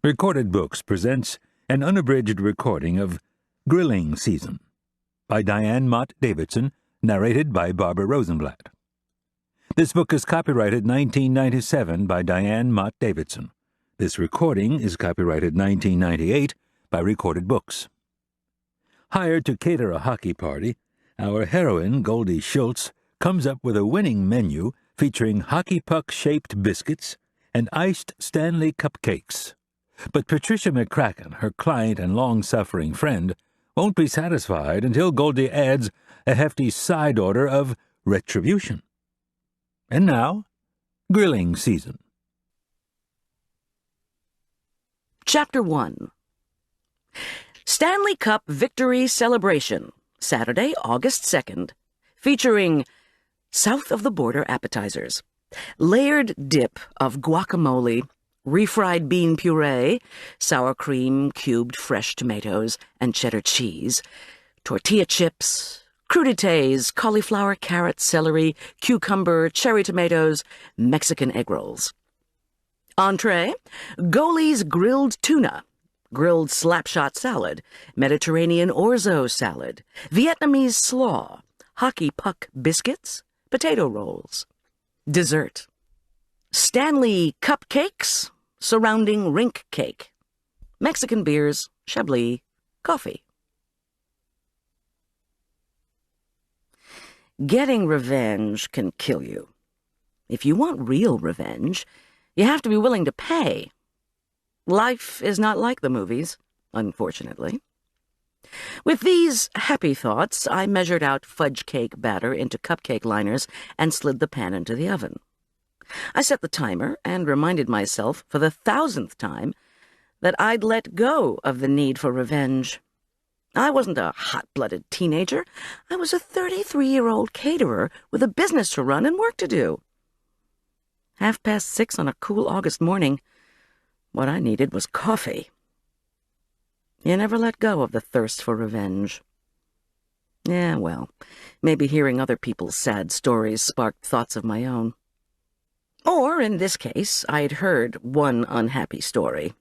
Recorded Books presents an unabridged recording of Grilling Season by Diane Mott Davidson, narrated by Barbara Rosenblat. This book is copyrighted 1997 by Diane Mott Davidson. This recording is copyrighted 1998 by Recorded Books. Hired to cater a hockey party, our heroine, Goldy Schulz, comes up with a winning menu featuring hockey puck-shaped biscuits and iced Stanley cupcakes. But Patricia McCracken, her client and long-suffering friend, won't be satisfied until Goldy adds a hefty side order of retribution. And now, Grilling Season. Chapter 1. Stanley Cup Victory Celebration, Saturday, August 2nd, featuring south of the border appetizers, layered dip of guacamole, refried bean puree, sour cream, cubed fresh tomatoes, and cheddar cheese, tortilla chips, crudités, cauliflower, carrot, celery, cucumber, cherry tomatoes, Mexican egg rolls. Entree, Goldy's grilled tuna, grilled slapshot salad, Mediterranean orzo salad, Vietnamese slaw, hockey puck biscuits, potato rolls. Dessert, Stanley cupcakes surrounding rink cake, Mexican beers, Chablis, coffee. Getting revenge can kill you. If you want real revenge, you have to be willing to pay. Life is not like the movies, unfortunately. With these happy thoughts, I measured out fudge cake batter into cupcake liners and slid the pan into the oven. I set the timer and reminded myself for the 1,000th time that I'd let go of the need for revenge. I wasn't a hot-blooded teenager. I was a 33-year-old caterer with a business to run and work to do. 6:30 on a cool August morning, what I needed was coffee. You never let go of the thirst for revenge. Yeah, well, maybe hearing other people's sad stories sparked thoughts of my own. Or, in this case, I'd heard one unhappy story,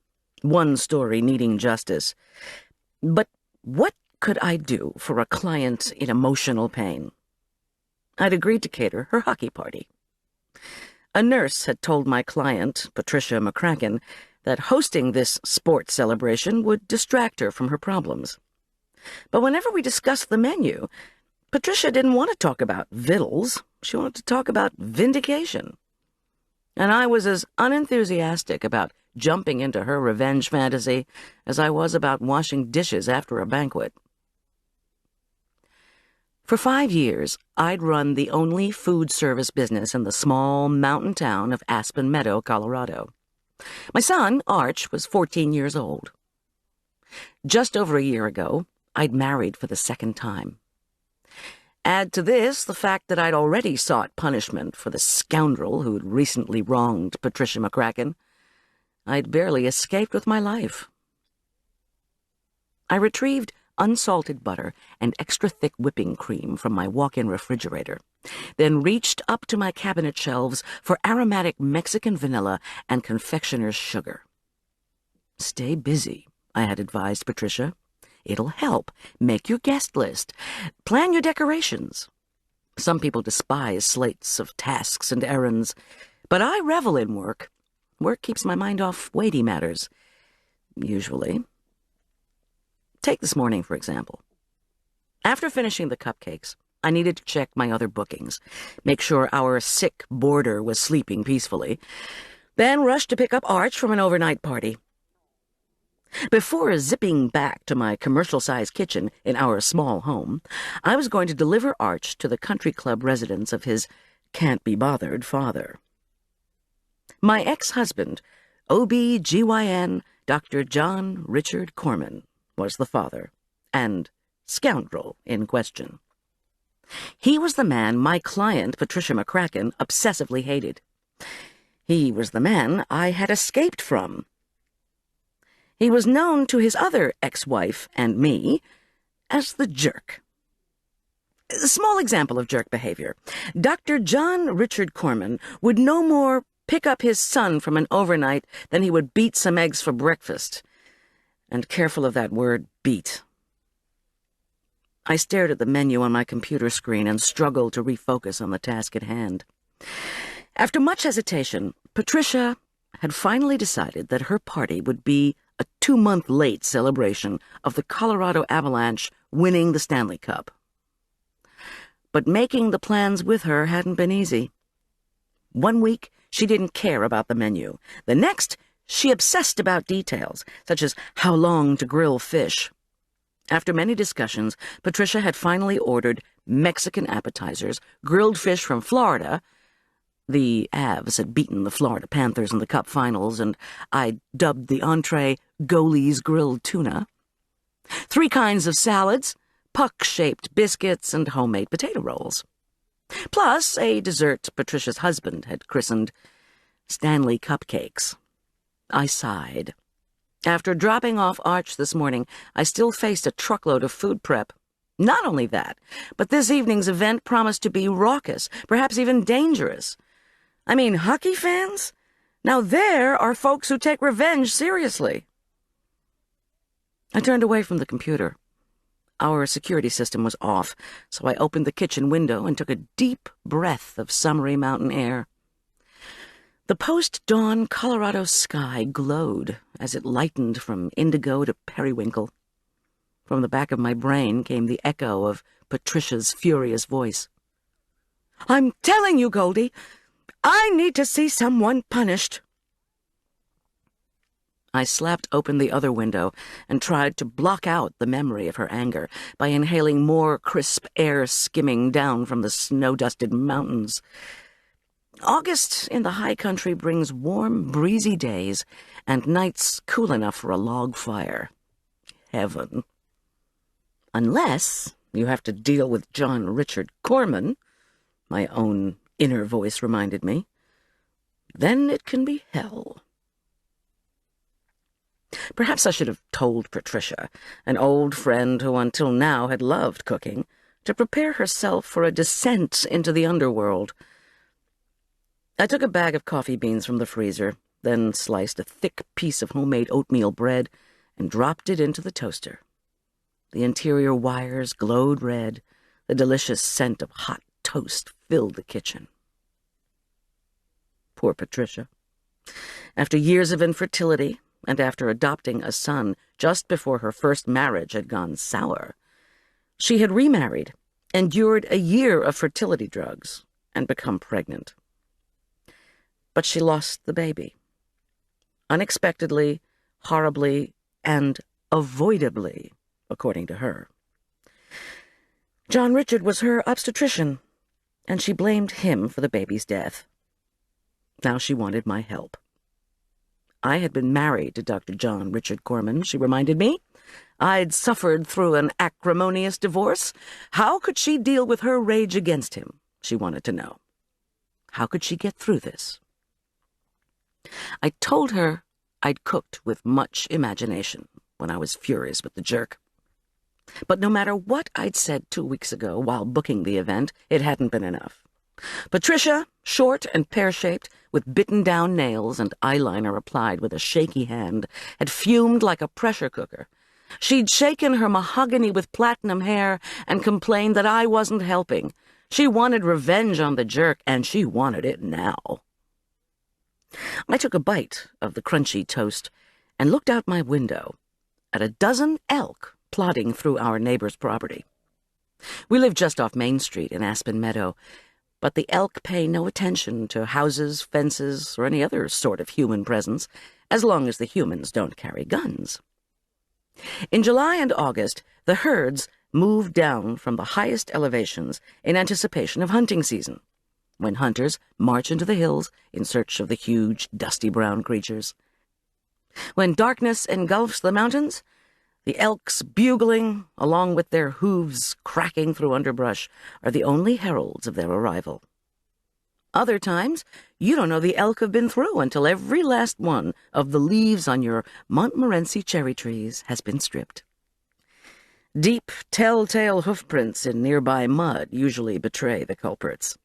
one story needing justice. But what could I do for a client in emotional pain? I'd agreed to cater her hockey party. A nurse had told my client, Patricia McCracken, that hosting this sports celebration would distract her from her problems. But whenever we discussed the menu, Patricia didn't want to talk about victuals. She wanted to talk about vindication. And I was as unenthusiastic about jumping into her revenge fantasy as I was about washing dishes after a banquet. For 5 years, I'd run the only food service business in the small mountain town of Aspen Meadow, Colorado. My son, Arch, was 14 years old. Just over a year ago, I'd married for the second time. Add to this the fact that I'd already sought punishment for the scoundrel who'd recently wronged Patricia McCracken. I'd barely escaped with my life. I retrieved unsalted butter and extra-thick whipping cream from my walk-in refrigerator, then reached up to my cabinet shelves for aromatic Mexican vanilla and confectioner's sugar. Stay busy, I had advised Patricia. It'll help. Make your guest list. Plan your decorations. Some people despise slates of tasks and errands, but I revel in work. Work keeps my mind off weighty matters, usually. Take this morning, for example. After finishing the cupcakes, I needed to check my other bookings, make sure our sick boarder was sleeping peacefully, then rush to pick up Arch from an overnight party. Before zipping back to my commercial-sized kitchen in our small home, I was going to deliver Arch to the country club residence of his can't-be-bothered father. My ex-husband, OB-GYN Dr. John Richard Korman, was the father, and scoundrel in question. He was the man my client, Patricia McCracken, obsessively hated. He was the man I had escaped from. He was known to his other ex-wife and me as the jerk. A small example of jerk behavior. Dr. John Richard Korman would no more pick up his son from an overnight, then he would beat some eggs for breakfast. And careful of that word, beat. I stared at the menu on my computer screen and struggled to refocus on the task at hand. After much hesitation, Patricia had finally decided that her party would be a 2-month-late celebration of the Colorado Avalanche winning the Stanley Cup. But making the plans with her hadn't been easy. 1 week, she didn't care about the menu. The next, she obsessed about details, such as how long to grill fish. After many discussions, Patricia had finally ordered Mexican appetizers, grilled fish from Florida. The Avs had beaten the Florida Panthers in the Cup Finals, and I dubbed the entree Goldie's Grilled Tuna. 3 kinds of salads, puck-shaped biscuits, and homemade potato rolls. Plus a dessert Patricia's husband had christened Stanley Cupcakes. I sighed. After dropping off Arch this morning, I still faced a truckload of food prep. Not only that, but this evening's event promised to be raucous, perhaps even dangerous. I mean, hockey fans? Now there are folks who take revenge seriously. I turned away from the computer. Our security system was off, so I opened the kitchen window and took a deep breath of summery mountain air. The post-dawn Colorado sky glowed as it lightened from indigo to periwinkle. From the back of my brain came the echo of Patricia's furious voice. "I'm telling you, Goldie, I need to see someone punished." I slapped open the other window and tried to block out the memory of her anger by inhaling more crisp air skimming down from the snow-dusted mountains. August in the high country brings warm, breezy days and nights cool enough for a log fire. Heaven. Unless you have to deal with Richard Korman, my own inner voice reminded me, then it can be hell. Perhaps I should have told Patricia, an old friend who until now had loved cooking, to prepare herself for a descent into the underworld. I took a bag of coffee beans from the freezer, then sliced a thick piece of homemade oatmeal bread and dropped it into the toaster. The interior wires glowed red. The delicious scent of hot toast filled the kitchen. Poor Patricia. After years of infertility, and after adopting a son just before her first marriage had gone sour, she had remarried, endured a year of fertility drugs, and become pregnant. But she lost the baby. Unexpectedly, horribly, and avoidably, according to her. Richard was her obstetrician, and she blamed him for the baby's death. Now she wanted my help. I had been married to Dr. Richard Korman, she reminded me. I'd suffered through an acrimonious divorce. How could she deal with her rage against him, she wanted to know. How could she get through this? I told her I'd cooked with much imagination when I was furious with the jerk. But no matter what I'd said 2 weeks ago while booking the event, it hadn't been enough. Patricia, short and pear-shaped, with bitten-down nails and eyeliner applied with a shaky hand, had fumed like a pressure cooker. She'd shaken her mahogany with platinum hair and complained that I wasn't helping. She wanted revenge on the jerk, and she wanted it now. I took a bite of the crunchy toast and looked out my window at a dozen elk plodding through our neighbor's property. We live just off Main Street in Aspen Meadow, but the elk pay no attention to houses, fences, or any other sort of human presence, as long as the humans don't carry guns. In July and August, the herds moved down from the highest elevations in anticipation of hunting season, when hunters march into the hills in search of the huge, dusty brown creatures. When darkness engulfs the mountains, the elks bugling, along with their hooves cracking through underbrush, are the only heralds of their arrival. Other times, you don't know the elk have been through until every last one of the leaves on your Montmorency cherry trees has been stripped. Deep, telltale hoofprints in nearby mud usually betray the culprits.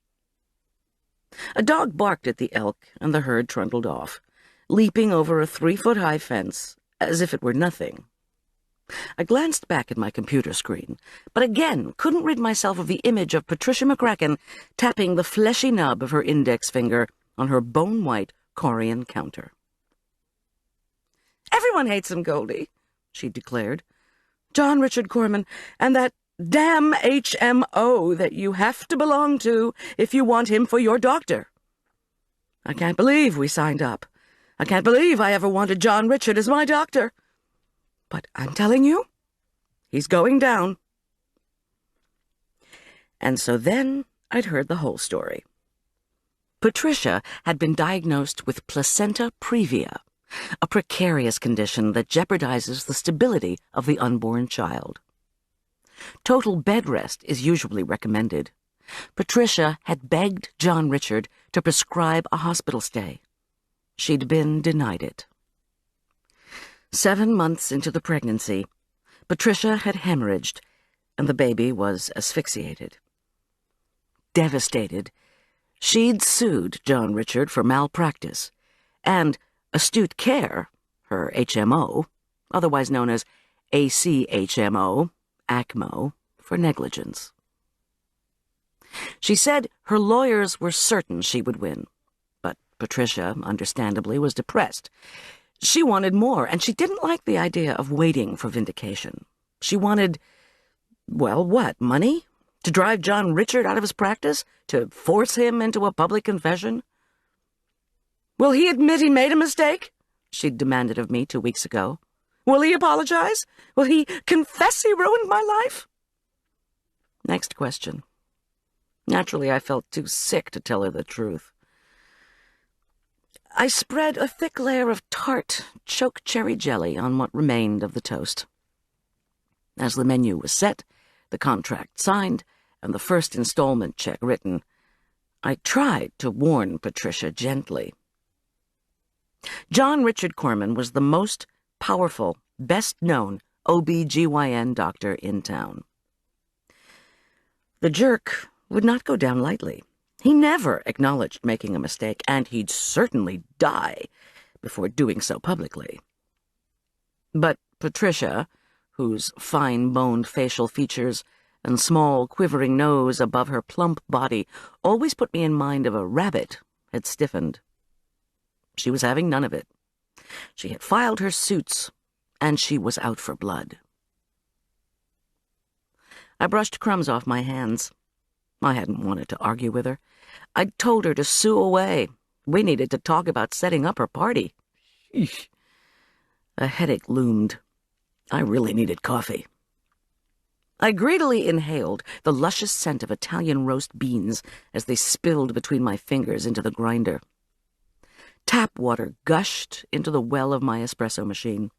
A dog barked at the elk, and the herd trundled off, leaping over a 3-foot-high fence as if it were nothing. I glanced back at my computer screen, but again couldn't rid myself of the image of Patricia McCracken tapping the fleshy nub of her index finger on her bone-white Corian counter. "Everyone hates him, Goldie," she declared. "John Richard Korman, and that damn HMO that you have to belong to if you want him for your doctor. I can't believe we signed up. I can't believe I ever wanted John Richard as my doctor. But I'm telling you, he's going down." And so then I'd heard the whole story. Patricia had been diagnosed with placenta previa, a precarious condition that jeopardizes the stability of the unborn child. Total bed rest is usually recommended. Patricia had begged John Richard to prescribe a hospital stay. She'd been denied it. 7 months into the pregnancy, Patricia had hemorrhaged, and the baby was asphyxiated. Devastated, she'd sued John Richard for malpractice, and Astute Care, her HMO, otherwise known as ACHMO, ACMO, for negligence. She said her lawyers were certain she would win, but Patricia, understandably, was depressed. She wanted more, and she didn't like the idea of waiting for vindication. She wanted, well, what, money? To drive John Richard out of his practice? To force him into a public confession? "Will he admit he made a mistake?" she'd demanded of me 2 weeks ago. "Will he apologize? Will he confess he ruined my life?" Next question. Naturally, I felt too sick to tell her the truth. I spread a thick layer of tart choke cherry jelly on what remained of the toast. As the menu was set, the contract signed, and the first installment check written, I tried to warn Patricia gently. John Richard Korman was the most powerful, best-known OB-GYN doctor in town. The jerk would not go down lightly. He never acknowledged making a mistake, and he'd certainly die before doing so publicly. But Patricia, whose fine-boned facial features and small, quivering nose above her plump body always put me in mind of a rabbit, had stiffened. She was having none of it. She had filed her suits, and she was out for blood. I brushed crumbs off my hands. I hadn't wanted to argue with her. I'd told her to sue away. We needed to talk about setting up her party. Sheesh. A headache loomed. I really needed coffee. I greedily inhaled the luscious scent of Italian roast beans as they spilled between my fingers into the grinder. Tap water gushed into the well of my espresso machine.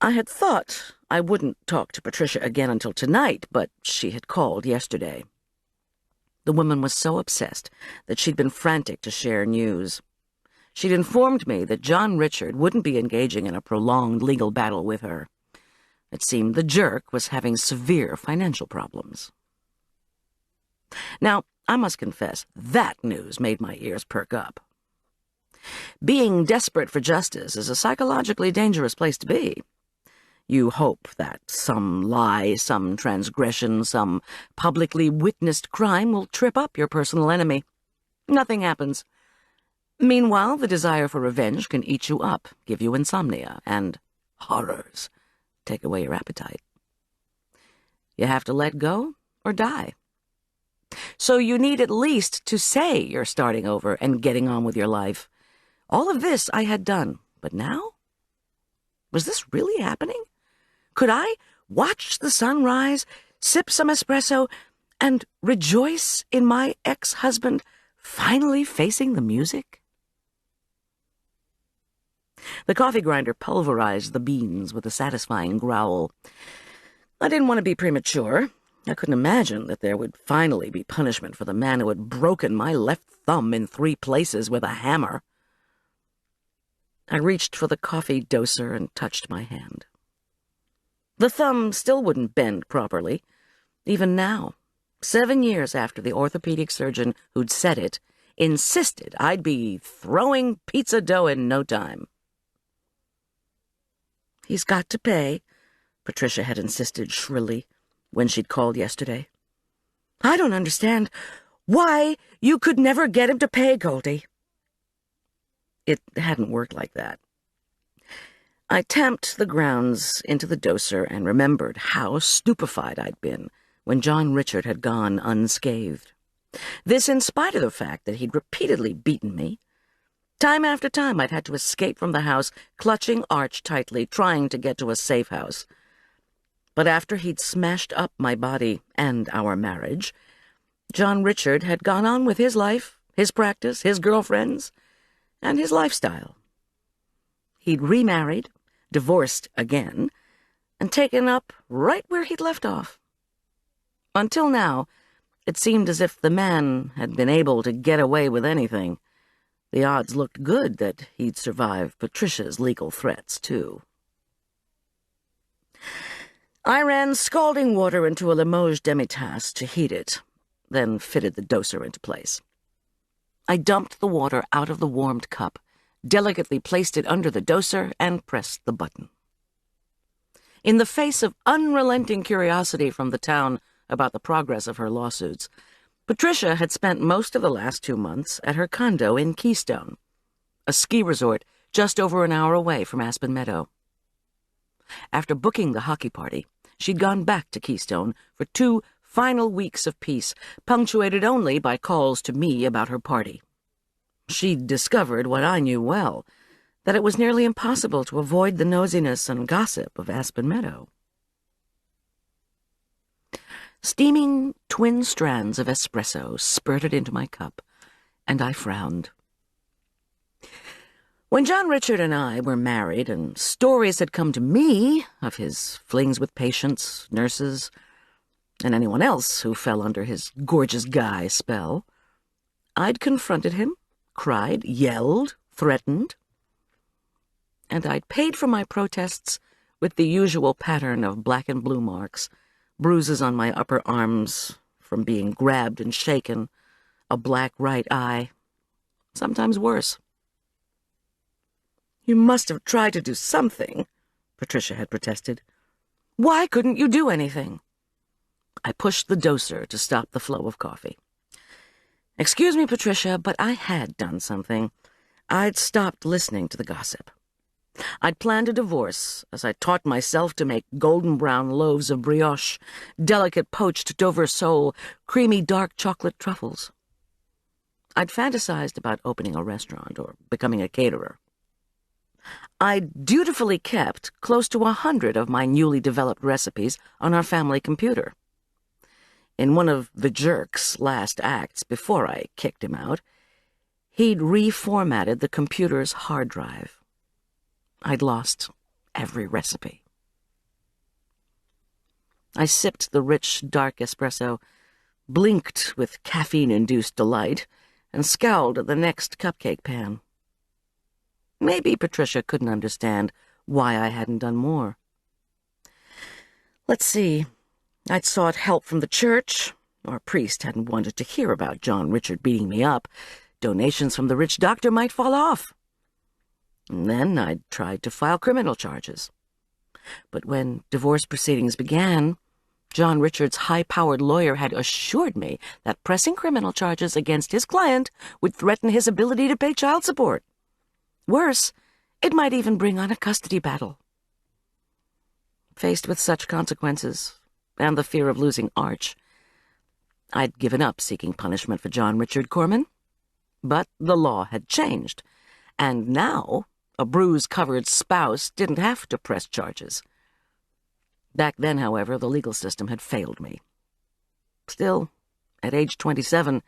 I had thought I wouldn't talk to Patricia again until tonight, but she had called yesterday. The woman was so obsessed that she'd been frantic to share news. She'd informed me that John Richard wouldn't be engaging in a prolonged legal battle with her. It seemed the jerk was having severe financial problems. Now, I must confess, that news made my ears perk up. Being desperate for justice is a psychologically dangerous place to be. You hope that some lie, some transgression, some publicly witnessed crime will trip up your personal enemy. Nothing happens. Meanwhile, the desire for revenge can eat you up, give you insomnia, and horrors take away your appetite. You have to let go or die. So you need at least to say you're starting over and getting on with your life. All of this I had done, but now? Was this really happening? Could I watch the sun rise, sip some espresso, and rejoice in my ex-husband finally facing the music? The coffee grinder pulverized the beans with a satisfying growl. I didn't want to be premature. I couldn't imagine that there would finally be punishment for the man who had broken my left thumb in 3 places with a hammer. I reached for the coffee doser and touched my hand. The thumb still wouldn't bend properly, even now. 7 years after the orthopedic surgeon who'd said it insisted I'd be throwing pizza dough in no time. "He's got to pay," Patricia had insisted shrilly when she'd called yesterday. "I don't understand why you could never get him to pay, Goldy." It hadn't worked like that. I tamped the grounds into the doser and remembered how stupefied I'd been when John Richard had gone unscathed. This in spite of the fact that he'd repeatedly beaten me. Time after time I'd had to escape from the house, clutching Arch tightly, trying to get to a safe house. But after he'd smashed up my body and our marriage, John Richard had gone on with his life, his practice, his girlfriends, and his lifestyle. He'd remarried, divorced again, and taken up right where he'd left off. Until now, it seemed as if the man had been able to get away with anything. The odds looked good that he'd survive Patricia's legal threats, too. I ran scalding water into a Limoges demi-tasse to heat it, then fitted the doser into place. I dumped the water out of the warmed cup, delicately placed it under the doser, and pressed the button. In the face of unrelenting curiosity from the town about the progress of her lawsuits, Patricia had spent most of the last 2 months at her condo in Keystone, a ski resort just over an hour away from Aspen Meadow. After booking the hockey party, she'd gone back to Keystone for 2 final weeks of peace, punctuated only by calls to me about her party. She'd discovered what I knew well, that it was nearly impossible to avoid the nosiness and gossip of Aspen Meadow. Steaming twin strands of espresso spurted into my cup, and I frowned. When John Richard and I were married and stories had come to me of his flings with patients, nurses, and anyone else who fell under his gorgeous guy spell, I'd confronted him, cried, yelled, threatened, and I'd paid for my protests with the usual pattern of black and blue marks, bruises on my upper arms from being grabbed and shaken, a black right eye, sometimes worse. "You must have tried to do something," Patricia had protested. "Why couldn't you do anything?" I pushed the doser to stop the flow of coffee. "Excuse me, Patricia, but I had done something. I'd stopped listening to the gossip. I'd planned a divorce as I taught myself to make golden brown loaves of brioche, delicate poached Dover sole, creamy dark chocolate truffles. I'd fantasized about opening a restaurant or becoming a caterer. I'd dutifully kept close to 100 of my newly developed recipes on our family computer. In one of the jerk's last acts before I kicked him out, he'd reformatted the computer's hard drive. I'd lost every recipe. I sipped the rich, dark espresso, blinked with caffeine-induced delight, and scowled at the next cupcake pan. Maybe Patricia couldn't understand why I hadn't done more. Let's see. I'd sought help from the church. Our priest hadn't wanted to hear about John Richard beating me up. Donations from the rich doctor might fall off. And then I'd tried to file criminal charges. But when divorce proceedings began, John Richard's high-powered lawyer had assured me that pressing criminal charges against his client would threaten his ability to pay child support. Worse, it might even bring on a custody battle. Faced with such consequences, and the fear of losing Arch, I'd given up seeking punishment for John Richard Korman. But the law had changed, and now a bruise-covered spouse didn't have to press charges. Back then, however, the legal system had failed me. Still, at age 27,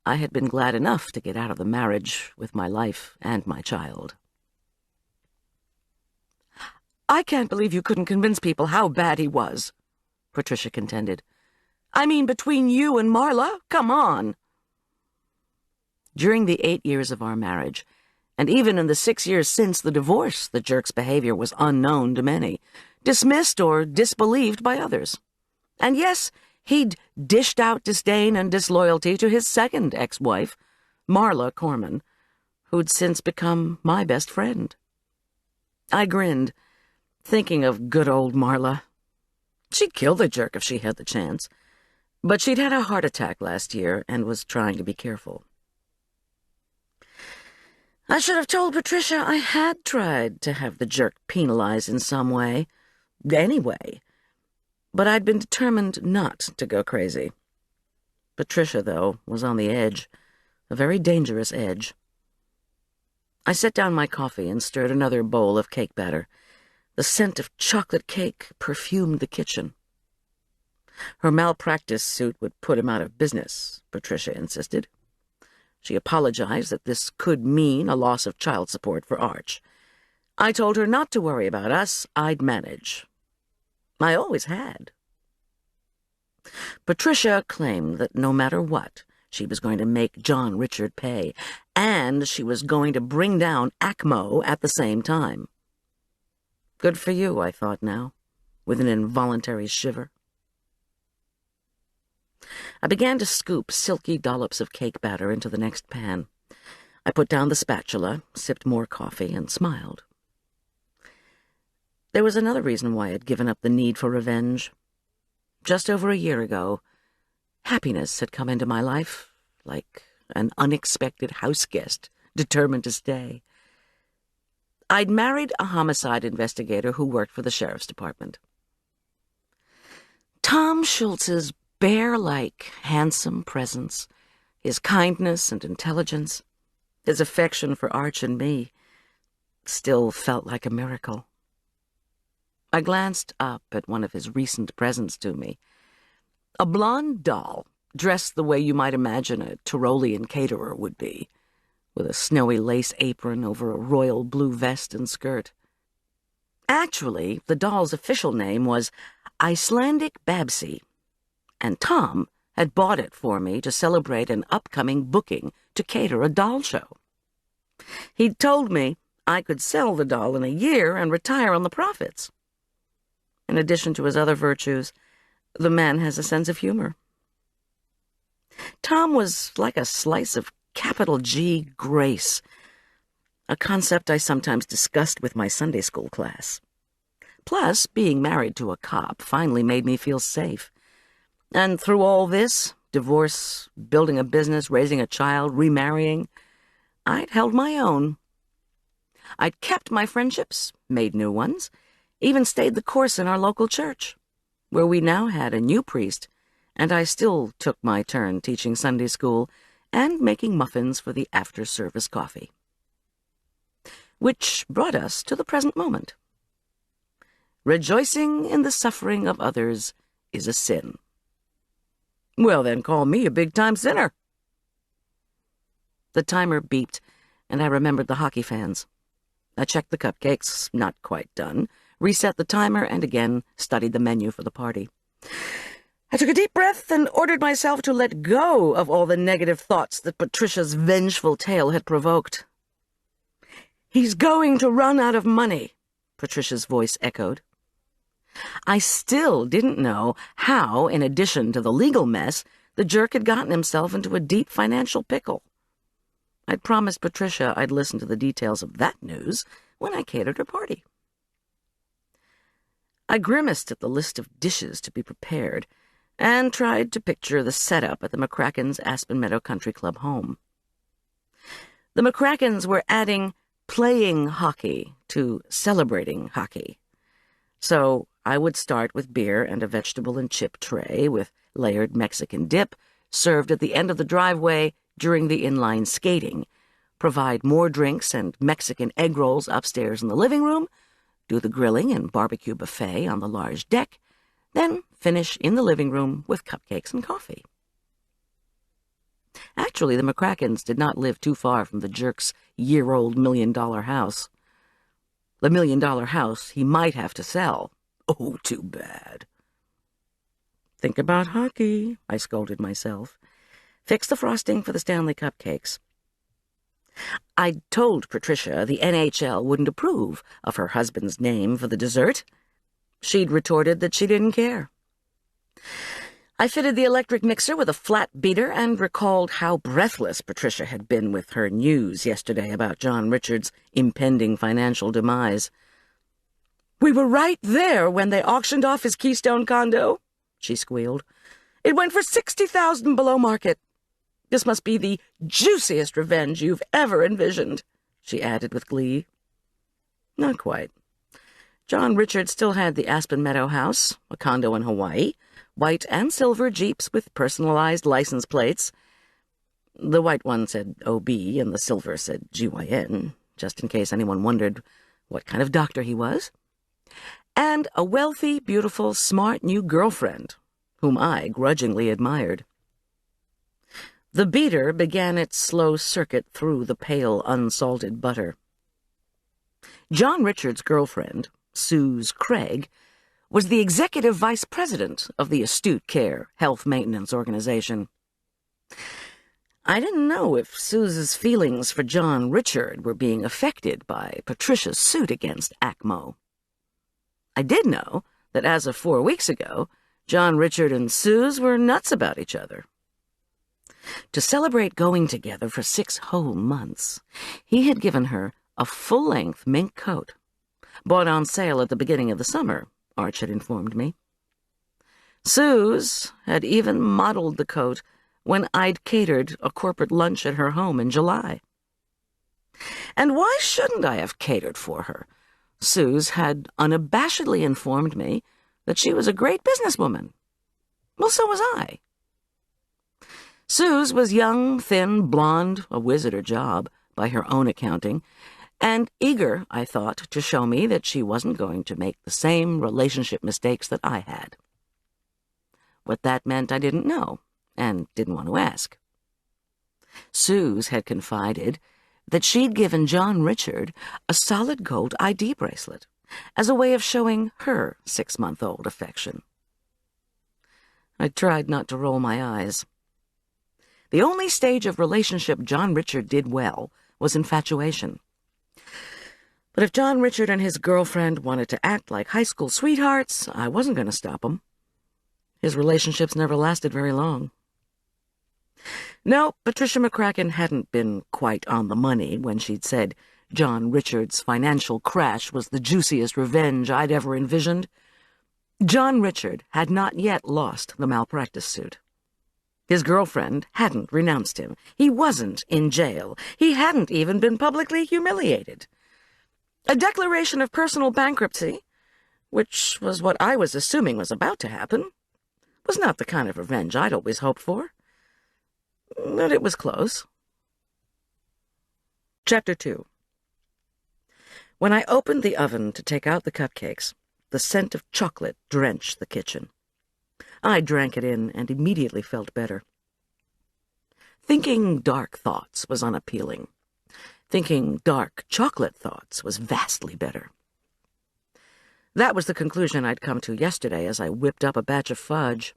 I had been glad enough to get out of the marriage with my life and my child. "I can't believe you couldn't convince people how bad he was," Patricia contended. "I mean, between you and Marla, come on." During the 8 years of our marriage, and even in the 6 years since the divorce, the jerk's behavior was unknown to many, dismissed or disbelieved by others. And yes, He'd dished out disdain and disloyalty to his second ex-wife, Marla Korman, who'd since become my best friend. I grinned, thinking of good old Marla. She'd kill the jerk if she had the chance, but she'd had a heart attack last year and was trying to be careful. I should have told Patricia I had tried to have the jerk penalized in some way, anyway, but I'd been determined not to go crazy. Patricia, though, was on the edge, a very dangerous edge. I set down my coffee and stirred another bowl of cake batter. The scent of chocolate cake perfumed the kitchen. Her malpractice suit would put him out of business, Patricia insisted. She apologized that this could mean a loss of child support for Arch. I told her not to worry about us, I'd manage. I always had. Patricia claimed that no matter what, she was going to make John Richard pay, and she was going to bring down ACMO at the same time. Good for you, I thought now, with an involuntary shiver. I began to scoop silky dollops of cake batter into the next pan. I put down the spatula, sipped more coffee, and smiled. There was another reason why I'd given up the need for revenge. Just over a year ago, happiness had come into my life, like an unexpected house guest determined to stay. I'd married a homicide investigator who worked for the sheriff's department. Tom Schultz's bear-like, handsome presence, his kindness and intelligence, his affection for Arch and me, still felt like a miracle. I glanced up at one of his recent presents to me. A blonde doll, dressed the way you might imagine a Tyrolean caterer would be, with a snowy lace apron over a royal blue vest and skirt. Actually, the doll's official name was Icelandic Babsy, and Tom had bought it for me to celebrate an upcoming booking to cater a doll show. He'd told me I could sell the doll in a year and retire on the profits. In addition to his other virtues, the man has a sense of humor. Tom was like a slice of capital G grace, a concept I sometimes discussed with my Sunday school class. Plus, being married to a cop finally made me feel safe. And through all this, divorce, building a business, raising a child, remarrying, I'd held my own. I'd kept my friendships, made new ones, even stayed the course in our local church, where we now had a new priest, and I still took my turn teaching Sunday school and making muffins for the after-service coffee. Which brought us to the present moment. Rejoicing in the suffering of others is a sin. Well, then call me a big-time sinner. The timer beeped, and I remembered the hockey fans. I checked the cupcakes, not quite done, reset the timer, and again studied the menu for the party. I took a deep breath and ordered myself to let go of all the negative thoughts that Patricia's vengeful tale had provoked. "He's going to run out of money," Patricia's voice echoed. I still didn't know how, in addition to the legal mess, the jerk had gotten himself into a deep financial pickle. I'd promised Patricia I'd listen to the details of that news when I catered her party. I grimaced at the list of dishes to be prepared and tried to picture the setup at the McCrackens' Aspen Meadow Country Club home. The McCrackens were adding playing hockey to celebrating hockey. So I would start with beer and a vegetable and chip tray with layered Mexican dip served at the end of the driveway during the inline skating, provide more drinks and Mexican egg rolls upstairs in the living room, do the grilling and barbecue buffet on the large deck, then finish in the living room with cupcakes and coffee. Actually, the McCrackens did not live too far from the jerk's year-old $1 million house. The $1 million house he might have to sell. Oh, too bad. Think about hockey, I scolded myself. Fix the frosting for the Stanley cupcakes. I'd told Patricia the NHL wouldn't approve of her husband's name for the dessert. She'd retorted that she didn't care. I fitted the electric mixer with a flat beater and recalled how breathless Patricia had been with her news yesterday about John Richard's impending financial demise. "We were right there when they auctioned off his Keystone condo," she squealed. "It went for $60,000 below market. This must be the juiciest revenge you've ever envisioned," she added with glee. Not quite. John Richard still had the Aspen Meadow house, a condo in Hawaii, white and silver Jeeps with personalized license plates. The white one said OB and the silver said GYN, just in case anyone wondered what kind of doctor he was. And a wealthy, beautiful, smart new girlfriend, whom I grudgingly admired. The beater began its slow circuit through the pale, unsalted butter. John Richard's girlfriend, Suze Craig, was the executive vice president of the Astute Care Health Maintenance Organization. I didn't know if Suze's feelings for John Richard were being affected by Patricia's suit against ACMO. I did know that as of 4 weeks ago, John Richard and Suze were nuts about each other. To celebrate going together for 6 whole months, he had given her a full-length mink coat, bought on sale at the beginning of the summer, Arch had informed me. Suze had even modeled the coat when I'd catered a corporate lunch at her home in July. And why shouldn't I have catered for her? Suze had unabashedly informed me that she was a great businesswoman. Well, so was I. Suze was young, thin, blonde, a whiz at her job, by her own accounting, and eager, I thought, to show me that she wasn't going to make the same relationship mistakes that I had. What that meant I didn't know, and didn't want to ask. Suze had confided that she'd given John Richard a solid gold ID bracelet as a way of showing her 6-month-old affection. I tried not to roll my eyes. The only stage of relationship John Richard did well was infatuation. But if John Richard and his girlfriend wanted to act like high school sweethearts, I wasn't going to stop them. His relationships never lasted very long. No, Patricia McCracken hadn't been quite on the money when she'd said John Richard's financial crash was the juiciest revenge I'd ever envisioned. John Richard had not yet lost the malpractice suit. His girlfriend hadn't renounced him. He wasn't in jail. He hadn't even been publicly humiliated. A declaration of personal bankruptcy, which was what I was assuming was about to happen, was not the kind of revenge I'd always hoped for. But it was close. Chapter 2. When I opened the oven to take out the cupcakes, the scent of chocolate drenched the kitchen. I drank it in and immediately felt better. Thinking dark thoughts was unappealing. Thinking dark chocolate thoughts was vastly better. That was the conclusion I'd come to yesterday as I whipped up a batch of fudge.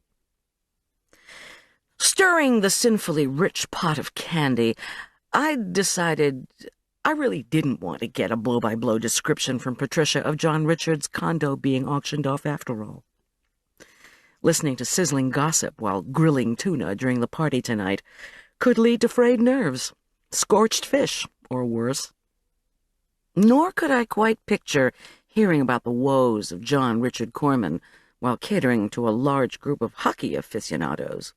Stirring the sinfully rich pot of candy, I decided I really didn't want to get a blow-by-blow description from Patricia of John Richard's condo being auctioned off after all. Listening to sizzling gossip while grilling tuna during the party tonight could lead to frayed nerves, scorched fish, or worse. Nor could I quite picture hearing about the woes of John Richard Korman while catering to a large group of hockey aficionados.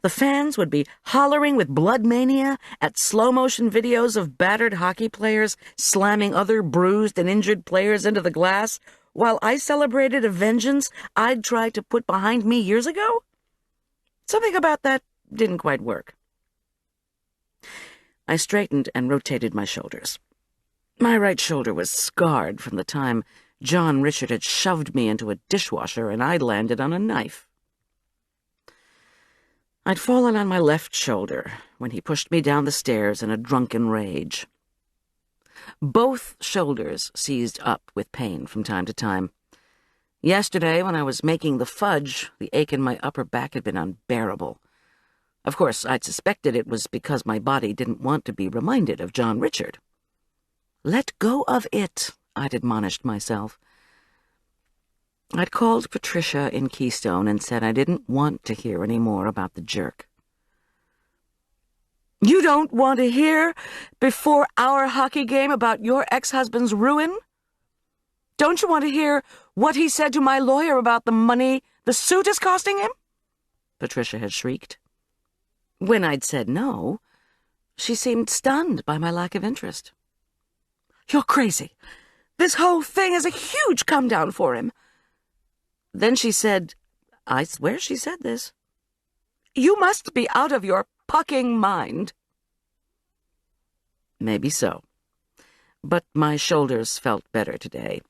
The fans would be hollering with blood mania at slow-motion videos of battered hockey players slamming other bruised and injured players into the glass while I celebrated a vengeance I'd tried to put behind me years ago? Something about that didn't quite work. I straightened and rotated my shoulders. My right shoulder was scarred from the time John Richard had shoved me into a dishwasher and I'd landed on a knife. I'd fallen on my left shoulder when he pushed me down the stairs in a drunken rage. Both shoulders seized up with pain from time to time. Yesterday, when I was making the fudge, the ache in my upper back had been unbearable. Of course, I'd suspected it was because my body didn't want to be reminded of John Richard. Let go of it, I'd admonished myself. I'd called Patricia in Keystone and said I didn't want to hear any more about the jerk. "You don't want to hear before our hockey game about your ex-husband's ruin? Don't you want to hear what he said to my lawyer about the money the suit is costing him?" Patricia had shrieked. When I'd said no, she seemed stunned by my lack of interest. "You're crazy. This whole thing is a huge come-down for him." Then she said, I swear she said this, "You must be out of your pucking mind." Maybe so, but my shoulders felt better today.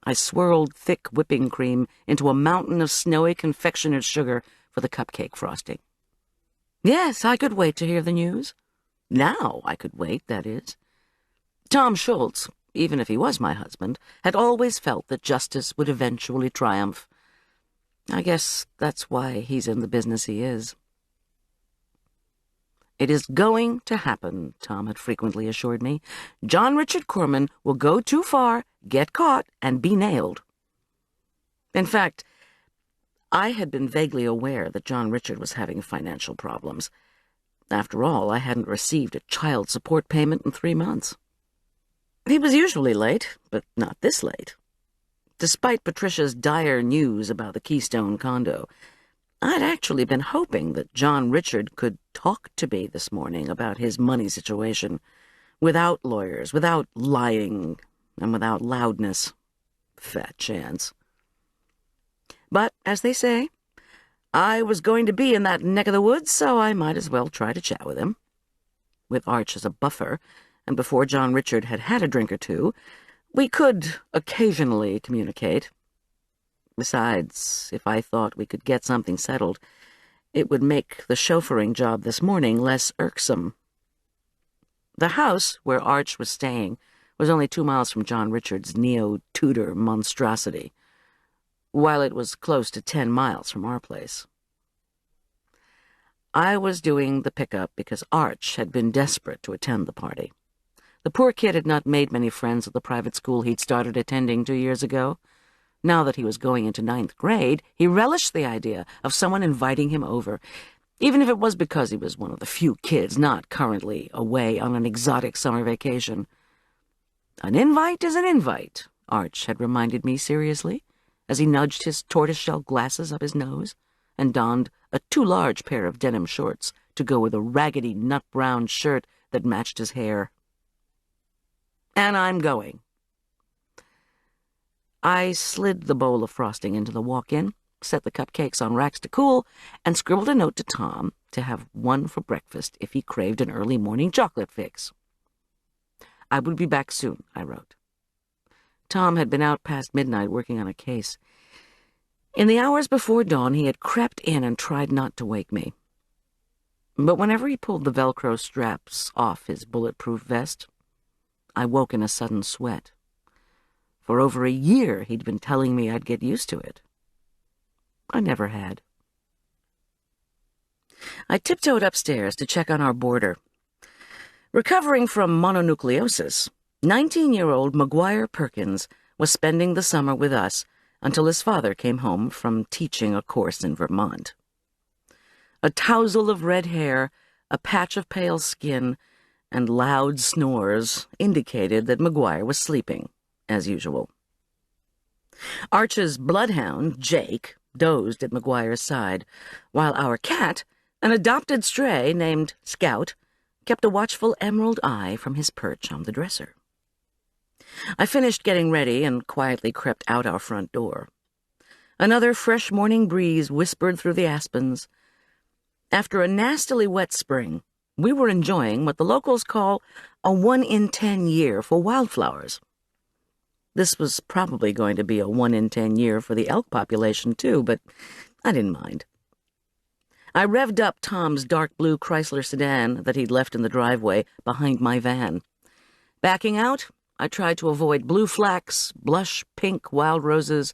I swirled thick whipping cream into a mountain of snowy confectioner's sugar for the cupcake frosting. Yes, I could wait to hear the news. Now I could wait, that is. Tom Schulz, even if he was my husband, had always felt that justice would eventually triumph. I guess that's why he's in the business he is. "It is going to happen," Tom had frequently assured me. "John Richard Korman will go too far, get caught, and be nailed." In fact, I had been vaguely aware that John Richard was having financial problems. After all, I hadn't received a child support payment in 3 months. He was usually late, but not this late. Despite Patricia's dire news about the Keystone condo, I'd actually been hoping that John Richard could talk to me this morning about his money situation, without lawyers, without lying, and without loudness. Fat chance. But, as they say, I was going to be in that neck of the woods, so I might as well try to chat with him. With Arch as a buffer, and before John Richard had had a drink or two, we could occasionally communicate. Besides, if I thought we could get something settled, it would make the chauffeuring job this morning less irksome. The house where Arch was staying was only 2 miles from John Richard's neo-Tudor monstrosity, while it was close to 10 miles from our place. I was doing the pickup because Arch had been desperate to attend the party. The poor kid had not made many friends at the private school he'd started attending 2 years ago. Now that he was going into 9th grade, he relished the idea of someone inviting him over, even if it was because he was one of the few kids not currently away on an exotic summer vacation. "An invite is an invite," Arch had reminded me seriously, as he nudged his tortoiseshell glasses up his nose and donned a too large pair of denim shorts to go with a raggedy nut-brown shirt that matched his hair. And I'm going. I slid the bowl of frosting into the walk-in, set the cupcakes on racks to cool, and scribbled a note to Tom to have one for breakfast if he craved an early morning chocolate fix. I would be back soon, I wrote. Tom had been out past midnight working on a case. In the hours before dawn, he had crept in and tried not to wake me. But whenever he pulled the Velcro straps off his bulletproof vest, I woke in a sudden sweat. For over a year, he'd been telling me I'd get used to it. I never had. I tiptoed upstairs to check on our boarder. Recovering from mononucleosis, 19-year-old McGuire Perkins was spending the summer with us until his father came home from teaching a course in Vermont. A tousle of red hair, a patch of pale skin, and loud snores indicated that McGuire was sleeping, as usual. Arch's bloodhound, Jake, dozed at McGuire's side, while our cat, an adopted stray named Scout, kept a watchful emerald eye from his perch on the dresser. I finished getting ready and quietly crept out our front door. Another fresh morning breeze whispered through the aspens. After a nastily wet spring, we were enjoying what the locals call a 1-in-10 year for wildflowers. This was probably going to be a 1-in-10 year for the elk population, too, but I didn't mind. I revved up Tom's dark blue Chrysler sedan that he'd left in the driveway behind my van. Backing out, I tried to avoid blue flax, blush pink wild roses,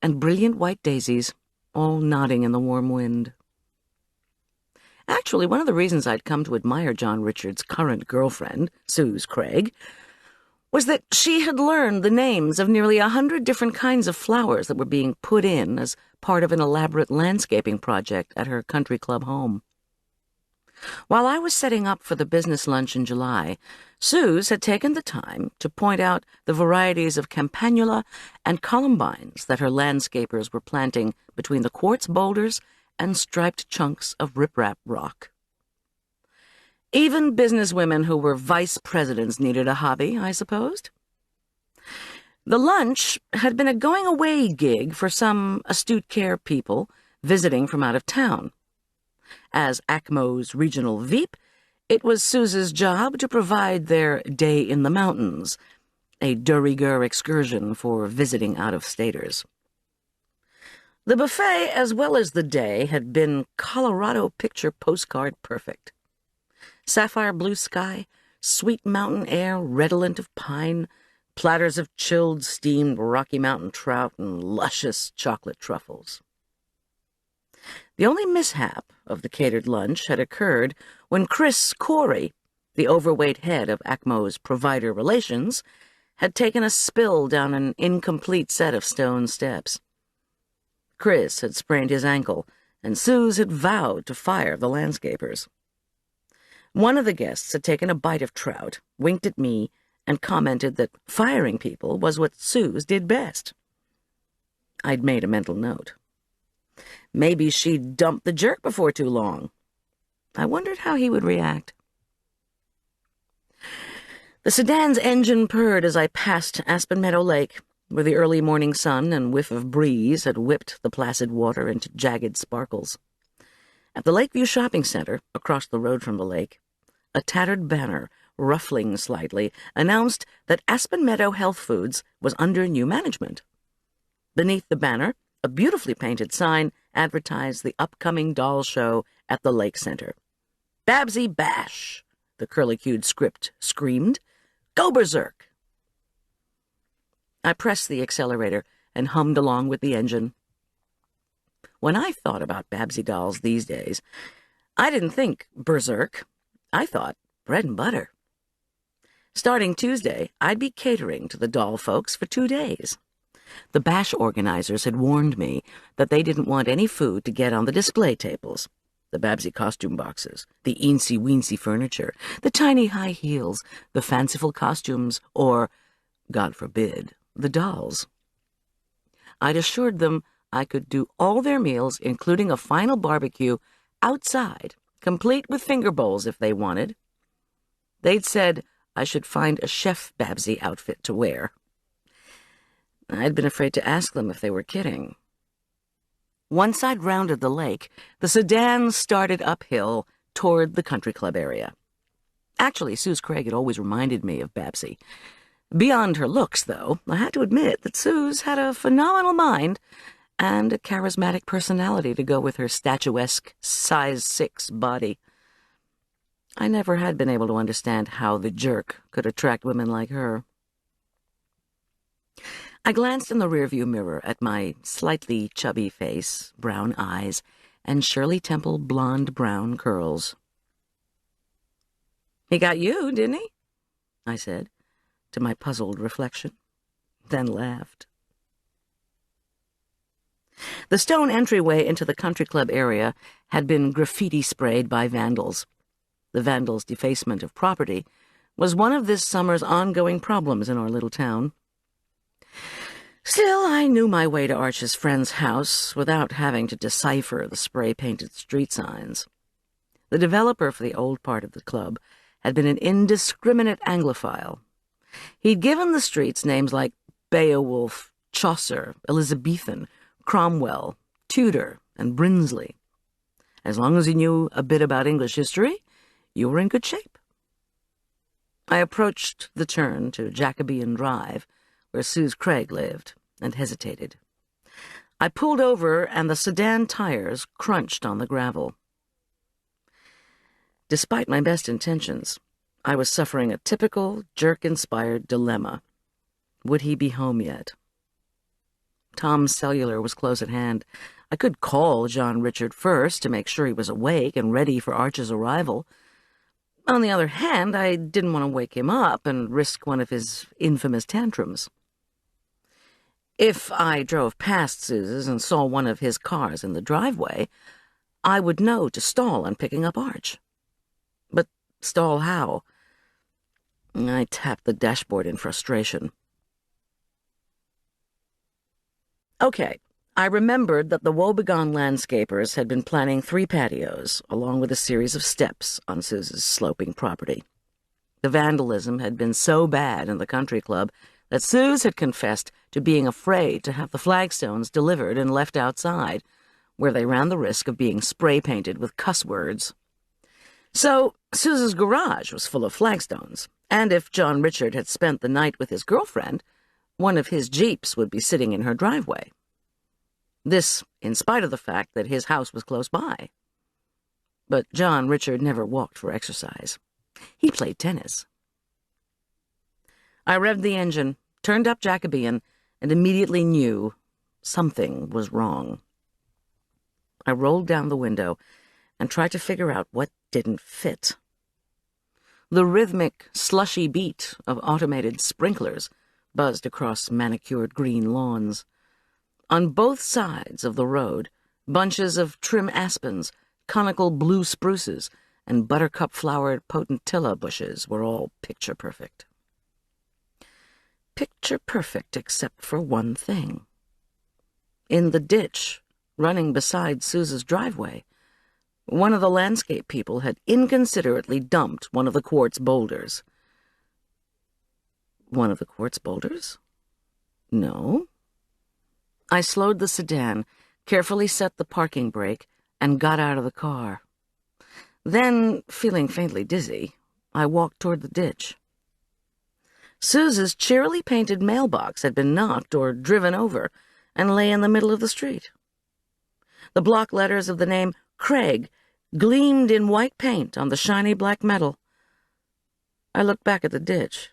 and brilliant white daisies, all nodding in the warm wind. Actually, one of the reasons I'd come to admire John Richard's current girlfriend, Suze Craig, was that she had learned the names of nearly 100 different kinds of flowers that were being put in as part of an elaborate landscaping project at her country club home. While I was setting up for the business lunch in July, Suze had taken the time to point out the varieties of campanula and columbines that her landscapers were planting between the quartz boulders and striped chunks of riprap rock. Even businesswomen who were vice presidents needed a hobby, I supposed. The lunch had been a going-away gig for some astute care people visiting from out of town. As ACMO's regional Veep, it was Suze's job to provide their day in the mountains, a de rigueur excursion for visiting out-of-staters. The buffet, as well as the day, had been Colorado picture postcard perfect. Sapphire blue sky, sweet mountain air redolent of pine, platters of chilled, steamed Rocky Mountain trout, and luscious chocolate truffles. The only mishap of the catered lunch had occurred when Chris Corey, the overweight head of ACMO's provider relations, had taken a spill down an incomplete set of stone steps. Chris had sprained his ankle, and Suze had vowed to fire the landscapers. One of the guests had taken a bite of trout, winked at me, and commented that firing people was what Suze did best. I'd made a mental note. Maybe she'd dump the jerk before too long. I wondered how he would react. The sedan's engine purred as I passed Aspen Meadow Lake, where the early morning sun and whiff of breeze had whipped the placid water into jagged sparkles. At the Lakeview Shopping Center, across the road from the lake, a tattered banner, ruffling slightly, announced that Aspen Meadow Health Foods was under new management. Beneath the banner, a beautifully painted sign advertised the upcoming doll show at the Lake Center. "Babsy Bash," the curlicued script screamed. "Go berserk!" I pressed the accelerator and hummed along with the engine. When I thought about Babsy dolls these days, I didn't think berserk. I thought bread and butter. Starting Tuesday, I'd be catering to the doll folks for 2 days. The bash organizers had warned me that they didn't want any food to get on the display tables, the Babsy costume boxes, the eensy-weensy furniture, the tiny high heels, the fanciful costumes, or, God forbid, the dolls. I'd assured them I could do all their meals, including a final barbecue, outside, complete with finger bowls if they wanted. They'd said I should find a Chef Babsy outfit to wear. I'd been afraid to ask them if they were kidding. Once I'd rounded the lake, the sedan started uphill toward the country club area. Actually, Suze Craig had always reminded me of Babsy. Beyond her looks, though, I had to admit that Suze had a phenomenal mind and a charismatic personality to go with her statuesque size 6 body. I never had been able to understand how the jerk could attract women like her. I glanced in the rearview mirror at my slightly chubby face, brown eyes, and Shirley Temple blonde-brown curls. "He got you, didn't he?" I said, to my puzzled reflection, then laughed. The stone entryway into the country club area had been graffiti-sprayed by vandals. The vandals' defacement of property was one of this summer's ongoing problems in our little town. Still, I knew my way to Arch's friend's house without having to decipher the spray-painted street signs. The developer for the old part of the club had been an indiscriminate Anglophile. He'd given the streets names like Beowulf, Chaucer, Elizabethan, Cromwell, Tudor, and Brinsley. As long as you knew a bit about English history, you were in good shape. I approached the turn to Jacobean Drive, where Suze Craig lived, and hesitated. I pulled over, and the sedan tires crunched on the gravel. Despite my best intentions, I was suffering a typical jerk-inspired dilemma. Would he be home yet? Tom's cellular was close at hand. I could call John Richard first to make sure he was awake and ready for Arch's arrival. On the other hand, I didn't want to wake him up and risk one of his infamous tantrums. If I drove past Suze's and saw one of his cars in the driveway, I would know to stall on picking up Arch. But stall how? I tapped the dashboard in frustration. Okay, I remembered that the woebegone landscapers had been planning 3 patios, along with a series of steps on Suze's sloping property. The vandalism had been so bad in the country club that Suze had confessed to being afraid to have the flagstones delivered and left outside, where they ran the risk of being spray-painted with cuss words. So Suze's garage was full of flagstones, and if John Richard had spent the night with his girlfriend, one of his Jeeps would be sitting in her driveway. This in spite of the fact that his house was close by. But John Richard never walked for exercise. He played tennis. I revved the engine, turned up Jacobean, and immediately knew something was wrong. I rolled down the window and tried to figure out what didn't fit. The rhythmic, slushy beat of automated sprinklers buzzed across manicured green lawns. On both sides of the road, bunches of trim aspens, conical blue spruces, and buttercup-flowered potentilla bushes were all picture-perfect. Picture-perfect except for one thing. In the ditch, running beside Suze's driveway, one of the landscape people had inconsiderately dumped one of the quartz boulders. One of the quartz boulders? No. I slowed the sedan, carefully set the parking brake, and got out of the car. Then, feeling faintly dizzy, I walked toward the ditch. Suze's cheerily painted mailbox had been knocked or driven over and lay in the middle of the street. The block letters of the name Craig gleamed in white paint on the shiny black metal. I looked back at the ditch.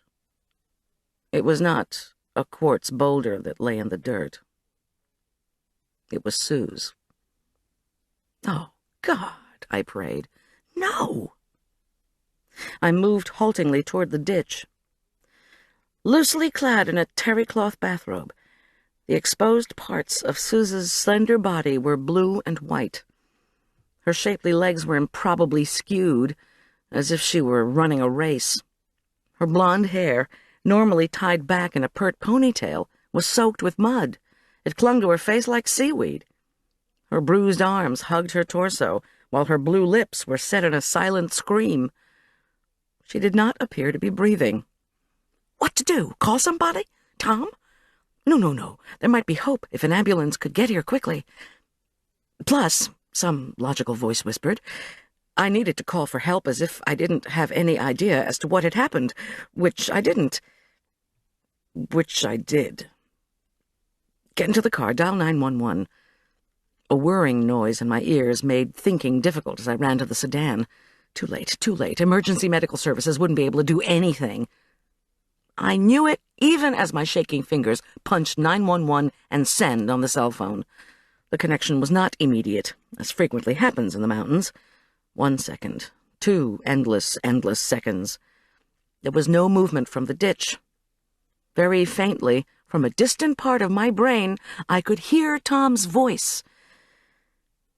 It was not a quartz boulder that lay in the dirt. It was Suze. Oh, God, I prayed. No! I moved haltingly toward the ditch. Loosely clad in a terry-cloth bathrobe, the exposed parts of Suze's slender body were blue and white. Her shapely legs were improbably skewed, as if she were running a race. Her blonde hair, normally tied back in a pert ponytail, was soaked with mud. It clung to her face like seaweed. Her bruised arms hugged her torso, while her blue lips were set in a silent scream. She did not appear to be breathing. What to do? Call somebody? Tom? No. There might be hope if an ambulance could get here quickly. Plus, some logical voice whispered, I needed to call for help as if I didn't have any idea as to what had happened, which I didn't. Which I did. Get into the car, dial 911. A whirring noise in my ears made thinking difficult as I ran to the sedan. Too late. Emergency medical services wouldn't be able to do anything. I knew it even as my shaking fingers punched 911 and send on the cell phone. The connection was not immediate, as frequently happens in the mountains. 1 second, 2 endless seconds. There was no movement from the ditch. Very faintly, from a distant part of my brain, I could hear Tom's voice.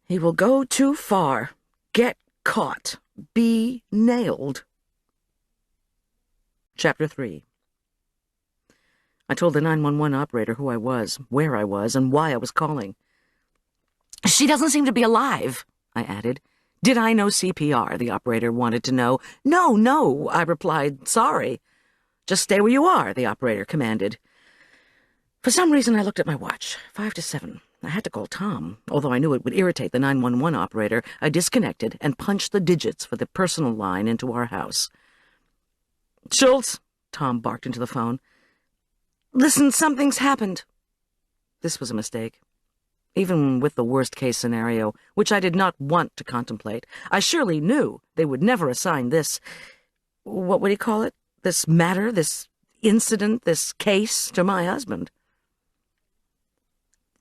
He will go too far. Get caught. Be nailed. Chapter 3. I told the 911 operator who I was, where I was, and why I was calling. She doesn't seem to be alive, I added. Did I know CPR? The operator wanted to know. No, I replied. Sorry. Just stay where you are, the operator commanded. For some reason, I looked at my watch. 5 to 7. I had to call Tom. Although I knew it would irritate the 911 operator, I disconnected and punched the digits for the personal line into our house. Schultz, Tom barked into the phone. Listen, something's happened. This was a mistake. Even with the worst-case scenario, which I did not want to contemplate, I surely knew they would never assign this, what would he call it? This matter, this incident, this case to my husband.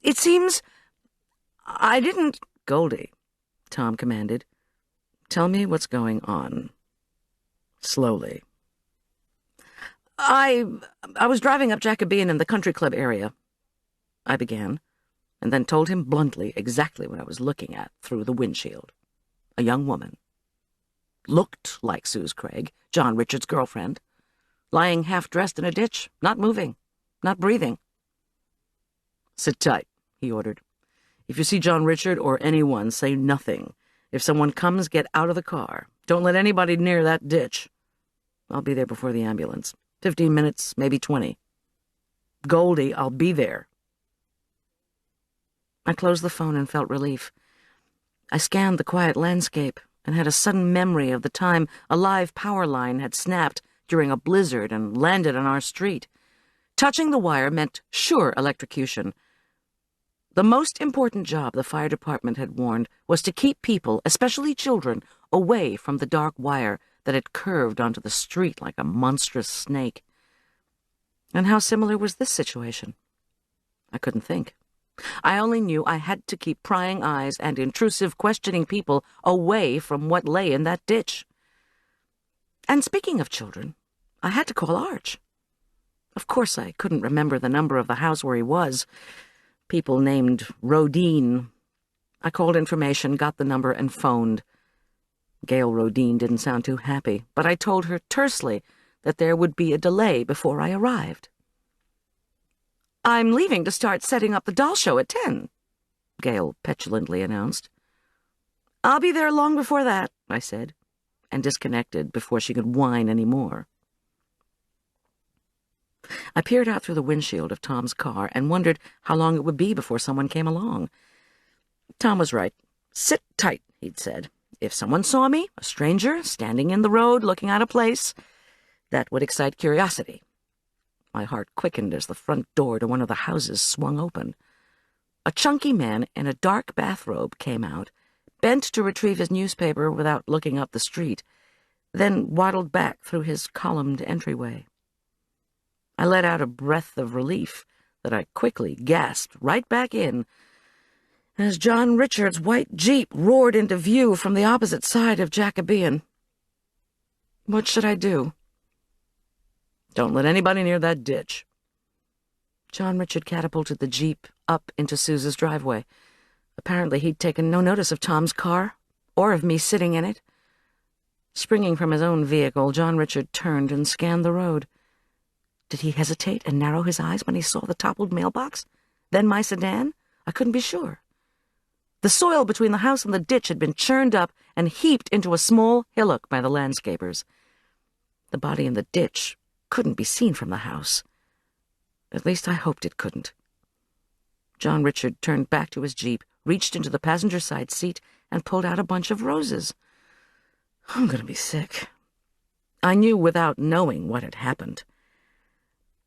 It seems I didn't... Goldy, Tom commanded. Tell me what's going on. slowly. I was driving up Jacobean in the country club area, I began, and then told him bluntly exactly what I was looking at through the windshield. A young woman. Looked like Suze Craig, John Richard's girlfriend, lying half-dressed in a ditch, not moving, not breathing. "Sit tight," he ordered. "If you see John Richard or anyone, say nothing. If someone comes, get out of the car. Don't let anybody near that ditch. I'll be there before the ambulance. 15 minutes, maybe 20. Goldy, I'll be there." I closed the phone and felt relief. I scanned the quiet landscape and had a sudden memory of the time a live power line had snapped during a blizzard and landed on our street. Touching the wire meant sure electrocution. The most important job the fire department had warned was to keep people, especially children, away from the dark wire that had curved onto the street like a monstrous snake. And how similar was this situation? I couldn't think. I only knew I had to keep prying eyes and intrusive questioning people away from what lay in that ditch. And speaking of children, I had to call Arch. Of course, I couldn't remember the number of the house where he was. People named Rodine. I called information, got the number, and phoned. Gail Rodine didn't sound too happy, but I told her tersely that there would be a delay before I arrived. "I'm leaving to start setting up the doll show at 10, Gail petulantly announced. "I'll be there long before that," I said, and disconnected before she could whine any more. I peered out through the windshield of Tom's car and wondered how long it would be before someone came along. Tom was right. "Sit tight," he'd said. "If someone saw me, a stranger, standing in the road looking out of place, that would excite curiosity." My heart quickened as the front door to one of the houses swung open. A chunky man in a dark bathrobe came out, bent to retrieve his newspaper without looking up the street, then waddled back through his columned entryway. I let out a breath of relief that I quickly gasped right back in as John Richard's white Jeep roared into view from the opposite side of Jacobean. What should I do? "Don't let anybody near that ditch." John Richard catapulted the Jeep up into Suze's driveway. Apparently he'd taken no notice of Tom's car, or of me sitting in it. Springing from his own vehicle, John Richard turned and scanned the road. Did he hesitate and narrow his eyes when he saw the toppled mailbox? Then my sedan? I couldn't be sure. The soil between the house and the ditch had been churned up and heaped into a small hillock by the landscapers. The body in the ditch couldn't be seen from the house. At least I hoped it couldn't. John Richard turned back to his Jeep, reached into the passenger side seat, and pulled out a bunch of roses. I'm going to be sick. I knew without knowing what had happened.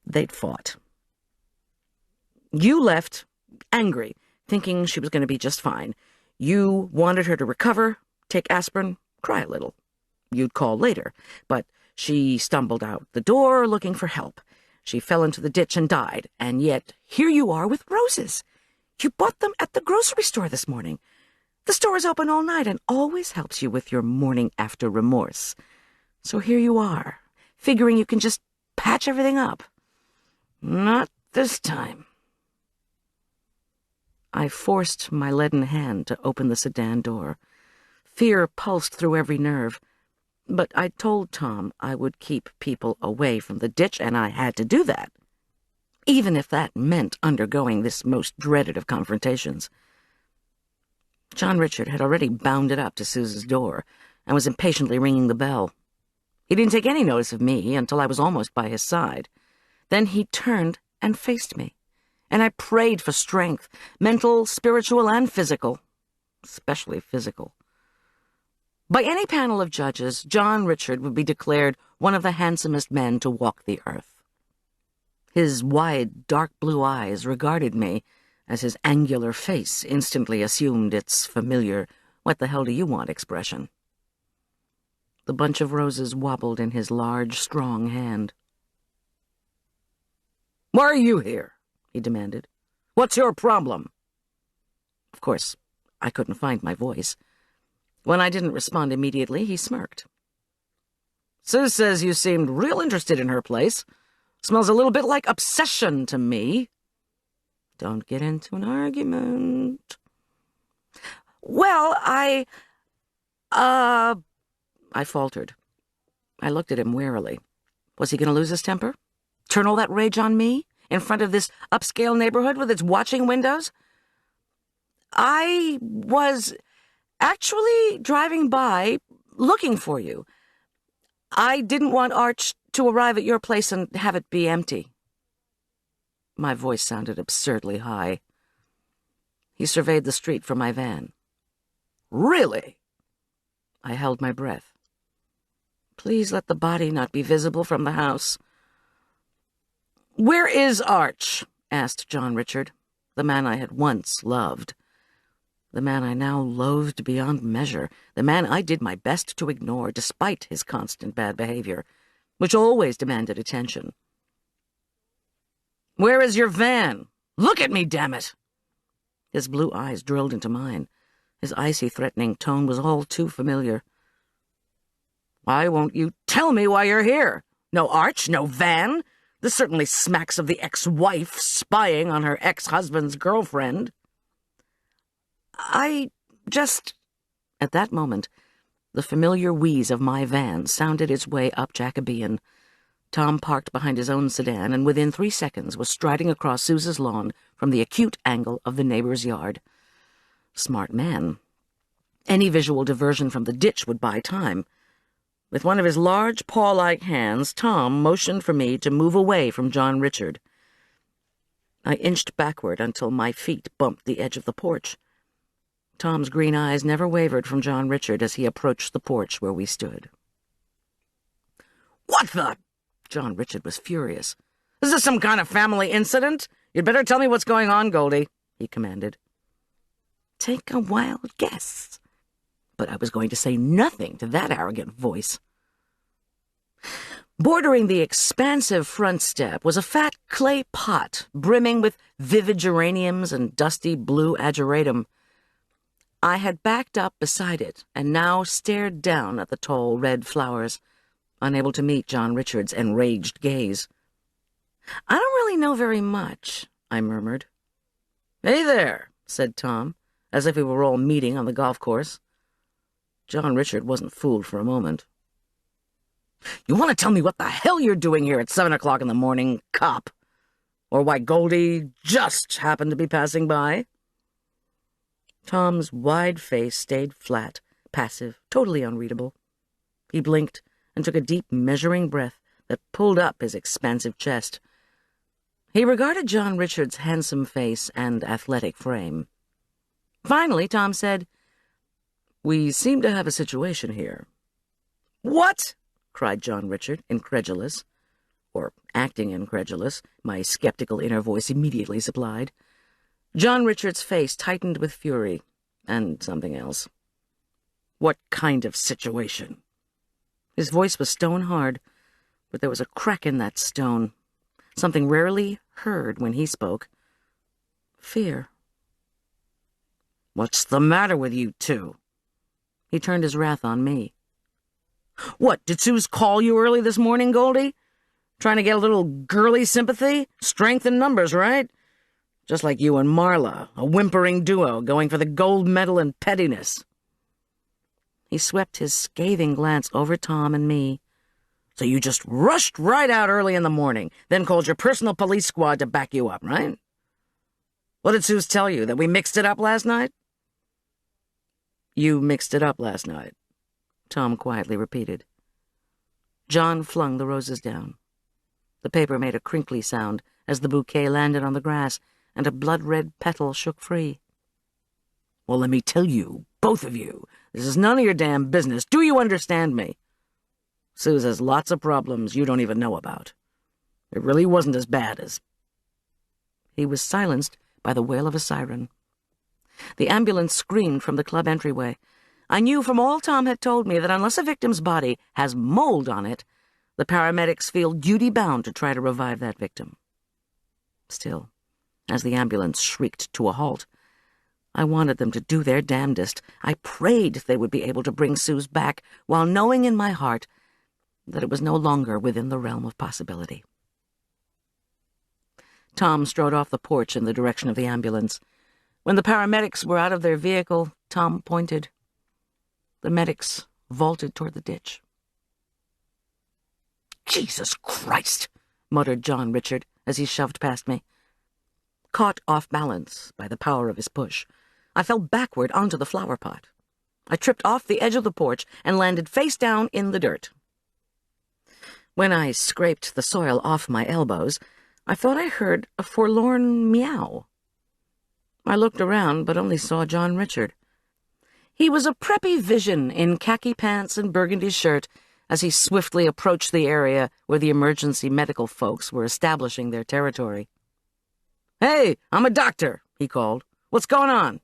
They'd fought. You left, angry, thinking she was going to be just fine. You wanted her to recover, take aspirin, cry a little. You'd call later, but she stumbled out the door looking for help. She fell into the ditch and died, and yet here you are with roses. You bought them at the grocery store this morning. The store is open all night and always helps you with your morning after remorse. So here you are, figuring you can just patch everything up. Not this time. I forced my leaden hand to open the sedan door. Fear pulsed through every nerve. But I told Tom I would keep people away from the ditch, and I had to do that, even if that meant undergoing this most dreaded of confrontations. John Richard had already bounded up to Suze's door and was impatiently ringing the bell. He didn't take any notice of me until I was almost by his side. Then he turned and faced me, and I prayed for strength, mental, spiritual, and physical, especially physical. By any panel of judges, John Richard would be declared one of the handsomest men to walk the earth. His wide, dark blue eyes regarded me as his angular face instantly assumed its familiar what-the-hell-do-you-want expression. The bunch of roses wobbled in his large, strong hand. "Why are you here?" he demanded. "What's your problem?" Of course, I couldn't find my voice. When I didn't respond immediately, he smirked. Sue says you seemed real interested in her place. Smells a little bit like obsession to me. Don't get into an argument. Well, I faltered. I looked at him warily. Was he going to lose his temper? Turn all that rage on me? In front of this upscale neighborhood with its watching windows? I was actually driving by, looking for you. I didn't want Arch to arrive at your place and have it be empty. My voice sounded absurdly high. He surveyed the street from my van. Really? I held my breath. Please let the body not be visible from the house. Where is Arch? Asked John Richard, the man I had once loved. The man I now loathed beyond measure, the man I did my best to ignore despite his constant bad behavior, which always demanded attention. Where is your van? Look at me, damn it! His blue eyes drilled into mine. His icy, threatening tone was all too familiar. Why won't you tell me why you're here? No Arch, no van? This certainly smacks of the ex-wife spying on her ex-husband's girlfriend. At that moment, the familiar wheeze of my van sounded its way up Jacobean. Tom parked behind his own sedan and within 3 seconds was striding across Suze's lawn from the acute angle of the neighbor's yard. Smart man. Any visual diversion from the ditch would buy time. With one of his large paw-like hands, Tom motioned for me to move away from John Richard. I inched backward until my feet bumped the edge of the porch. Tom's green eyes never wavered from John Richard as he approached the porch where we stood. What the? John Richard was furious. Is this some kind of family incident? You'd better tell me what's going on, Goldie, he commanded. Take a wild guess. But I was going to say nothing to that arrogant voice. Bordering the expansive front step was a fat clay pot brimming with vivid geraniums and dusty blue ageratum. I had backed up beside it and now stared down at the tall red flowers, unable to meet John Richard's enraged gaze. I don't really know very much, I murmured. Hey there, said Tom, as if we were all meeting on the golf course. John Richard wasn't fooled for a moment. You want to tell me what the hell you're doing here at 7 o'clock in the morning, cop? Or why Goldie just happened to be passing by? Tom's wide face stayed flat, passive, totally unreadable. He blinked and took a deep, measuring breath that pulled up his expansive chest. He regarded John Richard's handsome face and athletic frame. Finally, Tom said, We seem to have a situation here. What? Cried John Richard, incredulous. Or acting incredulous, my skeptical inner voice immediately supplied. John Richard's face tightened with fury, and something else. What kind of situation? His voice was stone-hard, but there was a crack in that stone, something rarely heard when he spoke. Fear. What's the matter with you two? He turned his wrath on me. What, did Suze call you early this morning, Goldie? Trying to get a little girly sympathy? Strength in numbers, right? Just like you and Marla, a whimpering duo going for the gold medal in pettiness. He swept his scathing glance over Tom and me. So you just rushed right out early in the morning, then called your personal police squad to back you up, right? What did Suze tell you, that we mixed it up last night? You mixed it up last night, Tom quietly repeated. John flung the roses down. The paper made a crinkly sound as the bouquet landed on the grass, and a blood-red petal shook free. Well, let me tell you, both of you, this is none of your damn business. Do you understand me? Suze has lots of problems you don't even know about. It really wasn't as bad as... He was silenced by the wail of a siren. The ambulance screamed from the club entryway. I knew from all Tom had told me that unless a victim's body has mold on it, the paramedics feel duty-bound to try to revive that victim. Still, as the ambulance shrieked to a halt, I wanted them to do their damnedest. I prayed they would be able to bring Suze back, while knowing in my heart that it was no longer within the realm of possibility. Tom strode off the porch in the direction of the ambulance. When the paramedics were out of their vehicle, Tom pointed. The medics vaulted toward the ditch. "Jesus Christ!" muttered John Richard as he shoved past me. Caught off balance by the power of his push, I fell backward onto the flower pot. I tripped off the edge of the porch and landed face down in the dirt. When I scraped the soil off my elbows, I thought I heard a forlorn meow. I looked around, but only saw John Richard. He was a preppy vision in khaki pants and burgundy shirt as he swiftly approached the area where the emergency medical folks were establishing their territory. "Hey, I'm a doctor," he called. "What's going on?"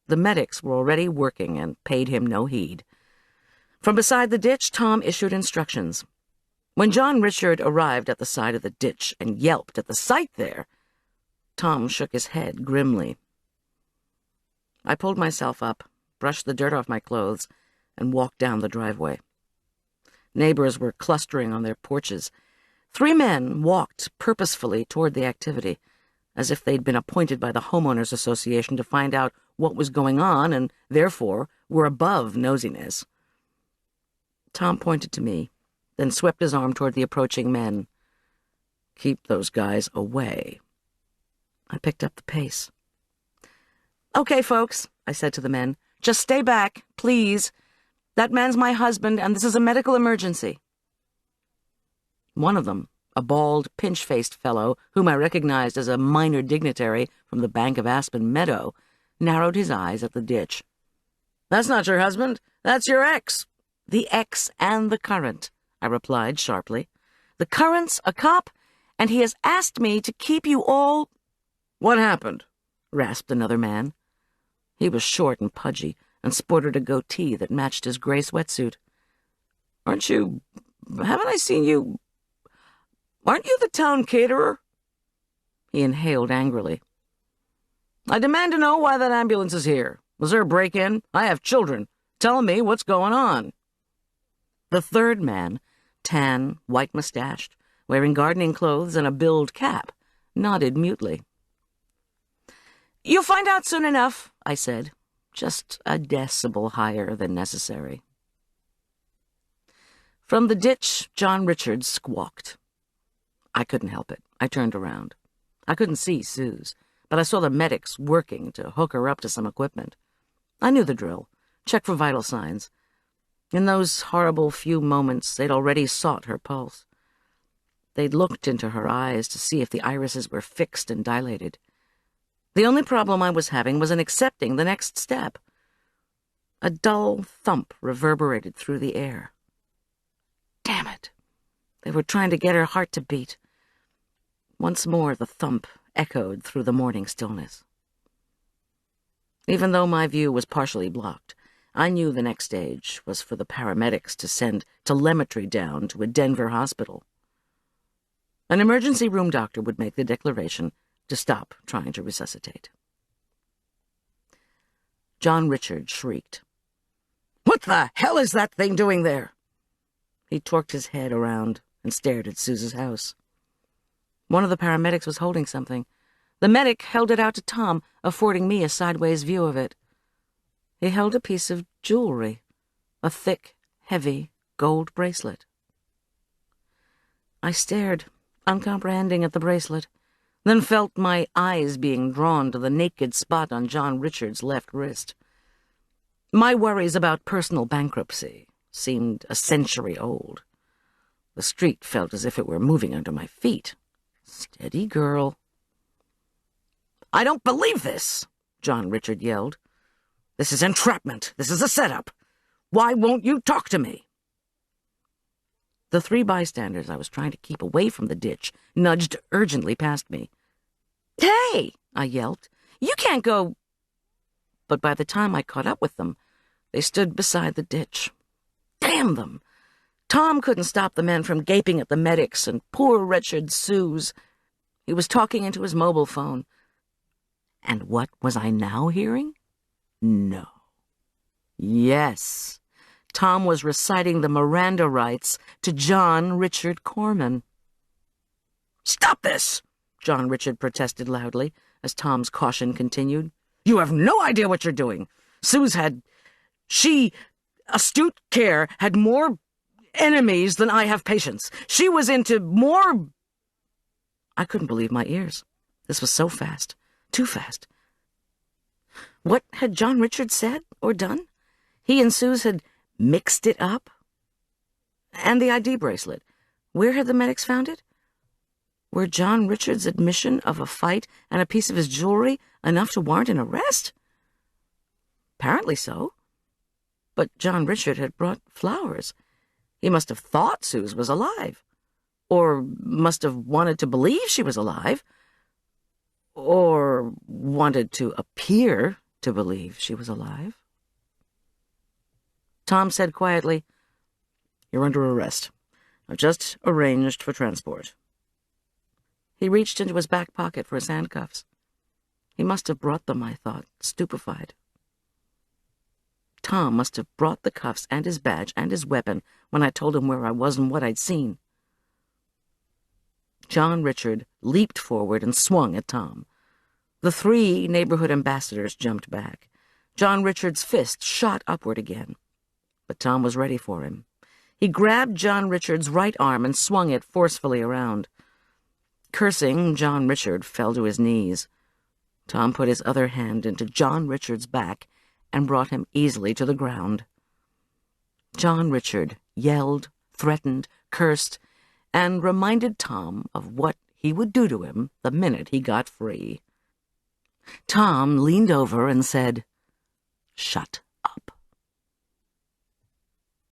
The medics were already working and paid him no heed. From beside the ditch, Tom issued instructions. When John Richard arrived at the side of the ditch and yelped at the sight there, Tom shook his head grimly. I pulled myself up, brushed the dirt off my clothes, and walked down the driveway. Neighbors were clustering on their porches. 3 men walked purposefully toward the activity, as if they'd been appointed by the homeowners association to find out what was going on and, therefore, were above nosiness. Tom pointed to me, then swept his arm toward the approaching men. "Keep those guys away." I picked up the pace. "Okay, folks," I said to the men, "just stay back, please. That man's my husband, and this is a medical emergency." One of them, a bald, pinch-faced fellow whom I recognized as a minor dignitary from the bank of Aspen Meadow, narrowed his eyes at the ditch. "That's not your husband. That's your ex." "The ex and the current," I replied sharply. "The current's a cop, and he has asked me to keep you all—" "What happened?" rasped another man. He was short and pudgy, and sported a goatee that matched his gray sweatsuit. Haven't I seen you? Aren't you the town caterer?" He inhaled angrily. "I demand to know why that ambulance is here. Was there a break-in? I have children. Tell me what's going on." The third man, tan, white-mustached, wearing gardening clothes and a billed cap, nodded mutely. "You'll find out soon enough," I said, just a decibel higher than necessary. From the ditch, John Richard squawked. I couldn't help it. I turned around. I couldn't see Suze, but I saw the medics working to hook her up to some equipment. I knew the drill. Check for vital signs. In those horrible few moments, they'd already sought her pulse. They'd looked into her eyes to see if the irises were fixed and dilated. The only problem I was having was in accepting the next step. A dull thump reverberated through the air. Damn it! They were trying to get her heart to beat. Once more the thump echoed through the morning stillness. Even though my view was partially blocked, I knew the next stage was for the paramedics to send telemetry down to a Denver hospital. An emergency room doctor would make the declaration to stop trying to resuscitate. John Richard shrieked. "What the hell is that thing doing there?" He torqued his head around and stared at Suze's house. One of the paramedics was holding something. The medic held it out to Tom, affording me a sideways view of it. He held a piece of jewelry, a thick, heavy gold bracelet. I stared, uncomprehending at the bracelet, then felt my eyes being drawn to the naked spot on John Richard's left wrist. My worries about personal bankruptcy seemed a century old. The street felt as if it were moving under my feet. Steady, girl. "I don't believe this," John Richard yelled. "This is entrapment. This is a setup. Why won't you talk to me?" The 3 bystanders I was trying to keep away from the ditch nudged urgently past me. "Hey!" I yelped. "You can't go—" But by the time I caught up with them, they stood beside the ditch. Damn them! Tom couldn't stop the men from gaping at the medics and poor wretched Suze. He was talking into his mobile phone. And what was I now hearing? No. Yes. Tom was reciting the Miranda rights to John Richard Korman. "Stop this!" John Richard protested loudly as Tom's caution continued. "You have no idea what you're doing. Astute care, had more enemies than I have patience. She was into more—" I couldn't believe my ears. This was so fast. Too fast. What had John Richard said or done? He and Suze had mixed it up? And the ID bracelet. Where had the medics found it? Were John Richard's admission of a fight and a piece of his jewelry enough to warrant an arrest? Apparently so. But John Richard had brought flowers. He must have thought Suze was alive. Or must have wanted to believe she was alive. Or wanted to appear to believe she was alive. Tom said quietly, "You're under arrest. I've just arranged for transport." He reached into his back pocket for his handcuffs. He must have brought them, I thought, stupefied. Tom must have brought the cuffs and his badge and his weapon when I told him where I was and what I'd seen. John Richard leaped forward and swung at Tom. The 3 neighborhood ambassadors jumped back. John Richard's fist shot upward again. But Tom was ready for him. He grabbed John Richard's right arm and swung it forcefully around. Cursing, John Richard fell to his knees. Tom put his other hand into John Richard's back and brought him easily to the ground. John Richard yelled, threatened, cursed, and reminded Tom of what he would do to him the minute he got free. Tom leaned over and said, "Shut up."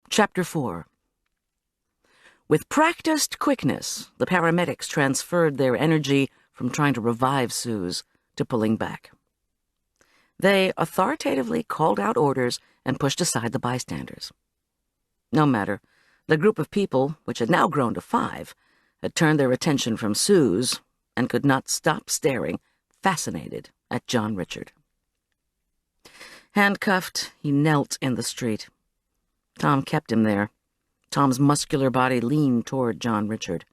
Chapter 4. With practiced quickness, the paramedics transferred their energy from trying to revive Suze to pulling back. They authoritatively called out orders and pushed aside the bystanders. No matter, the group of people, which had now grown to 5, had turned their attention from Suze and could not stop staring, fascinated, at John Richard. Handcuffed, he knelt in the street. Tom kept him there. Tom's muscular body leaned toward John Richard.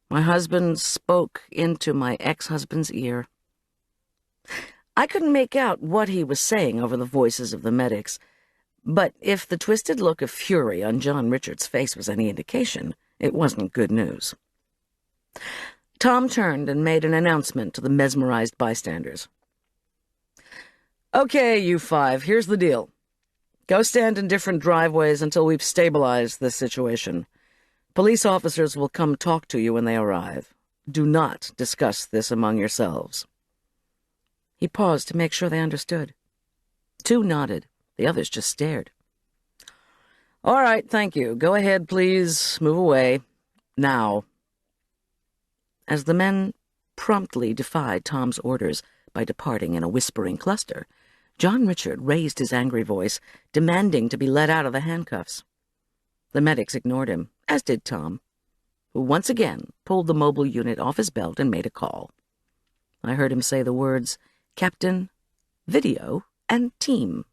My husband spoke into my ex-husband's ear. I couldn't make out what he was saying over the voices of the medics, but if the twisted look of fury on John Richard's face was any indication, it wasn't good news. Tom turned and made an announcement to the mesmerized bystanders. "Okay, you 5, here's the deal. Go stand in different driveways until we've stabilized this situation. Police officers will come talk to you when they arrive. Do not discuss this among yourselves." He paused to make sure they understood. 2 nodded. The others just stared. "All right, thank you. Go ahead, please. Move away. Now." As the men promptly defied Tom's orders by departing in a whispering cluster, John Richard raised his angry voice, demanding to be let out of the handcuffs. The medics ignored him, as did Tom, who once again pulled the mobile unit off his belt and made a call. I heard him say the words, "Captain, video, and team."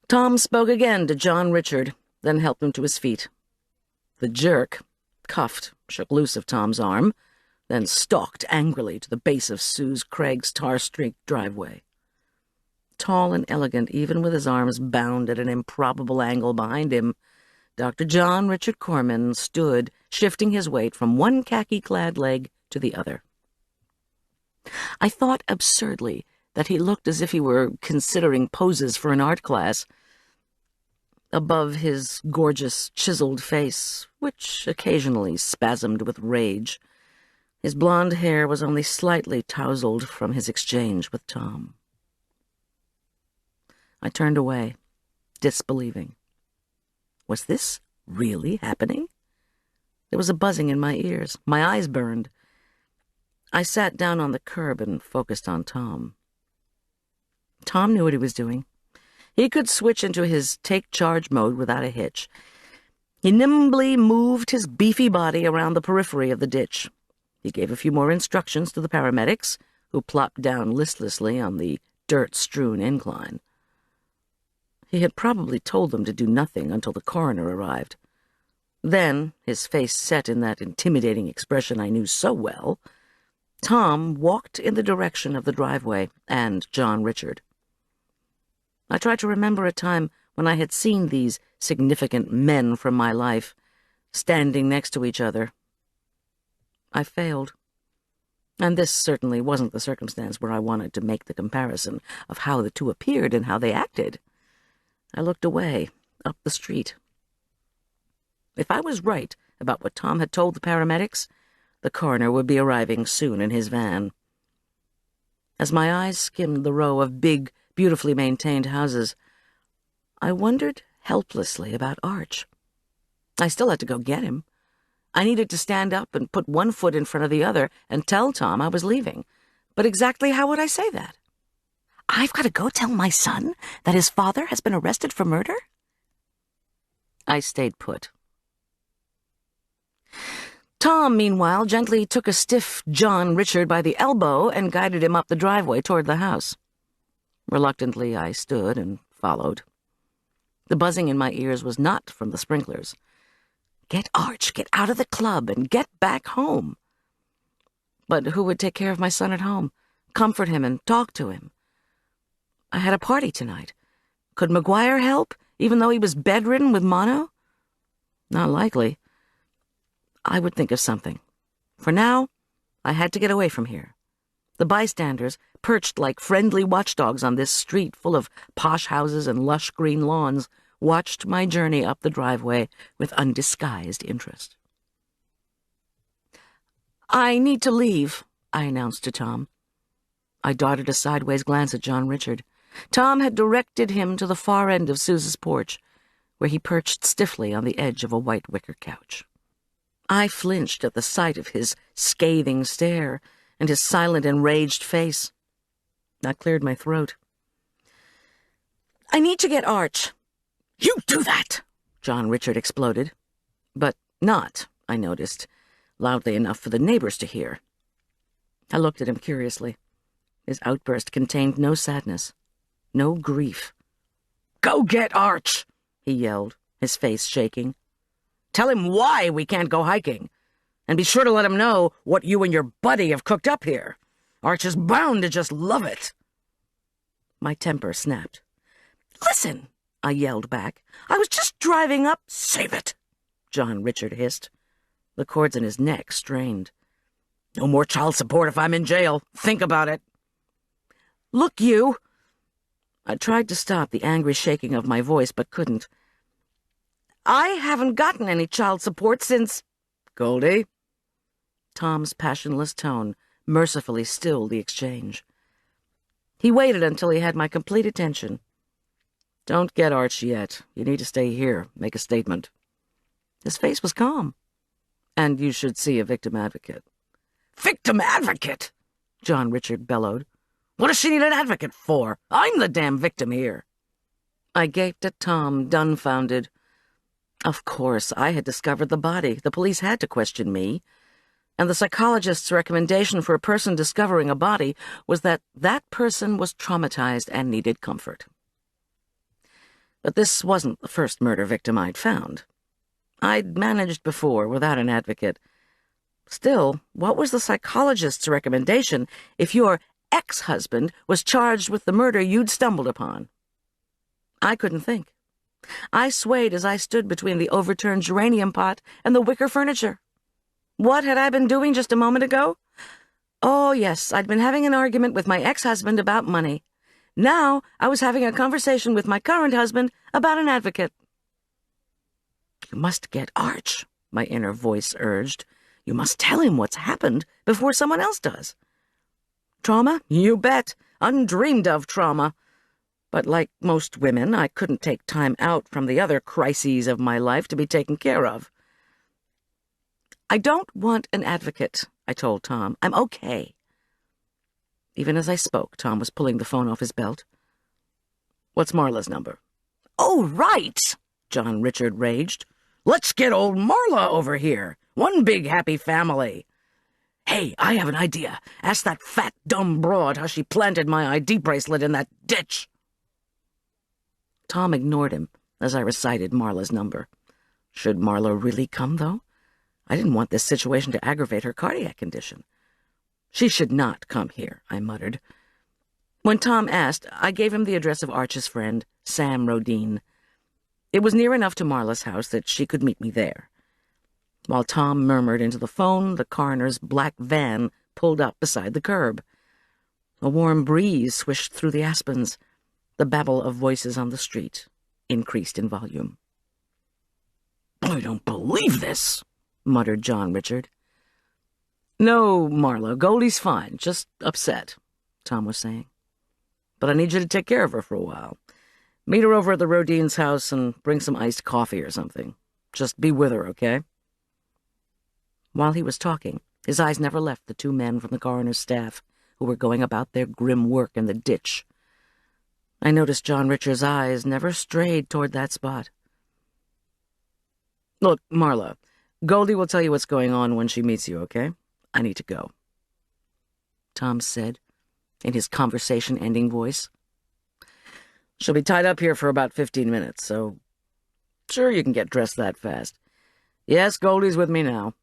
Tom spoke again to John Richard, then helped him to his feet. The jerk, cuffed, shook loose of Tom's arm, then stalked angrily to the base of Suze Craig's tar-streaked driveway. Tall and elegant, even with his arms bound at an improbable angle behind him, Dr. John Richard Korman stood, shifting his weight from one khaki-clad leg to the other. I thought absurdly that he looked as if he were considering poses for an art class. Above his gorgeous, chiseled face, which occasionally spasmed with rage, his blonde hair was only slightly tousled from his exchange with Tom. I turned away, disbelieving. Was this really happening? There was a buzzing in my ears. My eyes burned. I sat down on the curb and focused on Tom. Tom knew what he was doing. He could switch into his take-charge mode without a hitch. He nimbly moved his beefy body around the periphery of the ditch. He gave a few more instructions to the paramedics, who plopped down listlessly on the dirt-strewn incline. He had probably told them to do nothing until the coroner arrived. Then, his face set in that intimidating expression I knew so well, Tom walked in the direction of the driveway and John Richard. I tried to remember a time when I had seen these significant men from my life standing next to each other. I failed. And this certainly wasn't the circumstance where I wanted to make the comparison of how the two appeared and how they acted. I looked away, up the street. If I was right about what Tom had told the paramedics, the coroner would be arriving soon in his van. As my eyes skimmed the row of big, beautifully maintained houses, I wondered helplessly about Arch. I still had to go get him. I needed to stand up and put one foot in front of the other and tell Tom I was leaving. But exactly how would I say that? I've got to go tell my son that his father has been arrested for murder? I stayed put. Tom, meanwhile, gently took a stiff John Richard by the elbow and guided him up the driveway toward the house. Reluctantly, I stood and followed. The buzzing in my ears was not from the sprinklers. Get Arch, get out of the club, and get back home. But who would take care of my son at home, comfort him and talk to him? I had a party tonight. Could McGuire help, even though he was bedridden with mono? Not likely. I would think of something. For now, I had to get away from here. The bystanders, perched like friendly watchdogs on this street full of posh houses and lush green lawns, watched my journey up the driveway with undisguised interest. I need to leave, I announced to Tom. I darted a sideways glance at John Richard. Tom had directed him to the far end of Suze's porch, where he perched stiffly on the edge of a white wicker couch. I flinched at the sight of his scathing stare and his silent, enraged face. I cleared my throat. I need to get Arch. You do that, John Richard exploded. But not, I noticed, loudly enough for the neighbors to hear. I looked at him curiously. His outburst contained no sadness, no grief. Go get Arch, he yelled, his face shaking. Tell him why we can't go hiking. And be sure to let him know what you and your buddy have cooked up here. Arch is bound to just love it. My temper snapped. Listen, I yelled back. I was just driving up. Save it, John Richard hissed. The cords in his neck strained. No more child support if I'm in jail. Think about it. Look, you. I tried to stop the angry shaking of my voice, but couldn't. I haven't gotten any child support since... Goldy? Tom's passionless tone mercifully stilled the exchange. He waited until he had my complete attention. Don't get Arch yet. You need to stay here, make a statement. His face was calm. And you should see a victim advocate. Victim advocate? John Richard bellowed. What does she need an advocate for? I'm the damn victim here. I gaped at Tom, dumbfounded. Of course, I had discovered the body. The police had to question me. And the psychologist's recommendation for a person discovering a body was that that person was traumatized and needed comfort. But this wasn't the first murder victim I'd found. I'd managed before without an advocate. Still, what was the psychologist's recommendation if your ex-husband was charged with the murder you'd stumbled upon? I couldn't think. I swayed as I stood between the overturned geranium pot and the wicker furniture. What had I been doing just a moment ago? Oh, yes, I'd been having an argument with my ex-husband about money. Now I was having a conversation with my current husband about an advocate. You must get Arch, my inner voice urged. You must tell him what's happened before someone else does. Trauma? You bet. Undreamed of trauma. But like most women, I couldn't take time out from the other crises of my life to be taken care of. I don't want an advocate, I told Tom. I'm okay. Even as I spoke, Tom was pulling the phone off his belt. What's Marla's number? Oh, right, John Richard raged. Let's get old Marla over here. One big happy family. Hey, I have an idea. Ask that fat, dumb broad how she planted my ID bracelet in that ditch. Tom ignored him as I recited Marla's number. Should Marla really come, though? I didn't want this situation to aggravate her cardiac condition. She should not come here, I muttered. When Tom asked, I gave him the address of Arch's friend, Sam Rodine. It was near enough to Marla's house that she could meet me there. While Tom murmured into the phone, the coroner's black van pulled up beside the curb. A warm breeze swished through the aspens. The babble of voices on the street increased in volume. "I don't believe this," muttered John Richard. "No, Marla, Goldie's fine, just upset," Tom was saying. "But I need you to take care of her for a while. Meet her over at the Rodines' house and bring some iced coffee or something. Just be with her, okay?" While he was talking, his eyes never left the two men from the coroner's staff who were going about their grim work in the ditch. I noticed John Richard's eyes never strayed toward that spot. "Look, Marla, Goldie will tell you what's going on when she meets you, okay? I need to go," Tom said, in his conversation-ending voice. "She'll be tied up here for about 15 minutes, so sure you can get dressed that fast. Yes, Goldie's with me now.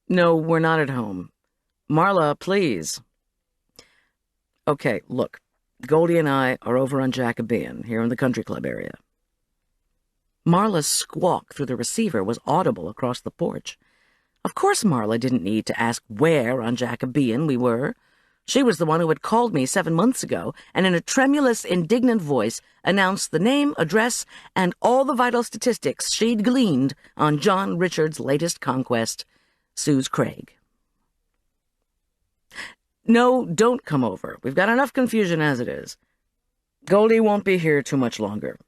No, we're not at home. Marla, please." "Okay, look, Goldie and I are over on Jacobean, here in the country club area." Marla's squawk through the receiver was audible across the porch. Of course Marla didn't need to ask where on Jacobean we were. She was the one who had called me 7 months ago, and in a tremulous, indignant voice announced the name, address, and all the vital statistics she'd gleaned on John Richard's latest conquest, Suze Craig. "No, don't come over. We've got enough confusion as it is. Goldie won't be here too much longer."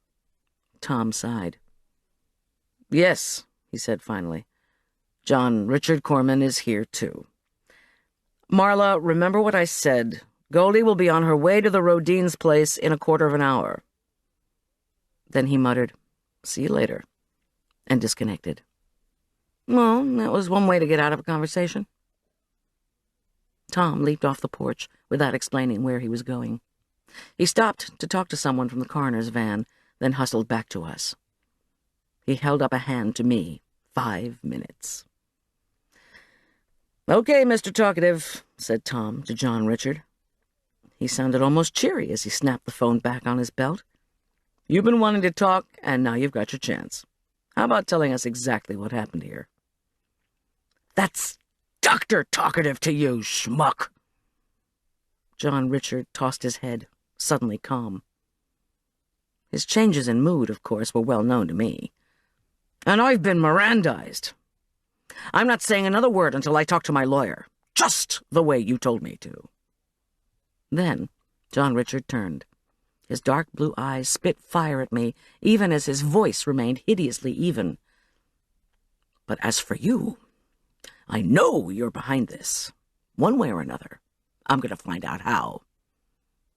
Tom sighed. "Yes," he said finally. "John Richard Korman is here, too. Marla, remember what I said. Goldie will be on her way to the Rodines' place in a quarter of an hour." Then he muttered, "See you later," and disconnected. Well, that was one way to get out of a conversation. Tom leaped off the porch without explaining where he was going. He stopped to talk to someone from the coroner's van, then hustled back to us. He held up a hand to me. 5 minutes. "Okay, Mr. Talkative," said Tom to John Richard. He sounded almost cheery as he snapped the phone back on his belt. "You've been wanting to talk, and now you've got your chance. How about telling us exactly what happened here?" "That's Dr. Talkative to you, schmuck!" John Richard tossed his head, suddenly calm. His changes in mood, of course, were well known to me. "And I've been Mirandized. I'm not saying another word until I talk to my lawyer, just the way you told me to." Then John Richard turned. His dark blue eyes spit fire at me, even as his voice remained hideously even. "But as for you, I know you're behind this. One way or another, I'm going to find out how.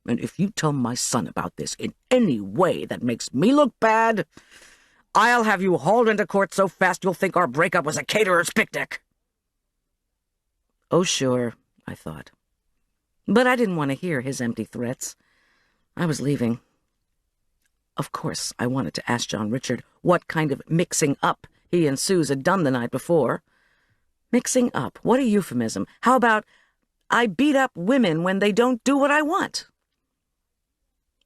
And if you tell my son about this in any way that makes me look bad, I'll have you hauled into court so fast you'll think our breakup was a caterer's picnic." Oh, sure, I thought. But I didn't want to hear his empty threats. I was leaving. Of course, I wanted to ask John Richard what kind of mixing up he and Suze had done the night before. Mixing up, what a euphemism. How about, I beat up women when they don't do what I want?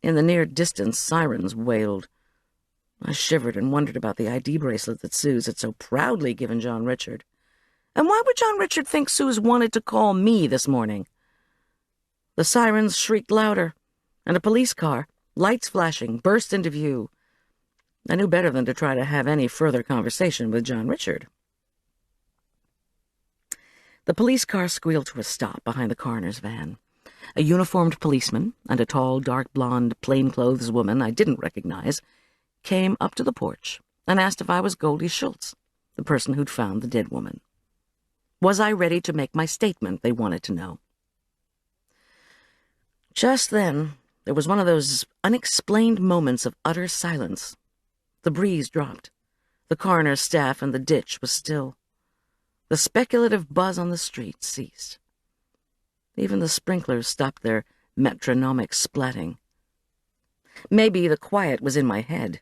In the near distance, sirens wailed. I shivered and wondered about the ID bracelet that Suze had so proudly given John Richard. And why would John Richard think Suze wanted to call me this morning? The sirens shrieked louder, and a police car, lights flashing, burst into view. I knew better than to try to have any further conversation with John Richard. The police car squealed to a stop behind the coroner's van. A uniformed policeman and a tall, dark-blonde, plainclothes woman I didn't recognize came up to the porch and asked if I was Goldy Schulz, the person who'd found the dead woman. Was I ready to make my statement, they wanted to know. Just then, there was one of those unexplained moments of utter silence. The breeze dropped. The coroner's staff and the ditch was still. The speculative buzz on the street ceased. Even the sprinklers stopped their metronomic splatting. Maybe the quiet was in my head.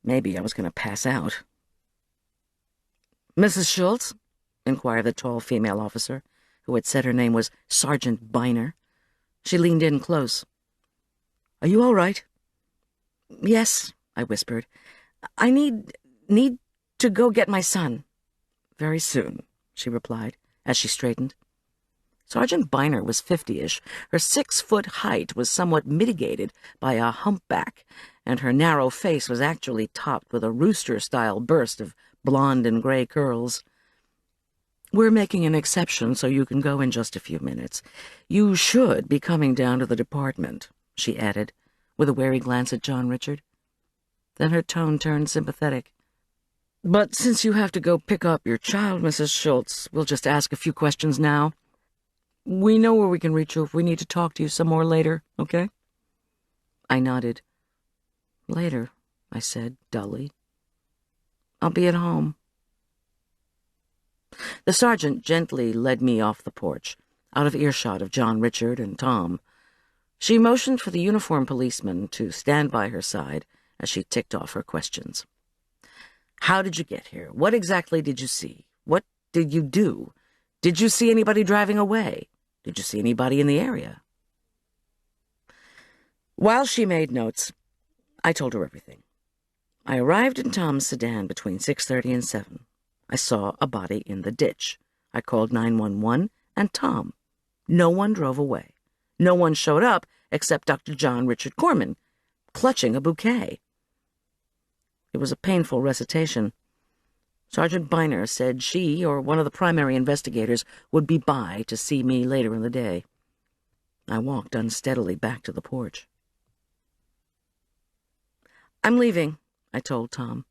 Maybe I was going to pass out. "Mrs. Schulz?" inquired the tall female officer, who had said her name was Sergeant Biner. She leaned in close. "Are you all right?" "Yes," I whispered. "I need to go get my son." "Very soon," she replied, as she straightened. Sergeant Biner was 50-ish. Her 6-foot height was somewhat mitigated by a humpback, and her narrow face was actually topped with a rooster-style burst of blonde and gray curls. "We're making an exception so you can go in just a few minutes. You should be coming down to the department," she added, with a wary glance at John Richard. Then her tone turned sympathetic. "But since you have to go pick up your child, Mrs. Schulz, we'll just ask a few questions now. We know where we can reach you if we need to talk to you some more later, okay?" I nodded. "Later," I said, dully. "I'll be at home." The sergeant gently led me off the porch, out of earshot of John Richard and Tom. She motioned for the uniformed policeman to stand by her side as she ticked off her questions. "How did you get here? What exactly did you see? What did you do? Did you see anybody driving away? Did you see anybody in the area?" While she made notes, I told her everything. I arrived in Tom's sedan between 6:30 and 7. I saw a body in the ditch. I called 911 and Tom. No one drove away. No one showed up except Dr. John Richard Korman, clutching a bouquet. It was a painful recitation. Sergeant Biner said she or one of the primary investigators would be by to see me later in the day. I walked unsteadily back to the porch. "I'm leaving," I told Tom.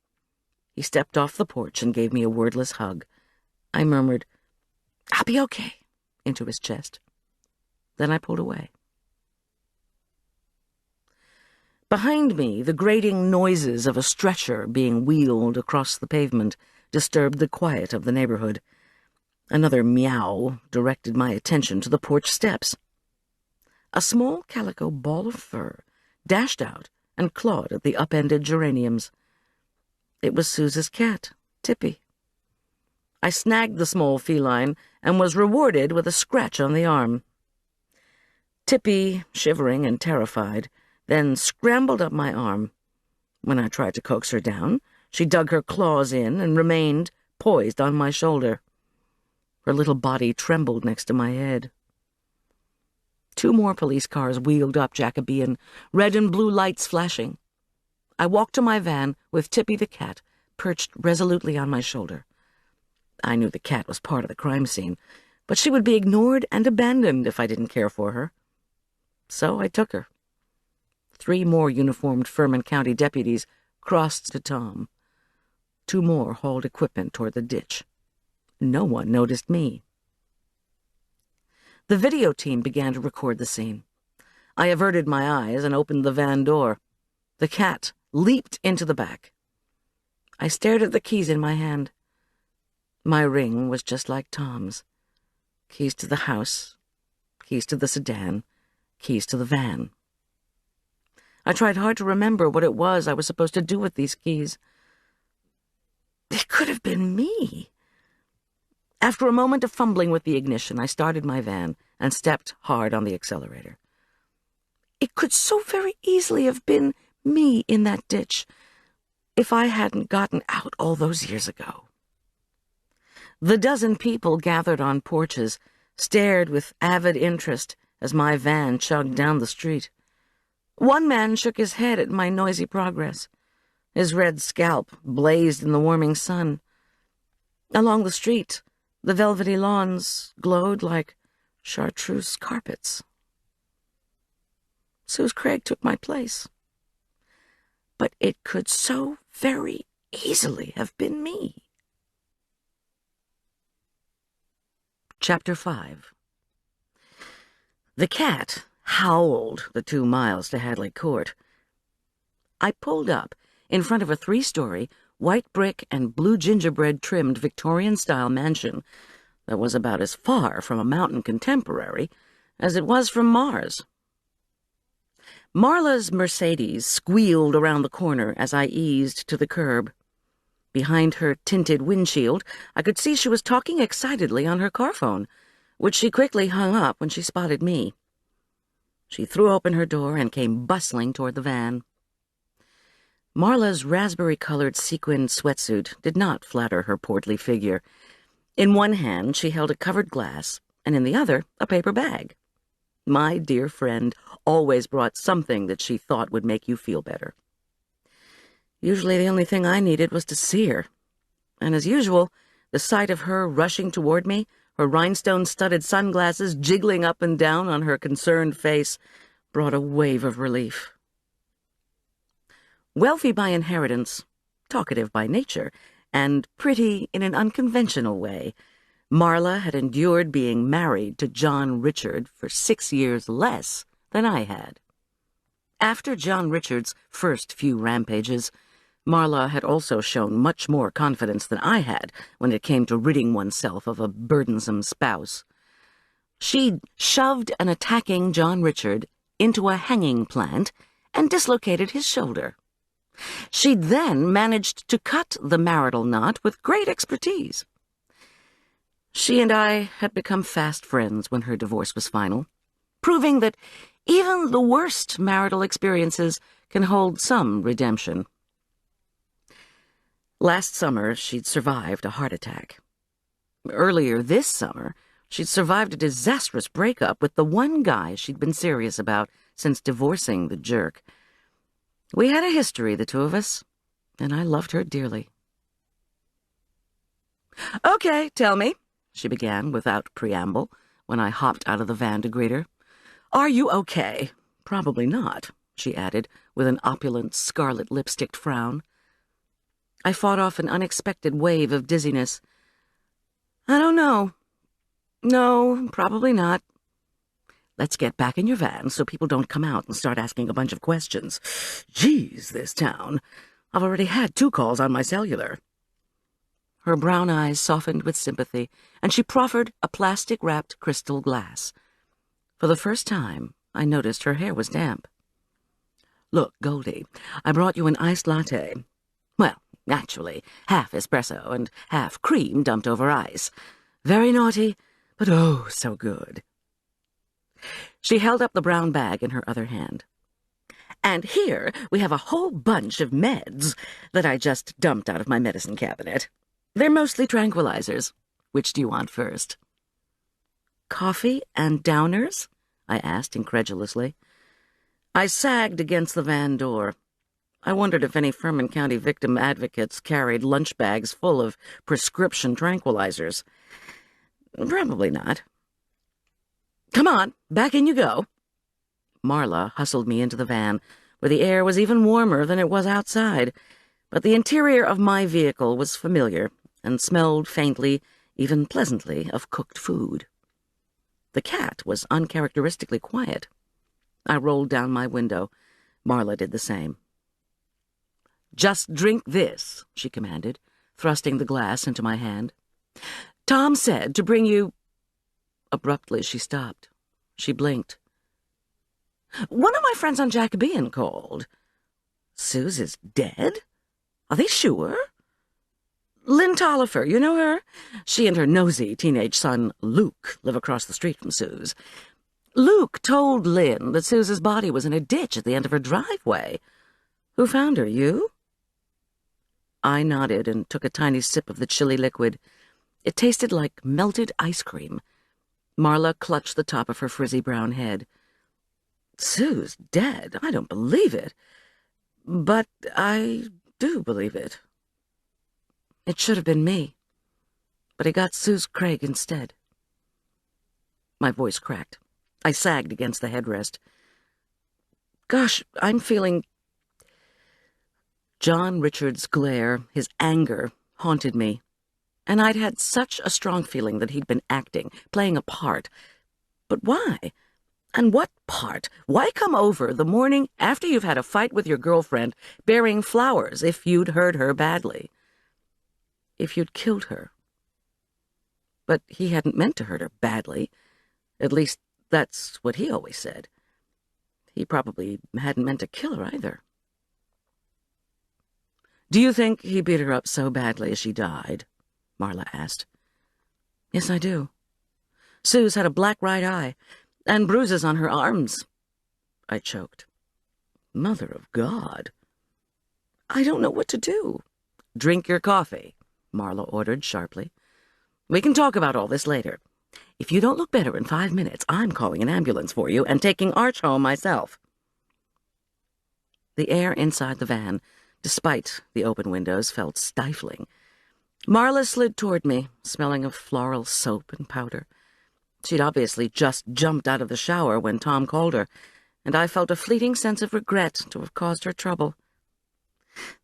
He stepped off the porch and gave me a wordless hug. I murmured, "I'll be okay," into his chest. Then I pulled away. Behind me, the grating noises of a stretcher being wheeled across the pavement disturbed the quiet of the neighborhood. Another meow directed my attention to the porch steps. A small calico ball of fur dashed out and clawed at the upended geraniums. It was Suze's cat, Tippy. I snagged the small feline and was rewarded with a scratch on the arm. Tippy, shivering and terrified, then scrambled up my arm. When I tried to coax her down, she dug her claws in and remained poised on my shoulder. Her little body trembled next to my head. 2 more police cars wheeled up Jacobean, red and blue lights flashing. I walked to my van with Tippy the cat perched resolutely on my shoulder. I knew the cat was part of the crime scene, but she would be ignored and abandoned if I didn't care for her. So I took her. 3 more uniformed Furman County deputies crossed to Tom. 2 more hauled equipment toward the ditch. No one noticed me. The video team began to record the scene. I averted my eyes and opened the van door. The cat leaped into the back. I stared at the keys in my hand. My ring was just like Tom's. Keys to the house, keys to the sedan, keys to the van. I tried hard to remember what it was I was supposed to do with these keys. It could have been me. After a moment of fumbling with the ignition, I started my van and stepped hard on the accelerator. It could so very easily have been me in that ditch if I hadn't gotten out all those years ago. The dozen people gathered on porches stared with avid interest as my van chugged down the street. One man shook his head at my noisy progress. His red scalp blazed in the warming sun. Along the street, the velvety lawns glowed like chartreuse carpets. Suze Craig took my place. But it could so very easily have been me. Chapter 5. The cat howled the 2 miles to Hadley Court. I pulled up in front of a 3-story, white brick and blue gingerbread-trimmed Victorian-style mansion that was about as far from a mountain contemporary as it was from Mars. Marla's Mercedes squealed around the corner as I eased to the curb. Behind her tinted windshield, I could see she was talking excitedly on her car phone, which she quickly hung up when she spotted me. She threw open her door and came bustling toward the van. Marla's raspberry-colored sequined sweatsuit did not flatter her portly figure. In one hand, she held a covered glass, and in the other, a paper bag. My dear friend always brought something that she thought would make you feel better. Usually the only thing I needed was to see her, and as usual, the sight of her rushing toward me, her rhinestone-studded sunglasses jiggling up and down on her concerned face, brought a wave of relief. Wealthy by inheritance, talkative by nature, and pretty in an unconventional way, Marla had endured being married to John Richard for 6 years less than I had. After John Richard's first few rampages, Marla had also shown much more confidence than I had when it came to ridding oneself of a burdensome spouse. She'd shoved an attacking John Richard into a hanging plant and dislocated his shoulder. She'd then managed to cut the marital knot with great expertise. She and I had become fast friends when her divorce was final, proving that even the worst marital experiences can hold some redemption. Last summer, she'd survived a heart attack. Earlier this summer, she'd survived a disastrous breakup with the one guy she'd been serious about since divorcing the jerk. We had a history, the two of us, and I loved her dearly. "Okay, tell me," she began without preamble when I hopped out of the van to greet her. "Are you okay?" "Probably not," she added with an opulent scarlet lipsticked frown. I fought off an unexpected wave of dizziness. "I don't know. No, probably not. Let's get back in your van so people don't come out and start asking a bunch of questions. Geez, this town. I've already had 2 calls on my cellular." Her brown eyes softened with sympathy, and she proffered a plastic-wrapped crystal glass. For the first time, I noticed her hair was damp. "Look, Goldie, I brought you an iced latte. Well, actually, half espresso and half cream dumped over ice. Very naughty, but oh, so good." She held up the brown bag in her other hand. "And here we have a whole bunch of meds that I just dumped out of my medicine cabinet. They're mostly tranquilizers. Which do you want first?" "Coffee and downers?" I asked incredulously. I sagged against the van door. I wondered if any Furman County victim advocates carried lunch bags full of prescription tranquilizers. Probably not. "Come on, back in you go." Marla hustled me into the van, where the air was even warmer than it was outside, but the interior of my vehicle was familiar and smelled faintly, even pleasantly, of cooked food. The cat was uncharacteristically quiet. I rolled down my window. Marla did the same. "Just drink this," she commanded, thrusting the glass into my hand. "Tom said to bring you—" Abruptly she stopped. She blinked. "One of my friends on Jacobean called. Suze is dead? Are they sure? Lynn Tollifer, you know her? She and her nosy teenage son, Luke, live across the street from Suze. Luke told Lynn that Suze's body was in a ditch at the end of her driveway. Who found her, you?" I nodded and took a tiny sip of the chilly liquid. It tasted like melted ice cream. Marla clutched the top of her frizzy brown head. "Suze dead? I don't believe it. But I do believe it. It should have been me, but he got Suze Craig instead." My voice cracked. I sagged against the headrest. "Gosh, I'm feeling—" John Richard's glare, his anger, haunted me, and I'd had such a strong feeling that he'd been acting, playing a part. But why? And what part? Why come over the morning after you've had a fight with your girlfriend, bearing flowers if you'd hurt her badly? If you'd killed her? But he hadn't meant to hurt her badly. At least, that's what he always said. He probably hadn't meant to kill her either. "Do you think he beat her up so badly as she died?" Marla asked. "Yes, I do. Sue's had a black right eye, and bruises on her arms," I choked. "Mother of God." "I don't know what to do." "Drink your coffee," Marla ordered sharply. "We can talk about all this later. If you don't look better in 5 minutes, I'm calling an ambulance for you and taking Arch home myself." The air inside the van, despite the open windows, felt stifling. Marla slid toward me, smelling of floral soap and powder. She'd obviously just jumped out of the shower when Tom called her, and I felt a fleeting sense of regret to have caused her trouble.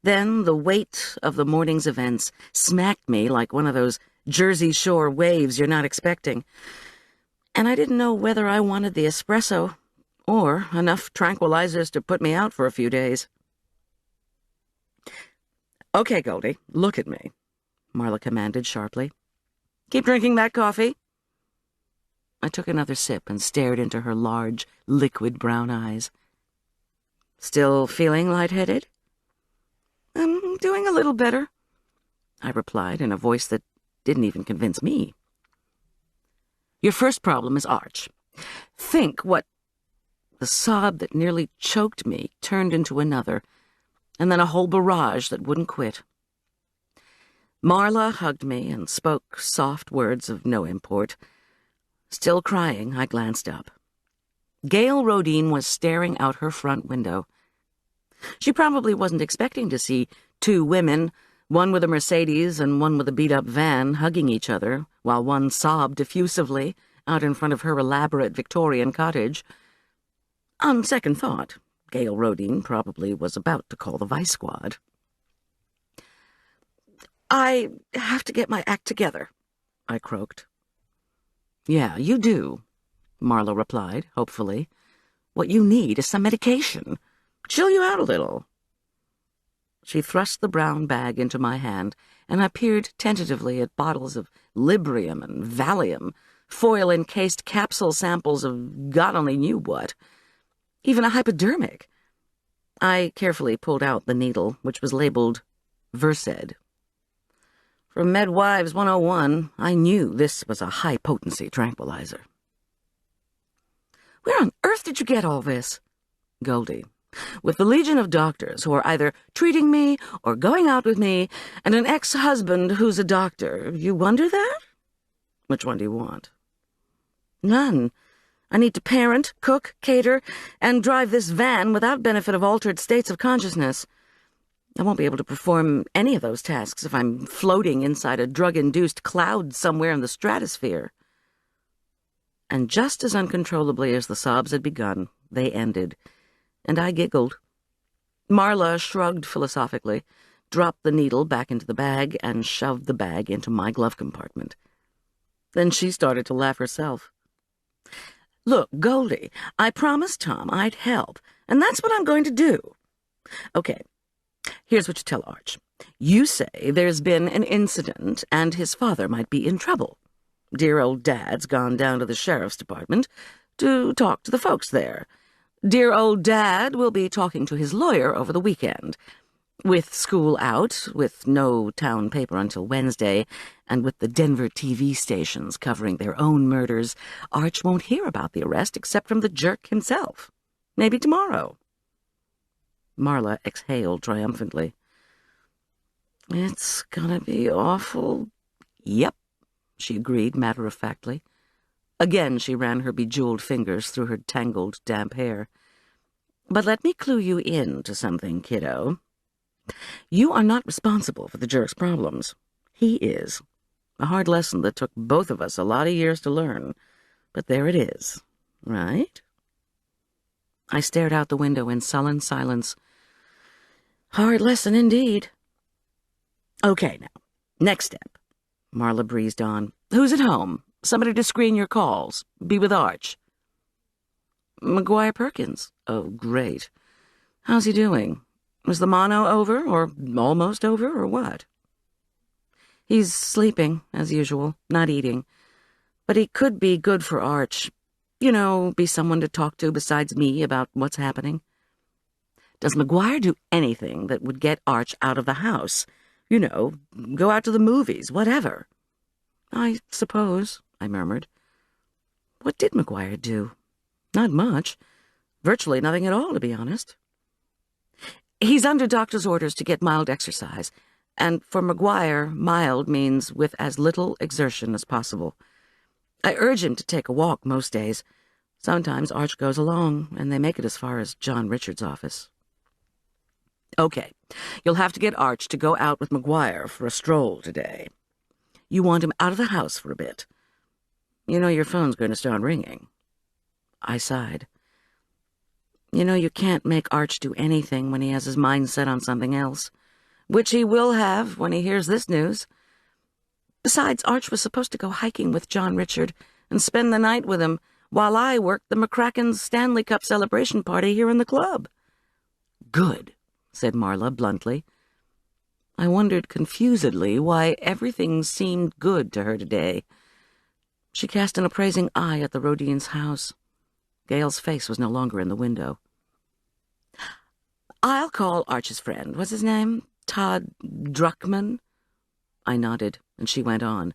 Then the weight of the morning's events smacked me like one of those Jersey Shore waves you're not expecting, and I didn't know whether I wanted the espresso or enough tranquilizers to put me out for a few days. "Okay, Goldie, look at me," Marla commanded sharply. "Keep drinking that coffee." I took another sip and stared into her large, liquid brown eyes. "Still feeling lightheaded?" "I'm doing a little better," I replied in a voice that didn't even convince me. "Your first problem is Arch. Think what—" The sob that nearly choked me turned into another, and then a whole barrage that wouldn't quit. Marla hugged me and spoke soft words of no import. Still crying, I glanced up. Gail Rodine was staring out her front window. She probably wasn't expecting to see two women, one with a Mercedes and one with a beat-up van, hugging each other, while one sobbed effusively out in front of her elaborate Victorian cottage. On second thought, Gail Rodine probably was about to call the Vice Squad. "I have to get my act together," I croaked. "Yeah, you do," Marla replied, hopefully. "What you need is some medication. Chill you out a little." She thrust the brown bag into my hand, and I peered tentatively at bottles of Librium and Valium, foil-encased capsule samples of God only knew what. Even a hypodermic. I carefully pulled out the needle, which was labeled Versed. From Medwives 101, I knew this was a high-potency tranquilizer. "Where on earth did you get all this?" "Goldie, with the legion of doctors who are either treating me or going out with me, and an ex-husband who's a doctor, you wonder that? Which one do you want?" "None. I need to parent, cook, cater, and drive this van without benefit of altered states of consciousness. I won't be able to perform any of those tasks if I'm floating inside a drug-induced cloud somewhere in the stratosphere." And just as uncontrollably as the sobs had begun, they ended, and I giggled. Marla shrugged philosophically, dropped the needle back into the bag, and shoved the bag into my glove compartment. Then she started to laugh herself. "Look, Goldie, I promised Tom I'd help, and that's what I'm going to do. Okay, here's what you tell Arch. You say there's been an incident, and his father might be in trouble. Dear old Dad's gone down to the sheriff's department to talk to the folks there. Dear old Dad will be talking to his lawyer over the weekend. With school out, with no town paper until Wednesday, and with the Denver TV stations covering their own murders, Arch won't hear about the arrest except from the jerk himself. Maybe tomorrow." Marla exhaled triumphantly. "It's gonna be awful." "Yep," she agreed matter-of-factly. Again she ran her bejeweled fingers through her tangled, damp hair. "But let me clue you in to something, kiddo. You are not responsible for the jerk's problems. He is. A hard lesson that took both of us a lot of years to learn. But there it is, right?" I stared out the window in sullen silence. Hard lesson indeed. "Okay, now, next step," Marla breezed on. "Who's at home? Somebody to screen your calls. Be with Arch." "McGuire Perkins. Oh, great. How's he doing? Was the mono over, or almost over, or what?" "He's sleeping, as usual, not eating. But he could be good for Arch. You know, be someone to talk to besides me about what's happening. Does McGuire do anything that would get Arch out of the house? You know, go out to the movies, whatever. I suppose, I murmured. What did McGuire do? Not much. Virtually nothing at all, to be honest. He's under doctor's orders to get mild exercise, and for McGuire, mild means with as little exertion as possible. I urge him to take a walk most days. Sometimes Arch goes along, and they make it as far as John Richard's office. Okay, you'll have to get Arch to go out with McGuire for a stroll today. You want him out of the house for a bit. You know your phone's going to start ringing. I sighed. You know you can't make Arch do anything when he has his mind set on something else, which he will have when he hears this news. Besides, Arch was supposed to go hiking with John Richard and spend the night with him while I worked the McCracken's Stanley Cup celebration party here in the club. Good, said Marla bluntly. I wondered confusedly why everything seemed good to her today. She cast an appraising eye at the Rodians' house. Gail's face was no longer in the window. I'll call Arch's friend. What's his name? Todd Druckman? I nodded, and she went on.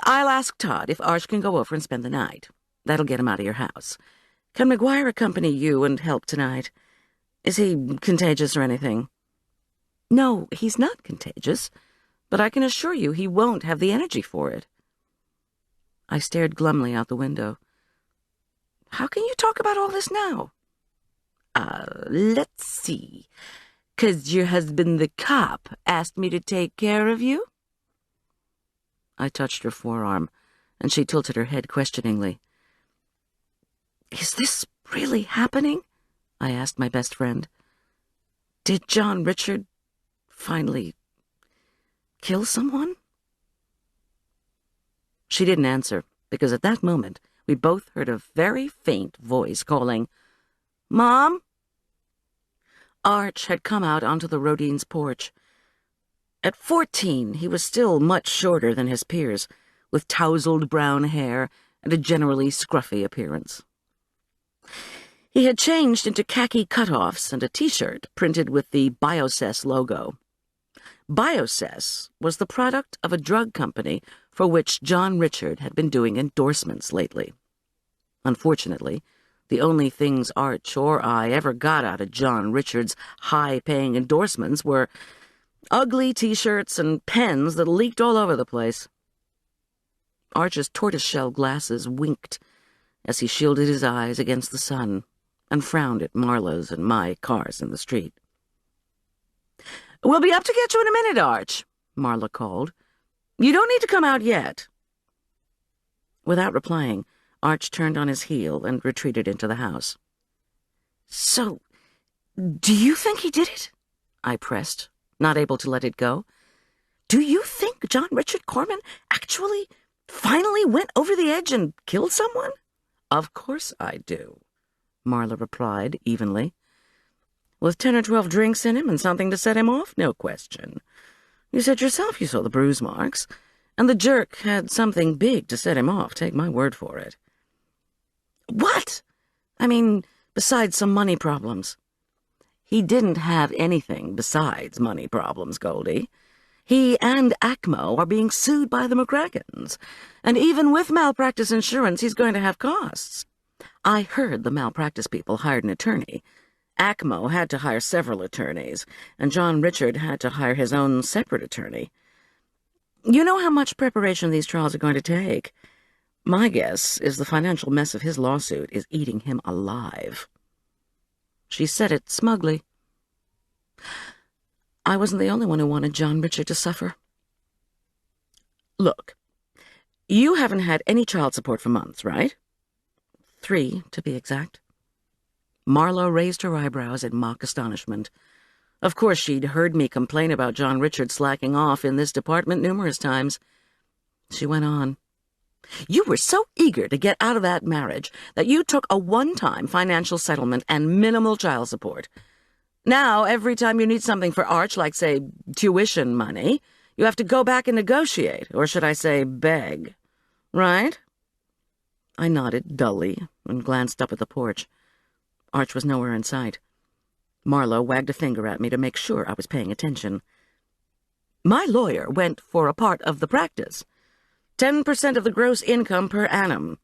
I'll ask Todd if Arch can go over and spend the night. That'll get him out of your house. Can McGuire accompany you and help tonight? Is he contagious or anything? No, he's not contagious, but I can assure you he won't have the energy for it. I stared glumly out the window. How can you talk about all this now? Let's see. 'Cause your husband, the cop, asked me to take care of you? I touched her forearm, and she tilted her head questioningly. Is this really happening? I asked my best friend. Did John Richard finally kill someone? She didn't answer, because at that moment we both heard a very faint voice calling, Mom? Arch had come out onto the Rodians' porch. At 14, he was still much shorter than his peers, with tousled brown hair and a generally scruffy appearance. He had changed into khaki cutoffs and a T-shirt printed with the Biocess logo. Biocess was the product of a drug company for which John Richard had been doing endorsements lately. Unfortunately, the only things Arch or I ever got out of John Richard's high-paying endorsements were ugly T-shirts and pens that leaked all over the place. Arch's tortoiseshell glasses winked as he shielded his eyes against the sun and frowned at Marla's and my cars in the street. We'll be up to get you in a minute, Arch, Marla called. You don't need to come out yet. Without replying, Arch turned on his heel and retreated into the house. So, do you think he did it? I pressed, not able to let it go. Do you think John Richard Korman actually, finally went over the edge and killed someone? Of course I do, Marla replied evenly. With 10 or 12 drinks in him and something to set him off, no question. You said yourself you saw the bruise marks, and the jerk had something big to set him off, take my word for it. What? I mean, besides some money problems. He didn't have anything besides money problems, Goldie. He and ACMO are being sued by the McCrackens, and even with malpractice insurance, he's going to have costs. I heard the malpractice people hired an attorney. ACMO had to hire several attorneys, and John Richard had to hire his own separate attorney. You know how much preparation these trials are going to take. My guess is the financial mess of his lawsuit is eating him alive. She said it smugly. I wasn't the only one who wanted John Richard to suffer. Look, you haven't had any child support for months, right? 3, to be exact. Marla raised her eyebrows in mock astonishment. Of course, she'd heard me complain about John Richard slacking off in this department numerous times. She went on. You were so eager to get out of that marriage that you took a one-time financial settlement and minimal child support. Now, every time you need something for Arch, like, say, tuition money, you have to go back and negotiate, or should I say beg, right? I nodded dully and glanced up at the porch. Arch was nowhere in sight. Marlowe wagged a finger at me to make sure I was paying attention. My lawyer went for a part of the practice. 10% of the gross income per annum.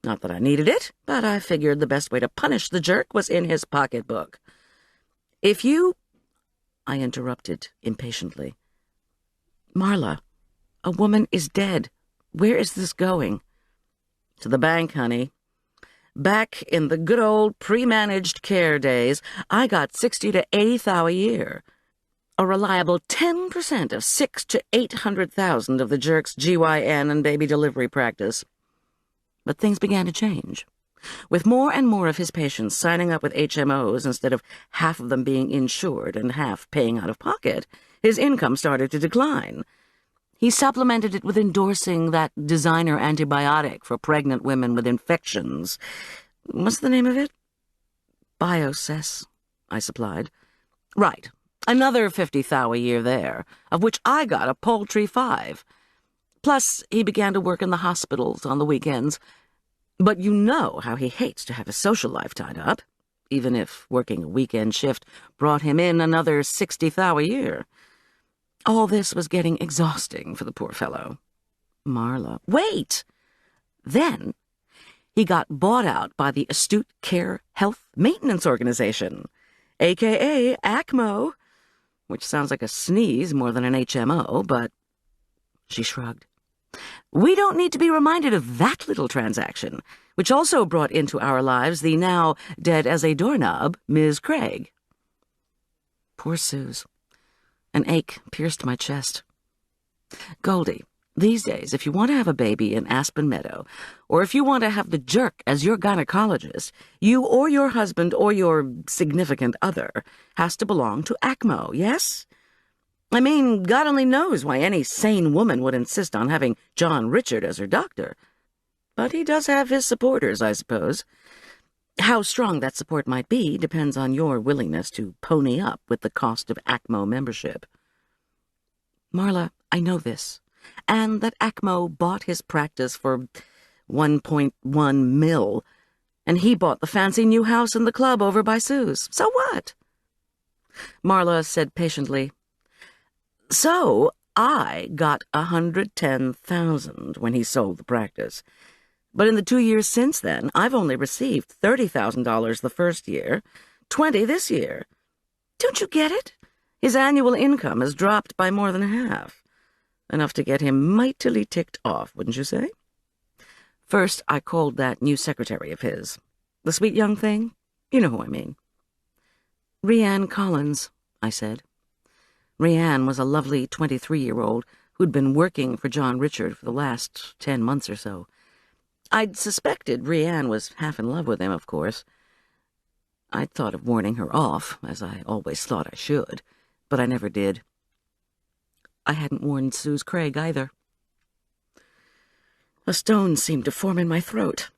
Not that I needed it, but I figured the best way to punish the jerk was in his pocketbook. If you... I interrupted impatiently. Marla, a woman is dead. Where is this going? To the bank, honey. Back in the good old pre-managed care days, I got 60 to 80 thou a year. A reliable 10% of 600 to 800,000 of the jerk's GYN and baby delivery practice. But things began to change. With more and more of his patients signing up with HMOs instead of half of them being insured and half paying out of pocket, his income started to decline. He supplemented it with endorsing that designer antibiotic for pregnant women with infections. What's the name of it? Biocess, I supplied. Right. Another 50 thou a year there, of which I got a paltry 5. Plus, he began to work in the hospitals on the weekends. But you know how he hates to have his social life tied up, even if working a weekend shift brought him in another 60 thou a year. All this was getting exhausting for the poor fellow. Marla, wait! Then he got bought out by the Astute Care Health Maintenance Organization, a.k.a. ACMO, which sounds like a sneeze more than an HMO, but... She shrugged. We don't need to be reminded of that little transaction, which also brought into our lives the now dead as a doorknob, Ms. Craig. Poor Suze. An ache pierced my chest. Goldie, these days, if you want to have a baby in Aspen Meadow, or if you want to have the jerk as your gynecologist, you or your husband or your significant other has to belong to ACMO, yes? I mean, God only knows why any sane woman would insist on having John Richard as her doctor. But he does have his supporters, I suppose. How strong that support might be depends on your willingness to pony up with the cost of ACMO membership. Marla, I know this, and that ACMO bought his practice for 1.1 mil, and he bought the fancy new house in the club over by Sue's. So what? Marla said patiently, So I got 110,000 when he sold the practice. But in the 2 years since then, I've only received $30,000 the first year, 20 this year. Don't you get it? His annual income has dropped by more than half. Enough to get him mightily ticked off, wouldn't you say? First, I called that new secretary of his. The sweet young thing? You know who I mean. Rhiann Collins, I said. Rhiann was a lovely 23-year-old who'd been working for John Richard for the last 10 months or so. I'd suspected Rhiann was half in love with him, of course. I'd thought of warning her off, as I always thought I should, but I never did. I hadn't warned Suze Craig either. A stone seemed to form in my throat.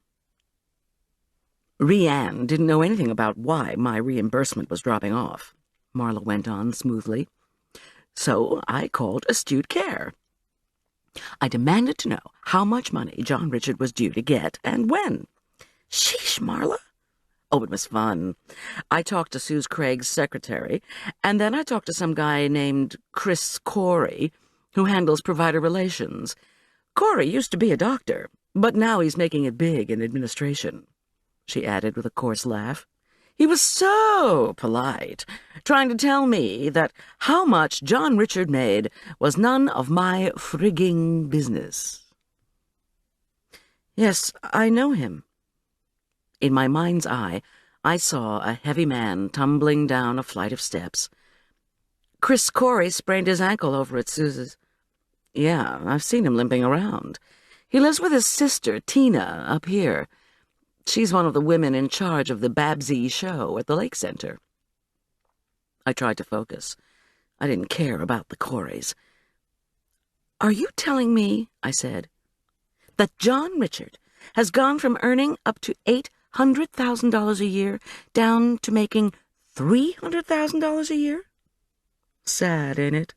Rhiann didn't know anything about why my reimbursement was dropping off, Marla went on smoothly. So I called Astute Care. I demanded to know how much money John Richard was due to get and when. Sheesh, Marla. Oh, it was fun. I talked to Suze Craig's secretary, and then I talked to some guy named Chris Corey, who handles provider relations. Corey used to be a doctor, but now he's making it big in administration, she added with a coarse laugh. He was so polite, trying to tell me that how much John Richard made was none of my frigging business. Yes, I know him. In my mind's eye, I saw a heavy man tumbling down a flight of steps. Chris Corey sprained his ankle over at Suze's. Yeah, I've seen him limping around. He lives with his sister, Tina, up here. She's one of the women in charge of the Babsy show at the Lake Center. I tried to focus. I didn't care about the Coreys. Are you telling me, I said, that John Richard has gone from earning up to $800,000 a year down to making $300,000 a year? Sad, ain't it?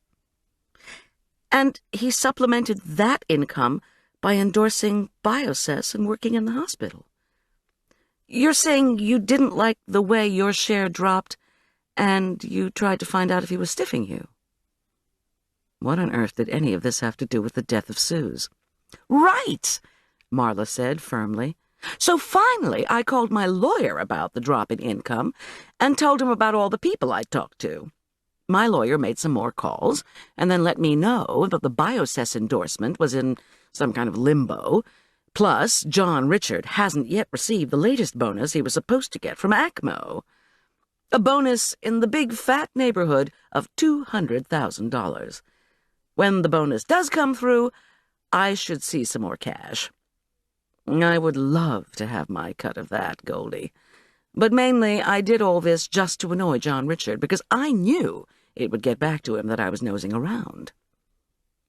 And he supplemented that income by endorsing Biocess and working in the hospital. You're saying you didn't like the way your share dropped, and you tried to find out if he was stiffing you. What on earth did any of this have to do with the death of Suze? Right, Marla said firmly. So finally I called my lawyer about the drop in income and told him about all the people I'd talked to. My lawyer made some more calls and then let me know that the Biocess endorsement was in some kind of limbo. Plus, John Richard hasn't yet received the latest bonus he was supposed to get from ACMO. A bonus in the big fat neighborhood of $200,000. When the bonus does come through, I should see some more cash. I would love to have my cut of that, Goldie. But mainly I did all this just to annoy John Richard, because I knew it would get back to him that I was nosing around.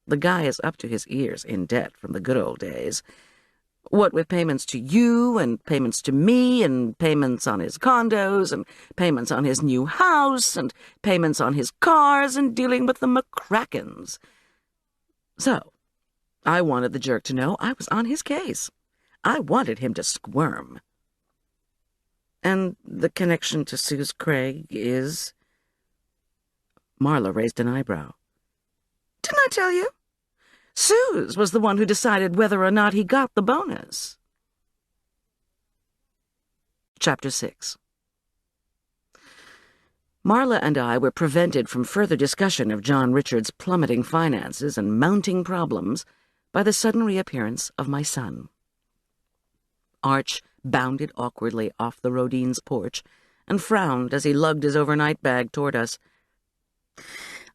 The guy is up to his ears in debt from the good old days. What with payments to you, and payments to me, and payments on his condos, and payments on his new house, and payments on his cars, and dealing with the McCrackens. So, I wanted the jerk to know I was on his case. I wanted him to squirm. And the connection to Suze Craig is... Marla raised an eyebrow. Didn't I tell you? Suze was the one who decided whether or not he got the bonus. Chapter 6. Marla and I were prevented from further discussion of John Richard's plummeting finances and mounting problems by the sudden reappearance of my son. Arch bounded awkwardly off the Rodines' porch and frowned as he lugged his overnight bag toward us.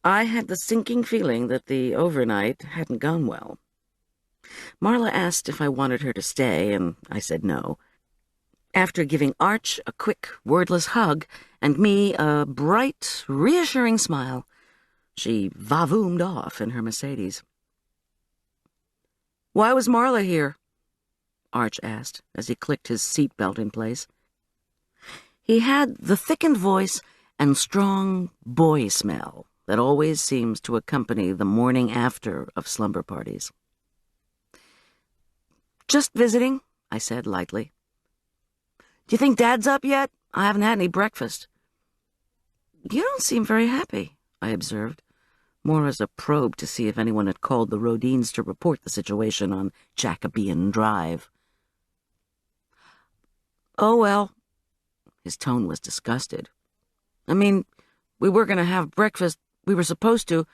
I had the sinking feeling that the overnight hadn't gone well. Marla asked if I wanted her to stay, and I said no. After giving Arch a quick, wordless hug and me a bright, reassuring smile, she vavoomed off in her Mercedes. "Why was Marla here?" Arch asked as he clicked his seatbelt in place. He had the thickened voice and strong boy smell that always seems to accompany the morning after of slumber parties. "Just visiting," I said lightly. "Do you think Dad's up yet? I haven't had any breakfast." "You don't seem very happy," I observed, more as a probe to see if anyone had called the Rodines to report the situation on Jacobean Drive. "Oh, well." His tone was disgusted. "I mean, we were going to have breakfast. We were supposed to,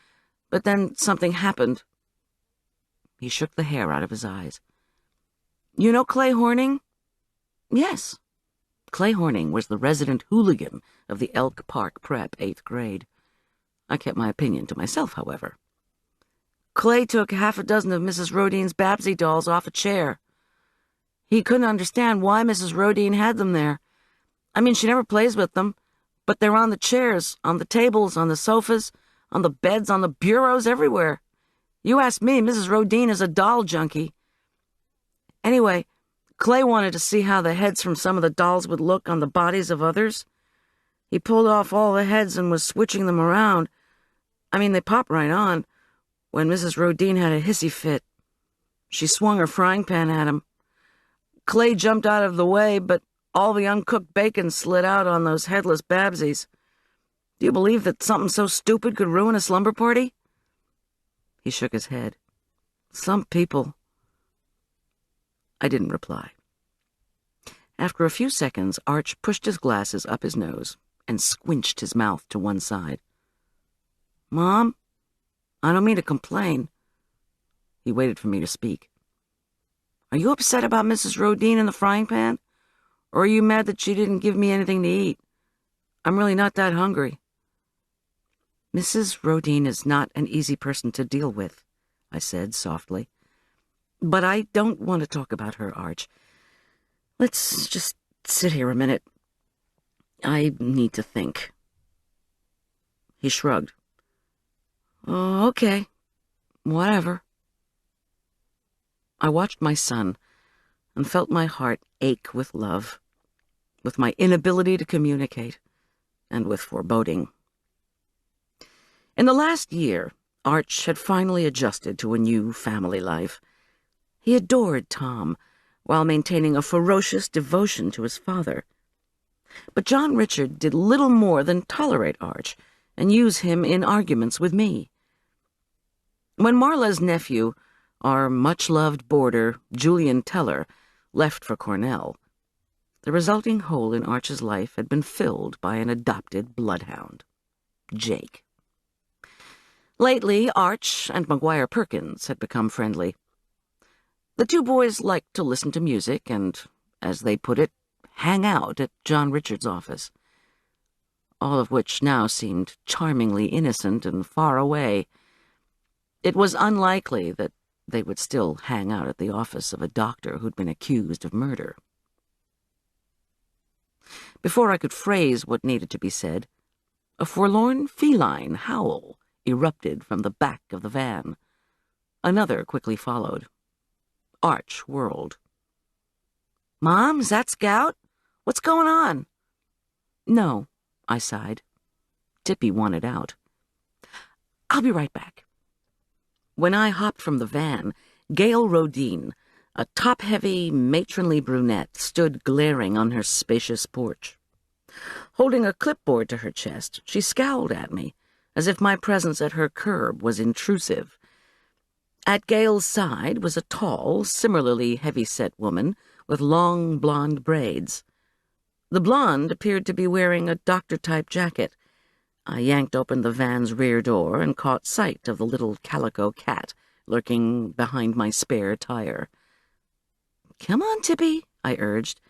but then something happened." He shook the hair out of his eyes. "You know Clay Horning?" "Yes." Clay Horning was the resident hooligan of the Elk Park Prep 8th grade. I kept my opinion to myself, however. "Clay took half a dozen of Mrs. Rodine's Babsy dolls off a chair. He couldn't understand why Mrs. Rodine had them there. I mean, she never plays with them, but they're on the chairs, on the tables, on the sofas, on the beds, on the bureaus, everywhere. You ask me, Mrs. Rodine is a doll junkie. Anyway, Clay wanted to see how the heads from some of the dolls would look on the bodies of others. He pulled off all the heads and was switching them around. I mean, they popped right on, when Mrs. Rodine had a hissy fit. She swung her frying pan at him. Clay jumped out of the way, but all the uncooked bacon slid out on those headless Babsies. Do you believe that something so stupid could ruin a slumber party?" He shook his head. "Some people." I didn't reply. After a few seconds, Arch pushed his glasses up his nose and squinched his mouth to one side. "Mom, I don't mean to complain." He waited for me to speak. "Are you upset about Mrs. Rodine and the frying pan? Or are you mad that she didn't give me anything to eat? I'm really not that hungry." "Mrs. Rodine is not an easy person to deal with," I said softly. "But I don't want to talk about her, Arch. Let's just sit here a minute. I need to think." He shrugged. "Oh, okay. Whatever." I watched my son and felt my heart ache with love, with my inability to communicate, and with foreboding. In the last year, Arch had finally adjusted to a new family life. He adored Tom, while maintaining a ferocious devotion to his father. But John Richard did little more than tolerate Arch and use him in arguments with me. When Marla's nephew, our much-loved boarder, Julian Teller, left for Cornell, the resulting hole in Arch's life had been filled by an adopted bloodhound, Jake. Lately, Arch and McGuire Perkins had become friendly. The two boys liked to listen to music and, as they put it, hang out at John Richard's office, all of which now seemed charmingly innocent and far away. It was unlikely that they would still hang out at the office of a doctor who'd been accused of murder. Before I could phrase what needed to be said, a forlorn feline howl erupted from the back of the van. Another quickly followed. Arch whirled. "Mom, is that Scout? What's going on?" "No," I sighed. Tippy wanted out. "I'll be right back." When I hopped from the van, Gail Rodine, a top-heavy, matronly brunette, stood glaring on her spacious porch. Holding a clipboard to her chest, she scowled at me, as if my presence at her curb was intrusive. At Gail's side was a tall, similarly heavy-set woman with long blonde braids. The blonde appeared to be wearing a doctor-type jacket. I yanked open the van's rear door and caught sight of the little calico cat lurking behind my spare tire. "Come on, Tippy," I urged.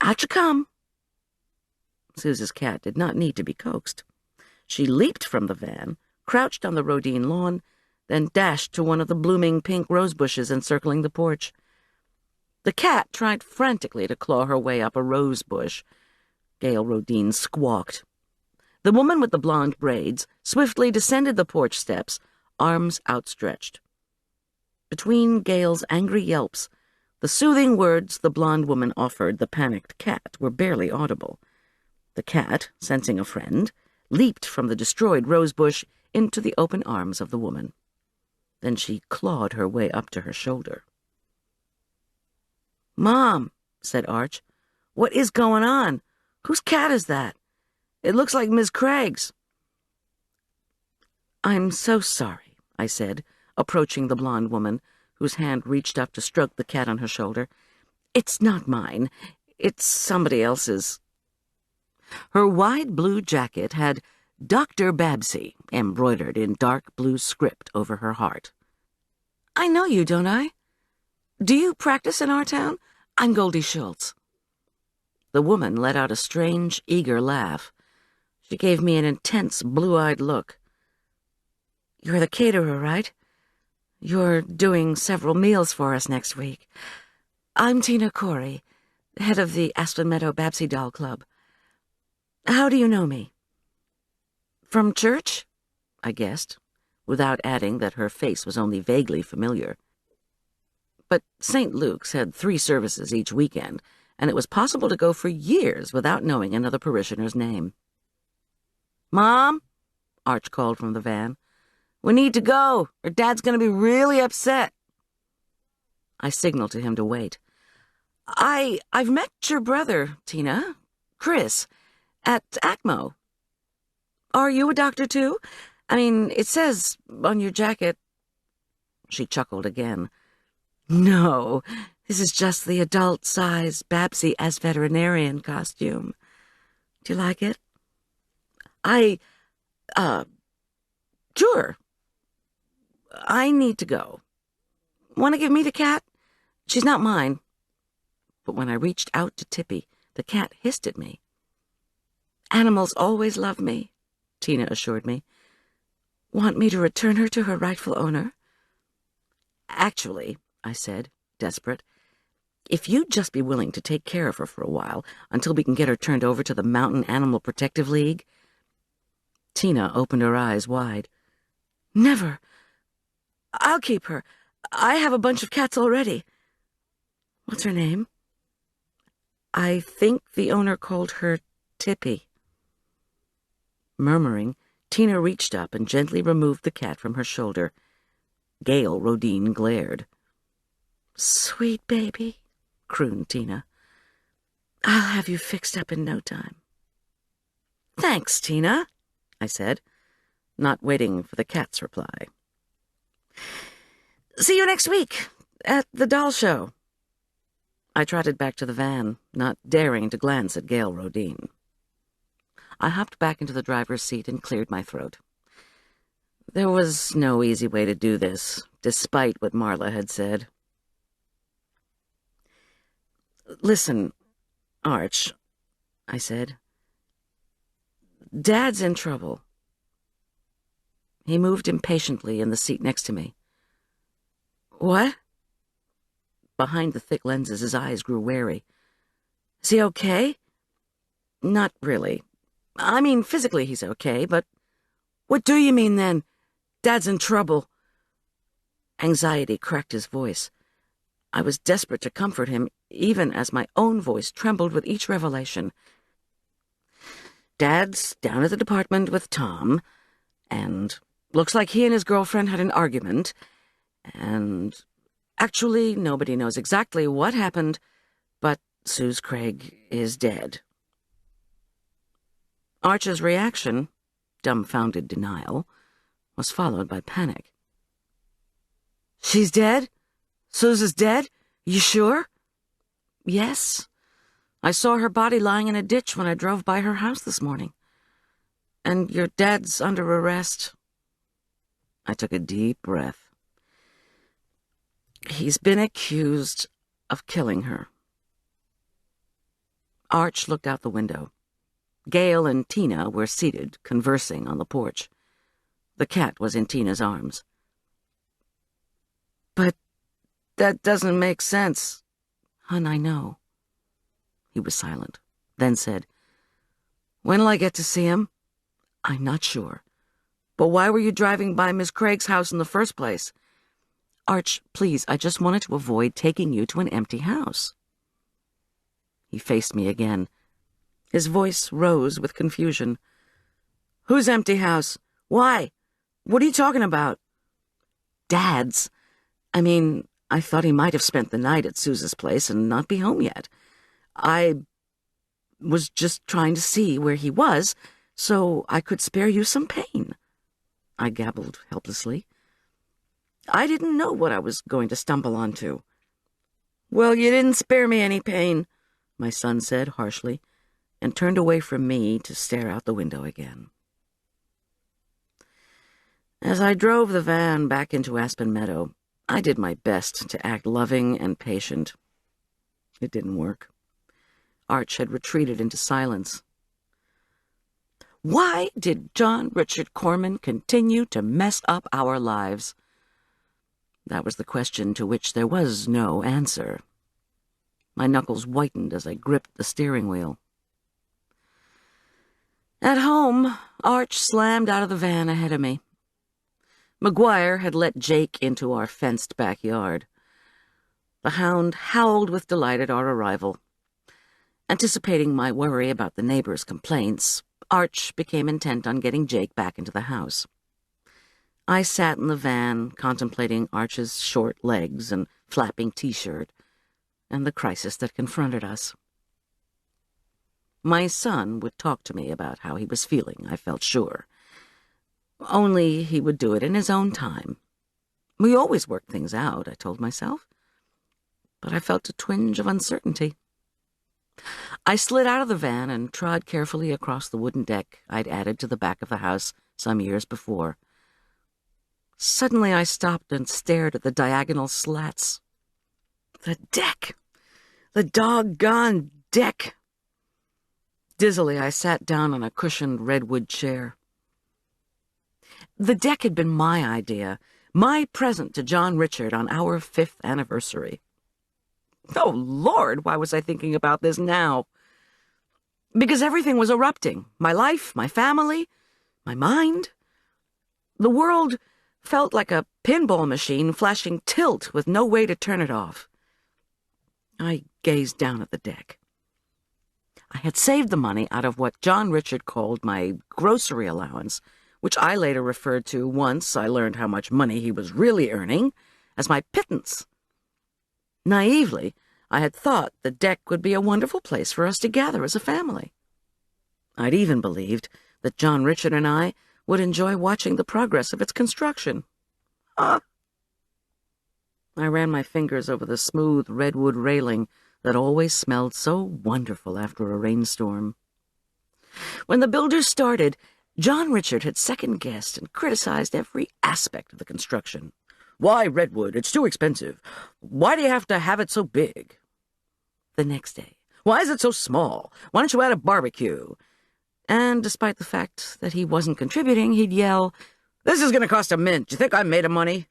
"Out you come." Suze's cat did not need to be coaxed. She leaped from the van, crouched on the Rodine lawn, then dashed to one of the blooming pink rose bushes encircling the porch. The cat tried frantically to claw her way up a rose bush. Gail Rodine squawked. The woman with the blonde braids swiftly descended the porch steps, arms outstretched. Between Gail's angry yelps, the soothing words the blonde woman offered the panicked cat were barely audible. The cat, sensing a friend, leaped from the destroyed rosebush into the open arms of the woman. Then she clawed her way up to her shoulder. "Mom," said Arch, "what is going on? Whose cat is that? It looks like Miss Craig's." "I'm so sorry," I said, approaching the blonde woman, whose hand reached up to stroke the cat on her shoulder. "It's not mine. It's somebody else's." Her wide blue jacket had Dr. Babsy embroidered in dark blue script over her heart. "I know you, don't I? Do you practice in our town? I'm Goldy Schulz." The woman let out a strange, eager laugh. She gave me an intense, blue-eyed look. "You're the caterer, right? You're doing several meals for us next week. I'm Tina Corey, head of the Aspen Meadow Babsy Doll Club. How do you know me?" "From church?" I guessed, without adding that her face was only vaguely familiar. But St. Luke's had 3 services each weekend, and it was possible to go for years without knowing another parishioner's name. "Mom," Arch called from the van, "we need to go, or Dad's going to be really upset." I signaled to him to wait. I've met your brother, Tina, Chris, at ACMO. Are you a doctor, too? I mean, it says on your jacket." She chuckled again. "No, this is just the adult-size Babsy as veterinarian costume. Do you like it?" Sure. I need to go. Want to give me the cat? She's not mine." But when I reached out to Tippy, the cat hissed at me. "Animals always love me," Tina assured me. "Want me to return her to her rightful owner?" "Actually," I said, desperate, "if you'd just be willing to take care of her for a while until we can get her turned over to the Mountain Animal Protective League." Tina opened her eyes wide. "Never. I'll keep her. I have a bunch of cats already." "What's her name?" "I think the owner called her Tippy." Murmuring, Tina reached up and gently removed the cat from her shoulder. Gail Rodine glared. Sweet baby, crooned Tina. I'll have you fixed up in no time. Thanks, Tina, I said, not waiting for the cat's reply. See you next week at the doll show. I trotted back to the van, not daring to glance at Gail Rodin. I hopped back into the driver's seat and cleared my throat. There was no easy way to do this, despite what Marla had said. Listen, Arch, I said. Dad's in trouble. He moved impatiently in the seat next to me. What? Behind the thick lenses, his eyes grew wary. Is he okay? Not really. I mean, physically he's okay, but... What do you mean, then? Dad's in trouble. Anxiety cracked his voice. I was desperate to comfort him, even as my own voice trembled with each revelation. Dad's down at the department with Tom, and looks like he and his girlfriend had an argument, and actually nobody knows exactly what happened, but Suze Craig is dead. Arch's reaction, dumbfounded denial, was followed by panic. She's dead? Suze is dead? You sure? Yes. I saw her body lying in a ditch when I drove by her house this morning. And your dad's under arrest. I took a deep breath. He's been accused of killing her. Arch looked out the window. Gail and Tina were seated, conversing on the porch. The cat was in Tina's arms. But that doesn't make sense. Hun, I know. He was silent, then said, When'll I get to see him? I'm not sure. But why were you driving by Miss Craig's house in the first place? Arch, please, I just wanted to avoid taking you to an empty house. He faced me again. His voice rose with confusion. Whose empty house? Why? What are you talking about? Dad's. I mean, I thought he might have spent the night at Suze's place and not be home yet. I was just trying to see where he was so I could spare you some pain. I gabbled helplessly. I didn't know what I was going to stumble onto. Well, you didn't spare me any pain, my son said harshly, and turned away from me to stare out the window again. As I drove the van back into Aspen Meadow, I did my best to act loving and patient. It didn't work. Arch had retreated into silence. Why did John Richard Korman continue to mess up our lives? That was the question to which there was no answer. My knuckles whitened as I gripped the steering wheel. At home, Arch slammed out of the van ahead of me. McGuire had let Jake into our fenced backyard. The hound howled with delight at our arrival. Anticipating my worry about the neighbors' complaints, Arch became intent on getting Jake back into the house. I sat in the van, contemplating Arch's short legs and flapping T-shirt, and the crisis that confronted us. My son would talk to me about how he was feeling, I felt sure. Only he would do it in his own time. We always worked things out, I told myself. But I felt a twinge of uncertainty. I slid out of the van and trod carefully across the wooden deck I'd added to the back of the house some years before. Suddenly I stopped and stared at the diagonal slats. The deck! The doggone deck! Dizzily, I sat down on a cushioned redwood chair. The deck had been my idea, my present to John Richard on our 5th anniversary. Oh, Lord, why was I thinking about this now? Because everything was erupting. My life, my family, my mind. The world felt like a pinball machine flashing tilt with no way to turn it off. I gazed down at the deck. I had saved the money out of what John Richard called my grocery allowance, which I later referred to, once I learned how much money he was really earning, as my pittance. Naively, I had thought the deck would be a wonderful place for us to gather as a family. I'd even believed that John, Richard, and I would enjoy watching the progress of its construction. I ran my fingers over the smooth redwood railing that always smelled so wonderful after a rainstorm. When the builders started, John Richard had second-guessed and criticized every aspect of the construction. "Why redwood? It's too expensive. Why do you have to have it so big?" The next day, "Why is it so small? Why don't you add a barbecue?" And despite the fact that he wasn't contributing, he'd yell, "This is going to cost a mint. Do you think I'm made of money?"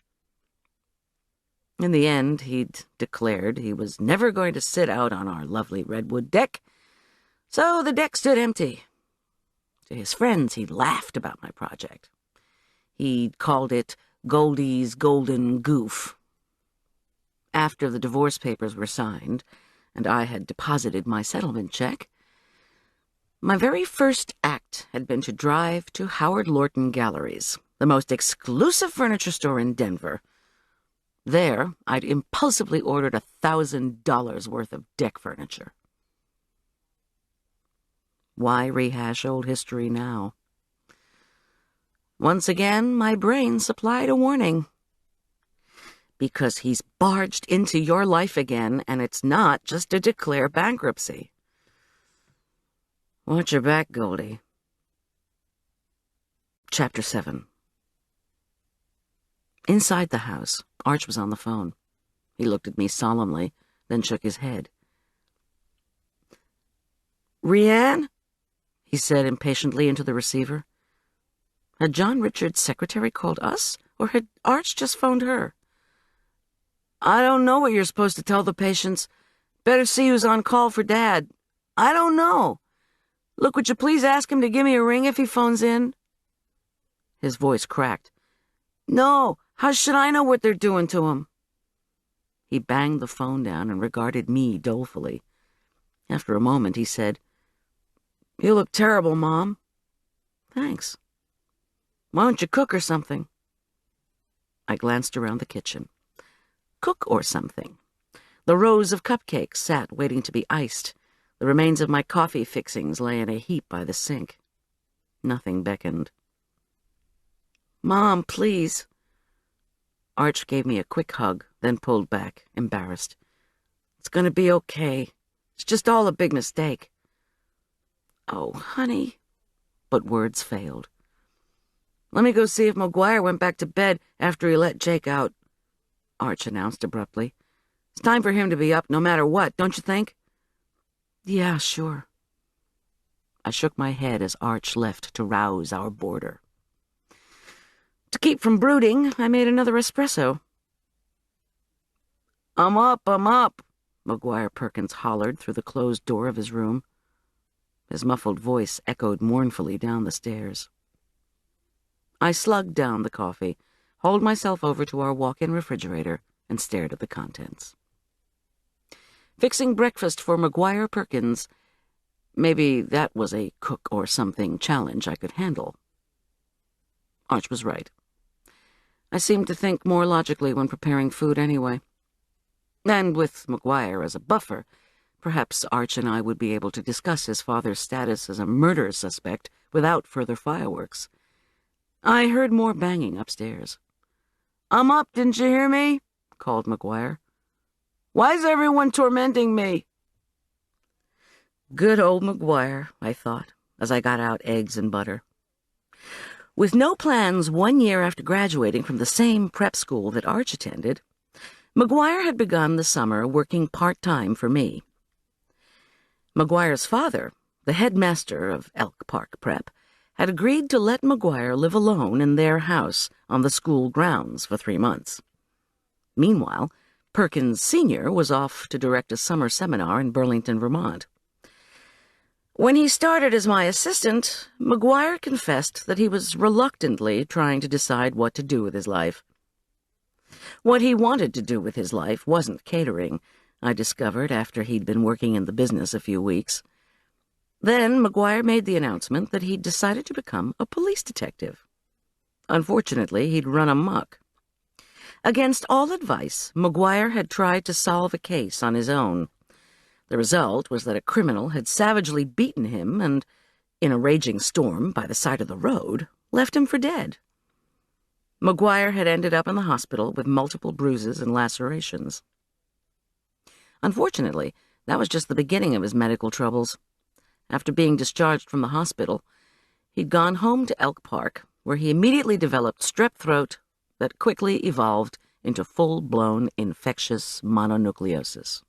In the end, he'd declared he was never going to sit out on our lovely redwood deck, so the deck stood empty. To his friends, he laughed about my project. He'd called it Goldy's Golden Goof. After the divorce papers were signed, and I had deposited my settlement check, my very first act had been to drive to Howard Lorton Galleries, the most exclusive furniture store in Denver. There, I'd impulsively ordered $1,000 worth of deck furniture. Why rehash old history now? Once again, my brain supplied a warning. Because he's barged into your life again, and it's not just to declare bankruptcy. Watch your back, Goldie. Chapter 7. Inside the house, Arch was on the phone. He looked at me solemnly, then shook his head. "Rianne?" he said impatiently into the receiver. Had John Richard's secretary called us, or had Arch just phoned her? "I don't know what you're supposed to tell the patients. Better see who's on call for Dad. I don't know. Look, would you please ask him to give me a ring if he phones in?" His voice cracked. "No, how should I know what they're doing to him?" He banged the phone down and regarded me dolefully. After a moment, he said, "You look terrible, Mom." "Thanks. Why don't you cook or something?" I glanced around the kitchen. Cook or something. The rows of cupcakes sat waiting to be iced. The remains of my coffee fixings lay in a heap by the sink. Nothing beckoned. "Mom, please." Arch gave me a quick hug, then pulled back, embarrassed. "It's going to be okay. It's just all a big mistake." "Oh, honey." But words failed. "Let me go see if McGuire went back to bed after he let Jake out," Arch announced abruptly. "It's time for him to be up no matter what, don't you think?" "Yeah, sure." I shook my head as Arch left to rouse our boarder. To keep from brooding, I made another espresso. I'm up, McGuire Perkins hollered through the closed door of his room. His muffled voice echoed mournfully down the stairs. I slugged down the coffee, hauled myself over to our walk-in refrigerator, and stared at the contents. Fixing breakfast for McGuire Perkins, maybe that was a cook-or-something challenge I could handle. Arch was right. I seemed to think more logically when preparing food anyway. And with McGuire as a buffer, perhaps Arch and I would be able to discuss his father's status as a murder suspect without further fireworks. I heard more banging upstairs. I'm up, didn't you hear me? Called McGuire. Why is everyone tormenting me? Good old McGuire, I thought, as I got out eggs and butter. With no plans 1 year after graduating from the same prep school that Arch attended, McGuire had begun the summer working part-time for me. McGuire's father, the headmaster of Elk Park Prep, had agreed to let McGuire live alone in their house on the school grounds for 3 months. Meanwhile, Perkins Sr. was off to direct a summer seminar in Burlington, Vermont. When he started as my assistant, McGuire confessed that he was reluctantly trying to decide what to do with his life. What he wanted to do with his life wasn't catering, I discovered after he'd been working in the business a few weeks. Then McGuire made the announcement that he'd decided to become a police detective. Unfortunately, he'd run amok. Against all advice, McGuire had tried to solve a case on his own. The result was that a criminal had savagely beaten him and, in a raging storm by the side of the road, left him for dead. McGuire had ended up in the hospital with multiple bruises and lacerations. Unfortunately, that was just the beginning of his medical troubles. After being discharged from the hospital, he'd gone home to Elk Park, where he immediately developed strep throat that quickly evolved into full-blown infectious mononucleosis.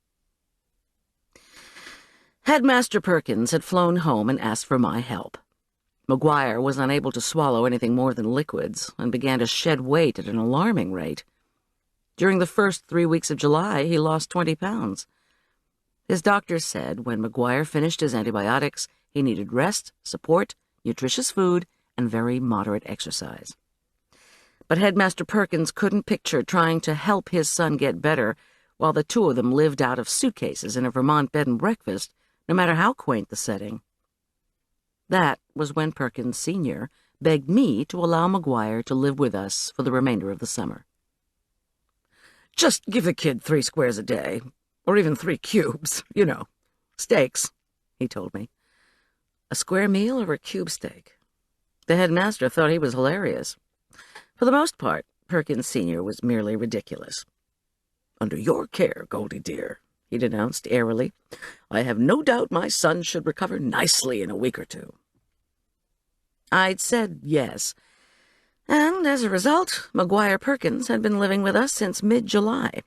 Headmaster Perkins had flown home and asked for my help. McGuire was unable to swallow anything more than liquids and began to shed weight at an alarming rate. During the first 3 weeks of July, he lost 20 pounds. His doctors said when McGuire finished his antibiotics, he needed rest, support, nutritious food, and very moderate exercise. But Headmaster Perkins couldn't picture trying to help his son get better while the two of them lived out of suitcases in a Vermont bed and breakfast, no matter how quaint the setting. That was when Perkins Sr. begged me to allow McGuire to live with us for the remainder of the summer. "Just give the kid 3 squares a day, or even 3 cubes, steaks," he told me. A square meal or a cube steak? The headmaster thought he was hilarious. For the most part, Perkins Sr. was merely ridiculous. "Under your care, Goldie dear," he denounced airily. "I have no doubt my son should recover nicely in a week or 2. I'd said yes, and as a result, McGuire Perkins had been living with us since mid-July.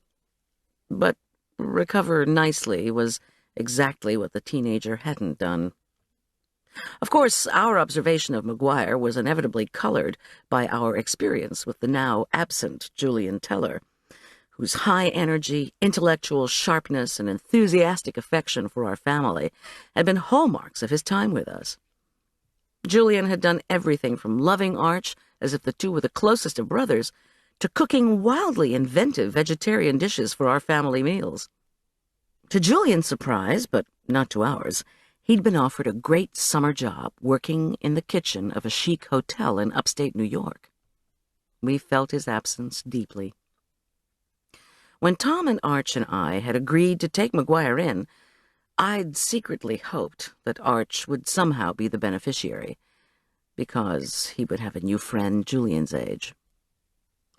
But recover nicely was exactly what the teenager hadn't done. Of course, our observation of McGuire was inevitably colored by our experience with the now absent Julian Teller, whose high energy, intellectual sharpness, and enthusiastic affection for our family had been hallmarks of his time with us. Julian had done everything from loving Arch as if the two were the closest of brothers, to cooking wildly inventive vegetarian dishes for our family meals. To Julian's surprise, but not to ours, he'd been offered a great summer job working in the kitchen of a chic hotel in upstate New York. We felt his absence deeply. When Tom and Arch and I had agreed to take McGuire in, I'd secretly hoped that Arch would somehow be the beneficiary, because he would have a new friend Julian's age.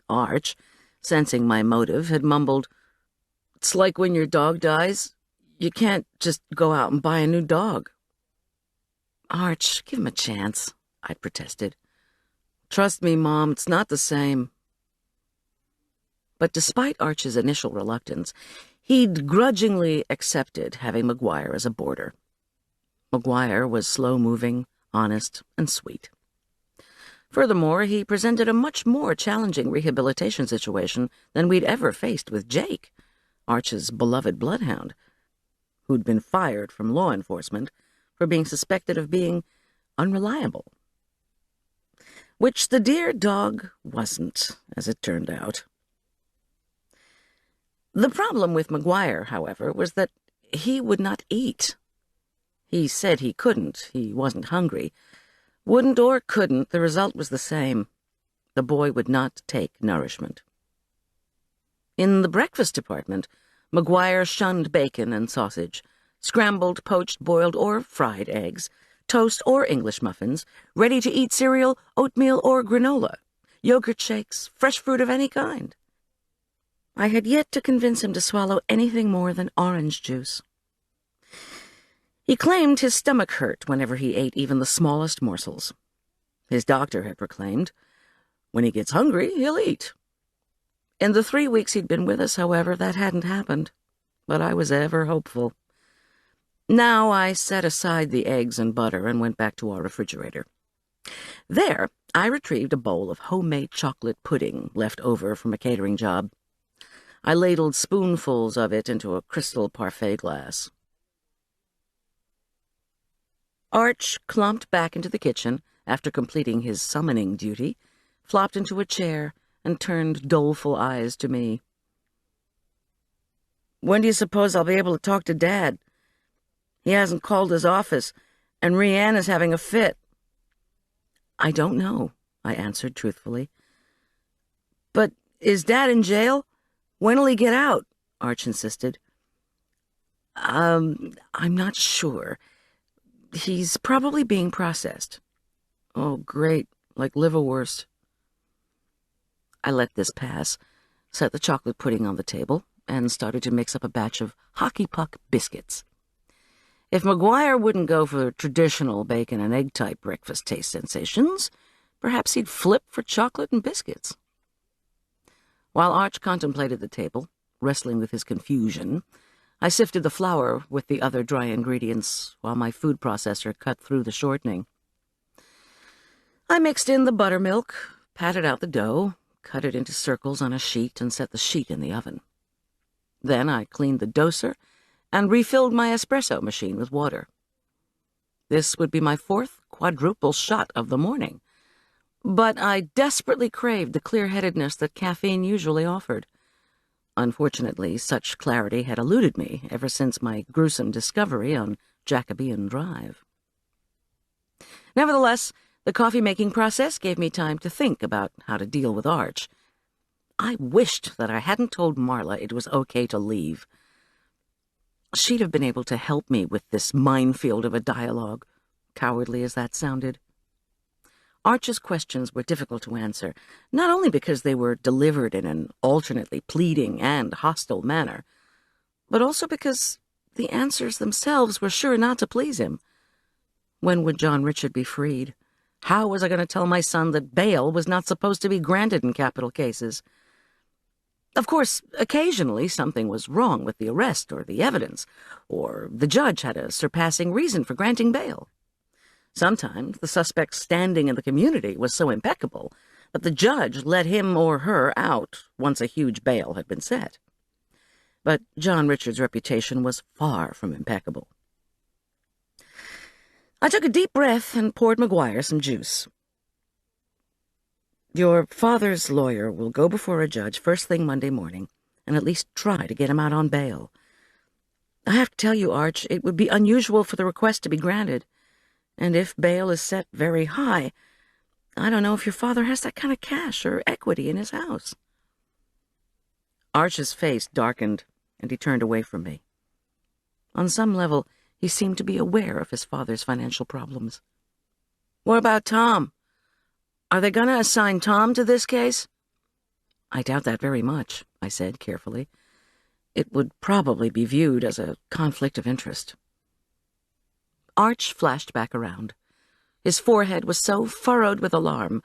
Arch, sensing my motive, had mumbled, "It's like when your dog dies. You can't just go out and buy a new dog." "Arch, give him a chance," I'd protested. "Trust me, Mom, it's not the same." But despite Arch's initial reluctance, he'd grudgingly accepted having McGuire as a boarder. McGuire was slow-moving, honest, and sweet. Furthermore, he presented a much more challenging rehabilitation situation than we'd ever faced with Jake, Arch's beloved bloodhound, who'd been fired from law enforcement for being suspected of being unreliable. Which the dear dog wasn't, as it turned out. The problem with McGuire, however, was that he would not eat. He said he couldn't. He wasn't hungry. Wouldn't or couldn't, the result was the same. The boy would not take nourishment. In the breakfast department, McGuire shunned bacon and sausage, scrambled, poached, boiled, or fried eggs, toast or English muffins, ready-to-eat cereal, oatmeal, or granola, yogurt shakes, fresh fruit of any kind. I had yet to convince him to swallow anything more than orange juice. He claimed his stomach hurt whenever he ate even the smallest morsels. His doctor had proclaimed, "When he gets hungry, he'll eat." In the 3 weeks he'd been with us, however, that hadn't happened, but I was ever hopeful. Now I set aside the eggs and butter and went back to our refrigerator. There, I retrieved a bowl of homemade chocolate pudding left over from a catering job. I ladled spoonfuls of it into a crystal parfait glass. Arch clumped back into the kitchen after completing his summoning duty, flopped into a chair, and turned doleful eyes to me. "When do you suppose I'll be able to talk to Dad? He hasn't called his office, and Rhiann is having a fit." "I don't know," I answered truthfully. "But Is Dad in jail? When'll he get out? Arch insisted. I'm not sure. He's probably being processed. Oh, great. Like liverwurst. I let this pass, set the chocolate pudding on the table, and started to mix up a batch of hockey puck biscuits. If McGuire wouldn't go for traditional bacon and egg-type breakfast taste sensations, perhaps he'd flip for chocolate and biscuits. While Arch contemplated the table, wrestling with his confusion, I sifted the flour with the other dry ingredients while my food processor cut through the shortening. I mixed in the buttermilk, patted out the dough, cut it into circles on a sheet, and set the sheet in the oven. Then I cleaned the doser and refilled my espresso machine with water. This would be my fourth quadruple shot of the morning, but I desperately craved the clear-headedness that caffeine usually offered. Unfortunately, such clarity had eluded me ever since my gruesome discovery on Jacobean Drive. Nevertheless, the coffee-making process gave me time to think about how to deal with Arch. I wished that I hadn't told Marla it was okay to leave. She'd have been able to help me with this minefield of a dialogue, cowardly as that sounded. Arch's questions were difficult to answer, not only because they were delivered in an alternately pleading and hostile manner, but also because the answers themselves were sure not to please him. When would John Richard be freed? How was I going to tell my son that bail was not supposed to be granted in capital cases? Of course, occasionally something was wrong with the arrest or the evidence, or the judge had a surpassing reason for granting bail. Sometimes the suspect's standing in the community was so impeccable that the judge let him or her out once a huge bail had been set. But John Richard's reputation was far from impeccable. I took a deep breath and poured McGuire some juice. Your father's lawyer will go before a judge first thing Monday morning and at least try to get him out on bail. I have to tell you, Arch, it would be unusual for the request to be granted. And if bail is set very high, I don't know if your father has that kind of cash or equity in his house. Arch's face darkened, and he turned away from me. On some level, he seemed to be aware of his father's financial problems. What about Tom? Are they going to assign Tom to this case? I doubt that very much, I said carefully. It would probably be viewed as a conflict of interest. Arch flashed back around. His forehead was so furrowed with alarm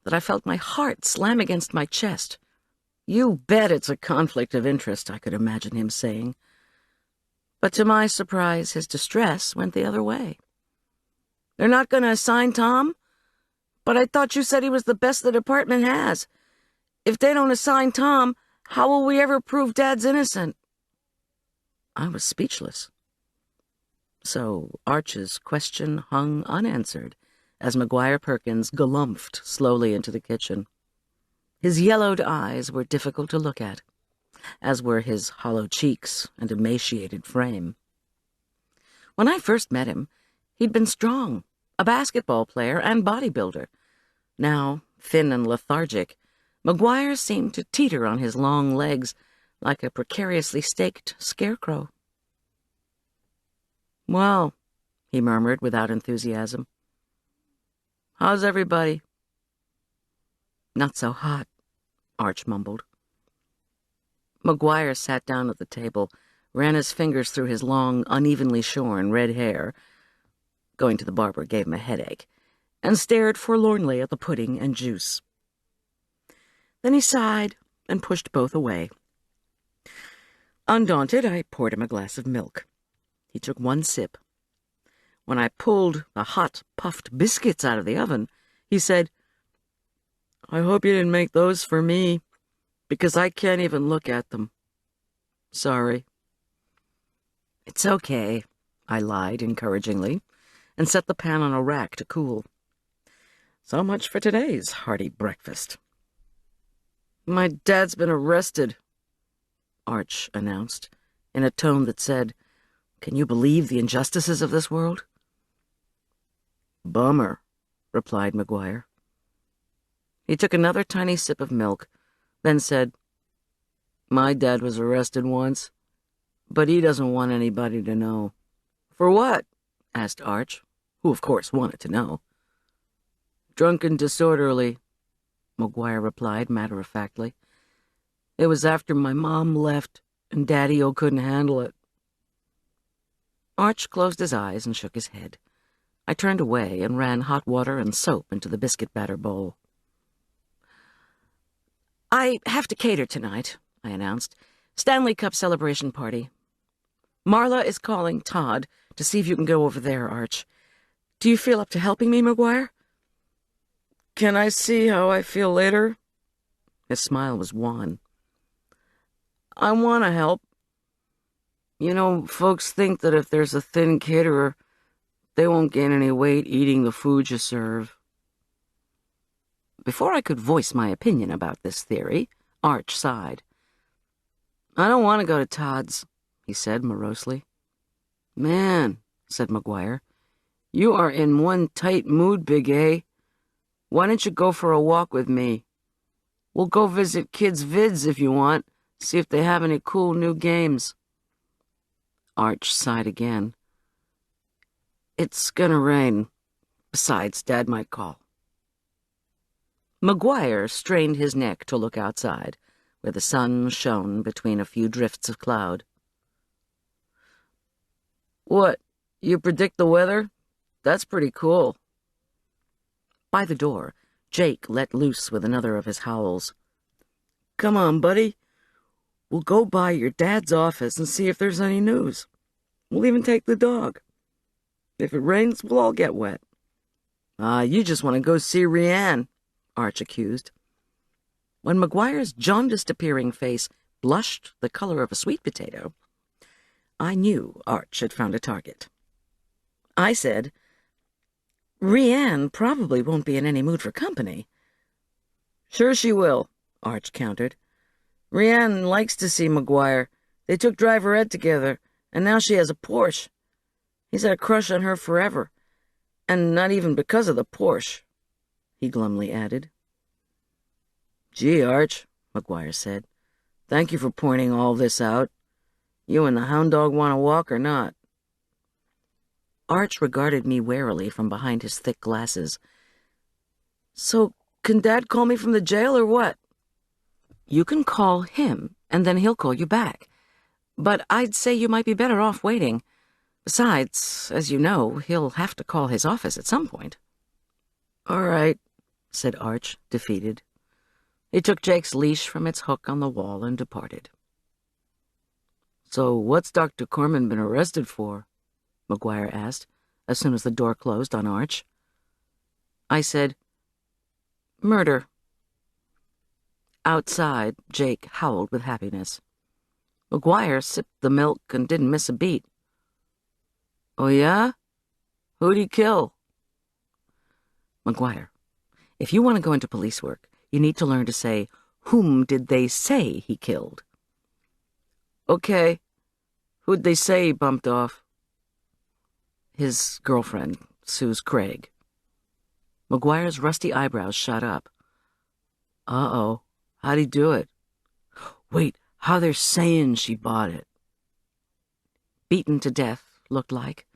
that I felt my heart slam against my chest. You bet it's a conflict of interest, I could imagine him saying. But to my surprise, his distress went the other way. They're not going to assign Tom? But I thought you said he was the best the department has. If they don't assign Tom, how will we ever prove Dad's innocent? I was speechless. So Arch's question hung unanswered as McGuire Perkins galumphed slowly into the kitchen. His yellowed eyes were difficult to look at, as were his hollow cheeks and emaciated frame. When I first met him, he'd been strong, a basketball player and bodybuilder. Now, thin and lethargic, McGuire seemed to teeter on his long legs like a precariously staked scarecrow. Well, he murmured without enthusiasm. How's everybody? Not so hot, Arch mumbled. McGuire sat down at the table, ran his fingers through his long, unevenly shorn red hair. Going to the barber gave him a headache, and stared forlornly at the pudding and juice. Then he sighed and pushed both away. Undaunted, I poured him a glass of milk. He took one sip. When I pulled the hot, puffed biscuits out of the oven, he said, I hope you didn't make those for me, because I can't even look at them. Sorry. It's okay, I lied encouragingly, and set the pan on a rack to cool. So much for today's hearty breakfast. My dad's been arrested, Arch announced, in a tone that said, Can you believe the injustices of this world? Bummer, replied McGuire. He took another tiny sip of milk, then said, "My dad was arrested once, but he doesn't want anybody to know." "For what?" asked Arch, who of course wanted to know. "Drunk and disorderly," McGuire replied matter-of-factly. "It was after my mom left, and Daddy-O couldn't handle it." Arch closed his eyes and shook his head. I turned away and ran hot water and soap into the biscuit batter bowl. "I have to cater tonight," I announced. "Stanley Cup celebration party. Marla is calling Todd to see if you can go over there, Arch. Do you feel up to helping me, McGuire?" "Can I see how I feel later?" His smile was wan. "I want to help. You know, folks think that if there's a thin caterer, they won't gain any weight eating the food you serve." Before I could voice my opinion about this theory, Arch sighed. "I don't want to go to Todd's," he said morosely. "Man," said McGuire, "you are in one tight mood, Big A. Why don't you go for a walk with me? We'll go visit Kids Vids if you want, see if they have any cool new games." Arch sighed again. "It's gonna rain. Besides, Dad might call." McGuire strained his neck to look outside, where the sun shone between a few drifts of cloud. "What, you predict the weather? That's pretty cool." By the door, Jake let loose with another of his howls. "Come on, buddy. We'll go by your dad's office and see if there's any news. We'll even take the dog. If it rains, we'll all get wet." You just want to go see Rianne," Arch accused. When McGuire's jaundiced-appearing face blushed the color of a sweet potato, I knew Arch had found a target. I said, "Rianne probably won't be in any mood for company." "Sure she will," Arch countered. "Rianne likes to see McGuire. They took Driver Ed together, and now she has a Porsche. He's had a crush on her forever, and not even because of the Porsche," he glumly added. "Gee, Arch," McGuire said, "thank you for pointing all this out. You and the hound dog want to walk or not?" Arch regarded me warily from behind his thick glasses. "So, can Dad call me from the jail or what?" "You can call him, and then he'll call you back. But I'd say you might be better off waiting. Besides, as you know, he'll have to call his office at some point." "All right," said Arch, defeated. He took Jake's leash from its hook on the wall and departed. "So what's Dr. Korman been arrested for?" McGuire asked, as soon as the door closed on Arch. I said, "Murder." Outside, Jake howled with happiness. McGuire sipped the milk and didn't miss a beat. "Oh, yeah? Who'd he kill?" "McGuire, if you want to go into police work, you need to learn to say, 'Whom did they say he killed?'" "Okay. Who'd they say he bumped off?" "His girlfriend, Suze Craig." McGuire's rusty eyebrows shot up. "Uh-oh. How'd he do it?" "Wait, how they're saying she bought it." "Beaten to death, looked like.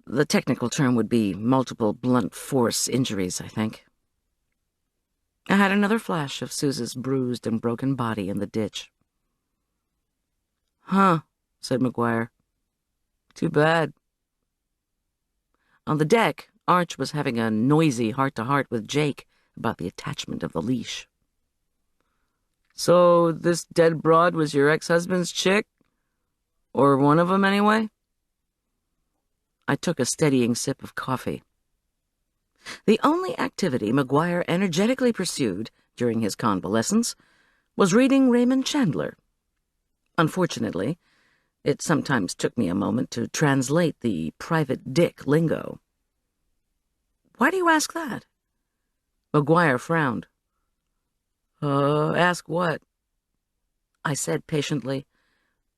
The technical term would be multiple blunt force injuries, I think." I had another flash of Suze's bruised and broken body in the ditch. "Huh," said McGuire. "Too bad." On the deck, Arch was having a noisy heart-to-heart with Jake about the attachment of the leash. "So this dead broad was your ex-husband's chick? Or one of them, anyway?" I took a steadying sip of coffee. The only activity McGuire energetically pursued during his convalescence was reading Raymond Chandler. Unfortunately, it sometimes took me a moment to translate the private dick lingo. "Why do you ask that?" McGuire frowned. Ask what?" I said patiently,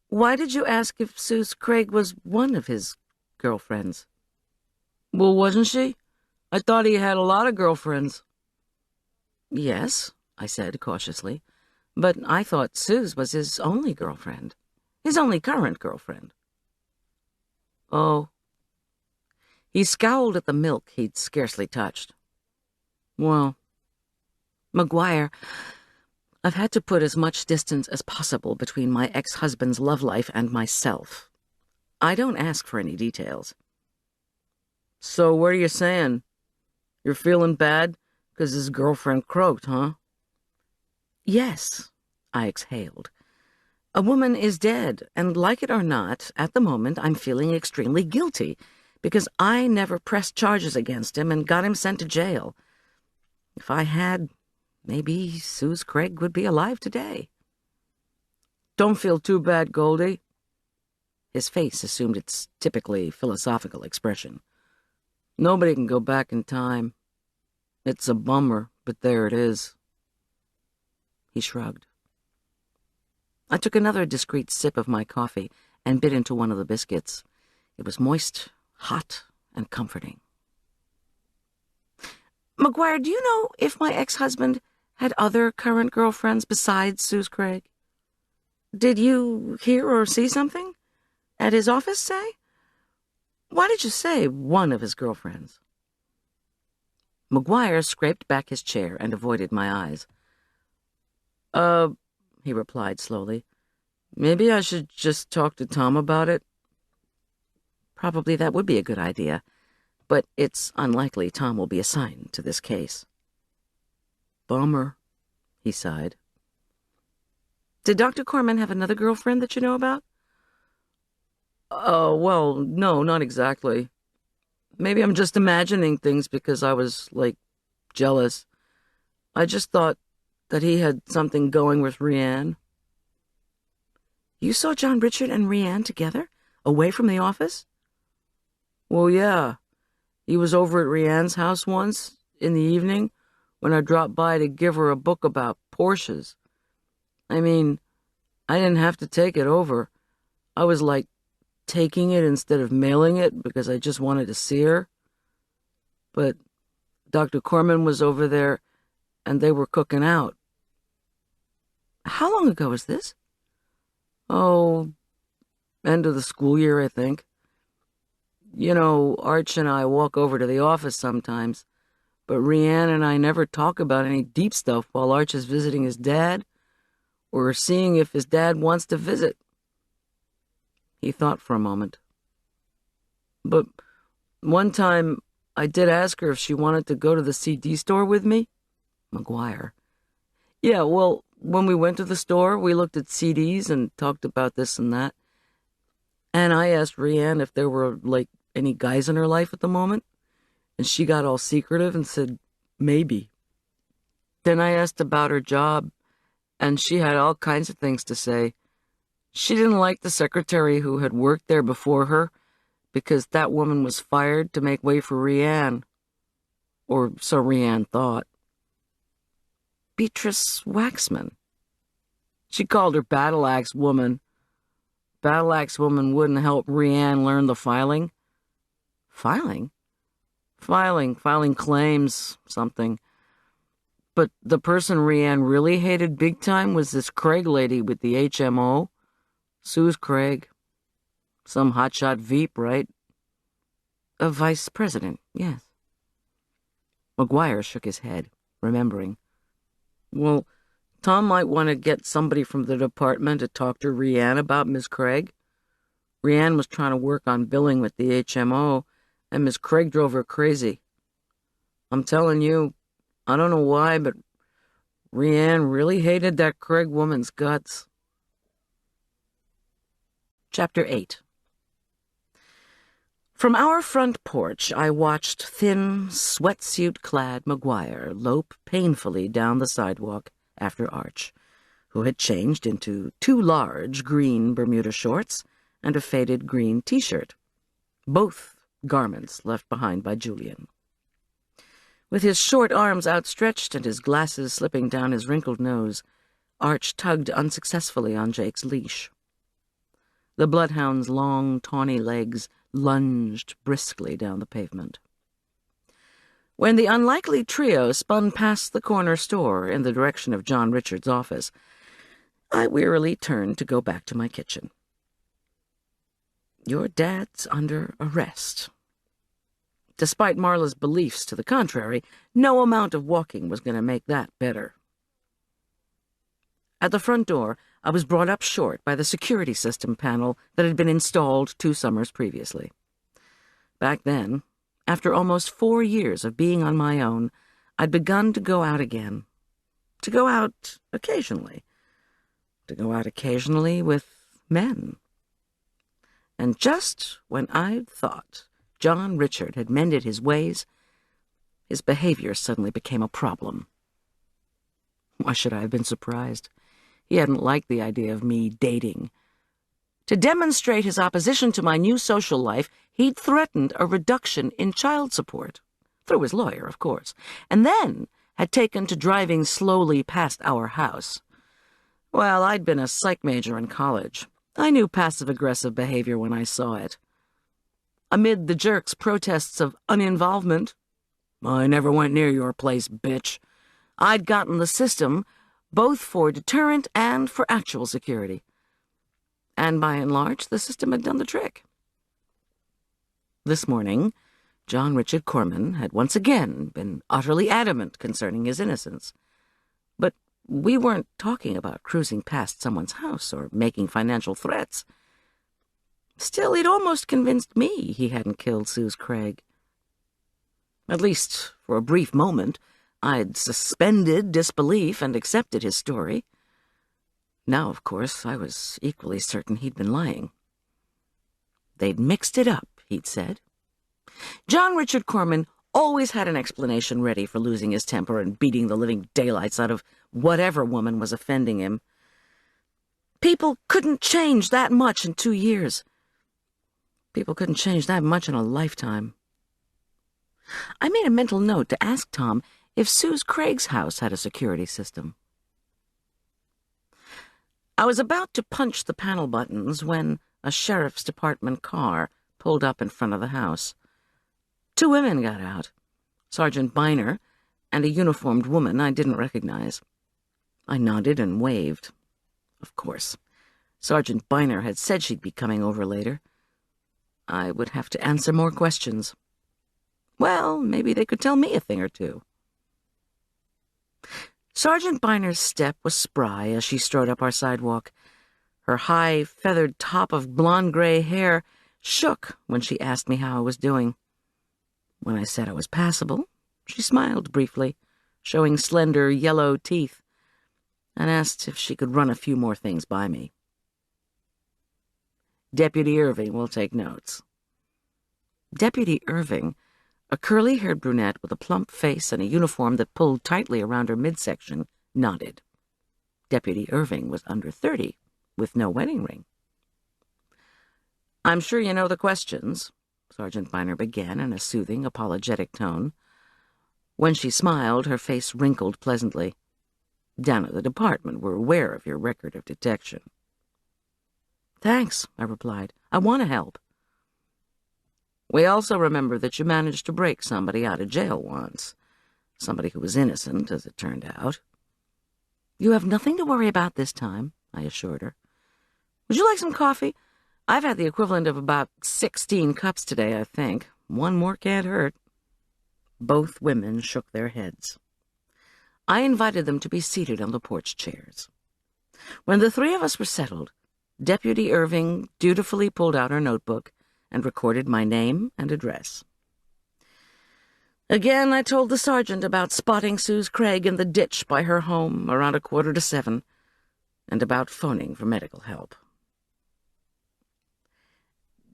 "Why did you ask if Suze Craig was one of his girlfriends?" "Well, wasn't she? I thought he had a lot of girlfriends." "Yes," I said cautiously. But I thought Suze was his only girlfriend. His only current girlfriend. Oh. He scowled at the milk he'd scarcely touched. Well, McGuire, I've had to put as much distance as possible between my ex-husband's love life and myself. I don't ask for any details. So what are you saying? You're feeling bad because his girlfriend croaked, huh? Yes, I exhaled. A woman is dead, and like it or not, at the moment I'm feeling extremely guilty because I never pressed charges against him and got him sent to jail. If I had, maybe Suze Craig would be alive today. Don't feel too bad, Goldie. His face assumed its typically philosophical expression. Nobody can go back in time. It's a bummer, but there it is. He shrugged. I took another discreet sip of my coffee and bit into one of the biscuits. It was moist, hot, and comforting. McGuire, do you know if my ex-husband had other current girlfriends besides Suze Craig? Did you hear or see something? At his office, say? Why did you say one of his girlfriends? McGuire scraped back his chair and avoided my eyes. He replied slowly. Maybe I should just talk to Tom about it. Probably that would be a good idea, but it's unlikely Tom will be assigned to this case. Bummer, he sighed. Did Dr. Korman have another girlfriend that you know about? Oh, well, no, not exactly. Maybe I'm just imagining things because I was, jealous. I just thought that he had something going with Rianne. You saw John Richard and Rianne together, away from the office? Well, yeah. He was over at Rianne's house once, in the evening, when I dropped by to give her a book about Porsches. I mean, I didn't have to take it over. I was, taking it instead of mailing it because I just wanted to see her. But Dr. Korman was over there, and they were cooking out. How long ago was this? Oh, end of the school year, I think. You know, Arch and I walk over to the office sometimes, but Rianne and I never talk about any deep stuff while Arch is visiting his dad, or seeing if his dad wants to visit. He thought for a moment. But one time, I did ask her if she wanted to go to the CD store with me. McGuire. Yeah, well, when we went to the store, we looked at CDs and talked about this and that. And I asked Rianne if there were, any guys in her life at the moment. And she got all secretive and said, maybe. Then I asked about her job, and she had all kinds of things to say. She didn't like the secretary who had worked there before her because that woman was fired to make way for Rianne. Or so Rianne thought. Beatrice Waxman. She called her Battle Axe Woman. Battle Axe Woman wouldn't help Rianne learn the filing. Filing? Filing claims, something. But the person Rianne really hated big time was this Craig lady with the HMO. Suze Craig. Some hotshot Veep, right? A vice president, yes. McGuire shook his head, remembering. Well, Tom might want to get somebody from the department to talk to Rianne about Miss Craig. Rianne was trying to work on billing with the HMO, and Miss Craig drove her crazy. I'm telling you, I don't know why, but Rianne really hated that Craig woman's guts. Chapter 8. From our front porch, I watched thin, sweatsuit-clad McGuire lope painfully down the sidewalk after Arch, who had changed into 2 large green Bermuda shorts and a faded green T-shirt, both garments left behind by Julian. With his short arms outstretched and his glasses slipping down his wrinkled nose, Arch tugged unsuccessfully on Jake's leash. The bloodhound's long, tawny legs lunged briskly down the pavement. When the unlikely trio spun past the corner store in the direction of John Richard's office, I wearily turned to go back to my kitchen. "Your dad's under arrest." Despite Marla's beliefs to the contrary, no amount of walking was going to make that better. At the front door, I was brought up short by the security system panel that had been installed 2 summers previously. Back then, after almost 4 years of being on my own, I'd begun to go out again. To go out occasionally. To go out occasionally with men. And just when I'd thought John Richard had mended his ways, his behavior suddenly became a problem. Why should I have been surprised? He hadn't liked the idea of me dating. To demonstrate his opposition to my new social life, he'd threatened a reduction in child support, through his lawyer, of course, and then had taken to driving slowly past our house. Well, I'd been a psych major in college. I knew passive-aggressive behavior when I saw it. Amid the jerk's protests of uninvolvement, "I never went near your place, bitch," I'd gotten the system both for deterrent and for actual security. And by and large, the system had done the trick. This morning, John Richard Korman had once again been utterly adamant concerning his innocence. But we weren't talking about cruising past someone's house or making financial threats. Still, he'd almost convinced me he hadn't killed Suze Craig. At least, for a brief moment, I'd suspended disbelief and accepted his story. Now, of course, I was equally certain he'd been lying. They'd mixed it up, he'd said. John Richard Korman always had an explanation ready for losing his temper and beating the living daylights out of whatever woman was offending him. People couldn't change that much in 2 years. People couldn't change that much in a lifetime. I made a mental note to ask Tom if Suze Craig's house had a security system. I was about to punch the panel buttons when a sheriff's department car pulled up in front of the house. 2 women got out, Sergeant Biner and a uniformed woman I didn't recognize. I nodded and waved. Of course, Sergeant Biner had said she'd be coming over later. I would have to answer more questions. Well, maybe they could tell me a thing or two. Sergeant Biner's step was spry as she strode up our sidewalk. Her high, feathered top of blonde-gray hair shook when she asked me how I was doing. When I said I was passable, she smiled briefly, showing slender yellow teeth, and asked if she could run a few more things by me. Deputy Irving will take notes. Deputy Irving, a curly-haired brunette with a plump face and a uniform that pulled tightly around her midsection, nodded. Deputy Irving was under 30, with no wedding ring. "I'm sure you know the questions," Sergeant Biner began in a soothing, apologetic tone. When she smiled, her face wrinkled pleasantly. "Down at the department, we're aware of your record of detection." "Thanks," I replied. "I want to help." "We also remember that you managed to break somebody out of jail once. Somebody who was innocent, as it turned out." "You have nothing to worry about this time," I assured her. "Would you like some coffee? I've had the equivalent of about 16 cups today, I think. One more can't hurt." Both women shook their heads. I invited them to be seated on the porch chairs. When the 3 of us were settled, Deputy Irving dutifully pulled out her notebook and recorded my name and address. Again, I told the sergeant about spotting Suze Craig in the ditch by her home around 6:45, and about phoning for medical help.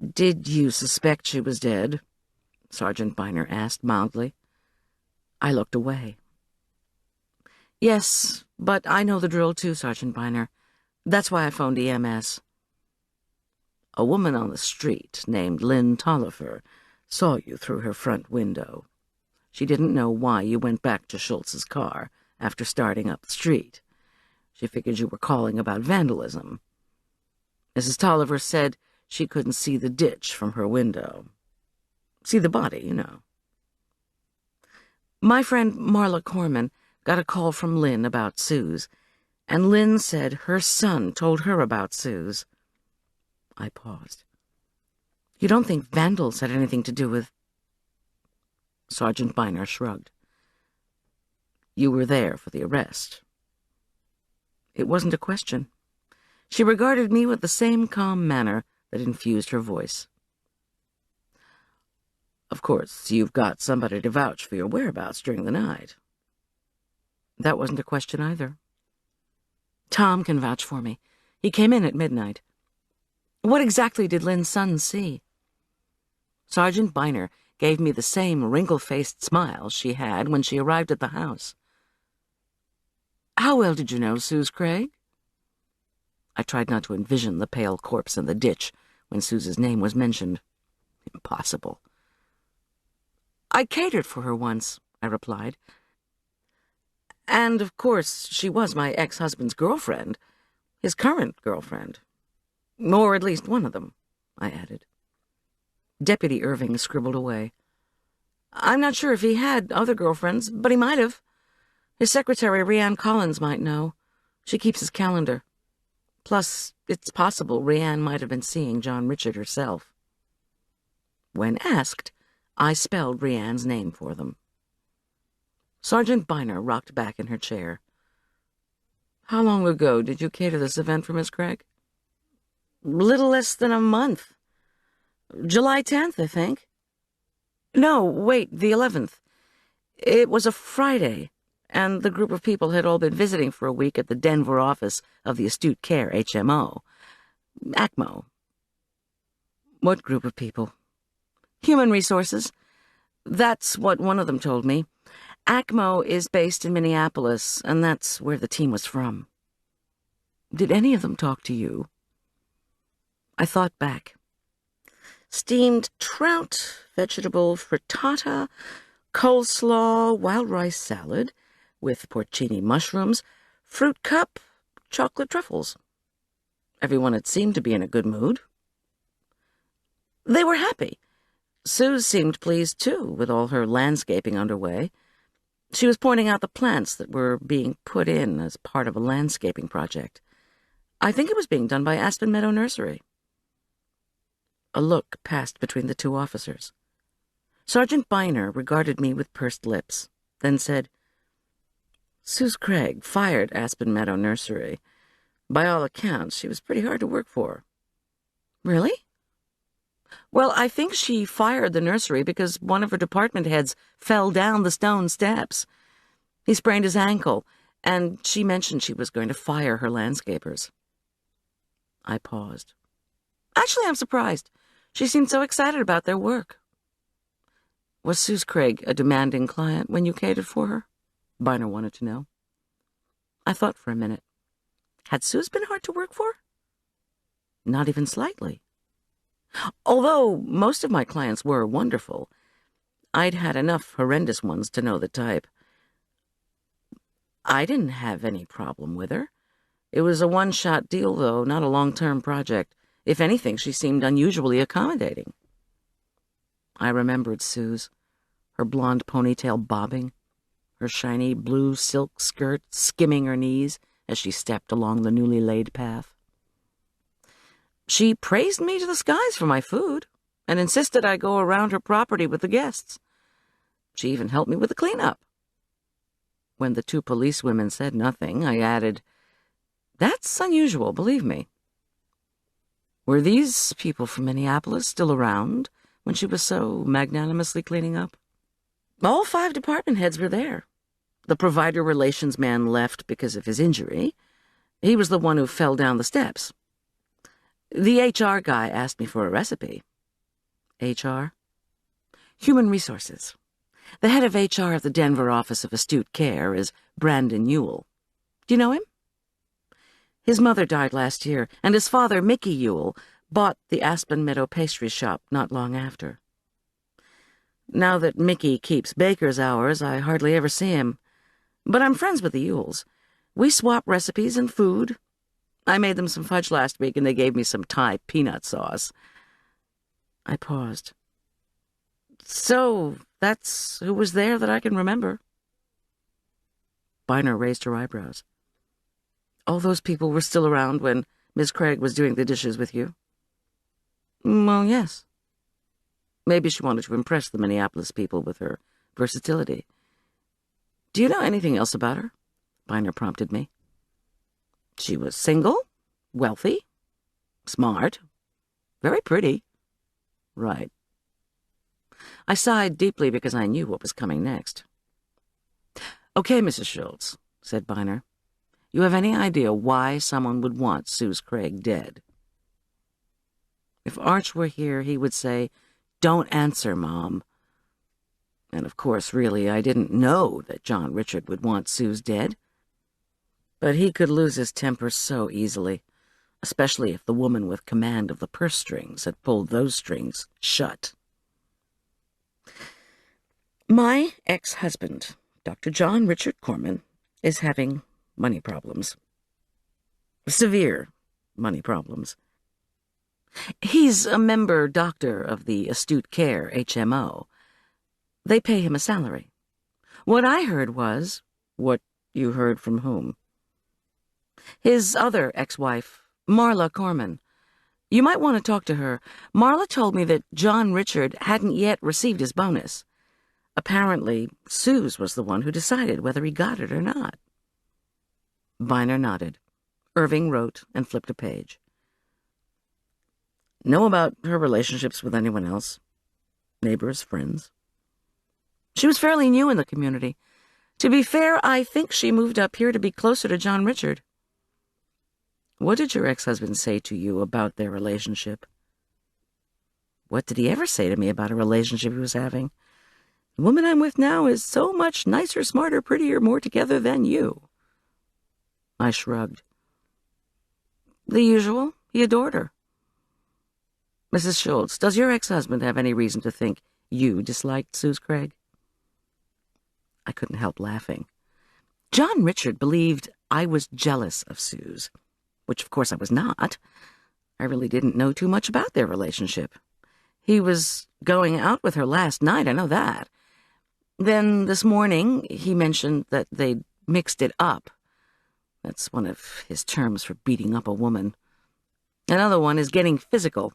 "Did you suspect she was dead?" Sergeant Biner asked mildly. I looked away. "Yes, but I know the drill too, Sergeant Biner. That's why I phoned EMS. A woman on the street named Lynn Tolliver saw you through her front window. She didn't know why you went back to Schultz's car after starting up the street. She figured you were calling about vandalism. Mrs. Tolliver said she couldn't see the ditch from her window. See the body, you know." My friend Marla Korman got a call from Lynn about Sue's, and Lynn said her son told her about Sue's. I paused. You don't think vandals had anything to do with... Sergeant Biner shrugged. You were there for the arrest. It wasn't a question. She regarded me with the same calm manner that infused her voice. Of course, you've got somebody to vouch for your whereabouts during the night. That wasn't a question either. Tom can vouch for me. He came in at midnight. What exactly did Lynn's son see? Sergeant Biner gave me the same wrinkle-faced smile she had when she arrived at the house. How well did you know Suze Craig? I tried not to envision the pale corpse in the ditch when Suze's name was mentioned. Impossible. I catered for her once, I replied. And, of course, she was my ex-husband's girlfriend, his current girlfriend. Or at least one of them, I added. Deputy Irving scribbled away. I'm not sure if he had other girlfriends, but he might have. His secretary, Rhiann Collins, might know. She keeps his calendar. Plus, it's possible Rhiann might have been seeing John Richard herself. When asked, I spelled Rhiann's name for them. Sergeant Biner rocked back in her chair. How long ago did you cater this event for Miss Craig? Little less than a month. July 10th, I think. No, wait, the 11th. It was a Friday, and the group of people had all been visiting for a week at the Denver office of the Astute Care HMO. ACMO. What group of people? Human Resources. That's what one of them told me. ACMO is based in Minneapolis, and that's where the team was from. Did any of them talk to you? I thought back. Steamed trout, vegetable frittata, coleslaw, wild rice salad, with porcini mushrooms, fruit cup, chocolate truffles. Everyone had seemed to be in a good mood. They were happy. Suze seemed pleased, too, with all her landscaping underway. She was pointing out the plants that were being put in as part of a landscaping project. I think it was being done by Aspen Meadow Nursery. A look passed between the two officers. Sergeant Biner regarded me with pursed lips, then said, Suze Craig fired Aspen Meadow Nursery. By all accounts, she was pretty hard to work for. Really? Well, I think she fired the nursery because one of her department heads fell down the stone steps. He sprained his ankle, and she mentioned she was going to fire her landscapers. I paused. Actually, I'm surprised. She seemed so excited about their work. Was Suze Craig a demanding client when you catered for her? Biner wanted to know. I thought for a minute. Had Suze been hard to work for? Not even slightly. Although most of my clients were wonderful, I'd had enough horrendous ones to know the type. I didn't have any problem with her. It was a one-shot deal, though, not a long-term project. If anything, she seemed unusually accommodating. I remembered Suze, her blonde ponytail bobbing, her shiny blue silk skirt skimming her knees as she stepped along the newly laid path. She praised me to the skies for my food and insisted I go around her property with the guests. She even helped me with the cleanup. When the two policewomen said nothing, I added, That's unusual, believe me. Were these people from Minneapolis still around when she was so magnanimously cleaning up? All 5 department heads were there. The provider relations man left because of his injury. He was the one who fell down the steps. The HR guy asked me for a recipe. HR? Human Resources. The head of HR at the Denver office of Astute Care is Brandon Ewell. Do you know him? His mother died last year, and his father, Mickey Ewell, bought the Aspen Meadow pastry shop not long after. Now that Mickey keeps baker's hours, I hardly ever see him. But I'm friends with the Ewells. We swap recipes and food. I made them some fudge last week, and they gave me some Thai peanut sauce. I paused. So, That's who was there that I can remember. Byner raised her eyebrows. All those people were still around when Miss Craig was doing the dishes with you? Well, yes. Maybe she wanted to impress the Minneapolis people with her versatility. Do you know anything else about her? Byner prompted me. She was single, wealthy, smart, very pretty. Right. I sighed deeply because I knew what was coming next. Okay, Mrs. Schulz, said Byner. You have any idea why someone would want Suze Craig dead? If Arch were here, he would say, Don't answer, Mom. And of course, really, I didn't know that John Richard would want Suze dead. But he could lose his temper so easily, especially if the woman with command of the purse strings had pulled those strings shut. My ex-husband, Dr. John Richard Korman, is having money problems. Severe money problems. He's a member doctor of the Astute Care HMO. They pay him a salary. What I heard was, what you heard from whom? His other ex-wife, Marla Korman. You might want to talk to her. Marla told me that John Richard hadn't yet received his bonus. Apparently, Suze was the one who decided whether he got it or not. Byner nodded. Irving wrote and flipped a page. Know about her relationships with anyone else? Neighbors, friends? She was fairly new in the community. To be fair, I think she moved up here to be closer to John Richard. What did your ex-husband say to you about their relationship? What did he ever say to me about a relationship he was having? The woman I'm with now is so much nicer, smarter, prettier, more together than you. I shrugged. The usual. He adored her. Mrs. Schulz, does your ex-husband have any reason to think you disliked Suze Craig? I couldn't help laughing. John Richard believed I was jealous of Suze, which of course I was not. I really didn't know too much about their relationship. He was going out with her last night, I know that. Then this morning he mentioned that they'd mixed it up. That's one of his terms for beating up a woman. Another one is getting physical.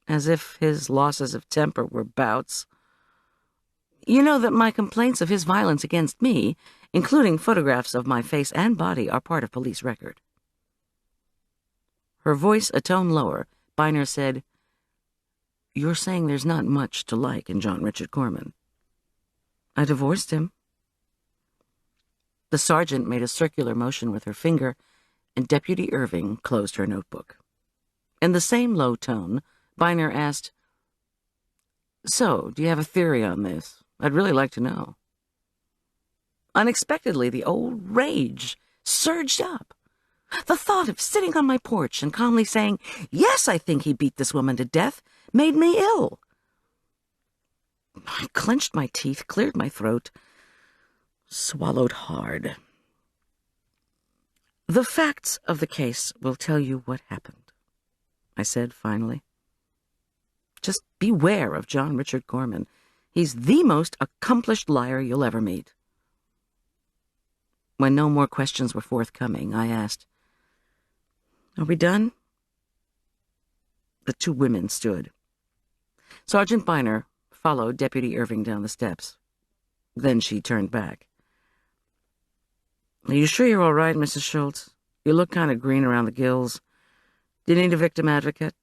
As if his losses of temper were bouts. You know that my complaints of his violence against me, including photographs of my face and body, are part of police record. Her voice a tone lower, Byner said, You're saying there's not much to like in John Richard Korman. I divorced him. The sergeant made a circular motion with her finger, and Deputy Irving closed her notebook. In the same low tone, Byner asked, So, do you have a theory on this? I'd really like to know. Unexpectedly, the old rage surged up. The thought of sitting on my porch and calmly saying, Yes, I think he beat this woman to death, made me ill. I clenched my teeth, cleared my throat, swallowed hard. The facts of the case will tell you what happened, I said finally. Just beware of John Richard Korman. He's the most accomplished liar you'll ever meet. When no more questions were forthcoming, I asked, Are we done? The two women stood. Sergeant Byner followed Deputy Irving down the steps. Then she turned back. Are you sure you're all right, Mrs. Schulz? You look kind of green around the gills. Do you need a victim advocate?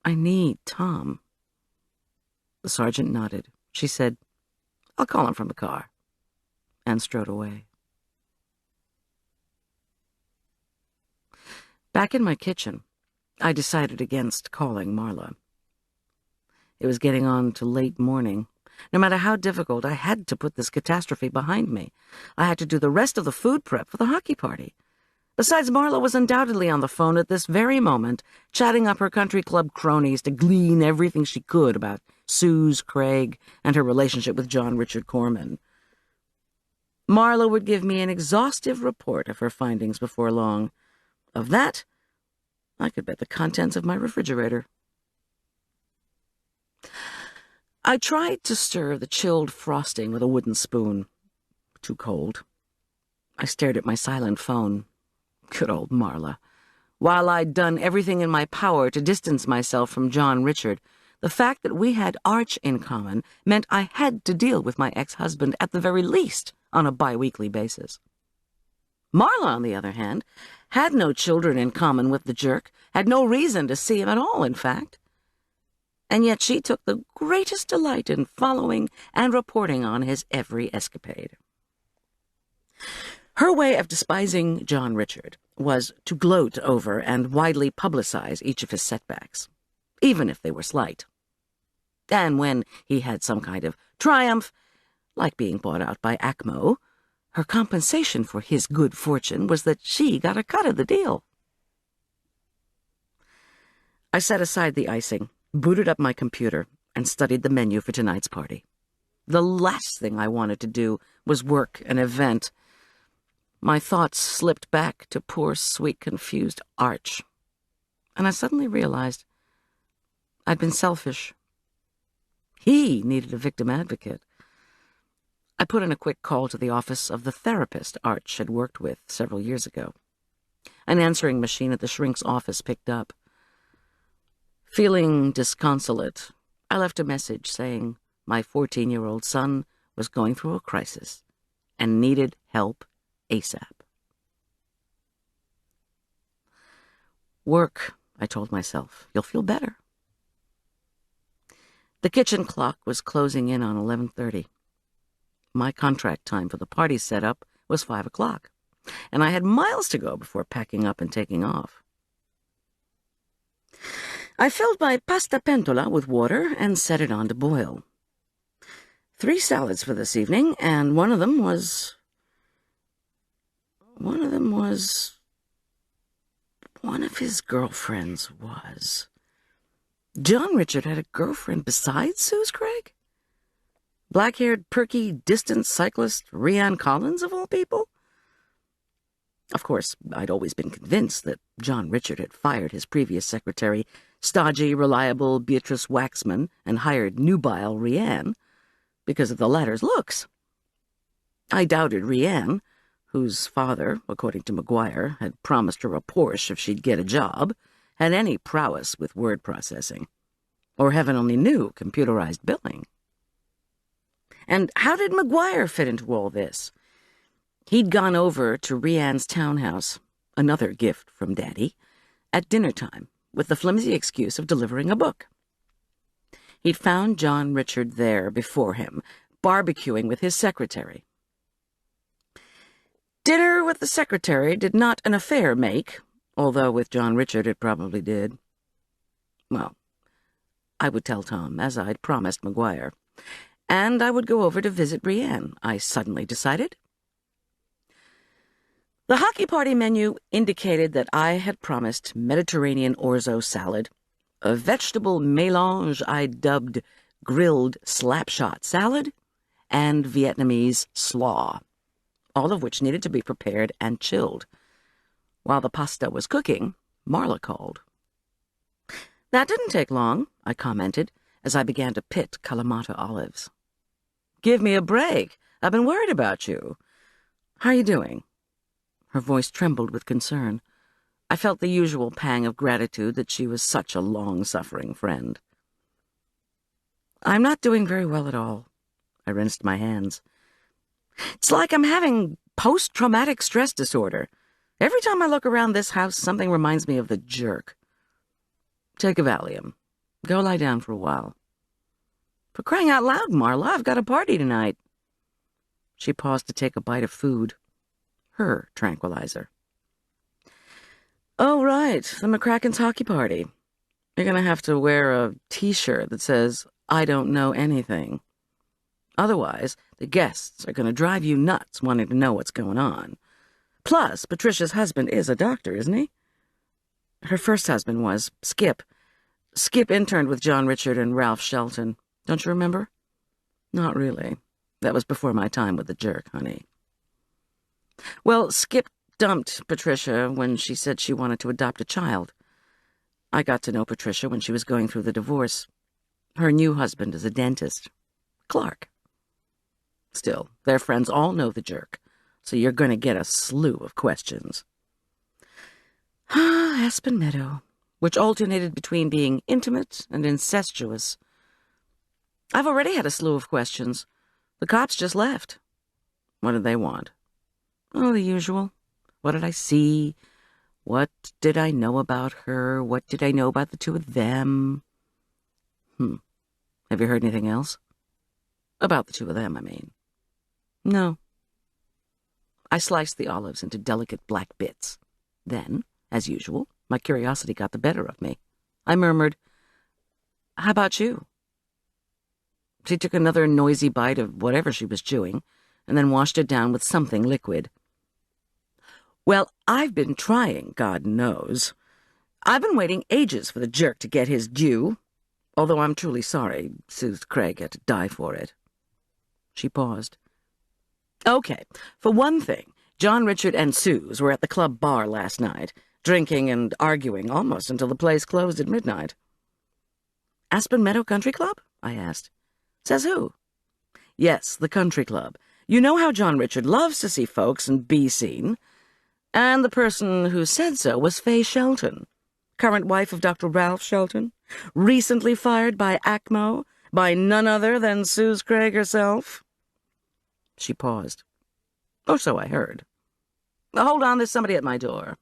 I need Tom. The sergeant nodded. She said, I'll call him from the car, and strode away. Back in my kitchen, I decided against calling Marla. It was getting on to late morning. No matter how difficult, I had to put this catastrophe behind me. I had to do the rest of the food prep for the hockey party. Besides, Marla was undoubtedly on the phone at this very moment, chatting up her country club cronies to glean everything she could about Suze Craig and her relationship with John Richard Korman. Marla would give me an exhaustive report of her findings before long. Of that, I could bet the contents of my refrigerator. I tried to stir the chilled frosting with a wooden spoon. Too cold. I stared at my silent phone. Good old Marla. While I'd done everything in my power to distance myself from John Richard, the fact that we had Arch in common meant I had to deal with my ex-husband at the very least on a bi-weekly basis. Marla, on the other hand, had no children in common with the jerk, had no reason to see him at all, in fact. And yet she took the greatest delight in following and reporting on his every escapade. Her way of despising John Richard was to gloat over and widely publicize each of his setbacks, even if they were slight. And when he had some kind of triumph, like being bought out by ACMO, her compensation for his good fortune was that she got a cut of the deal. I set aside the icing, booted up my computer, and studied the menu for tonight's party. The last thing I wanted to do was work an event. My thoughts slipped back to poor, sweet, confused Arch, and I suddenly realized I'd been selfish. He needed a victim advocate. I put in a quick call to the office of the therapist Arch had worked with several years ago. An answering machine at the shrink's office picked up. Feeling disconsolate, I left a message saying my 14-year-old son was going through a crisis and needed help ASAP. Work, I told myself. You'll feel better. The kitchen clock was closing in on 11:30. My contract time for the party setup was 5 o'clock, and I had miles to go before packing up and taking off. I filled my pasta pentola with water and set it on to boil. 3 salads for this evening, and one of them was... One of his girlfriends was... John Richard had a girlfriend besides Suze Craig? Black-haired, perky, distant cyclist Rhiann Collins, of all people? Of course, I'd always been convinced that John Richard had fired his previous secretary, stodgy, reliable Beatrice Waxman, and hired nubile Rhiann because of the latter's looks. I doubted Rhiann, whose father, according to McGuire, had promised her a Porsche if she'd get a job, had any prowess with word processing, or heaven only knew computerized billing. And how did McGuire fit into all this? He'd gone over to Rhiann's townhouse, another gift from Daddy, at dinner time, with the flimsy excuse of delivering a book. He'd found John Richard there before him, barbecuing with his secretary. Dinner with the secretary did not an affair make, although with John Richard it probably did. Well, I would tell Tom, as I'd promised McGuire, and I would go over to visit Rhiann, I suddenly decided. The hockey party menu indicated that I had promised Mediterranean orzo salad, a vegetable mélange I dubbed grilled slapshot salad, and Vietnamese slaw, all of which needed to be prepared and chilled. While the pasta was cooking, Marla called. That didn't take long, I commented, as I began to pit Kalamata olives. Give me a break. I've been worried about you. How are you doing? Her voice trembled with concern. I felt the usual pang of gratitude that she was such a long-suffering friend. I'm not doing very well at all. I rinsed my hands. It's like I'm having post-traumatic stress disorder. Every time I look around this house, something reminds me of the jerk. Take a Valium. Go lie down for a while. For crying out loud, Marla, I've got a party tonight. She paused to take a bite of food. Her tranquilizer. Oh, right, the McCracken's hockey party. You're going to have to wear a T-shirt that says, I don't know anything. Otherwise, the guests are going to drive you nuts wanting to know what's going on. Plus, Patricia's husband is a doctor, isn't he? Her first husband was, Skip. Skip interned with John Richard and Ralph Shelton. Don't you remember? Not really. That was before my time with the jerk, honey. Well, Skip dumped Patricia when she said she wanted to adopt a child. I got to know Patricia when she was going through the divorce. Her new husband is a dentist. Clark. Still, their friends all know the jerk, so you're going to get a slew of questions. Aspen Meadow, which alternated between being intimate and incestuous. I've already had a slew of questions. The cops just left. What did they want? Oh, the usual. What did I see? What did I know about her? What did I know about the two of them? Have you heard anything else? About the two of them, I mean. No. I sliced the olives into delicate black bits. Then, as usual, my curiosity got the better of me. I murmured, "How about you?" She took another noisy bite of whatever she was chewing, and then washed it down with something liquid. Well, I've been trying, God knows. I've been waiting ages for the jerk to get his due, although I'm truly sorry Suze Craig had to die for it. She paused. Okay, for one thing, John Richard and Suze were at the club bar last night, drinking and arguing almost until the place closed at midnight. Aspen Meadow Country Club? I asked. Says who? Yes, the country club. You know how John Richard loves to see folks and be seen. And the person who said so was Fay Shelton, current wife of Dr. Ralph Shelton, recently fired by ACMO, by none other than Suze Craig herself. She paused. Or so I heard. Hold on, there's somebody at my door.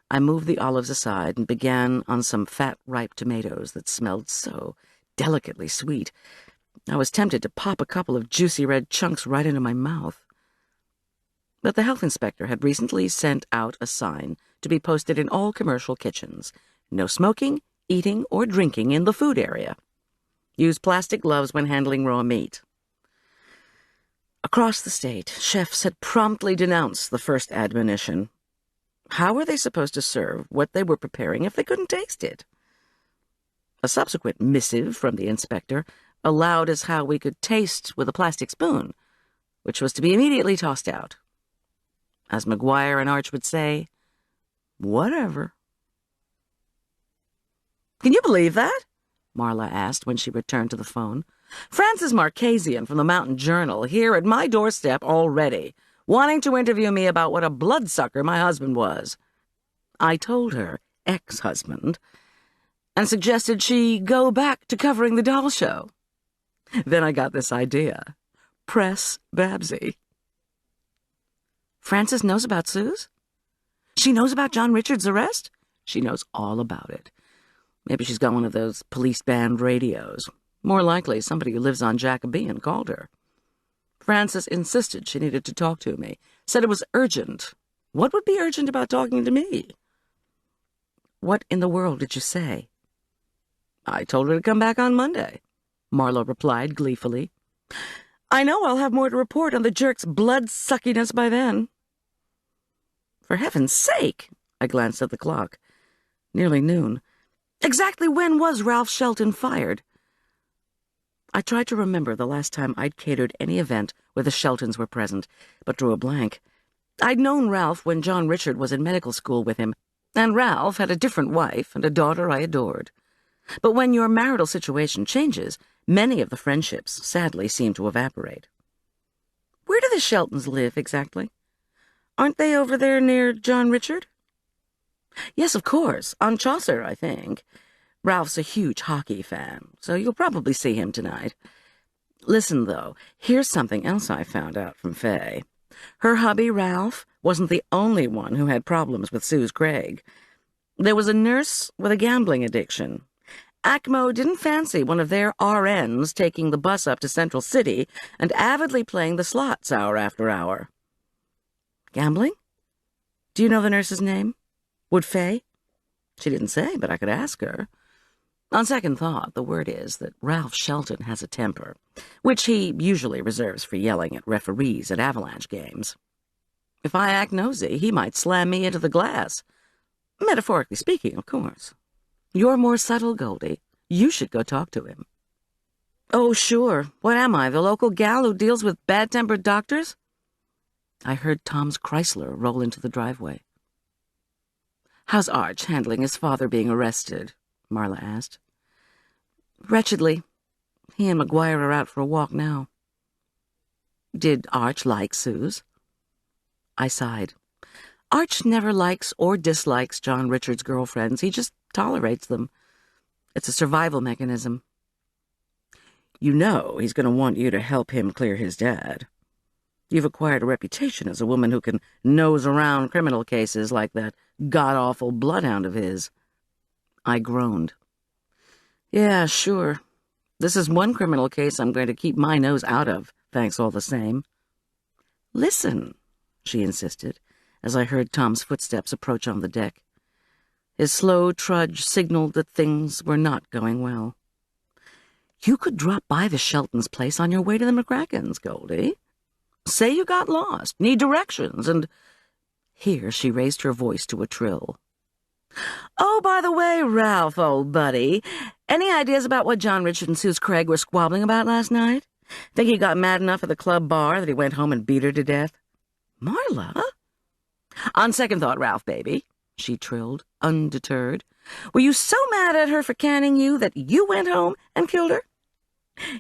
I moved the olives aside and began on some fat, ripe tomatoes that smelled so delicately sweet. I was tempted to pop a couple of juicy red chunks right into my mouth. But the health inspector had recently sent out a sign to be posted in all commercial kitchens. No smoking, eating, or drinking in the food area. Use plastic gloves when handling raw meat. Across the state, chefs had promptly denounced the first admonition. How were they supposed to serve what they were preparing if they couldn't taste it? A subsequent missive from the inspector allowed us how we could taste with a plastic spoon, which was to be immediately tossed out. As McGuire and Arch would say, whatever. Can you believe that? Marla asked when she returned to the phone. Francis Marchesian from the Mountain Journal here at my doorstep already, wanting to interview me about what a bloodsucker my husband was. I told her, ex-husband, and suggested she go back to covering the doll show. Then I got this idea. Press Babsy. Frances knows about Suze? She knows about John Richard's arrest? She knows all about it. Maybe she's got one of those police band radios. More likely, somebody who lives on Jacobean called her. Frances insisted she needed to talk to me, said it was urgent. What would be urgent about talking to me? What in the world did you say? I told her to come back on Monday, Marla replied gleefully. I know I'll have more to report on the jerk's blood-suckiness by then. For heaven's sake, I glanced at the clock. Nearly noon. Exactly when was Ralph Shelton fired? I tried to remember the last time I'd catered any event where the Sheltons were present, but drew a blank. I'd known Ralph when John Richard was in medical school with him, and Ralph had a different wife and a daughter I adored. But when your marital situation changes, many of the friendships sadly seem to evaporate. Where do the Sheltons live exactly? Aren't they over there near John Richard? Yes, of course, on Chaucer, I think. Ralph's a huge hockey fan, so you'll probably see him tonight. Listen, though, here's something else I found out from Fay. Her hubby, Ralph, wasn't the only one who had problems with Suze Craig. There was a nurse with a gambling addiction. ACMO didn't fancy one of their RNs taking the bus up to Central City and avidly playing the slots hour after hour. Gambling? Do you know the nurse's name? Would Fay? She didn't say, but I could ask her. On second thought, the word is that Ralph Shelton has a temper, which he usually reserves for yelling at referees at Avalanche games. If I act nosy, he might slam me into the glass. Metaphorically speaking, of course. You're more subtle, Goldie. You should go talk to him. Oh, sure. What am I, the local gal who deals with bad-tempered doctors? I heard Tom's Chrysler roll into the driveway. How's Arch handling his father being arrested? Marla asked. Wretchedly. He and McGuire are out for a walk now. Did Arch like Suze? I sighed. Arch never likes or dislikes John Richard's girlfriends. He just tolerates them. It's a survival mechanism. You know he's going to want you to help him clear his dad. You've acquired a reputation as a woman who can nose around criminal cases like that god-awful bloodhound of his. I groaned. Yeah, sure. This is one criminal case I'm going to keep my nose out of, thanks all the same. Listen, she insisted, as I heard Tom's footsteps approach on the deck. His slow trudge signaled that things were not going well. You could drop by the Sheltons' place on your way to the McCrackens, Goldie. Say you got lost, need directions, and... Here she raised her voice to a trill. Oh, by the way, Ralph, old buddy, any ideas about what John Richard and Suze Craig were squabbling about last night? Think he got mad enough at the club bar that he went home and beat her to death? Marla? On second thought, Ralph, baby, she trilled, undeterred. Were you so mad at her for canning you that you went home and killed her?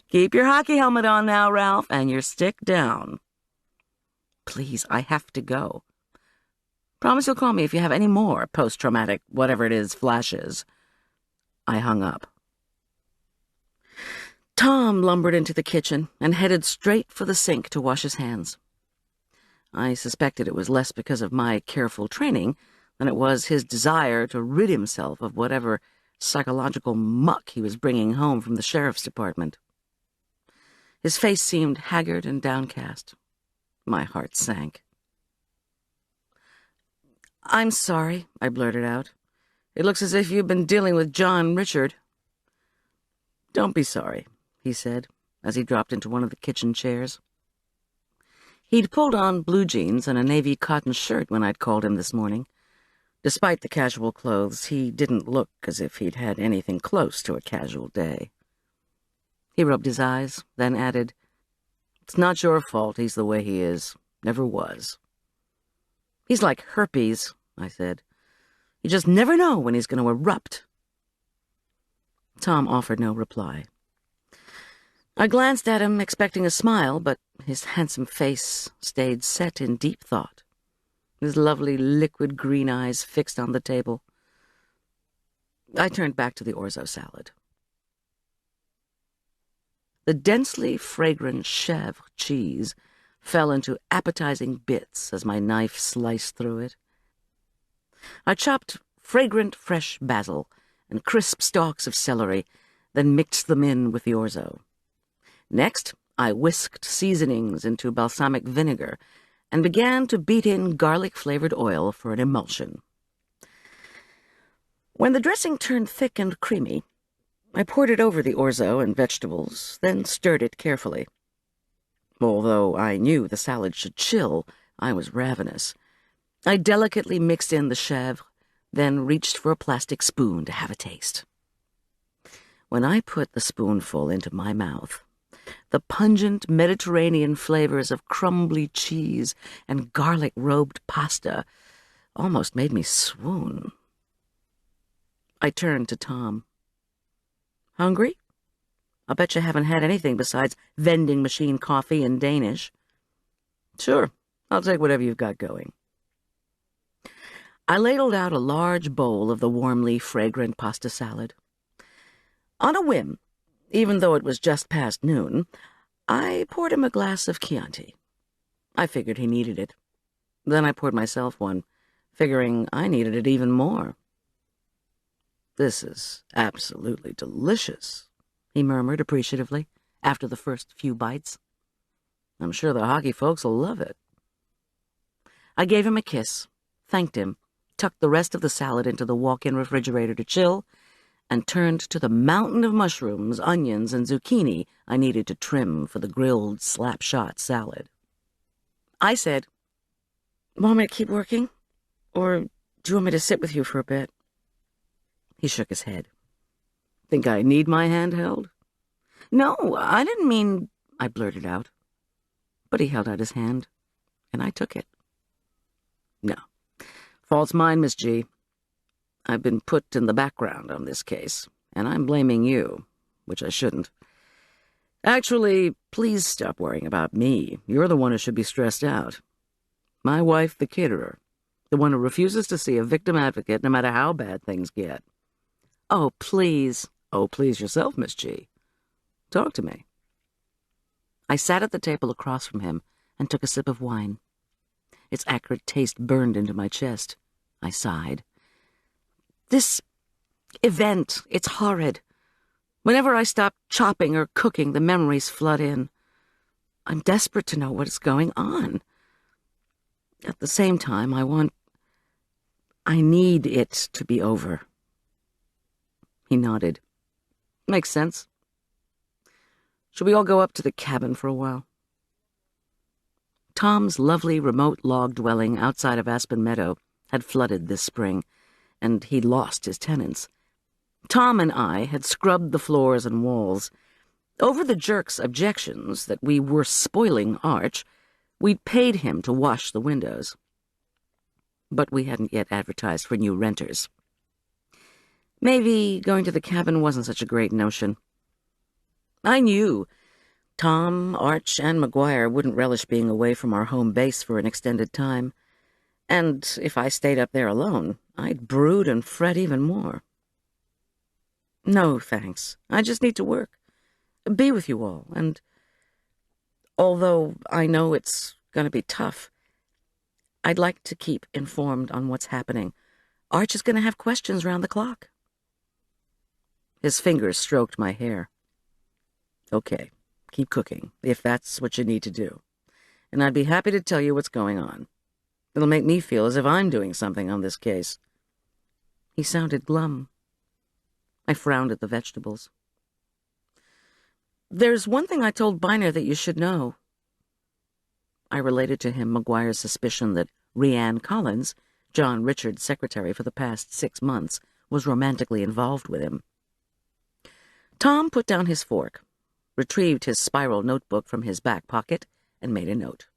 Keep your hockey helmet on now, Ralph, and your stick down. Please, I have to go. Promise you'll call me if you have any more post-traumatic, whatever it is, flashes. I hung up. Tom lumbered into the kitchen and headed straight for the sink to wash his hands. I suspected it was less because of my careful training than it was his desire to rid himself of whatever psychological muck he was bringing home from the sheriff's department. His face seemed haggard and downcast. My heart sank. I'm sorry, I blurted out. It looks as if you've been dealing with John Richard. Don't be sorry, he said, as he dropped into one of the kitchen chairs. He'd pulled on blue jeans and a navy cotton shirt when I'd called him this morning. Despite the casual clothes, he didn't look as if he'd had anything close to a casual day. He rubbed his eyes, then added, It's not your fault he's the way he is. Never was. He's like herpes, I said. You just never know when he's going to erupt. Tom offered no reply. I glanced at him, expecting a smile, but his handsome face stayed set in deep thought, his lovely liquid green eyes fixed on the table. I turned back to the orzo salad. The densely fragrant chèvre cheese fell into appetizing bits as my knife sliced through it. I chopped fragrant fresh basil and crisp stalks of celery, then mixed them in with the orzo. Next, I whisked seasonings into balsamic vinegar and began to beat in garlic-flavored oil for an emulsion. When the dressing turned thick and creamy, I poured it over the orzo and vegetables, then stirred it carefully. Although I knew the salad should chill, I was ravenous. I delicately mixed in the chèvre, then reached for a plastic spoon to have a taste. When I put the spoonful into my mouth, the pungent Mediterranean flavors of crumbly cheese and garlic-robed pasta almost made me swoon. I turned to Tom. Hungry? I'll bet you haven't had anything besides vending machine coffee and Danish. Sure, I'll take whatever you've got going. I ladled out a large bowl of the warmly fragrant pasta salad. On a whim, even though it was just past noon, I poured him a glass of Chianti. I figured he needed it. Then I poured myself one, figuring I needed it even more. This is absolutely delicious, he murmured appreciatively after the first few bites. I'm sure the hockey folks will love it. I gave him a kiss, thanked him, tucked the rest of the salad into the walk-in refrigerator to chill, and turned to the mountain of mushrooms, onions, and zucchini I needed to trim for the grilled slap-shot salad. I said, Want me to keep working? Or do you want me to sit with you for a bit? He shook his head. Think I need my hand held? No, I didn't mean, I blurted out. But he held out his hand, and I took it. No. Fault's mine, Miss G. I've been put in the background on this case, and I'm blaming you. which I shouldn't. Actually, please stop worrying about me. You're the one who should be stressed out. My wife, the caterer, the one who refuses to see a victim advocate no matter how bad things get. Oh, please. Oh, please yourself, Miss G. Talk to me. I sat at the table across from him and took a sip of wine. Its acrid taste burned into my chest. I sighed. This event, it's horrid. Whenever I stop chopping or cooking, the memories flood in. I'm desperate to know what is going on. At the same time, I need it to be over. He nodded. Makes sense. Should we all go up to the cabin for a while? Tom's lovely remote log dwelling outside of Aspen Meadow had flooded this spring, and he'd lost his tenants. Tom and I had scrubbed the floors and walls. Over the jerk's objections that we were spoiling Arch, we'd paid him to wash the windows. But we hadn't yet advertised for new renters. Maybe going to the cabin wasn't such a great notion. I knew Tom, Arch, and McGuire wouldn't relish being away from our home base for an extended time, and if I stayed up there alone, I'd brood and fret even more. No, thanks. I just need to work. Be with you all, and although I know it's going to be tough, I'd like to keep informed on what's happening. Arch is going to have questions round the clock. His fingers stroked my hair. Okay, keep cooking, if that's what you need to do. And I'd be happy to tell you what's going on. It'll make me feel as if I'm doing something on this case. He sounded glum. I frowned at the vegetables. There's one thing I told Biner that you should know. I related to him McGuire's suspicion that Rhiann Collins, John Richard's secretary for the past 6 months, was romantically involved with him. Tom put down his fork, retrieved his spiral notebook from his back pocket, and made a note.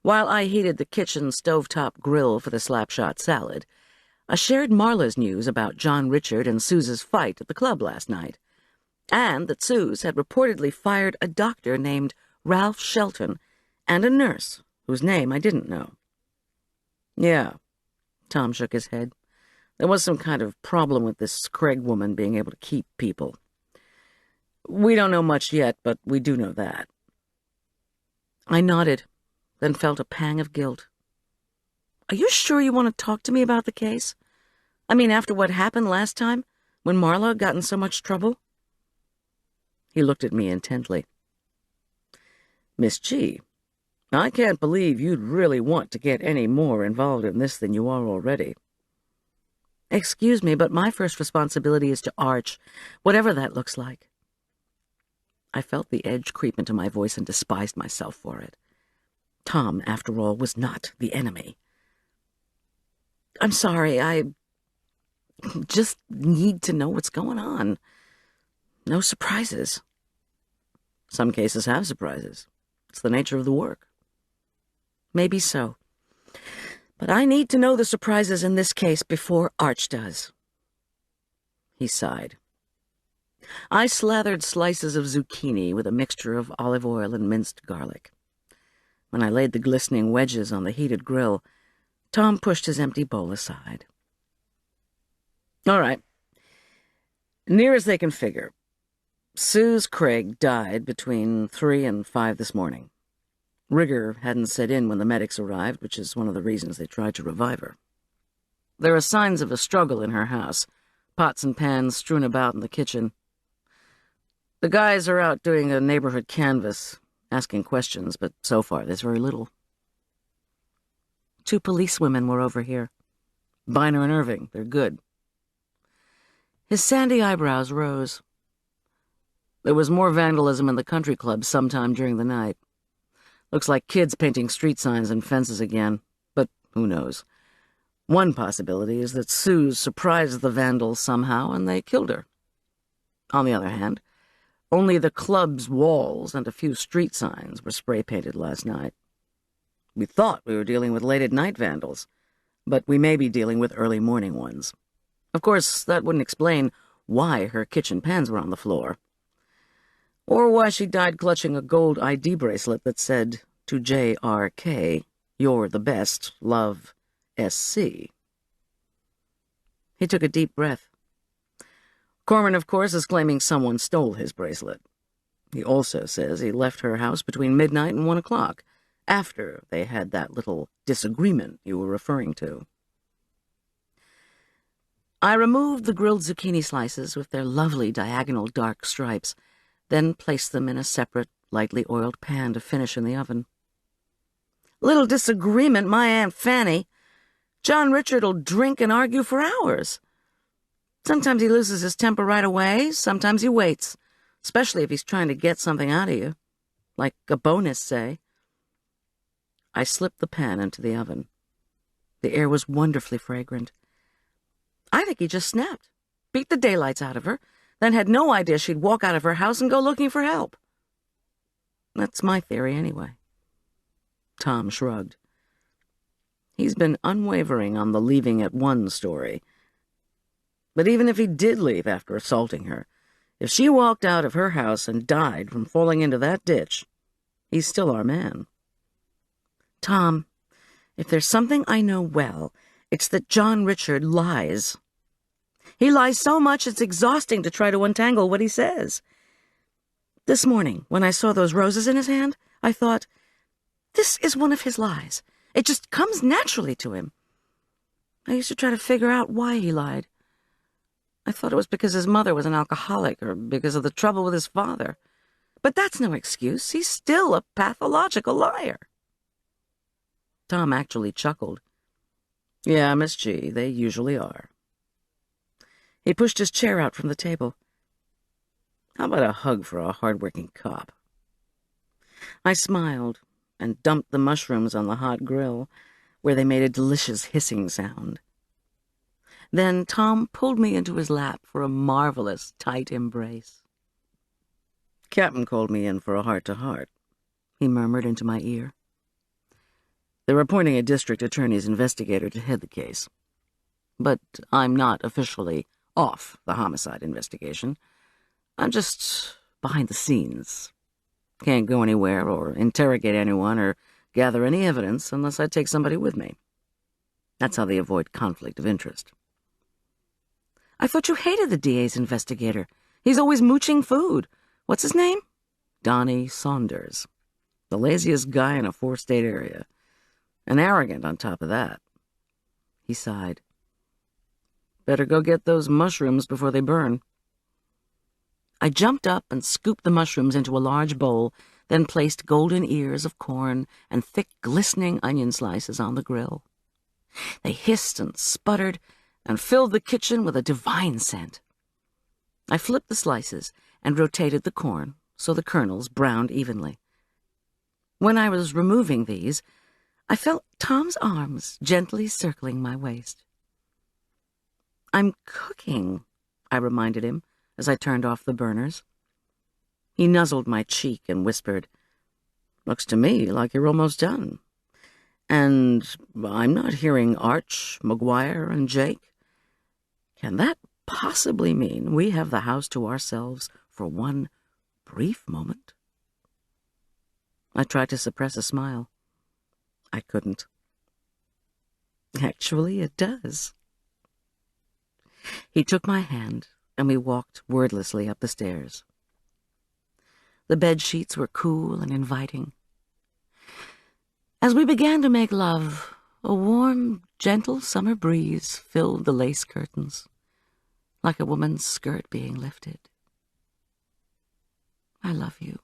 While I heated the kitchen stovetop grill for the slapshot salad, I shared Marla's news about John Richard and Suze's fight at the club last night, and that Suze had reportedly fired a doctor named Ralph Shelton and a nurse whose name I didn't know. Yeah, Tom shook his head. There was some kind of problem with this Craig woman being able to keep people. We don't know much yet, but we do know that. I nodded, then felt a pang of guilt. Are you sure you want to talk to me about the case? I mean, after what happened last time, when Marla got in so much trouble? He looked at me intently. Miss G, I can't believe you'd really want to get any more involved in this than you are already. Excuse me, but my first responsibility is to Arch, whatever that looks like. I felt the edge creep into my voice and despised myself for it. Tom, after all, was not the enemy. I'm sorry, I just need to know what's going on. No surprises. Some cases have surprises. It's the nature of the work. Maybe so. But I need to know the surprises in this case before Arch does. He sighed. I slathered slices of zucchini with a mixture of olive oil and minced garlic. When I laid the glistening wedges on the heated grill, Tom pushed his empty bowl aside. All right. Near as they can figure, Suze Craig died between 3 and 5 this morning. Rigor hadn't set in when the medics arrived, which is one of the reasons they tried to revive her. There are signs of a struggle in her house, pots and pans strewn about in the kitchen. The guys are out doing a neighborhood canvass, asking questions, but so far there's very little. 2 policewomen were over here. Biner and Irving, they're good. His sandy eyebrows rose. There was more vandalism in the country club sometime during the night. Looks like kids painting street signs and fences again, but who knows? One possibility is that Suze surprised the vandals somehow and they killed her. On the other hand, only the club's walls and a few street signs were spray-painted last night. We thought we were dealing with late-at-night vandals, but we may be dealing with early-morning ones. Of course, that wouldn't explain why her kitchen pans were on the floor, or why she died clutching a gold ID bracelet that said, "To JRK, you're the best, love, SC." He took a deep breath. Korman, of course, is claiming someone stole his bracelet. He also says he left her house between midnight and 1 o'clock, after they had that little disagreement you were referring to. I removed the grilled zucchini slices with their lovely diagonal dark stripes, then placed them in a separate, lightly oiled pan to finish in the oven. "Little disagreement, my Aunt Fanny. John Richard'll drink and argue for hours. Sometimes he loses his temper right away, sometimes he waits, especially if he's trying to get something out of you, like a bonus, say." I slipped the pan into the oven. The air was wonderfully fragrant. I think he just snapped, beat the daylights out of her, then had no idea she'd walk out of her house and go looking for help. That's my theory, anyway. Tom shrugged. He's been unwavering on the leaving at 1 story. But even if he did leave after assaulting her, if she walked out of her house and died from falling into that ditch, he's still our man. Tom, if there's something I know well, it's that John Richard lies. He lies so much it's exhausting to try to untangle what he says. This morning, when I saw those roses in his hand, I thought, this is one of his lies. It just comes naturally to him. I used to try to figure out why he lied. I thought it was because his mother was an alcoholic or because of the trouble with his father. But that's no excuse. He's still a pathological liar. Tom actually chuckled. Yeah, Miss G, they usually are. He pushed his chair out from the table. How about a hug for a hard-working cop? I smiled and dumped the mushrooms on the hot grill, where they made a delicious hissing sound. Then Tom pulled me into his lap for a marvelous, tight embrace. "Captain called me in for a heart-to-heart," he murmured into my ear. "They're appointing a district attorney's investigator to head the case. But I'm not officially off the homicide investigation. I'm just behind the scenes. Can't go anywhere or interrogate anyone or gather any evidence unless I take somebody with me. That's how they avoid conflict of interest." "I thought you hated the DA's investigator. He's always mooching food. What's his name?" "Donnie Saunders. The laziest guy in a 4-state area. And arrogant on top of that." He sighed. "Better go get those mushrooms before they burn." I jumped up and scooped the mushrooms into a large bowl, then placed golden ears of corn and thick, glistening onion slices on the grill. They hissed and sputtered and filled the kitchen with a divine scent. I flipped the slices and rotated the corn so the kernels browned evenly. When I was removing these, I felt Tom's arms gently circling my waist. "I'm cooking," I reminded him as I turned off the burners. He nuzzled my cheek and whispered, "Looks to me like you're almost done. And I'm not hearing Arch, McGuire, and Jake. Can that possibly mean we have the house to ourselves for one brief moment?" I tried to suppress a smile. I couldn't. "Actually, it does." He took my hand, and we walked wordlessly up the stairs. The bed sheets were cool and inviting. As we began to make love, a warm, gentle summer breeze filled the lace curtains, like a woman's skirt being lifted. "I love you,"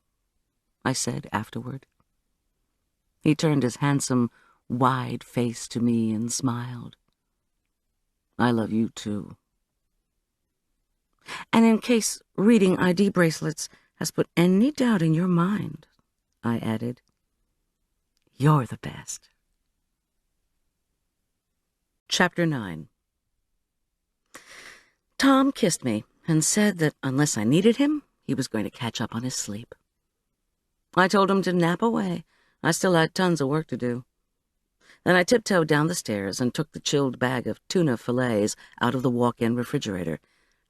I said afterward. He turned his handsome, wide face to me and smiled. "I love you, too." "And in case reading ID bracelets has put any doubt in your mind," I added, "you're the best." Chapter 9. Tom kissed me and said that unless I needed him, he was going to catch up on his sleep. I told him to nap away. I still had tons of work to do. Then I tiptoed down the stairs and took the chilled bag of tuna fillets out of the walk-in refrigerator,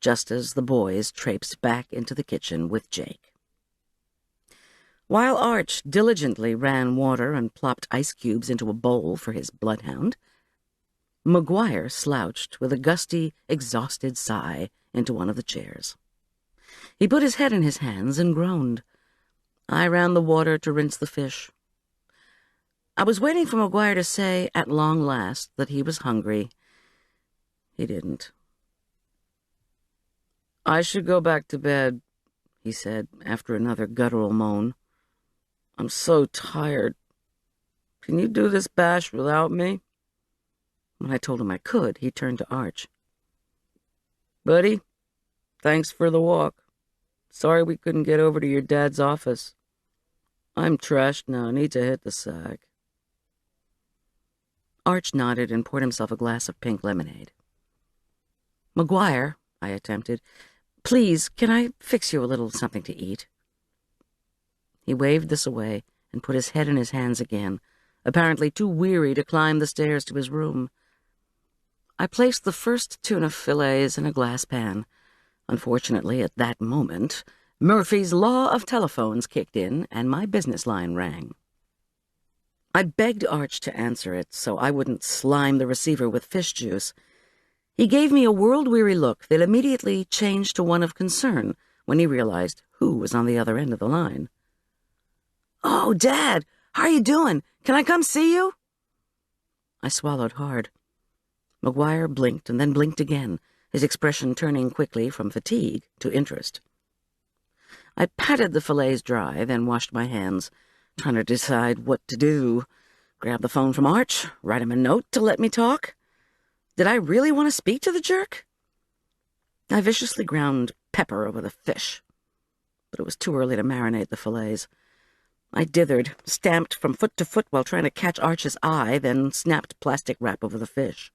just as the boys traipsed back into the kitchen with Jake. While Arch diligently ran water and plopped ice cubes into a bowl for his bloodhound, McGuire slouched with a gusty, exhausted sigh into one of the chairs. He put his head in his hands and groaned. I ran the water to rinse the fish. I was waiting for McGuire to say, at long last, that he was hungry. He didn't. "I should go back to bed," he said, after another guttural moan. "I'm so tired. Can you do this bash without me?" When I told him I could, he turned to Arch. "Buddy, thanks for the walk. Sorry we couldn't get over to your dad's office. I'm trashed now, need to hit the sack." Arch nodded and poured himself a glass of pink lemonade. "McGuire," I attempted, "please, can I fix you a little something to eat?" He waved this away and put his head in his hands again, apparently too weary to climb the stairs to his room. I placed the first tuna fillets in a glass pan. Unfortunately, at that moment, Murphy's Law of Telephones kicked in and my business line rang. I begged Arch to answer it so I wouldn't slime the receiver with fish juice. He gave me a world-weary look that immediately changed to one of concern when he realized who was on the other end of the line. "Oh, Dad, how are you doing? Can I come see you?" I swallowed hard. McGuire blinked and then blinked again, his expression turning quickly from fatigue to interest. I patted the fillets dry, then washed my hands, trying to decide what to do. Grab the phone from Arch, write him a note to let me talk. Did I really want to speak to the jerk? I viciously ground pepper over the fish, but it was too early to marinate the fillets. I dithered, stamped from foot to foot while trying to catch Arch's eye, then snapped plastic wrap over the fish.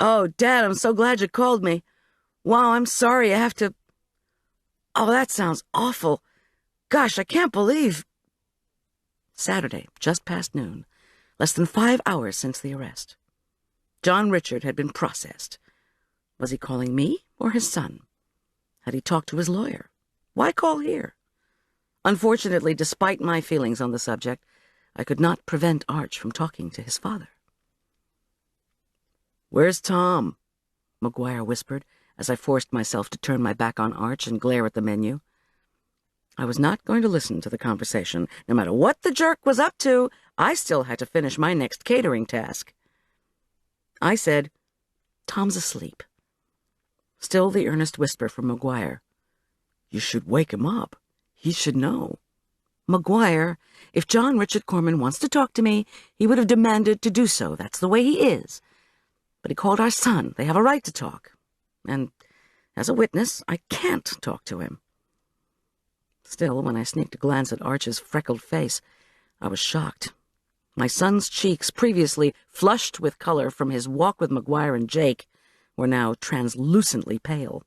"Oh, Dad, I'm so glad you called me. Wow, I'm sorry I have to... Oh, that sounds awful. Gosh, I can't believe..." Saturday, just past noon, less than 5 hours since the arrest. John Richard had been processed. Was he calling me or his son? Had he talked to his lawyer? Why call here? Unfortunately, despite my feelings on the subject, I could not prevent Arch from talking to his father. "Where's Tom?" McGuire whispered, as I forced myself to turn my back on Arch and glare at the menu. I was not going to listen to the conversation. No matter what the jerk was up to, I still had to finish my next catering task. I said, "Tom's asleep." Still the earnest whisper from McGuire. "You should wake him up. He should know." "McGuire, if John Richard Korman wants to talk to me, he would have demanded to do so. That's the way he is. But he called our son. They have a right to talk. And as a witness, I can't talk to him." Still, when I sneaked a glance at Arch's freckled face, I was shocked. My son's cheeks, previously flushed with color from his walk with McGuire and Jake, were now translucently pale.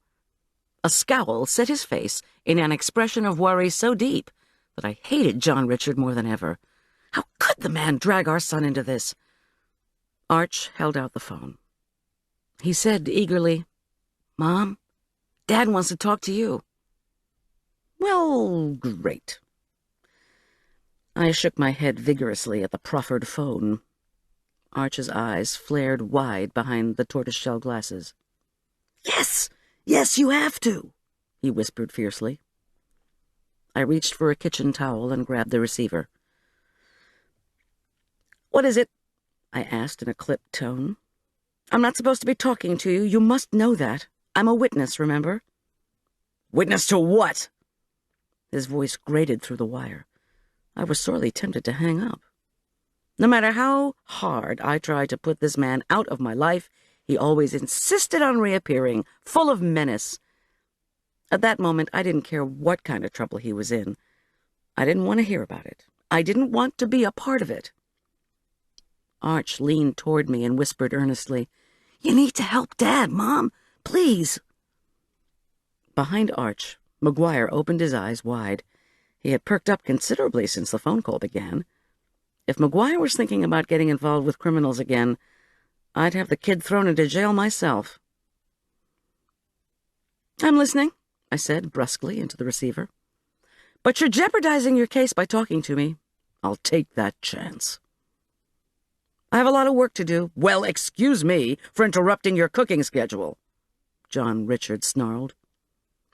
A scowl set his face in an expression of worry so deep that I hated John Richard more than ever. How could the man drag our son into this? Arch held out the phone. He said eagerly, "Mom, Dad wants to talk to you." "Well, great." I shook my head vigorously at the proffered phone. Arch's eyes flared wide behind the tortoiseshell glasses. "Yes, yes, you have to," he whispered fiercely. I reached for a kitchen towel and grabbed the receiver. "What is it?" I asked in a clipped tone. "I'm not supposed to be talking to you. You must know that. I'm a witness, remember?" "Witness to what?" His voice grated through the wire. I was sorely tempted to hang up. No matter how hard I tried to put this man out of my life, he always insisted on reappearing, full of menace. At that moment, I didn't care what kind of trouble he was in. I didn't want to hear about it. I didn't want to be a part of it. Arch leaned toward me and whispered earnestly, "You need to help Dad, Mom. Please." Behind Arch, McGuire opened his eyes wide. He had perked up considerably since the phone call began. If McGuire was thinking about getting involved with criminals again, I'd have the kid thrown into jail myself. I'm listening, I said brusquely into the receiver. But you're jeopardizing your case by talking to me. I'll take that chance. I have a lot of work to do. Well, excuse me for interrupting your cooking schedule, John Richard snarled.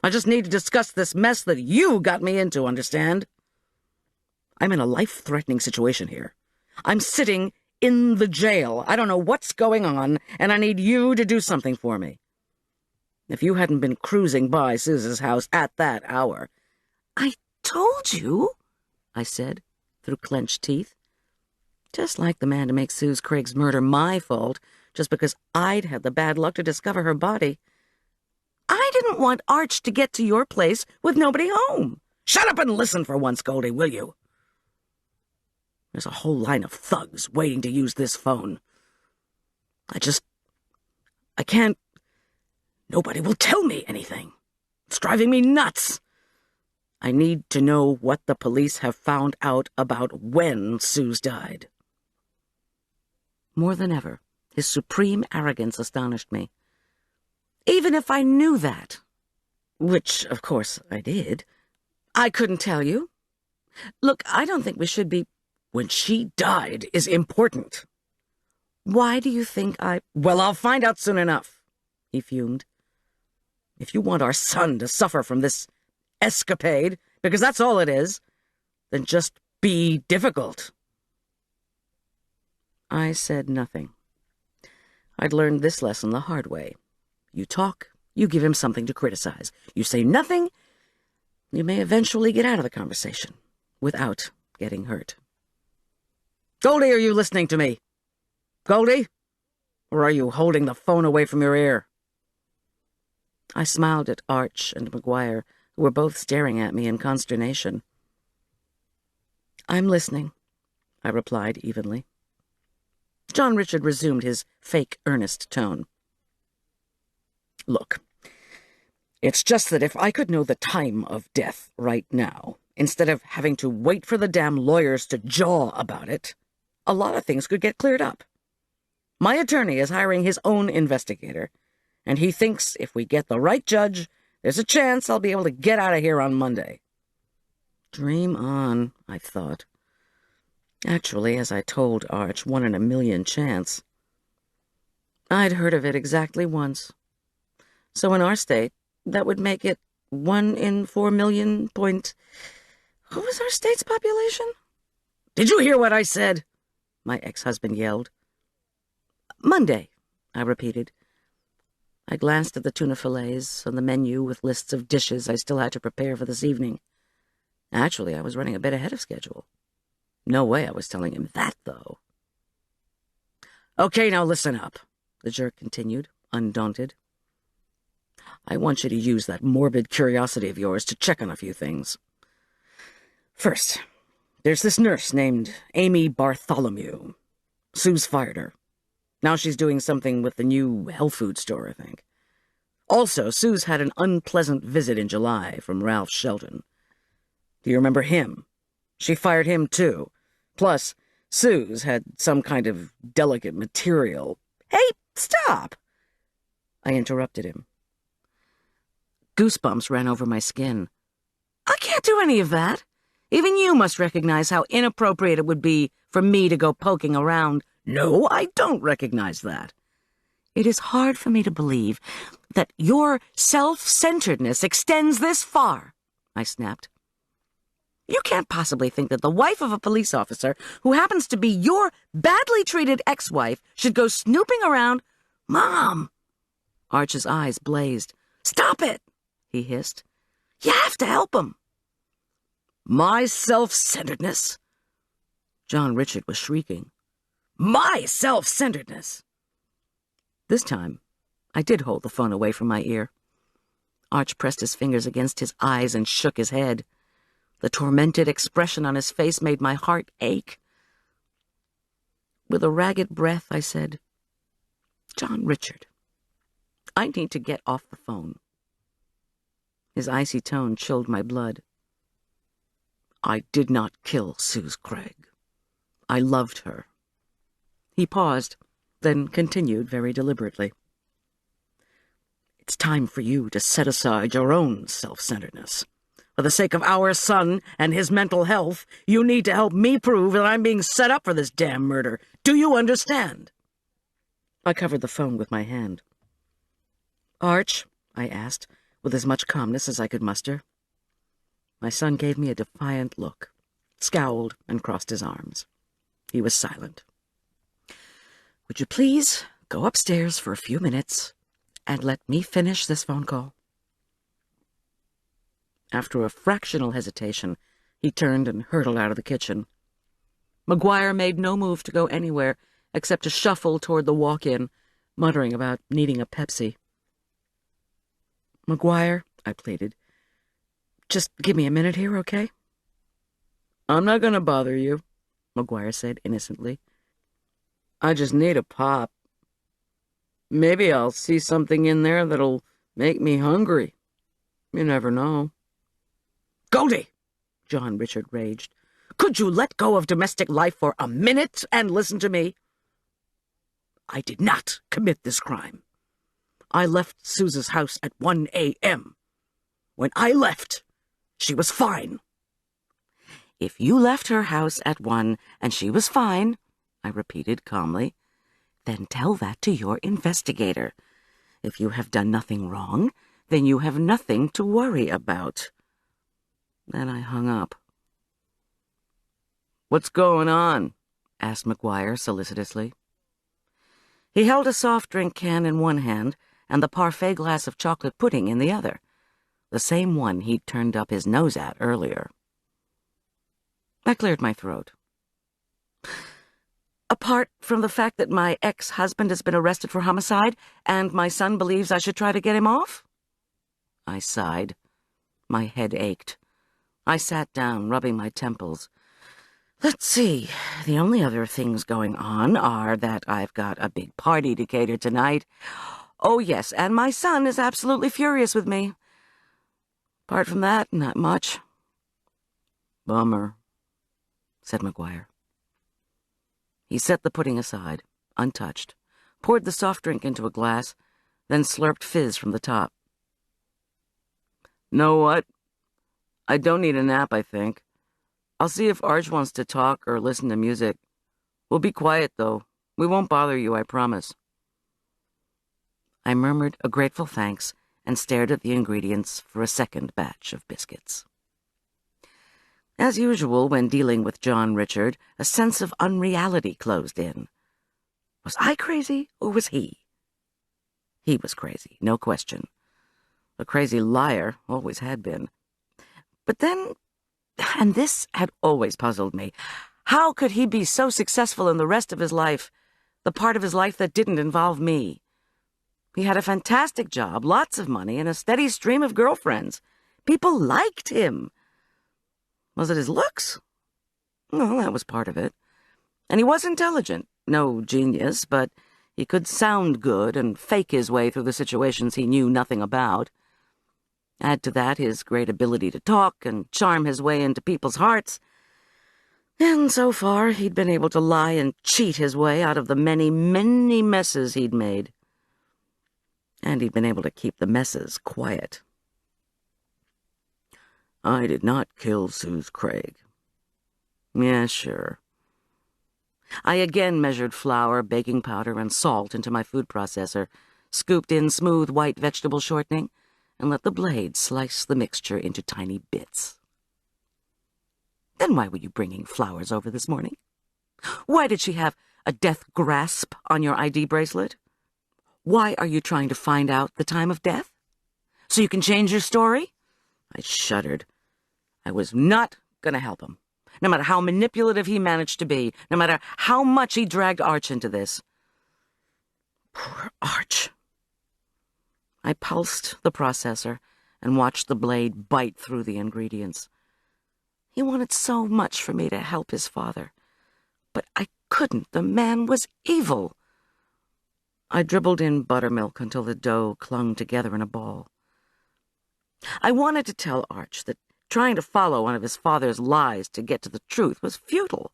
I just need to discuss this mess that you got me into, understand? I'm in a life-threatening situation here. I'm sitting in the jail. I don't know what's going on, and I need you to do something for me. If you hadn't been cruising by Suze's house at that hour... I told you, I said, through clenched teeth. Just like the man to make Suze Craig's murder my fault, just because I'd had the bad luck to discover her body. I didn't want Arch to get to your place with nobody home. Shut up and listen for once, Goldie, will you? There's a whole line of thugs waiting to use this phone. I can't... Nobody will tell me anything. It's driving me nuts. I need to know what the police have found out about when Suze died. More than ever, his supreme arrogance astonished me. Even if I knew that, which, of course, I did, I couldn't tell you. Look, I don't think we should be... When she died is important. Why do you think I... Well, I'll find out soon enough, he fumed. If you want our son to suffer from this escapade, because that's all it is, then just be difficult. I said nothing. I'd learned this lesson the hard way. You talk, you give him something to criticize. You say nothing, you may eventually get out of the conversation without getting hurt. Goldie, are you listening to me? Goldie? Or are you holding the phone away from your ear? I smiled at Arch and McGuire, who were both staring at me in consternation. I'm listening, I replied evenly. John Richard resumed his fake earnest tone. Look, it's just that if I could know the time of death right now, instead of having to wait for the damn lawyers to jaw about it, a lot of things could get cleared up. My attorney is hiring his own investigator, and he thinks if we get the right judge, there's a chance I'll be able to get out of here on Monday. Dream on, I thought. Actually, as I told Arch, 1 in a million chance. I'd heard of it exactly once. So in our state, that would make it 1 in 4 million point... What was our state's population? Did you hear what I said? My ex-husband yelled. Monday, I repeated. I glanced at the tuna fillets on the menu with lists of dishes I still had to prepare for this evening. Actually, I was running a bit ahead of schedule. No way I was telling him that, though. Okay, now listen up, the jerk continued, undaunted. I want you to use that morbid curiosity of yours to check on a few things. First, there's this nurse named Amy Bartholomew. Suze fired her. Now she's doing something with the new health food store, I think. Also, Suze had an unpleasant visit in July from Ralph Shelton. Do you remember him? She fired him, too. Plus, Suze had some kind of delicate material. Hey, stop! I interrupted him. Goosebumps ran over my skin. I can't do any of that. Even you must recognize how inappropriate it would be for me to go poking around. No, I don't recognize that. It is hard for me to believe that your self-centeredness extends this far, I snapped. You can't possibly think that the wife of a police officer who happens to be your badly treated ex-wife should go snooping around. Mom! Arch's eyes blazed. Stop it, he hissed. You have to help him. My self-centeredness? John Richard was shrieking. My self-centeredness! This time, I did hold the phone away from my ear. Arch pressed his fingers against his eyes and shook his head. The tormented expression on his face made my heart ache. With a ragged breath, I said, John Richard, I need to get off the phone. His icy tone chilled my blood. I did not kill Suze Craig. I loved her. He paused, then continued very deliberately. It's time for you to set aside your own self-centeredness. For the sake of our son and his mental health, you need to help me prove that I'm being set up for this damn murder. Do you understand?" I covered the phone with my hand. "Arch," I asked, with as much calmness as I could muster. My son gave me a defiant look, scowled, and crossed his arms. He was silent. "Would you please go upstairs for a few minutes and let me finish this phone call?" After a fractional hesitation, he turned and hurtled out of the kitchen. McGuire made no move to go anywhere except to shuffle toward the walk-in, muttering about needing a Pepsi. "McGuire," I pleaded, "just give me a minute here, okay?" "I'm not going to bother you," McGuire said innocently. "I just need a pop. Maybe I'll see something in there that'll make me hungry. You never know." "Goldy!" John Richard raged. "Could you let go of domestic life for a minute and listen to me? I did not commit this crime. I left Suze's house at 1 a.m. When I left, she was fine." "If you left her house at 1 and she was fine," I repeated calmly, "then tell that to your investigator. If you have done nothing wrong, then you have nothing to worry about." Then I hung up. "What's going on?" asked McGuire solicitously. He held a soft drink can in one hand and the parfait glass of chocolate pudding in the other, the same one he'd turned up his nose at earlier. I cleared my throat. "Apart from the fact that my ex-husband has been arrested for homicide and my son believes I should try to get him off?" I sighed. My head ached. I sat down, rubbing my temples. "Let's see. The only other things going on are that I've got a big party to cater tonight. Oh, yes, and my son is absolutely furious with me. Apart from that, not much." "Bummer," said McGuire. He set the pudding aside, untouched, poured the soft drink into a glass, then slurped fizz from the top. "Know what? I don't need a nap, I think. I'll see if Arch wants to talk or listen to music. We'll be quiet, though. We won't bother you, I promise." I murmured a grateful thanks and stared at the ingredients for a second batch of biscuits. As usual, when dealing with John Richard, a sense of unreality closed in. Was I crazy, or was he? He was crazy, no question. A crazy liar, always had been. But then, and this had always puzzled me, how could he be so successful in the rest of his life, the part of his life that didn't involve me? He had a fantastic job, lots of money, and a steady stream of girlfriends. People liked him. Was it his looks? Well, that was part of it. And he was intelligent, no genius, but he could sound good and fake his way through the situations he knew nothing about. Add to that his great ability to talk and charm his way into people's hearts. And so far, he'd been able to lie and cheat his way out of the many, many messes he'd made. And he'd been able to keep the messes quiet. "I did not kill Suze Craig." "Yeah, sure." I again measured flour, baking powder, and salt into my food processor, scooped in smooth white vegetable shortening, and let the blade slice the mixture into tiny bits. "Then why were you bringing flowers over this morning? Why did she have a death grasp on your ID bracelet? Why are you trying to find out the time of death? So you can change your story?" I shuddered. I was not going to help him, no matter how manipulative he managed to be, no matter how much he dragged Arch into this. Poor Arch. I pulsed the processor and watched the blade bite through the ingredients. He wanted so much for me to help his father, but I couldn't. The man was evil. I dribbled in buttermilk until the dough clung together in a ball. I wanted to tell Arch that trying to follow one of his father's lies to get to the truth was futile.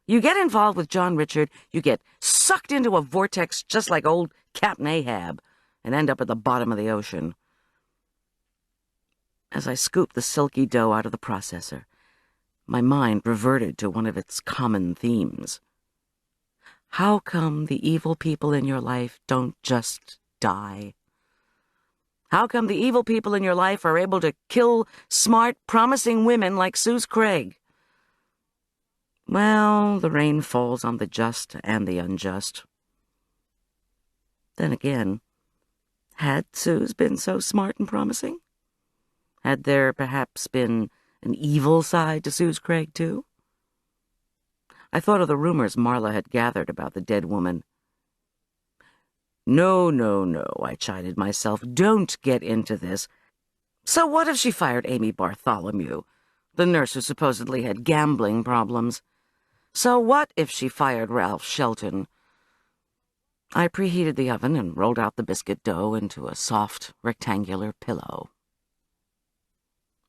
You get involved with John Richard, you get sucked into a vortex just like old Captain Ahab, and end up at the bottom of the ocean. As I scooped the silky dough out of the processor, my mind reverted to one of its common themes. How come the evil people in your life don't just die? How come the evil people in your life are able to kill smart, promising women like Suze Craig? Well, the rain falls on the just and the unjust. Then again, had Suze been so smart and promising? Had there perhaps been an evil side to Suze Craig, too? I thought of the rumors Marla had gathered about the dead woman. No, I chided myself. Don't get into this. So what if she fired Amy Bartholomew, the nurse who supposedly had gambling problems? So what if she fired Ralph Shelton? I preheated the oven and rolled out the biscuit dough into a soft, rectangular pillow.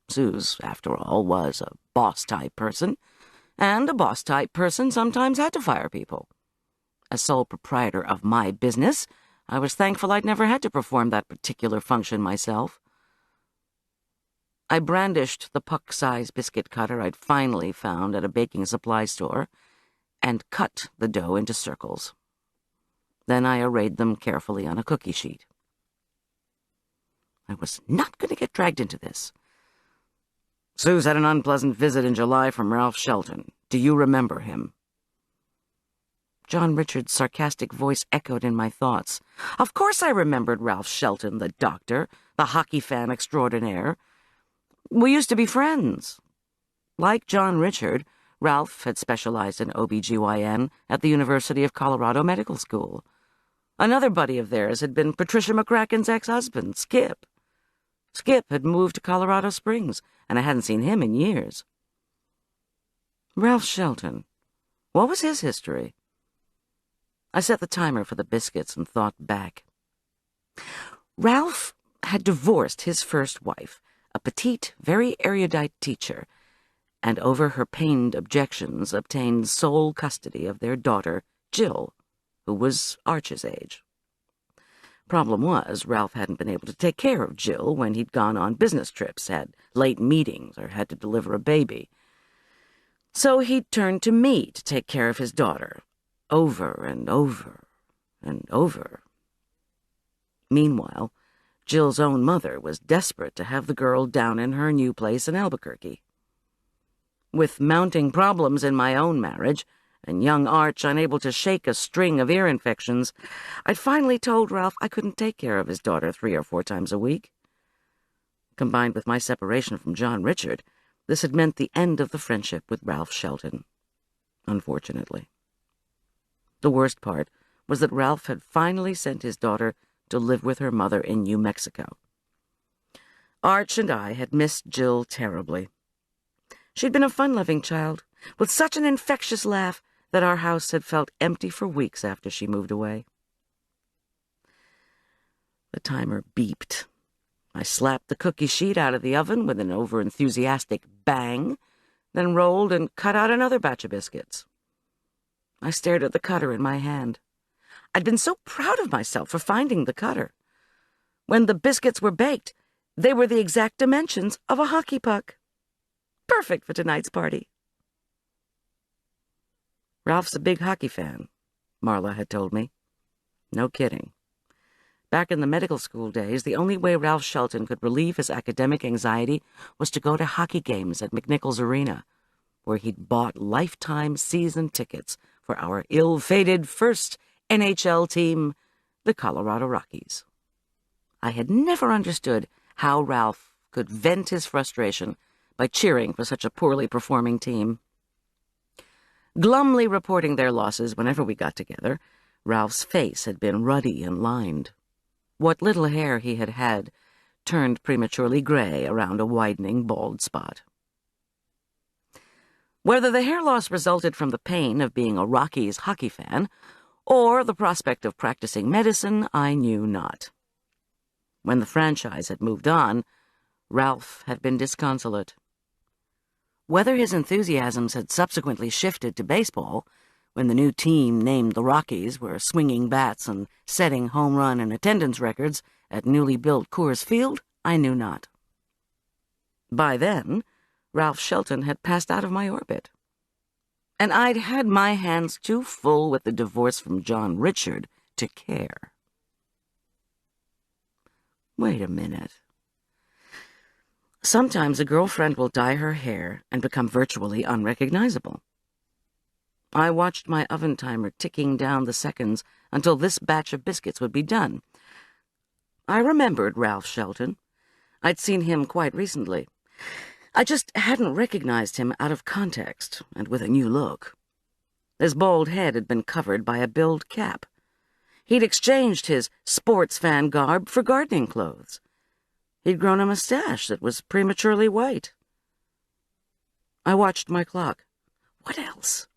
Suze, after all, was a boss-type person, and a boss-type person sometimes had to fire people. As sole proprietor of my business, I was thankful I'd never had to perform that particular function myself. I brandished the puck-size biscuit cutter I'd finally found at a baking supply store and cut the dough into circles. Then I arrayed them carefully on a cookie sheet. I was not going to get dragged into this. Suze had an unpleasant visit in July from Ralph Shelton. Do you remember him? John Richard's sarcastic voice echoed in my thoughts. Of course I remembered Ralph Shelton, the doctor, the hockey fan extraordinaire. We used to be friends. Like John Richard, Ralph had specialized in OB/GYN at the University of Colorado Medical School. Another buddy of theirs had been Patricia McCracken's ex-husband, Skip. Skip had moved to Colorado Springs, and I hadn't seen him in years. Ralph Shelton. What was his history? I set the timer for the biscuits and thought back. Ralph had divorced his first wife, a petite, very erudite teacher, and over her pained objections obtained sole custody of their daughter, Jill, who was Arch's age. Problem was, Ralph hadn't been able to take care of Jill when he'd gone on business trips, had late meetings, or had to deliver a baby. So he'd turned to me to take care of his daughter, over and over and over. Meanwhile, Jill's own mother was desperate to have the girl down in her new place in Albuquerque. With mounting problems in my own marriage, and young Arch unable to shake a string of ear infections, I'd finally told Ralph I couldn't take care of his daughter 3 or 4 times a week. Combined with my separation from John Richard, this had meant the end of the friendship with Ralph Shelton, unfortunately. The worst part was that Ralph had finally sent his daughter to live with her mother in New Mexico. Arch and I had missed Jill terribly. She'd been a fun-loving child, with such an infectious laugh that our house had felt empty for weeks after she moved away. The timer beeped. I slapped the cookie sheet out of the oven with an over-enthusiastic bang, then rolled and cut out another batch of biscuits. I stared at the cutter in my hand. I'd been so proud of myself for finding the cutter. When the biscuits were baked, they were the exact dimensions of a hockey puck. Perfect for tonight's party. Ralph's a big hockey fan, Marla had told me. No kidding. Back in the medical school days, the only way Ralph Shelton could relieve his academic anxiety was to go to hockey games at McNichols Arena, where he'd bought lifetime season tickets for our ill-fated first NHL team, the Colorado Rockies. I had never understood how Ralph could vent his frustration by cheering for such a poorly performing team. Glumly reporting their losses whenever we got together, Ralph's face had been ruddy and lined. What little hair he had had turned prematurely gray around a widening bald spot. Whether the hair loss resulted from the pain of being a Rockies hockey fan or the prospect of practicing medicine, I knew not. When the franchise had moved on, Ralph had been disconsolate. Whether his enthusiasms had subsequently shifted to baseball When the new team named the Rockies were swinging bats and setting home run and attendance records at newly built Coors Field, I knew not. By then, Ralph Shelton had passed out of my orbit, and I'd had my hands too full with the divorce from John Richard to care. Wait a minute. Sometimes a girlfriend will dye her hair and become virtually unrecognizable. I watched my oven timer ticking down the seconds until this batch of biscuits would be done. I remembered Ralph Shelton. I'd seen him quite recently. I just hadn't recognized him out of context and with a new look. His bald head had been covered by a billed cap. He'd exchanged his sports fan garb for gardening clothes. He'd grown a mustache that was prematurely white. I watched my clock. What else?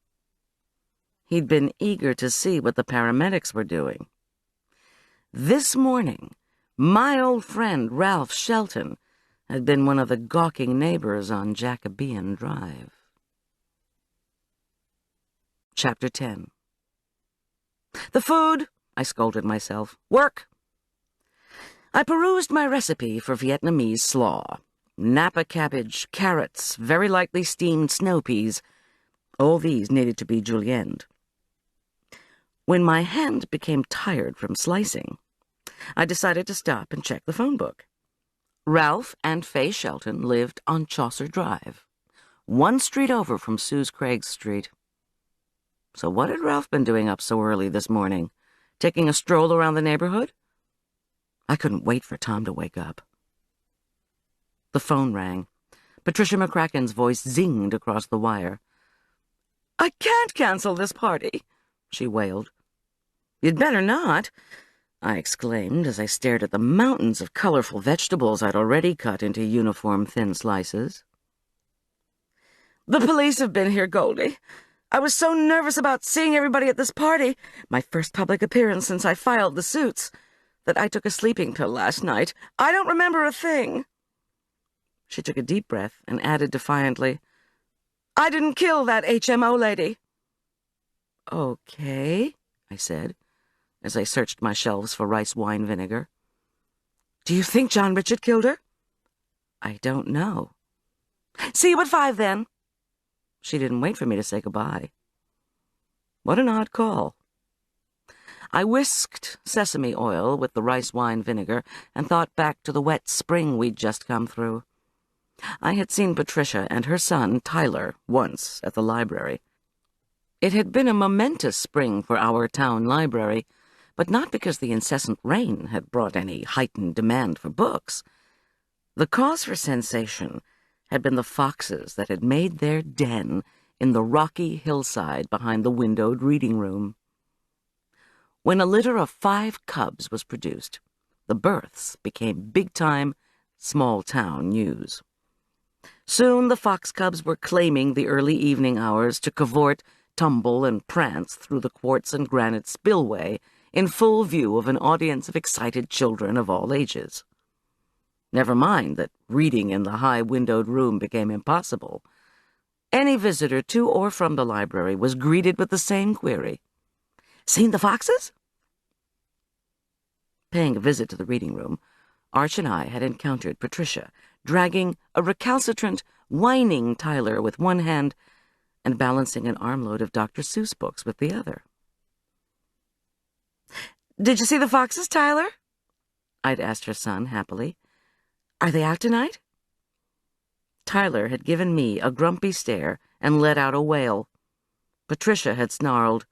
He'd been eager to see what the paramedics were doing. This morning, my old friend Ralph Shelton had been one of the gawking neighbors on Jacobean Drive. Chapter 10. The food, I scolded myself. Work! I perused my recipe for Vietnamese slaw. Napa cabbage, carrots, very likely steamed snow peas. All these needed to be julienned. When my hand became tired from slicing, I decided to stop and check the phone book. Ralph and Fay Shelton lived on Chaucer Drive, one street over from Sue's Craig's Street. So what had Ralph been doing up so early this morning? Taking a stroll around the neighborhood? I couldn't wait for Tom to wake up. The phone rang. Patricia McCracken's voice zinged across the wire. "I can't cancel this party," she wailed. "You'd better not," I exclaimed as I stared at the mountains of colorful vegetables I'd already cut into uniform thin slices. "The police have been here, Goldie. I was so nervous about seeing everybody at this party, my first public appearance since I filed the suits, that I took a sleeping pill last night. I don't remember a thing." She took a deep breath and added defiantly, "I didn't kill that HMO lady." "Okay," I said, as I searched my shelves for rice wine vinegar. "Do you think John Richard killed her?" "I don't know." "See you at 5, then." She didn't wait for me to say goodbye. What an odd call. I whisked sesame oil with the rice wine vinegar and thought back to the wet spring we'd just come through. I had seen Patricia and her son, Tyler, once at the library. It had been a momentous spring for our town library, but not because the incessant rain had brought any heightened demand for books. The cause for sensation had been the foxes that had made their den in the rocky hillside behind the windowed reading room. When a litter of 5 cubs was produced, the births became big-time, small-town news. Soon the fox cubs were claiming the early evening hours to cavort, tumble, and prance through the quartz and granite spillway in full view of an audience of excited children of all ages. Never mind that reading in the high-windowed room became impossible. Any visitor to or from the library was greeted with the same query. "Seen the foxes?" Paying a visit to the reading room, Arch and I had encountered Patricia, dragging a recalcitrant, whining Tyler with one hand and balancing an armload of Dr. Seuss books with the other. "Did you see the foxes, Tyler?" I'd asked her son happily. "Are they out tonight?" Tyler had given me a grumpy stare and let out a wail. Patricia had snarled,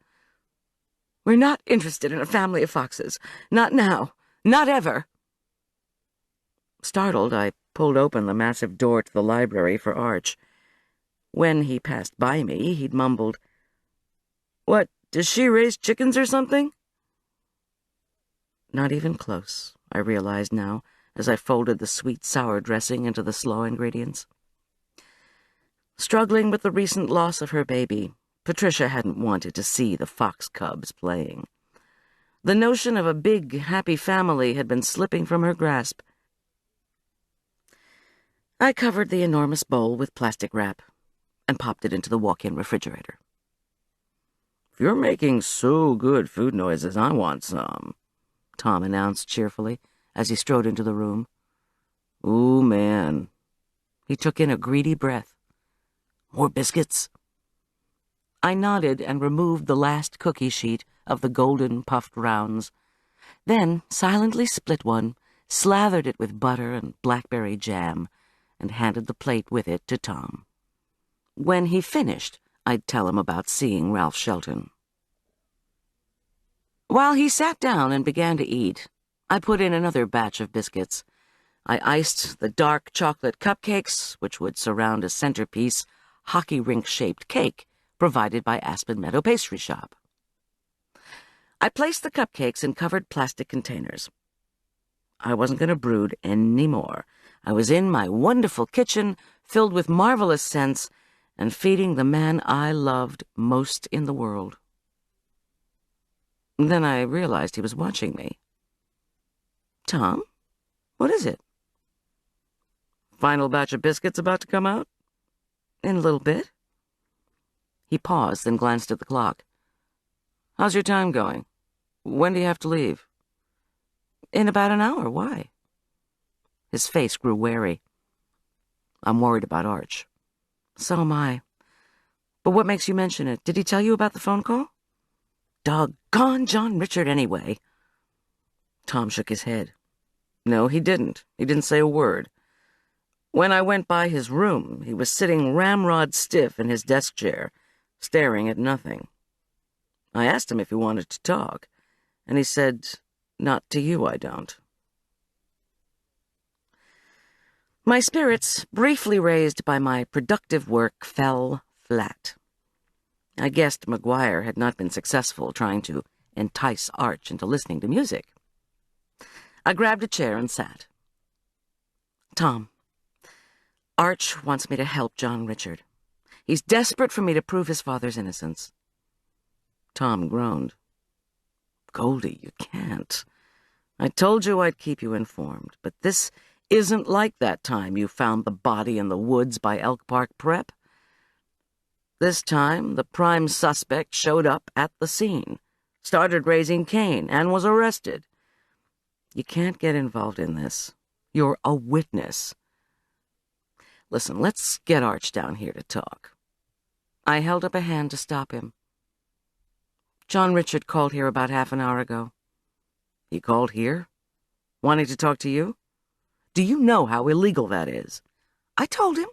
"We're not interested in a family of foxes. Not now. Not ever." Startled, I pulled open the massive door to the library for Arch. When he passed by me, he'd mumbled, "What, does she raise chickens or something?" Not even close, I realized now, as I folded the sweet sour dressing into the slaw ingredients. Struggling with the recent loss of her baby, Patricia hadn't wanted to see the fox cubs playing. The notion of a big, happy family had been slipping from her grasp. I covered the enormous bowl with plastic wrap and popped it into the walk-in refrigerator. "If you're making so good food noises, I want some," Tom announced cheerfully as he strode into the room. "Ooh, man." He took in a greedy breath. "More biscuits?" I nodded and removed the last cookie sheet of the golden puffed rounds, then silently split one, slathered it with butter and blackberry jam, and handed the plate with it to Tom. When he finished, I'd tell him about seeing Ralph Shelton. While he sat down and began to eat, I put in another batch of biscuits. I iced the dark chocolate cupcakes, which would surround a centerpiece, hockey rink-shaped cake provided by Aspen Meadow Pastry Shop. I placed the cupcakes in covered plastic containers. I wasn't going to brood any more. I was in my wonderful kitchen, filled with marvelous scents, and feeding the man I loved most in the world. Then I realized he was watching me. "Tom, what is it?" "Final batch of biscuits about to come out?" "In a little bit." He paused, then glanced at the clock. "How's your time going? When do you have to leave?" "In about an hour. Why?" His face grew wary. "I'm worried about Arch." "So am I. But what makes you mention it? Did he tell you about the phone call?" "Doggone John Richard anyway." Tom shook his head. "No, he didn't. He didn't say a word. When I went by his room, he was sitting ramrod stiff in his desk chair, staring at nothing. I asked him if he wanted to talk, and he said, 'Not to you, I don't.'" My spirits, briefly raised by my productive work, fell flat. I guessed McGuire had not been successful trying to entice Arch into listening to music. I grabbed a chair and sat. "Tom, Arch wants me to help John Richard. He's desperate for me to prove his father's innocence." Tom groaned. "Goldy, you can't. I told you I'd keep you informed, but this isn't like that time you found the body in the woods by Elk Park Prep. This time, the prime suspect showed up at the scene, started raising Cain, and was arrested. You can't get involved in this. You're a witness. Listen, let's get Arch down here to talk." I held up a hand to stop him. "John Richard called here about half an hour ago." "He called here? Wanting to talk to you? Do you know how illegal that is?" "I told him."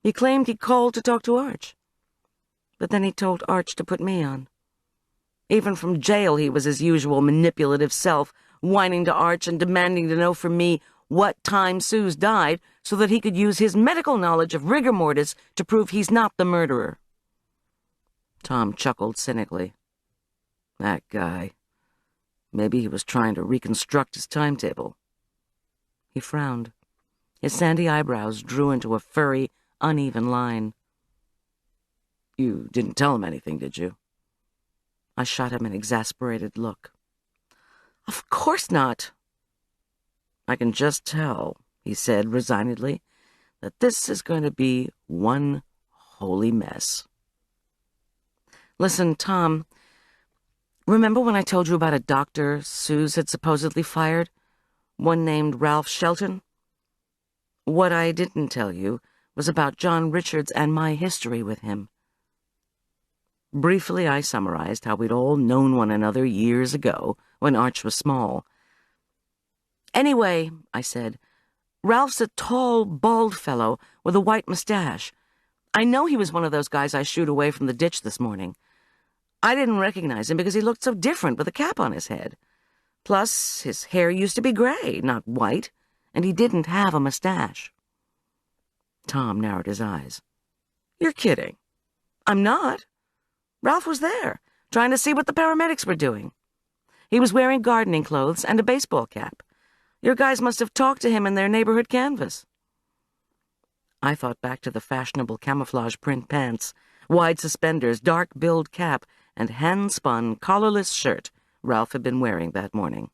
"He claimed he called to talk to Arch. But then he told Arch to put me on. Even from jail he was his usual manipulative self, whining to Arch and demanding to know from me what time Suze died so that he could use his medical knowledge of rigor mortis to prove he's not the murderer." Tom chuckled cynically. "That guy. Maybe he was trying to reconstruct his timetable." He frowned. His sandy eyebrows drew into a furry, uneven line. "You didn't tell him anything, did you?" I shot him an exasperated look. "Of course not." "I can just tell," he said resignedly, "that this is going to be one holy mess." "Listen, Tom, remember when I told you about a doctor Suze had supposedly fired? One named Ralph Shelton? What I didn't tell you was about John Richards and my history with him." Briefly, I summarized how we'd all known one another years ago, when Arch was small. "Anyway," I said, "Ralph's a tall, bald fellow with a white mustache. I know he was one of those guys I shooed away from the ditch this morning. I didn't recognize him because he looked so different with a cap on his head. Plus, his hair used to be gray, not white, and he didn't have a mustache." Tom narrowed his eyes. "You're kidding." "I'm not. Ralph was there, trying to see what the paramedics were doing. He was wearing gardening clothes and a baseball cap. Your guys must have talked to him in their neighborhood canvas." I thought back to the fashionable camouflage print pants, wide suspenders, dark-billed cap, and hand-spun, collarless shirt Ralph had been wearing that morning.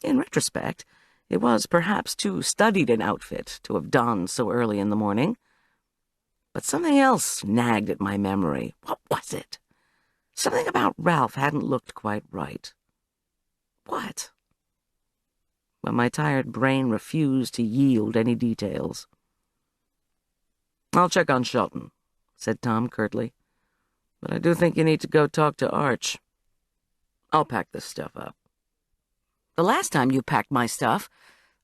In retrospect, it was perhaps too studied an outfit to have donned so early in the morning. But something else nagged at my memory. What was it? Something about Ralph hadn't looked quite right. What? But my tired brain refused to yield any details. "I'll check on Shelton," said Tom curtly. "But I do think you need to go talk to Arch. I'll pack this stuff up." "The last time you packed my stuff,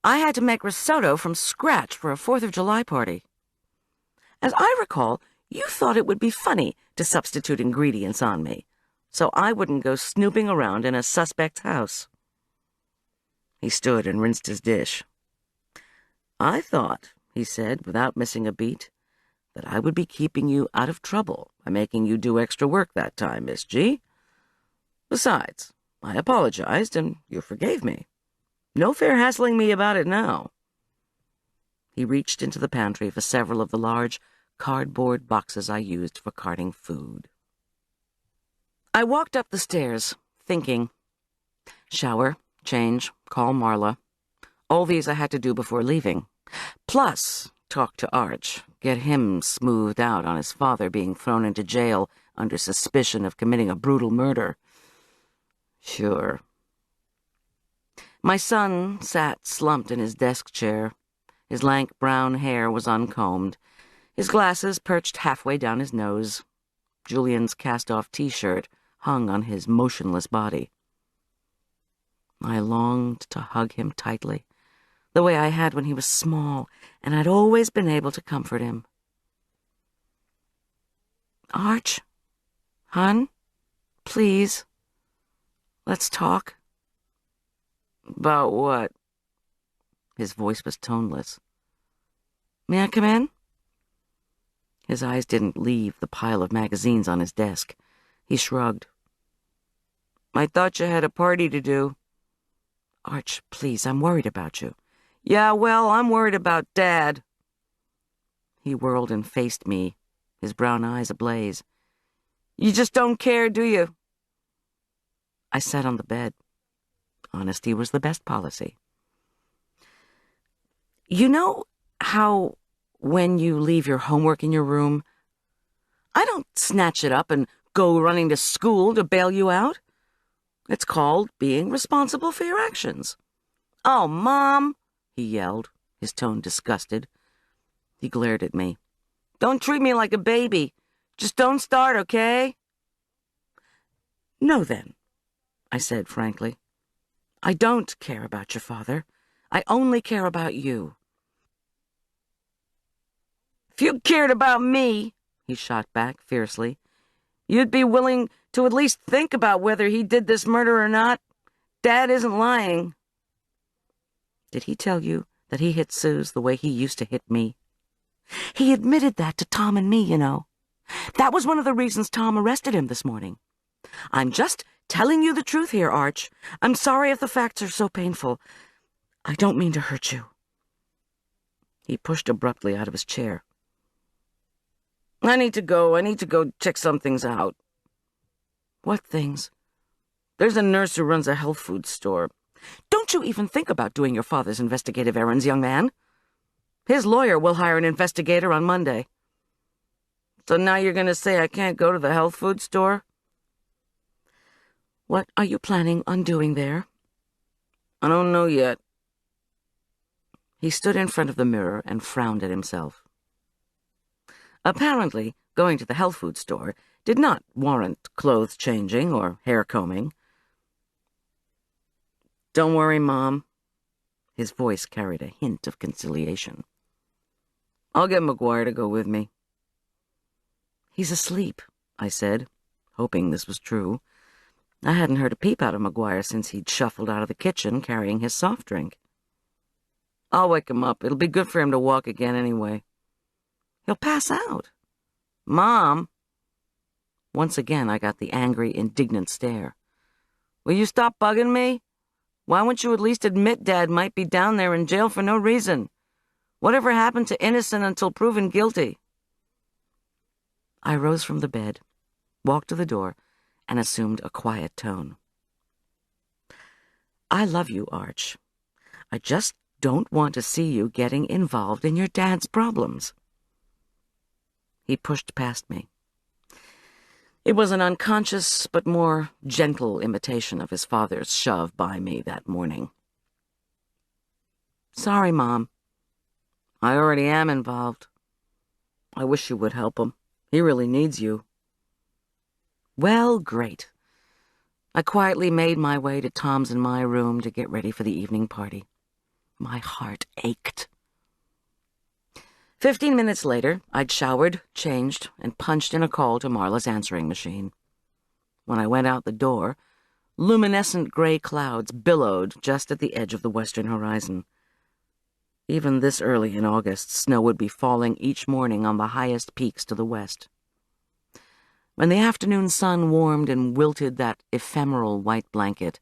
I had to make risotto from scratch for a 4th of July party. As I recall, you thought it would be funny to substitute ingredients on me, so I wouldn't go snooping around in a suspect's house." He stood and rinsed his dish. "I thought," he said, without missing a beat, "that I would be keeping you out of trouble by making you do extra work that time, Miss G. Besides, I apologized, and you forgave me. No fair hassling me about it now." He reached into the pantry for several of the large cardboard boxes I used for carting food. I walked up the stairs, thinking. Shower, change, call Marla. All these I had to do before leaving. Plus, talk to Arch, get him smoothed out on his father being thrown into jail under suspicion of committing a brutal murder. Sure. My son sat slumped in his desk chair. His lank brown hair was uncombed. His glasses perched halfway down his nose. Julian's cast-off T-shirt hung on his motionless body. I longed to hug him tightly, the way I had when he was small, and I'd always been able to comfort him. "Arch, hon, please, let's talk." "About what?" His voice was toneless. "May I come in?" His eyes didn't leave the pile of magazines on his desk. He shrugged. "I thought you had a party to do." "Arch, please, I'm worried about you." "Yeah, well, I'm worried about Dad." He whirled and faced me, his brown eyes ablaze. "You just don't care, do you?" I sat on the bed. Honesty was the best policy. "You know how when you leave your homework in your room, I don't snatch it up and go running to school to bail you out? It's called being responsible for your actions." "Oh, Mom," he yelled, his tone disgusted. He glared at me. "Don't treat me like a baby. Just don't start, okay?" "No, then," I said frankly. "I don't care about your father. I only care about you." "If you cared about me," he shot back fiercely, "you'd be willing to at least think about whether he did this murder or not. Dad isn't lying." "Did he tell you that he hit Suze the way he used to hit me?" "He admitted that to Tom and me, you know. That was one of the reasons Tom arrested him this morning. I'm just telling you the truth here, Arch. I'm sorry if the facts are so painful. I don't mean to hurt you." He pushed abruptly out of his chair. I need to go check some things out." "What things?" "There's a nurse who runs a health food store. Don't you even think about doing your father's investigative errands, young man. His lawyer will hire an investigator on Monday." "So now you're going to say I can't go to the health food store?" "What are you planning on doing there?" "I don't know yet." He stood in front of the mirror and frowned at himself. Apparently, going to the health food store did not warrant clothes changing or hair combing. "Don't worry, Mom." His voice carried a hint of conciliation. "I'll get McGuire to go with me." "He's asleep," I said, hoping this was true. I hadn't heard a peep out of McGuire since he'd shuffled out of the kitchen carrying his soft drink. "I'll wake him up. It'll be good for him to walk again anyway." "He'll pass out." "Mom." Once again I got the angry, indignant stare. "Will you stop bugging me? Why won't you at least admit Dad might be down there in jail for no reason? Whatever happened to innocent until proven guilty?" I rose from the bed, walked to the door, and assumed a quiet tone. "I love you, Arch. I just don't want to see you getting involved in your dad's problems." He pushed past me. It was an unconscious but more gentle imitation of his father's shove by me that morning. "Sorry, Mom. I already am involved. I wish you would help him. He really needs you." Well, great. I quietly made my way to Tom's and my room to get ready for the evening party. My heart ached. 15 minutes later, I'd showered, changed, and punched in a call to Marla's answering machine. When I went out the door, luminescent gray clouds billowed just at the edge of the western horizon. Even this early in August, snow would be falling each morning on the highest peaks to the west. When the afternoon sun warmed and wilted that ephemeral white blanket,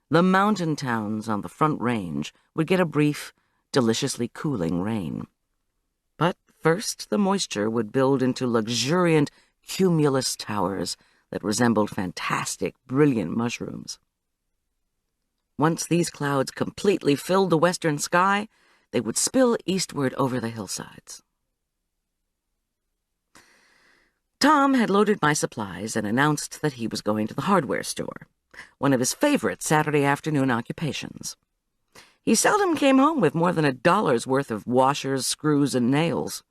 the mountain towns on the Front Range would get a brief, deliciously cooling rain. But first the moisture would build into luxuriant cumulus towers that resembled fantastic, brilliant mushrooms. Once these clouds completely filled the western sky, they would spill eastward over the hillsides. Tom had loaded my supplies and announced that he was going to the hardware store, one of his favorite Saturday afternoon occupations. He seldom came home with more than $1 worth of washers, screws, and nails.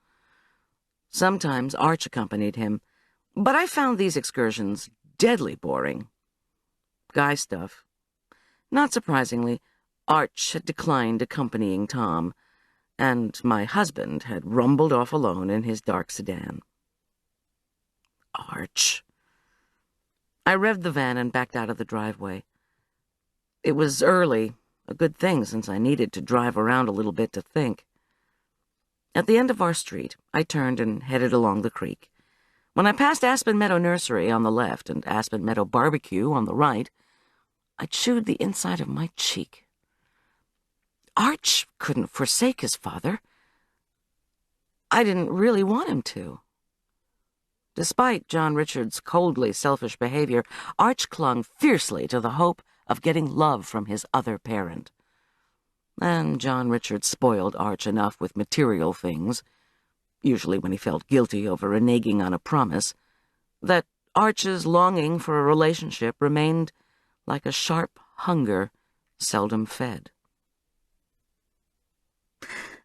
Sometimes Arch accompanied him, but I found these excursions deadly boring. Guy stuff. Not surprisingly, Arch had declined accompanying Tom, and my husband had rumbled off alone in his dark sedan. Arch. I revved the van and backed out of the driveway. It was early, a good thing since I needed to drive around a little bit to think. At the end of our street, I turned and headed along the creek. When I passed Aspen Meadow Nursery on the left and Aspen Meadow Barbecue on the right, I chewed the inside of my cheek. Arch couldn't forsake his father. I didn't really want him to. Despite John Richard's coldly selfish behavior, Arch clung fiercely to the hope of getting love from his other parent. And John Richard spoiled Arch enough with material things, usually when he felt guilty over reneging on a promise, that Arch's longing for a relationship remained like a sharp hunger seldom fed.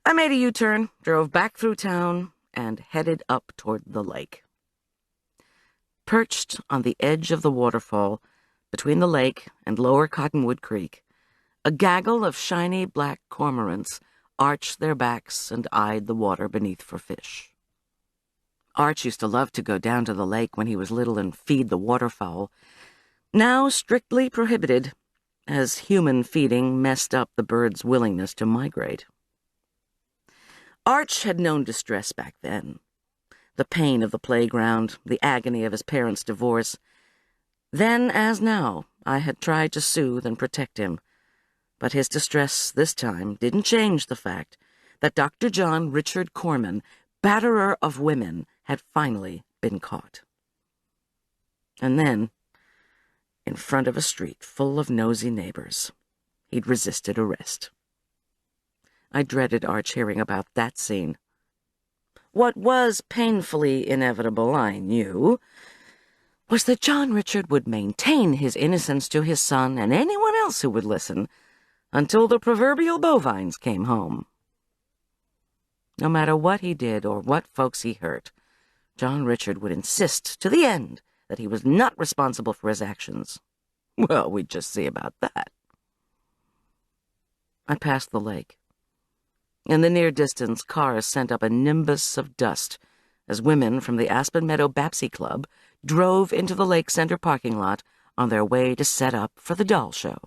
I made a U-turn, drove back through town, and headed up toward the lake. Perched on the edge of the waterfall, between the lake and Lower Cottonwood Creek, a gaggle of shiny black cormorants arched their backs and eyed the water beneath for fish. Arch used to love to go down to the lake when he was little and feed the waterfowl, now strictly prohibited, as human feeding messed up the birds' willingness to migrate. Arch had known distress back then. The pain of the playground, the agony of his parents' divorce. Then, as now, I had tried to soothe and protect him, but his distress this time didn't change the fact that Dr. John Richard Korman, batterer of women, had finally been caught. And then, in front of a street full of nosy neighbors, he'd resisted arrest. I dreaded Arch hearing about that scene. What was painfully inevitable, I knew, was that John Richard would maintain his innocence to his son and anyone else who would listen until the proverbial bovines came home. No matter what he did or what folks he hurt, John Richard would insist to the end that he was not responsible for his actions. Well, we'd just see about that. I passed the lake. In the near distance, cars sent up a nimbus of dust as women from the Aspen Meadow Babsy Club drove into the lake center parking lot on their way to set up for the doll show.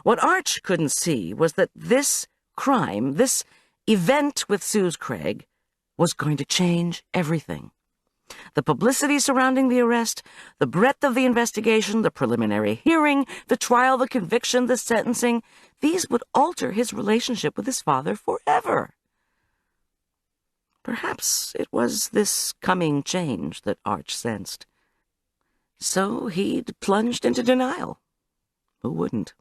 What Arch couldn't see was that this crime, this event with Suze Craig, was going to change everything. The publicity surrounding the arrest, the breadth of the investigation, the preliminary hearing, the trial, the conviction, the sentencing, these would alter his relationship with his father forever. Perhaps it was this coming change that Arch sensed. So he'd plunged into denial. Who wouldn't?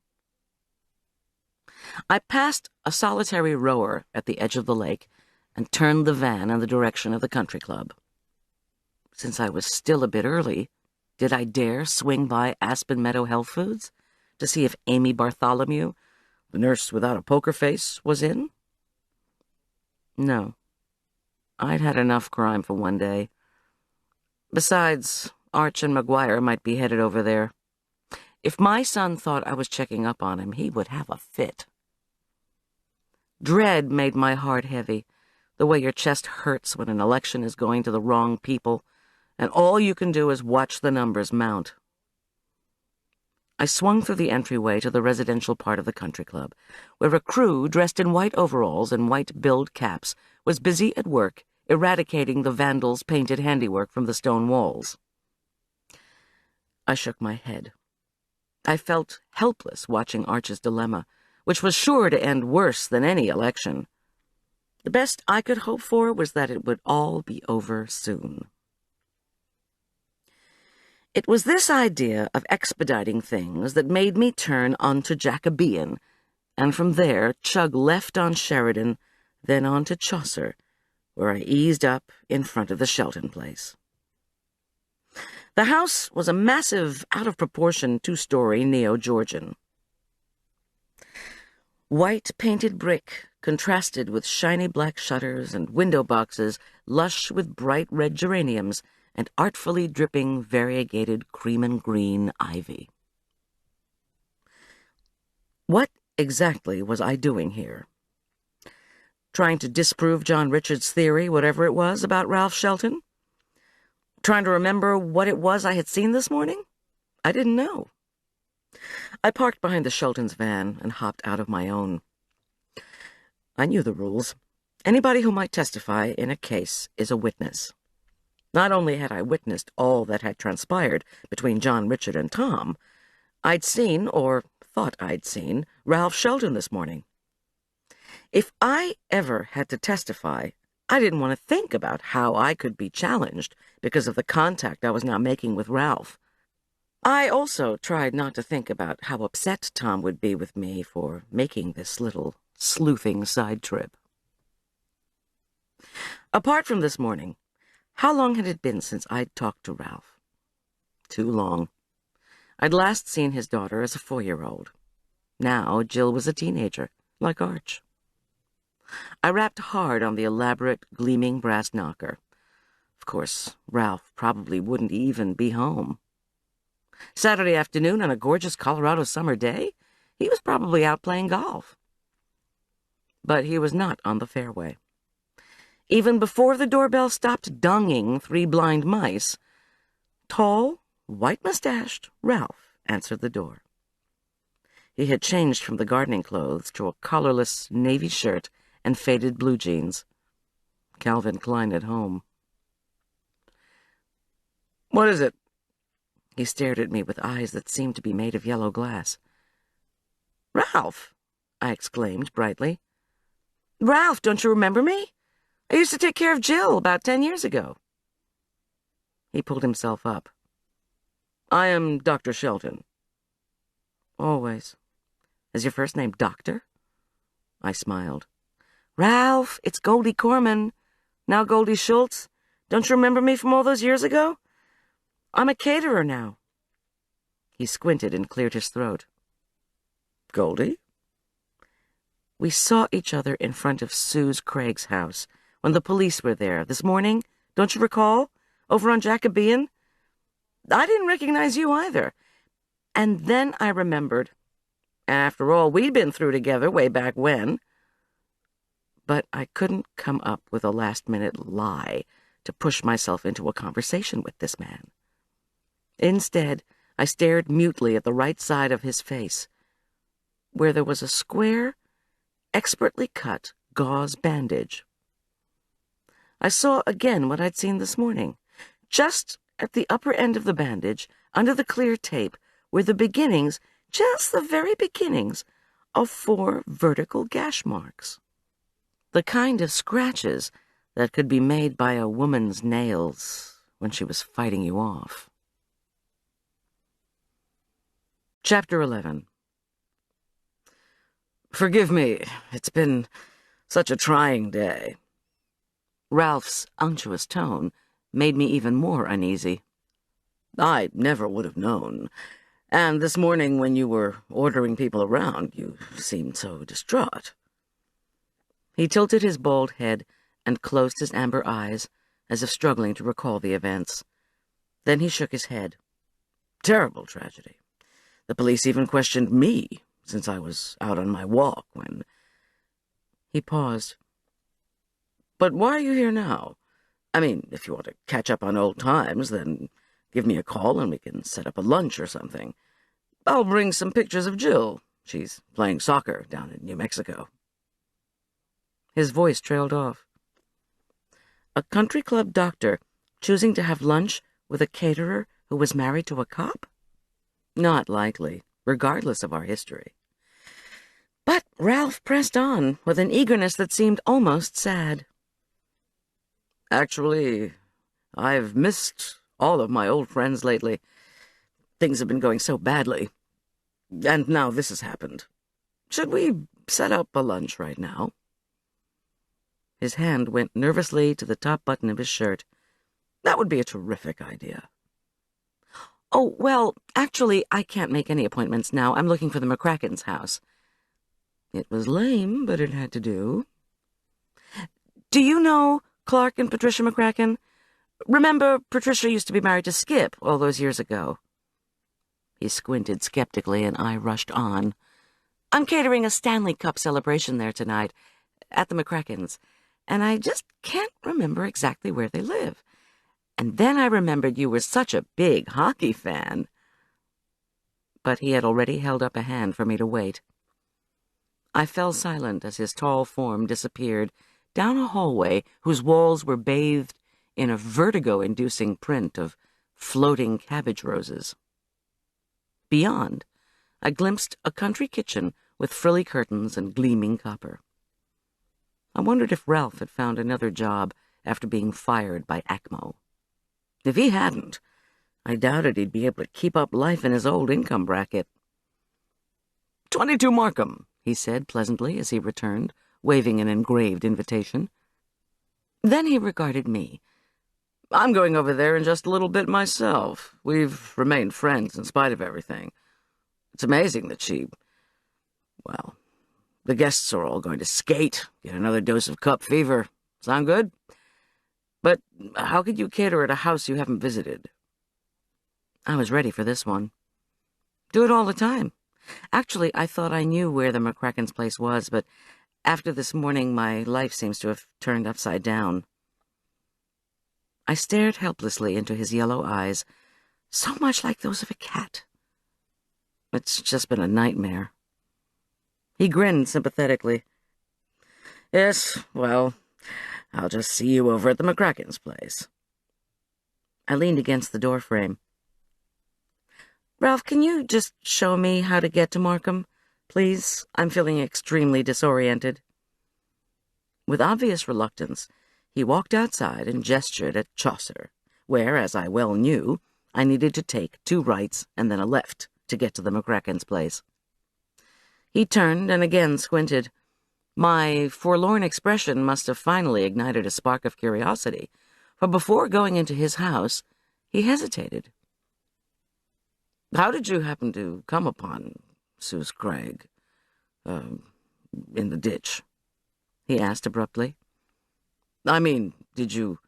I passed a solitary rower at the edge of the lake and turned the van in the direction of the country club. since I was still a bit early, did I dare swing by Aspen Meadow Health Foods to see if Amy Bartholomew, the nurse without a poker face, was in? No. I'd had enough crime for one day. Besides, Arch and McGuire might be headed over there. If my son thought I was checking up on him, he would have a fit. Dread made my heart heavy, the way your chest hurts when an election is going to the wrong people, and all you can do is watch the numbers mount. I swung through the entryway to the residential part of the country club, where a crew dressed in white overalls and white billed caps was busy at work eradicating the vandals' painted handiwork from the stone walls. I shook my head. I felt helpless watching Arch's dilemma, which was sure to end worse than any election. The best I could hope for was that it would all be over soon. It was this idea of expediting things that made me turn onto Jacobean, and from there chug left on Sheridan, then on to Chaucer, where I eased up in front of the Shelton place. The house was a massive, out-of-proportion two-story Neo-Georgian. White painted brick contrasted with shiny black shutters and window boxes lush with bright red geraniums and artfully dripping variegated cream and green ivy. What exactly was I doing here? Trying to disprove John Richard's theory, whatever it was, about Ralph Shelton? Trying to remember what it was I had seen this morning? I didn't know. I parked behind the Shelton's van and hopped out of my own. I knew the rules. Anybody who might testify in a case is a witness. Not only had I witnessed all that had transpired between John Richard and Tom, I'd seen, or thought I'd seen, Ralph Shelton this morning. If I ever had to testify, I didn't want to think about how I could be challenged because of the contact I was now making with Ralph. I also tried not to think about how upset Tom would be with me for making this little sleuthing side trip. Apart from this morning, how long had it been since I'd talked to Ralph? Too long. I'd last seen his daughter as a 4-year-old. Now Jill was a teenager, like Arch. I rapped hard on the elaborate, gleaming brass knocker. Of course, Ralph probably wouldn't even be home. Saturday afternoon on a gorgeous Colorado summer day, he was probably out playing golf. But he was not on the fairway. Even before the doorbell stopped dunging 3 blind mice, tall, white-mustached Ralph answered the door. He had changed from the gardening clothes to a collarless navy shirt and faded blue jeans. Calvin Klein at home. "What is it?" He stared at me with eyes that seemed to be made of yellow glass. "Ralph!" I exclaimed brightly. "Ralph, don't you remember me? I used to take care of Jill about 10 years ago." He pulled himself up. "I am Dr. Shelton." "Always. Is your first name Doctor?" I smiled. "Ralph, it's Goldy Korman, now Goldy Schulz. Don't you remember me from all those years ago? I'm a caterer now." He squinted and cleared his throat. "Goldy?" We saw each other in front of Suze Craig's house when the police were there this morning, don't you recall? Over on Jacobean. I didn't recognize you either. And then I remembered. After all we'd been through together way back when. But I couldn't come up with a last-minute lie to push myself into a conversation with this man. Instead, I stared mutely at the right side of his face, where there was a square, expertly cut gauze bandage. I saw again what I'd seen this morning. Just at the upper end of the bandage, under the clear tape, were the beginnings, just the very beginnings, of 4 vertical gash marks. The kind of scratches that could be made by a woman's nails when she was fighting you off. Chapter 11. "Forgive me, it's been such a trying day." Ralph's unctuous tone made me even more uneasy. I never would have known. And this morning when you were ordering people around, you seemed so distraught. He tilted his bald head and closed his amber eyes, as if struggling to recall the events. Then he shook his head. Terrible tragedy. The police even questioned me, since I was out on my walk when... He paused. But why are you here now? I mean, if you want to catch up on old times, then give me a call and we can set up a lunch or something. I'll bring some pictures of Jill. She's playing soccer down in New Mexico. His voice trailed off. A country club doctor choosing to have lunch with a caterer who was married to a cop? Not likely, regardless of our history. But Ralph pressed on with an eagerness that seemed almost sad. Actually, I've missed all of my old friends lately. Things have been going so badly. And now this has happened. Should we set up a lunch right now? His hand went nervously to the top button of his shirt. That would be a terrific idea. Oh, well, actually, I can't make any appointments now. I'm looking for the McCracken's house. It was lame, but it had to do. Do you know Clark and Patricia McCracken? Remember, Patricia used to be married to Skip all those years ago. He squinted skeptically, and I rushed on. I'm catering a Stanley Cup celebration there tonight, at the McCrackens, and I just can't remember exactly where they live. And then I remembered you were such a big hockey fan. But he had already held up a hand for me to wait. I fell silent as his tall form disappeared down a hallway whose walls were bathed in a vertigo-inducing print of floating cabbage roses. Beyond, I glimpsed a country kitchen with frilly curtains and gleaming copper. I wondered if Ralph had found another job after being fired by ACMO. If he hadn't, I doubted he'd be able to keep up life in his old income bracket. 22 Markham, he said pleasantly as he returned, waving an engraved invitation. Then he regarded me. I'm going over there in just a little bit myself. We've remained friends in spite of everything. It's amazing that well, the guests are all going to skate, get another dose of cup fever. Sound good? But how could you cater at a house you haven't visited? I was ready for this one. Do it all the time. Actually, I thought I knew where the McCracken's place was, but after this morning, my life seems to have turned upside down. I stared helplessly into his yellow eyes, so much like those of a cat. It's just been a nightmare. He grinned sympathetically. Yes, well, I'll just see you over at the McCracken's place. I leaned against the doorframe. Ralph, can you just show me how to get to Markham, please? I'm feeling extremely disoriented. With obvious reluctance, he walked outside and gestured at Chaucer, where, as I well knew, I needed to take 2 rights and then a left to get to the McCracken's place. He turned and again squinted. My forlorn expression must have finally ignited a spark of curiosity, for before going into his house, he hesitated. How did you happen to come upon Sue's Craig, in the ditch? He asked abruptly. I mean, did you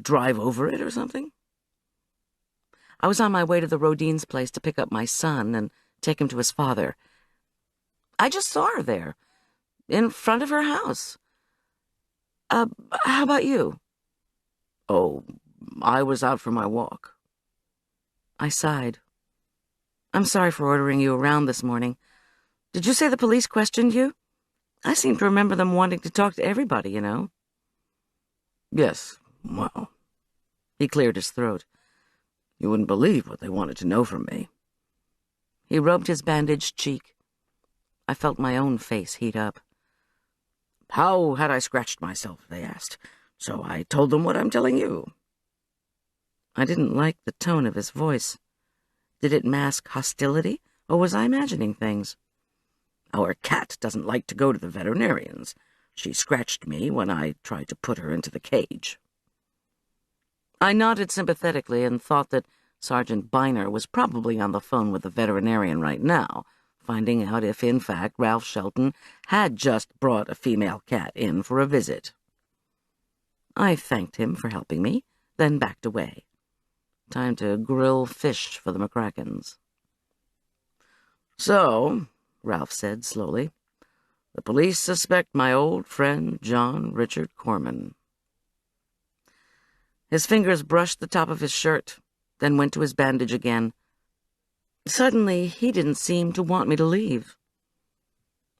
drive over it or something? I was on my way to the Rodine's place to pick up my son and take him to his father. I just saw her there, in front of her house. How about you? Oh, I was out for my walk. I sighed. I'm sorry for ordering you around this morning. Did you say the police questioned you? I seem to remember them wanting to talk to everybody, you know. Yes, well, he cleared his throat. You wouldn't believe what they wanted to know from me. He rubbed his bandaged cheek. I felt my own face heat up. How had I scratched myself, they asked, so I told them what I'm telling you. I didn't like the tone of his voice. Did it mask hostility, or was I imagining things? Our cat doesn't like to go to the veterinarians. She scratched me when I tried to put her into the cage. I nodded sympathetically and thought that Sergeant Biner was probably on the phone with the veterinarian right now, finding out if, in fact, Ralph Shelton had just brought a female cat in for a visit. I thanked him for helping me, then backed away. Time to grill fish for the McCrackens. "So," Ralph said slowly, "the police suspect my old friend John Richard Korman." His fingers brushed the top of his shirt, then went to his bandage again. Suddenly, he didn't seem to want me to leave.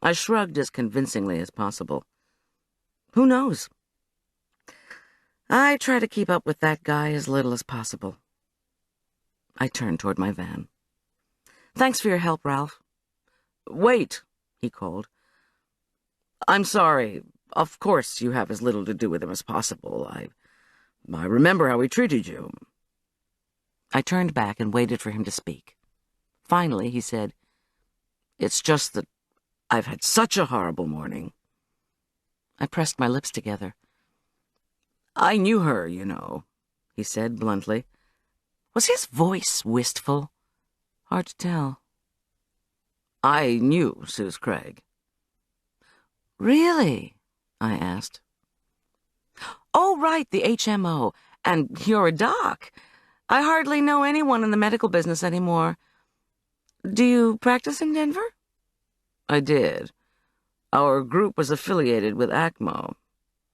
I shrugged as convincingly as possible. Who knows? I try to keep up with that guy as little as possible. I turned toward my van. "Thanks for your help, Ralph." "Wait," he called. "I'm sorry. Of course you have as little to do with him as possible. I remember how he treated you." I turned back and waited for him to speak. Finally, he said, "It's just that I've had such a horrible morning." I pressed my lips together. "I knew her, you know," he said bluntly. Was his voice wistful? Hard to tell. "I knew Suze Craig." "Really?" I asked. "Oh, right, the HMO. And you're a doc. I hardly know anyone in the medical business anymore. Do you practice in Denver?" "I did. Our group was affiliated with ACMO.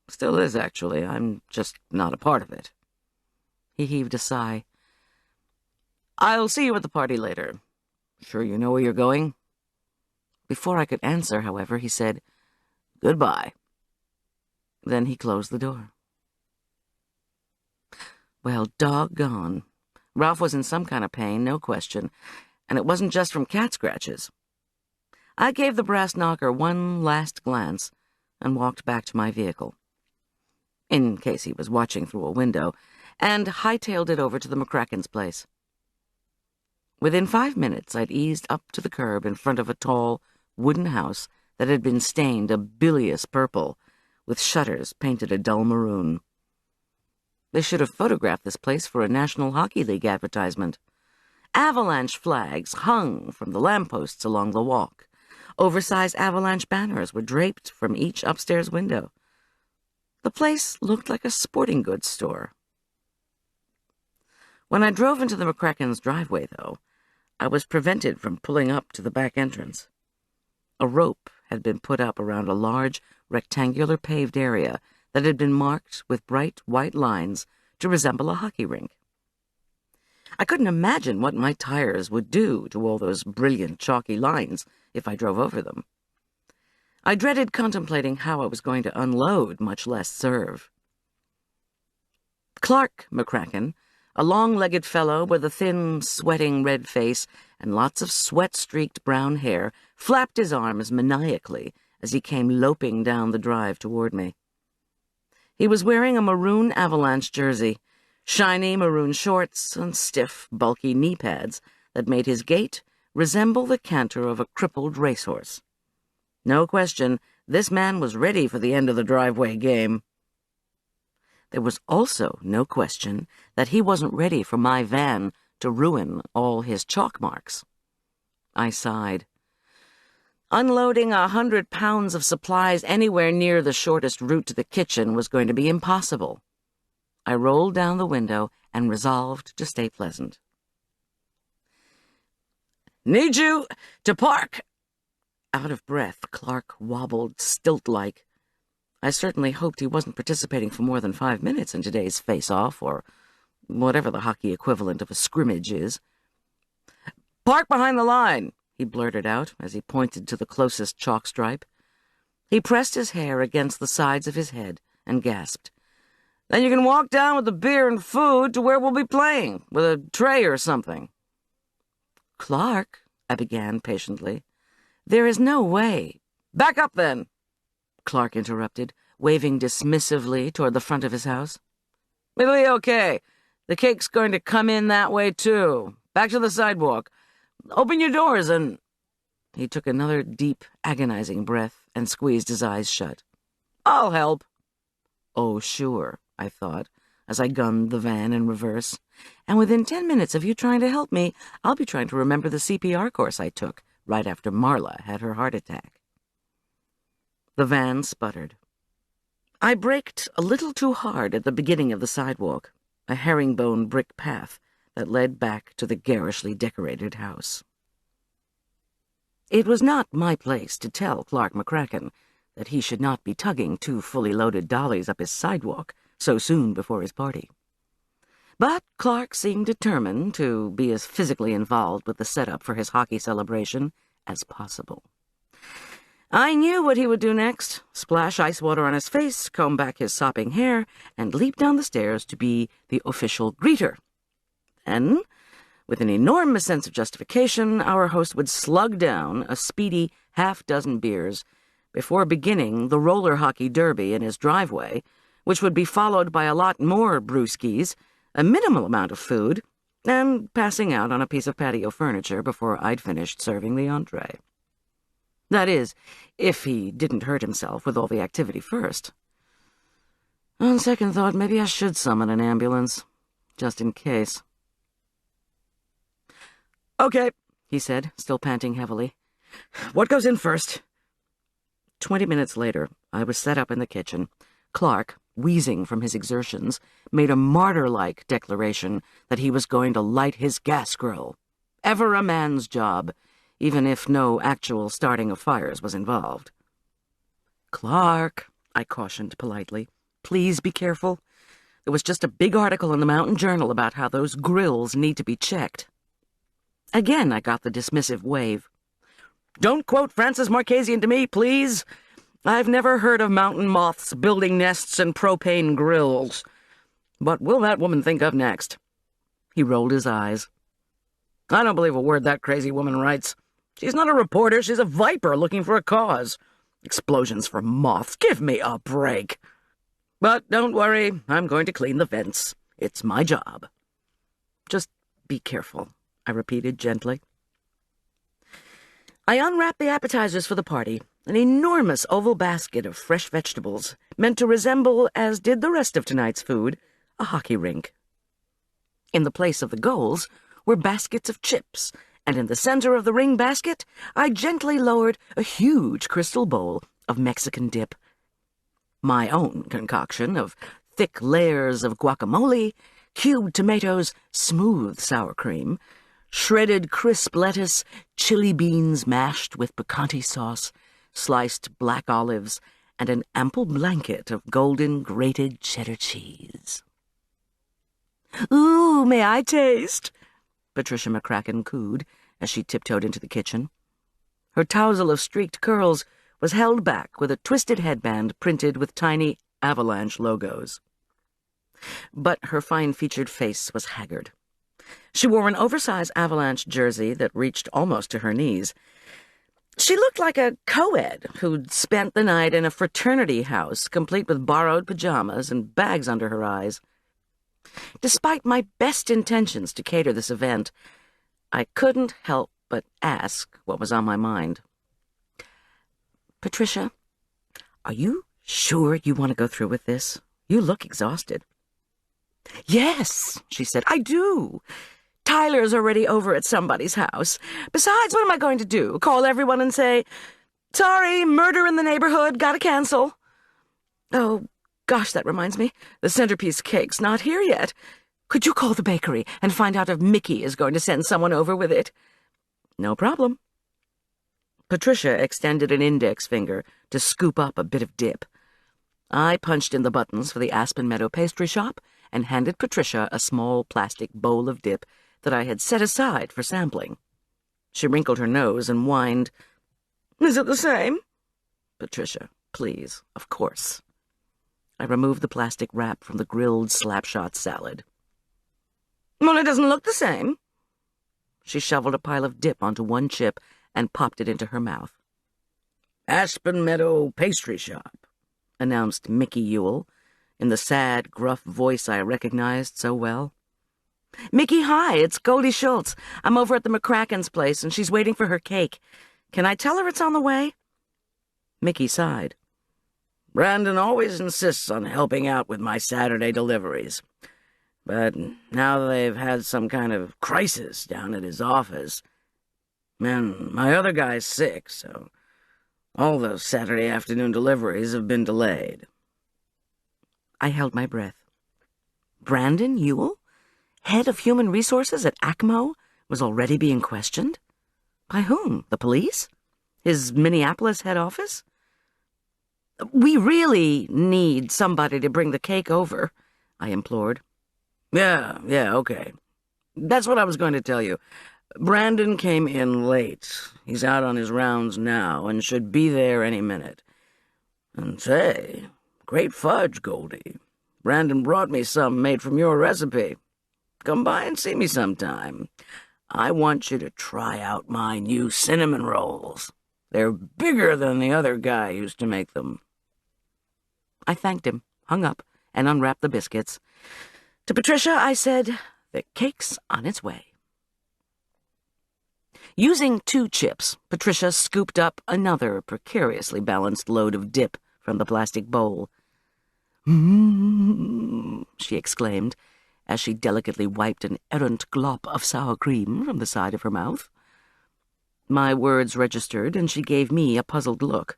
Still is, actually. I'm just not a part of it." He heaved a sigh. "I'll see you at the party later. Sure you know where you're going?" Before I could answer, however, he said, "Goodbye." Then he closed the door. Well, doggone. Ralph was in some kind of pain, no question, and it wasn't just from cat scratches. I gave the brass knocker one last glance and walked back to my vehicle, in case he was watching through a window, and hightailed it over to the McCracken's place. Within 5 minutes, I'd eased up to the curb in front of a tall, wooden house that had been stained a bilious purple, with shutters painted a dull maroon. They should have photographed this place for a National Hockey League advertisement. Avalanche flags hung from the lampposts along the walk. Oversized Avalanche banners were draped from each upstairs window. The place looked like a sporting goods store. When I drove into the McCracken's driveway, though, I was prevented from pulling up to the back entrance. A rope had been put up around a large, rectangular paved area that had been marked with bright white lines to resemble a hockey rink. I couldn't imagine what my tires would do to all those brilliant chalky lines if I drove over them. I dreaded contemplating how I was going to unload, much less serve. Clark McCracken, a long-legged fellow with a thin, sweating red face and lots of sweat-streaked brown hair, flapped his arms maniacally as he came loping down the drive toward me. He was wearing a maroon Avalanche jersey, shiny maroon shorts, and stiff, bulky knee pads that made his gait resemble the canter of a crippled racehorse. No question, this man was ready for the end-of-the-driveway game. There was also no question that he wasn't ready for my van to ruin all his chalk marks. I sighed. Unloading 100 pounds of supplies anywhere near the shortest route to the kitchen was going to be impossible. I rolled down the window and resolved to stay pleasant. "Need you to park." Out of breath, Clark wobbled stilt-like. I certainly hoped he wasn't participating for more than 5 minutes in today's face-off, or whatever the hockey equivalent of a scrimmage is. "Park behind the line," he blurted out as he pointed to the closest chalk stripe. He pressed his hair against the sides of his head and gasped. "Then you can walk down with the beer and food to where we'll be playing, with a tray or something." "Clark," I began patiently, "there is no way—" "Back up, then," Clark interrupted, waving dismissively toward the front of his house. "It'll be okay. The cake's going to come in that way, too. Back to the sidewalk. Open your doors and—" He took another deep, agonizing breath and squeezed his eyes shut. "I'll help." "Oh, sure," I thought, as I gunned the van in reverse. "And within 10 minutes of you trying to help me, I'll be trying to remember the CPR course I took right after Marla had her heart attack." The van sputtered. I braked a little too hard at the beginning of the sidewalk, a herringbone brick path that led back to the garishly decorated house. It was not my place to tell Clark McCracken that he should not be tugging 2 fully loaded dollies up his sidewalk so soon before his party. But Clark seemed determined to be as physically involved with the setup for his hockey celebration as possible. I knew what he would do next: splash ice water on his face, comb back his sopping hair, and leap down the stairs to be the official greeter. Then, with an enormous sense of justification, our host would slug down a speedy half-dozen beers before beginning the roller hockey derby in his driveway, which would be followed by a lot more brewskis, a minimal amount of food, and passing out on a piece of patio furniture before I'd finished serving the entree. That is, if he didn't hurt himself with all the activity first. On second thought, maybe I should summon an ambulance, just in case. "Okay," he said, still panting heavily. "What goes in first?" 20 minutes later, I was set up in the kitchen. Clark, wheezing from his exertions, made a martyr-like declaration that he was going to light his gas grill. Ever a man's job, even if no actual starting of fires was involved. "Clark," I cautioned politely, "please be careful. There was just a big article in the Mountain Journal about how those grills need to be checked." Again I got the dismissive wave. "Don't quote Francis Marchesian to me, please. I've never heard of mountain moths building nests in propane grills. What will that woman think of next?" He rolled his eyes. "I don't believe a word that crazy woman writes. She's not a reporter, she's a viper looking for a cause. Explosions for moths, give me a break. But don't worry, I'm going to clean the vents. It's my job." "Just be careful," I repeated gently. I unwrapped the appetizers for the party, an enormous oval basket of fresh vegetables, meant to resemble, as did the rest of tonight's food, a hockey rink. In the place of the goals were baskets of chips, and in the center of the ring basket I gently lowered a huge crystal bowl of Mexican dip. My own concoction of thick layers of guacamole, cubed tomatoes, smooth sour cream, shredded crisp lettuce, chili beans mashed with picante sauce, sliced black olives, and an ample blanket of golden grated cheddar cheese. "Ooh, may I taste?" Patricia McCracken cooed as she tiptoed into the kitchen. Her tousle of streaked curls was held back with a twisted headband printed with tiny Avalanche logos. But her fine-featured face was haggard. She wore an oversized Avalanche jersey that reached almost to her knees. She looked like a co-ed who'd spent the night in a fraternity house, complete with borrowed pajamas and bags under her eyes. Despite my best intentions to cater this event, I couldn't help but ask what was on my mind. "Patricia, are you sure you want to go through with this? You look exhausted." "Yes," she said, "I do. Tyler's already over at somebody's house. Besides, what am I going to do? Call everyone and say, 'Sorry, murder in the neighborhood, gotta cancel.' Oh, gosh, that reminds me. The centerpiece cake's not here yet. Could you call the bakery and find out if Mickey is going to send someone over with it?" "No problem." Patricia extended an index finger to scoop up a bit of dip. I punched in the buttons for the Aspen Meadow pastry shop and handed Patricia a small plastic bowl of dip that I had set aside for sampling. She wrinkled her nose and whined, "Is it the same?" "Patricia, please, of course." I removed the plastic wrap from the grilled slapshot salad. "Well, it doesn't look the same." She shoveled a pile of dip onto one chip and popped it into her mouth. "Aspen Meadow Pastry Shop," announced Mickey Ewell, in the sad, gruff voice I recognized so well. "Mickey, hi, it's Goldy Schulz. I'm over at the McCracken's place, and she's waiting for her cake. Can I tell her it's on the way?" Mickey sighed. Brandon always insists on helping out with my Saturday deliveries. But now they've had some kind of crisis down at his office. And my other guy's sick, so all those Saturday afternoon deliveries have been delayed. I held my breath. Brandon Ewell, head of human resources at ACMO, was already being questioned? By whom? The police? His Minneapolis head office? We really need somebody to bring the cake over, I implored. Yeah, okay. That's what I was going to tell you. Brandon came in late. He's out on his rounds now and should be there any minute. And say, great fudge, Goldie. Brandon brought me some made from your recipe. Come by and see me sometime. I want you to try out my new cinnamon rolls. They're bigger than the other guy used to make them. I thanked him, hung up, and unwrapped the biscuits. To Patricia, I said, the cake's on its way. Using 2 chips, Patricia scooped up another precariously balanced load of dip from the plastic bowl. "Mmm," she exclaimed, as she delicately wiped an errant glop of sour cream from the side of her mouth. My words registered, and she gave me a puzzled look.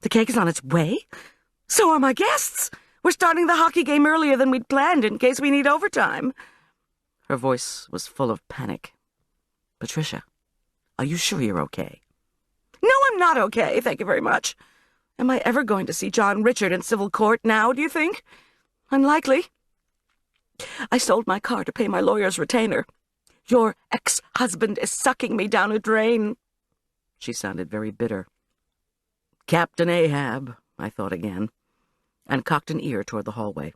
The cake is on its way? So are my guests! We're starting the hockey game earlier than we'd planned in case we need overtime. Her voice was full of panic. Patricia, are you sure you're okay? No, I'm not okay, thank you very much. Am I ever going to see John Richard in civil court now, do you think? Unlikely. I sold my car to pay my lawyer's retainer. Your ex-husband is sucking me down a drain. She sounded very bitter. Captain Ahab, I thought again, and cocked an ear toward the hallway.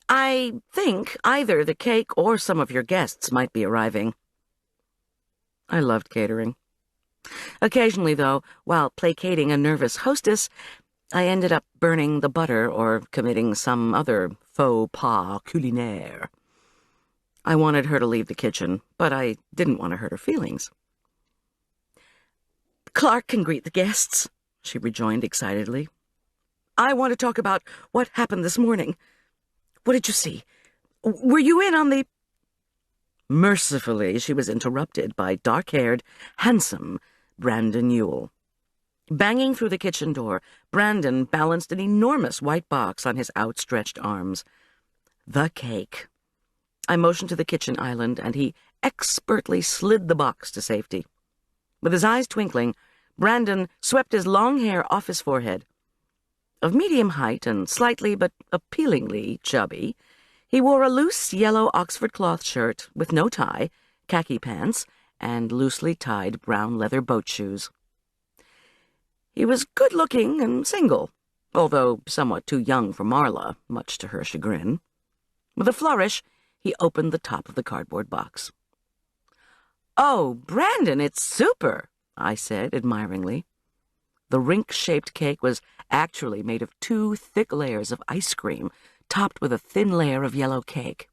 I think either the cake or some of your guests might be arriving. I loved catering. Occasionally, though, while placating a nervous hostess, I ended up burning the butter or committing some other faux pas culinaire. I wanted her to leave the kitchen, but I didn't want to hurt her feelings. Clark can greet the guests, she rejoined excitedly. I want to talk about what happened this morning. What did you see? Were you in on the... Mercifully, she was interrupted by dark-haired, handsome Brandon Ewell. Banging through the kitchen door, Brandon balanced an enormous white box on his outstretched arms. The cake. I motioned to the kitchen island, and he expertly slid the box to safety. With his eyes twinkling, Brandon swept his long hair off his forehead. Of medium height and slightly but appealingly chubby, he wore a loose yellow Oxford cloth shirt with no tie, khaki pants, and loosely tied brown leather boat shoes. He was good-looking and single, although somewhat too young for Marla, much to her chagrin. With a flourish, he opened the top of the cardboard box. "Oh, Brandon, it's super," I said admiringly. The rink-shaped cake was actually made of 2 thick layers of ice cream, topped with a thin layer of yellow cake.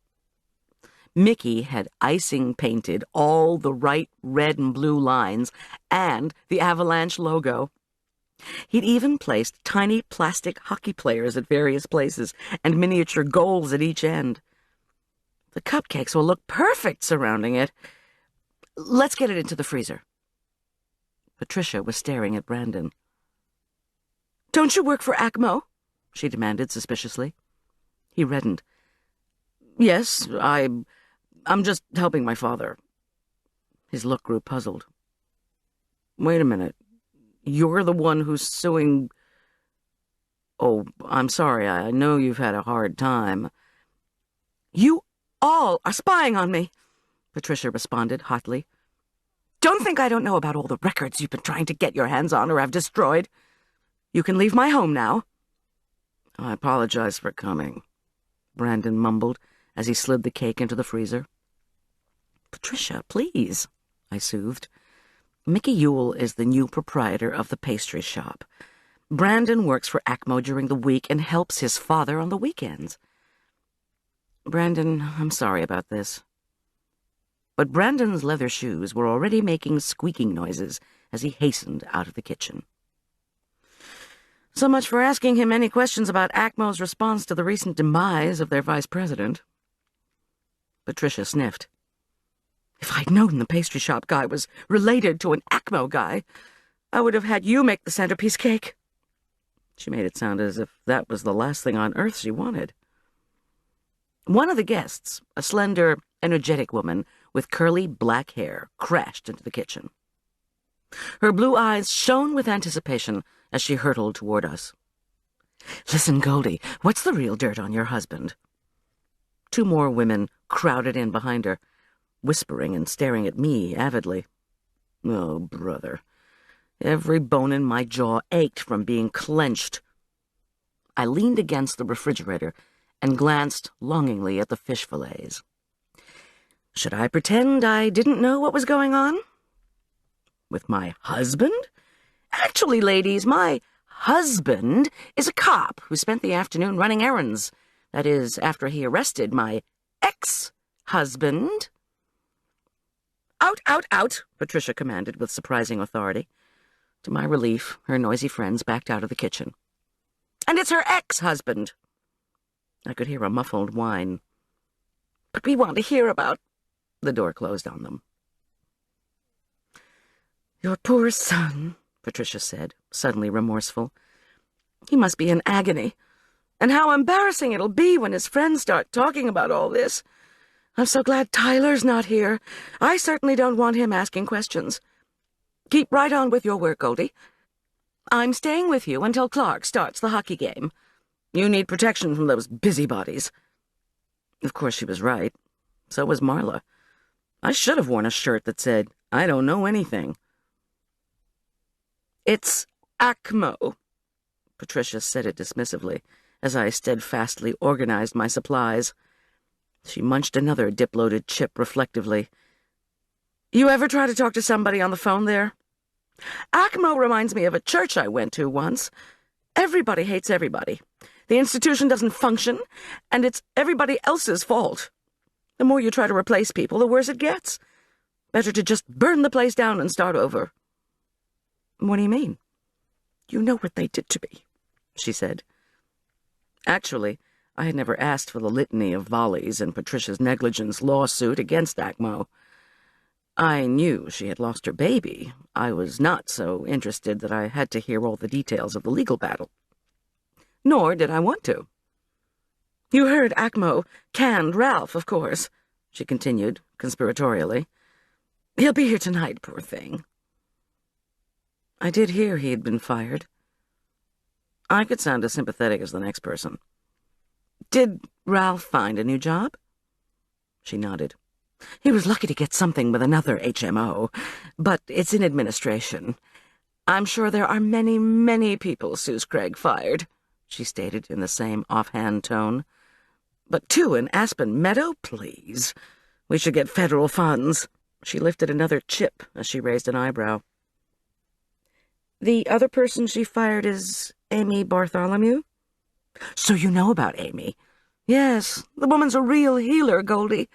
Mickey had icing painted all the right red and blue lines and the Avalanche logo. He'd even placed tiny plastic hockey players at various places and miniature goals at each end. The cupcakes will look perfect surrounding it. Let's get it into the freezer. Patricia was staring at Brandon. Don't you work for ACMO? She demanded suspiciously. He reddened. Yes, I'm just helping my father. His look grew puzzled. Wait a minute. You're the one who's suing... Oh, I'm sorry. I know you've had a hard time. You all are spying on me, Patricia responded hotly. Don't think I don't know about all the records you've been trying to get your hands on or have destroyed. You can leave my home now. I apologize for coming, Brandon mumbled as he slid the cake into the freezer. Patricia, please, I soothed. Mickey Ewell is the new proprietor of the pastry shop. Brandon works for ACMO during the week and helps his father on the weekends. Brandon, I'm sorry about this. But Brandon's leather shoes were already making squeaking noises as he hastened out of the kitchen. So much for asking him any questions about ACMO's response to the recent demise of their vice president. Patricia sniffed. If I'd known the pastry shop guy was related to an ACMO guy, I would have had you make the centerpiece cake. She made it sound as if that was the last thing on earth she wanted. One of the guests, a slender, energetic woman with curly black hair, crashed into the kitchen. Her blue eyes shone with anticipation as she hurtled toward us. "Listen, Goldy, what's the real dirt on your husband?" Two more women crowded in behind her, whispering and staring at me avidly. Oh, brother. Every bone in my jaw ached from being clenched. I leaned against the refrigerator and glanced longingly at the fish fillets. Should I pretend I didn't know what was going on? With my husband? Actually, ladies, my husband is a cop who spent the afternoon running errands. That is, after he arrested my ex-husband. Out, out, out, Patricia commanded with surprising authority. To my relief, her noisy friends backed out of the kitchen. And it's her ex-husband. I could hear a muffled whine. But we want to hear about... The door closed on them. Your poor son, Patricia said, suddenly remorseful. He must be in agony. And how embarrassing it'll be when his friends start talking about all this. I'm so glad Tyler's not here. I certainly don't want him asking questions. Keep right on with your work, Goldie. I'm staying with you until Clark starts the hockey game. You need protection from those busybodies. Of course she was right. So was Marla. I should have worn a shirt that said, I don't know anything. It's ACMO, Patricia said it dismissively, as I steadfastly organized my supplies. She munched another dip-loaded chip reflectively. You ever try to talk to somebody on the phone there? ACMO reminds me of a church I went to once. Everybody hates everybody. The institution doesn't function, and it's everybody else's fault. The more you try to replace people, the worse it gets. Better to just burn the place down and start over. What do you mean? You know what they did to me, she said. Actually, I had never asked for the litany of volleys in Patricia's negligence lawsuit against ACMO. I knew she had lost her baby. I was not so interested that I had to hear all the details of the legal battle. Nor did I want to. You heard ACMO canned Ralph, of course, she continued, conspiratorially. He'll be here tonight, poor thing. I did hear he had been fired. I could sound as sympathetic as the next person. Did Ralph find a new job? She nodded. He was lucky to get something with another HMO, but it's in administration. I'm sure there are many, many people Suze Craig fired, she stated in the same offhand tone. But two in Aspen Meadow, please. We should get federal funds. She lifted another chip as she raised an eyebrow. The other person she fired is Amy Bartholomew? So you know about Amy? Yes, the woman's a real healer, Goldie.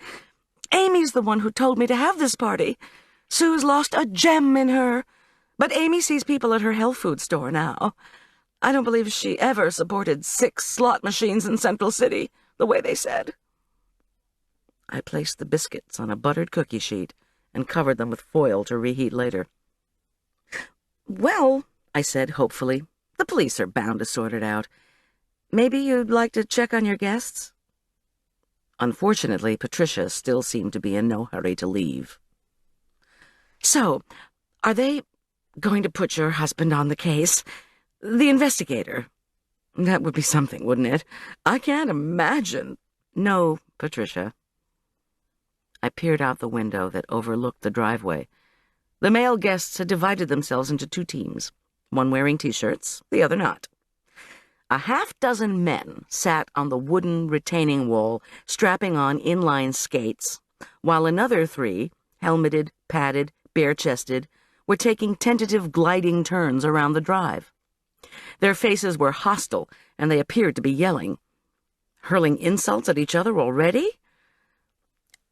Amy's the one who told me to have this party. Sue's lost a gem in her. But Amy sees people at her health food store now. I don't believe she ever supported 6 slot machines in Central City, the way they said. I placed the biscuits on a buttered cookie sheet and covered them with foil to reheat later. Well, I said hopefully, the police are bound to sort it out. Maybe you'd like to check on your guests? Unfortunately, Patricia still seemed to be in no hurry to leave. So, are they going to put your husband on the case? The investigator? That would be something, wouldn't it? I can't imagine. No, Patricia. I peered out the window that overlooked the driveway. The male guests had divided themselves into 2 teams, one wearing T-shirts, the other not. A half-dozen men sat on the wooden retaining wall, strapping on inline skates, while another 3, helmeted, padded, bare-chested, were taking tentative gliding turns around the drive. Their faces were hostile, and they appeared to be yelling. Hurling insults at each other already?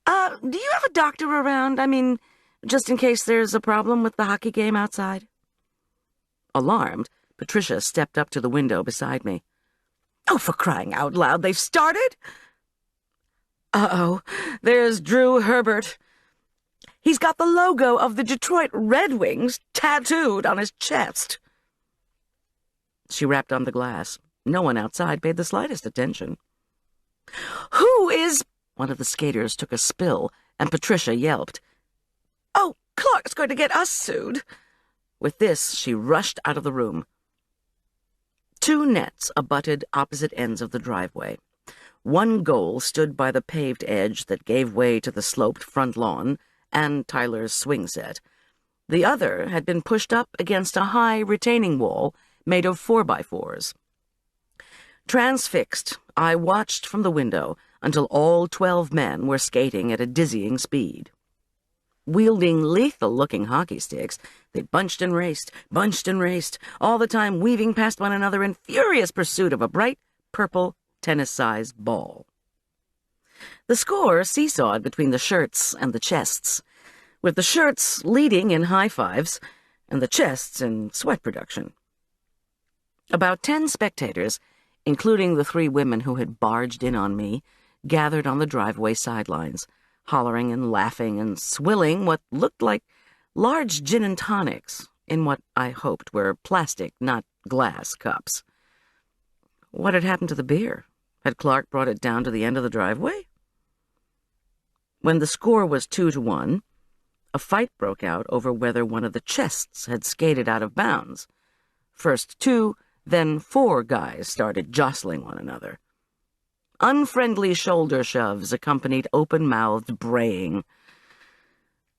Do you have a doctor around? I mean, just in case there's a problem with the hockey game outside? Alarmed, Patricia stepped up to the window beside me. "Oh, for crying out loud, they've started?" "Uh-oh, there's Drew Herbert. He's got the logo of the Detroit Red Wings tattooed on his chest." She rapped on the glass. No one outside paid the slightest attention. "Who is—" One of the skaters took a spill, and Patricia yelped. "Oh, Clark's going to get us sued." With this, she rushed out of the room. 2 nets abutted opposite ends of the driveway. One goal stood by the paved edge that gave way to the sloped front lawn and Tyler's swing set. The other had been pushed up against a high retaining wall made of 4x4s. Transfixed, I watched from the window until all 12 men were skating at a dizzying speed. Wielding lethal-looking hockey sticks, they bunched and raced, all the time weaving past one another in furious pursuit of a bright purple tennis-sized ball. The score seesawed between the shirts and the chests, with the shirts leading in high fives and the chests in sweat production. About 10 spectators, including the 3 women who had barged in on me, gathered on the driveway sidelines, hollering and laughing and swilling what looked like large gin and tonics in what I hoped were plastic, not glass, cups. What had happened to the beer? Had Clark brought it down to the end of the driveway? When the score was 2-1, a fight broke out over whether one of the chests had skated out of bounds. First 2, then 4 guys started jostling one another. Unfriendly shoulder shoves accompanied open-mouthed braying.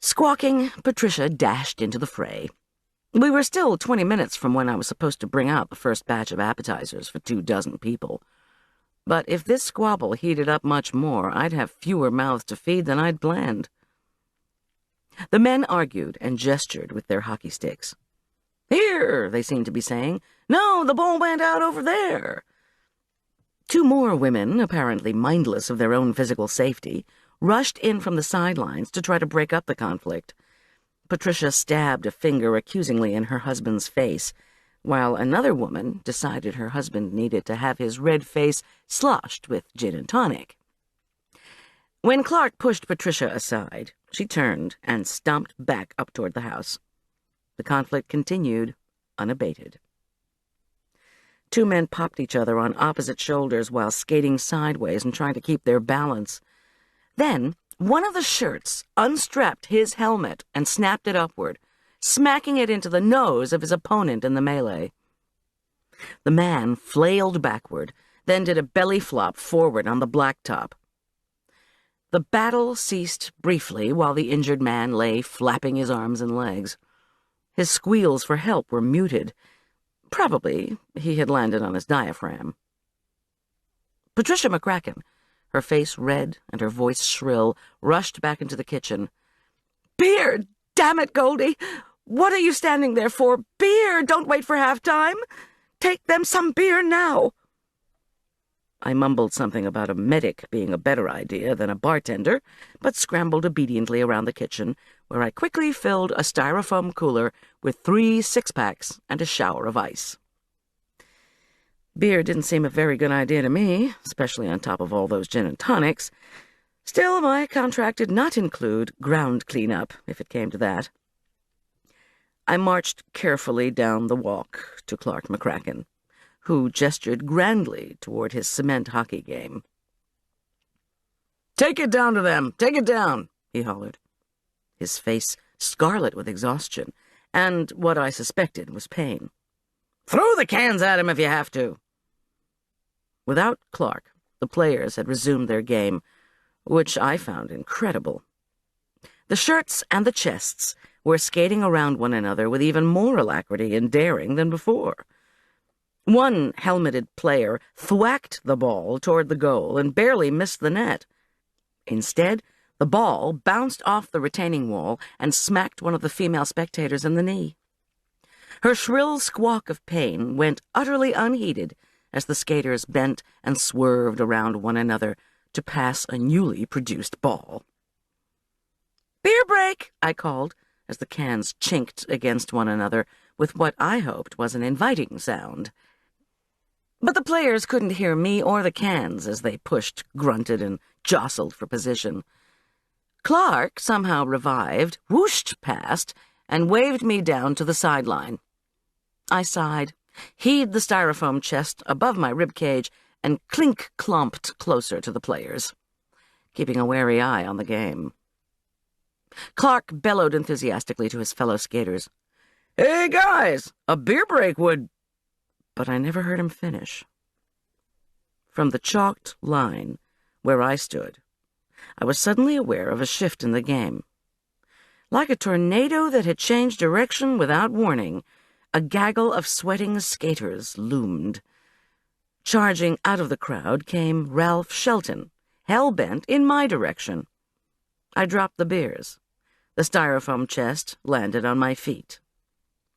Squawking, Patricia dashed into the fray. We were still 20 minutes from when I was supposed to bring out the first batch of appetizers for 24 people. But if this squabble heated up much more, I'd have fewer mouths to feed than I'd planned. The men argued and gestured with their hockey sticks. "Here," they seemed to be saying. "No, the ball went out over there." 2 more women, apparently mindless of their own physical safety, rushed in from the sidelines to try to break up the conflict. Patricia stabbed a finger accusingly in her husband's face, while another woman decided her husband needed to have his red face sloshed with gin and tonic. When Clark pushed Patricia aside, she turned and stomped back up toward the house. The conflict continued, unabated. 2 men popped each other on opposite shoulders while skating sideways and trying to keep their balance. Then, one of the shirts unstrapped his helmet and snapped it upward, smacking it into the nose of his opponent in the melee. The man flailed backward, then did a belly flop forward on the blacktop. The battle ceased briefly while the injured man lay flapping his arms and legs. His squeals for help were muted. Probably he had landed on his diaphragm. Patricia McCracken, her face red and her voice shrill, rushed back into the kitchen. "Beer! Damn it, Goldie! What are you standing there for? Beer! Don't wait for halftime! Take them some beer now!" I mumbled something about a medic being a better idea than a bartender, but scrambled obediently around the kitchen, where I quickly filled a styrofoam cooler with 3 six-packs and a shower of ice. Beer didn't seem a very good idea to me, especially on top of all those gin and tonics. Still, my contract did not include ground cleanup, if it came to that. I marched carefully down the walk to Clark McCracken, who gestured grandly toward his cement hockey game. "Take it down to them! Take it down!" he hollered, his face scarlet with exhaustion, and what I suspected was pain. "Throw the cans at him if you have to." Without Clark, the players had resumed their game, which I found incredible. The shirts and the chests were skating around one another with even more alacrity and daring than before. One helmeted player thwacked the ball toward the goal and barely missed the net. Instead, the ball bounced off the retaining wall and smacked one of the female spectators in the knee. Her shrill squawk of pain went utterly unheeded as the skaters bent and swerved around one another to pass a newly produced ball. "Beer break!" I called, as the cans chinked against one another, with what I hoped was an inviting sound. But the players couldn't hear me or the cans as they pushed, grunted, and jostled for position. Clark, somehow revived, whooshed past, and waved me down to the sideline. I sighed, heaved the styrofoam chest above my ribcage, and clink-clomped closer to the players, keeping a wary eye on the game. Clark bellowed enthusiastically to his fellow skaters. "Hey, guys, a beer break would—" But I never heard him finish. From the chalked line where I stood, I was suddenly aware of a shift in the game. Like a tornado that had changed direction without warning, a gaggle of sweating skaters loomed. Charging out of the crowd came Ralph Shelton, hell-bent in my direction. I dropped the beers. The styrofoam chest landed on my feet.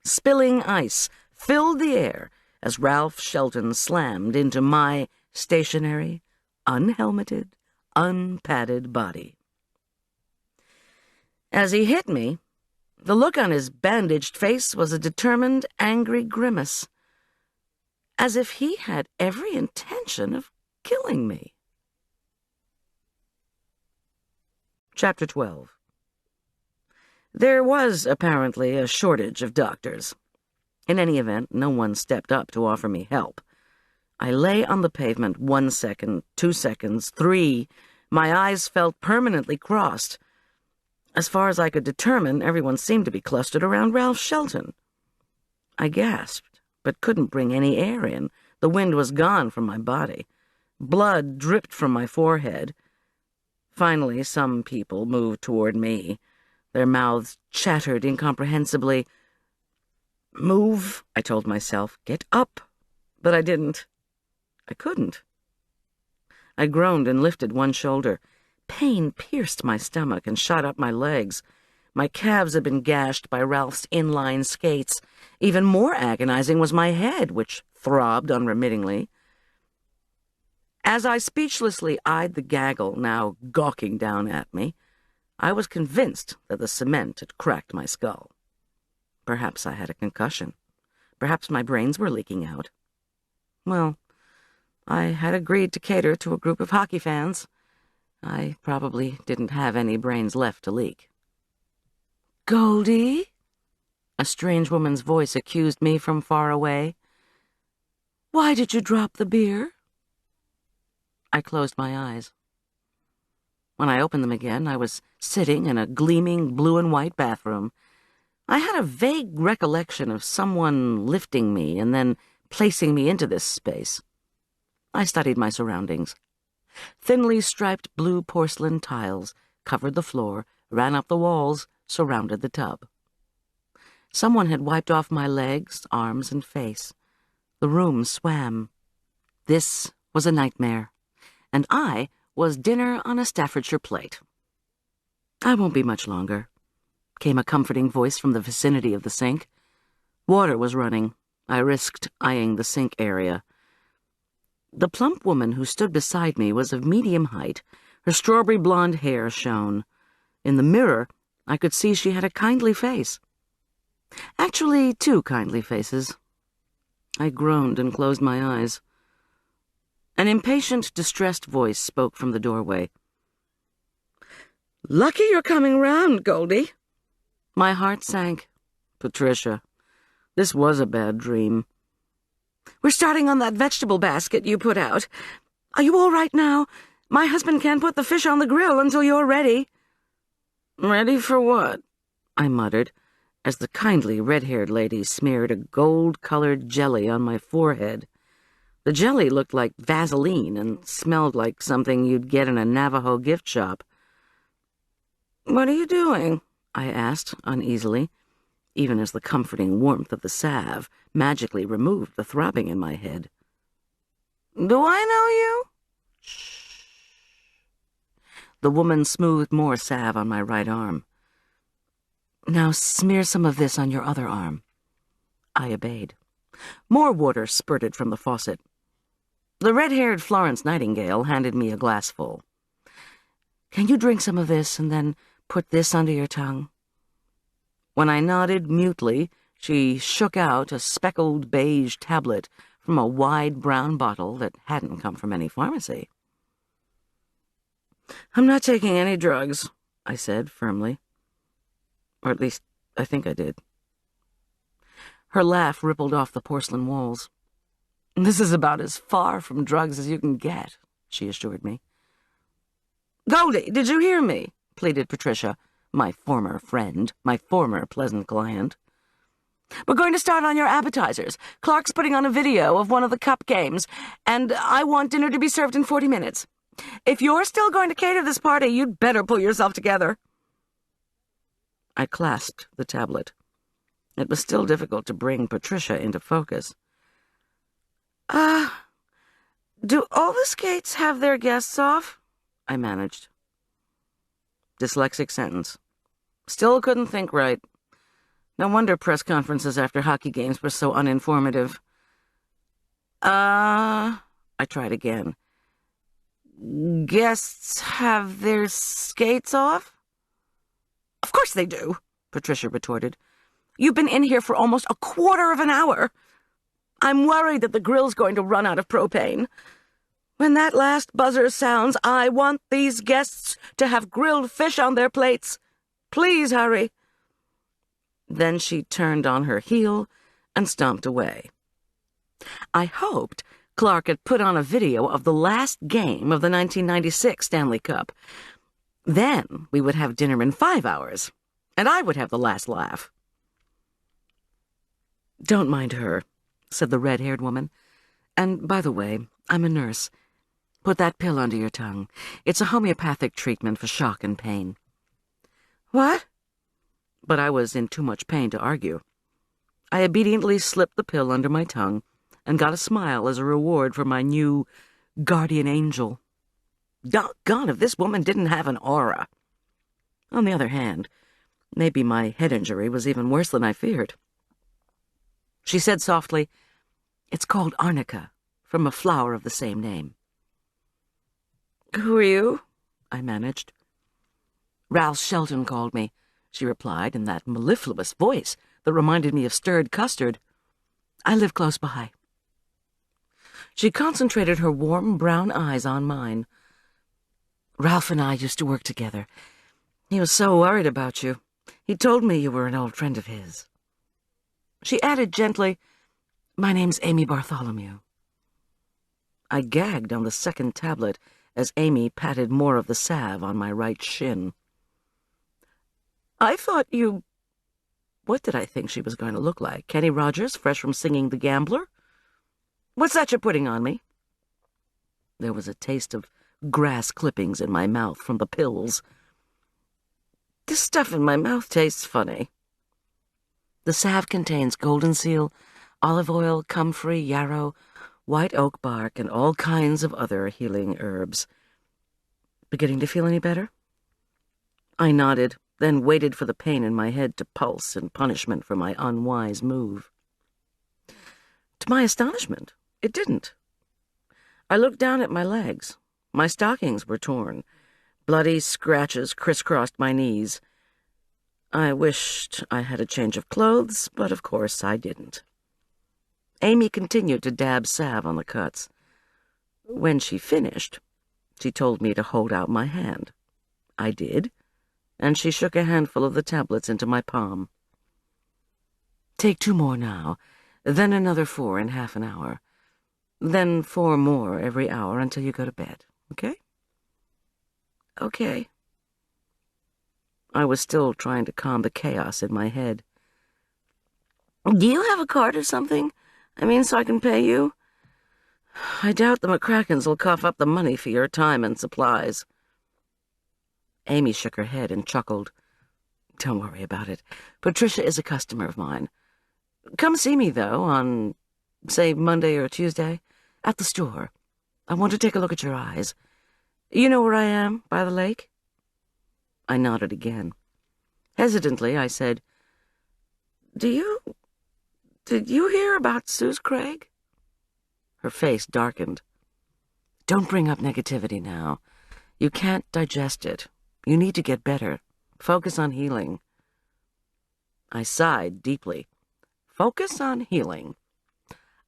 Spilling ice filled the air as Ralph Shelton slammed into my stationary, unhelmeted, unpadded body. As he hit me, the look on his bandaged face was a determined, angry grimace, as if he had every intention of killing me. Chapter 12. There was apparently a shortage of doctors. In any event, no one stepped up to offer me help. I lay on the pavement 1 second, 2 seconds, 3. My eyes felt permanently crossed. As far as I could determine, everyone seemed to be clustered around Ralph Shelton. I gasped, but couldn't bring any air in. The wind was gone from my body. Blood dripped from my forehead. Finally, some people moved toward me. Their mouths chattered incomprehensibly. "Move," I told myself. "Get up." But I didn't. I couldn't. I groaned and lifted one shoulder. Pain pierced my stomach and shot up my legs. My calves had been gashed by Ralph's inline skates. Even more agonizing was my head, which throbbed unremittingly. As I speechlessly eyed the gaggle now gawking down at me, I was convinced that the cement had cracked my skull. Perhaps I had a concussion. Perhaps my brains were leaking out. Well, I had agreed to cater to a group of hockey fans. I probably didn't have any brains left to leak. "Goldie?" A strange woman's voice accused me from far away. "Why did you drop the beer?" I closed my eyes. When I opened them again, I was sitting in a gleaming blue-and-white bathroom. I had a vague recollection of someone lifting me and then placing me into this space. I studied my surroundings. Thinly striped blue porcelain tiles covered the floor, ran up the walls, surrounded the tub. Someone had wiped off my legs, arms, and face. The room swam. This was a nightmare, and I was dinner on a Staffordshire plate. "I won't be much longer," came a comforting voice from the vicinity of the sink. Water was running. I risked eyeing the sink area. The plump woman who stood beside me was of medium height. Her strawberry blonde hair shone. In the mirror, I could see she had a kindly face. Actually, 2 kindly faces. I groaned and closed my eyes. An impatient, distressed voice spoke from the doorway. "Lucky you're coming round, Goldie." My heart sank. Patricia. This was a bad dream. "We're starting on that vegetable basket you put out. Are you all right now? My husband can't put the fish on the grill until you're ready." "Ready for what?" I muttered, as the kindly red-haired lady smeared a gold-colored jelly on my forehead. The jelly looked like Vaseline and smelled like something you'd get in a Navajo gift shop. "What are you doing?" I asked uneasily, even as the comforting warmth of the salve magically removed the throbbing in my head. "Do I know you?" "Shh." The woman smoothed more salve on my right arm. "Now smear some of this on your other arm." I obeyed. More water spurted from the faucet. The red-haired Florence Nightingale handed me a glassful. "Can you drink some of this and then put this under your tongue?" When I nodded mutely, She shook out a speckled beige tablet from a wide brown bottle that hadn't come from any pharmacy. "I'm not taking any drugs," I said firmly. Or at least, I think I did. Her laugh rippled off the porcelain walls. "This is about as far from drugs as you can get," she assured me. "Goldy, did you hear me?" pleaded Patricia, my former friend, my former pleasant client. "We're going to start on your appetizers. Clark's putting on a video of one of the cup games, and I want dinner to be served in 40 minutes. If you're still going to cater this party, you'd better pull yourself together." I clasped the tablet. It was still difficult to bring Patricia into focus. Do all the skates have their guests off?" I managed. Dyslexic sentence. Still couldn't think right. No wonder press conferences after hockey games were so uninformative. I tried again. "Guests have their skates off?" "Of course they do," Patricia retorted. "You've been in here for almost a quarter of an hour. I'm worried that the grill's going to run out of propane. When that last buzzer sounds, I want these guests to have grilled fish on their plates. Please hurry." Then she turned on her heel and stomped away. I hoped Clark had put on a video of the last game of the 1996 Stanley Cup. Then we would have dinner in 5 hours, and I would have the last laugh. "Don't mind her," said the red-haired woman. "And, by the way, I'm a nurse. Put that pill under your tongue. It's a homeopathic treatment for shock and pain." "What?" But I was in too much pain to argue. I obediently slipped the pill under my tongue and got a smile as a reward for my new guardian angel. Doggone if this woman didn't have an aura. On the other hand, maybe my head injury was even worse than I feared. She said softly, "It's called arnica, from a flower of the same name." "Who are you?" I managed. "Ralph Shelton called me," she replied in that mellifluous voice that reminded me of stirred custard. "I live close by." She concentrated her warm brown eyes on mine. "Ralph and I used to work together. He was so worried about you. He told me you were an old friend of his." She added gently, "My name's Amy Bartholomew." I gagged on the second tablet as Amy patted more of the salve on my right shin. "I thought you—" What did I think she was going to look like? Kenny Rogers, fresh from singing The Gambler? "What's that you're putting on me?" There was a taste of grass clippings in my mouth from the pills. "This stuff in my mouth tastes funny." "The salve contains golden seal, olive oil, comfrey, yarrow, white oak bark, and all kinds of other healing herbs. Beginning to feel any better?" I nodded, then waited for the pain in my head to pulse in punishment for my unwise move. To my astonishment, it didn't. I looked down at my legs. My stockings were torn. Bloody scratches crisscrossed my knees. I wished I had a change of clothes, but of course I didn't. Amy continued to dab salve on the cuts. When she finished, she told me to hold out my hand. I did, and she shook a handful of the tablets into my palm. "Take 2 more now, then another 4 in half an hour, then 4 more every hour until you go to bed, okay?" "Okay." I was still trying to calm the chaos in my head. "Do you have a card or something? I mean, so I can pay you? I doubt the McCrackens will cough up the money for your time and supplies." Amy shook her head and chuckled. "Don't worry about it. Patricia is a customer of mine. Come see me, though, on, say, Monday or Tuesday, at the store. I want to take a look at your eyes. You know where I am, by the lake?" I nodded again. Hesitantly, I said, Did you hear about Suze Craig?" Her face darkened. "Don't bring up negativity now. You can't digest it. You need to get better. Focus on healing." I sighed deeply. Focus on healing.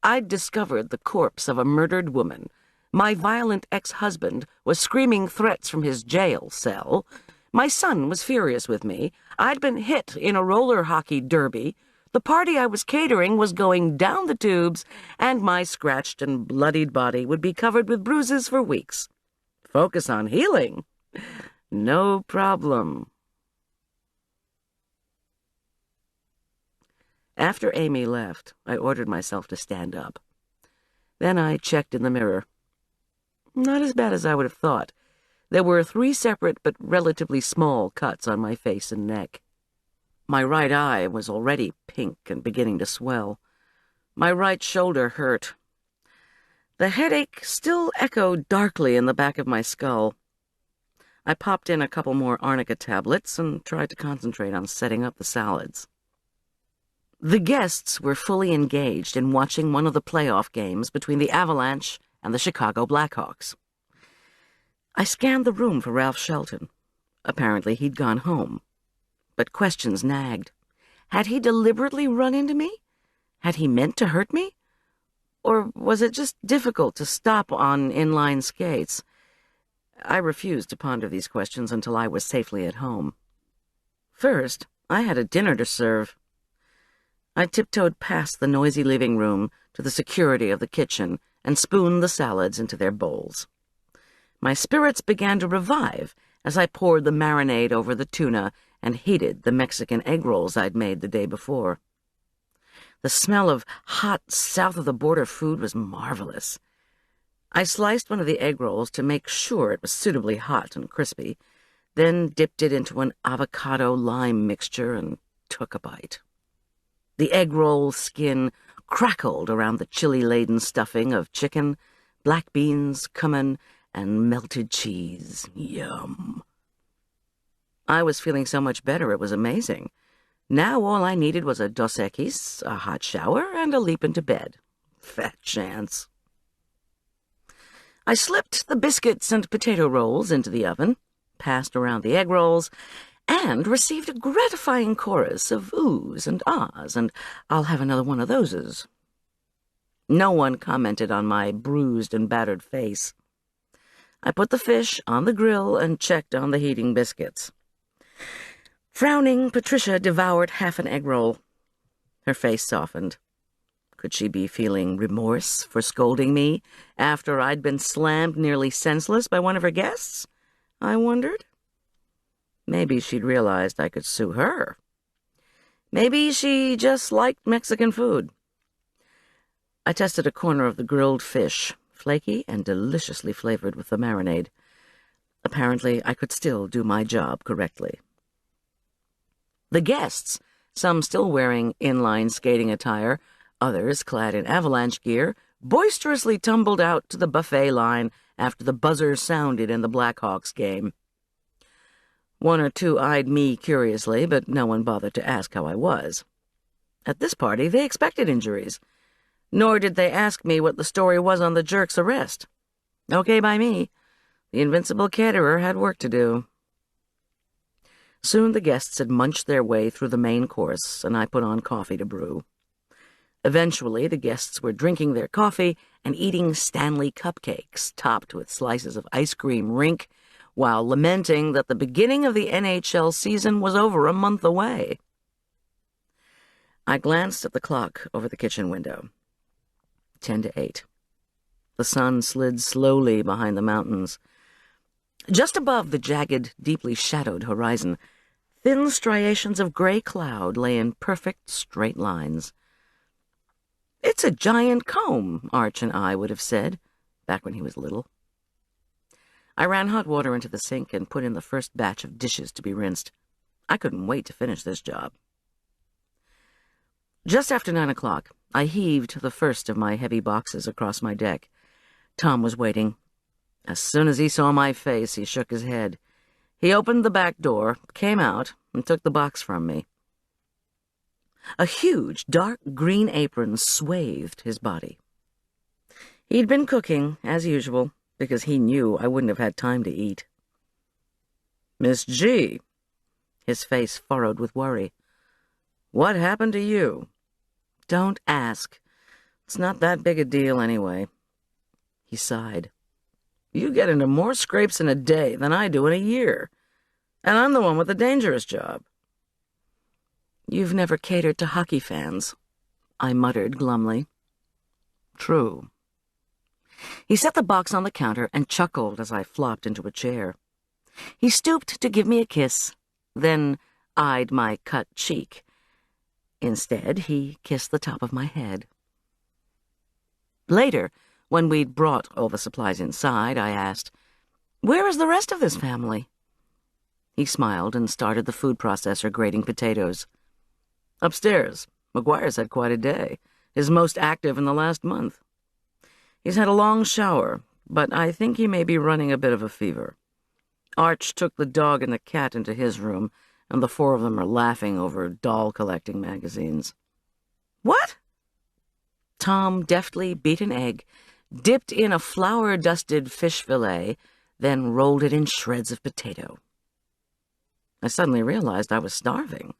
I'd discovered the corpse of a murdered woman. My violent ex-husband was screaming threats from his jail cell. My son was furious with me. I'd been hit in a roller hockey derby. The party I was catering was going down the tubes, and my scratched and bloodied body would be covered with bruises for weeks. Focus on healing? No problem. After Amy left, I ordered myself to stand up. Then I checked in the mirror. Not as bad as I would have thought. There were 3 separate but relatively small cuts on my face and neck. My right eye was already pink and beginning to swell. My right shoulder hurt. The headache still echoed darkly in the back of my skull. I popped in a couple more arnica tablets and tried to concentrate on setting up the salads. The guests were fully engaged in watching one of the playoff games between the Avalanche and the Chicago Blackhawks. I scanned the room for Ralph Shelton. Apparently he'd gone home. But questions nagged. Had he deliberately run into me? Had he meant to hurt me? Or was it just difficult to stop on inline skates? I refused to ponder these questions until I was safely at home. First, I had a dinner to serve. I tiptoed past the noisy living room to the security of the kitchen and spooned the salads into their bowls. My spirits began to revive as I poured the marinade over the tuna and heated the Mexican egg rolls I'd made the day before. The smell of hot, south-of-the-border food was marvelous. I sliced one of the egg rolls to make sure it was suitably hot and crispy, then dipped it into an avocado-lime mixture and took a bite. The egg roll skin crackled around the chili-laden stuffing of chicken, black beans, cumin, and melted cheese. Yum! I was feeling so much better it was amazing. Now all I needed was a Dos Equis, a hot shower, and a leap into bed. Fat chance. I slipped the biscuits and potato rolls into the oven, passed around the egg rolls, and received a gratifying chorus of oohs and ahs, and I'll have another one of thoses. No one commented on my bruised and battered face. I put the fish on the grill and checked on the heating biscuits. Frowning, Patricia devoured half an egg roll. Her face softened. Could she be feeling remorse for scolding me after I'd been slammed nearly senseless by one of her guests? I wondered. Maybe she'd realized I could sue her. Maybe she just liked Mexican food. I tested a corner of the grilled fish, flaky and deliciously flavored with the marinade. Apparently, I could still do my job correctly. The guests, some still wearing inline skating attire, others clad in avalanche gear, boisterously tumbled out to the buffet line after the buzzer sounded in the Blackhawks game. One or two eyed me curiously, but no one bothered to ask how I was. At this party, they expected injuries. Nor did they ask me what the story was on the jerk's arrest. Okay by me. The invincible caterer had work to do. Soon the guests had munched their way through the main course, and I put on coffee to brew. Eventually, the guests were drinking their coffee and eating Stanley cupcakes, topped with slices of ice cream rink, while lamenting that the beginning of the NHL season was over a month away. I glanced at the clock over the kitchen window. 10 to 8. The sun slid slowly behind the mountains. Just above the jagged, deeply shadowed horizon, thin striations of gray cloud lay in perfect straight lines. It's a giant comb, Arch and I would have said, back when he was little. I ran hot water into the sink and put in the first batch of dishes to be rinsed. I couldn't wait to finish this job. Just after 9 o'clock, I heaved the first of my heavy boxes across my deck. Tom was waiting. As soon as he saw my face, he shook his head. He opened the back door, came out, and took the box from me. A huge, dark green apron swathed his body. He'd been cooking, as usual, because he knew I wouldn't have had time to eat. Miss G. His face furrowed with worry. What happened to you? Don't ask. It's not that big a deal anyway. He sighed. You get into more scrapes in a day than I do in a year. And I'm the one with the dangerous job. You've never catered to hockey fans, I muttered glumly. True. He set the box on the counter and chuckled as I flopped into a chair. He stooped to give me a kiss, then eyed my cut cheek. Instead, he kissed the top of my head. Later, when we'd brought all the supplies inside, I asked, "Where is the rest of this family?" He smiled and started the food processor grating potatoes. Upstairs. McGuire's had quite a day, his most active in the last month. He's had a long shower, but I think he may be running a bit of a fever. Arch took the dog and the cat into his room, and the four of them are laughing over doll-collecting magazines. What? Tom deftly beat an egg, dipped in a flour-dusted fish fillet, then rolled it in shreds of potato. I suddenly realized I was starving.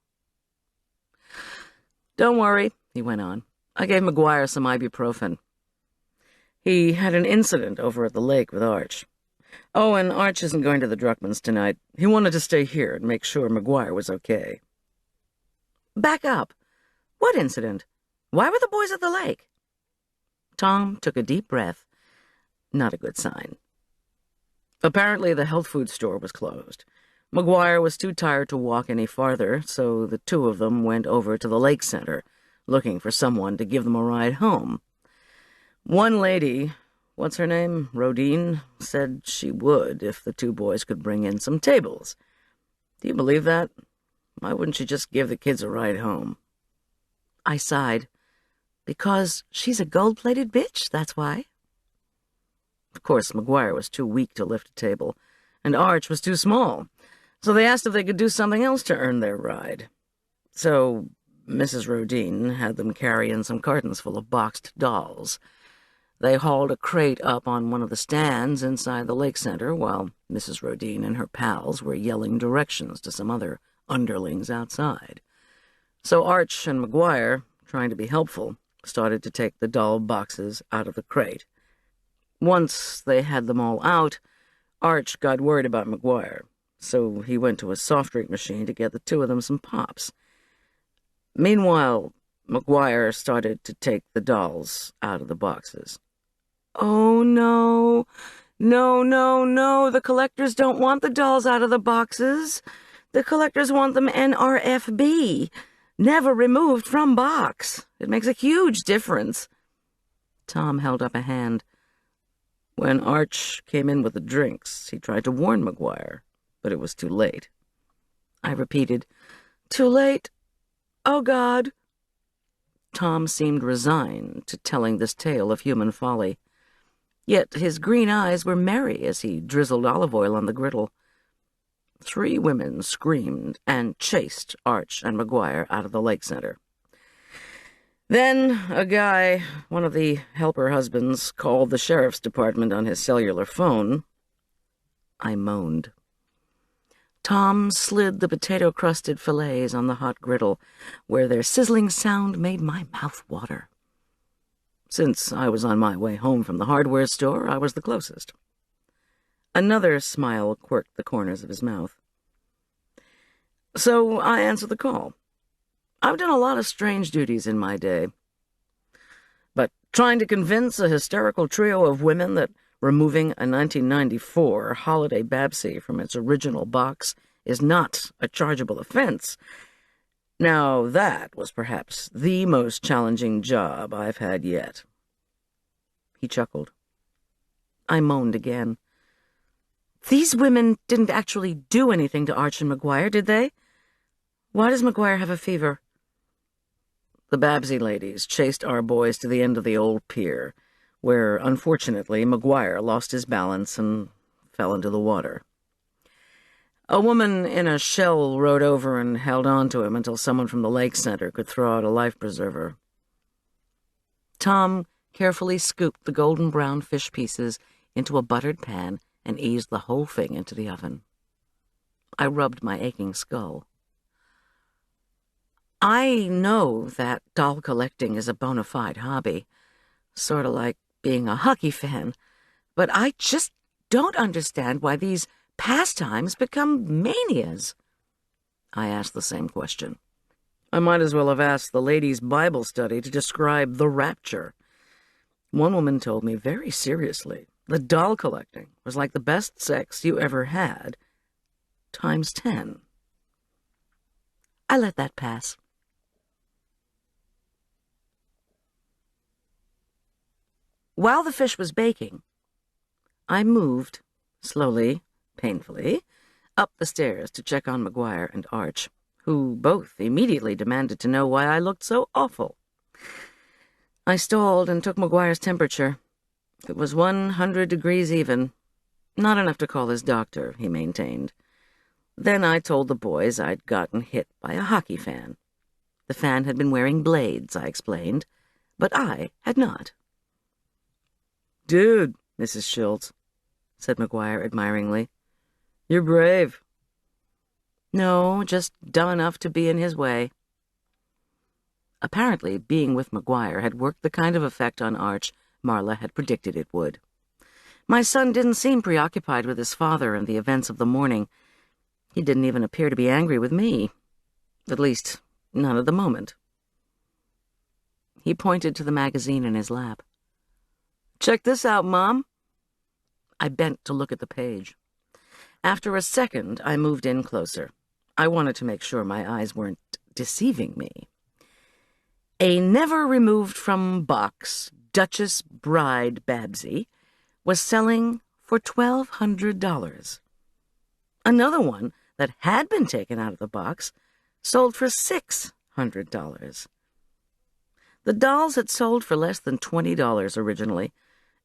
Don't worry, he went on. I gave McGuire some ibuprofen. He had an incident over at the lake with Arch. Oh, and Arch isn't going to the Druckmans tonight. He wanted to stay here and make sure McGuire was okay. Back up. What incident? Why were the boys at the lake? Tom took a deep breath. Not a good sign. Apparently the health food store was closed. McGuire was too tired to walk any farther, so the two of them went over to the lake center, looking for someone to give them a ride home. One lady, what's her name, Rodine, said she would if the two boys could bring in some tables. Do you believe that? Why wouldn't she just give the kids a ride home? I sighed. Because she's a gold-plated bitch, that's why. Of course, McGuire was too weak to lift a table, and Arch was too small, so they asked if they could do something else to earn their ride. So Mrs. Rodine had them carry in some cartons full of boxed dolls. They hauled a crate up on one of the stands inside the lake center while Mrs. Rodine and her pals were yelling directions to some other underlings outside. So Arch and McGuire, trying to be helpful, started to take the doll boxes out of the crate. Once they had them all out, Arch got worried about McGuire, so he went to a soft drink machine to get the two of them some pops. Meanwhile, McGuire started to take the dolls out of the boxes. Oh, no. No, no, no. The collectors don't want the dolls out of the boxes. The collectors want them NRFB, never removed from box. It makes a huge difference. Tom held up a hand. When Arch came in with the drinks, he tried to warn McGuire, but it was too late. I repeated, "Too late? Oh, God." Tom seemed resigned to telling this tale of human folly. Yet his green eyes were merry as he drizzled olive oil on the griddle. 3 women screamed and chased Arch and McGuire out of the lake center. Then a guy, one of the helper husbands, called the sheriff's department on his cellular phone. I moaned. Tom slid the potato-crusted fillets on the hot griddle, where their sizzling sound made my mouth water. Since I was on my way home from the hardware store, I was the closest. Another smile quirked the corners of his mouth. So I answered the call. I've done a lot of strange duties in my day. But trying to convince a hysterical trio of women that removing a 1994 Holiday Babsy from its original box is not a chargeable offense. Now that was perhaps the most challenging job I've had yet. He chuckled. I moaned again. These women didn't actually do anything to Arch and McGuire, did they? Why does McGuire have a fever? The Babsy ladies chased our boys to the end of the old pier, where, unfortunately, McGuire lost his balance and fell into the water. A woman in a shell rode over and held on to him until someone from the lake center could throw out a life preserver. Tom carefully scooped the golden-brown fish pieces into a buttered pan and eased the whole thing into the oven. I rubbed my aching skull. I know that doll collecting is a bona fide hobby, sort of like being a hockey fan, but I just don't understand why these pastimes become manias. I asked the same question. I might as well have asked the ladies' Bible study to describe the rapture. One woman told me very seriously that doll collecting was like the best sex you ever had, times 10. I let that pass. While the fish was baking, I moved, slowly, painfully, up the stairs to check on McGuire and Arch, who both immediately demanded to know why I looked so awful. I stalled and took McGuire's temperature. It was 100 degrees even. Not enough to call his doctor, he maintained. Then I told the boys I'd gotten hit by a hockey fan. The fan had been wearing blades, I explained, but I had not. "Dude, Mrs. Schulz," said McGuire admiringly. "You're brave." No, just dumb enough to be in his way. Apparently, being with McGuire had worked the kind of effect on Arch Marla had predicted it would. My son didn't seem preoccupied with his father and the events of the morning. He didn't even appear to be angry with me. At least, none at the moment. He pointed to the magazine in his lap. "Check this out, Mom." I bent to look at the page. After a second, I moved in closer. I wanted to make sure my eyes weren't deceiving me. A never-removed-from-box Duchess Bride Babsy was selling for $1,200. Another one that had been taken out of the box sold for $600. The dolls had sold for less than $20 originally,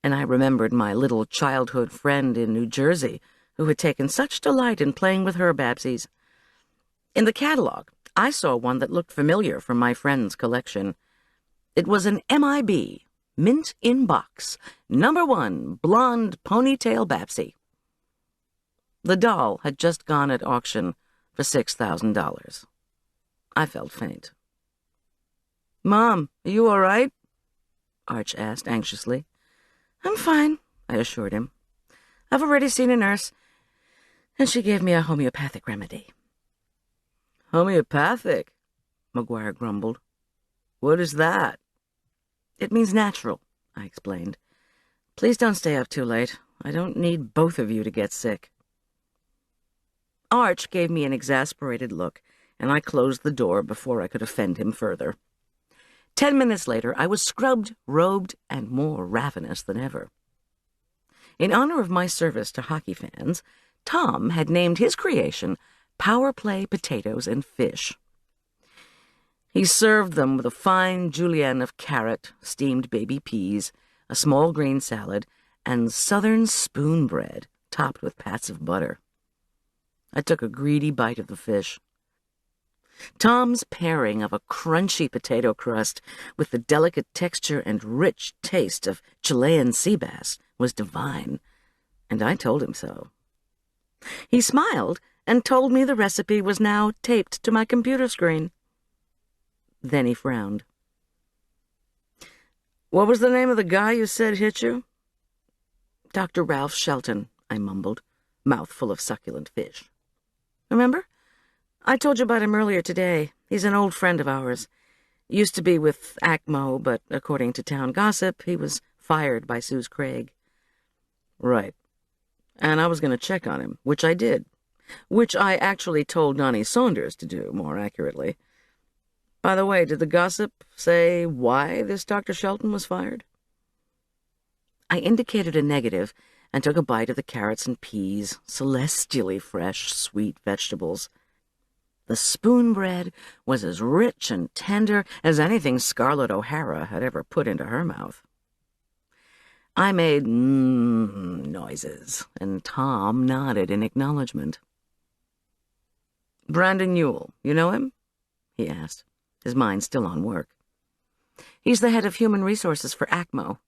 and I remembered my little childhood friend in New Jersey who had taken such delight in playing with her Babsies. In the catalog, I saw one that looked familiar from my friend's collection. It was an MIB, mint in box, #1 blonde ponytail Babsy. The doll had just gone at auction for $6,000. I felt faint. "Mom, are you all right?" Arch asked anxiously. "I'm fine," I assured him. "I've already seen a nurse, and she gave me a homeopathic remedy." "Homeopathic?" McGuire grumbled. "What is that?" "It means natural," I explained. "Please don't stay up too late. I don't need both of you to get sick." Arch gave me an exasperated look, and I closed the door before I could offend him further. 10 minutes later, I was scrubbed, robed, and more ravenous than ever. In honor of my service to hockey fans, Tom had named his creation Power Play Potatoes and Fish. He served them with a fine julienne of carrot, steamed baby peas, a small green salad, and southern spoon bread topped with pats of butter. I took a greedy bite of the fish. Tom's pairing of a crunchy potato crust with the delicate texture and rich taste of Chilean sea bass was divine, and I told him so. He smiled and told me the recipe was now taped to my computer screen. Then he frowned. "What was the name of the guy you said hit you?" "Dr. Ralph Shelton," I mumbled, mouth full of succulent fish. "Remember? I told you about him earlier today. He's an old friend of ours. Used to be with ACMO, but according to town gossip, he was fired by Suze Craig." "Right. And I was going to check on him, which I did. Which I actually told Donnie Saunders to do, more accurately. By the way, did the gossip say why this Dr. Shelton was fired?" I indicated a negative and took a bite of the carrots and peas, celestially fresh, sweet vegetables. The spoon bread was as rich and tender as anything Scarlett O'Hara had ever put into her mouth. I made noises, and Tom nodded in acknowledgement. "Brandon Newell, you know him?" he asked, his mind still on work. "He's the head of human resources for ACMO.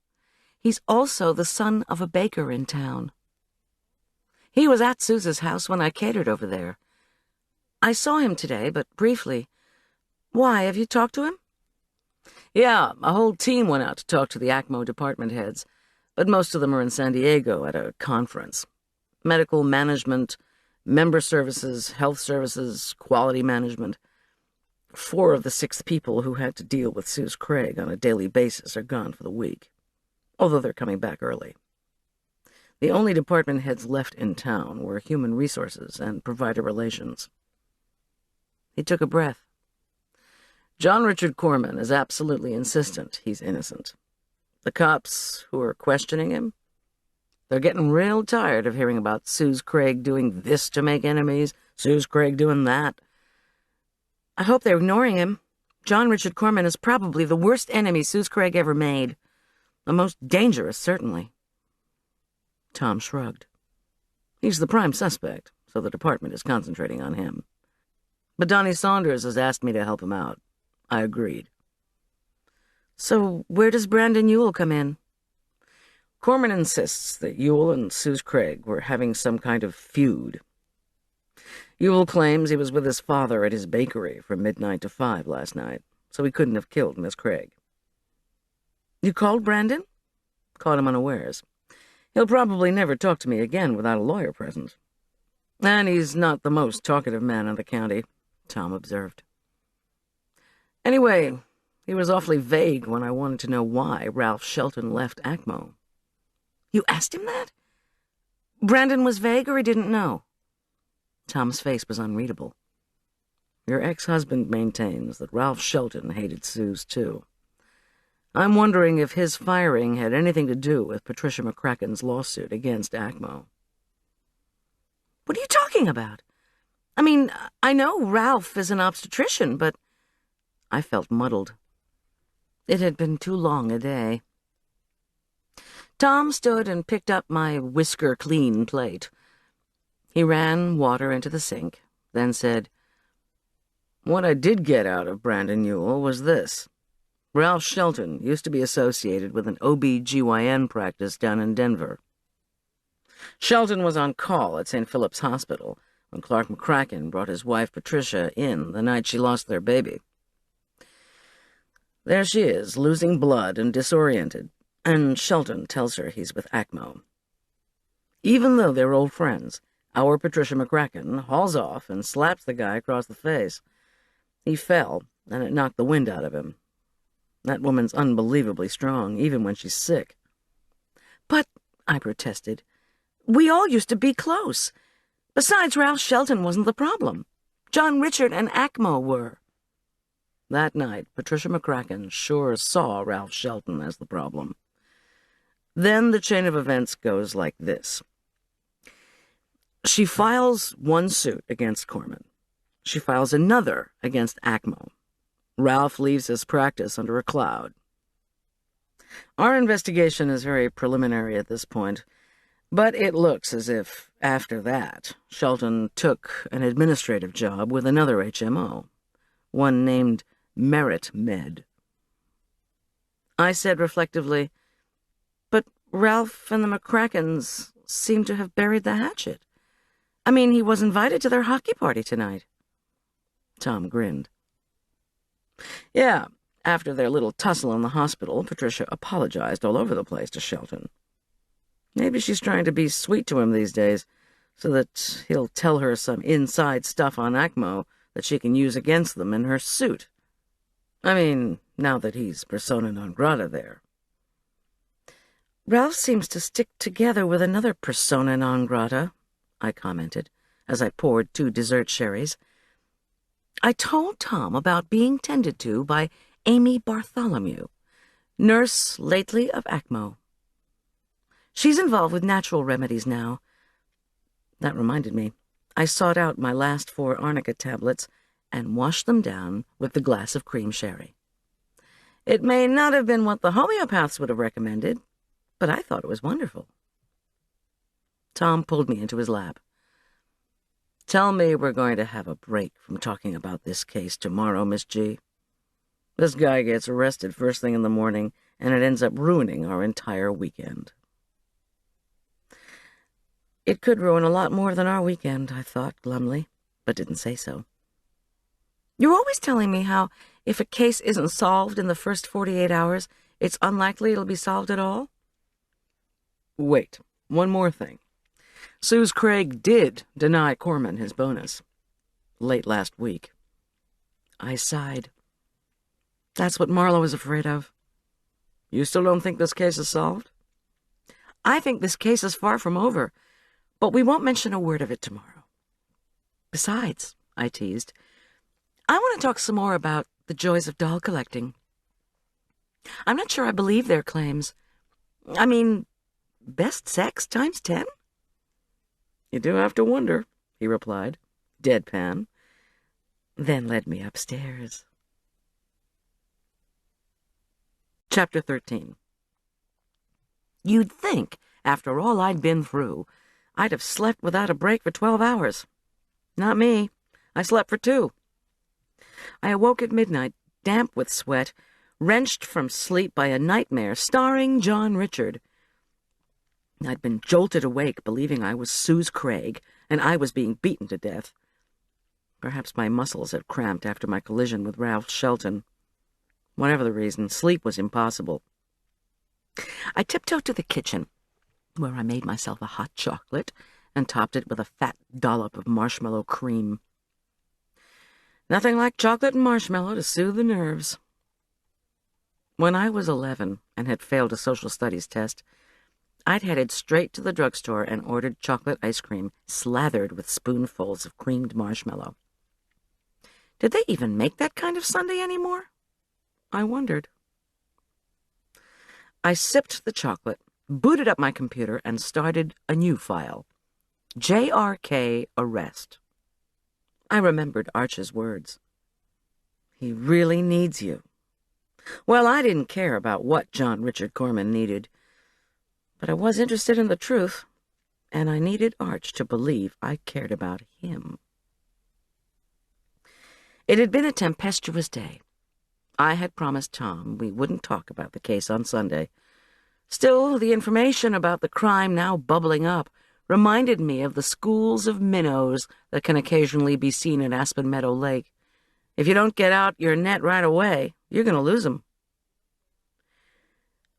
He's also the son of a baker in town. He was at Suze's house when I catered over there. I saw him today, but briefly. Why, have you talked to him? Yeah, a whole team went out to talk to the ACMO department heads, but most of them are in San Diego at a conference. Medical management, member services, health services, quality management. 4 of the 6 people who had to deal with Suze Craig on a daily basis are gone for the week, although they're coming back early. The only department heads left in town were human resources and provider relations. He took a breath. John Richard Korman is absolutely insistent he's innocent. The cops who are questioning him, they're getting real tired of hearing about Suze Craig doing this to make enemies, Suze Craig doing that. I hope they're ignoring him. John Richard Korman is probably the worst enemy Suze Craig ever made. The most dangerous, certainly. Tom shrugged. He's the prime suspect, so the department is concentrating on him. But Donnie Saunders has asked me to help him out. I agreed. So where does Brandon Ewell come in? Korman insists that Ewell and Suze Craig were having some kind of feud. Ewell claims he was with his father at his bakery from midnight to 5 last night, so he couldn't have killed Miss Craig. You called Brandon? Caught him unawares. He'll probably never talk to me again without a lawyer present. And he's not the most talkative man in the county, Tom observed. Anyway, he was awfully vague when I wanted to know why Ralph Shelton left ACMO. You asked him that? Brandon was vague or he didn't know? Tom's face was unreadable. Your ex-husband maintains that Ralph Shelton hated Suze, too. I'm wondering if his firing had anything to do with Patricia McCracken's lawsuit against ACMO. What are you talking about? I mean, I know Ralph is an obstetrician, but... I felt muddled. It had been too long a day. Tom stood and picked up my whisker-clean plate. He ran water into the sink, then said, What I did get out of Brandon Ewell was this. Ralph Shelton used to be associated with an OB-GYN practice down in Denver. Shelton was on call at St. Philip's Hospital when Clark McCracken brought his wife Patricia in the night she lost their baby. There she is, losing blood and disoriented, and Shelton tells her he's with ACMO. Even though they're old friends, our Patricia McCracken hauls off and slaps the guy across the face. He fell, and it knocked the wind out of him. That woman's unbelievably strong, even when she's sick. But, I protested, we all used to be close. Besides, Ralph Shelton wasn't the problem. John Richard and ACMO were. That night, Patricia McCracken sure saw Ralph Shelton as the problem. Then the chain of events goes like this. She files one suit against Korman. She files another against ACMO. Ralph leaves his practice under a cloud. Our investigation is very preliminary at this point, but it looks as if, after that, Shelton took an administrative job with another HMO, one named Merit Med. I said reflectively, But Ralph and the McCrackens seem to have buried the hatchet. I mean, he was invited to their hockey party tonight. Tom grinned. Yeah, after their little tussle in the hospital, Patricia apologized all over the place to Shelton. Maybe she's trying to be sweet to him these days, so that he'll tell her some inside stuff on ACMO that she can use against them in her suit. I mean, now that he's persona non grata there. Ralph seems to stick together with another persona non grata, I commented, as I poured 2 dessert sherries. I told Tom about being tended to by Amy Bartholomew, nurse lately of ACMO. She's involved with natural remedies now. That reminded me. I sought out my last 4 arnica tablets and washed them down with the glass of cream sherry. It may not have been what the homeopaths would have recommended, but I thought it was wonderful. Tom pulled me into his lap. Tell me we're going to have a break from talking about this case tomorrow, Miss G. This guy gets arrested first thing in the morning, and it ends up ruining our entire weekend. It could ruin a lot more than our weekend, I thought glumly, but didn't say so. You're always telling me how if a case isn't solved in the first 48 hours, it's unlikely it'll be solved at all. Wait, one more thing. Suze Craig did deny Korman his bonus. Late last week. I sighed. That's what Marlowe is afraid of. You still don't think this case is solved? I think this case is far from over, but we won't mention a word of it tomorrow. Besides, I teased, I want to talk some more about the joys of doll collecting. I'm not sure I believe their claims. I mean, best sex times 10? You do have to wonder, he replied, deadpan, then led me upstairs. Chapter 13. You'd think, after all I'd been through, I'd have slept without a break for 12 hours. Not me. I slept for 2. I awoke at midnight, damp with sweat, wrenched from sleep by a nightmare starring John Richard. I'd been jolted awake, believing I was Suze Craig, and I was being beaten to death. Perhaps my muscles had cramped after my collision with Ralph Shelton. Whatever the reason, sleep was impossible. I tiptoed to the kitchen, where I made myself a hot chocolate and topped it with a fat dollop of marshmallow cream. Nothing like chocolate and marshmallow to soothe the nerves. When I was 11 and had failed a social studies test, I'd headed straight to the drugstore and ordered chocolate ice cream slathered with spoonfuls of creamed marshmallow. Did they even make that kind of sundae anymore? I wondered. I sipped the chocolate, booted up my computer, and started a new file. JRK Arrest. I remembered Arch's words. He really needs you. Well, I didn't care about what John Richard Korman needed, but I was interested in the truth, and I needed Arch to believe I cared about him. It had been a tempestuous day. I had promised Tom we wouldn't talk about the case on Sunday. Still, the information about the crime now bubbling up reminded me of the schools of minnows that can occasionally be seen at Aspen Meadow Lake. If you don't get out your net right away, you're going to lose them.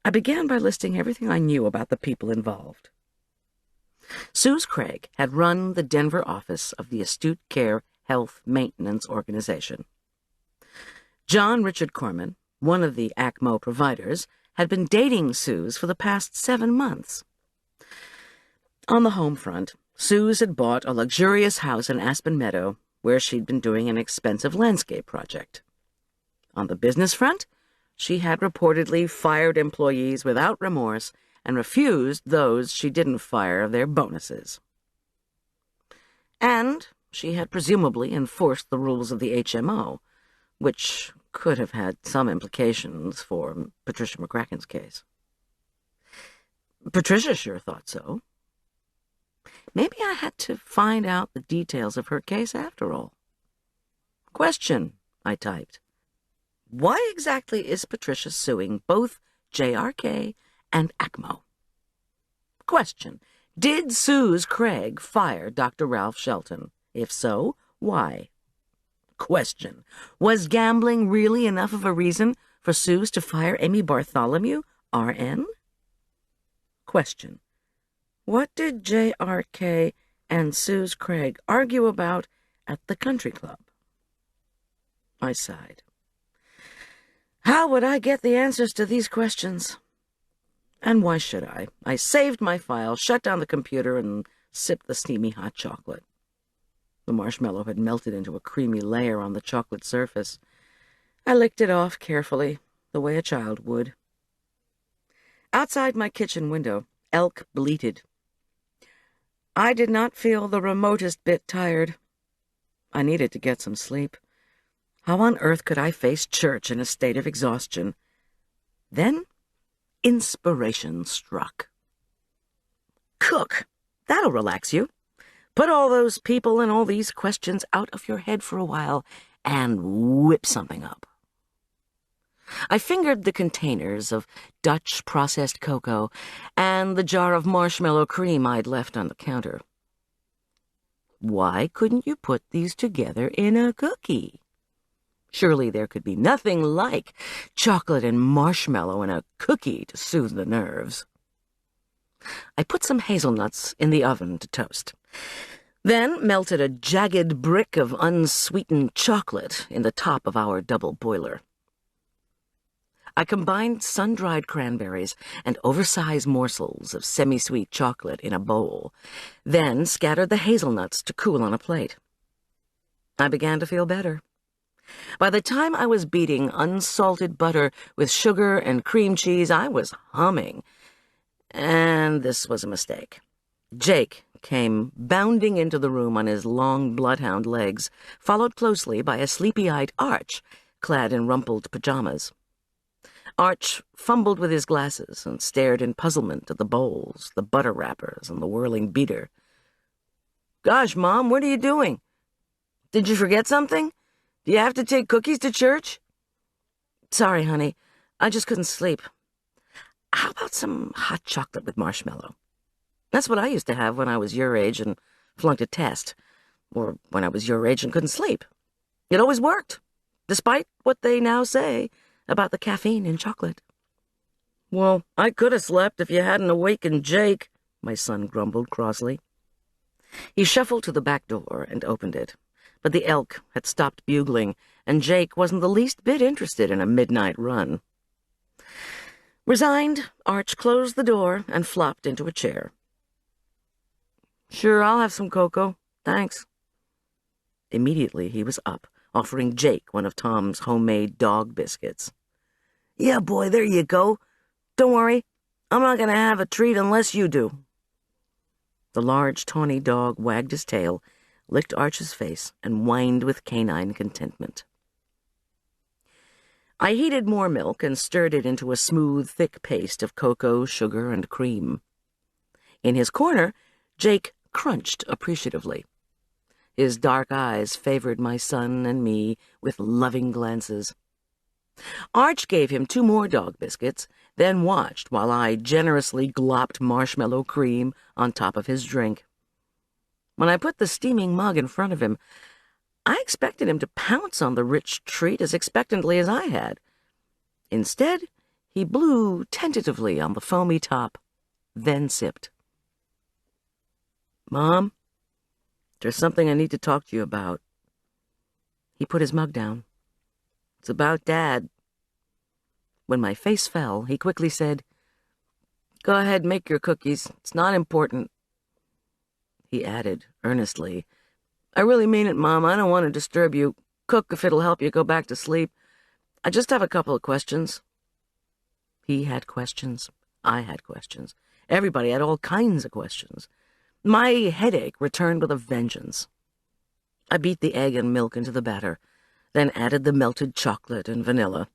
I began by listing everything I knew about the people involved. Suze Craig had run the Denver office of the Astute Care Health Maintenance Organization. John Richard Korman, one of the ACMO providers, had been dating Suze for the past 7 months. On the home front, Suze had bought a luxurious house in Aspen Meadow, where she'd been doing an expensive landscape project. On the business front, she had reportedly fired employees without remorse and refused those she didn't fire their bonuses. And she had presumably enforced the rules of the HMO, which could have had some implications for Patricia McCracken's case. Patricia sure thought so. Maybe I had to find out the details of her case after all. Question, I typed. Why exactly is Patricia suing both JRK and ACMO? Question, did Suze Craig fire Dr. Ralph Shelton? If so, why? Question, was gambling really enough of a reason for Suze to fire Amy Bartholomew, RN? Question, what did JRK and Suze Craig argue about at the country club? I sighed. How would I get the answers to these questions? And why should I? I saved my file, shut down the computer, and sipped the steamy hot chocolate. The marshmallow had melted into a creamy layer on the chocolate surface. I licked it off carefully, the way a child would. Outside my kitchen window, elk bleated. I did not feel the remotest bit tired. I needed to get some sleep. How on earth could I face church in a state of exhaustion? Then, inspiration struck. Cook, that'll relax you. Put all those people and all these questions out of your head for a while and whip something up. I fingered the containers of Dutch processed cocoa and the jar of marshmallow cream I'd left on the counter. Why couldn't you put these together in a cookie? Surely there could be nothing like chocolate and marshmallow in a cookie to soothe the nerves. I put some hazelnuts in the oven to toast, then melted a jagged brick of unsweetened chocolate in the top of our double boiler. I combined sun-dried cranberries and oversized morsels of semi-sweet chocolate in a bowl, then scattered the hazelnuts to cool on a plate. I began to feel better. By the time I was beating unsalted butter with sugar and cream cheese, I was humming. And this was a mistake. Jake came bounding into the room on his long bloodhound legs, followed closely by a sleepy-eyed Arch, clad in rumpled pajamas. Arch fumbled with his glasses and stared in puzzlement at the bowls, the butter wrappers, and the whirling beater. "Gosh, Mom, what are you doing? Did you forget something? Do you have to take cookies to church?" "Sorry, honey. I just couldn't sleep. How about some hot chocolate with marshmallow? That's what I used to have when I was your age and flunked a test, or when I was your age and couldn't sleep. It always worked, despite what they now say about the caffeine in chocolate." "Well, I could have slept if you hadn't awakened Jake," my son grumbled crossly. He shuffled to the back door and opened it, but the elk had stopped bugling, and Jake wasn't the least bit interested in a midnight run. Resigned, Arch closed the door and flopped into a chair. "Sure, I'll have some cocoa. Thanks." Immediately he was up, offering Jake one of Tom's homemade dog biscuits. "Yeah, boy, there you go. Don't worry, I'm not going to have a treat unless you do." The large, tawny dog wagged his tail, licked Arch's face, and whined with canine contentment. I heated more milk and stirred it into a smooth, thick paste of cocoa, sugar, and cream. In his corner, Jake crunched appreciatively. His dark eyes favored my son and me with loving glances. Arch gave him 2 more dog biscuits, then watched while I generously glopped marshmallow cream on top of his drink. When I put the steaming mug in front of him, I expected him to pounce on the rich treat as expectantly as I had. Instead, he blew tentatively on the foamy top, then sipped. "Mom, there's something I need to talk to you about." He put his mug down. "It's about Dad." When my face fell, he quickly said, "Go ahead, make your cookies. It's not important." He added, earnestly, "I really mean it, Mom. I don't want to disturb you. Cook if it'll help you go back to sleep. I just have a couple of questions." He had questions. I had questions. Everybody had all kinds of questions. My headache returned with a vengeance. I beat the egg and milk into the batter, then added the melted chocolate and vanilla.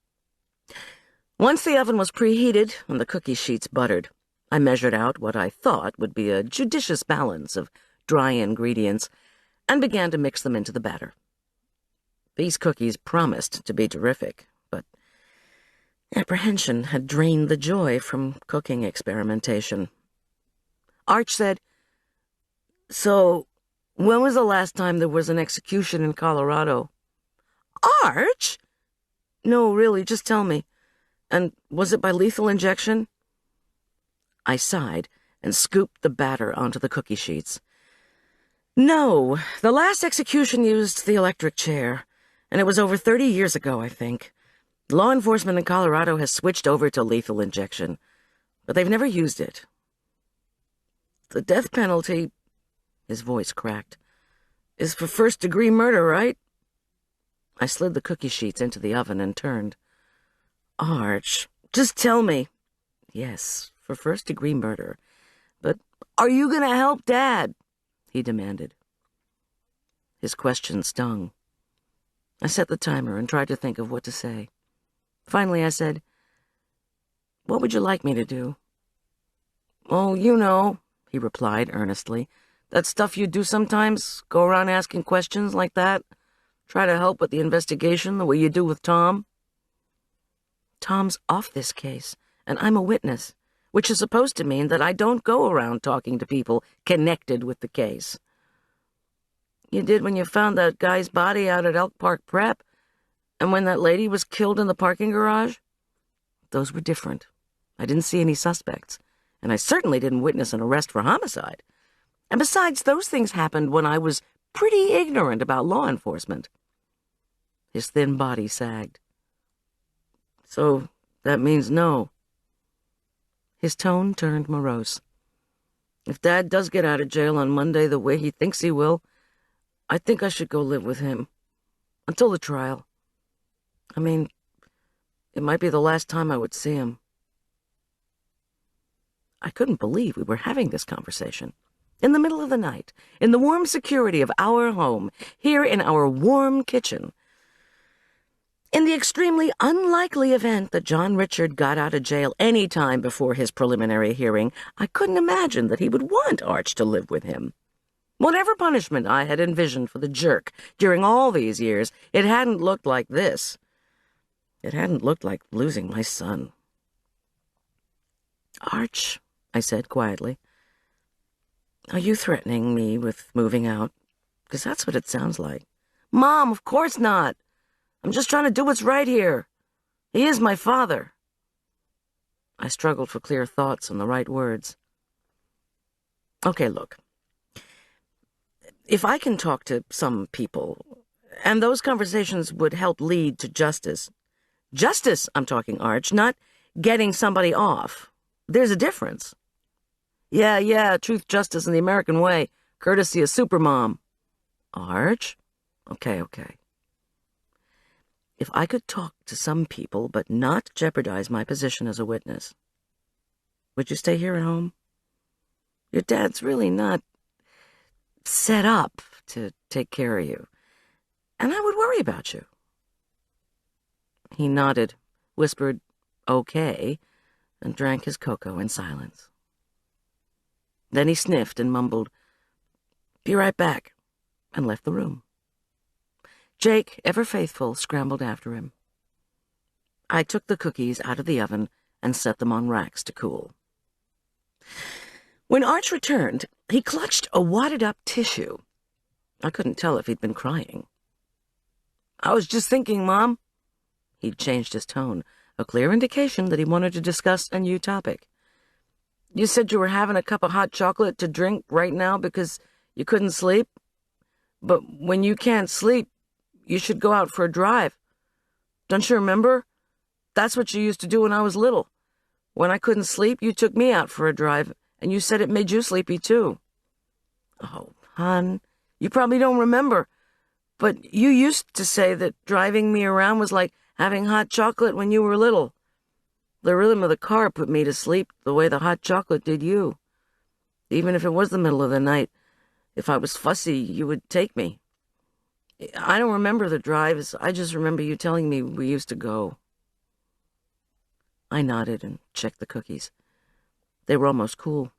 Once the oven was preheated and the cookie sheets buttered, I measured out what I thought would be a judicious balance of dry ingredients and began to mix them into the batter. These cookies promised to be terrific, but apprehension had drained the joy from cooking experimentation. Arch said, "So, when was the last time there was an execution in Colorado?" "Arch?" "No, really, just tell me. And was it by lethal injection?" I sighed and scooped the batter onto the cookie sheets. "No, the last execution used the electric chair, and it was over 30 years ago, I think. Law enforcement in Colorado has switched over to lethal injection, but they've never used it. The death penalty," his voice cracked, "is for first-degree murder, right?" I slid the cookie sheets into the oven and turned. "Arch, just tell me." "Yes, for first-degree murder. But are you going to help Dad?" he demanded. His question stung. I set the timer and tried to think of what to say. Finally, I said, "What would you like me to do?" "Oh, you know," he replied earnestly. "That stuff you do sometimes, go around asking questions like that. Try to help with the investigation the way you do with Tom." "Tom's off this case, and I'm a witness, which is supposed to mean that I don't go around talking to people connected with the case." "You did when you found that guy's body out at Elk Park Prep. And when that lady was killed in the parking garage? Those were different. I didn't see any suspects, and I certainly didn't witness an arrest for homicide. And besides, those things happened when I was pretty ignorant about law enforcement. His thin body sagged. So that means no. His tone turned morose. If Dad does get out of jail on Monday the way he thinks he will, I think I should go live with him. Until the trial. I mean, it might be the last time I would see him. I couldn't believe we were having this conversation. In the middle of the night, in the warm security of our home, here in our warm kitchen. In the extremely unlikely event that John Richard got out of jail any time before his preliminary hearing, I couldn't imagine that he would want Arch to live with him. Whatever punishment I had envisioned for the jerk during all these years, it hadn't looked like this. It hadn't looked like losing my son. "Arch," I said quietly, "are you threatening me with moving out? Because that's what it sounds like." "Mom, of course not. I'm just trying to do what's right here. He is my father." I struggled for clear thoughts and the right words. "Okay, look. If I can talk to some people, and those conversations would help lead to justice. Justice, I'm talking, Arch, not getting somebody off. There's a difference." Yeah, truth, justice, and the American way, courtesy of Supermom." "Arch? Okay. If I could talk to some people but not jeopardize my position as a witness, would you stay here at home? Your dad's really not set up to take care of you, and I would worry about you." He nodded, whispered, "Okay," and drank his cocoa in silence. Then he sniffed and mumbled, "Be right back," and left the room. Jake, ever faithful, scrambled after him. I took the cookies out of the oven and set them on racks to cool. When Arch returned, he clutched a wadded-up tissue. I couldn't tell if he'd been crying. "I was just thinking, Mom." He'd changed his tone, a clear indication that he wanted to discuss a new topic. "You said you were having a cup of hot chocolate to drink right now because you couldn't sleep? But when you can't sleep, you should go out for a drive. Don't you remember? That's what you used to do when I was little. When I couldn't sleep, you took me out for a drive, and you said it made you sleepy too." "Oh, hon, you probably don't remember, but you used to say that driving me around was like having hot chocolate when you were little. The rhythm of the car put me to sleep the way the hot chocolate did you. Even if it was the middle of the night, if I was fussy, you would take me. I don't remember the drives. I just remember you telling me we used to go." I nodded and checked the cookies. They were almost cool.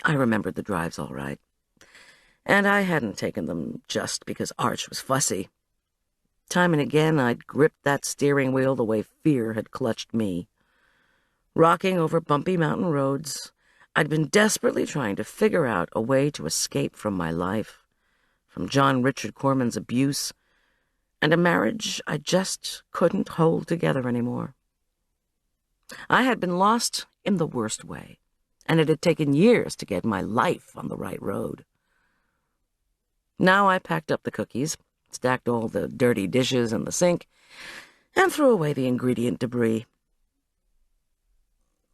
I remembered the drives all right. And I hadn't taken them just because Arch was fussy. Time and again, I'd gripped that steering wheel the way fear had clutched me. Rocking over bumpy mountain roads, I'd been desperately trying to figure out a way to escape from my life, from John Richard Korman's abuse, and a marriage I just couldn't hold together anymore. I had been lost in the worst way, and it had taken years to get my life on the right road. Now I packed up the cookies, stacked all the dirty dishes in the sink, and threw away the ingredient debris.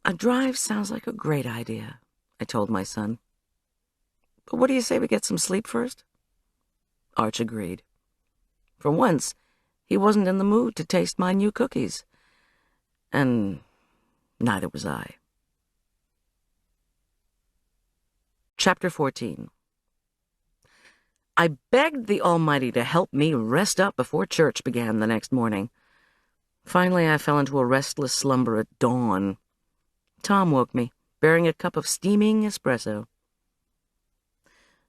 "A drive sounds like a great idea," I told my son. "But what do you say we get some sleep first?" Arch agreed. For once, he wasn't in the mood to taste my new cookies. And neither was I. Chapter 14. I begged the Almighty to help me rest up before church began the next morning. Finally, I fell into a restless slumber at dawn. Tom woke me, bearing a cup of steaming espresso.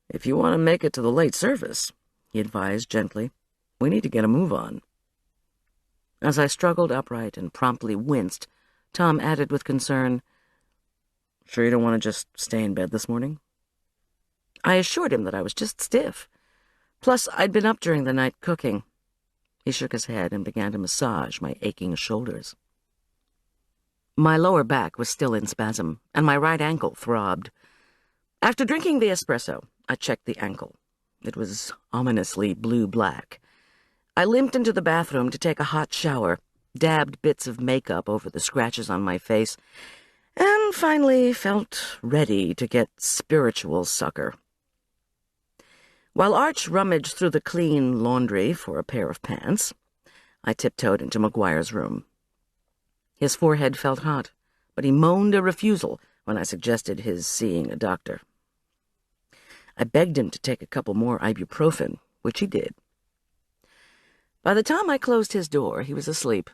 "If you want to make it to the late service," he advised gently, "we need to get a move on." As I struggled upright and promptly winced, Tom added with concern, "Sure you don't want to just stay in bed this morning?" I assured him that I was just stiff. Plus, I'd been up during the night cooking. He shook his head and began to massage my aching shoulders. My lower back was still in spasm, and my right ankle throbbed. After drinking the espresso, I checked the ankle. It was ominously blue-black. I limped into the bathroom to take a hot shower, dabbed bits of makeup over the scratches on my face, and finally felt ready to get spiritual succor. While Arch rummaged through the clean laundry for a pair of pants, I tiptoed into McGuire's room. His forehead felt hot, but he moaned a refusal when I suggested his seeing a doctor. I begged him to take a couple more ibuprofen, which he did. By the time I closed his door, he was asleep.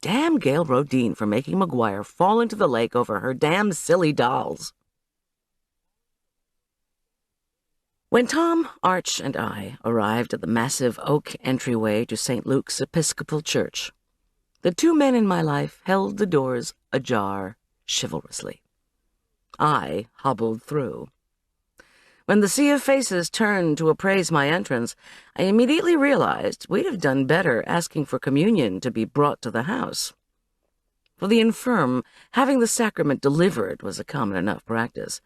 Damn Gail Rodin for making McGuire fall into the lake over her damn silly dolls. When Tom, Arch, and I arrived at the massive oak entryway to St. Luke's Episcopal Church, the two men in my life held the doors ajar chivalrously. I hobbled through. When the sea of faces turned to appraise my entrance, I immediately realized we'd have done better asking for communion to be brought to the house. For the infirm, having the sacrament delivered was a common enough practice,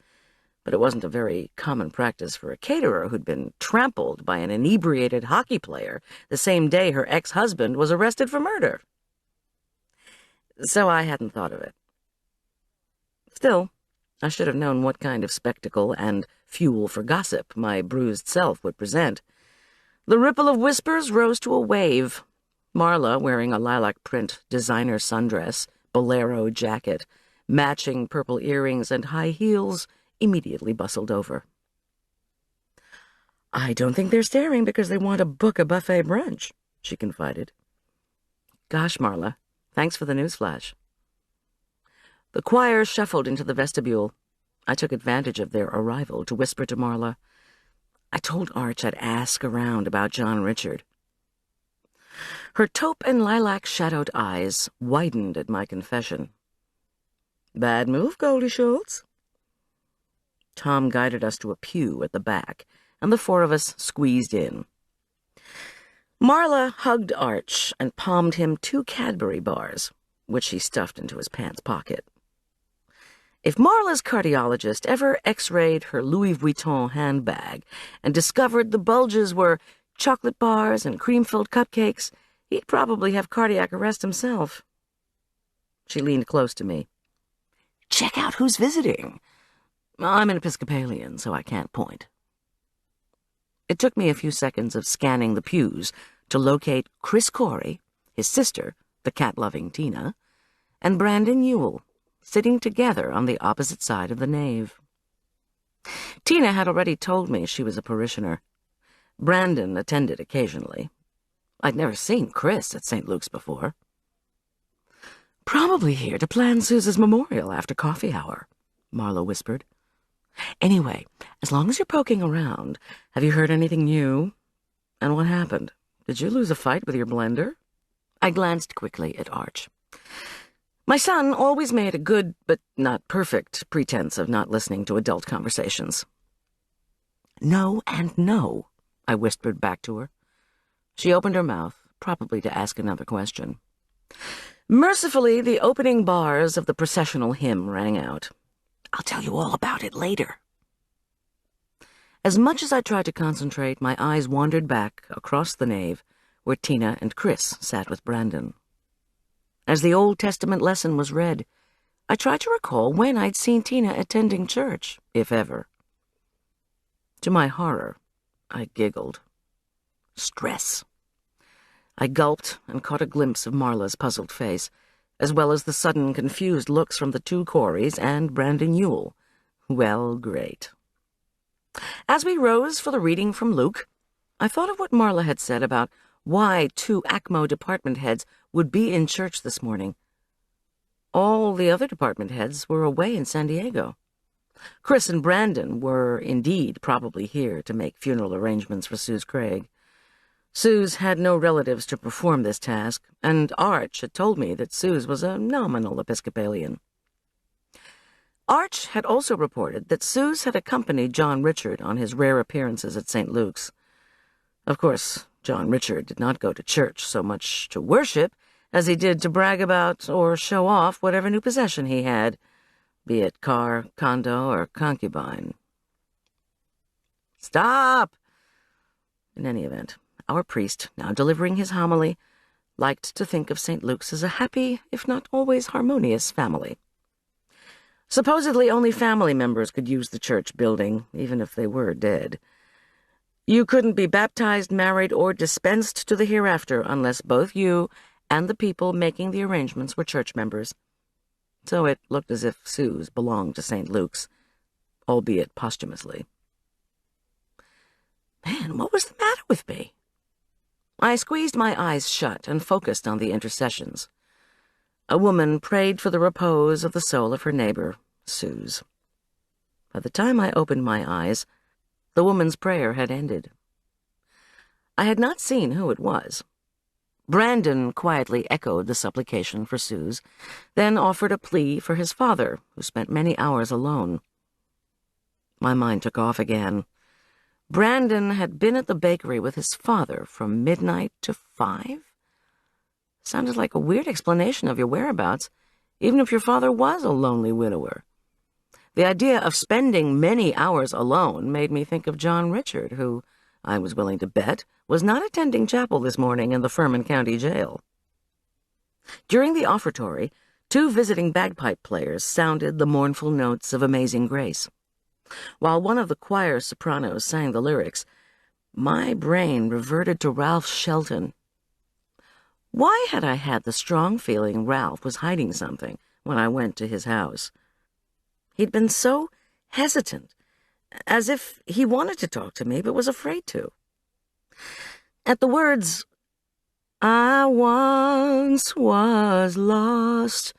but it wasn't a very common practice for a caterer who'd been trampled by an inebriated hockey player the same day her ex-husband was arrested for murder. So I hadn't thought of it. Still, I should have known what kind of spectacle and fuel for gossip my bruised self would present. The ripple of whispers rose to a wave. Marla, wearing a lilac-print designer sundress, bolero jacket, matching purple earrings, and high heels, immediately bustled over. "I don't think they're staring because they want to book a buffet brunch," she confided. "Gosh, Marla, thanks for the newsflash." The choir shuffled into the vestibule. I took advantage of their arrival to whisper to Marla, "I told Arch I'd ask around about John Richard." Her taupe and lilac-shadowed eyes widened at my confession. "Bad move, Goldy Schulz." Tom guided us to a pew at the back, and the four of us squeezed in. Marla hugged Arch and palmed him 2 Cadbury bars, which he stuffed into his pants pocket. If Marla's cardiologist ever x-rayed her Louis Vuitton handbag and discovered the bulges were chocolate bars and cream-filled cupcakes, he'd probably have cardiac arrest himself. She leaned close to me. "Check out who's visiting." I'm an Episcopalian, so I can't point. It took me a few seconds of scanning the pews to locate Chris Corey, his sister, the cat-loving Tina, and Brandon Ewell, sitting together on the opposite side of the nave. Tina had already told me she was a parishioner. Brandon attended occasionally. I'd never seen Chris at St. Luke's before. "Probably here to plan Suze's memorial after coffee hour," Marla whispered. "Anyway, as long as you're poking around, have you heard anything new? And what happened? Did you lose a fight with your blender?" I glanced quickly at Arch. My son always made a good, but not perfect, pretense of not listening to adult conversations. "No and no," I whispered back to her. She opened her mouth, probably to ask another question. Mercifully, the opening bars of the processional hymn rang out. "I'll tell you all about it later." As much as I tried to concentrate, my eyes wandered back across the nave, where Tina and Chris sat with Brandon. As the Old Testament lesson was read, I tried to recall when I'd seen Tina attending church, if ever. To my horror, I giggled. Stress. I gulped and caught a glimpse of Marla's puzzled face, as well as the sudden confused looks from the 2 Coreys and Brandon Ewell. Well, great. As we rose for the reading from Luke, I thought of what Marla had said about why 2 ACMO department heads would be in church this morning. All the other department heads were away in San Diego. Chris and Brandon were indeed probably here to make funeral arrangements for Suze Craig. Suze had no relatives to perform this task, and Arch had told me that Suze was a nominal Episcopalian. Arch had also reported that Suze had accompanied John Richard on his rare appearances at St. Luke's. Of course, John Richard did not go to church so much to worship as he did to brag about or show off whatever new possession he had, be it car, condo, or concubine. Stop! In any event, our priest, now delivering his homily, liked to think of St. Luke's as a happy, if not always harmonious, family. Supposedly only family members could use the church building, even if they were dead. You couldn't be baptized, married, or dispensed to the hereafter unless both you and the people making the arrangements were church members. So it looked as if Sue's belonged to St. Luke's, albeit posthumously. Man, what was the matter with me? I squeezed my eyes shut and focused on the intercessions. A woman prayed for the repose of the soul of her neighbor, Sue's. By the time I opened my eyes, the woman's prayer had ended. I had not seen who it was. Brandon quietly echoed the supplication for Sue's, then offered a plea for his father, who spent many hours alone. My mind took off again. Brandon had been at the bakery with his father from midnight to 5? Sounded like a weird explanation of your whereabouts, even if your father was a lonely widower. The idea of spending many hours alone made me think of John Richard, who, I was willing to bet, was not attending chapel this morning in the Furman County Jail. During the offertory, 2 visiting bagpipe players sounded the mournful notes of Amazing Grace. While one of the choir sopranos sang the lyrics, my brain reverted to Ralph Shelton. Why had I had the strong feeling Ralph was hiding something when I went to his house? He'd been so hesitant, as if he wanted to talk to me but was afraid to. At the words, "I once was lost,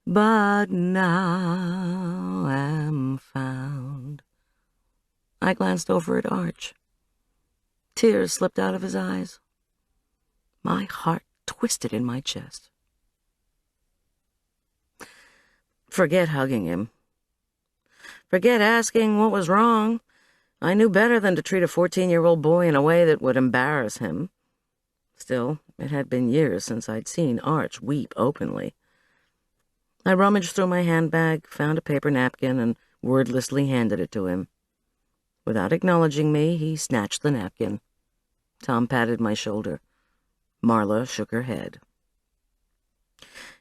but now am found," I glanced over at Arch. Tears slipped out of his eyes. My heart twisted in my chest. Forget hugging him. Forget asking what was wrong. I knew better than to treat a 14-year-old boy in a way that would embarrass him. Still, it had been years since I'd seen Arch weep openly. I rummaged through my handbag, found a paper napkin, and wordlessly handed it to him. Without acknowledging me, he snatched the napkin. Tom patted my shoulder. Marla shook her head.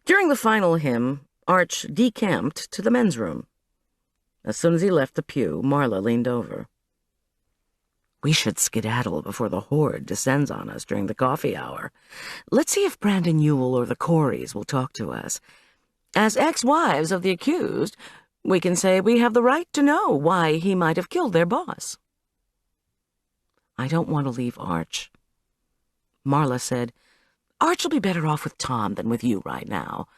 During the final hymn, Arch decamped to the men's room. As soon as he left the pew, Marla leaned over. We should skedaddle before the horde descends on us during the coffee hour. Let's see if Brandon Ewell or the Coreys will talk to us. As ex-wives of the accused, we can say we have the right to know why he might have killed their boss. I don't want to leave Arch. Marla said, Arch will be better off with Tom than with you right now.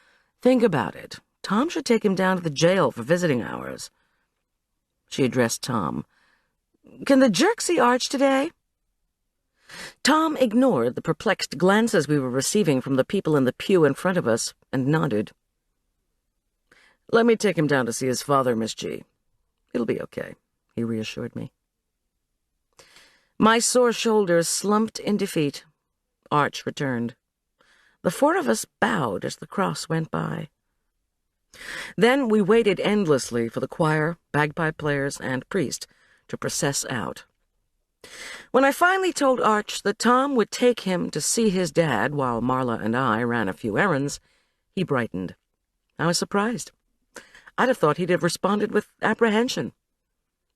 Think about it. Tom should take him down to the jail for visiting hours. She addressed Tom. Can the jerk see Arch today? Tom ignored the perplexed glances we were receiving from the people in the pew in front of us and nodded. Let me take him down to see his father, Miss G. It'll be okay, he reassured me. My sore shoulders slumped in defeat. Arch returned. The 4 of us bowed as the cross went by. Then we waited endlessly for the choir, bagpipe players, and priest to process out. When I finally told Arch that Tom would take him to see his dad while Marla and I ran a few errands, he brightened. I was surprised. I'd have thought he'd have responded with apprehension.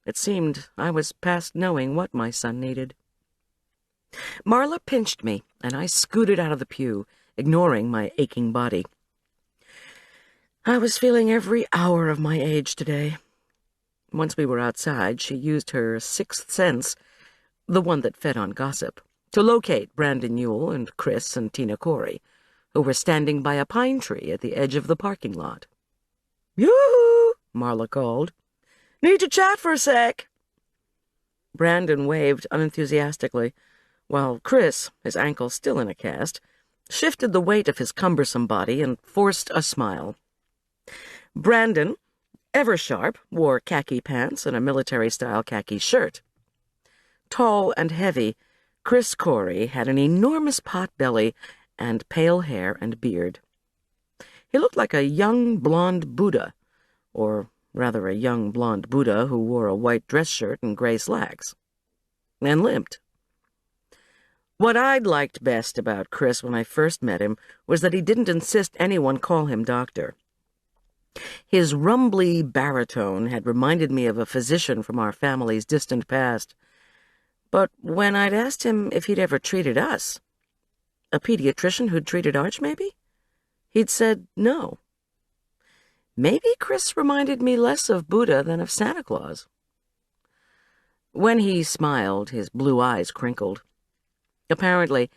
It seemed I was past knowing what my son needed. Marla pinched me, and I scooted out of the pew, ignoring my aching body. I was feeling every hour of my age today. Once we were outside, she used her 6th sense, the one that fed on gossip, to locate Brandon Ewell and Chris and Tina Corey, who were standing by a pine tree at the edge of the parking lot. Yoo-hoo! Marla called. Need to chat for a sec. Brandon waved unenthusiastically, while Chris, his ankle still in a cast, shifted the weight of his cumbersome body and forced a smile. Brandon, ever sharp, wore khaki pants and a military-style khaki shirt. Tall and heavy, Chris Corey had an enormous pot belly and pale hair and beard. He looked like a young blonde Buddha, or rather a young blonde Buddha who wore a white dress shirt and gray slacks, and limped. What I'd liked best about Chris when I first met him was that he didn't insist anyone call him doctor. His rumbly baritone had reminded me of a physician from our family's distant past, but when I'd asked him if he'd ever treated us, a pediatrician who'd treated Arch, maybe, he'd said no. Maybe Chris reminded me less of Buddha than of Santa Claus. When he smiled, his blue eyes crinkled. Apparently,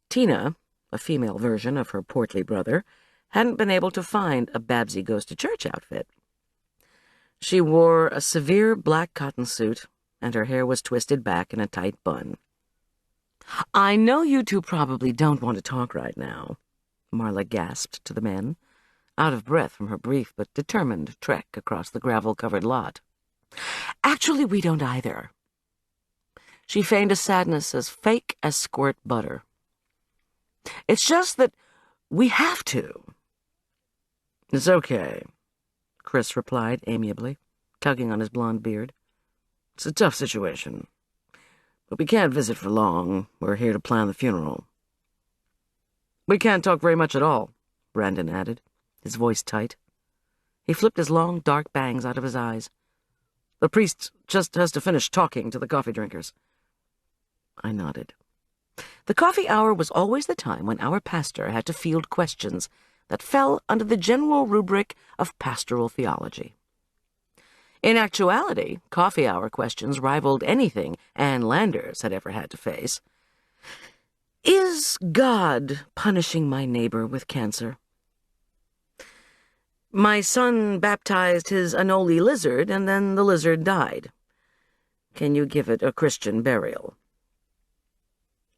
Tina, a female version of her portly brother, hadn't been able to find a Babsy Goes to Church outfit. She wore a severe black cotton suit, and her hair was twisted back in a tight bun. "I know you two probably don't want to talk right now," Marla gasped to the men, out of breath from her brief but determined trek across the gravel-covered lot. "Actually, we don't either." She feigned a sadness as fake as squirt butter. "It's just that we have to." "It's okay," Chris replied amiably, tugging on his blonde beard. "It's a tough situation. But we can't visit for long. We're here to plan the funeral." "We can't talk very much at all," Brandon added, his voice tight. He flipped his long, dark bangs out of his eyes. "The priest just has to finish talking to the coffee drinkers." I nodded. The coffee hour was always the time when our pastor had to field questions that fell under the general rubric of pastoral theology. In actuality, coffee hour questions rivaled anything Ann Landers had ever had to face. Is God punishing my neighbor with cancer? My son baptized his Anole lizard, and then the lizard died. Can you give it a Christian burial?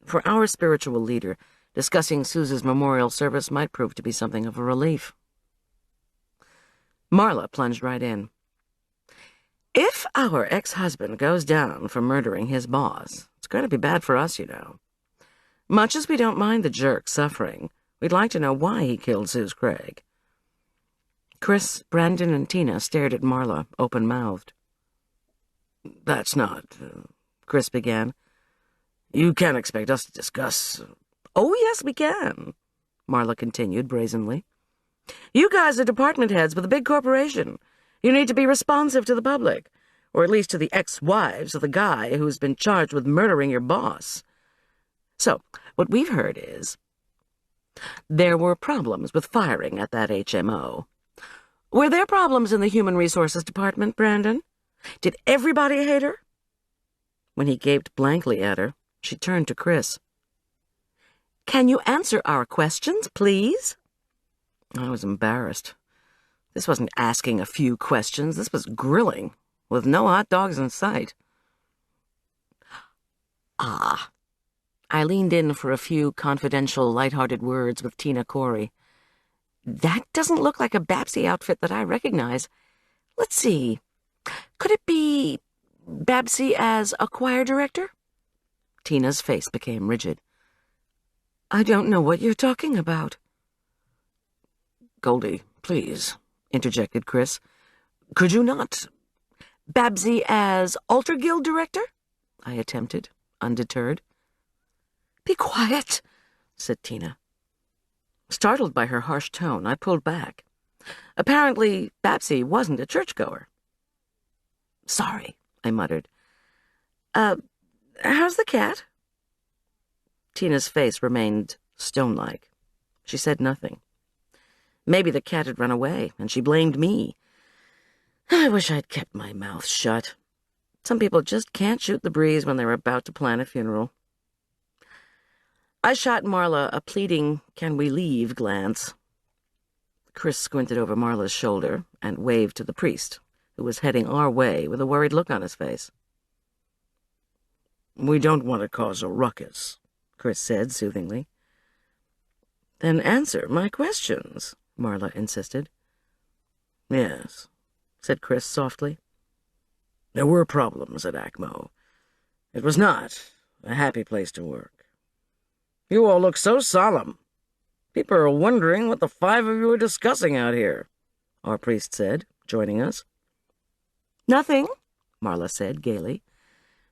For our spiritual leader, discussing Suze's memorial service might prove to be something of a relief. Marla plunged right in. If our ex-husband goes down for murdering his boss, it's going to be bad for us, you know. Much as we don't mind the jerk suffering, we'd like to know why he killed Suze Craig. Chris, Brandon, and Tina stared at Marla, open-mouthed. "That's not," Chris began. "You can't expect us to discuss—" "Oh, yes, we can," Marla continued brazenly. "You guys are department heads with a big corporation. You need to be responsive to the public, or at least to the ex-wives of the guy who's been charged with murdering your boss. So, what we've heard is there were problems with firing at that HMO. Were there problems in the Human Resources Department, Brandon? Did everybody hate her?" When he gaped blankly at her, she turned to Chris. "Can you answer our questions, please?" I was embarrassed. This wasn't asking a few questions. This was grilling, with no hot dogs in sight. "Ah." I leaned in for a few confidential, light-hearted words with Tina Corey. "That doesn't look like a Babsy outfit that I recognize. Let's see. Could it be Babsy as a choir director?" Tina's face became rigid. "I don't know what you're talking about." "Goldie, please," interjected Chris. "Could you not—" "Babsy as altar guild director?" I attempted, undeterred. "Be quiet," said Tina. Startled by her harsh tone, I pulled back. Apparently, Babsy wasn't a churchgoer. "Sorry," I muttered. How's the cat?" Tina's face remained stone-like. She said nothing. Maybe the cat had run away, and she blamed me. I wish I'd kept my mouth shut. Some people just can't shoot the breeze when they're about to plan a funeral. I shot Marla a pleading, "Can we leave?" glance. Chris squinted over Marla's shoulder and waved to the priest, who was heading our way with a worried look on his face. "We don't want to cause a ruckus," Chris said soothingly. "Then answer my questions," Marla insisted. "Yes," said Chris softly. "There were problems at ACMO. It was not a happy place to work. You all look so solemn. People are wondering what the five of you are discussing out here, our priest said, joining us. Nothing, Marla said gaily.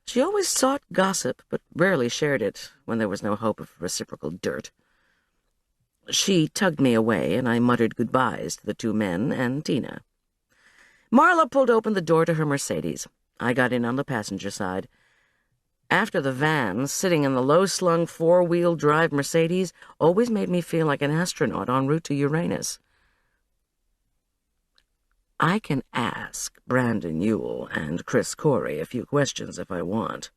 She always sought gossip, but rarely shared it when there was no hope of reciprocal dirt. She tugged me away, and I muttered goodbyes to the two men and Tina. Marla pulled open the door to her Mercedes. I got in on the passenger side. After the van, sitting in the low-slung four-wheel drive Mercedes always made me feel like an astronaut en route to Uranus. I can ask Brandon Ewell and Chris Corey a few questions if I want,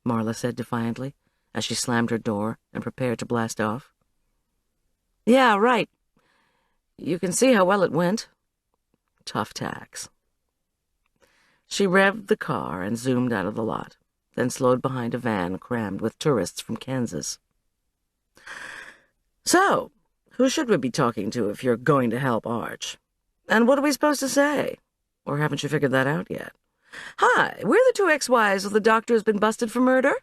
Marla said defiantly, as she slammed her door and prepared to blast off. Yeah, right. You can see how well it went. Tough tacks. She revved the car and zoomed out of the lot, then slowed behind a van crammed with tourists from Kansas. So, who should we be talking to if you're going to help Arch? And what are we supposed to say? Or haven't you figured that out yet? Hi, we're the two ex-wives of the doctor who's been busted for murder.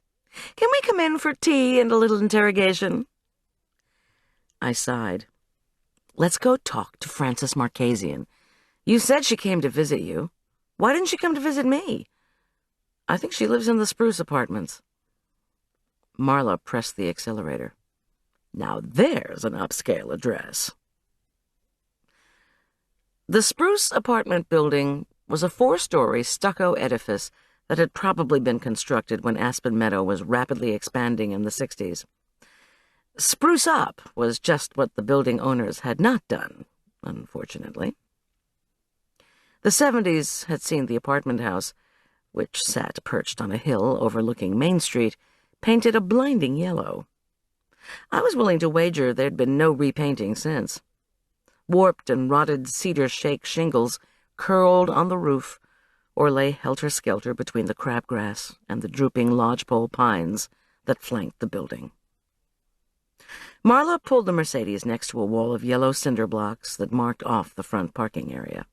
Can we come in for tea and a little interrogation? I sighed. Let's go talk to Frances Marchesian. You said she came to visit you. Why didn't she come to visit me? I think she lives in the Spruce Apartments. Marla pressed the accelerator. Now there's an upscale address. The Spruce Apartment building was a 4-story stucco edifice that had probably been constructed when Aspen Meadow was rapidly expanding in the 60s. Spruce up was just what the building owners had not done, unfortunately. The 70s had seen the apartment house, which sat perched on a hill overlooking Main Street, painted a blinding yellow. I was willing to wager there'd been no repainting since. Warped and rotted cedar shake shingles curled on the roof or lay helter-skelter between the crabgrass and the drooping lodgepole pines that flanked the building. Marla pulled the Mercedes next to a wall of yellow cinder blocks that marked off the front parking area.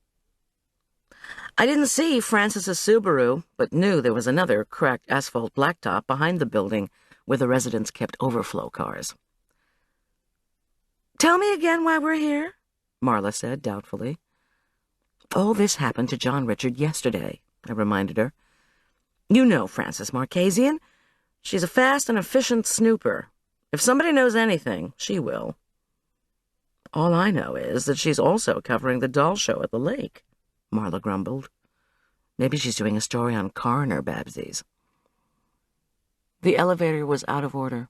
I didn't see Frances's Subaru, but knew there was another cracked asphalt blacktop behind the building where the residents kept overflow cars. Tell me again why we're here, Marla said doubtfully. All this happened to John Richard yesterday, I reminded her. You know Frances Marchesian. She's a fast and efficient snooper. If somebody knows anything, she will. All I know is that she's also covering the doll show at the lake, Marla grumbled. Maybe she's doing a story on coroner Babsies. The elevator was out of order.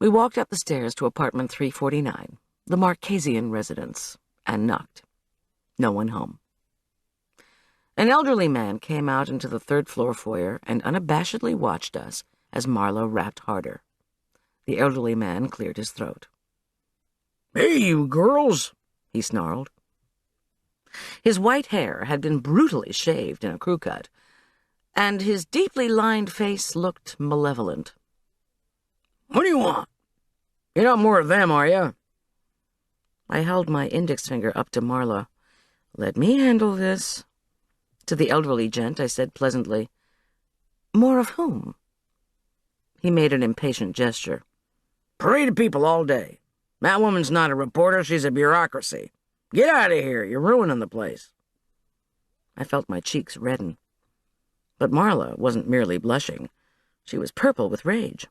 We walked up the stairs to apartment 349, the Marchesian residence, and knocked. No one home. An elderly man came out into the third-floor foyer and unabashedly watched us as Marla rapped harder. The elderly man cleared his throat. "Hey, you girls," he snarled. His white hair had been brutally shaved in a crew cut, and his deeply lined face looked malevolent. "What do you want? You're not more of them, are you?" I held my index finger up to Marla. "Let me handle this." To the elderly gent, I said pleasantly, "More of whom?" He made an impatient gesture. "Parade of people all day. That woman's not a reporter, she's a bureaucracy. Get out of here, you're ruining the place." I felt my cheeks redden. But Marla wasn't merely blushing. She was purple with rage.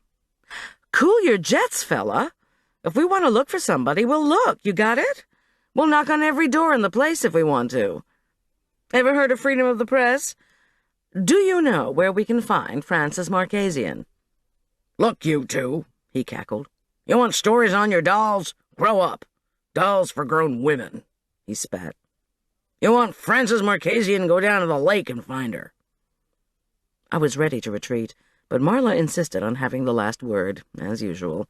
"Cool your jets, fella. If we want to look for somebody, we'll look. You got it? We'll knock on every door in the place if we want to. Ever heard of freedom of the press? Do you know where we can find Frances Marchesian?" "Look, you two," he cackled. "You want stories on your dolls? Grow up. Dolls for grown women," he spat. "You want Frances Marchesian? Go down to the lake and find her." I was ready to retreat, but Marla insisted on having the last word, as usual.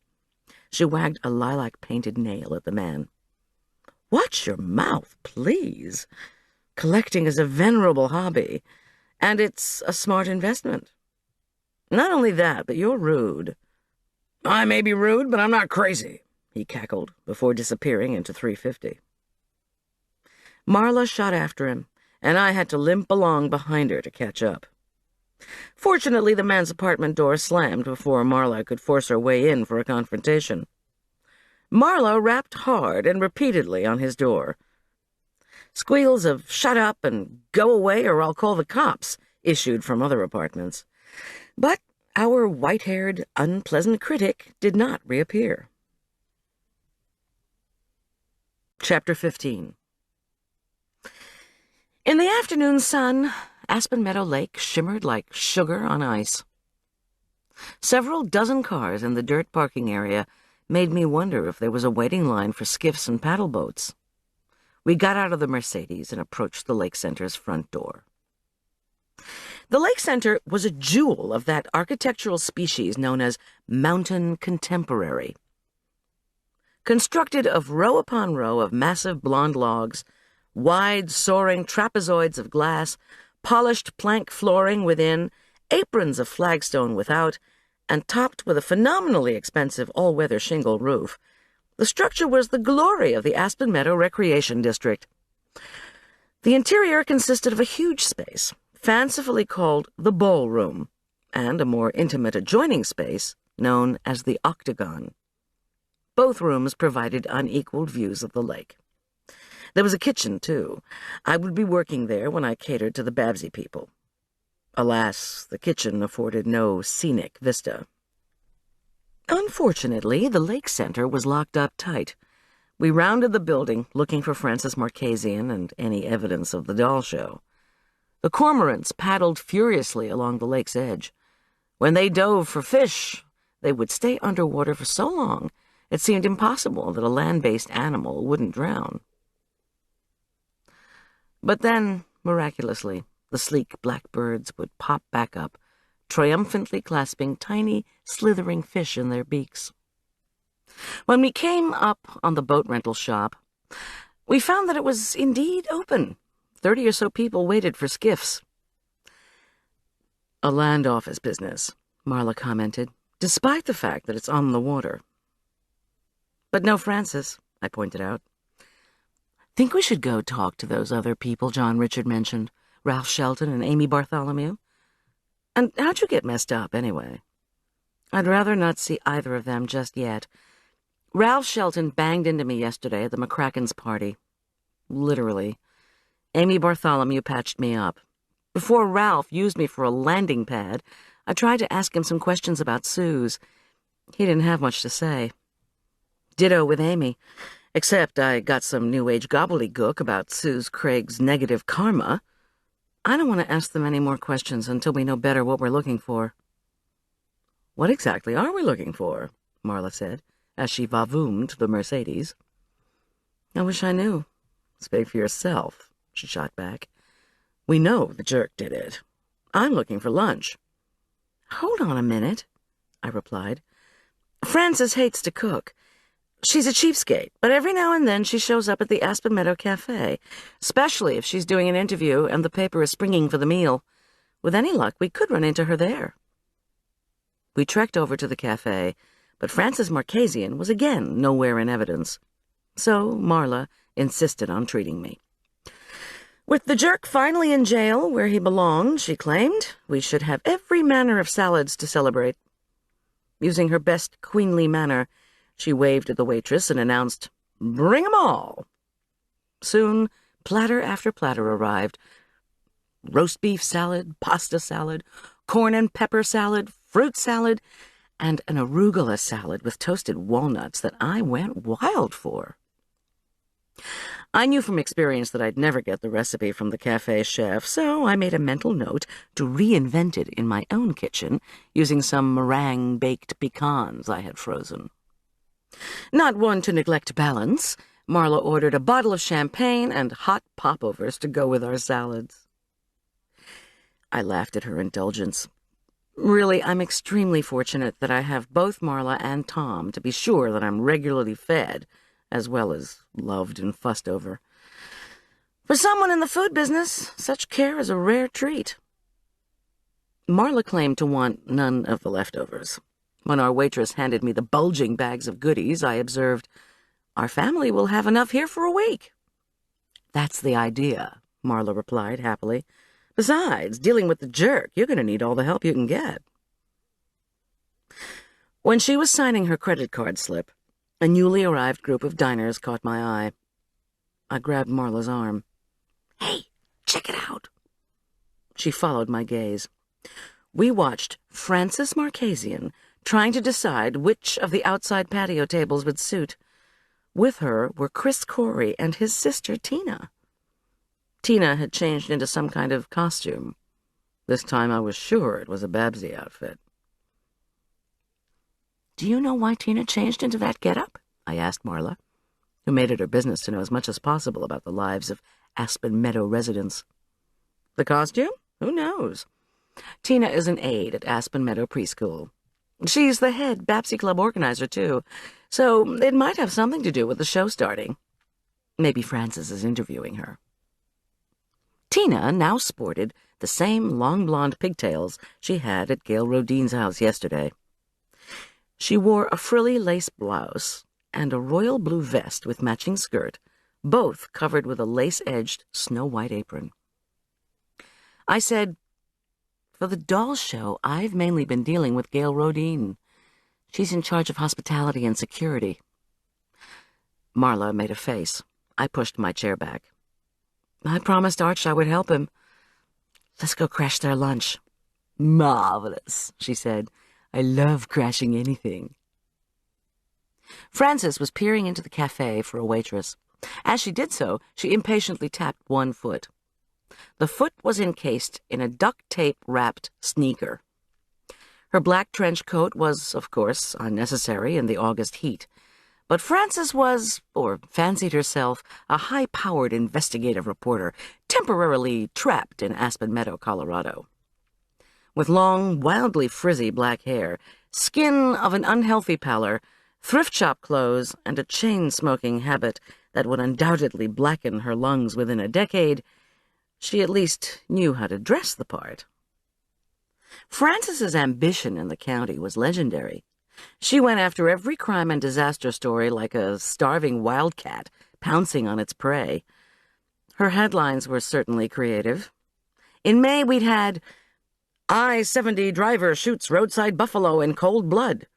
She wagged a lilac-painted nail at the man. "Watch your mouth, please. Collecting is a venerable hobby, and it's a smart investment. Not only that, but you're rude." "I may be rude, but I'm not crazy," he cackled, before disappearing into 350. Marla shot after him, and I had to limp along behind her to catch up. Fortunately, the man's apartment door slammed before Marla could force her way in for a confrontation. Marla rapped hard and repeatedly on his door. Squeals of "shut up" and "go away or I'll call the cops" issued from other apartments. But our white-haired, unpleasant critic did not reappear. Chapter 15. In the afternoon sun, Aspen Meadow Lake shimmered like sugar on ice. Several dozen cars in the dirt parking area made me wonder if there was a waiting line for skiffs and paddle boats. We got out of the Mercedes and approached the Lake Center's front door. The Lake Center was a jewel of that architectural species known as mountain contemporary. Constructed of row upon row of massive blond logs, wide, soaring trapezoids of glass, polished plank flooring within, aprons of flagstone without, and topped with a phenomenally expensive all-weather shingle roof, the structure was the glory of the Aspen Meadow Recreation District. The interior consisted of a huge space, fancifully called the ballroom, and a more intimate adjoining space known as the octagon. Both rooms provided unequaled views of the lake. There was a kitchen, too. I would be working there when I catered to the Babsy people. Alas, the kitchen afforded no scenic vista. Unfortunately, the Lake Center was locked up tight. We rounded the building, looking for Francis Marchesian and any evidence of the doll show. The cormorants paddled furiously along the lake's edge. When they dove for fish, they would stay underwater for so long it seemed impossible that a land-based animal wouldn't drown. But then, miraculously, the sleek black birds would pop back up, triumphantly clasping tiny, slithering fish in their beaks. When we came up on the boat rental shop, we found that it was indeed open. 30 or so people waited for skiffs. "A land office business," Marla commented, "despite the fact that it's on the water." "But no Francis," I pointed out. "Think we should go talk to those other people John Richard mentioned, Ralph Shelton and Amy Bartholomew? And how'd you get messed up, anyway?" "I'd rather not see either of them just yet. Ralph Shelton banged into me yesterday at the McCracken's party. Literally. Amy Bartholomew patched me up. Before Ralph used me for a landing pad, I tried to ask him some questions about Sue's. He didn't have much to say. Ditto with Amy, except I got some New Age gobbledygook about Sue's Craig's negative karma. I don't want to ask them any more questions until we know better what we're looking for." "What exactly are we looking for?" Marla said, as she vavoomed the Mercedes. "I wish I knew." "Speak for yourself," she shot back. "We know the jerk did it. I'm looking for lunch." "Hold on a minute," I replied. "Frances hates to cook. She's a cheapskate, but every now and then she shows up at the Aspen Meadow Cafe, especially if she's doing an interview and the paper is springing for the meal. With any luck, we could run into her there." We trekked over to the cafe, but Francis Marchesian was again nowhere in evidence. So Marla insisted on treating me. With the jerk finally in jail where he belonged, she claimed, we should have every manner of salads to celebrate. Using her best queenly manner, she waved at the waitress and announced, "Bring 'em all." Soon, platter after platter arrived. Roast beef salad, pasta salad, corn and pepper salad, fruit salad, and an arugula salad with toasted walnuts that I went wild for. I knew from experience that I'd never get the recipe from the cafe chef, so I made a mental note to reinvent it in my own kitchen using some meringue-baked pecans I had frozen. Not one to neglect balance, Marla ordered a bottle of champagne and hot popovers to go with our salads. I laughed at her indulgence. Really, I'm extremely fortunate that I have both Marla and Tom to be sure that I'm regularly fed, as well as loved and fussed over. For someone in the food business, such care is a rare treat. Marla claimed to want none of the leftovers. When our waitress handed me the bulging bags of goodies, I observed, "Our family will have enough here for a week." "That's the idea," Marla replied happily. Besides, dealing with the jerk, you're going to need all the help you can get. When she was signing her credit card slip, a newly arrived group of diners caught my eye. I grabbed Marla's arm. "Hey, check it out." She followed my gaze. We watched Frances Marchesian trying to decide which of the outside patio tables would suit. With her were Chris Corey and his sister Tina. Tina had changed into some kind of costume. This time I was sure it was a Babsy outfit. "Do you know why Tina changed into that getup?" I asked Marla, who made it her business to know as much as possible about the lives of Aspen Meadow residents. "The costume? Who knows? Tina is an aide at Aspen Meadow Preschool. She's the head Babsy Club organizer, too, so it might have something to do with the show starting. Maybe Frances is interviewing her." Tina now sported the same long blonde pigtails she had at Gail Rodine's house yesterday. She wore a frilly lace blouse and a royal blue vest with matching skirt, both covered with a lace-edged snow-white apron. I said, "For the doll show, I've mainly been dealing with Gail Rodine. She's in charge of hospitality and security." Marla made a face. I pushed my chair back. "I promised Arch I would help him. Let's go crash their lunch." "Marvelous," she said. "I love crashing anything." Frances was peering into the cafe for a waitress. As she did so, she impatiently tapped one foot. The foot was encased in a duct-tape-wrapped sneaker. Her black trench coat was, of course, unnecessary in the August heat, but Frances was, or fancied herself, a high-powered investigative reporter, temporarily trapped in Aspen Meadow, Colorado. With long, wildly frizzy black hair, skin of an unhealthy pallor, thrift shop clothes, and a chain-smoking habit that would undoubtedly blacken her lungs within a decade, she at least knew how to dress the part. Frances's ambition in the county was legendary. She went after every crime and disaster story like a starving wildcat pouncing on its prey. Her headlines were certainly creative. In May, we'd had I-70 driver shoots roadside buffalo in cold blood.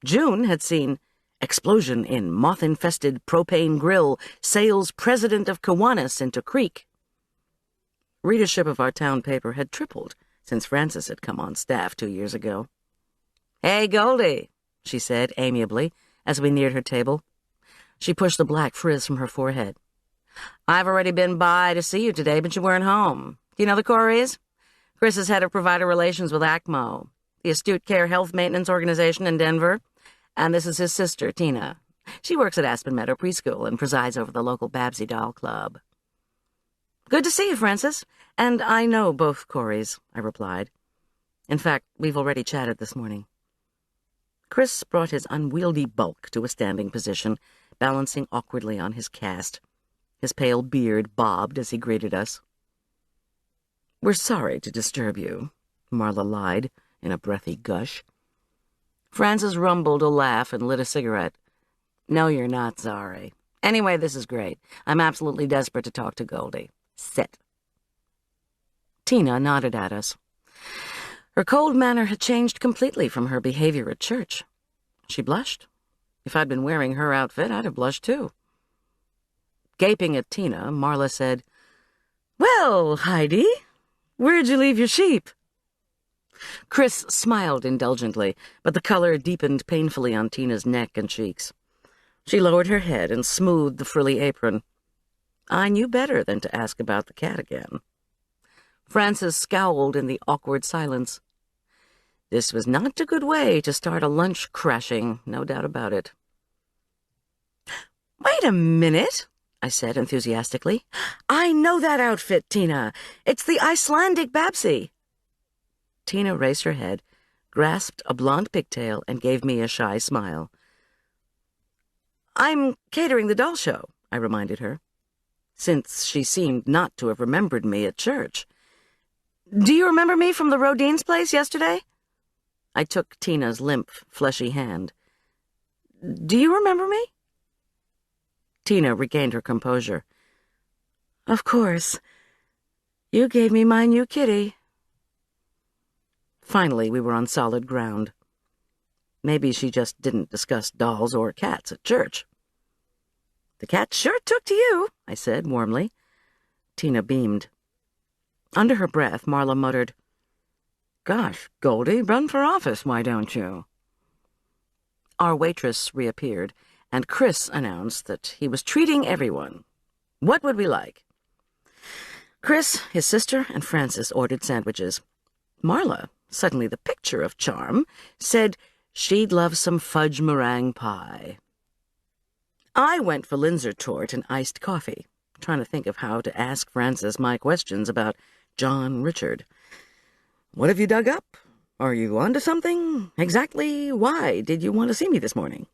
June had seen explosion in moth-infested propane grill sails president of Kiwanis into creek. Readership of our town paper had tripled since Frances had come on staff 2 years ago. "Hey, Goldie," she said amiably as we neared her table. She pushed the black frizz from her forehead. "I've already been by to see you today, but you weren't home. Do you know the Coreys? Chris is head of provider relations with ACMO, the Astute Care Health Maintenance Organization in Denver, and this is his sister, Tina. She works at Aspen Meadow Preschool and presides over the local Babsy Doll Club." "Good to see you, Frances. And I know both Coreys," I replied. "In fact, we've already chatted this morning." Chris brought his unwieldy bulk to a standing position, balancing awkwardly on his cast. His pale beard bobbed as he greeted us. "We're sorry to disturb you," Marla lied in a breathy gush. Frances rumbled a laugh and lit a cigarette. "No, you're not sorry. Anyway, this is great. I'm absolutely desperate to talk to Goldie. Sit." Tina nodded at us. Her cold manner had changed completely from her behavior at church. She blushed. If I'd been wearing her outfit, I'd have blushed too. Gaping at Tina, Marla said, "Well, Heidi, where'd you leave your sheep?" Chris smiled indulgently, but the color deepened painfully on Tina's neck and cheeks. She lowered her head and smoothed the frilly apron. I knew better than to ask about the cat again. Frances scowled in the awkward silence. This was not a good way to start a lunch crashing, no doubt about it. "Wait a minute," I said enthusiastically. "I know that outfit, Tina. It's the Icelandic Babsy." Tina raised her head, grasped a blonde pigtail, and gave me a shy smile. "I'm catering the doll show," I reminded her, since she seemed not to have remembered me at church. "Do you remember me from the Rodine's place yesterday?" I took Tina's limp, fleshy hand. "Do you remember me?" Tina regained her composure. "Of course. You gave me my new kitty. Finally, we were on solid ground. Maybe she just didn't discuss dolls or cats at church. The cat sure took to you, I said warmly. Tina beamed. Under her breath, Marla muttered, Gosh, Goldie, run for office, why don't you? Our waitress reappeared, and Chris announced that he was treating everyone. What would we like? Chris, his sister, and Frances ordered sandwiches. Marla, suddenly the picture of charm, said she'd love some fudge meringue pie. I went for Linzer tort and iced coffee, trying to think of how to ask Frances my questions about John Richard. What have you dug up? Are you onto something? Exactly why did you want to see me this morning?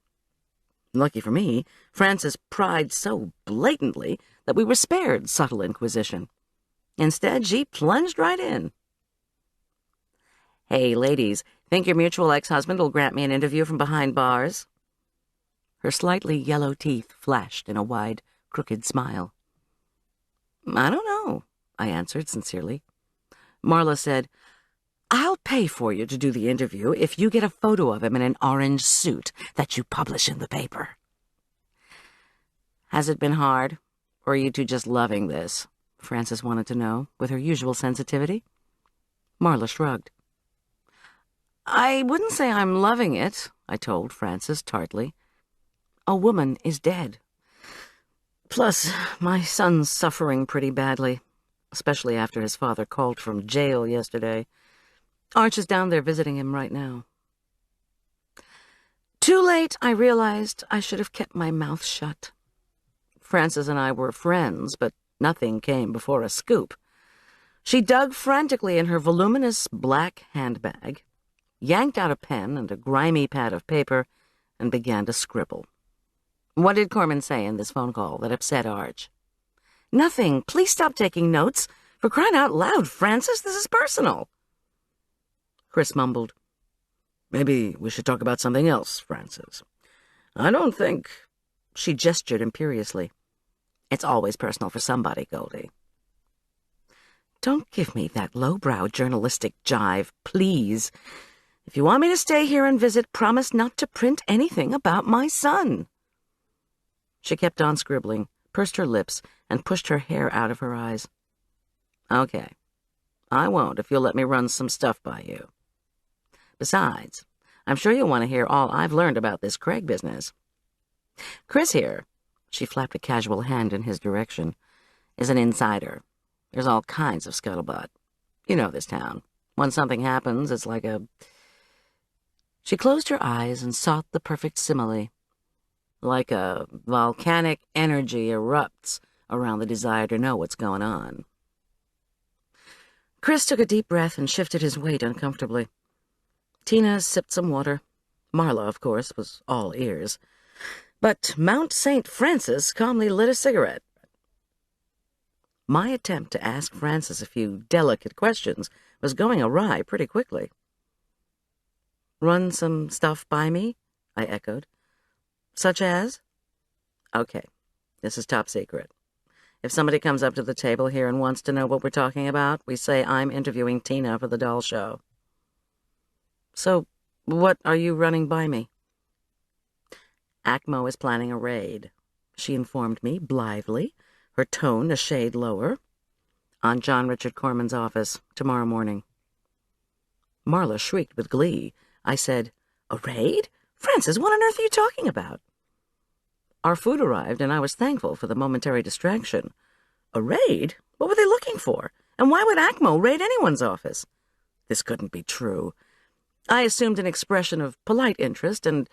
Lucky for me, Frances pried so blatantly that we were spared subtle inquisition. Instead, she plunged right in. Hey, ladies, think your mutual ex-husband will grant me an interview from behind bars? Her slightly yellow teeth flashed in a wide, crooked smile. I don't know, I answered sincerely. Marla said, I'll pay for you to do the interview if you get a photo of him in an orange suit that you publish in the paper. Has it been hard, or are you two just loving this? Frances wanted to know, with her usual sensitivity. Marla shrugged. I wouldn't say I'm loving it, I told Frances tartly. A woman is dead. Plus, my son's suffering pretty badly, especially after his father called from jail yesterday. Arch is down there visiting him right now. Too late, I realized I should have kept my mouth shut. Frances and I were friends, but nothing came before a scoop. She dug frantically in her voluminous black handbag, yanked out a pen and a grimy pad of paper, and began to scribble. What did Korman say in this phone call that upset Arch? Nothing. Please stop taking notes. For crying out loud, Frances, this is personal. Chris mumbled. Maybe we should talk about something else, Frances. I don't think... She gestured imperiously. It's always personal for somebody, Goldie. Don't give me that lowbrow journalistic jive, please. If you want me to stay here and visit, promise not to print anything about my son. She kept on scribbling, pursed her lips, and pushed her hair out of her eyes. Okay. I won't if you'll let me run some stuff by you. Besides, I'm sure you'll want to hear all I've learned about this Craig business. Chris here, she flapped a casual hand in his direction, is an insider. There's all kinds of scuttlebutt. You know this town. When something happens, it's like a... She closed her eyes and sought the perfect simile. Like a volcanic energy erupts around the desire to know what's going on. Chris took a deep breath and shifted his weight uncomfortably. Tina sipped some water. Marla, of course, was all ears. But Mount St. Francis calmly lit a cigarette. My attempt to ask Frances a few delicate questions was going awry pretty quickly. Run some stuff by me? I echoed. Such as? Okay, this is top secret. If somebody comes up to the table here and wants to know what we're talking about, we say I'm interviewing Tina for the doll show. So, what are you running by me? ACMO is planning a raid, she informed me blithely, her tone a shade lower, on John Richard Korman's office tomorrow morning. Marla shrieked with glee. I said, A raid? Frances, what on earth are you talking about? Our food arrived, and I was thankful for the momentary distraction. A raid? What were they looking for? And why would ACMO raid anyone's office? This couldn't be true. I assumed an expression of polite interest, and,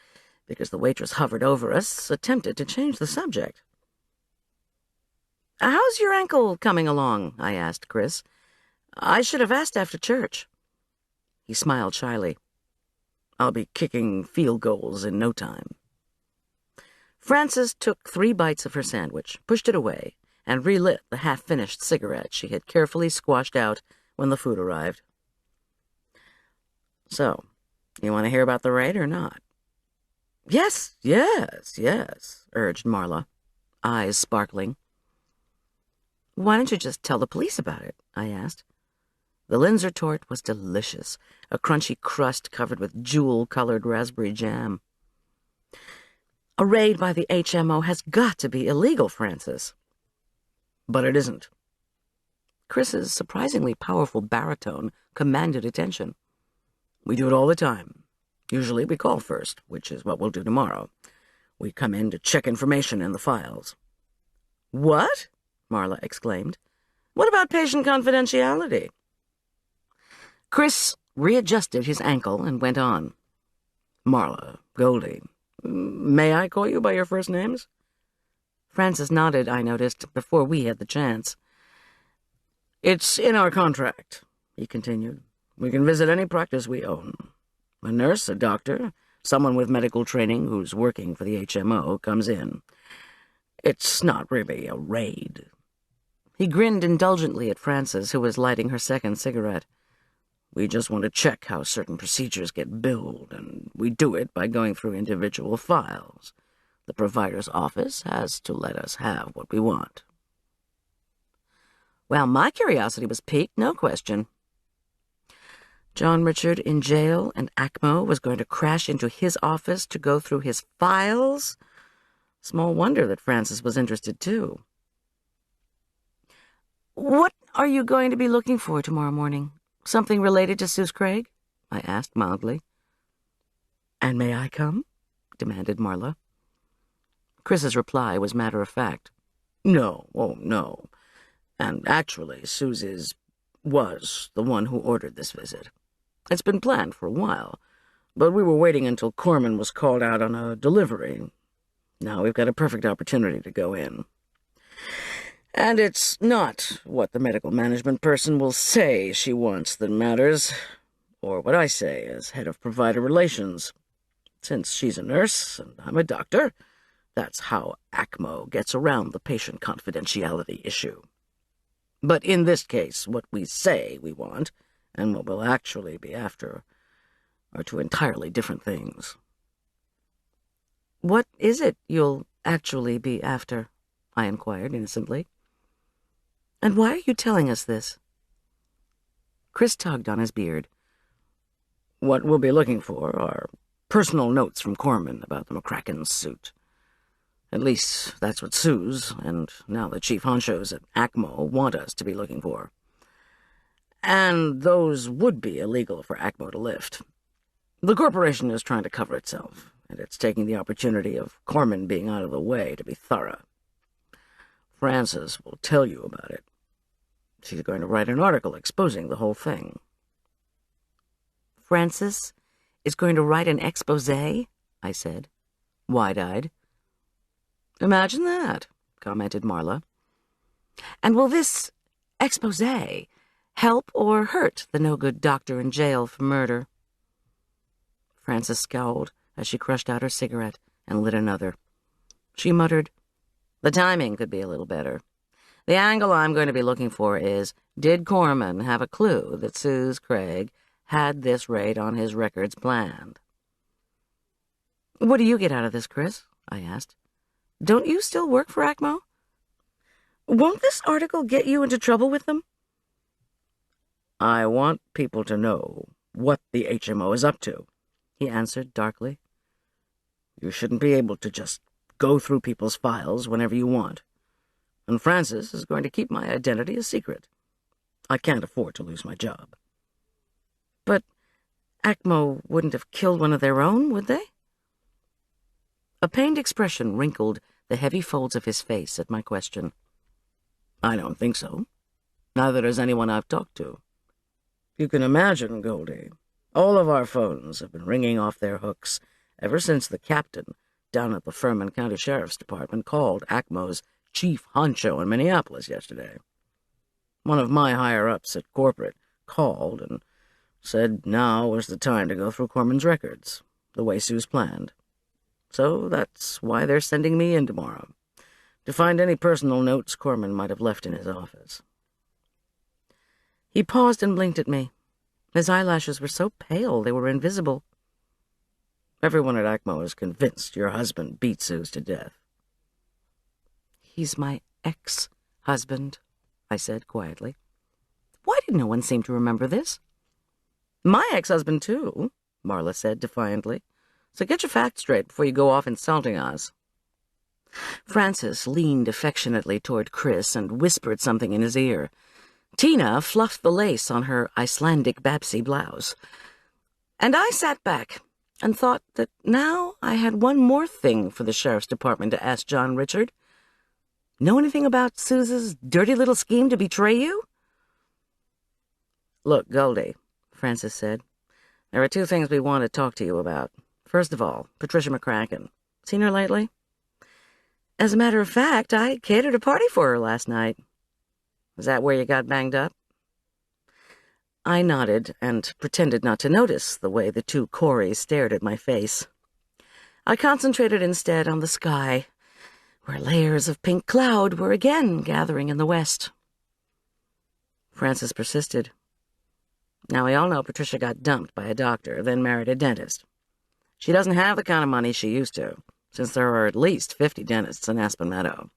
because the waitress hovered over us, attempted to change the subject. How's your ankle coming along? I asked Chris. I should have asked after church. He smiled shyly. I'll be kicking field goals in no time. Frances took 3 bites of her sandwich, pushed it away, and relit the half-finished cigarette she had carefully squashed out when the food arrived. So, you want to hear about the raid or not? Yes, urged Marla, eyes sparkling. Why don't you just tell the police about it? I asked. The Linzer tort was delicious, a crunchy crust covered with jewel-colored raspberry jam. A raid by the HMO has got to be illegal, Francis. But it isn't. Chris's surprisingly powerful baritone commanded attention. We do it all the time. Usually we call first, which is what we'll do tomorrow. We come in to check information in the files. What? Marla exclaimed. What about patient confidentiality? Chris readjusted his ankle and went on. Marla, Goldy, may I call you by your first names? Francis nodded, I noticed, before we had the chance. It's in our contract, he continued. We can visit any practice we own. A nurse, a doctor, someone with medical training who's working for the HMO comes in. It's not really a raid. He grinned indulgently at Frances, who was lighting her second cigarette. We just want to check how certain procedures get billed, and we do it by going through individual files. The provider's office has to let us have what we want. Well, my curiosity was piqued, no question. John Richard in jail, and ACMO was going to crash into his office to go through his files? Small wonder that Francis was interested, too. What are you going to be looking for tomorrow morning? Something related to Suze Craig? I asked mildly. And may I come? Demanded Marla. Chris's reply was matter-of-fact. No, oh no. And actually, Suze was the one who ordered this visit. It's been planned for a while, but we were waiting until Korman was called out on a delivery. Now we've got a perfect opportunity to go in. And it's not what the medical management person will say she wants that matters, or what I say as head of provider relations. Since she's a nurse and I'm a doctor, that's how ACMO gets around the patient confidentiality issue. But in this case, what we say we want, and what we'll actually be after, are two entirely different things. What is it you'll actually be after? I inquired innocently. And why are you telling us this? Chris tugged on his beard. What we'll be looking for are personal notes from Korman about the McCracken suit. At least that's what Suze, and now the chief honchos at ACMO, want us to be looking for. And those would be illegal for ACMO to lift. The corporation is trying to cover itself, and it's taking the opportunity of Korman being out of the way to be thorough. Frances will tell you about it. She's going to write an article exposing the whole thing. Frances is going to write an exposé? I said, wide-eyed. Imagine that, commented Marla. And will this exposé help or hurt the no-good doctor in jail for murder? Frances scowled as she crushed out her cigarette and lit another. She muttered, "The timing could be a little better. The angle I'm going to be looking for is, did Korman have a clue that Suze Craig had this raid on his records planned?" "What do you get out of this, Chris?" I asked. "Don't you still work for ACMO? Won't this article get you into trouble with them?" "I want people to know what the HMO is up to," he answered darkly. "You shouldn't be able to just go through people's files whenever you want. And Frances is going to keep my identity a secret. I can't afford to lose my job." "But ACMO wouldn't have killed one of their own, would they?" A pained expression wrinkled the heavy folds of his face at my question. "I don't think so. Neither does anyone I've talked to. You can imagine, Goldy, all of our phones have been ringing off their hooks ever since the captain down at the Furman County Sheriff's Department called ACMO's chief honcho in Minneapolis yesterday. One of my higher-ups at corporate called and said now was the time to go through Korman's records, the way Suze planned. So that's why they're sending me in tomorrow, to find any personal notes Korman might have left in his office." He paused and blinked at me. His eyelashes were so pale they were invisible. "Everyone at ACMO is convinced your husband beat Suze to death." "He's my ex-husband," I said quietly. Why did no one seem to remember this? My ex-husband, too, Marla said defiantly. So get your facts straight before you go off insulting us. Francis leaned affectionately toward Chris and whispered something in his ear. Tina fluffed the lace on her Icelandic Babsy blouse. And I sat back and thought that now I had one more thing for the sheriff's department to ask John Richard. Know anything about Suze's dirty little scheme to betray you? Look, Goldy, Francis said, there are two things we want to talk to you about. First of all, Patricia McCracken. Seen her lately? As a matter of fact, I catered a party for her last night. Was that where you got banged up? I nodded and pretended not to notice the way the two Coreys stared at my face. I concentrated instead on the sky, where layers of pink cloud were again gathering in the west. Francis persisted. Now, we all know Patricia got dumped by a doctor, then married a dentist. She doesn't have the kind of money she used to, since there are at least 50 dentists in Aspen Meadow.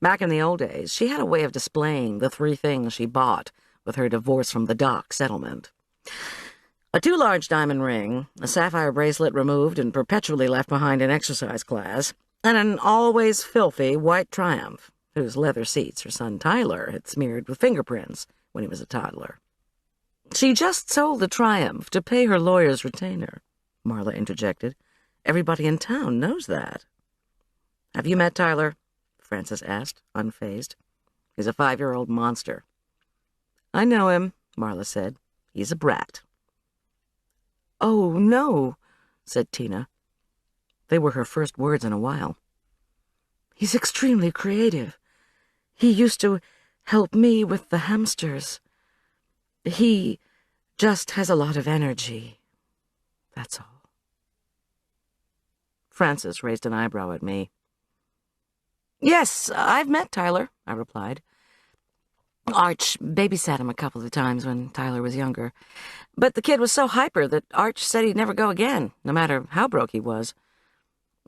Back in the old days, she had a way of displaying the three things she bought with her divorce from the doc settlement. A too-large diamond ring, a sapphire bracelet removed and perpetually left behind in exercise class, and an always filthy white Triumph, whose leather seats her son Tyler had smeared with fingerprints when he was a toddler. She just sold the Triumph to pay her lawyer's retainer, Marla interjected. Everybody in town knows that. Have you met Tyler? Francis asked, unfazed. He's a 5-year-old monster. I know him, Marla said. He's a brat. Oh, no, said Tina. They were her first words in a while. He's extremely creative. He used to help me with the hamsters. He just has a lot of energy. That's all. Francis raised an eyebrow at me. Yes, I've met Tyler, I replied. Arch babysat him a couple of times when Tyler was younger. But the kid was so hyper that Arch said he'd never go again, no matter how broke he was.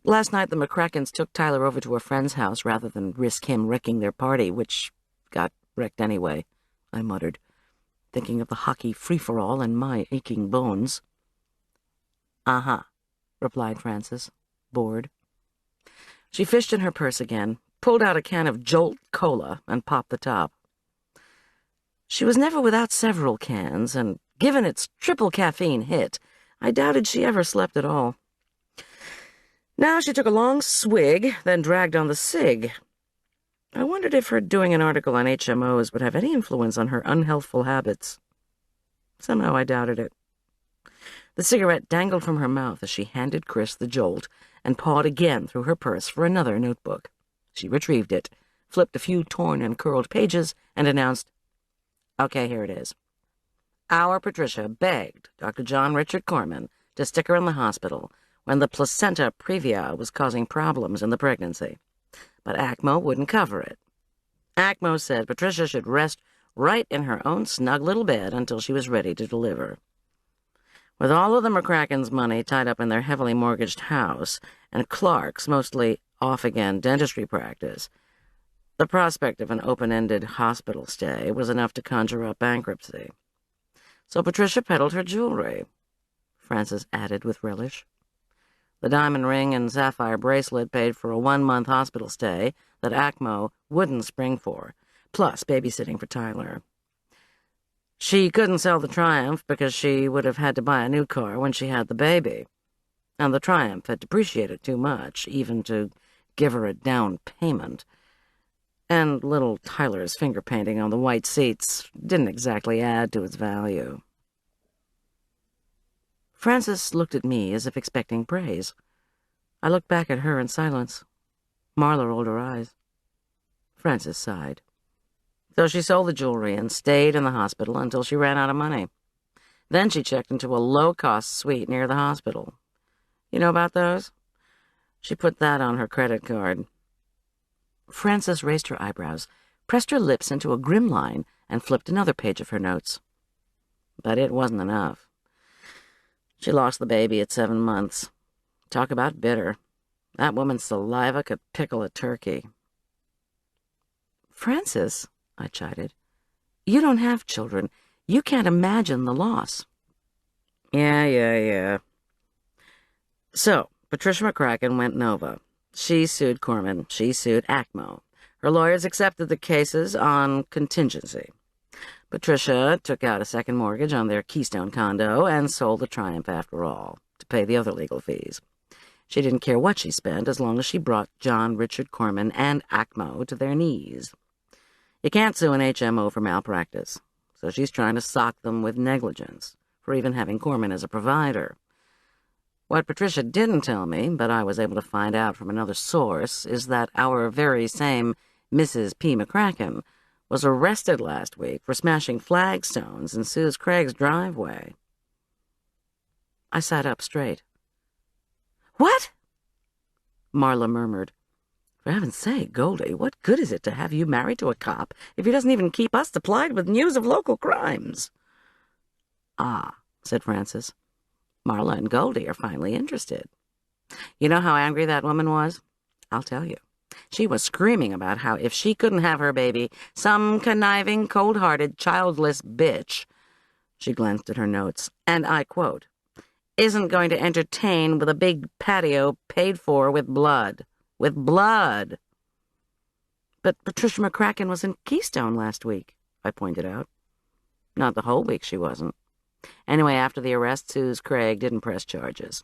Last night the McCrackens took Tyler over to a friend's house rather than risk him wrecking their party, which got wrecked anyway, I muttered, thinking of the hockey free-for-all and my aching bones. Uh-huh, replied Francis, bored. She fished in her purse again, pulled out a can of Jolt Cola, and popped the top. She was never without several cans, and given its triple caffeine hit, I doubted she ever slept at all. Now she took a long swig, then dragged on the cig. I wondered if her doing an article on HMOs would have any influence on her unhealthful habits. Somehow I doubted it. The cigarette dangled from her mouth as she handed Chris the Jolt and pawed again through her purse for another notebook. She retrieved it, flipped a few torn and curled pages, and announced, Okay, here it is. Our Patricia begged Dr. John Richard Korman to stick her in the hospital when the placenta previa was causing problems in the pregnancy. But ACMO wouldn't cover it. ACMO said Patricia should rest right in her own snug little bed until she was ready to deliver. With all of the McCracken's money tied up in their heavily mortgaged house and Clark's mostly off-again dentistry practice, the prospect of an open-ended hospital stay was enough to conjure up bankruptcy. So Patricia peddled her jewelry, Francis added with relish. The diamond ring and sapphire bracelet paid for a 1-month hospital stay that ACMO wouldn't spring for, plus babysitting for Tyler. She couldn't sell the Triumph because she would have had to buy a new car when she had the baby, and the Triumph had depreciated too much, even to give her a down payment. And little Tyler's finger painting on the white seats didn't exactly add to its value. Francis looked at me as if expecting praise. I looked back at her in silence. Marla rolled her eyes. Francis sighed. So she sold the jewelry and stayed in the hospital until she ran out of money. Then she checked into a low-cost suite near the hospital. You know about those? She put that on her credit card. Francis raised her eyebrows, pressed her lips into a grim line, and flipped another page of her notes. But it wasn't enough. She lost the baby at 7 months. Talk about bitter. That woman's saliva could pickle a turkey. Francis, I chided. You don't have children. You can't imagine the loss. Yeah. So, Patricia McCracken went Nova. She sued Korman. She sued ACMO. Her lawyers accepted the cases on contingency. Patricia took out a second mortgage on their Keystone condo and sold the Triumph after all, to pay the other legal fees. She didn't care what she spent as long as she brought John Richard Korman and ACMO to their knees. You can't sue an HMO for malpractice, so she's trying to sock them with negligence for even having Korman as a provider. What Patricia didn't tell me, but I was able to find out from another source, is that our very same Mrs. P. McCracken was arrested last week for smashing flagstones in Suze Craig's driveway. I sat up straight. What? Marla murmured. For heaven's sake, Goldie, what good is it to have you married to a cop if he doesn't even keep us supplied with news of local crimes? Ah, said Frances. Marla and Goldie are finally interested. You know how angry that woman was? I'll tell you. She was screaming about how if she couldn't have her baby, some conniving, cold-hearted, childless bitch, she glanced at her notes, and I quote, isn't going to entertain with a big patio paid for with blood. With blood. But Patricia McCracken was in Keystone last week, I pointed out. Not the whole week she wasn't. Anyway, after the arrest, Suze Craig didn't press charges.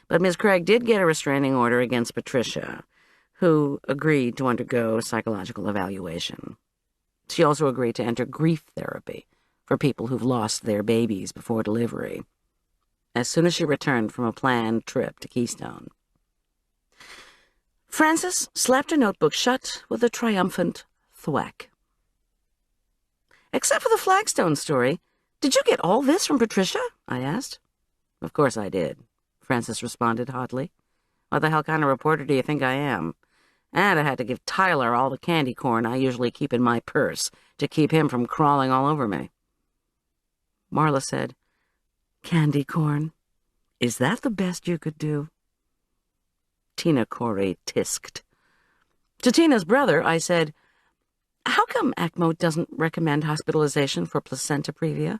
But Ms. Craig did get a restraining order against Patricia, who agreed to undergo psychological evaluation. She also agreed to enter grief therapy for people who've lost their babies before delivery, as soon as she returned from a planned trip to Keystone. Frances slapped her notebook shut with a triumphant thwack. Except for the flagstone story, did you get all this from Patricia? I asked. Of course I did, Frances responded hotly. What the hell kind of reporter do you think I am? And I had to give Tyler all the candy corn I usually keep in my purse to keep him from crawling all over me. Marla said, Candy corn? Is that the best you could do? Tina Corey tisked. To Tina's brother, I said, how come ACMO doesn't recommend hospitalization for placenta previa?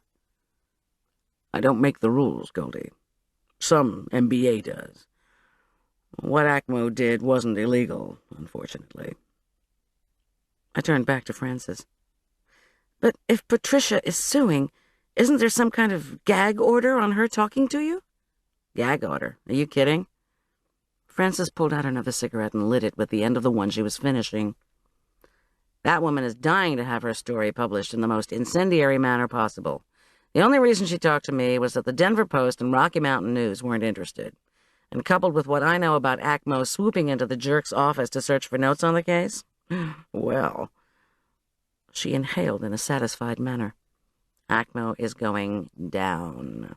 I don't make the rules, Goldie. Some MBA does. What ACMO did wasn't illegal, unfortunately. I turned back to Frances. But if Patricia is suing, isn't there some kind of gag order on her talking to you? Gag order? Are you kidding? Frances pulled out another cigarette and lit it with the end of the one she was finishing. That woman is dying to have her story published in the most incendiary manner possible. The only reason she talked to me was that the Denver Post and Rocky Mountain News weren't interested. And coupled with what I know about ACMO swooping into the jerk's office to search for notes on the case, well, she inhaled in a satisfied manner. ACMO is going down.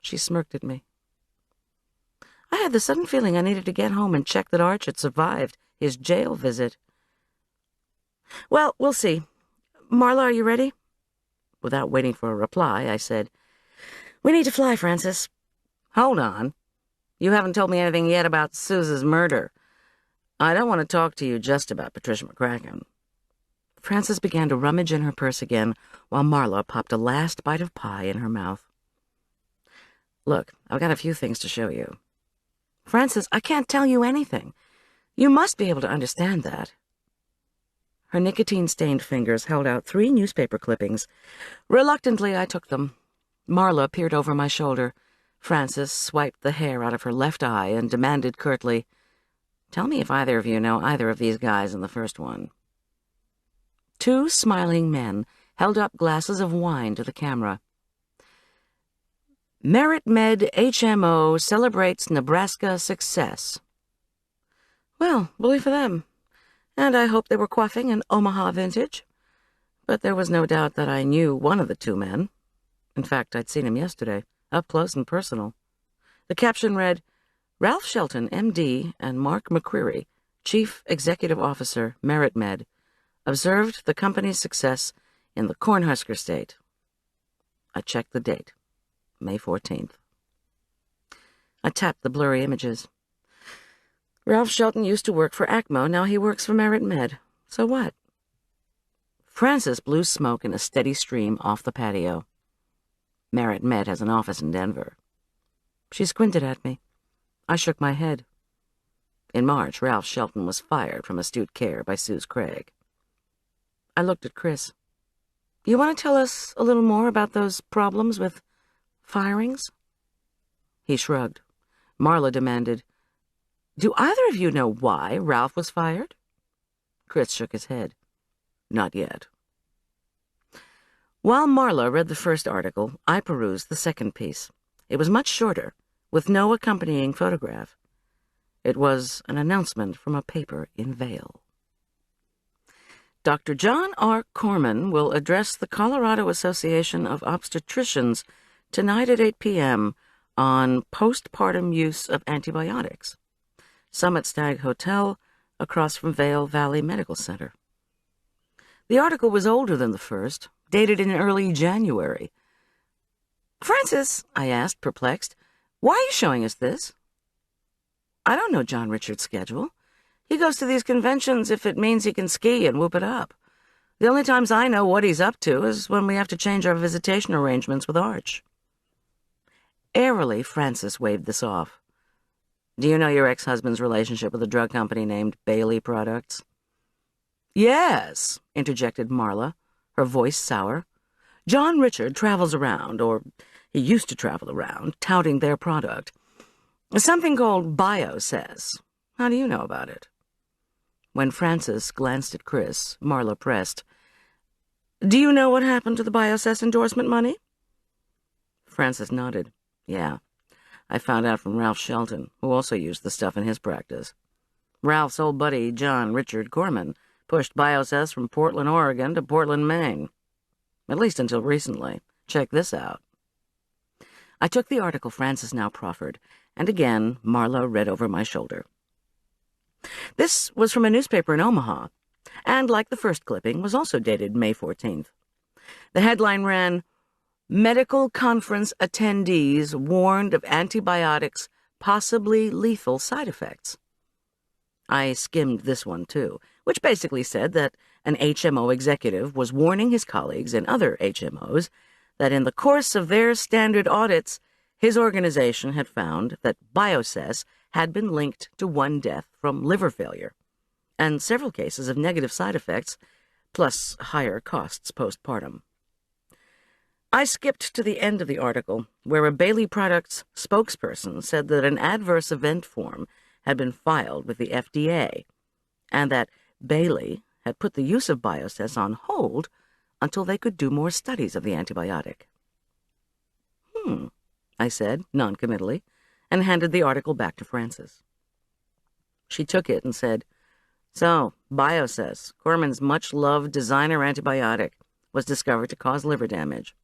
She smirked at me. I had the sudden feeling I needed to get home and check that Arch had survived his jail visit. Well, we'll see. Marla, are you ready? Without waiting for a reply, I said, We need to fly, Frances. Hold on. You haven't told me anything yet about Suze's murder. I don't want to talk to you just about Patricia McCracken. Frances began to rummage in her purse again, while Marla popped a last bite of pie in her mouth. Look, I've got a few things to show you. Frances, I can't tell you anything. You must be able to understand that. Her nicotine-stained fingers held out 3 newspaper clippings. Reluctantly, I took them. Marla peered over my shoulder. Frances swiped the hair out of her left eye and demanded curtly, Tell me if either of you know either of these guys in the first one. 2 smiling men held up glasses of wine to the camera. Merit Med HMO celebrates Nebraska success. Well, bully for them. And I hope they were quaffing an Omaha vintage. But there was no doubt that I knew one of the 2 men. In fact, I'd seen him yesterday, up close and personal. The caption read, Ralph Shelton, M.D., and Mark McCreary, Chief Executive Officer, Merit Med, observed the company's success in the Cornhusker State. I checked the date, May 14th. I tapped the blurry images. Ralph Shelton used to work for ACMO, now he works for Merit Med. So what? Frances blew smoke in a steady stream off the patio. Merritt Met has an office in Denver. She squinted at me. I shook my head. In March, Ralph Shelton was fired from astute care by Suze Craig. I looked at Chris. You want to tell us a little more about those problems with firings? He shrugged. Marla demanded, Do either of you know why Ralph was fired? Chris shook his head. Not yet. While Marla read the first article, I perused the second piece. It was much shorter, with no accompanying photograph. It was an announcement from a paper in Vail. Dr. John R. Korman will address the Colorado Association of Obstetricians tonight at 8 p.m. on postpartum use of antibiotics. Summit Stag Hotel, across from Vail Valley Medical Center. The article was older than the first, dated in early January. Frances, I asked, perplexed, why are you showing us this? I don't know John Richard's schedule. He goes to these conventions if it means he can ski and whoop it up. The only times I know what he's up to is when we have to change our visitation arrangements with Arch. Airily, Frances waved this off. Do you know your ex-husband's relationship with a drug company named Bailey Products? Yes, interjected Marla, her voice sour. John Richard travels around, or he used to travel around, touting their product. Something called BioSays. How do you know about it? When Frances glanced at Chris, Marla pressed, Do you know what happened to the BioSays endorsement money? Frances nodded. Yeah, I found out from Ralph Shelton, who also used the stuff in his practice. Ralph's old buddy, John Richard Korman, pushed BioSays from Portland, Oregon to Portland, Maine. At least until recently. Check this out. I took the article Frances now proffered, and again Marla read over my shoulder. This was from a newspaper in Omaha, and, like the first clipping, was also dated May 14th. The headline ran, Medical Conference Attendees Warned of Antibiotics' Possibly Lethal Side Effects. I skimmed this one, too, which basically said that an HMO executive was warning his colleagues in other HMOs that in the course of their standard audits, his organization had found that BioSays had been linked to one death from liver failure, and several cases of negative side effects, plus higher costs postpartum. I skipped to the end of the article, where a Bailey Products spokesperson said that an adverse event form had been filed with the FDA, and that Bailey had put the use of BioSays on hold until they could do more studies of the antibiotic. I said, noncommittally, and handed the article back to Frances. She took it and said, So, BioSays, Korman's much-loved designer antibiotic, was discovered to cause liver damage,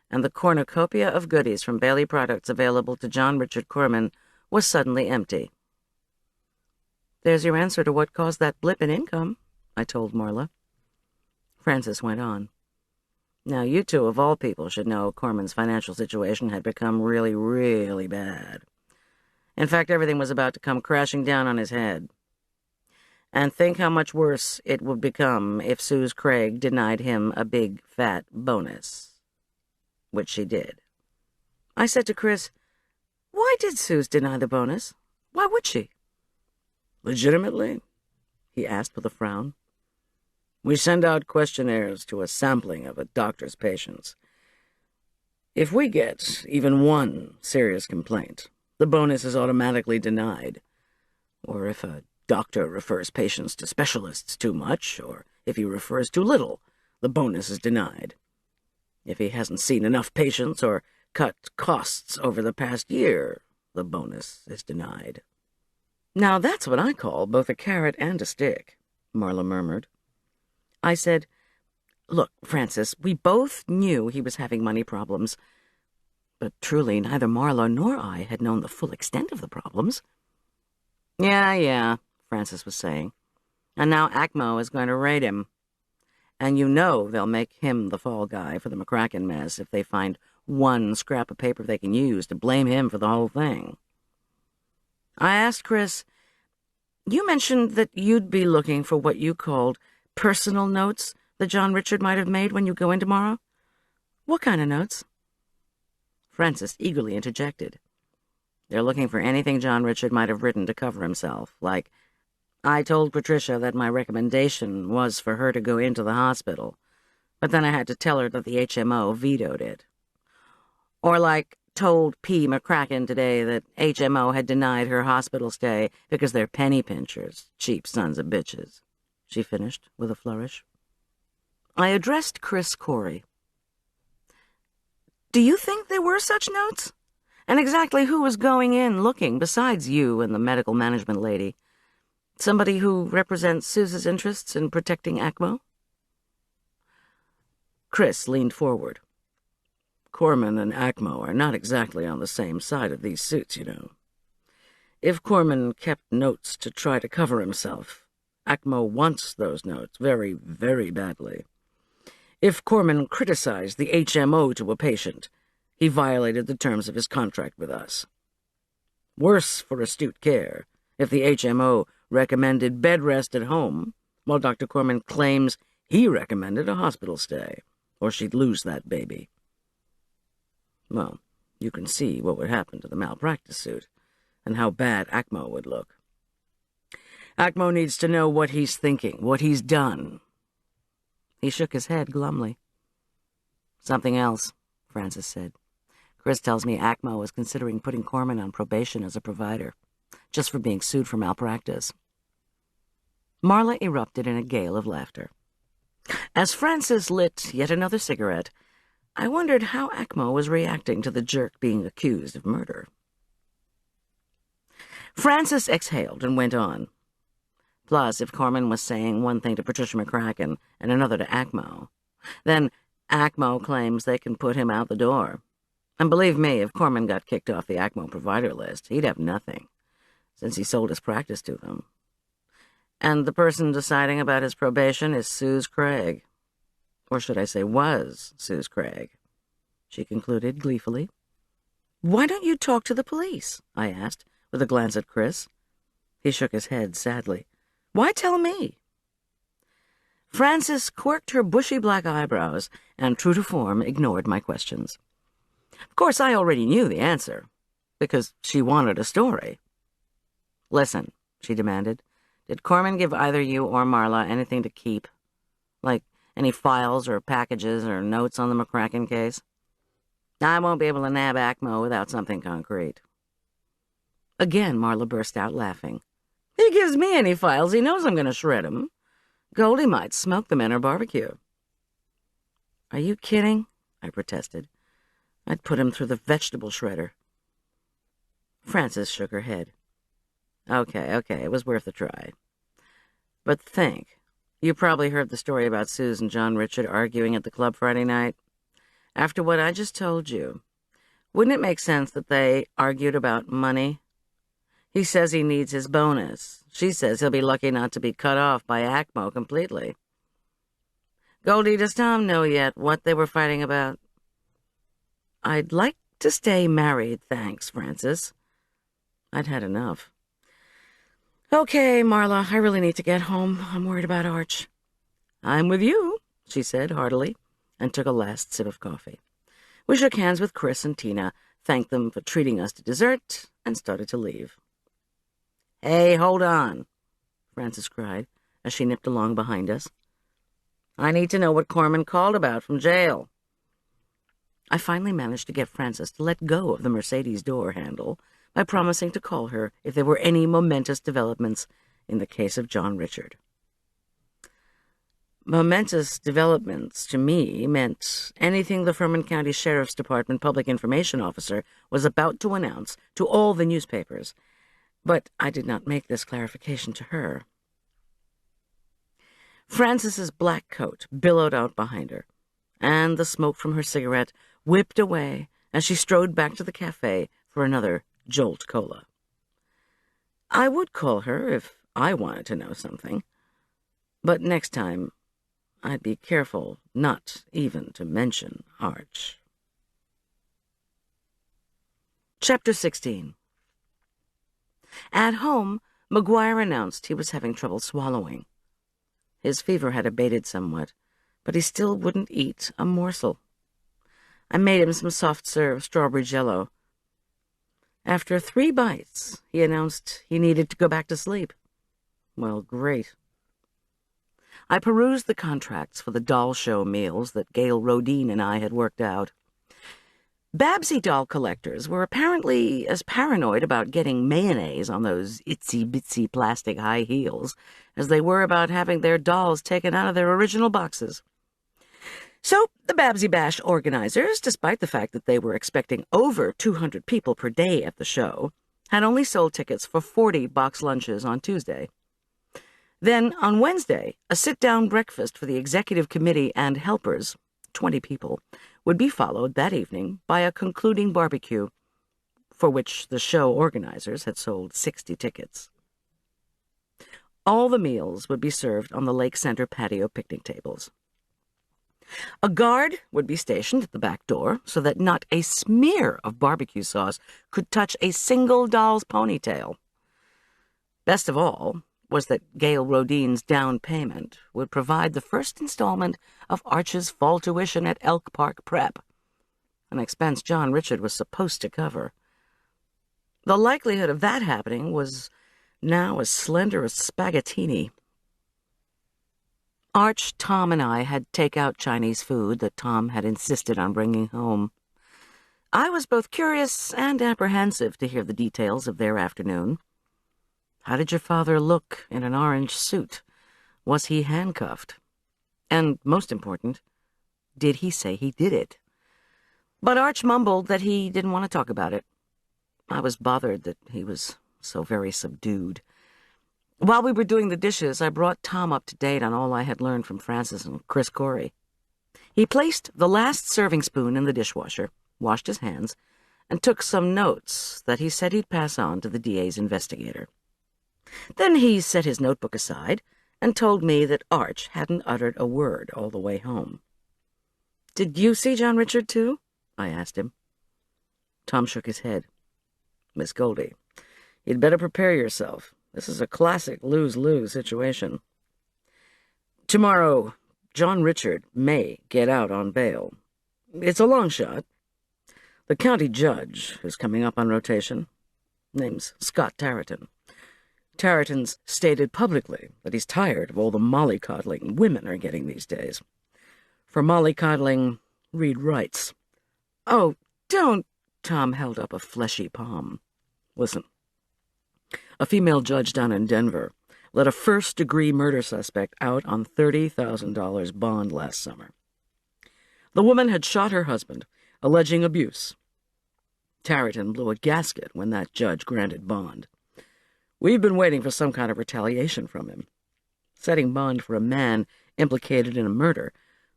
and the cornucopia of goodies from Bailey Products available to John Richard Korman was suddenly empty. There's your answer to what caused that blip in income, I told Marla. Frances went on. Now, you two, of all people, should know Korman's financial situation had become really, really bad. In fact, everything was about to come crashing down on his head. And think how much worse it would become if Suze Craig denied him a big, fat bonus. Which she did. I said to Chris, Why did Suze deny the bonus? Why would she? Legitimately? He asked with a frown. We send out questionnaires to a sampling of a doctor's patients. If we get even one serious complaint, the bonus is automatically denied. Or if a doctor refers patients to specialists too much, or if he refers too little, the bonus is denied. If he hasn't seen enough patients or cut costs over the past year, the bonus is denied. Now that's what I call both a carrot and a stick, Marla murmured. I said, Look, Frances, we both knew he was having money problems, but truly neither Marla nor I had known the full extent of the problems. Yeah, Frances was saying, and now ACMO is going to raid him. And you know they'll make him the fall guy for the McCracken mess if they find one scrap of paper they can use to blame him for the whole thing. I asked Chris, You mentioned that you'd be looking for what you called personal notes that John Richard might have made when you go in tomorrow? What kind of notes? Francis eagerly interjected. They're looking for anything John Richard might have written to cover himself, like, I told Patricia that my recommendation was for her to go into the hospital, but then I had to tell her that the HMO vetoed it. Or like, told P. McCracken today that HMO had denied her hospital stay because they're penny pinchers, cheap sons of bitches, she finished with a flourish. I addressed Chris Corey. Do you think there were such notes? And exactly who was going in looking besides you and the medical management lady? Somebody who represents Suze's interests in protecting ACMO? Chris leaned forward. Korman and ACMO are not exactly on the same side of these suits, you know. If Korman kept notes to try to cover himself, ACMO wants those notes very, very badly. If Korman criticized the HMO to a patient, he violated the terms of his contract with us. Worse for astute care, if the HMO recommended bed rest at home, while Dr. Korman claims he recommended a hospital stay, or she'd lose that baby. Well, you can see what would happen to the malpractice suit, and how bad ACMO would look. ACMO needs to know what he's thinking, what he's done. He shook his head glumly. Something else, Francis said. Chris tells me ACMO is considering putting Korman on probation as a provider, just for being sued for malpractice. Marla erupted in a gale of laughter. As Francis lit yet another cigarette, I wondered how ACMO was reacting to the jerk being accused of murder. Francis exhaled and went on. Plus, if Korman was saying one thing to Patricia McCracken and another to ACMO, then ACMO claims they can put him out the door. And believe me, if Korman got kicked off the ACMO provider list, he'd have nothing, since he sold his practice to them. And the person deciding about his probation is Suze Craig. Or should I say was Suze Craig, she concluded gleefully. Why don't you talk to the police? I asked, with a glance at Chris. He shook his head sadly. Why tell me? Frances quirked her bushy black eyebrows and, true to form, ignored my questions. Of course, I already knew the answer, because she wanted a story. Listen, she demanded, did Korman give either you or Marla anything to keep? Like any files or packages or notes on the McCracken case? I won't be able to nab ACMO without something concrete. Again, Marla burst out laughing. He gives me any files, he knows I'm going to shred them. Goldie might smoke them in her barbecue. Are you kidding? I protested. I'd put him through the vegetable shredder. Frances shook her head. Okay, it was worth a try. But think, you probably heard the story about Suze and John Richard arguing at the club Friday night. After what I just told you, wouldn't it make sense that they argued about money? He says he needs his bonus. She says he'll be lucky not to be cut off by ACMO completely. Goldie, does Tom know yet what they were fighting about? I'd like to stay married, thanks, Francis. I'd had enough. Okay, Marla, I really need to get home. I'm worried about Arch. I'm with you, she said heartily, and took a last sip of coffee. We shook hands with Chris and Tina, thanked them for treating us to dessert, and started to leave. Hey, hold on, Frances cried, as she nipped along behind us. I need to know what Korman called about from jail. I finally managed to get Frances to let go of the Mercedes door handle by promising to call her if there were any momentous developments in the case of John Richard. Momentous developments to me meant anything the Furman County Sheriff's Department Public Information Officer was about to announce to all the newspapers, but I did not make this clarification to her. Frances's black coat billowed out behind her, and the smoke from her cigarette whipped away as she strode back to the cafe for another Jolt Cola. I would call her if I wanted to know something, but next time I'd be careful not even to mention Arch. Chapter 16. At home, McGuire announced he was having trouble swallowing. His fever had abated somewhat, but he still wouldn't eat a morsel. I made him some soft-serve strawberry jello. After 3 bites, he announced he needed to go back to sleep. Well, great. I perused the contracts for the doll show meals that Gail Rodine and I had worked out. Babsy doll collectors were apparently as paranoid about getting mayonnaise on those itsy-bitsy plastic high heels as they were about having their dolls taken out of their original boxes. So the Babsy Bash organizers, despite the fact that they were expecting over 200 people per day at the show, had only sold tickets for 40 box lunches on Tuesday. Then, on Wednesday, a sit-down breakfast for the executive committee and helpers, 20 people, would be followed that evening by a concluding barbecue, for which the show organizers had sold 60 tickets. All the meals would be served on the Lake Center patio picnic tables. A guard would be stationed at the back door so that not a smear of barbecue sauce could touch a single doll's ponytail. Best of all was that Gail Rodine's down payment would provide the first installment of Arch's fall tuition at Elk Park Prep, an expense John Richard was supposed to cover. The likelihood of that happening was now as slender as spaghettini. Arch, Tom, and I had take-out Chinese food that Tom had insisted on bringing home. I was both curious and apprehensive to hear the details of their afternoon. How did your father look in an orange suit? Was he handcuffed? And, most important, did he say he did it? But Arch mumbled that he didn't want to talk about it. I was bothered that he was so very subdued. While we were doing the dishes, I brought Tom up to date on all I had learned from Francis and Chris Corey. He placed the last serving spoon in the dishwasher, washed his hands, and took some notes that he said he'd pass on to the DA's investigator. Then he set his notebook aside and told me that Arch hadn't uttered a word all the way home. "Did you see John Richard, too?" I asked him. Tom shook his head. "Miss Goldy, you'd better prepare yourself. This is a classic lose-lose situation. Tomorrow, John Richard may get out on bail. It's a long shot. The county judge is coming up on rotation. Name's Scott Tarleton. Tarleton's stated publicly that he's tired of all the mollycoddling women are getting these days. For mollycoddling, read rights." "Oh, don't," Tom held up a fleshy palm. "Listen. A female judge down in Denver let a first-degree murder suspect out on $30,000 bond last summer. The woman had shot her husband, alleging abuse. Tarleton blew a gasket when that judge granted bond. We've been waiting for some kind of retaliation from him. Setting bond for a man implicated in a murder,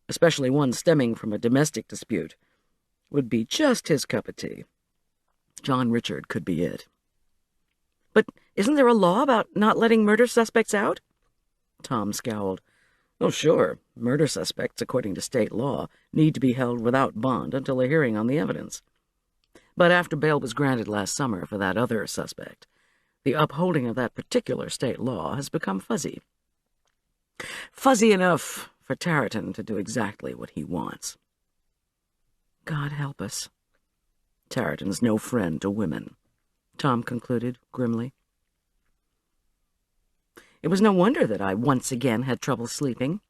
especially one stemming from a domestic dispute, would be just his cup of tea. John Richard could be it." "But isn't there a law about not letting murder suspects out?" Tom scowled. "Oh, sure. Murder suspects, according to state law, need to be held without bond until a hearing on the evidence. But after bail was granted last summer for that other suspect, the upholding of that particular state law has become fuzzy. Fuzzy enough for Tarleton to do exactly what he wants." "God help us." "Tarleton's no friend to women," Tom concluded grimly. It was no wonder that I once again had trouble sleeping.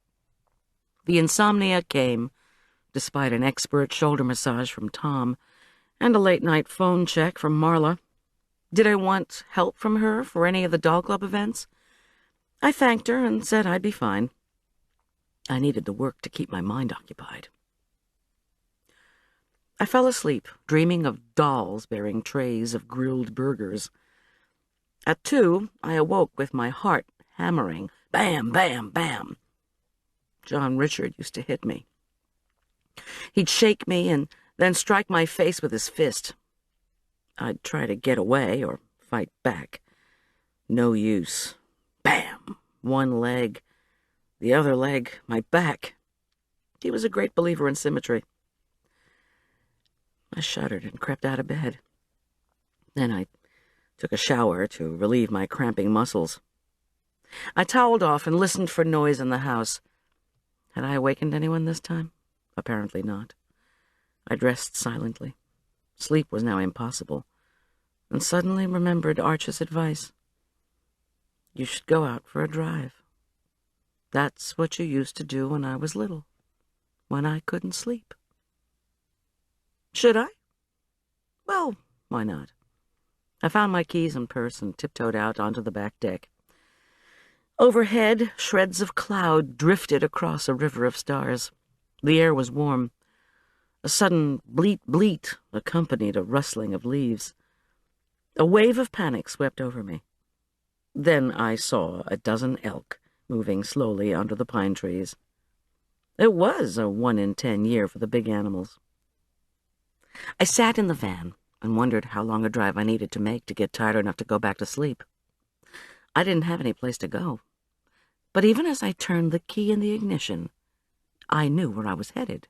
The insomnia came, despite an expert shoulder massage from Tom and a late-night phone check from Marla. Did I want help from her for any of the doll club events? I thanked her and said I'd be fine. I needed the work to keep my mind occupied. I fell asleep, dreaming of dolls bearing trays of grilled burgers. At 2, I awoke with my heart hammering. Bam, bam, bam. John Richard used to hit me. He'd shake me and then strike my face with his fist. I'd try to get away or fight back. No use. Bam! One leg. The other leg, my back. He was a great believer in symmetry. I shuddered and crept out of bed. Then I took a shower to relieve my cramping muscles. I toweled off and listened for noise in the house. Had I awakened anyone this time? Apparently not. I dressed silently. Sleep was now impossible, and suddenly remembered Arch's advice. You should go out for a drive. That's what you used to do when I was little, when I couldn't sleep. Should I? Well, why not? I found my keys and purse and tiptoed out onto the back deck. Overhead, shreds of cloud drifted across a river of stars. The air was warm. A sudden bleat-bleat accompanied a rustling of leaves. A wave of panic swept over me. Then I saw a dozen elk moving slowly under the pine trees. It was a 1 in 10 year for the big animals. I sat in the van and wondered how long a drive I needed to make to get tired enough to go back to sleep. I didn't have any place to go. But even as I turned the key in the ignition, I knew where I was headed.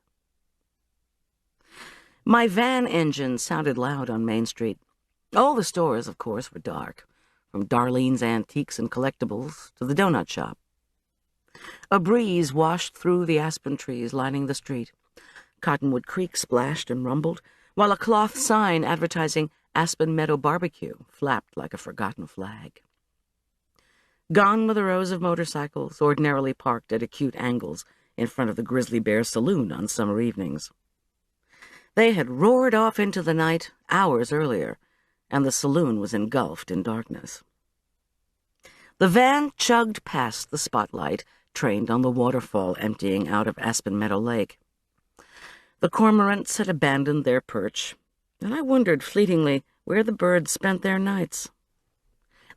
My van engine sounded loud on Main Street. All the stores, of course, were dark, from Darlene's Antiques and Collectibles to the donut shop. A breeze washed through the aspen trees lining the street. Cottonwood Creek splashed and rumbled, while a cloth sign advertising Aspen Meadow Barbecue flapped like a forgotten flag. Gone were the rows of motorcycles ordinarily parked at acute angles in front of the Grizzly Bear Saloon on summer evenings. They had roared off into the night hours earlier, and the saloon was engulfed in darkness. The van chugged past the spotlight trained on the waterfall emptying out of Aspen Meadow Lake. The cormorants had abandoned their perch, and I wondered fleetingly where the birds spent their nights.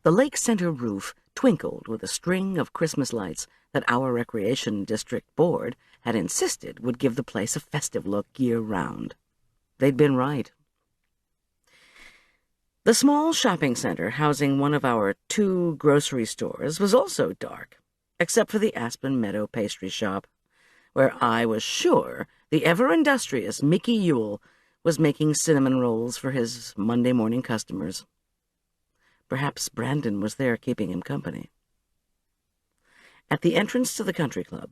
The lake center roof twinkled with a string of Christmas lights that our Recreation District Board had insisted would give the place a festive look year-round. They'd been right. The small shopping center housing one of our 2 grocery stores was also dark, except for the Aspen Meadow pastry shop, where I was sure the ever-industrious Mickey Ewell was making cinnamon rolls for his Monday morning customers. Perhaps Brandon was there keeping him company. At the entrance to the country club,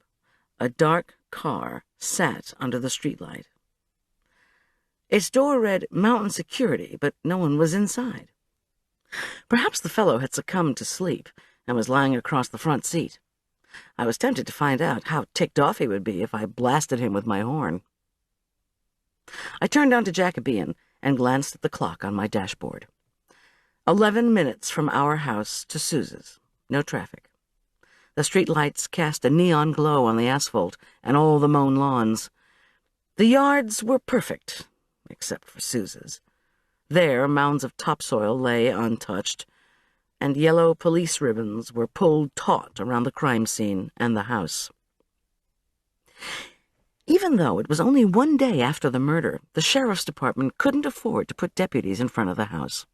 a dark car sat under the streetlight. Its door read Mountain Security, but no one was inside. Perhaps the fellow had succumbed to sleep and was lying across the front seat. I was tempted to find out how ticked off he would be if I blasted him with my horn. I turned onto Jacobean and glanced at the clock on my dashboard. 11 minutes from our house to Suze's. No traffic. The street lights cast a neon glow on the asphalt and all the mown lawns. The yards were perfect, except for Suze's. There, mounds of topsoil lay untouched, and yellow police ribbons were pulled taut around the crime scene and the house. Even though it was only 1 day after the murder, the sheriff's department couldn't afford to put deputies in front of the house.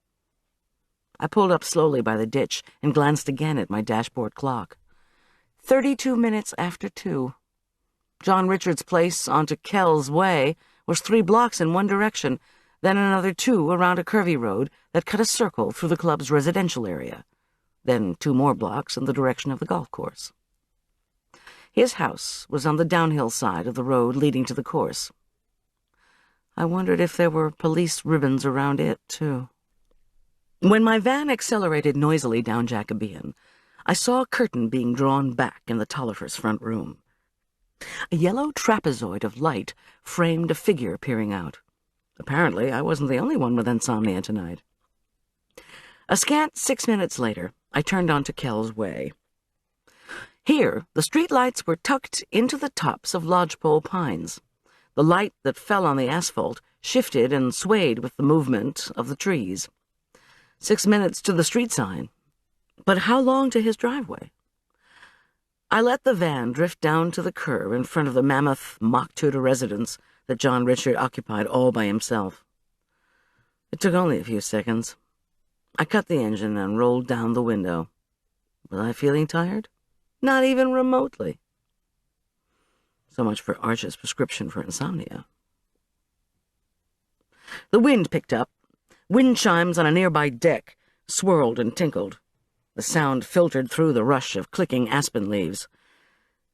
I pulled up slowly by the ditch and glanced again at my dashboard clock. 32 minutes after 2. John Richard's place onto Kell's Way was 3 blocks in one direction, then another 2 around a curvy road that cut a circle through the club's residential area, then 2 more blocks in the direction of the golf course. His house was on the downhill side of the road leading to the course. I wondered if there were police ribbons around it, too. When my van accelerated noisily down Jacobean, I saw a curtain being drawn back in the Tollifers' front room. A yellow trapezoid of light framed a figure peering out. Apparently, I wasn't the only one with insomnia tonight. A scant 6 minutes later, I turned onto Kell's Way. Here, the streetlights were tucked into the tops of lodgepole pines. The light that fell on the asphalt shifted and swayed with the movement of the trees. 6 minutes to the street sign. But how long to his driveway? I let the van drift down to the curb in front of the mammoth mock Tudor residence that John Richard occupied all by himself. It took only a few seconds. I cut the engine and rolled down the window. Was I feeling tired? Not even remotely. So much for Arch's prescription for insomnia. The wind picked up. Wind chimes on a nearby deck swirled and tinkled. The sound filtered through the rush of clicking aspen leaves.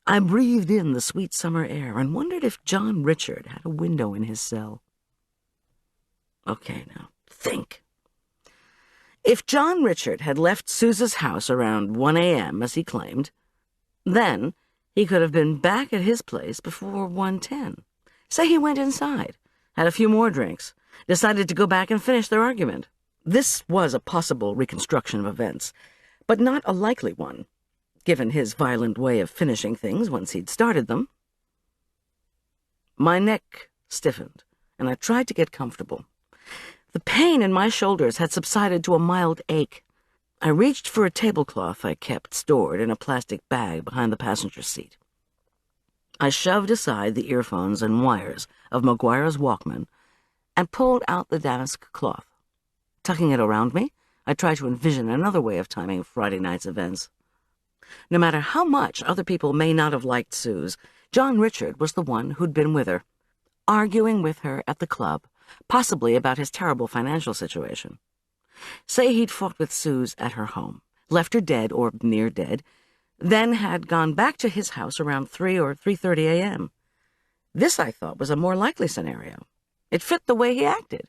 I breathed in the sweet summer air and wondered if John Richard had a window in his cell. Okay, now, think. If John Richard had left Suze's house around 1 a.m., as he claimed, then he could have been back at his place before 1:10. Say he went inside, had a few more drinks, decided to go back and finish their argument. This was a possible reconstruction of events, but not a likely one, given his violent way of finishing things once he'd started them. My neck stiffened, and I tried to get comfortable. The pain in my shoulders had subsided to a mild ache. I reached for a tablecloth I kept stored in a plastic bag behind the passenger seat. I shoved aside the earphones and wires of McGuire's Walkman and pulled out the damask cloth. Tucking it around me, I tried to envision another way of timing Friday night's events. No matter how much other people may not have liked Suze, John Richard was the one who'd been with her, arguing with her at the club, possibly about his terrible financial situation. Say he'd fought with Suze at her home, left her dead or near dead, then had gone back to his house around 3 or 3:30 a.m. This, I thought, was a more likely scenario. It fit the way he acted.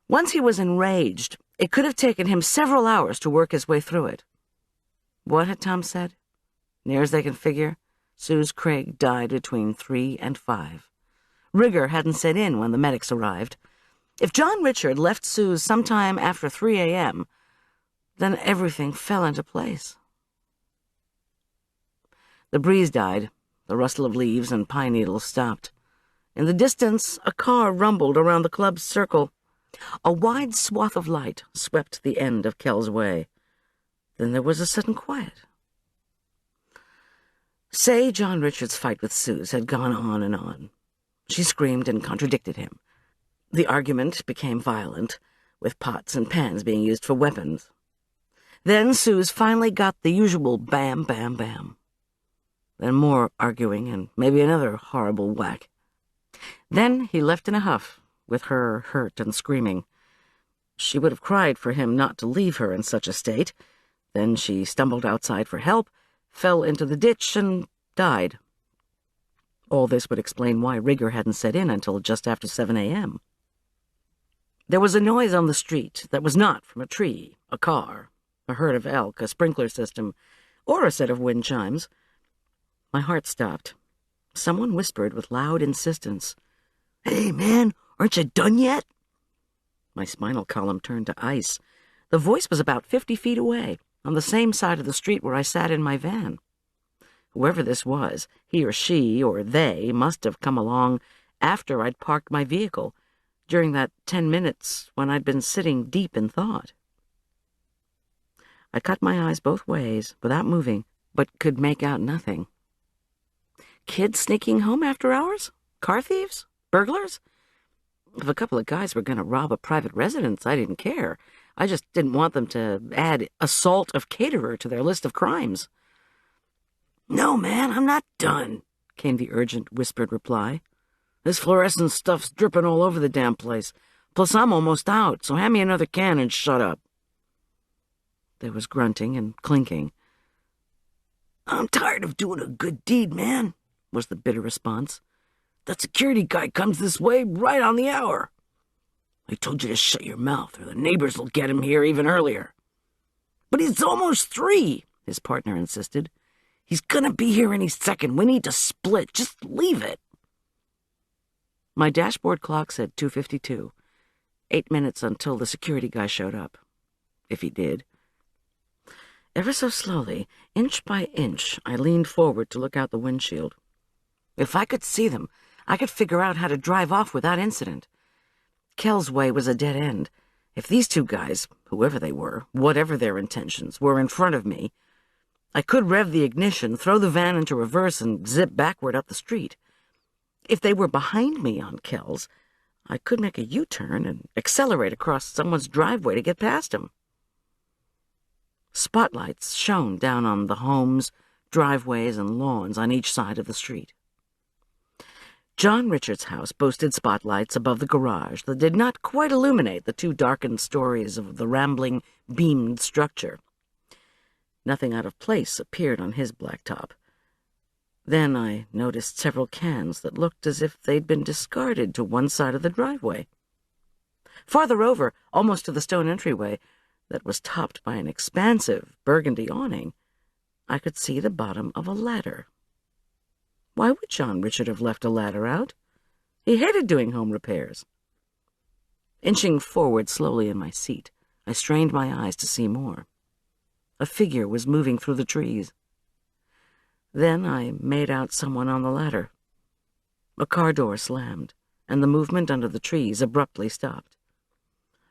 Once he was enraged, it could have taken him several hours to work his way through it. What had Tom said? Near as they can figure, Suze Craig died between 3 and 5. Rigor hadn't set in when the medics arrived. If John Richard left Suze sometime after 3 a.m., then everything fell into place. The breeze died. The rustle of leaves and pine needles stopped. In the distance, a car rumbled around the club's circle. A wide swath of light swept the end of Kell's Way. Then there was a sudden quiet. Say John Richard's fight with Suze had gone on and on. She screamed and contradicted him. The argument became violent, with pots and pans being used for weapons. Then Suze finally got the usual bam, bam, bam. Then more arguing and maybe another horrible whack. Then he left in a huff, with her hurt and screaming. She would have cried for him not to leave her in such a state. Then she stumbled outside for help, fell into the ditch, and died. All this would explain why Rigor hadn't set in until just after 7 a.m. There was a noise on the street that was not from a tree, a car, a herd of elk, a sprinkler system, or a set of wind chimes. My heart stopped. Someone whispered with loud insistence, "Hey, man, aren't you done yet?" My spinal column turned to ice. The voice was about 50 feet away, on the same side of the street where I sat in my van. Whoever this was, he or she or they must have come along after I'd parked my vehicle, during that 10 minutes when I'd been sitting deep in thought. I cut my eyes both ways, without moving, but could make out nothing. Kids sneaking home after hours? Car thieves? Burglars? If a couple of guys were going to rob a private residence, I didn't care. I just didn't want them to add assault of caterer to their list of crimes. "No, man, I'm not done," came the urgent, whispered reply. "This fluorescent stuff's dripping all over the damn place. Plus, I'm almost out, so hand me another can and shut up." There was grunting and clinking. "I'm tired of doing a good deed, man," was the bitter response. "That security guy comes this way right on the hour. I told you to shut your mouth, or the neighbors will get him here even earlier." "But it's almost 3, his partner insisted. "He's gonna be here any second. We need to split. Just leave it." My dashboard clock said 2:52. 8 minutes until the security guy showed up. If he did. Ever so slowly, inch by inch, I leaned forward to look out the windshield. If I could see them, I could figure out how to drive off without incident. Kell's Way was a dead end. If these two guys, whoever they were, whatever their intentions, were in front of me, I could rev the ignition, throw the van into reverse, and zip backward up the street. If they were behind me on Kell's, I could make a U-turn and accelerate across someone's driveway to get past him. Spotlights shone down on the homes, driveways, and lawns on each side of the street. John Richard's house boasted spotlights above the garage that did not quite illuminate the 2 darkened stories of the rambling, beamed structure. Nothing out of place appeared on his blacktop. Then I noticed several cans that looked as if they'd been discarded to one side of the driveway. Farther over, almost to the stone entryway, that was topped by an expansive burgundy awning, I could see the bottom of a ladder. Why would John Richard have left a ladder out? He hated doing home repairs. Inching forward slowly in my seat, I strained my eyes to see more. A figure was moving through the trees. Then I made out someone on the ladder. A car door slammed, and the movement under the trees abruptly stopped.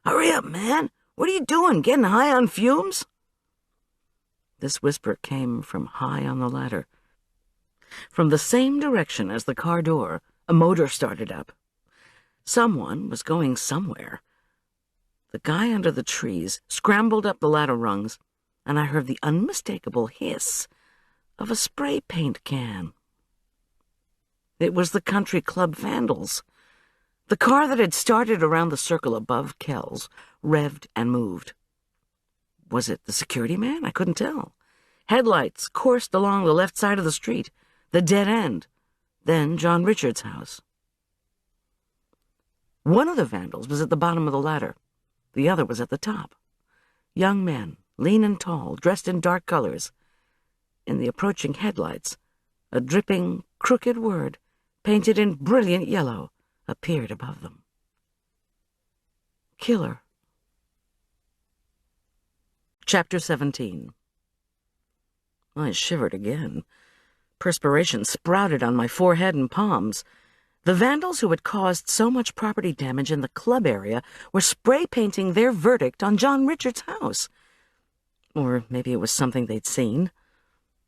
"Hurry up, man! What are you doing, getting high on fumes?" This whisper came from high on the ladder. From the same direction as the car door, a motor started up. Someone was going somewhere. The guy under the trees scrambled up the ladder rungs, and I heard the unmistakable hiss of a spray paint can. It was the country club vandals. The car that had started around the circle above Kells revved and moved. Was it the security man? I couldn't tell. Headlights coursed along the left side of the street, the dead end, then John Richard's house. One of the vandals was at the bottom of the ladder. The other was at the top. Young men, lean and tall, dressed in dark colors. In the approaching headlights, a dripping, crooked word, painted in brilliant yellow, appeared above them. Killer. Chapter 17. I shivered again. Perspiration sprouted on my forehead and palms. The vandals who had caused so much property damage in the club area were spray-painting their verdict on John Richard's house. Or maybe it was something they'd seen.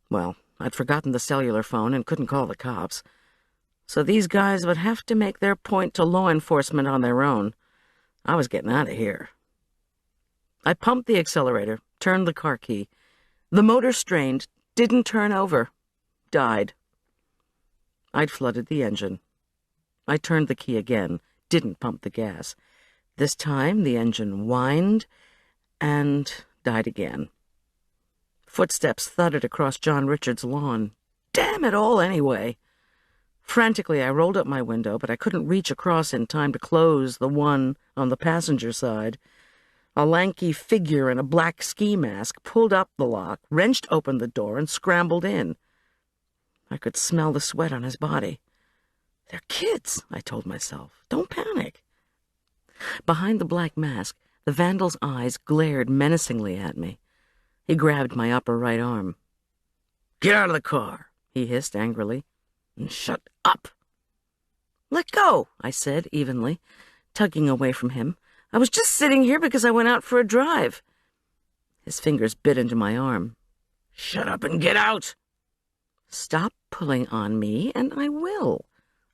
Well, I'd forgotten the cellular phone and couldn't call the cops. So these guys would have to make their point to law enforcement on their own. I was getting out of here. I pumped the accelerator, turned the car key. The motor strained, didn't turn over, died. I'd flooded the engine. I turned the key again, didn't pump the gas. This time the engine whined and died again. Footsteps thudded across John Richard's lawn. Damn it all, anyway. Frantically, I rolled up my window, but I couldn't reach across in time to close the one on the passenger side. A lanky figure in a black ski mask pulled up the lock, wrenched open the door, and scrambled in. I could smell the sweat on his body. "They're kids," I told myself. "Don't panic." Behind the black mask, the vandal's eyes glared menacingly at me. He grabbed my upper right arm. "Get out of the car," he hissed angrily. "And shut up." "Let go," I said evenly, tugging away from him. "I was just sitting here because I went out for a drive." His fingers bit into my arm. "Shut up and get out." "Stop pulling on me, and I will,"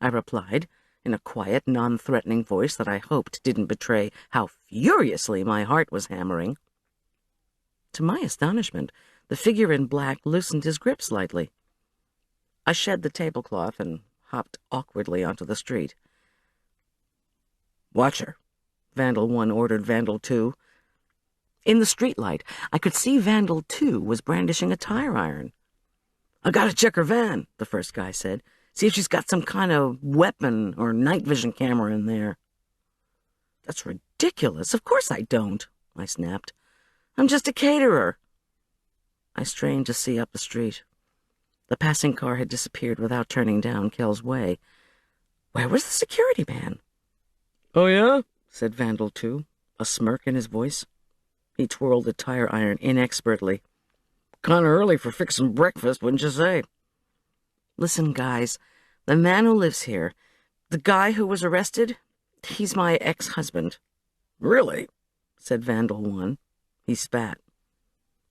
I replied, in a quiet, non-threatening voice that I hoped didn't betray how furiously my heart was hammering. To my astonishment, the figure in black loosened his grip slightly. I shed the tablecloth and hopped awkwardly onto the street. "Watch her," Vandal 1 ordered Vandal 2. In the streetlight, I could see Vandal 2 was brandishing a tire iron. "I gotta check her van," the first guy said. "See if she's got some kind of weapon or night vision camera in there." "That's ridiculous. Of course I don't," I snapped. "I'm just a caterer." I strained to see up the street. The passing car had disappeared without turning down Kell's way. Where was the security man? "Oh, yeah?" said Vandal 2, a smirk in his voice. He twirled the tire iron inexpertly. "Kinda early for fixing breakfast, wouldn't you say?" "Listen, guys, the man who lives here, the guy who was arrested, he's my ex-husband." "Really?" said Vandal 1. He spat.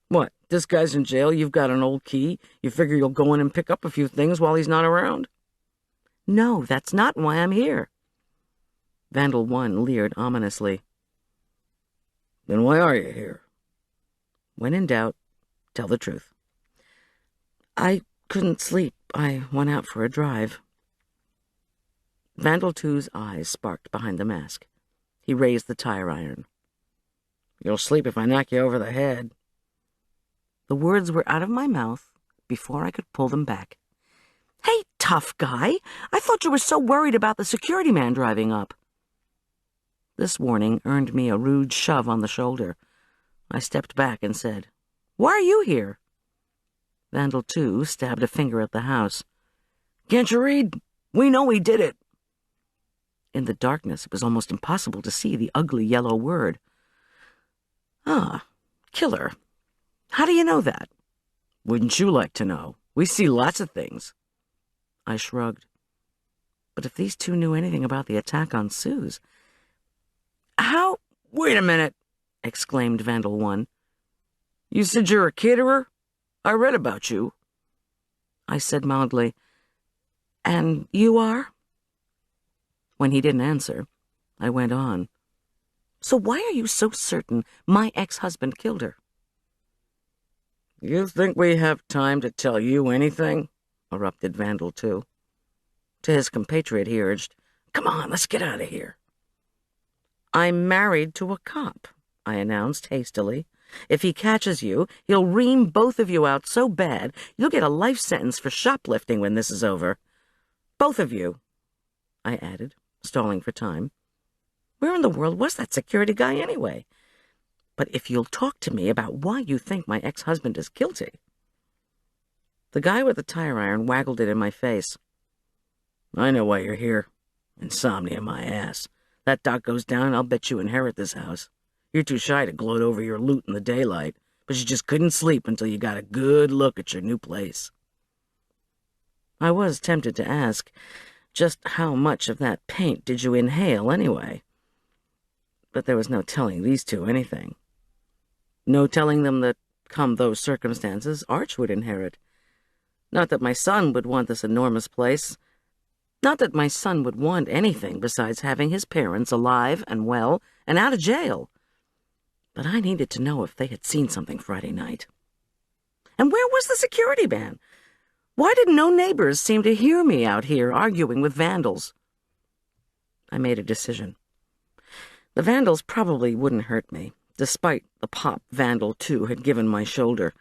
"What, this guy's in jail, you've got an old key, you figure you'll go in and pick up a few things while he's not around?" "No, that's not why I'm here." Vandal 1 leered ominously. "Then why are you here?" "When in doubt, tell the truth." "I couldn't sleep. I went out for a drive." Vandal 2's eyes sparked behind the mask. He raised the tire iron. "You'll sleep if I knock you over the head." The words were out of my mouth before I could pull them back. tough guy. I thought you were so worried about the security man driving up. This warning earned me a rude shove on the shoulder. I stepped back and said, "Why are you here?" Vandal 2 stabbed a finger at the house. "Can't you read? We know he did it." In the darkness, it was almost impossible to see the ugly yellow word. "Ah, killer. How do you know that?" "Wouldn't you like to know? We see lots of things." I shrugged. But if these two knew anything about the attack on Sue's... "How—" "Wait a minute," exclaimed Vandal 1. "You said you're a caterer? I read about you." I said mildly, "And you are?" When he didn't answer, I went on. "So why are you so certain my ex-husband killed her?" "You think we have time to tell you anything?" erupted Vandal 2. To his compatriot he urged, "Come on, let's get out of here." "I'm married to a cop," I announced hastily. "If he catches you, he'll ream both of you out so bad you'll get a life sentence for shoplifting when this is over. Both of you," I added, stalling for time. Where in the world was that security guy anyway? But if you'll talk to me about why you think my ex-husband is guilty... The guy with the tire iron waggled it in my face. "I know why you're here. Insomnia, my ass. That doc goes down, I'll bet you inherit this house. You're too shy to gloat over your loot in the daylight, but you just couldn't sleep until you got a good look at your new place." I was tempted to ask, just how much of that paint did you inhale anyway? But there was no telling these two anything. No telling them that, come those circumstances, Arch would inherit. Not that my son would want this enormous place. Not that my son would want anything besides having his parents alive and well and out of jail. But I needed to know if they had seen something Friday night. And where was the security man? Why did no neighbors seem to hear me out here arguing with vandals? I made a decision. The vandals probably wouldn't hurt me, despite the pop Vandal 2 had given my shoulder.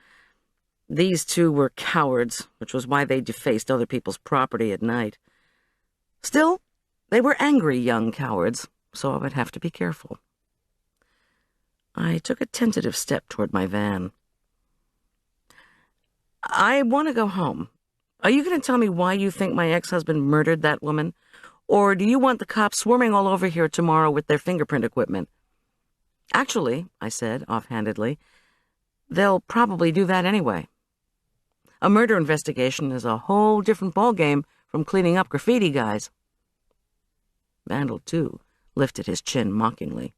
These two were cowards, which was why they defaced other people's property at night. Still, they were angry young cowards, so I would have to be careful. I took a tentative step toward my van. "I want to go home. Are you going to tell me why you think my ex-husband murdered that woman? Or do you want the cops swarming all over here tomorrow with their fingerprint equipment?" "Actually," I said offhandedly, "they'll probably do that anyway. A murder investigation is a whole different ballgame from cleaning up graffiti guys." Vandal 2 lifted his chin mockingly.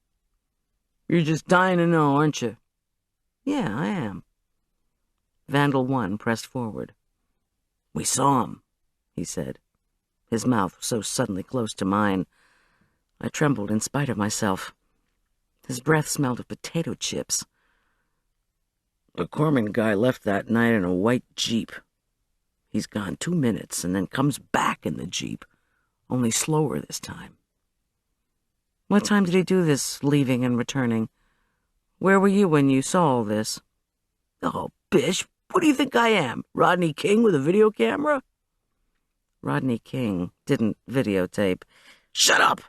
"You're just dying to know, aren't you?" "Yeah, I am." Vandal 1 pressed forward. "We saw him," he said, his mouth so suddenly close to mine. I trembled in spite of myself. His breath smelled of potato chips. "The Korman guy left that night in a white Jeep. He's gone 2 minutes and then comes back in the Jeep, only slower this time." "What time did he do this leaving and returning? Where were you when you saw all this?" "Oh, Bish, what do you think I am, Rodney King with a video camera?" Rodney King didn't videotape. "Shut up,"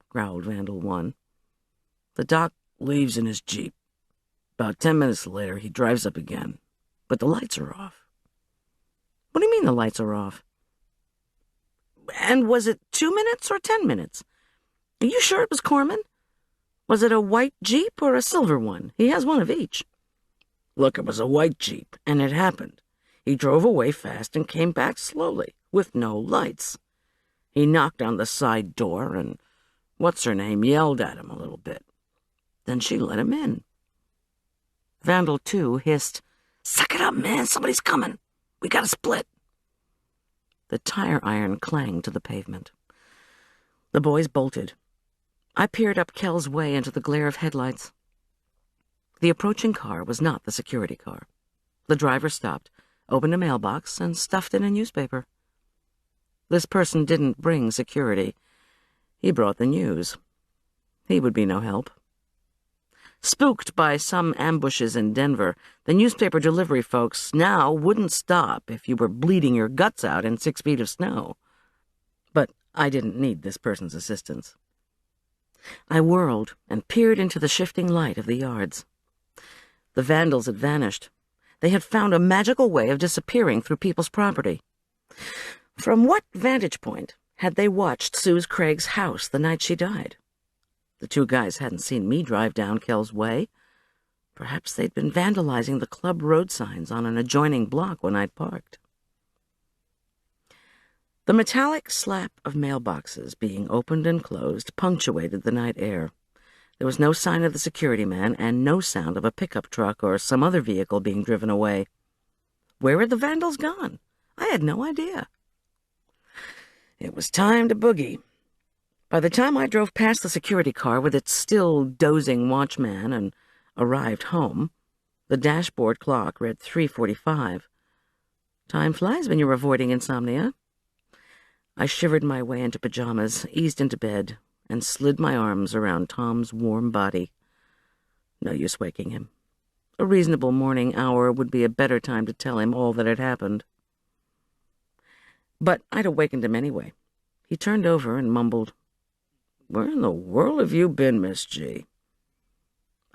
growled Vandal 1. "The doc leaves in his Jeep. About 10 minutes later, he drives up again, but the lights are off." "What do you mean the lights are off?" "And was it 2 minutes or 10 minutes? Are you sure it was Korman? Was it a white Jeep or a silver one? He has one of each." "Look, it was a white Jeep, and it happened. He drove away fast and came back slowly, with no lights. He knocked on the side door, and what's-her-name yelled at him a little bit. Then she let him in." Vandal 2 hissed, "Suck it up, man, somebody's coming. We gotta split." The tire iron clanged to the pavement. The boys bolted. I peered up Kell's way into the glare of headlights. The approaching car was not the security car. The driver stopped, opened a mailbox, and stuffed in a newspaper. This person didn't bring security. He brought the news. He would be no help. Spooked by some ambushes in Denver, the newspaper delivery folks now wouldn't stop if you were bleeding your guts out in 6 feet of snow. But I didn't need this person's assistance. I whirled and peered into the shifting light of the yards. The vandals had vanished. They had found a magical way of disappearing through people's property. From what vantage point had they watched Suze Craig's house the night she died? The two guys hadn't seen me drive down Kell's Way. Perhaps they'd been vandalizing the club road signs on an adjoining block when I'd parked. The metallic slap of mailboxes being opened and closed punctuated the night air. There was no sign of the security man and no sound of a pickup truck or some other vehicle being driven away. Where had the vandals gone? I had no idea. It was time to boogie. By the time I drove past the security car with its still dozing watchman and arrived home, the dashboard clock read 3:45. Time flies when you're avoiding insomnia. I shivered my way into pajamas, eased into bed, and slid my arms around Tom's warm body. No use waking him. A reasonable morning hour would be a better time to tell him all that had happened. But I'd awakened him anyway. He turned over and mumbled, "Where in the world have you been, Miss G?"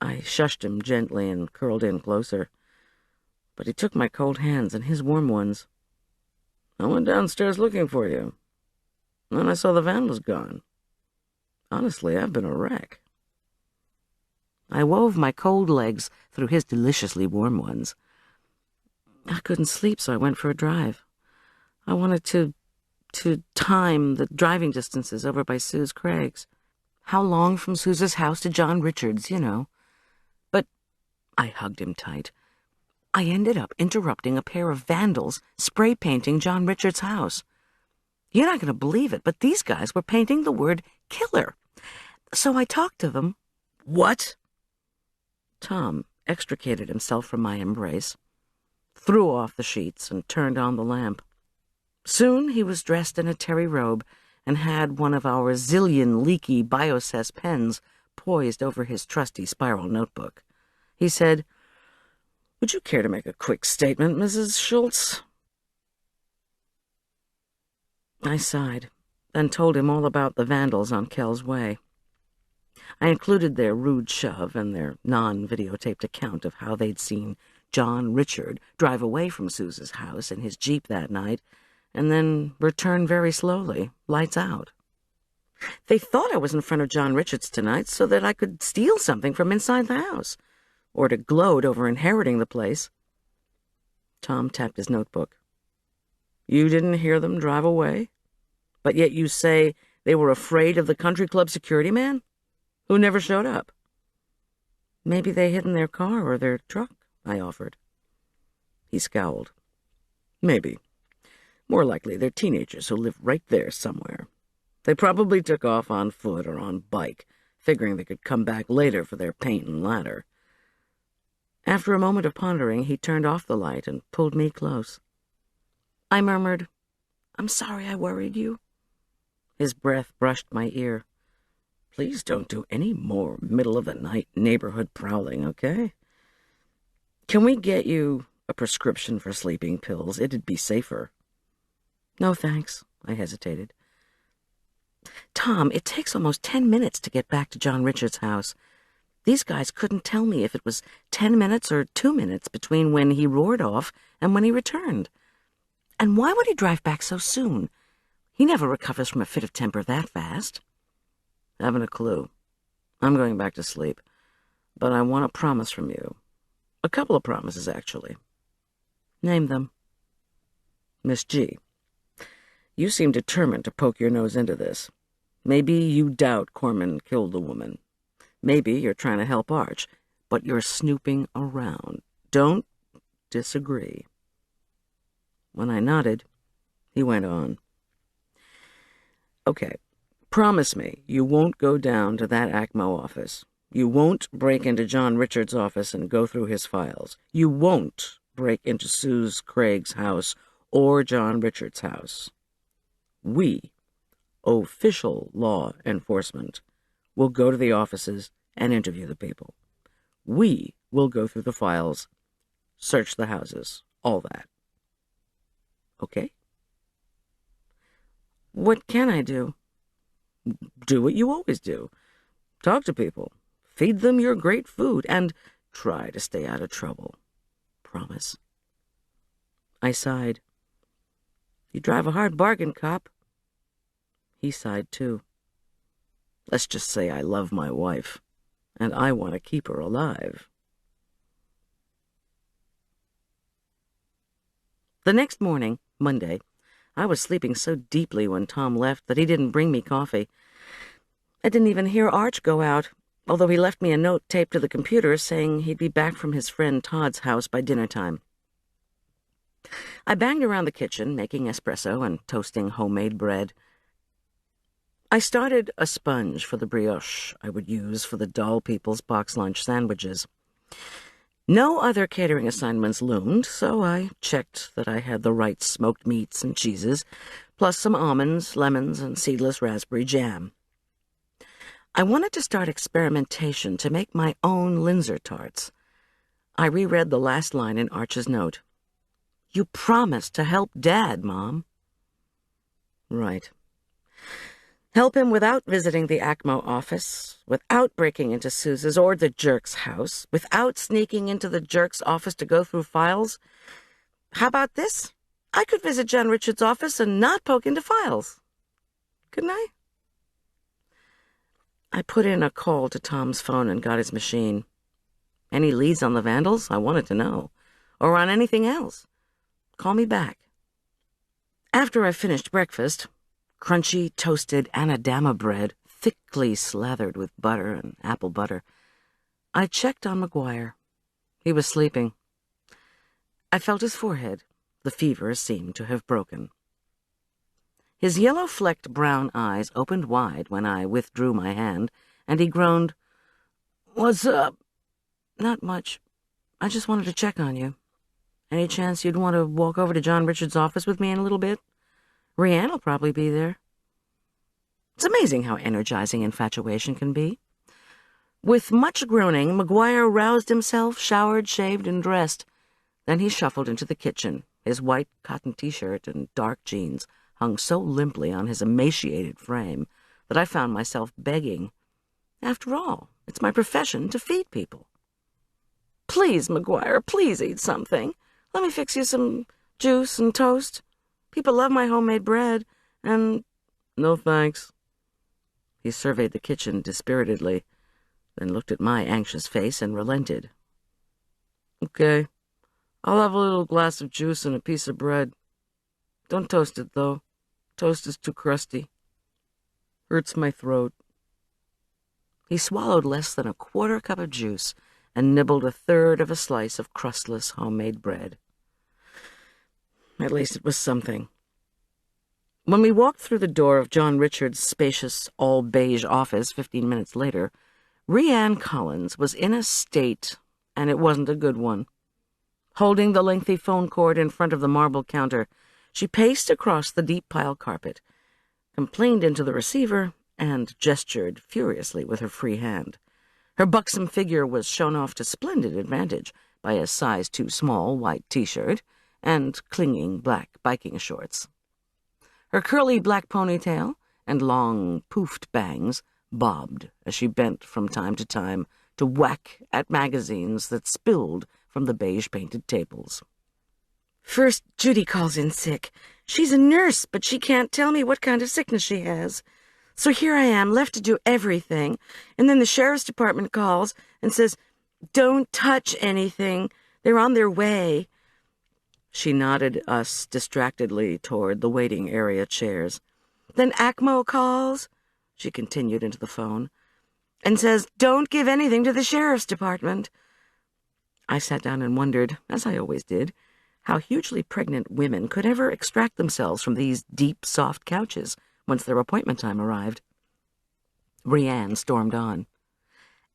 I shushed him gently and curled in closer. But he took my cold hands in his warm ones. "I went downstairs looking for you. Then I saw the van was gone. Honestly, I've been a wreck." I wove my cold legs through his deliciously warm ones. I couldn't sleep, so I went for a drive. I wanted to time the driving distances over by Suze Craig's. How long from Suze's house to John Richard's, you know. But I hugged him tight. I ended up interrupting a pair of vandals spray painting John Richard's house. You're not going to believe it, but these guys were painting the word killer. So I talked to them. "What?" Tom extricated himself from my embrace, threw off the sheets, and turned on the lamp. Soon he was dressed in a terry robe and had one of our zillion leaky Biocess pens poised over his trusty spiral notebook. He said, "Would you care to make a quick statement, Mrs. Schulz?" I sighed, then told him all about the vandals on Kell's Way. I included their rude shove and their non-videotaped account of how they'd seen John Richard drive away from Suze's house in his Jeep that night and then return very slowly, lights out. They thought I was in front of John Richard's tonight so that I could steal something from inside the house, or to gloat over inheriting the place. Tom tapped his notebook. "You didn't hear them drive away? But yet you say they were afraid of the country club security man, who never showed up?" "Maybe they hid in their car or their truck," I offered. He scowled. "Maybe. More likely they're teenagers who live right there somewhere. They probably took off on foot or on bike, figuring they could come back later for their paint and ladder." After a moment of pondering, he turned off the light and pulled me close. I murmured, "I'm sorry I worried you." His breath brushed my ear. "Please don't do any more middle-of-the-night neighborhood prowling, okay? Can we get you a prescription for sleeping pills? It'd be safer." "No, thanks," I hesitated. "Tom, it takes almost 10 minutes to get back to John Richard's house. These guys couldn't tell me if it was 10 minutes or 2 minutes between when he roared off and when he returned. And why would he drive back so soon? He never recovers from a fit of temper that fast." "Haven't a clue. I'm going back to sleep. But I want a promise from you. A couple of promises, actually." "Name them." "Miss G, you seem determined to poke your nose into this. Maybe you doubt Korman killed the woman. Maybe you're trying to help Arch, but you're snooping around. Don't disagree." When I nodded, he went on. "Okay, promise me you won't go down to that ACMO office. You won't break into John Richard's office and go through his files. You won't break into Suze Craig's house or John Richard's house. We, official law enforcement, will go to the offices and interview the people. We will go through the files, search the houses, all that. Okay? What can I do? Do what you always do. Talk to people. Feed them your great food, and try to stay out of trouble. Promise. I sighed. You drive a hard bargain, cop. He sighed, too. Let's just say I love my wife, and I want to keep her alive. The next morning, Monday, I was sleeping so deeply when Tom left that he didn't bring me coffee. I didn't even hear Arch go out, although he left me a note taped to the computer saying he'd be back from his friend Todd's house by dinner time. I banged around the kitchen, making espresso and toasting homemade bread. I started a sponge for the brioche I would use for the doll people's box lunch sandwiches. No other catering assignments loomed, so I checked that I had the right smoked meats and cheeses, plus some almonds, lemons, and seedless raspberry jam. I wanted to start experimentation to make my own Linzer tarts. I reread the last line in Arch's note. You promised to help Dad, Mom. Right. Help him without visiting the ACMO office, without breaking into Suze's or the jerk's house, without sneaking into the jerk's office to go through files. How about this? I could visit John Richard's office and not poke into files. Couldn't I? I put in a call to Tom's phone and got his machine. Any leads on the vandals? I wanted to know. Or on anything else. Call me back. After I finished breakfast, crunchy, toasted Anadama bread, thickly slathered with butter and apple butter, I checked on McGuire. He was sleeping. I felt his forehead. The fever seemed to have broken. His yellow-flecked brown eyes opened wide when I withdrew my hand, and he groaned, What's up? Not much. I just wanted to check on you. Any chance you'd want to walk over to John Richard's office with me in a little bit? Rianne'll probably be there. It's amazing how energizing infatuation can be. With much groaning, McGuire roused himself, showered, shaved, and dressed. Then he shuffled into the kitchen. His white cotton t-shirt and dark jeans hung so limply on his emaciated frame that I found myself begging. After all, it's my profession to feed people. Please, McGuire, please eat something. Let me fix you some juice and toast. People love my homemade bread, and... No thanks. He surveyed the kitchen dispiritedly, then looked at my anxious face and relented. Okay, I'll have a little glass of juice and a piece of bread. Don't toast it, though. Toast is too crusty. Hurts my throat. He swallowed less than a quarter cup of juice and nibbled a third of a slice of crustless homemade bread. At least it was something. When we walked through the door of John Richard's spacious, all-beige office 15 minutes later, Rianne Collins was in a state, and it wasn't a good one. Holding the lengthy phone cord in front of the marble counter, she paced across the deep pile carpet, complained into the receiver, and gestured furiously with her free hand. Her buxom figure was shown off to splendid advantage by a size too small white t-shirt and clinging black biking shorts. Her curly black ponytail and long, poofed bangs bobbed as she bent from time to time to whack at magazines that spilled from the beige-painted tables. First, Judy calls in sick. She's a nurse, but she can't tell me what kind of sickness she has. So here I am, left to do everything, and then the sheriff's department calls and says, Don't touch anything. They're on their way. She nodded us distractedly toward the waiting area chairs. Then ACMO calls, she continued into the phone, and says, Don't give anything to the sheriff's department. I sat down and wondered, as I always did, how hugely pregnant women could ever extract themselves from these deep, soft couches once their appointment time arrived. Rianne stormed on.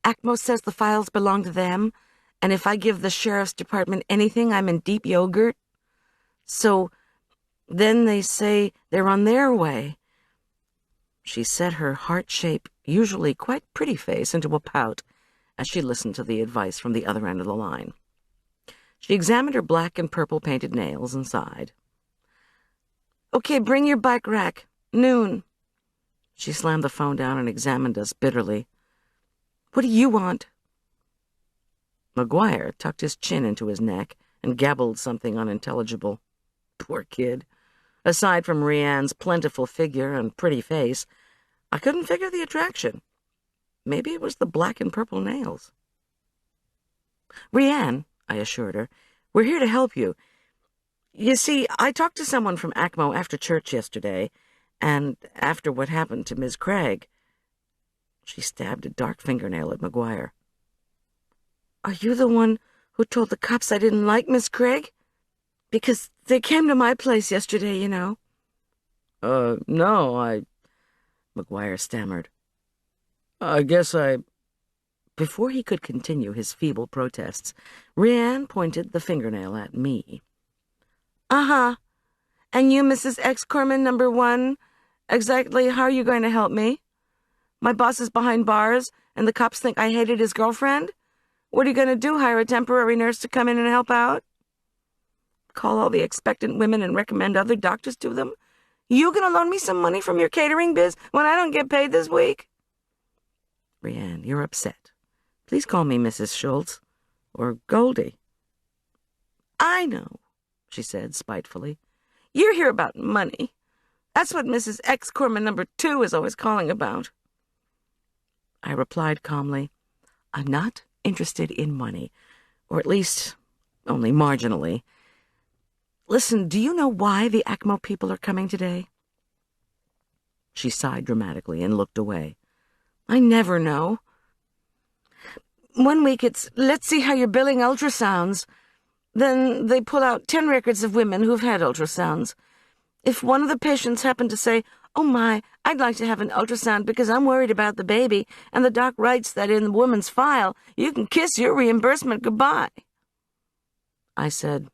ACMO says the files belong to them, and if I give the sheriff's department anything, I'm in deep yogurt. So then they say they're on their way. She set her heart-shaped, usually quite pretty face into a pout as she listened to the advice from the other end of the line. She examined her black and purple painted nails and sighed. "Okay, bring your bike rack. Noon." She slammed the phone down and examined us bitterly. "What do you want?" McGuire tucked his chin into his neck and gabbled something unintelligible. Poor kid. Aside from Rianne's plentiful figure and pretty face, I couldn't figure the attraction. Maybe it was the black and purple nails. "Rianne," I assured her, "we're here to help you. You see, I talked to someone from ACMO after church yesterday, and after what happened to Ms. Craig." She stabbed a dark fingernail at McGuire. "Are you the one who told the cops I didn't like Miss Craig? Because they came to my place yesterday, you know." No, McGuire stammered. "I guess I—" Before he could continue his feeble protests, Rianne pointed the fingernail at me. "Uh-huh. And you, Mrs. X. Korman, number 1, exactly how are you going to help me? My boss is behind bars, and the cops think I hated his girlfriend? What are you going to do, hire a temporary nurse to come in and help out? Call all the expectant women and recommend other doctors to them? You going to loan me some money from your catering biz when I don't get paid this week?" "Rianne, you're upset. Please call me Mrs. Schulz, or Goldy." "I know," she said spitefully. "You're here about money. That's what Mrs. X. Korman number 2 is always calling about." I replied calmly, "I'm not interested in money, or at least only marginally. Listen, do you know why the ACMO people are coming today?" She sighed dramatically and looked away. "I never know. One week it's, let's see how you're billing ultrasounds. Then they pull out 10 records of women who've had ultrasounds. If one of the patients happened to say, 'Oh my, I'd like to have an ultrasound because I'm worried about the baby,' and the doc writes that in the woman's file, you can kiss your reimbursement goodbye." I said,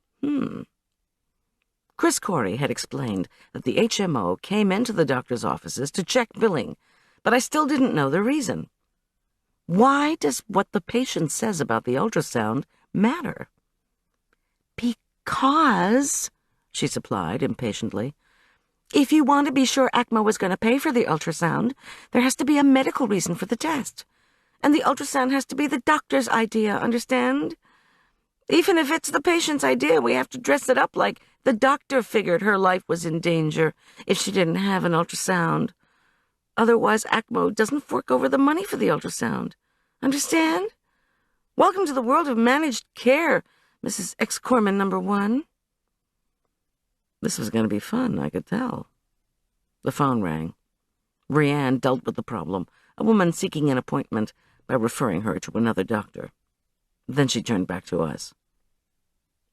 Chris Corey had explained that the HMO came into the doctor's offices to check billing, but I still didn't know the reason. Why does what the patient says about the ultrasound matter? "Because," she supplied impatiently, "if you want to be sure ACMO is going to pay for the ultrasound, there has to be a medical reason for the test. And the ultrasound has to be the doctor's idea, understand? Even if it's the patient's idea, we have to dress it up like the doctor figured her life was in danger if she didn't have an ultrasound. Otherwise, ACMO doesn't fork over the money for the ultrasound. Understand? Welcome to the world of managed care, Mrs. X. Korman number 1. This was going to be fun, I could tell. The phone rang. Rianne dealt with the problem, a woman seeking an appointment, by referring her to another doctor. Then she turned back to us.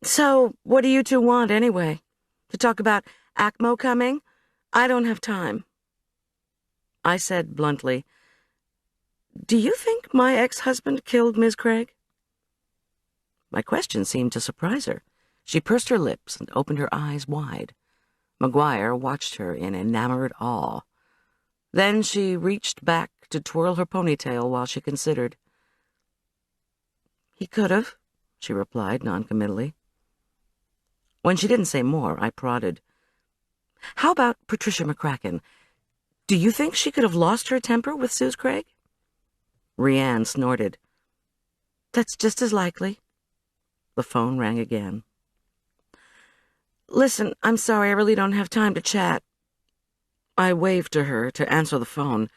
"So, what do you two want, anyway? To talk about ACMO coming? I don't have time." I said bluntly, "Do you think my ex-husband killed Miss Craig?" My question seemed to surprise her. She pursed her lips and opened her eyes wide. McGuire watched her in enamored awe. Then she reached back to twirl her ponytail while she considered. "He could have," she replied noncommittally. When she didn't say more, I prodded. "How about Patricia McCracken? Do you think she could have lost her temper with Suze Craig?" Rianne snorted. "That's just as likely." The phone rang again. "Listen, I'm sorry, I really don't have time to chat." I waved to her to answer the phone.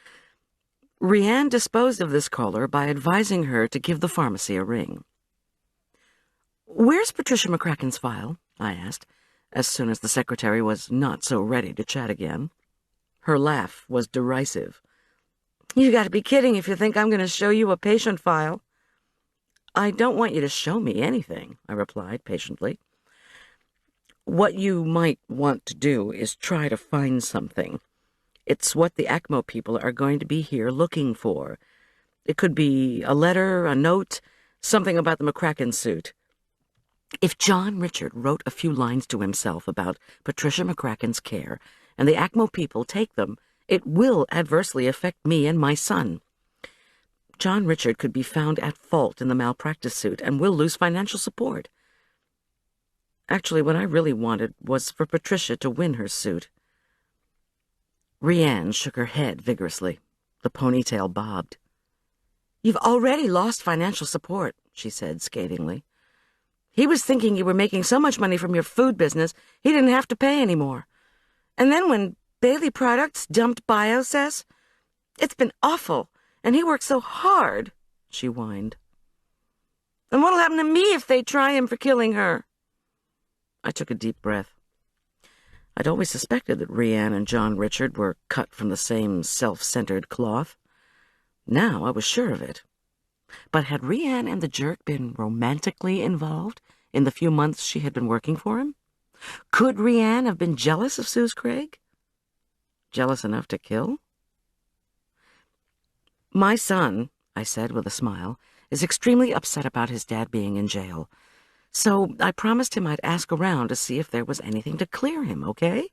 Rianne disposed of this caller by advising her to give the pharmacy a ring. "Where's Patricia McCracken's file?" I asked, as soon as the secretary was not so ready to chat again. Her laugh was derisive. "You got to be kidding if you think I'm going to show you a patient file." "I don't want you to show me anything," I replied patiently. "What you might want to do is try to find something. It's what the ACMO people are going to be here looking for. It could be a letter, a note, something about the McCracken suit. If John Richard wrote a few lines to himself about Patricia McCracken's care, and the ACMO people take them, it will adversely affect me and my son. John Richard could be found at fault in the malpractice suit and will lose financial support. Actually, what I really wanted was for Patricia to win her suit. Rianne shook her head vigorously. The ponytail bobbed. "You've already lost financial support," she said scathingly. "He was thinking you were making so much money from your food business, he didn't have to pay anymore. And then when Bailey Products dumped Biocess, it's been awful, and he worked so hard," she whined. "And what'll happen to me if they try him for killing her?" I took a deep breath. I'd always suspected that Rianne and John Richard were cut from the same self-centered cloth. Now I was sure of it. But had Rianne and the jerk been romantically involved in the few months she had been working for him? Could Rianne have been jealous of Suze Craig? Jealous enough to kill? "My son," I said with a smile, "is extremely upset about his dad being in jail. So I promised him I'd ask around to see if there was anything to clear him, okay?"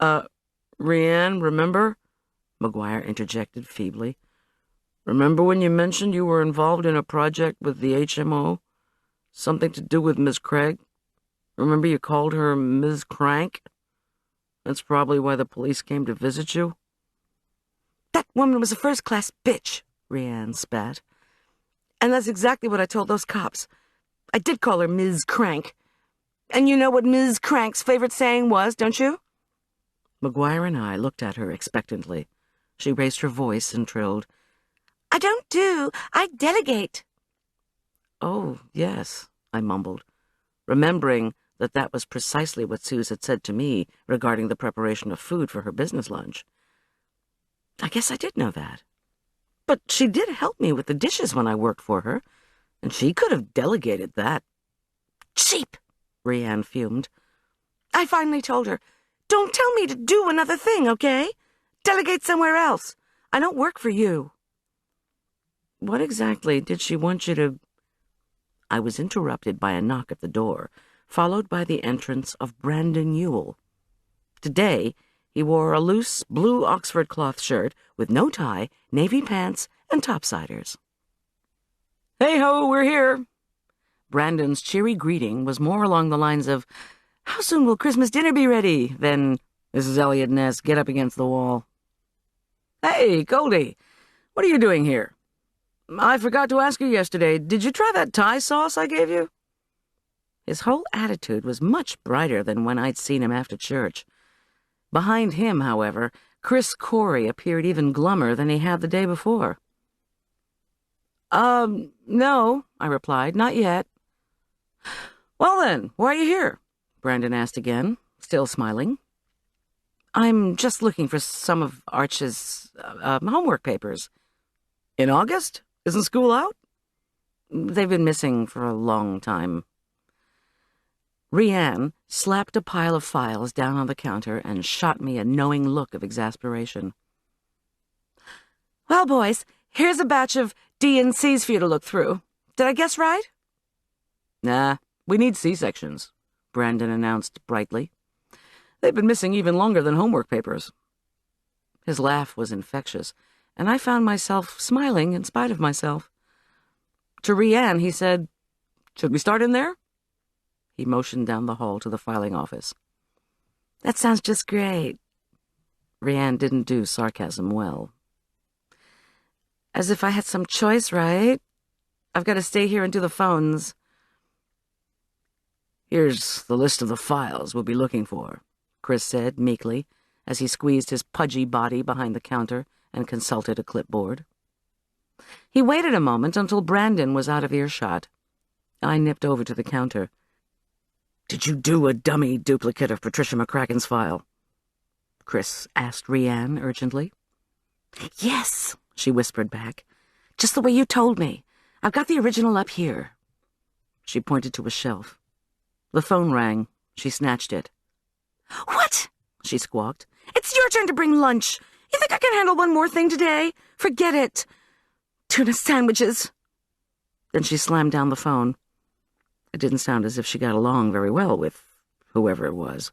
Rianne, remember?" McGuire interjected feebly. "Remember when you mentioned you were involved in a project with the HMO? Something to do with Miss Craig? Remember you called her Ms. Crank? That's probably why the police came to visit you." "That woman was a first-class bitch," Rianne spat. "And that's exactly what I told those cops. I did call her Ms. Crank. And you know what Ms. Crank's favorite saying was, don't you?" McGuire and I looked at her expectantly. She raised her voice and trilled, "I don't do, I delegate." "Oh, yes," I mumbled, remembering that was precisely what Suze had said to me regarding the preparation of food for her business lunch. I guess I did know that. But she did help me with the dishes when I worked for her, and she could have delegated that. "Cheap," Rianne fumed. "I finally told her, don't tell me to do another thing, okay? Delegate somewhere else. I don't work for you." "What exactly did she want you to—" I was interrupted by a knock at the door, followed by the entrance of Brandon Ewell. Today, he wore a loose blue Oxford cloth shirt with no tie, navy pants, and topsiders. "Hey-ho, we're here." Brandon's cheery greeting was more along the lines of, "How soon will Christmas dinner be ready?" than, "Mrs. Elliot Ness, get up against the wall." "Hey, Goldie, what are you doing here? I forgot to ask you yesterday, did you try that Thai sauce I gave you?" His whole attitude was much brighter than when I'd seen him after church. Behind him, however, Chris Corey appeared even glummer than he had the day before. No," I replied, "not yet." "Well then, why are you here?" Brandon asked again, still smiling. "I'm just looking for some of Arch's homework papers." "In August? Isn't school out?" "They've been missing for a long time." Rianne slapped a pile of files down on the counter and shot me a knowing look of exasperation. "Well, boys, here's a batch of D&Cs for you to look through. Did I guess right?" "Nah, we need C-sections," Brandon announced brightly. "They've been missing even longer than homework papers." His laugh was infectious, and I found myself smiling in spite of myself. To Rianne, he said, "Should we start in there?" He motioned down the hall to the filing office. "That sounds just great." Rianne didn't do sarcasm well. "As if I had some choice, right? I've got to stay here and do the phones." "Here's the list of the files we'll be looking for," Chris said meekly, as he squeezed his pudgy body behind the counter and consulted a clipboard. He waited a moment until Brandon was out of earshot. I nipped over to the counter. "Did you do a dummy duplicate of Patricia McCracken's file?" Chris asked Rianne urgently. "Yes," she whispered back. "Just the way you told me. I've got the original up here." She pointed to a shelf. The phone rang. She snatched it. "What?" she squawked. "It's your turn to bring lunch. You think I can handle one more thing today? Forget it. Tuna sandwiches." Then she slammed down the phone. It didn't sound as if she got along very well with whoever it was.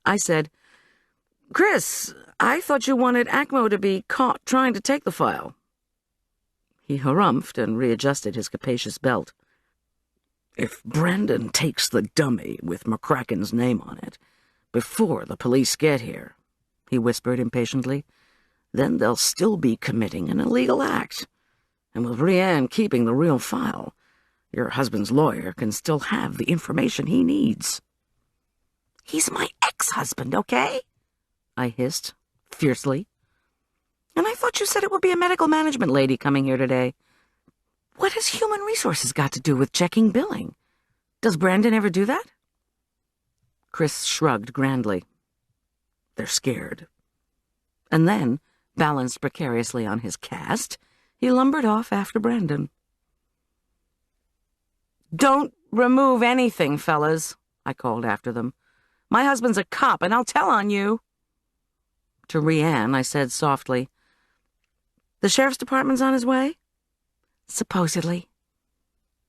I said, Chris, I thought you wanted ACMO to be caught trying to take the file. He harumphed and readjusted his capacious belt. If Brandon takes the dummy with McCracken's name on it before the police get here, he whispered impatiently, then they'll still be committing an illegal act. And with Rianne keeping the real file, your husband's lawyer can still have the information he needs. He's my ex-husband, okay? I hissed, fiercely. And I thought you said it would be a medical management lady coming here today. What has human resources got to do with checking billing? Does Brandon ever do that? Chris shrugged grandly. They're scared. And then, balanced precariously on his cast, he lumbered off after Brandon. Don't remove anything, fellas, I called after them. My husband's a cop, and I'll tell on you. To Rianne, I said softly, The sheriff's department's on his way? Supposedly.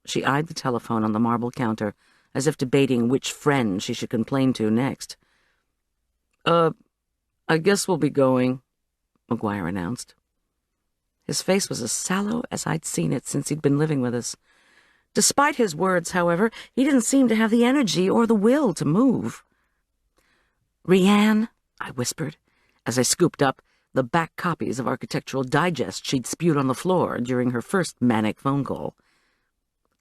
She eyed the telephone on the marble counter, as if debating which friend she should complain to next. I guess we'll be going, McGuire announced. His face was as sallow as I'd seen it since he'd been living with us. Despite his words, however, he didn't seem to have the energy or the will to move. Rianne, I whispered, as I scooped up the back copies of Architectural Digest she'd spewed on the floor during her first manic phone call.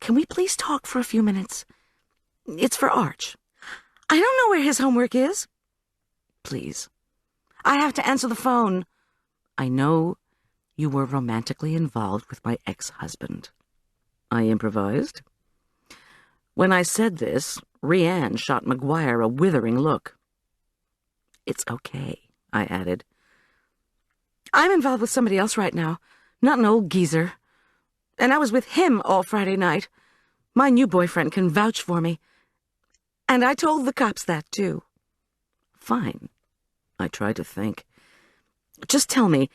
Can we please talk for a few minutes? It's for Arch. I don't know where his homework is. Please. I have to answer the phone. I know you were romantically involved with my ex-husband, I improvised. When I said this, Rianne shot McGuire a withering look. It's okay, I added. I'm involved with somebody else right now, not an old geezer. And I was with him all Friday night. My new boyfriend can vouch for me. And I told the cops that, too. Fine. I tried to think. Just tell me,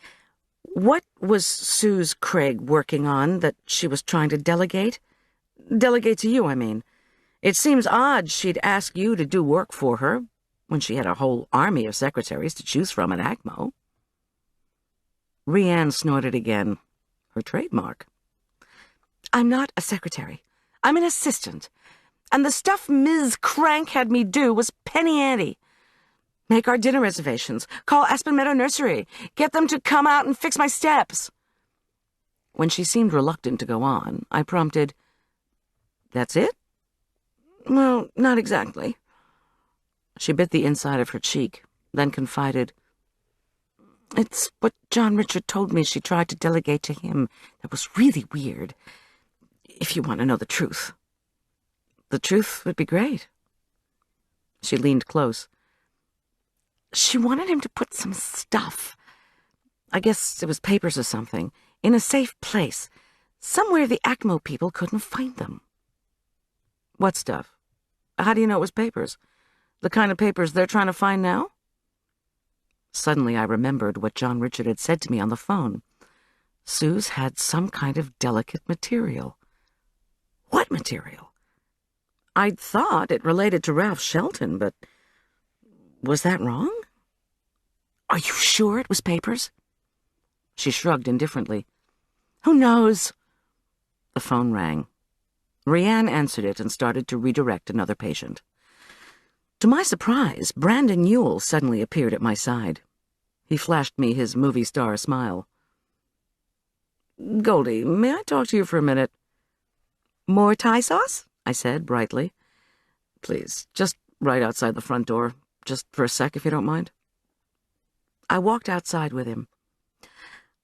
what was Suze Craig working on that she was trying to delegate? Delegate to you, I mean. It seems odd she'd ask you to do work for her when she had a whole army of secretaries to choose from at ACMO. Rianne snorted again, her trademark. I'm not a secretary. I'm an assistant. And the stuff Ms. Crank had me do was penny ante. Make our dinner reservations. Call Aspen Meadow Nursery. Get them to come out and fix my steps. When she seemed reluctant to go on, I prompted, That's it? Well, not exactly. She bit the inside of her cheek, then confided, It's what John Richard told me she tried to delegate to him that was really weird, if you want to know the truth. The truth would be great. She leaned close. She wanted him to put some stuff, I guess it was papers or something, in a safe place, somewhere the ACMO people couldn't find them. What stuff? How do you know it was papers? The kind of papers they're trying to find now? Suddenly I remembered what John Richard had said to me on the phone. Suze had some kind of delicate material. What material? I'd thought it related to Ralph Shelton, but was that wrong? Are you sure it was papers? She shrugged indifferently. Who knows? The phone rang. Rianne answered it and started to redirect another patient. To my surprise, Brandon Newell suddenly appeared at my side. He flashed me his movie star smile. Goldie, may I talk to you for a minute? More Thai sauce? I said brightly. Please, just right outside the front door. Just for a sec, if you don't mind. I walked outside with him.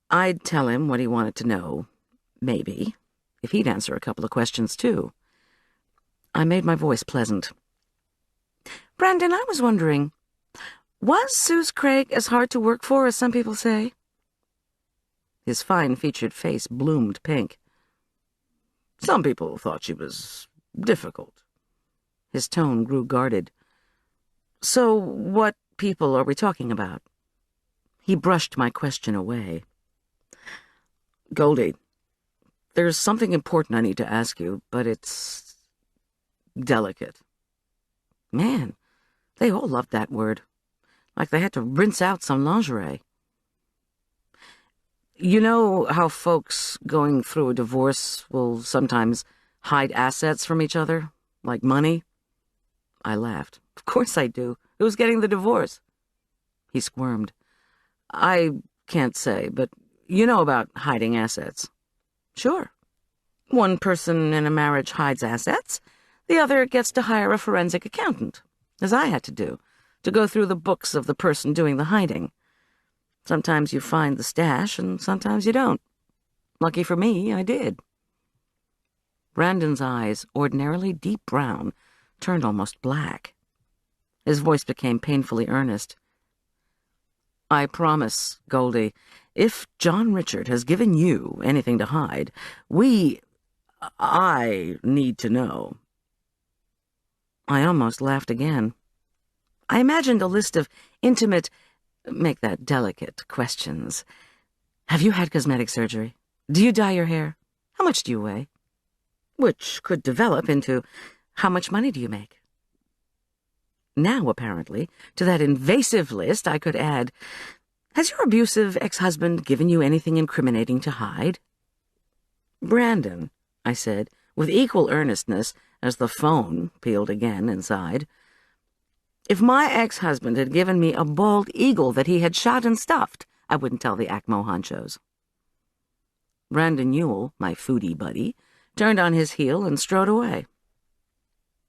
I'd tell him what he wanted to know, maybe, if he'd answer a couple of questions, too. I made my voice pleasant. Brandon, I was wondering, was Suze Craig as hard to work for as some people say? His fine-featured face bloomed pink. Some people thought she was difficult. His tone grew guarded. So what people are we talking about? He brushed my question away. Goldie, there's something important I need to ask you, but it's delicate. Man, they all loved that word. like they had to rinse out some lingerie. You know how folks going through a divorce will sometimes hide assets from each other, like money? I laughed. Of course I do. Who's getting the divorce? He squirmed. I can't say, but you know about hiding assets. Sure. One person in a marriage hides assets. The other gets to hire a forensic accountant, as I had to do, to go through the books of the person doing the hiding. Sometimes you find the stash, and sometimes you don't. Lucky for me, I did. Brandon's eyes, ordinarily deep brown, turned almost black. His voice became painfully earnest. I promise, Goldie, if John Richard has given you anything to hide, I need to know. I almost laughed again. I imagined a list of intimate, make that delicate, questions. Have you had cosmetic surgery? Do you dye your hair? How much do you weigh? Which could develop into, how much money do you make? Now, apparently, to that invasive list I could add, has your abusive ex-husband given you anything incriminating to hide? Brandon, I said, with equal earnestness as the phone pealed again inside, if my ex-husband had given me a bald eagle that he had shot and stuffed, I wouldn't tell the ACMO honchos. Brandon Newell, my foodie buddy, turned on his heel and strode away.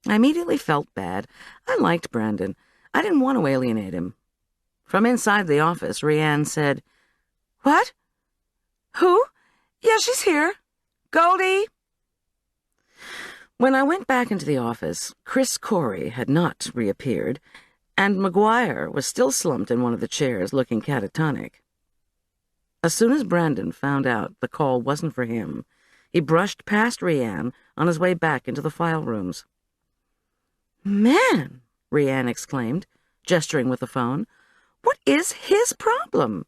I immediately felt bad. I liked Brandon. I didn't want to alienate him. From inside the office, Rianne said, What? Who? Yeah, she's here. Goldie! When I went back into the office, Chris Corey had not reappeared, and McGuire was still slumped in one of the chairs looking catatonic. As soon as Brandon found out the call wasn't for him, he brushed past Rianne on his way back into the file rooms. Man, Rianne exclaimed, gesturing with the phone. What is his problem?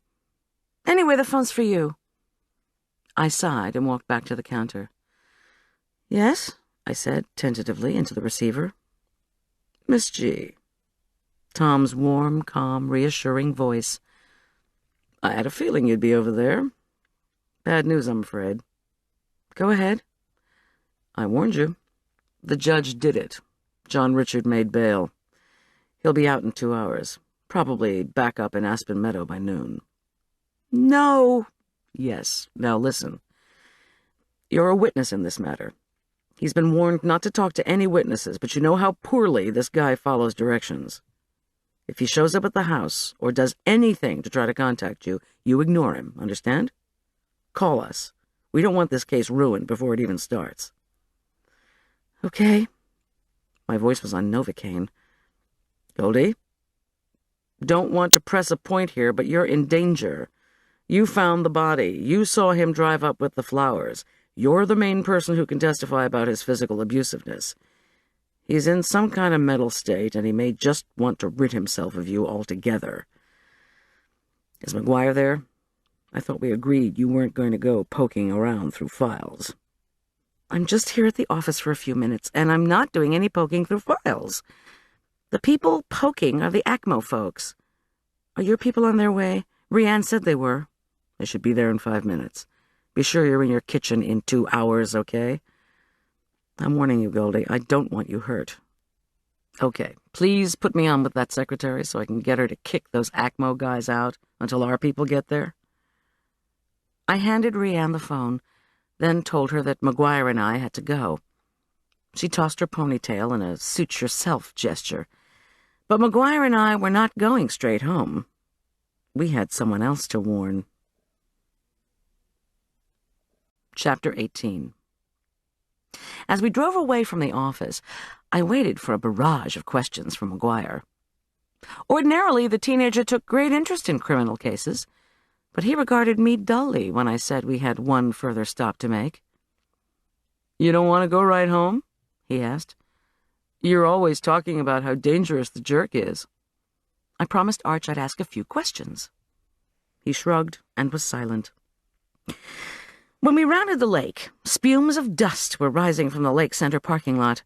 Anyway, the phone's for you. I sighed and walked back to the counter. Yes, I said tentatively into the receiver. Miss G. Tom's warm, calm, reassuring voice. I had a feeling you'd be over there. Bad news, I'm afraid. Go ahead. I warned you. The judge did it. John Richard made bail. He'll be out in 2 hours. Probably back up in Aspen Meadow by noon. No. Yes. Now listen. You're a witness in this matter. He's been warned not to talk to any witnesses, but you know how poorly this guy follows directions. If he shows up at the house or does anything to try to contact you, you ignore him, understand? Call us. We don't want this case ruined before it even starts. Okay. My voice was on Novocaine. Goldie? Don't want to press a point here, but you're in danger. You found the body. You saw him drive up with the flowers. You're the main person who can testify about his physical abusiveness. He's in some kind of mental state, and he may just want to rid himself of you altogether. Is McGuire there? I thought we agreed you weren't going to go poking around through files. I'm just here at the office for a few minutes, and I'm not doing any poking through files. The people poking are the ACMO folks. Are your people on their way? Rianne said they were. They should be there in 5 minutes. Be sure you're in your kitchen in 2 hours, okay? I'm warning you, Goldie. I don't want you hurt. Okay, please put me on with that secretary so I can get her to kick those ACMO guys out until our people get there. I handed Rianne the phone, then told her that McGuire and I had to go. She tossed her ponytail in a suit-yourself gesture. But McGuire and I were not going straight home. We had someone else to warn. Chapter 18. As we drove away from the office, I waited for a barrage of questions from McGuire. Ordinarily, the teenager took great interest in criminal cases, but he regarded me dully when I said we had one further stop to make. You don't want to go right home? He asked. You're always talking about how dangerous the jerk is. I promised Arch I'd ask a few questions. He shrugged and was silent. When we rounded the lake, spumes of dust were rising from the lake center parking lot.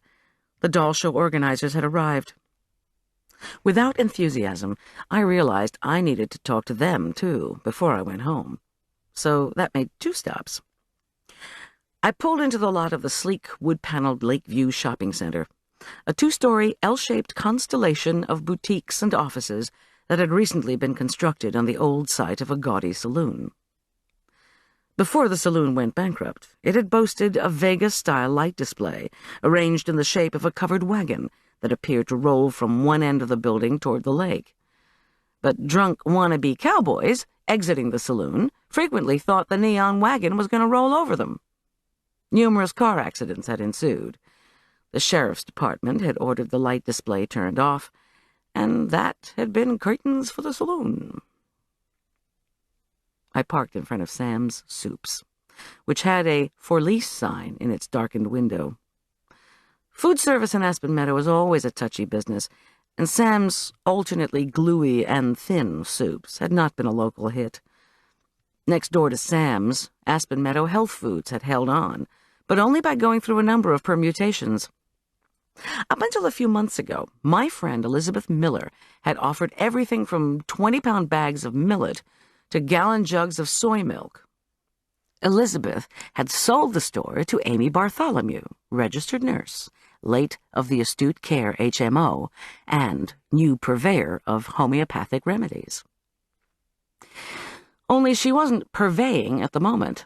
The doll show organizers had arrived. Without enthusiasm, I realized I needed to talk to them, too, before I went home. So that made 2 stops. I pulled into the lot of the sleek, wood-paneled Lakeview Shopping Center, a 2-story L-shaped constellation of boutiques and offices that had recently been constructed on the old site of a gaudy saloon. Before the saloon went bankrupt, it had boasted a Vegas-style light display arranged in the shape of a covered wagon that appeared to roll from one end of the building toward the lake. But drunk wannabe cowboys, exiting the saloon, frequently thought the neon wagon was going to roll over them. Numerous car accidents had ensued. The sheriff's department had ordered the light display turned off, and that had been curtains for the saloon. I parked in front of Sam's Soups, which had a "For Lease" sign in its darkened window. Food service in Aspen Meadow is always a touchy business, and Sam's alternately gluey and thin soups had not been a local hit. Next door to Sam's, Aspen Meadow Health Foods had held on, but only by going through a number of permutations. Up until a few months ago, my friend Elizabeth Miller had offered everything from 20-pound bags of millet to gallon jugs of soy milk. Elizabeth had sold the store to Amy Bartholomew, registered nurse, late of the Astute Care HMO, and new purveyor of homeopathic remedies. Only she wasn't purveying at the moment.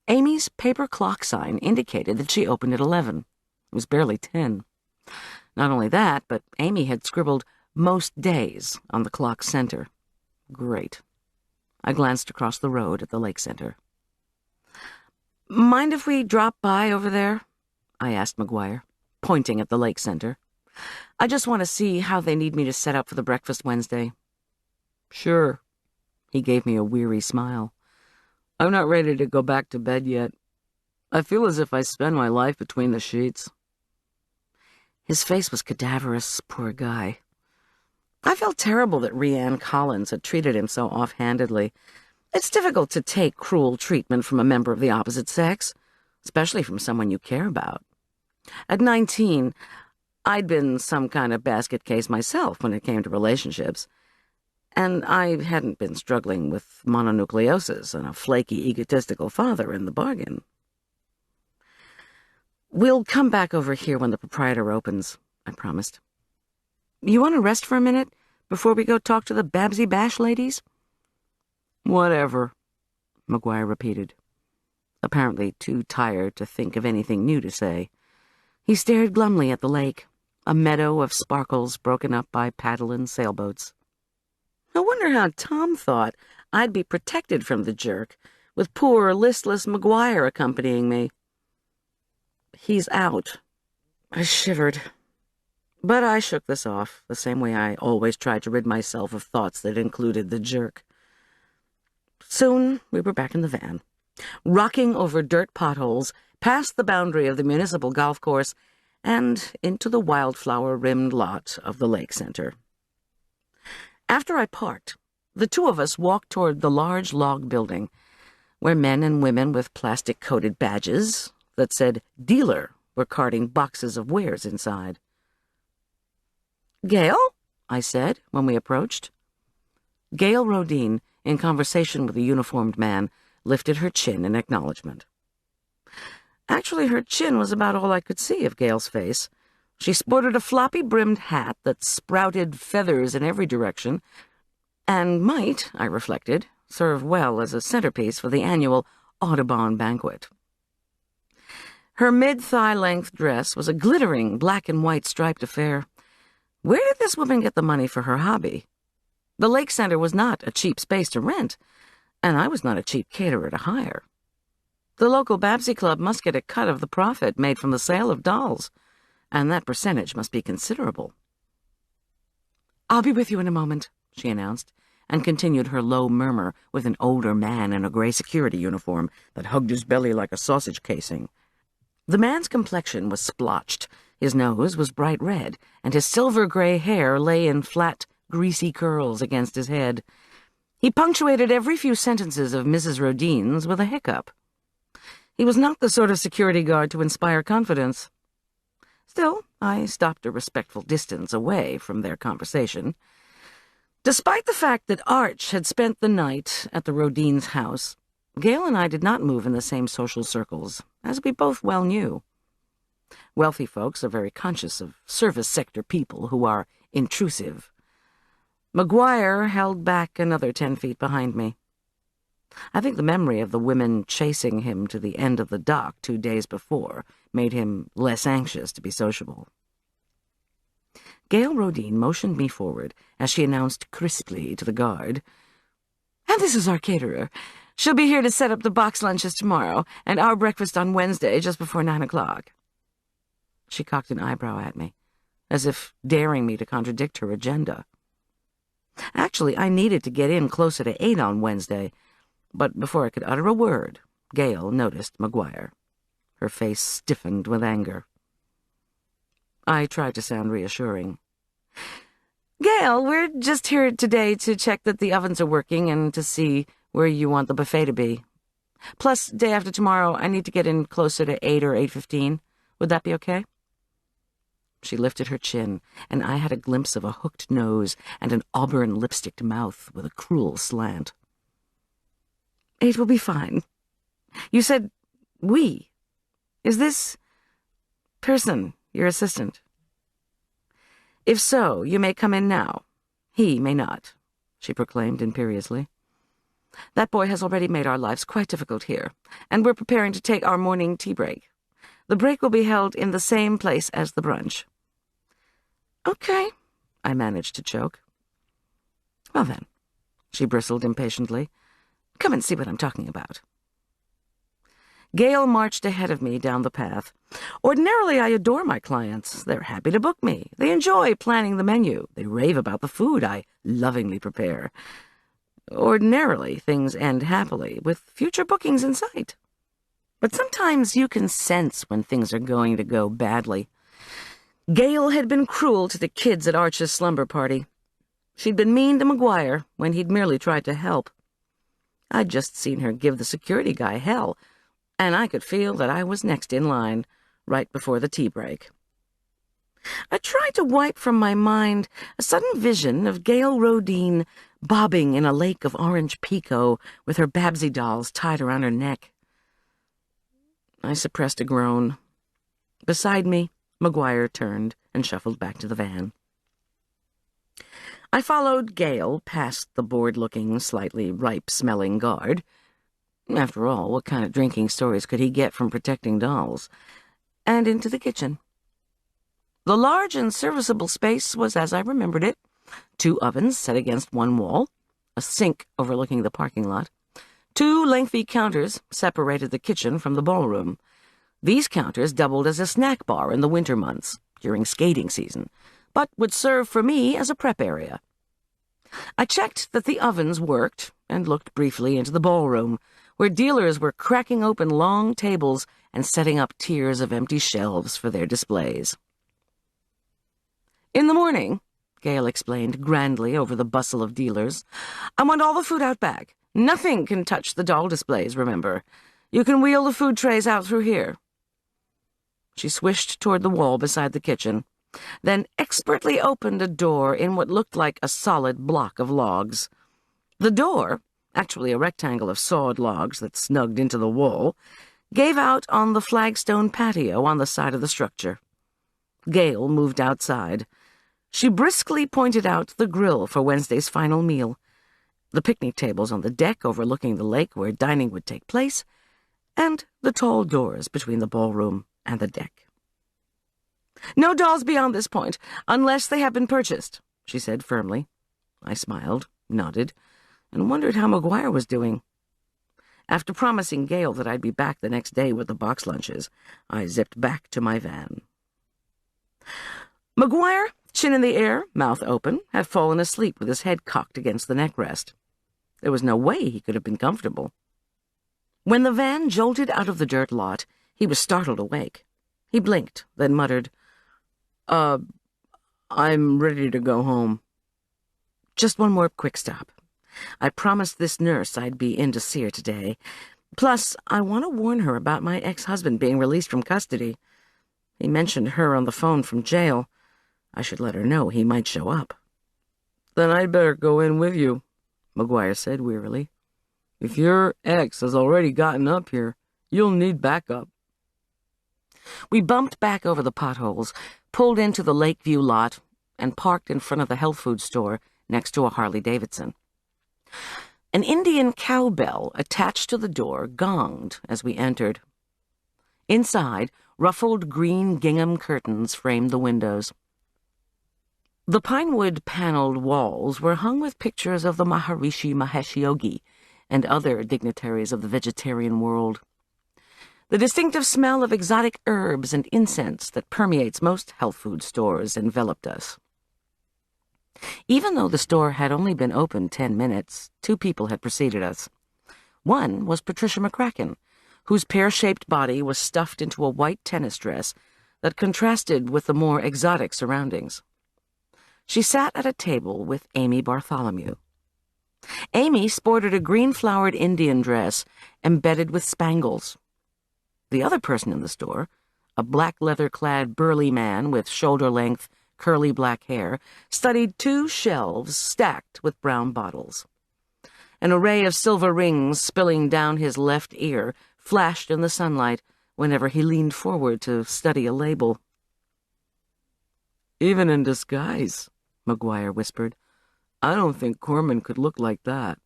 Amy's paper clock sign indicated that she opened at 11. It was barely 10. Not only that, but Amy had scribbled "most days" on the clock's center. Great. I glanced across the road at the lake center. "Mind if we drop by over there?" I asked McGuire, pointing at the lake center. "I just want to see how they need me to set up for the breakfast Wednesday." "Sure." He gave me a weary smile. "I'm not ready to go back to bed yet. I feel as if I spend my life between the sheets." His face was cadaverous, poor guy. I felt terrible that Rhiann Collins had treated him so offhandedly. It's difficult to take cruel treatment from a member of the opposite sex, especially from someone you care about. At 19, I'd been some kind of basket case myself when it came to relationships, and I hadn't been struggling with mononucleosis and a flaky, egotistical father in the bargain. "We'll come back over here when the proprietor opens," I promised. "You want to rest for a minute before we go talk to the Babsy Bash ladies?" "Whatever," McGuire repeated, apparently too tired to think of anything new to say. He stared glumly at the lake, a meadow of sparkles broken up by paddle and sailboats. I wonder how Tom thought I'd be protected from the jerk, with poor, listless McGuire accompanying me. "He's out." I shivered. But I shook this off, the same way I always tried to rid myself of thoughts that included the jerk. Soon we were back in the van, rocking over dirt potholes, past the boundary of the municipal golf course, and into the wildflower-rimmed lot of the lake center. After I parked, the two of us walked toward the large log building, where men and women with plastic-coated badges that said "dealer" were carting boxes of wares inside. "Gail?" I said when we approached. Gail Rodine, in conversation with a uniformed man, lifted her chin in acknowledgement. Actually, her chin was about all I could see of Gail's face. She sported a floppy-brimmed hat that sprouted feathers in every direction, and might, I reflected, serve well as a centerpiece for the annual Audubon banquet. Her mid-thigh-length dress was a glittering black-and-white striped affair. Where did this woman get the money for her hobby? The lake center was not a cheap space to rent, and I was not a cheap caterer to hire. The local Babsy Club must get a cut of the profit made from the sale of dolls, and that percentage must be considerable. "I'll be with you in a moment," she announced, and continued her low murmur with an older man in a gray security uniform that hugged his belly like a sausage casing. The man's complexion was splotched, his nose was bright red, and his silver-gray hair lay in flat, greasy curls against his head. He punctuated every few sentences of Mrs. Rodine's with a hiccup. He was not the sort of security guard to inspire confidence. Still, I stopped a respectful distance away from their conversation. Despite the fact that Arch had spent the night at the Rodines' house, Gail and I did not move in the same social circles, as we both well knew. Wealthy folks are very conscious of service sector people who are intrusive. McGuire held back another 10 feet behind me. I think the memory of the women chasing him to the end of the dock 2 days before made him less anxious to be sociable. Gail Rodine motioned me forward as she announced crisply to the guard, "And this is our caterer. She'll be here to set up the box lunches tomorrow, and our breakfast on Wednesday just before 9 o'clock. She cocked an eyebrow at me, as if daring me to contradict her agenda. Actually, I needed to get in closer to 8 on Wednesday, but before I could utter a word, Gail noticed McGuire. Her face stiffened with anger. I tried to sound reassuring. "Gail, we're just here today to check that the ovens are working and to see where you want the buffet to be. Plus, day after tomorrow, I need to get in closer to 8 or 8:15. Would that be okay?" She lifted her chin, and I had a glimpse of a hooked nose and an auburn lipsticked mouth with a cruel slant. "8 will be fine. You said we. Is this person your assistant?" "If so, you may come in now. He may not," she proclaimed imperiously. "That boy has already made our lives quite difficult here, and we're preparing to take our morning tea break. The break will be held in the same place as the brunch." "Okay," I managed to choke. "Well then," she bristled impatiently, "come and see what I'm talking about." Gail marched ahead of me down the path. Ordinarily, I adore my clients. They're happy to book me. They enjoy planning the menu. They rave about the food I lovingly prepare. Ordinarily, things end happily, with future bookings in sight. But sometimes you can sense when things are going to go badly. Gail had been cruel to the kids at Arch's slumber party. She'd been mean to McGuire when he'd merely tried to help. I'd just seen her give the security guy hell, and I could feel that I was next in line, right before the tea break. I tried to wipe from my mind a sudden vision of Gail Rodine bobbing in a lake of orange pekoe with her Babsy dolls tied around her neck. I suppressed a groan. Beside me, McGuire turned and shuffled back to the van. I followed Gail past the bored-looking, slightly ripe-smelling guard. After all, what kind of drinking stories could he get from protecting dolls? And into the kitchen. The large and serviceable space was as I remembered it. 2 ovens set against one wall, a sink overlooking the parking lot. 2 lengthy counters separated the kitchen from the ballroom. These counters doubled as a snack bar in the winter months, during skating season, but would serve for me as a prep area. I checked that the ovens worked and looked briefly into the ballroom, where dealers were cracking open long tables and setting up tiers of empty shelves for their displays. "In the morning," Gail explained grandly over the bustle of dealers, "I want all the food out back. Nothing can touch the doll displays, remember. You can wheel the food trays out through here." She swished toward the wall beside the kitchen, then expertly opened a door in what looked like a solid block of logs. The door, actually a rectangle of sawed logs that snugged into the wall, gave out on the flagstone patio on the side of the structure. Gail moved outside. She briskly pointed out the grill for Wednesday's final meal, the picnic tables on the deck overlooking the lake where dining would take place, and the tall doors between the ballroom and the deck. "No dolls beyond this point, unless they have been purchased," she said firmly. I smiled, nodded, and wondered how McGuire was doing. After promising Gail that I'd be back the next day with the box lunches, I zipped back to my van. McGuire, chin in the air, mouth open, had fallen asleep with his head cocked against the neck rest. There was no way he could have been comfortable. When the van jolted out of the dirt lot, he was startled awake. He blinked, then muttered, I'm ready to go home." "Just one more quick stop. I promised this nurse I'd be in to see her today. Plus, I want to warn her about my ex-husband being released from custody. He mentioned her on the phone from jail. I should let her know he might show up. Then I'd better go in with you, McGuire said wearily. If your ex has already gotten up here, you'll need backup. We bumped back over the potholes, pulled into the Lakeview lot, and parked in front of the health food store next to a Harley-Davidson. An Indian cowbell attached to the door gonged as we entered. Inside, ruffled green gingham curtains framed the windows. The pinewood-paneled walls were hung with pictures of the Maharishi Mahesh Yogi and other dignitaries of the vegetarian world. The distinctive smell of exotic herbs and incense that permeates most health food stores enveloped us. Even though the store had only been open 10 minutes, 2 people had preceded us. One was Patricia McCracken, whose pear-shaped body was stuffed into a white tennis dress that contrasted with the more exotic surroundings. She sat at a table with Amy Bartholomew. Amy sported a green-flowered Indian dress embedded with spangles. The other person in the store, a black leather-clad burly man with shoulder-length, curly black hair, studied 2 shelves stacked with brown bottles. An array of silver rings spilling down his left ear flashed in the sunlight whenever he leaned forward to study a label. Even in disguise, McGuire whispered. I don't think Korman could look like that.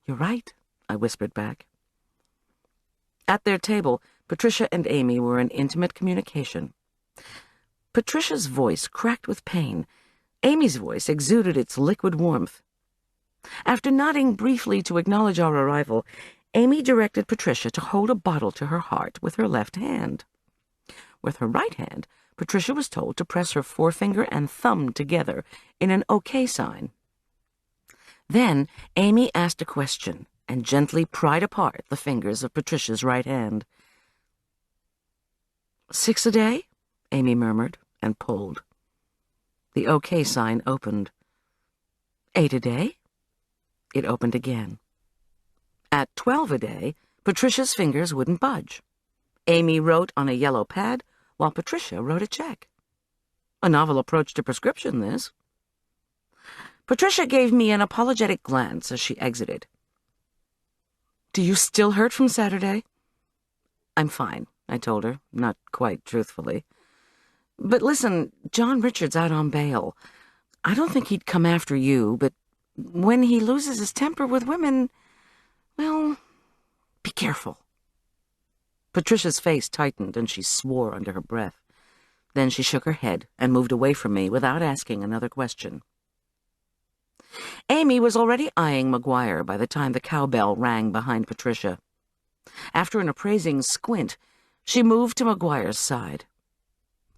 You're right, I whispered back. At their table, Patricia and Amy were in intimate communication. Patricia's voice cracked with pain. Amy's voice exuded its liquid warmth. After nodding briefly to acknowledge our arrival, Amy directed Patricia to hold a bottle to her heart with her left hand. With her right hand, Patricia was told to press her forefinger and thumb together in an OK sign. Then Amy asked a question and gently pried apart the fingers of Patricia's right hand. 6 a day? Amy murmured and pulled. The OK sign opened. 8 a day? It opened again. At 12 a day, Patricia's fingers wouldn't budge. Amy wrote on a yellow pad, while Patricia wrote a check. A novel approach to prescription, this. Patricia gave me an apologetic glance as she exited. Do you still hurt from Saturday? I'm fine, I told her, not quite truthfully. But listen, John Richard's out on bail. I don't think he'd come after you, but when he loses his temper with women, well, be careful. Patricia's face tightened and she swore under her breath. Then she shook her head and moved away from me without asking another question. Amy was already eyeing McGuire by the time the cowbell rang behind Patricia. After an appraising squint, she moved to McGuire's side.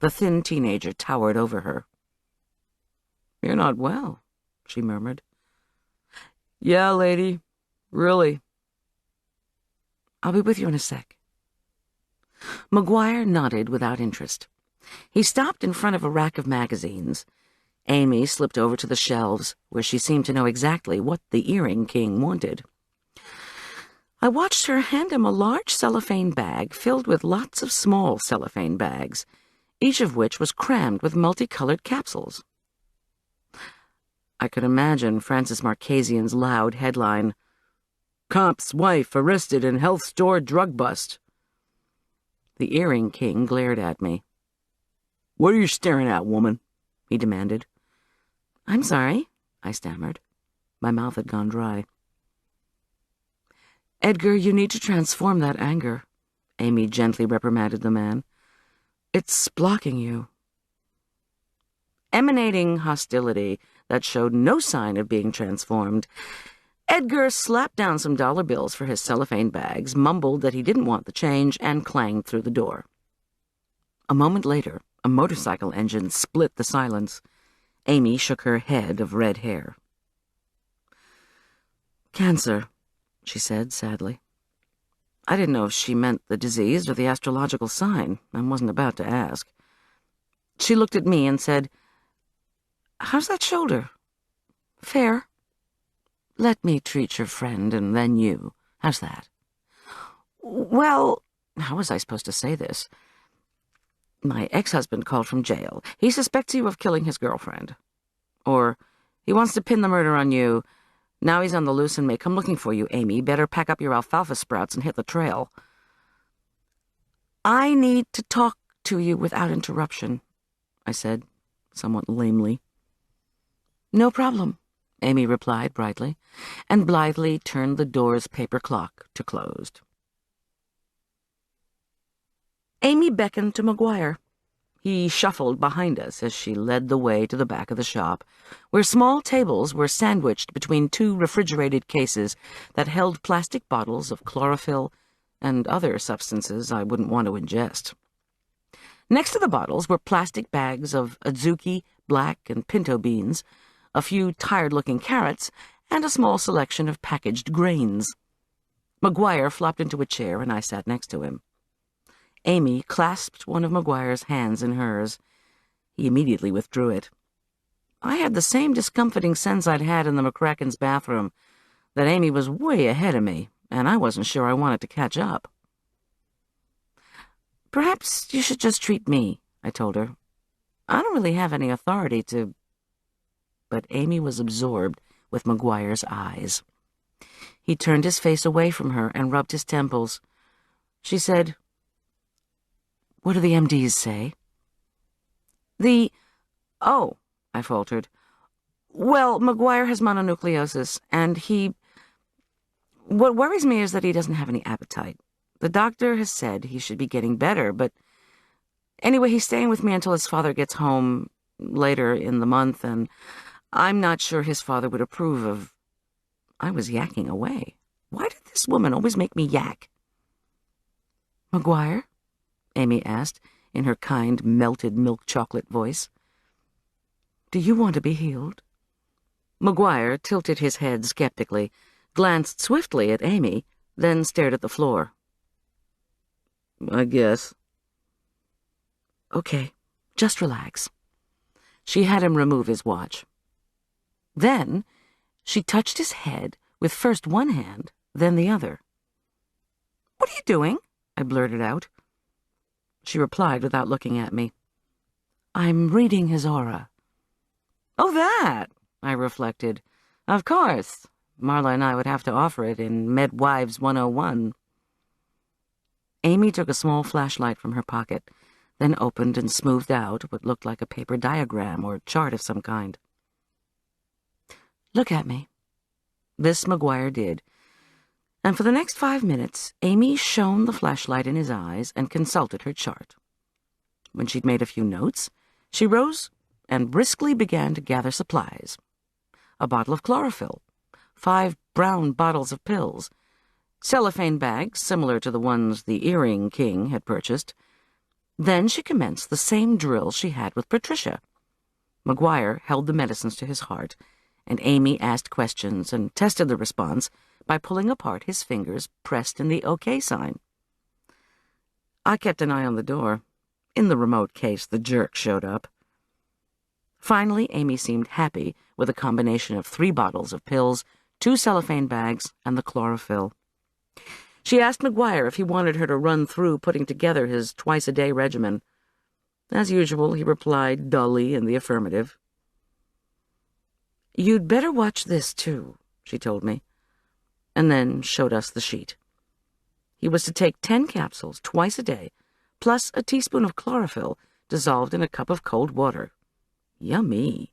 The thin teenager towered over her. You're not well, she murmured. Yeah, lady. Really. I'll be with you in a sec. McGuire nodded without interest. He stopped in front of a rack of magazines. Amy slipped over to the shelves, where she seemed to know exactly what the earring king wanted. I watched her hand him a large cellophane bag filled with lots of small cellophane bags, each of which was crammed with multicolored capsules. I could imagine Francis Marchesian's loud headline, Comp's wife arrested in health store drug bust. The earring king glared at me. What are you staring at, woman? He demanded. I'm sorry, I stammered. My mouth had gone dry. Edgar, you need to transform that anger, Amy gently reprimanded the man. It's blocking you. Emanating hostility that showed no sign of being transformed, Edgar slapped down some dollar bills for his cellophane bags, mumbled that he didn't want the change, and clanged through the door. A moment later, a motorcycle engine split the silence. Amy shook her head of red hair. Cancer, she said sadly. I didn't know if she meant the disease or the astrological sign, and wasn't about to ask. She looked at me and said, How's that shoulder? Fair. Let me treat your friend and then you. How's that? Well, how was I supposed to say this? My ex-husband called from jail. He suspects you of killing his girlfriend. Or, he wants to pin the murder on you. Now he's on the loose and may come looking for you, Amy. Better pack up your alfalfa sprouts and hit the trail. I need to talk to you without interruption, I said, somewhat lamely. No problem, Amy replied brightly, and blithely turned the door's paper clock to closed. Amy beckoned to McGuire. He shuffled behind us as she led the way to the back of the shop, where small tables were sandwiched between two refrigerated cases that held plastic bottles of chlorophyll and other substances I wouldn't want to ingest. Next to the bottles were plastic bags of adzuki, black, and pinto beans, a few tired-looking carrots, and a small selection of packaged grains. McGuire flopped into a chair, and I sat next to him. Amy clasped one of McGuire's hands in hers. He immediately withdrew it. I had the same discomforting sense I'd had in the McCracken's bathroom, that Amy was way ahead of me, and I wasn't sure I wanted to catch up. Perhaps you should just treat me, I told her. I don't really have any authority to... But Amy was absorbed with McGuire's eyes. He turned his face away from her and rubbed his temples. She said, "What do the MDs say?" Oh, I faltered. Well, McGuire has mononucleosis, and What worries me is that he doesn't have any appetite. The doctor has said he should be getting better, but anyway, he's staying with me until his father gets home later in the month, and I'm not sure his father would approve of... I was yakking away. Why did this woman always make me yak? McGuire? Amy asked, in her kind, melted milk chocolate voice. Do you want to be healed? McGuire tilted his head skeptically, glanced swiftly at Amy, then stared at the floor. I guess. Okay, just relax. She had him remove his watch. Then she touched his head with first one hand, then the other. What are you doing? I blurted out. She replied without looking at me. I'm reading his aura. Oh, that, I reflected. Of course. Marla and I would have to offer it in Medwives 101. Amy took a small flashlight from her pocket, then opened and smoothed out what looked like a paper diagram or chart of some kind. Look at me. This McGuire did, and for the next 5 minutes, Amy shone the flashlight in his eyes and consulted her chart. When she'd made a few notes, she rose and briskly began to gather supplies. A bottle of chlorophyll, 5 brown bottles of pills, cellophane bags similar to the ones the earring king had purchased. Then she commenced the same drill she had with Patricia. McGuire held the medicines to his heart, and Amy asked questions and tested the response by pulling apart his fingers pressed in the OK sign. I kept an eye on the door, in the remote case the jerk showed up. Finally, Amy seemed happy with a combination of 3 bottles of pills, 2 cellophane bags, and the chlorophyll. She asked McGuire if he wanted her to run through putting together his twice-a-day regimen. As usual, he replied dully in the affirmative. You'd better watch this, too, she told me, and then showed us the sheet. He was to take 10 capsules twice a day, plus a teaspoon of chlorophyll dissolved in a cup of cold water. Yummy.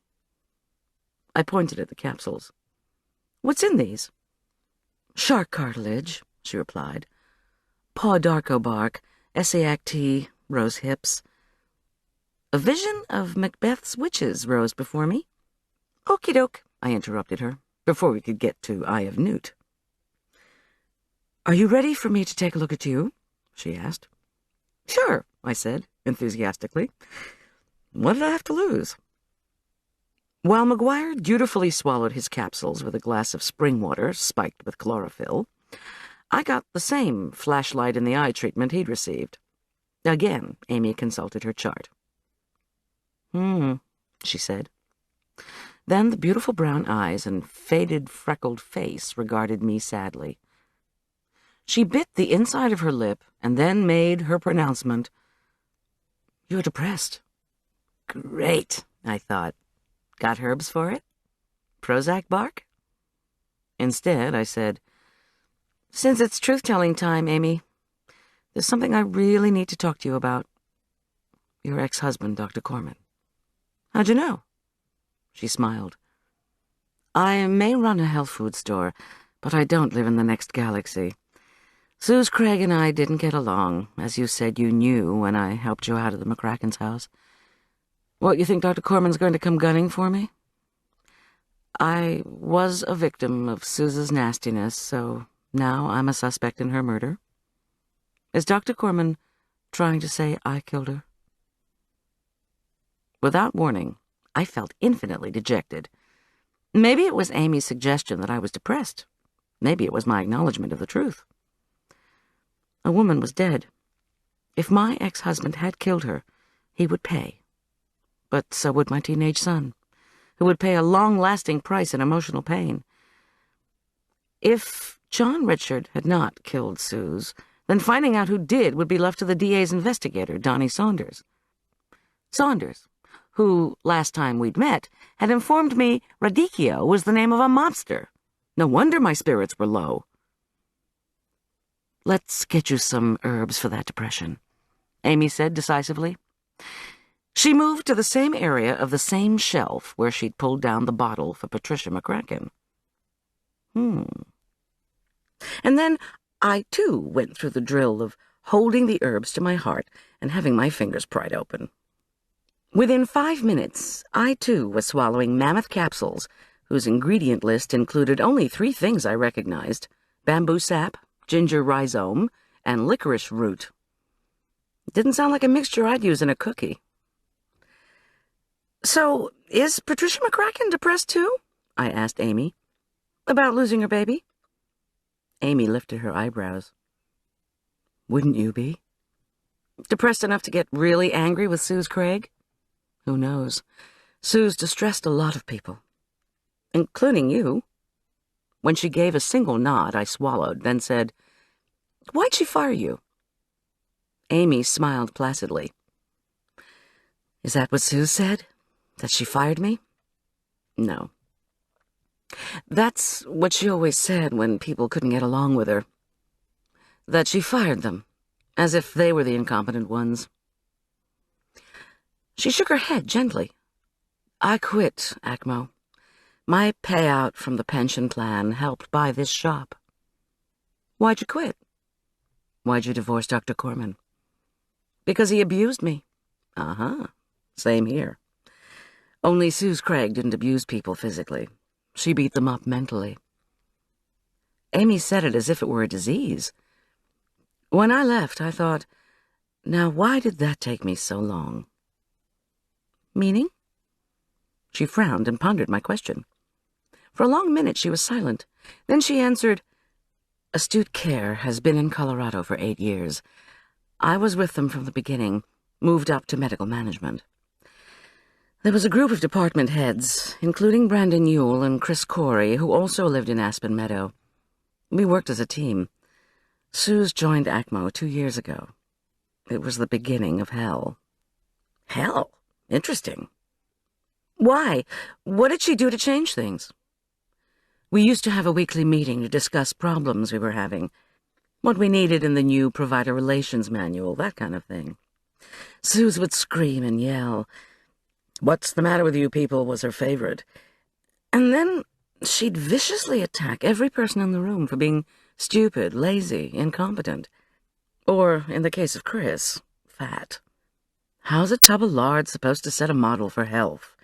I pointed at the capsules. What's in these? Shark cartilage, she replied. Paw darko bark, Essayac tea, rose hips. A vision of Macbeth's witches rose before me. Okie doke, I interrupted her, before we could get to Eye of Newt. Are you ready for me to take a look at you? She asked. Sure, I said, enthusiastically. What did I have to lose? While McGuire dutifully swallowed his capsules with a glass of spring water spiked with chlorophyll, I got the same flashlight in the eye treatment he'd received. Again, Amy consulted her chart. She said. Then the beautiful brown eyes and faded, freckled face regarded me sadly. She bit the inside of her lip and then made her pronouncement. You're depressed. Great, I thought. Got herbs for it? Prozac bark? Instead, I said, since it's truth-telling time, Amy, there's something I really need to talk to you about. Your ex-husband, Dr. Korman. How'd you know? She smiled. I may run a health food store, but I don't live in the next galaxy. Suze Craig and I didn't get along, as you said you knew when I helped you out of the McCracken's house. What, you think Dr. Korman's going to come gunning for me? I was a victim of Suze's nastiness, so now I'm a suspect in her murder. Is Dr. Korman trying to say I killed her? Without warning, I felt infinitely dejected. Maybe it was Amy's suggestion that I was depressed. Maybe it was my acknowledgement of the truth. A woman was dead. If my ex-husband had killed her, he would pay. But so would my teenage son, who would pay a long-lasting price in emotional pain. If John Richard had not killed Suze, then finding out who did would be left to the DA's investigator, Donnie Saunders. Saunders, who, last time we'd met, had informed me Radicchio was the name of a mobster. No wonder my spirits were low. Let's get you some herbs for that depression, Amy said decisively. She moved to the same area of the same shelf where she'd pulled down the bottle for Patricia McCracken. And then I, too, went through the drill of holding the herbs to my heart and having my fingers pried open. Within 5 minutes, I, too, was swallowing mammoth capsules whose ingredient list included only 3 things I recognized: bamboo sap, ginger rhizome, and licorice root. It didn't sound like a mixture I'd use in a cookie. So, is Patricia McCracken depressed, too? I asked Amy. About losing her baby? Amy lifted her eyebrows. Wouldn't you be? Depressed enough to get really angry with Suze Craig? Who knows? Suze distressed a lot of people, including you. When she gave a single nod, I swallowed, then said, Why'd she fire you? Amy smiled placidly. Is that what Suze said? That she fired me? No. That's what she always said when people couldn't get along with her. That she fired them, as if they were the incompetent ones. She shook her head gently. I quit, Acmo. My payout from the pension plan helped buy this shop. Why'd you quit? Why'd you divorce Dr. Korman? Because he abused me. Same here. Only Suze Craig didn't abuse people physically. She beat them up mentally. Amy said it as if it were a disease. When I left, I thought, now why did that take me so long? Meaning? She frowned and pondered my question. For a long minute she was silent. Then she answered, Astute Care has been in Colorado for 8 years. I was with them from the beginning, moved up to medical management. There was a group of department heads, including Brandon Ewell and Chris Corey, who also lived in Aspen Meadow. We worked as a team. Suze joined Acmo 2 years ago. It was the beginning of hell. Hell? Interesting. Why? What did she do to change things? We used to have a weekly meeting to discuss problems we were having, what we needed in the new provider relations manual, that kind of thing. Suze would scream and yell. What's the matter with you people was her favorite. And then she'd viciously attack every person in the room for being stupid, lazy, incompetent. Or, in the case of Chris, fat. How's a tub of lard supposed to set a model for health?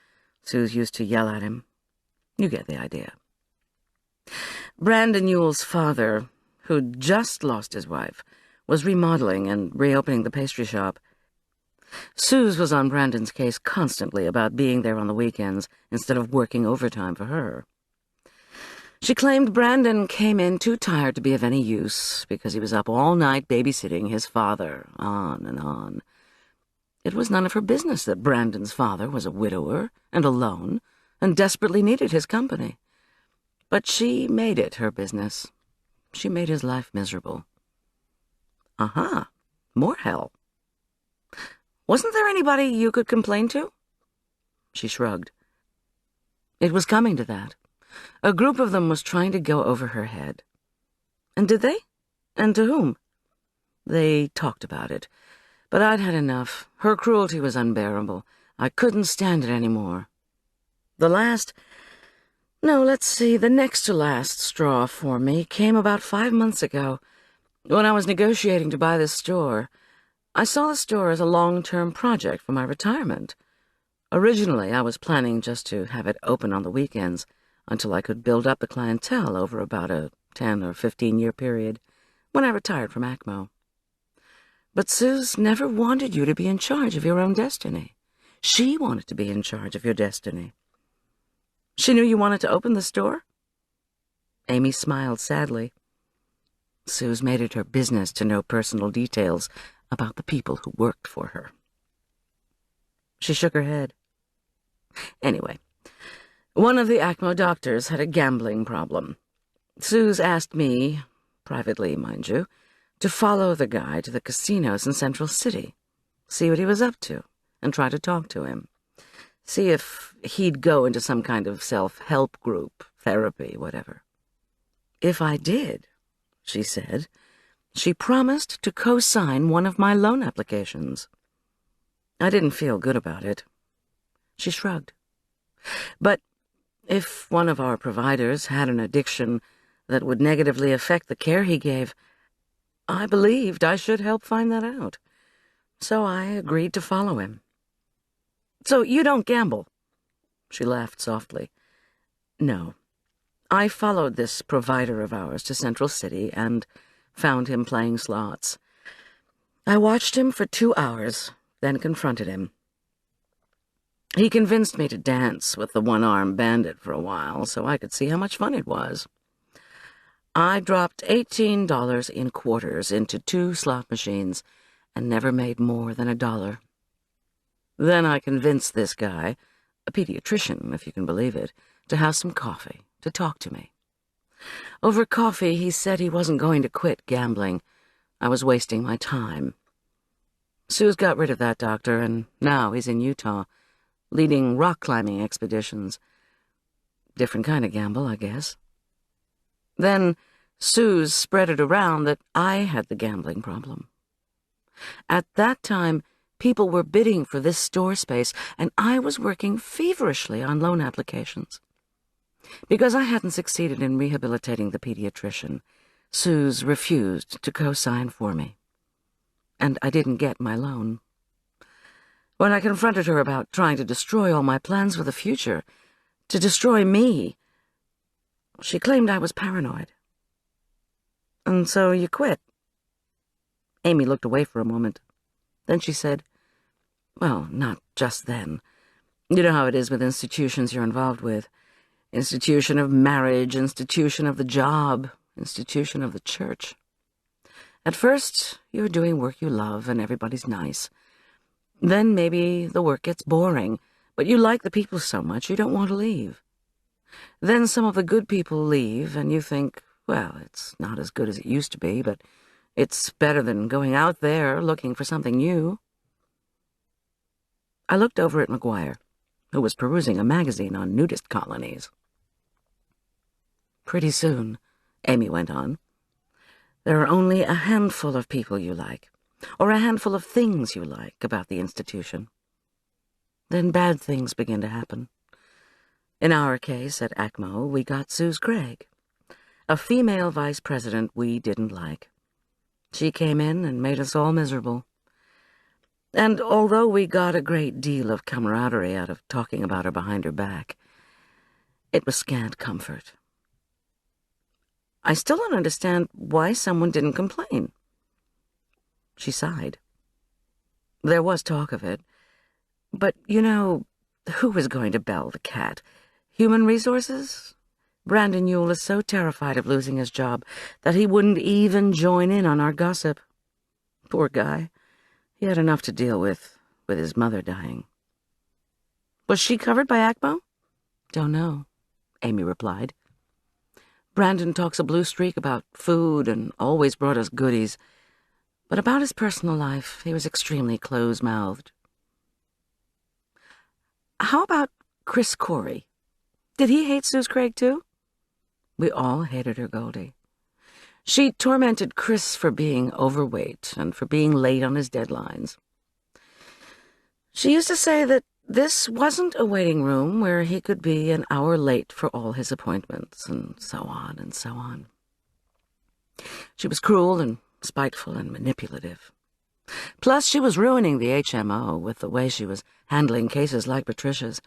Suze used to yell at him. You get the idea. Brandon Ewell's father, who'd just lost his wife, was remodeling and reopening the pastry shop. Suze was on Brandon's case constantly about being there on the weekends instead of working overtime for her. She claimed Brandon came in too tired to be of any use because he was up all night babysitting his father, on and on. It was none of her business that Brandon's father was a widower and alone and desperately needed his company. But she made it her business. She made his life miserable. More hell. Wasn't there anybody you could complain to? She shrugged. It was coming to that. A group of them was trying to go over her head. And did they? And to whom? They talked about it. But I'd had enough. Her cruelty was unbearable. I couldn't stand it any more. The next to last straw for me came about 5 months ago, when I was negotiating to buy this store. I saw the store as a long-term project for my retirement. Originally, I was planning just to have it open on the weekends until I could build up the clientele over about a 10 or 15-year period when I retired from ACMO. But Suze never wanted you to be in charge of your own destiny. She wanted to be in charge of your destiny. She knew you wanted to open the store? Amy smiled sadly. Suze made it her business to know personal details about the people who worked for her. She shook her head. Anyway, one of the ACMO doctors had a gambling problem. Suze asked me, privately, mind you, to follow the guy to the casinos in Central City, see what he was up to, and try to talk to him. See if he'd go into some kind of self-help group, therapy, whatever. If I did, she said, she promised to co-sign one of my loan applications. I didn't feel good about it. She shrugged. But if one of our providers had an addiction that would negatively affect the care he gave, I believed I should help find that out. So I agreed to follow him. So you don't gamble? She laughed softly. No. I followed this provider of ours to Central City and found him playing slots. I watched him for 2 hours, then confronted him. He convinced me to dance with the one-armed bandit for a while so I could see how much fun it was. I dropped $18 in quarters into 2 slot machines and never made more than $1. Then I convinced this guy, a pediatrician, if you can believe it, to have some coffee, to talk to me. Over coffee, he said he wasn't going to quit gambling. I was wasting my time. Suze got rid of that doctor, and now he's in Utah, leading rock-climbing expeditions. Different kind of gamble, I guess. Then Suze spread it around that I had the gambling problem. At that time, people were bidding for this store space, and I was working feverishly on loan applications. Because I hadn't succeeded in rehabilitating the pediatrician, Suze refused to co-sign for me. And I didn't get my loan. When I confronted her about trying to destroy all my plans for the future, to destroy me, she claimed I was paranoid. And so you quit. Amy looked away for a moment. Then she said, well, not just then. You know how it is with institutions you're involved with. Institution of marriage, institution of the job, institution of the church. At first, you're doing work you love and everybody's nice. Then maybe the work gets boring, but you like the people so much you don't want to leave. Then some of the good people leave, and you think, well, it's not as good as it used to be, but it's better than going out there looking for something new. I looked over at McGuire, who was perusing a magazine on nudist colonies. Pretty soon, Amy went on, there are only a handful of people you like, or a handful of things you like about the institution. Then bad things begin to happen. In our case at ACMO, we got Suze Craig, a female vice president we didn't like. She came in and made us all miserable. And although we got a great deal of camaraderie out of talking about her behind her back, it was scant comfort. I still don't understand why someone didn't complain. She sighed. There was talk of it. But, you know, who was going to bell the cat? Human resources? Brandon Yule is so terrified of losing his job that he wouldn't even join in on our gossip. Poor guy. He had enough to deal with his mother dying. Was she covered by ACMO? Don't know, Amy replied. Brandon talks a blue streak about food and always brought us goodies. But about his personal life, he was extremely close-mouthed. How about Chris Corey? Did he hate Suze Craig, too? We all hated her, Goldie. She tormented Chris for being overweight and for being late on his deadlines. She used to say that this wasn't a waiting room where he could be an hour late for all his appointments, and so on and so on. She was cruel and spiteful and manipulative. Plus, she was ruining the HMO with the way she was handling cases like Patricia's.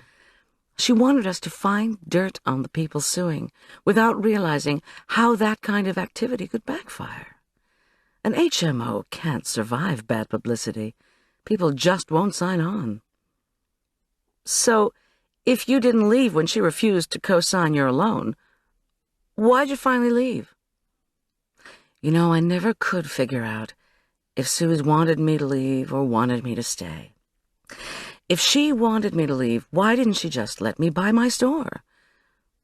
She wanted us to find dirt on the people suing without realizing how that kind of activity could backfire. An HMO can't survive bad publicity. People just won't sign on. So, if you didn't leave when she refused to co-sign your loan, why'd you finally leave? You know, I never could figure out if Suze wanted me to leave or wanted me to stay. If she wanted me to leave, why didn't she just let me buy my store?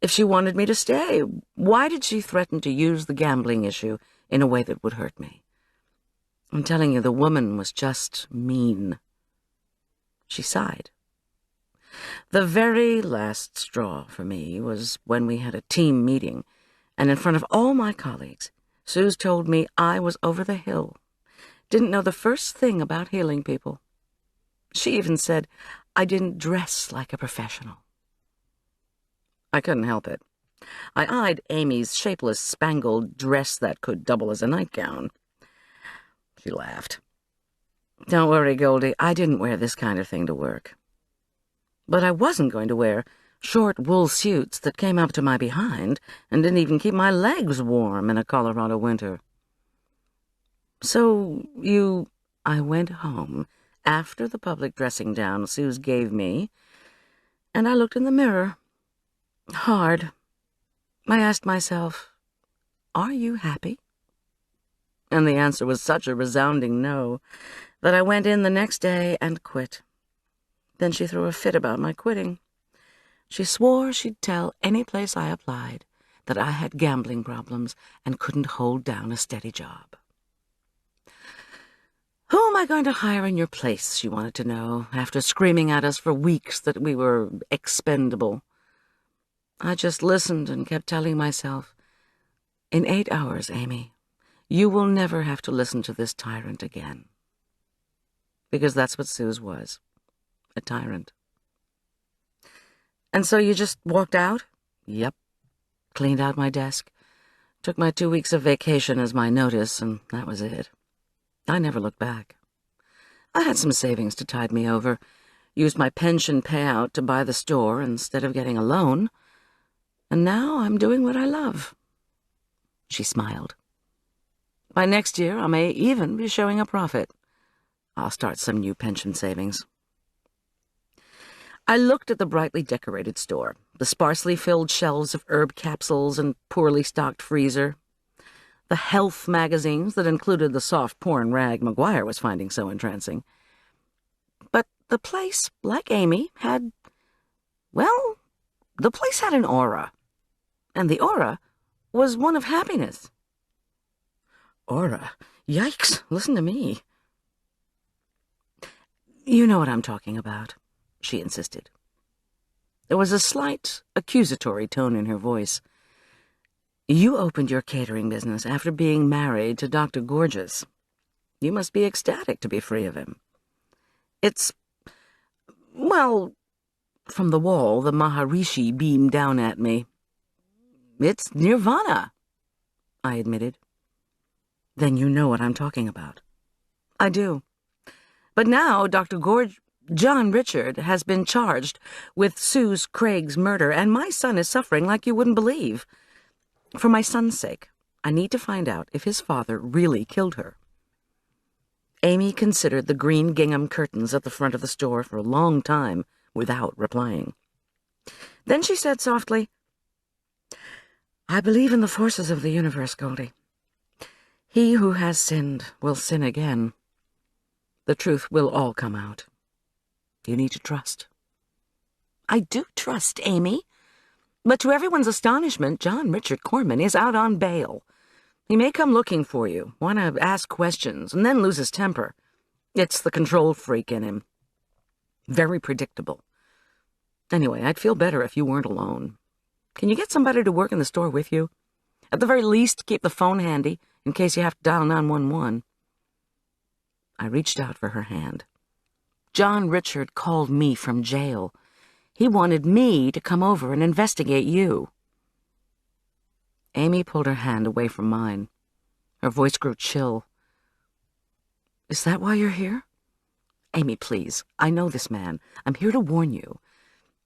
If she wanted me to stay, why did she threaten to use the gambling issue in a way that would hurt me? I'm telling you, the woman was just mean. She sighed. The very last straw for me was when we had a team meeting, and in front of all my colleagues, Suze told me I was over the hill, didn't know the first thing about healing people. She even said I didn't dress like a professional. I couldn't help it. I eyed Amy's shapeless spangled dress that could double as a nightgown. She laughed. Don't worry, Goldie, I didn't wear this kind of thing to work. But I wasn't going to wear short wool suits that came up to my behind and didn't even keep my legs warm in a Colorado winter. So I went home after the public dressing down Suze gave me, and I looked in the mirror. Hard. I asked myself, are you happy? And the answer was such a resounding no that I went in the next day and quit. Then she threw a fit about my quitting. She swore she'd tell any place I applied that I had gambling problems and couldn't hold down a steady job. Who am I going to hire in your place, she wanted to know, after screaming at us for weeks that we were expendable. I just listened and kept telling myself, in 8 hours, Amy, you will never have to listen to this tyrant again. Because that's what Suze was, a tyrant. And so you just walked out? Yep. Cleaned out my desk, took my 2 weeks of vacation as my notice, and that was it. I never looked back. I had some savings to tide me over, used my pension payout to buy the store instead of getting a loan, and now I'm doing what I love. She smiled. By next year, I may even be showing a profit. I'll start some new pension savings. I looked at the brightly decorated store, the sparsely filled shelves of herb capsules and poorly stocked freezer, the health magazines that included the soft porn rag McGuire was finding so entrancing. But the place, like Amy, had an aura. And the aura was one of happiness. Aura? Yikes, listen to me. You know what I'm talking about, she insisted. There was a slight, accusatory tone in her voice. You opened your catering business after being married to Dr. Gorgeous. You must be ecstatic to be free of him. From the wall, the Maharishi beamed down at me. It's nirvana, I admitted. Then you know what I'm talking about. I do. But now Dr. John Richard has been charged with Suze Craig's murder, and my son is suffering like you wouldn't believe. For my son's sake, I need to find out if his father really killed her. Amy considered the green gingham curtains at the front of the store for a long time without replying. Then she said softly, I believe in the forces of the universe, Goldie. He who has sinned will sin again. The truth will all come out. You need to trust. I do trust, Amy. But to everyone's astonishment, Richard Korman is out on bail. He may come looking for you, want to ask questions, and then lose his temper. It's the control freak in him. Very predictable. Anyway, I'd feel better if you weren't alone. Can you get somebody to work in the store with you? At the very least, keep the phone handy in case you have to dial 911. I reached out for her hand. John Richard called me from jail. He wanted me to come over and investigate you. Amy pulled her hand away from mine. Her voice grew chill. Is that why you're here? Amy, please. I know this man. I'm here to warn you.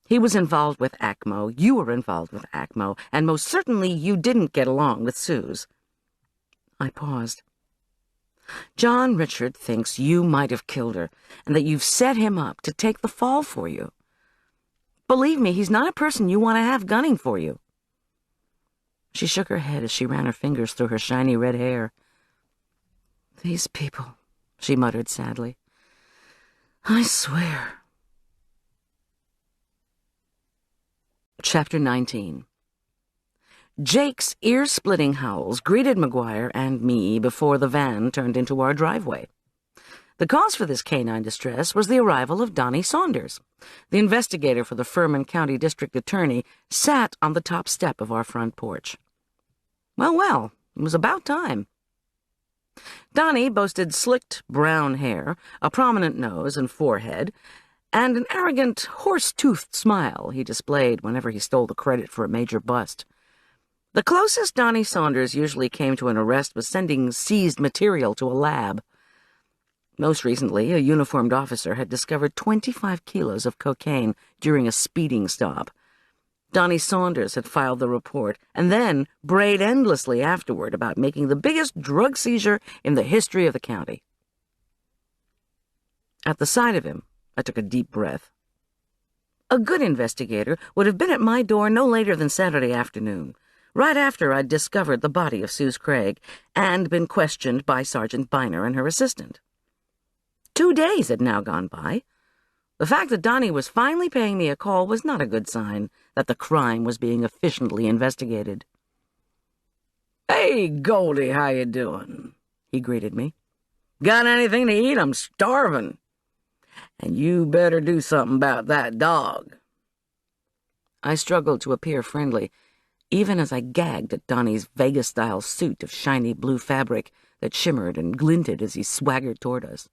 He was involved with ACMO, you were involved with ACMO, and most certainly you didn't get along with Suze. I paused. John Richard thinks you might have killed her, and that you've set him up to take the fall for you. Believe me, he's not a person you want to have gunning for you. She shook her head as she ran her fingers through her shiny red hair. These people, she muttered sadly. I swear. Chapter 19. Jake's ear-splitting howls greeted McGuire and me before the van turned into our driveway. The cause for this canine distress was the arrival of Donnie Saunders. The investigator for the Furman County District Attorney sat on the top step of our front porch. Well, it was about time. Donnie boasted slicked brown hair, a prominent nose and forehead, and an arrogant, horse-toothed smile he displayed whenever he stole the credit for a major bust. The closest Donnie Saunders usually came to an arrest was sending seized material to a lab. Most recently, a uniformed officer had discovered 25 kilos of cocaine during a speeding stop. Donnie Saunders had filed the report and then brayed endlessly afterward about making the biggest drug seizure in the history of the county. At the sight of him, I took a deep breath. A good investigator would have been at my door no later than Saturday afternoon, right after I'd discovered the body of Suze Craig and been questioned by Sergeant Biner and her assistant. 2 days had now gone by. The fact that Donnie was finally paying me a call was not a good sign that the crime was being efficiently investigated. "Hey, Goldie, how you doing?" he greeted me. "Got anything to eat? I'm starving. And you better do something about that dog." I struggled to appear friendly, even as I gagged at Donnie's Vegas-style suit of shiny blue fabric that shimmered and glinted as he swaggered toward us.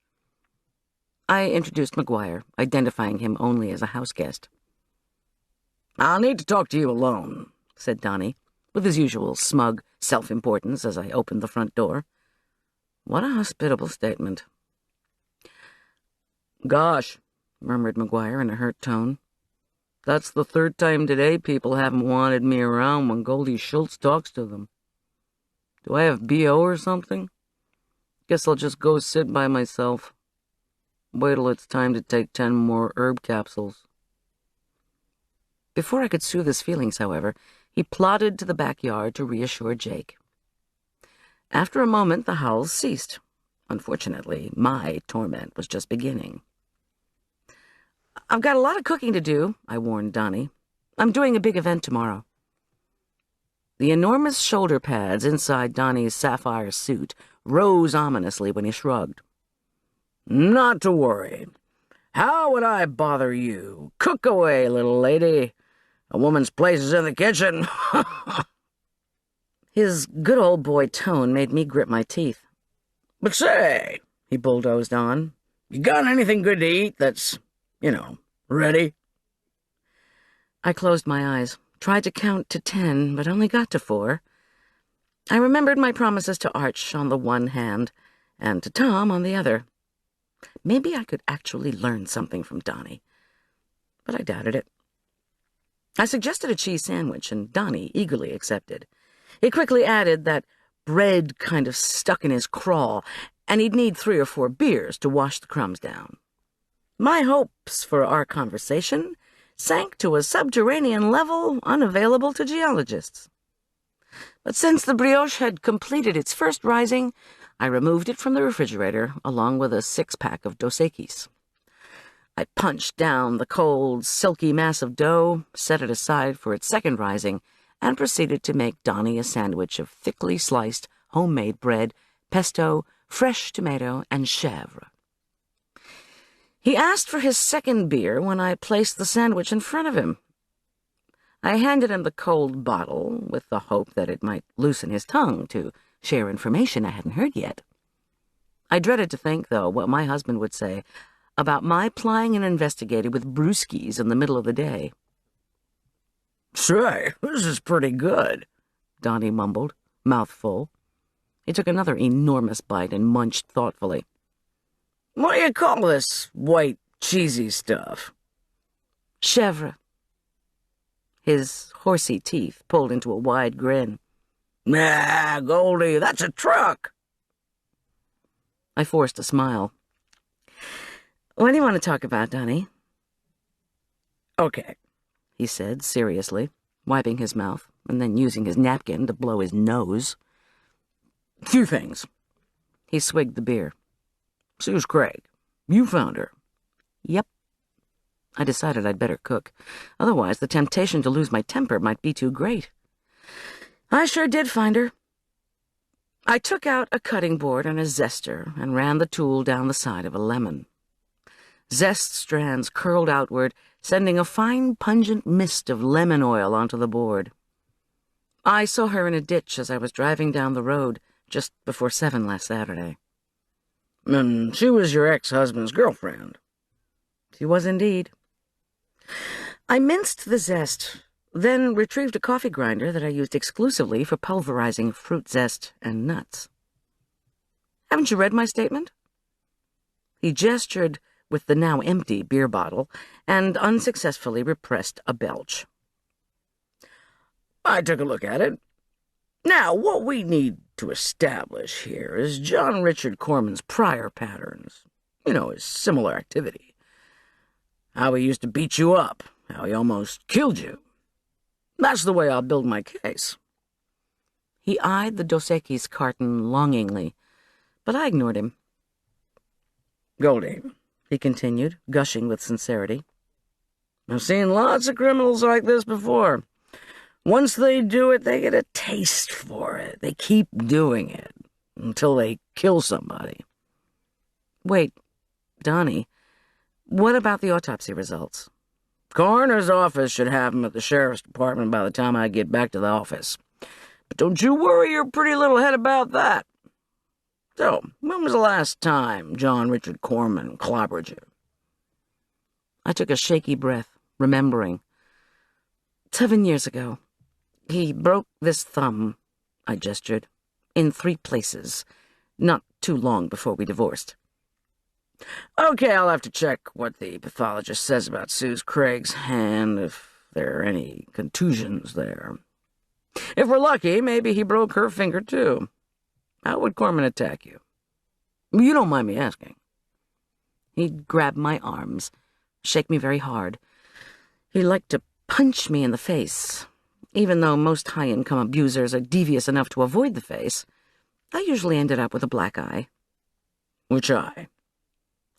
I introduced McGuire, identifying him only as a house guest. "I'll need to talk to you alone," said Donnie, with his usual smug self-importance as I opened the front door. What a hospitable statement. "Gosh," murmured McGuire in a hurt tone. "That's the third time today people haven't wanted me around when Goldy Schulz talks to them. Do I have BO or something? Guess I'll just go sit by myself. Wait till it's time to take 10 more herb capsules." Before I could soothe his feelings, however, he plodded to the backyard to reassure Jake. After a moment, the howls ceased. Unfortunately, my torment was just beginning. "I've got a lot of cooking to do," I warned Donnie. "I'm doing a big event tomorrow." The enormous shoulder pads inside Donnie's sapphire suit rose ominously when he shrugged. "Not to worry. How would I bother you? Cook away, little lady. A woman's place is in the kitchen." His good old boy tone made me grip my teeth. "But say," he bulldozed on, "you got anything good to eat that's, ready?" I closed my eyes, tried to count to 10, but only got to 4. I remembered my promises to Arch on the one hand, and to Tom on the other. Maybe I could actually learn something from Donnie, but I doubted it. I suggested a cheese sandwich, and Donnie eagerly accepted. He quickly added that bread kind of stuck in his craw, and he'd need 3 or 4 beers to wash the crumbs down. My hopes for our conversation sank to a subterranean level unavailable to geologists. But since the brioche had completed its first rising, I removed it from the refrigerator along with a 6-pack of Dos Equis. I punched down the cold, silky mass of dough, set it aside for its second rising, and proceeded to make Donnie a sandwich of thickly sliced, homemade bread, pesto, fresh tomato, and chèvre. He asked for his second beer when I placed the sandwich in front of him. I handed him the cold bottle with the hope that it might loosen his tongue to share information I hadn't heard yet. I dreaded to think, though, what my husband would say about my plying an investigator with brewskis in the middle of the day. "Say, this is pretty good," Donnie mumbled, mouth full. He took another enormous bite and munched thoughtfully. "What do you call this white, cheesy stuff?" "Chèvre." His horsey teeth pulled into a wide grin. "Ah, Goldie, that's a truck." I forced a smile. "What do you want to talk about, Donnie?" "Okay," he said seriously, wiping his mouth and then using his napkin to blow his nose. "Few things." He swigged the beer. "Suze Craig, you found her." "Yep." I decided I'd better cook. Otherwise, the temptation to lose my temper might be too great. I sure did find her. I took out a cutting board and a zester and ran the tool down the side of a lemon. Zest strands curled outward, sending a fine, pungent mist of lemon oil onto the board. I saw her in a ditch as I was driving down the road just before 7 last Saturday. "And she was your ex-husband's girlfriend?" She was indeed. I minced the zest, then retrieved a coffee grinder that I used exclusively for pulverizing fruit zest and nuts. "Haven't you read my statement?" He gestured with the now empty beer bottle and unsuccessfully repressed a belch. "I took a look at it. Now, what we need to establish here is John Richard Korman's prior patterns. His similar activity. How he used to beat you up, how he almost killed you. That's the way I'll build my case." He eyed the Dos Equis carton longingly, but I ignored him. "Goldie," he continued, gushing with sincerity, "I've seen lots of criminals like this before. Once they do it, they get a taste for it. They keep doing it until they kill somebody." "Wait, Donnie, what about the autopsy results?" "Coroner's office should have them at the sheriff's department by the time I get back to the office. But don't you worry your pretty little head about that. So, when was the last time John Richard Korman clobbered you?" I took a shaky breath, remembering. 7 years ago. He broke this thumb, I gestured, in 3 places, not too long before we divorced. "Okay, I'll have to check what the pathologist says about Suze Craig's hand, if there are any contusions there. If we're lucky, maybe he broke her finger too. How would Korman attack you? You don't mind me asking." He'd grab my arms, shake me very hard. He liked to punch me in the face. Even though most high-income abusers are devious enough to avoid the face, I usually ended up with a black eye. "Which eye?"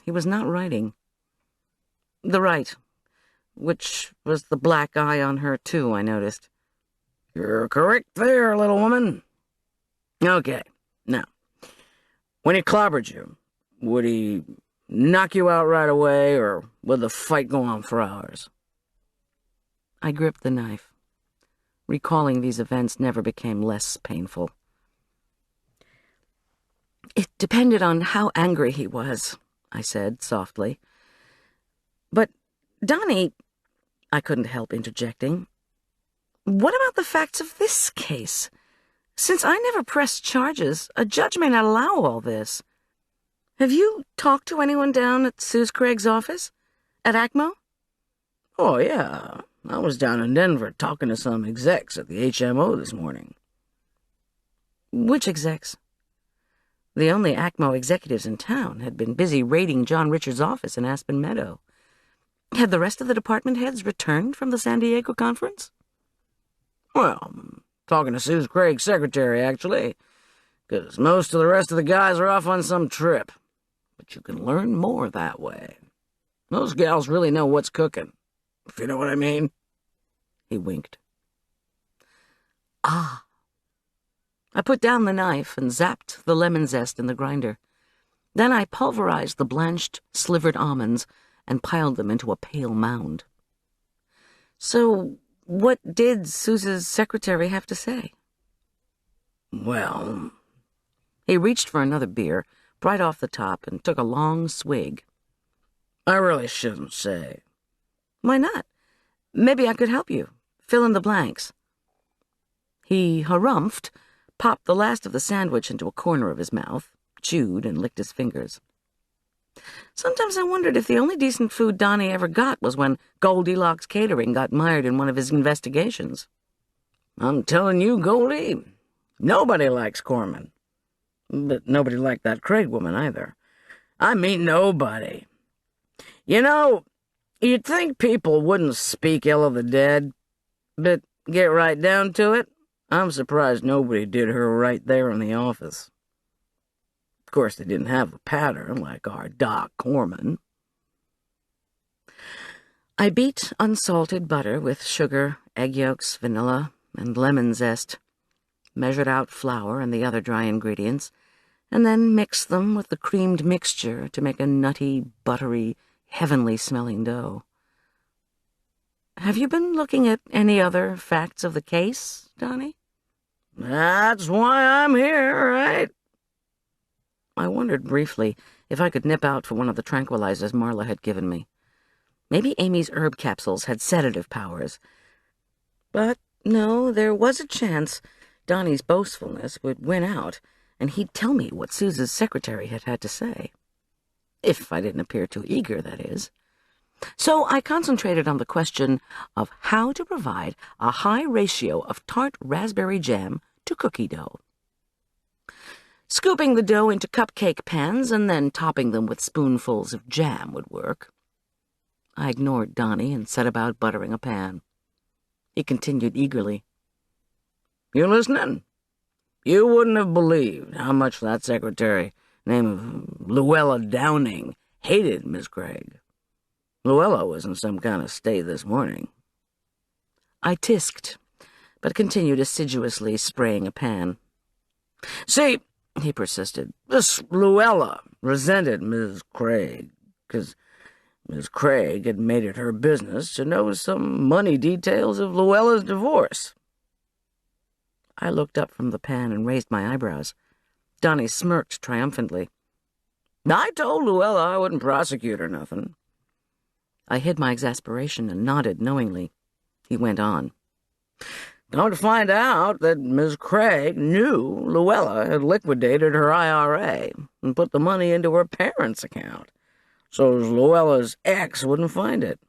He was not writing. The right, which was the black eye on her, too, I noticed. "You're correct there, little woman. Okay, now, when he clobbered you, would he knock you out right away, or would the fight go on for hours?" I gripped the knife. Recalling these events never became less painful. "It depended on how angry he was," I said softly. "But, Donnie," I couldn't help interjecting, "what about the facts of this case? Since I never pressed charges, a judge may not allow all this. Have you talked to anyone down at Suze Craig's office? At ACMO?" "Oh, yeah. I was down in Denver talking to some execs at the HMO this morning." "Which execs?" The only ACMO executives in town had been busy raiding John Richard's office in Aspen Meadow. Had the rest of the department heads returned from the San Diego conference? "Well, I'm talking to Suze Craig's secretary, actually, because most of the rest of the guys are off on some trip. But you can learn more that way. Those gals really know what's cooking, if you know what I mean." He winked. "Ah." I put down the knife and zapped the lemon zest in the grinder. Then I pulverized the blanched, slivered almonds and piled them into a pale mound. So, what did Suze's secretary have to say? Well, he reached for another beer, right off the top, and took a long swig. I really shouldn't say. Why not? Maybe I could help you. Fill in the blanks. He harumphed, popped the last of the sandwich into a corner of his mouth, chewed and licked his fingers. Sometimes I wondered if the only decent food Donnie ever got was when Goldilocks Catering got mired in one of his investigations. I'm telling you, Goldie, nobody likes Korman. But nobody liked that Craig woman either. I mean nobody. You know, you'd think people wouldn't speak ill of the dead, but get right down to it, I'm surprised nobody did her right there in the office. Of course, they didn't have a pattern like our Doc Korman. I beat unsalted butter with sugar, egg yolks, vanilla, and lemon zest, measured out flour and the other dry ingredients, and then mixed them with the creamed mixture to make a nutty, buttery, heavenly-smelling dough. Have you been looking at any other facts of the case, Donnie? That's why I'm here, right? I wondered briefly if I could nip out for one of the tranquilizers Marla had given me. Maybe Amy's herb capsules had sedative powers. But no, there was a chance Donnie's boastfulness would win out, and he'd tell me what Suze's secretary had to say. If I didn't appear too eager, that is. So I concentrated on the question of how to provide a high ratio of tart raspberry jam to cookie dough. Scooping the dough into cupcake pans and then topping them with spoonfuls of jam would work. I ignored Donnie and set about buttering a pan. He continued eagerly. You listening? You wouldn't have believed how much that secretary, named Luella Downing, hated Miss Craig. Luella was in some kind of state this morning. I tisked, but continued assiduously spraying a pan. See, he persisted, this Luella resented Miss Craig, because Miss Craig had made it her business to know some money details of Luella's divorce. I looked up from the pan and raised my eyebrows. Donnie smirked triumphantly. I told Luella I wouldn't prosecute her nothing. I hid my exasperation and nodded knowingly. He went on. Come to find out that Miss Craig knew Luella had liquidated her IRA and put the money into her parents' account, so Luella's ex wouldn't find it.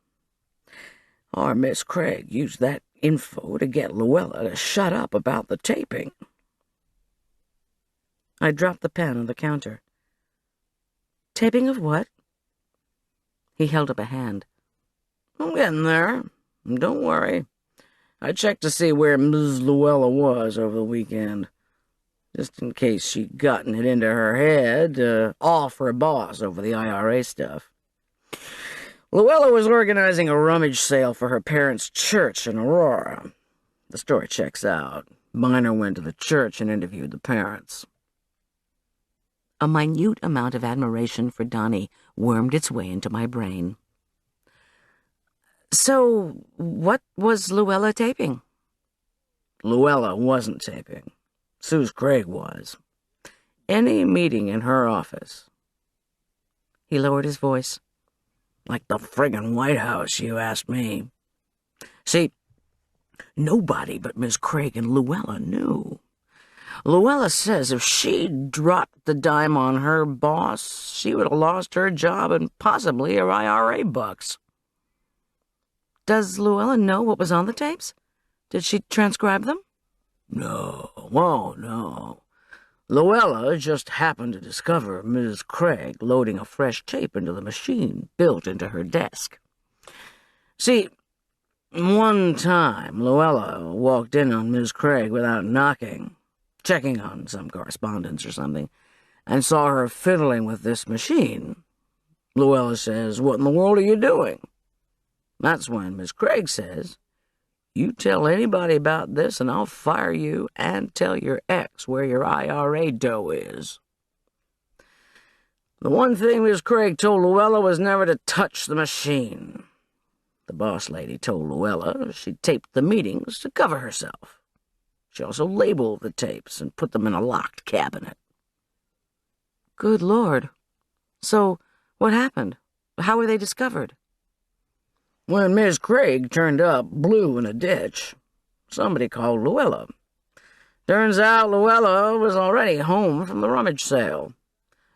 Our Miss Craig used that info to get Luella to shut up about the taping. I dropped the pen on the counter. Taping of what? He held up a hand. I'm getting there. Don't worry. I checked to see where Ms. Luella was over the weekend, just in case she'd gotten it into her head to off her boss over the IRA stuff. Luella was organizing a rummage sale for her parents' church in Aurora. The story checks out. Miner went to the church and interviewed the parents. A minute amount of admiration for Donnie wormed its way into my brain. So, what was Luella taping? Luella wasn't taping. Suze Craig was. Any meeting in her office. He lowered his voice. Like the friggin' White House, you asked me. See, nobody but Miss Craig and Luella knew. Luella says if she'd dropped the dime on her boss, she would have lost her job and possibly her IRA bucks. Does Luella know what was on the tapes? Did she transcribe them? No, oh no. Luella just happened to discover Miss Craig loading a fresh tape into the machine built into her desk. See, one time Luella walked in on Miss Craig without knocking, checking on some correspondence or something, and saw her fiddling with this machine. Luella says, "What in the world are you doing?" That's when Miss Craig says, "You tell anybody about this and I'll fire you and tell your ex where your IRA dough is." The one thing Miss Craig told Luella was never to touch the machine. The boss lady told Luella she taped the meetings to cover herself. She also labeled the tapes and put them in a locked cabinet. Good Lord. So, what happened? How were they discovered? When Miss Craig turned up blue in a ditch, somebody called Luella. Turns out Luella was already home from the rummage sale.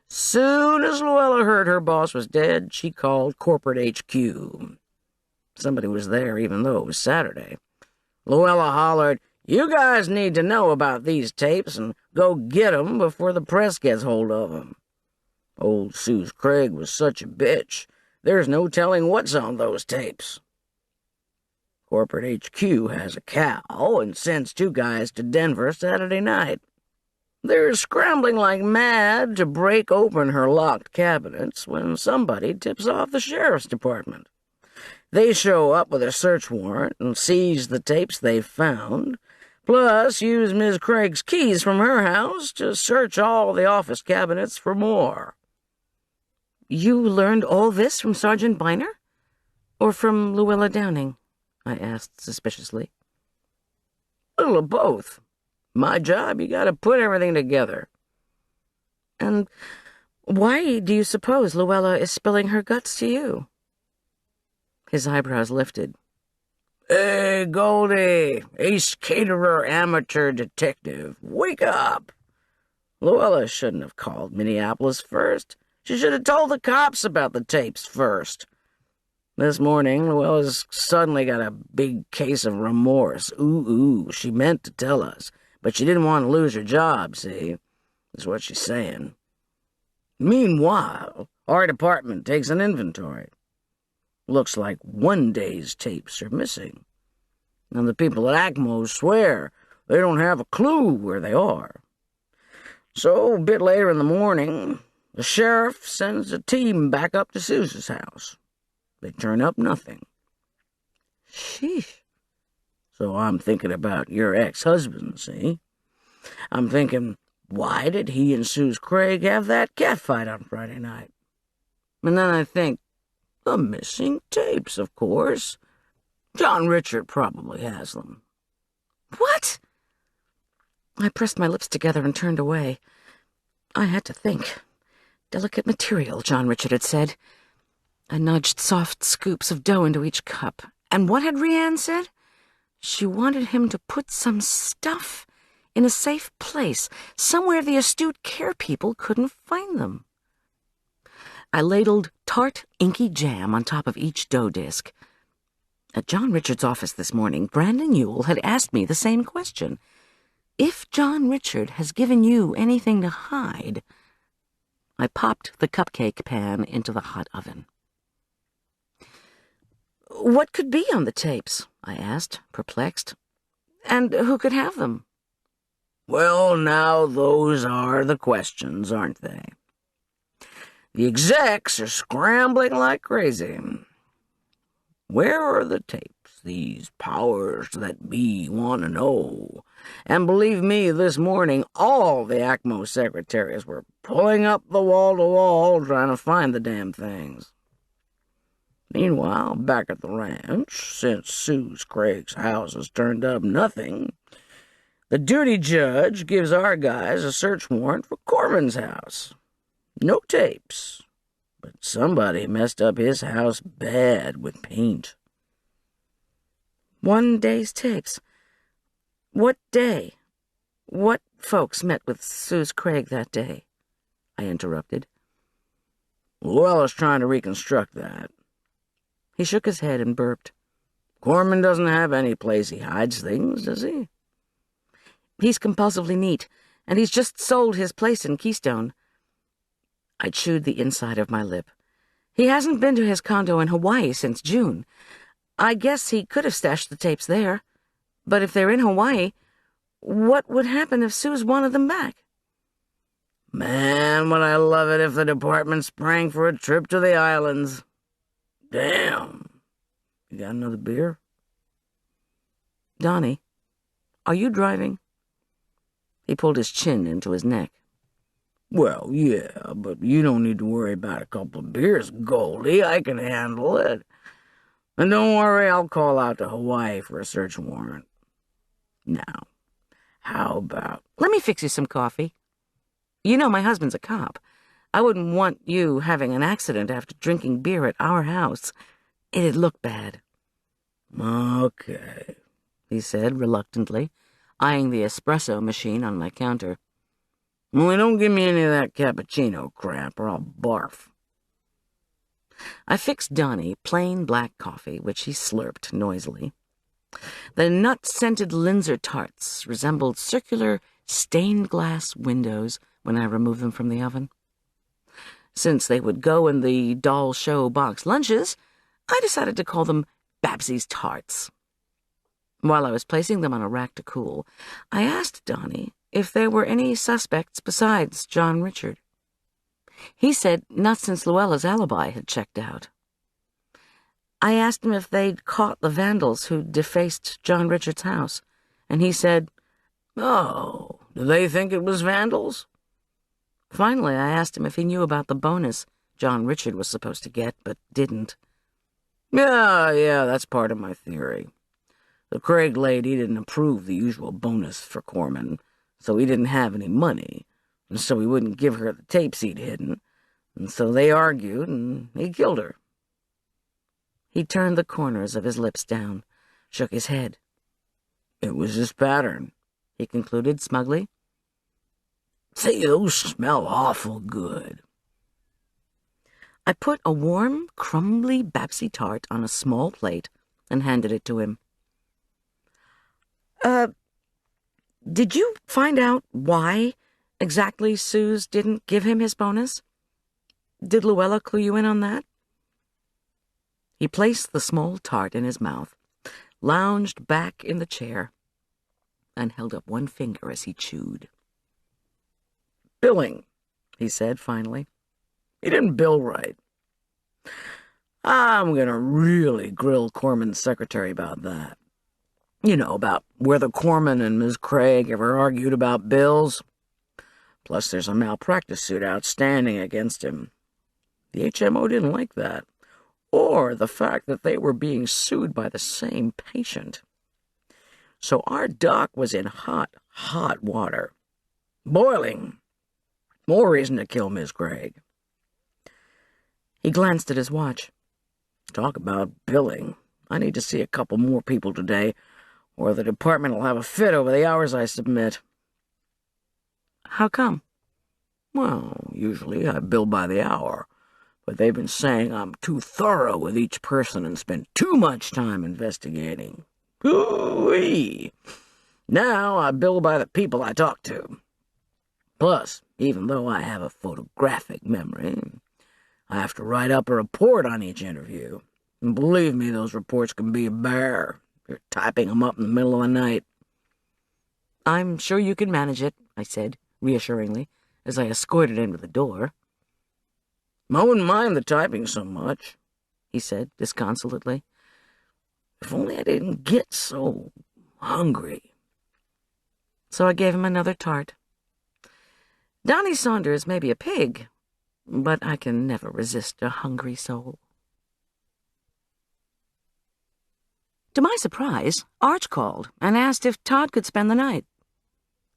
Soon as Luella heard her boss was dead, she called corporate HQ. Somebody was there even though it was Saturday. Luella hollered, "You guys need to know about these tapes and go get 'em before the press gets hold of 'em." Old Suze Craig was such a bitch, there's no telling what's on those tapes. Corporate HQ has a cow and sends 2 guys to Denver Saturday night. They're scrambling like mad to break open her locked cabinets when somebody tips off the sheriff's department. They show up with a search warrant and seize the tapes they've found, plus use Miss Craig's keys from her house to search all the office cabinets for more. You learned all this from Sergeant Biner? Or from Luella Downing? I asked suspiciously. A little of both. My job, you gotta put everything together. And why do you suppose Luella is spilling her guts to you? His eyebrows lifted. Hey, Goldie, ace caterer amateur detective, wake up. Luella shouldn't have called Minneapolis first. She should have told the cops about the tapes first. This morning, Luella's suddenly got a big case of remorse. Ooh, she meant to tell us, but she didn't want to lose her job, see? That's what she's saying. Meanwhile, our department takes an inventory. Looks like one day's tapes are missing. And the people at ACMO swear they don't have a clue where they are. So, a bit later in the morning, the sheriff sends a team back up to Suze's house. They turn up nothing. Sheesh. So I'm thinking about your ex-husband, see? I'm thinking, why did he and Suze Craig have that catfight on Friday night? And then I think, the missing tapes, of course. John Richard probably has them. What? I pressed my lips together and turned away. I had to think. Delicate material, John Richard had said. I nudged soft scoops of dough into each cup. And what had Rhiann said? She wanted him to put some stuff in a safe place, somewhere the astute care people couldn't find them. I ladled tart, inky jam on top of each dough disk. At John Richard's office this morning, Brandon Ewell had asked me the same question. If John Richard has given you anything to hide... I popped the cupcake pan into the hot oven. What could be on the tapes? I asked, perplexed. And who could have them? Well, now those are the questions, aren't they? The execs are scrambling like crazy. Where are the tapes? These powers that be want to know. And believe me, this morning all the ACMO secretaries were pulling up the wall-to-wall trying to find the damn things. Meanwhile, back at the ranch, since Suze Craig's house has turned up nothing, the duty judge gives our guys a search warrant for Korman's house. No tapes, but somebody messed up his house bad with paint. One day's tapes. What day? What folks met with Suze Craig that day? I interrupted. Luella's trying to reconstruct that. He shook his head and burped. Korman doesn't have any place he hides things, does he? He's compulsively neat, and he's just sold his place in Keystone. I chewed the inside of my lip. He hasn't been to his condo in Hawaii since June. I guess he could have stashed the tapes there. But if they're in Hawaii, what would happen if Suze wanted them back? Man, would I love it if the department sprang for a trip to the islands. Damn. You got another beer? Donnie, are you driving? He pulled his chin into his neck. Well, yeah, but you don't need to worry about a couple of beers, Goldie. I can handle it. And don't worry, I'll call out to Hawaii for a search warrant. Now, how about... Let me fix you some coffee. You know my husband's a cop. I wouldn't want you having an accident after drinking beer at our house. It'd look bad. Okay, he said reluctantly, eyeing the espresso machine on my counter. Well, don't give me any of that cappuccino crap, or I'll barf. I fixed Donnie plain black coffee, which he slurped noisily. The nut-scented Linzer tarts resembled circular, stained-glass windows when I removed them from the oven. Since they would go in the doll show box lunches, I decided to call them Babsie's Tarts. While I was placing them on a rack to cool, I asked Donnie if there were any suspects besides John Richard. He said not since Luella's alibi had checked out. I asked him if they'd caught the vandals who defaced John Richard's house, and he said, "Oh, do they think it was vandals?" Finally, I asked him if he knew about the bonus John Richard was supposed to get, but didn't. Yeah, that's part of my theory. The Craig lady didn't approve the usual bonus for Korman, so he didn't have any money, and so he wouldn't give her the tapes he'd hidden, and so they argued, and he killed her. He turned the corners of his lips down, shook his head. It was his pattern, he concluded smugly. Say, those smell awful good. I put a warm, crumbly Babsie tart on a small plate and handed it to him. Did you find out why exactly Suze didn't give him his bonus? Did Luella clue you in on that? He placed the small tart in his mouth, lounged back in the chair, and held up one finger as he chewed. Billing, he said finally. He didn't bill right. I'm gonna really grill Korman's secretary about that. You know, about whether Korman and Ms. Craig ever argued about bills. Plus, there's a malpractice suit outstanding against him. The HMO didn't like that, or the fact that they were being sued by the same patient. So our doc was in hot, hot water. Boiling. More reason to kill Ms. Craig. He glanced at his watch. Talk about billing. I need to see a couple more people today, or the department will have a fit over the hours I submit. How come? Well, usually I bill by the hour, but they've been saying I'm too thorough with each person and spend too much time investigating. Ooh-wee! Now I bill by the people I talk to. Plus, even though I have a photographic memory, I have to write up a report on each interview. And believe me, those reports can be a bear. You're typing them up in the middle of the night. I'm sure you can manage it, I said, reassuringly, as I escorted him to the door. I wouldn't mind the typing so much, he said disconsolately. If only I didn't get so hungry. So I gave him another tart. Donnie Saunders may be a pig, but I can never resist a hungry soul. To my surprise, Arch called and asked if Todd could spend the night.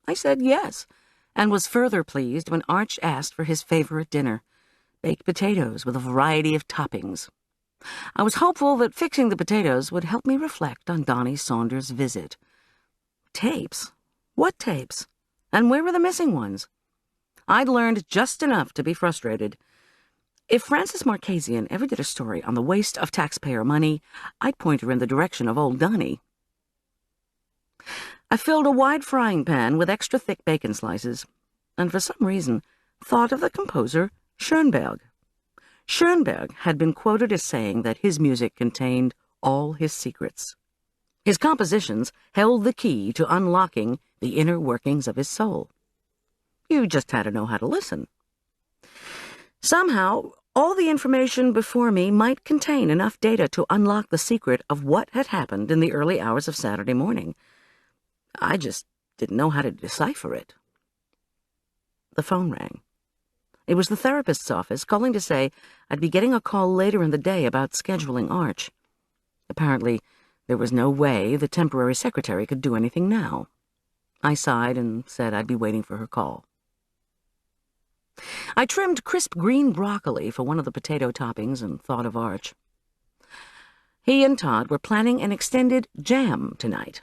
I said yes, and was further pleased when Arch asked for his favorite dinner, baked potatoes with a variety of toppings. I was hopeful that fixing the potatoes would help me reflect on Donnie Saunders' visit. Tapes? What tapes? And where were the missing ones? I'd learned just enough to be frustrated. If Frances Marchesian ever did a story on the waste of taxpayer money, I'd point her in the direction of old Donnie. I filled a wide frying pan with extra thick bacon slices, and for some reason thought of the composer Schoenberg. Schoenberg had been quoted as saying that his music contained all his secrets. His compositions held the key to unlocking the inner workings of his soul. You just had to know how to listen. Somehow, all the information before me might contain enough data to unlock the secret of what had happened in the early hours of Saturday morning. I just didn't know how to decipher it. The phone rang. It was the therapist's office calling to say I'd be getting a call later in the day about scheduling Arch. Apparently, there was no way the temporary secretary could do anything now. I sighed and said I'd be waiting for her call. I trimmed crisp green broccoli for one of the potato toppings and thought of Arch. He and Todd were planning an extended jam tonight.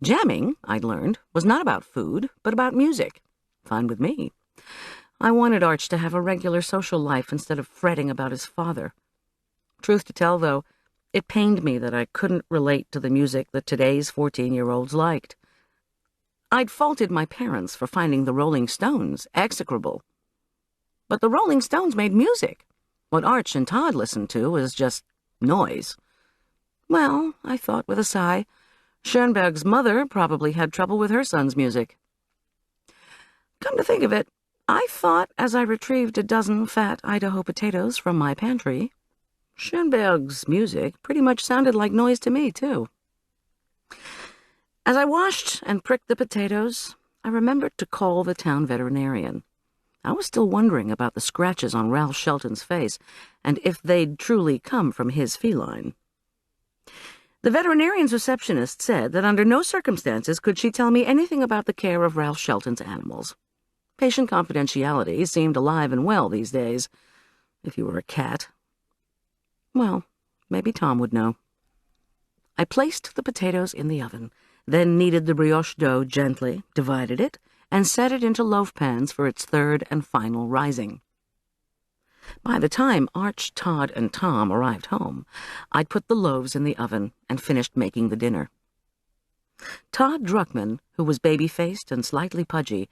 Jamming, I'd learned, was not about food, but about music. Fine with me. I wanted Arch to have a regular social life instead of fretting about his father. Truth to tell, though, it pained me that I couldn't relate to the music that today's 14-year-olds liked. I'd faulted my parents for finding the Rolling Stones execrable. But the Rolling Stones made music. What Arch and Todd listened to was just noise. Well, I thought with a sigh, Schoenberg's mother probably had trouble with her son's music. Come to think of it, I thought as I retrieved a dozen fat Idaho potatoes from my pantry, Schoenberg's music pretty much sounded like noise to me, too. As I washed and pricked the potatoes, I remembered to call the town veterinarian. I was still wondering about the scratches on Ralph Shelton's face and if they'd truly come from his feline. The veterinarian's receptionist said that under no circumstances could she tell me anything about the care of Ralph Shelton's animals. Patient confidentiality seemed alive and well these days, if you were a cat. Well, maybe Tom would know. I placed the potatoes in the oven, then kneaded the brioche dough gently, divided it, and set it into loaf pans for its third and final rising. By the time Arch, Todd, and Tom arrived home, I'd put the loaves in the oven and finished making the dinner. Todd Druckman, who was baby-faced and slightly pudgy,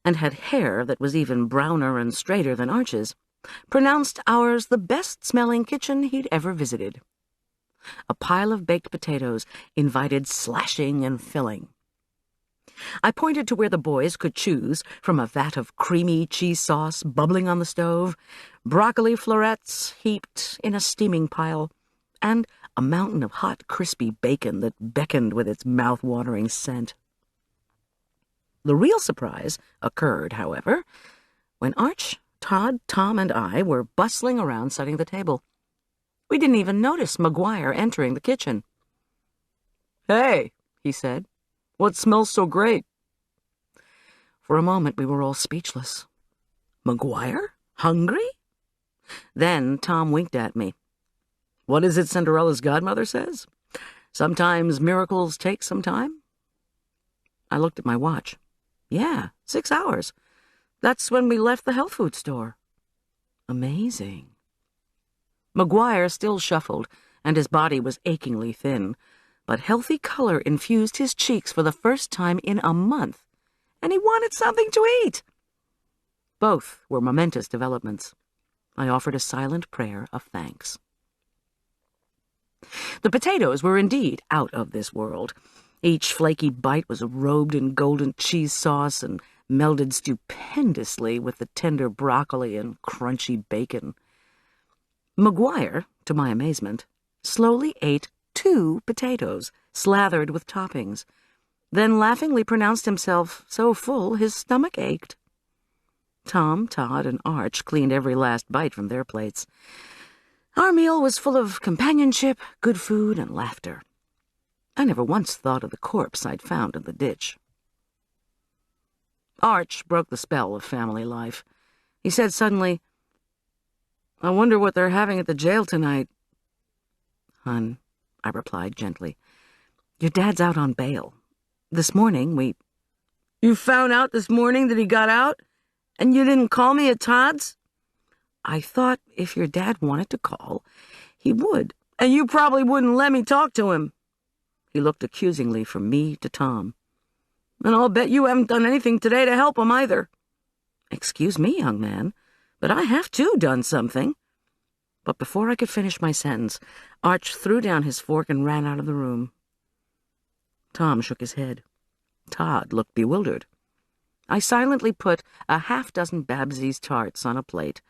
and had hair that was even browner and straighter than Arch's, pronounced ours the best-smelling kitchen he'd ever visited. A pile of baked potatoes invited slashing and filling. I pointed to where the boys could choose from a vat of creamy cheese sauce bubbling on the stove, broccoli florets heaped in a steaming pile, and a mountain of hot, crispy bacon that beckoned with its mouth-watering scent. The real surprise occurred, however, when Arch, Todd, Tom, and I were bustling around setting the table. We didn't even notice McGuire entering the kitchen. "Hey," he said, "what smells so great?" For a moment we were all speechless. McGuire? Hungry? Then Tom winked at me. "What is it Cinderella's godmother says? Sometimes miracles take some time?" I looked at my watch. Yeah, 6 hours. That's when we left the health food store. Amazing. McGuire still shuffled, and his body was achingly thin, but healthy color infused his cheeks for the first time in a month, and he wanted something to eat. Both were momentous developments. I offered a silent prayer of thanks. The potatoes were indeed out of this world. Each flaky bite was robed in golden cheese sauce and melded stupendously with the tender broccoli and crunchy bacon. McGuire, to my amazement, slowly ate 2 potatoes, slathered with toppings, then laughingly pronounced himself so full his stomach ached. Tom, Todd, and Arch cleaned every last bite from their plates. Our meal was full of companionship, good food, and laughter. I never once thought of the corpse I'd found in the ditch. Arch broke the spell of family life. He said suddenly, "I wonder what they're having at the jail tonight." "Hun," I replied gently, "your dad's out on bail. This morning we—" "You found out this morning that he got out? And you didn't call me at Todd's?" "I thought if your dad wanted to call, he would." "And you probably wouldn't let me talk to him." He looked accusingly from me to Tom. "And I'll bet you haven't done anything today to help him either." "Excuse me, young man, but I have too done something." But before I could finish my sentence, Arch threw down his fork and ran out of the room. Tom shook his head. Todd looked bewildered. I silently put a half-dozen Babsie's tarts on a plate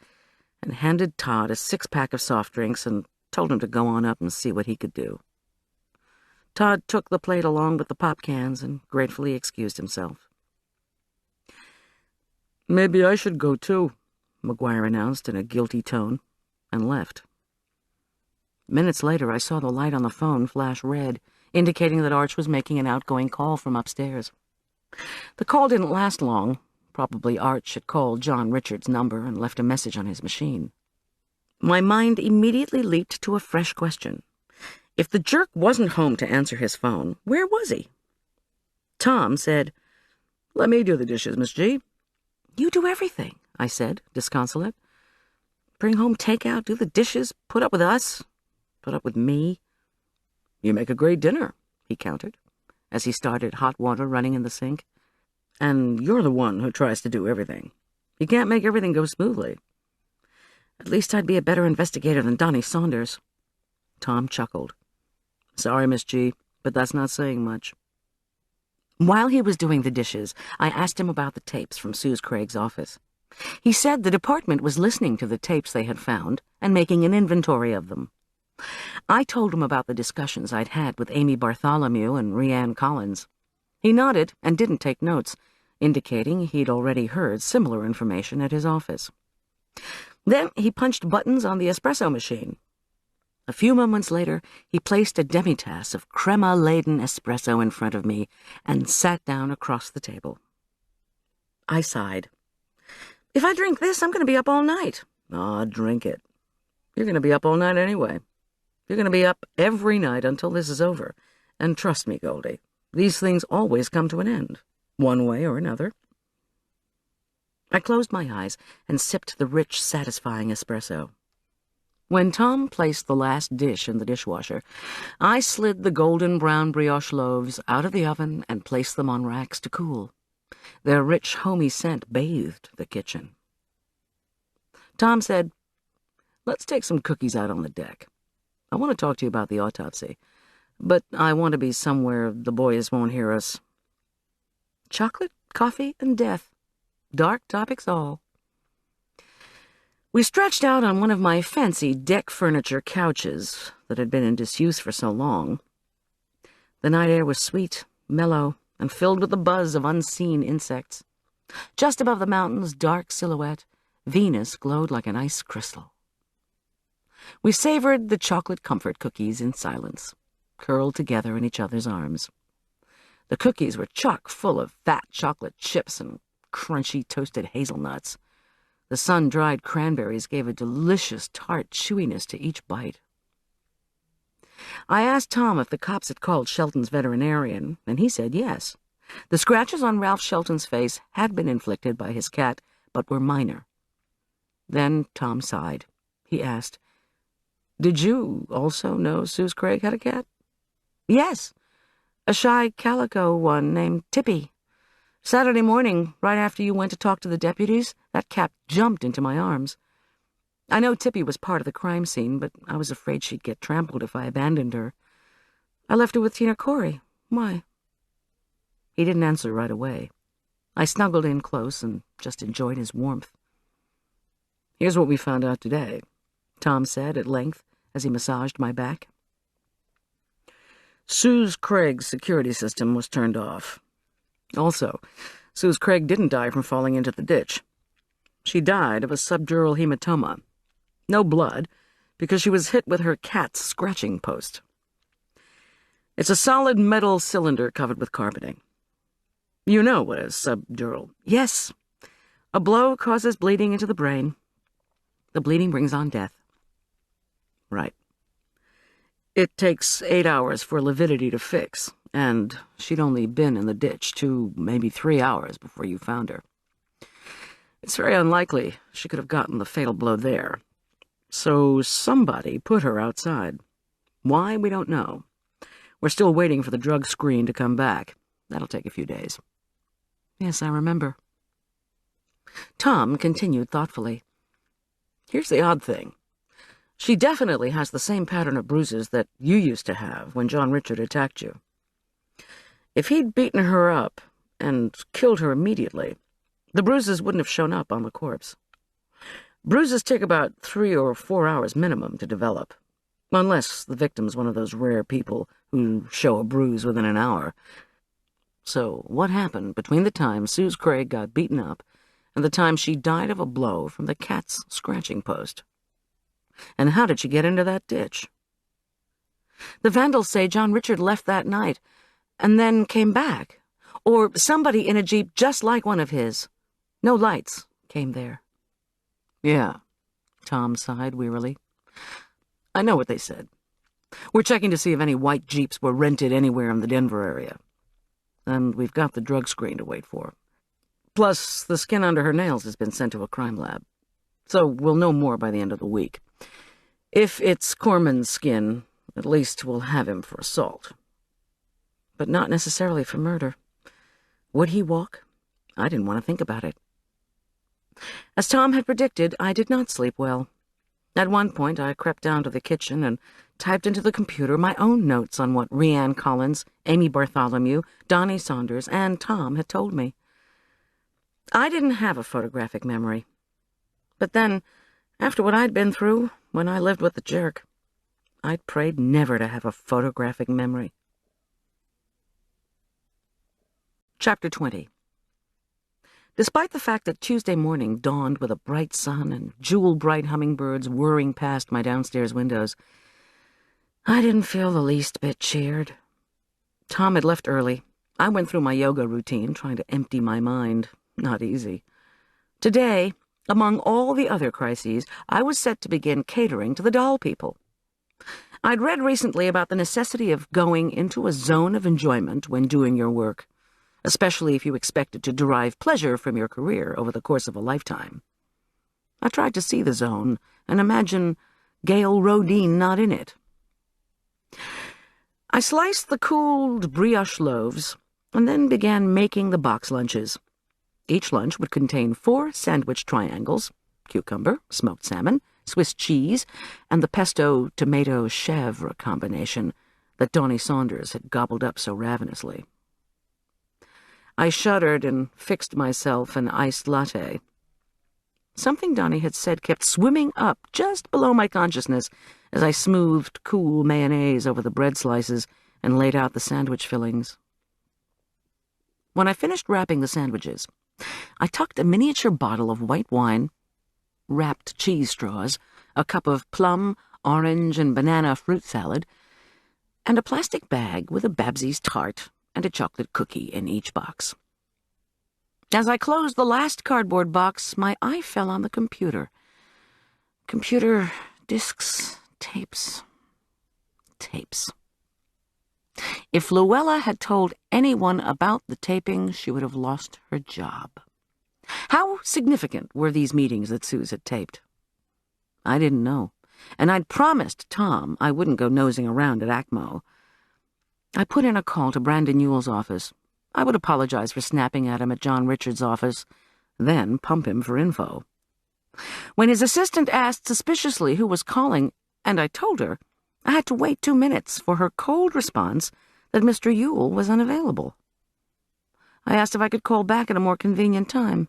and handed Todd a 6-pack of soft drinks and told him to go on up and see what he could do. Todd took the plate along with the pop cans and gratefully excused himself. "Maybe I should go, too," McGuire announced in a guilty tone, and left. Minutes later, I saw the light on the phone flash red, indicating that Arch was making an outgoing call from upstairs. The call didn't last long. Probably Arch had called John Richard's number and left a message on his machine. My mind immediately leaped to a fresh question. If the jerk wasn't home to answer his phone, where was he? Tom said, "Let me do the dishes, Miss G." "You do everything," I said, disconsolate. "Bring home takeout, do the dishes, put up with us, put up with me." "You make a great dinner," he countered, as he started hot water running in the sink. "And you're the one who tries to do everything. You can't make everything go smoothly." "At least I'd be a better investigator than Donnie Saunders." Tom chuckled. "Sorry, Miss G, but that's not saying much." While he was doing the dishes, I asked him about the tapes from Suze Craig's office. He said the department was listening to the tapes they had found and making an inventory of them. I told him about the discussions I'd had with Amy Bartholomew and Rhiannon Collins. He nodded and didn't take notes, indicating he'd already heard similar information at his office. Then he punched buttons on the espresso machine. A few moments later, he placed a demitasse of crema-laden espresso in front of me and sat down across the table. I sighed. "If I drink this, I'm going to be up all night." "Aw, drink it. You're going to be up all night anyway. You're going to be up every night until this is over. And trust me, Goldie, these things always come to an end, one way or another." I closed my eyes and sipped the rich, satisfying espresso. When Tom placed the last dish in the dishwasher, I slid the golden brown brioche loaves out of the oven and placed them on racks to cool. Their rich, homey scent bathed the kitchen. Tom said, "Let's take some cookies out on the deck. I want to talk to you about the autopsy, but I want to be somewhere the boys won't hear us." Chocolate, coffee, and death. Dark topics all. We stretched out on one of my fancy deck furniture couches that had been in disuse for so long. The night air was sweet, mellow, and filled with the buzz of unseen insects. Just above the mountain's dark silhouette, Venus glowed like an ice crystal. We savored the chocolate comfort cookies in silence, curled together in each other's arms. The cookies were chock full of fat chocolate chips and crunchy toasted hazelnuts. The sun-dried cranberries gave a delicious tart chewiness to each bite. I asked Tom if the cops had called Shelton's veterinarian, and he said yes. The scratches on Ralph Shelton's face had been inflicted by his cat, but were minor. Then Tom sighed. He asked, "Did you also know Suze Craig had a cat?" "Yes, a shy calico one named Tippy. Saturday morning, right after you went to talk to the deputies, that cat jumped into my arms. I know Tippy was part of the crime scene, but I was afraid she'd get trampled if I abandoned her. I left her with Tina Corey. Why?" He didn't answer right away. I snuggled in close and just enjoyed his warmth. "Here's what we found out today," Tom said at length as he massaged my back. Suze Craig's security system was turned off. Also, Suze Craig didn't die from falling into the ditch. She died of a subdural hematoma. No blood, because she was hit with her cat's scratching post. It's a solid metal cylinder covered with carpeting. You know what is subdural. Yes. A blow causes bleeding into the brain. The bleeding brings on death. Right. It takes 8 hours for lividity to fix, and she'd only been in the ditch 2, maybe 3 hours before you found her. It's very unlikely she could have gotten the fatal blow there. So somebody put her outside. Why, we don't know. We're still waiting for the drug screen to come back. That'll take a few days. Yes, I remember. Tom continued thoughtfully. Here's the odd thing. She definitely has the same pattern of bruises that you used to have when John Richard attacked you. If he'd beaten her up and killed her immediately, the bruises wouldn't have shown up on the corpse. Bruises take about 3 or 4 hours minimum to develop, unless the victim's one of those rare people who show a bruise within an hour. So what happened between the time Suze Craig got beaten up and the time she died of a blow from the cat's scratching post. And how did she get into that ditch? The vandals say John Richard left that night and then came back, or somebody in a jeep just like one of his. No lights came there. Yeah, Tom sighed wearily. I know what they said. We're checking to see if any white jeeps were rented anywhere in the Denver area. And we've got the drug screen to wait for. Plus, the skin under her nails has been sent to a crime lab. So we'll know more by the end of the week. If it's Korman's skin, at least we'll have him for assault. But not necessarily for murder. Would he walk? I didn't want to think about it. As Tom had predicted, I did not sleep well. At one point, I crept down to the kitchen and typed into the computer my own notes on what Rhiann Collins, Amy Bartholomew, Donnie Saunders, and Tom had told me. I didn't have a photographic memory. But then, after what I'd been through when I lived with the jerk, I'd prayed never to have a photographic memory. Chapter 20. Despite the fact that Tuesday morning dawned with a bright sun and jewel-bright hummingbirds whirring past my downstairs windows, I didn't feel the least bit cheered. Tom had left early. I went through my yoga routine, trying to empty my mind. Not easy. Today, among all the other crises, I was set to begin catering to the doll people. I'd read recently about the necessity of going into a zone of enjoyment when doing your work, especially if you expected to derive pleasure from your career over the course of a lifetime. I tried to see the zone and imagine Gail Rodine not in it. I sliced the cooled brioche loaves and then began making the box lunches. Each lunch would contain 4 sandwich triangles, cucumber, smoked salmon, Swiss cheese, and the pesto-tomato chèvre combination that Donnie Saunders had gobbled up so ravenously. I shuddered and fixed myself an iced latte. Something Donnie had said kept swimming up just below my consciousness as I smoothed cool mayonnaise over the bread slices and laid out the sandwich fillings. When I finished wrapping the sandwiches, I tucked a miniature bottle of white wine, wrapped cheese straws, a cup of plum, orange, and banana fruit salad, and a plastic bag with a Babsie's tart and a chocolate cookie in each box. As I closed the last cardboard box, my eye fell on the computer. Computer, discs, tapes. If Luella had told anyone about the taping, she would have lost her job. How significant were these meetings that Suze had taped? I didn't know, and I'd promised Tom I wouldn't go nosing around at ACMO. I put in a call to Brandon Ewell's office. I would apologize for snapping at him at John Richard's office, then pump him for info. When his assistant asked suspiciously who was calling, and I told her, I had to wait 2 minutes for her cold response that Mr. Ewell was unavailable. I asked if I could call back at a more convenient time.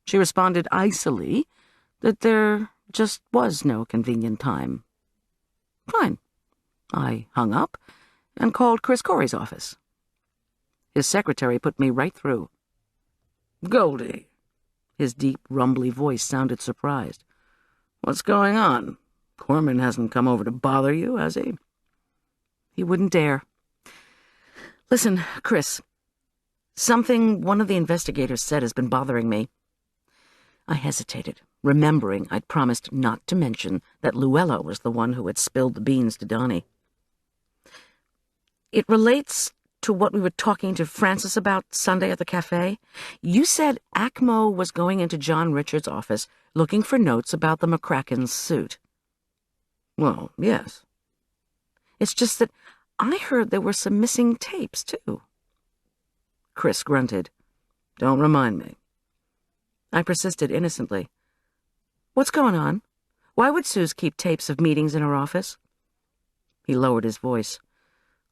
She responded icily that there just was no convenient time. Fine. I hung up and called Chris Corey's office. His secretary put me right through. "Goldie." His deep, rumbly voice sounded surprised. "What's going on? Korman hasn't come over to bother you, has he?" He wouldn't dare. "Listen, Chris, something one of the investigators said has been bothering me." I hesitated, remembering I'd promised not to mention that Luella was the one who had spilled the beans to Donnie. "It relates to what we were talking to Francis about Sunday at the cafe. You said ACMO was going into John Richard's office looking for notes about the McCracken's suit." "Well, yes." "It's just that I heard there were some missing tapes, too." Chris grunted. "Don't remind me." I persisted innocently. "What's going on? Why would Suze keep tapes of meetings in her office?" He lowered his voice.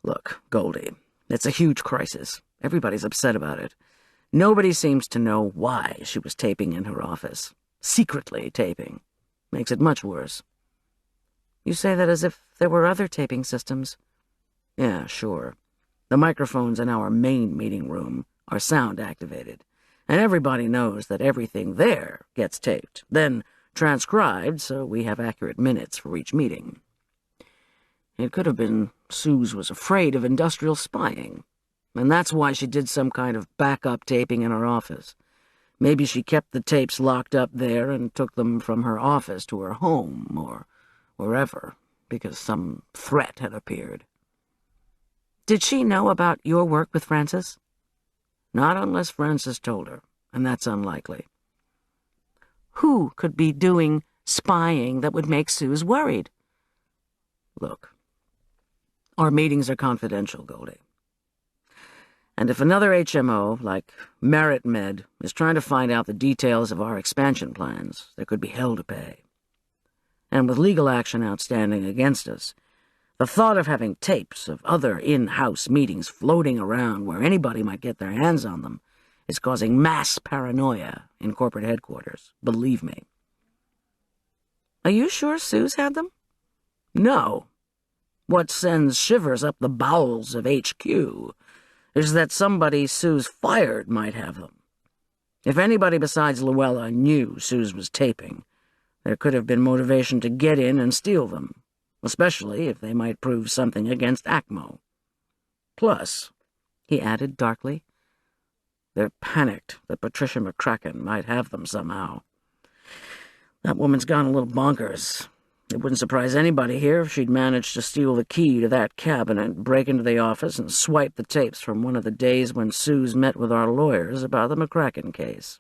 "Look, Goldie, it's a huge crisis. Everybody's upset about it. Nobody seems to know why she was taping in her office. Secretly taping. Makes it much worse." "You say that as if there were other taping systems." "Yeah, sure. The microphones in our main meeting room are sound-activated, And everybody knows that everything there gets taped, then transcribed so we have accurate minutes for each meeting. It could have been Suze was afraid of industrial spying, and that's why she did some kind of backup taping in her office. Maybe she kept the tapes locked up there and took them from her office to her home, or wherever, because some threat had appeared. Did she know about your work with Francis? Not unless Francis told her, and that's unlikely. Who could be doing spying that would make Suze worried? Look, our meetings are confidential, Goldie. And if another HMO, like Merit Med, is trying to find out the details of our expansion plans, there could be hell to pay. And with legal action outstanding against us, the thought of having tapes of other in-house meetings floating around where anybody might get their hands on them is causing mass paranoia in corporate headquarters, believe me. Are you sure Suze had them? No. What sends shivers up the bowels of HQ is that somebody Suze fired might have them. If anybody besides Luella knew Suze was taping, there could have been motivation to get in and steal them, especially if they might prove something against ACMO. Plus, he added darkly, they're panicked that Patricia McCracken might have them somehow. That woman's gone a little bonkers. It wouldn't surprise anybody here if she'd managed to steal the key to that cabinet, break into the office, and swipe the tapes from one of the days when Suze met with our lawyers about the McCracken case.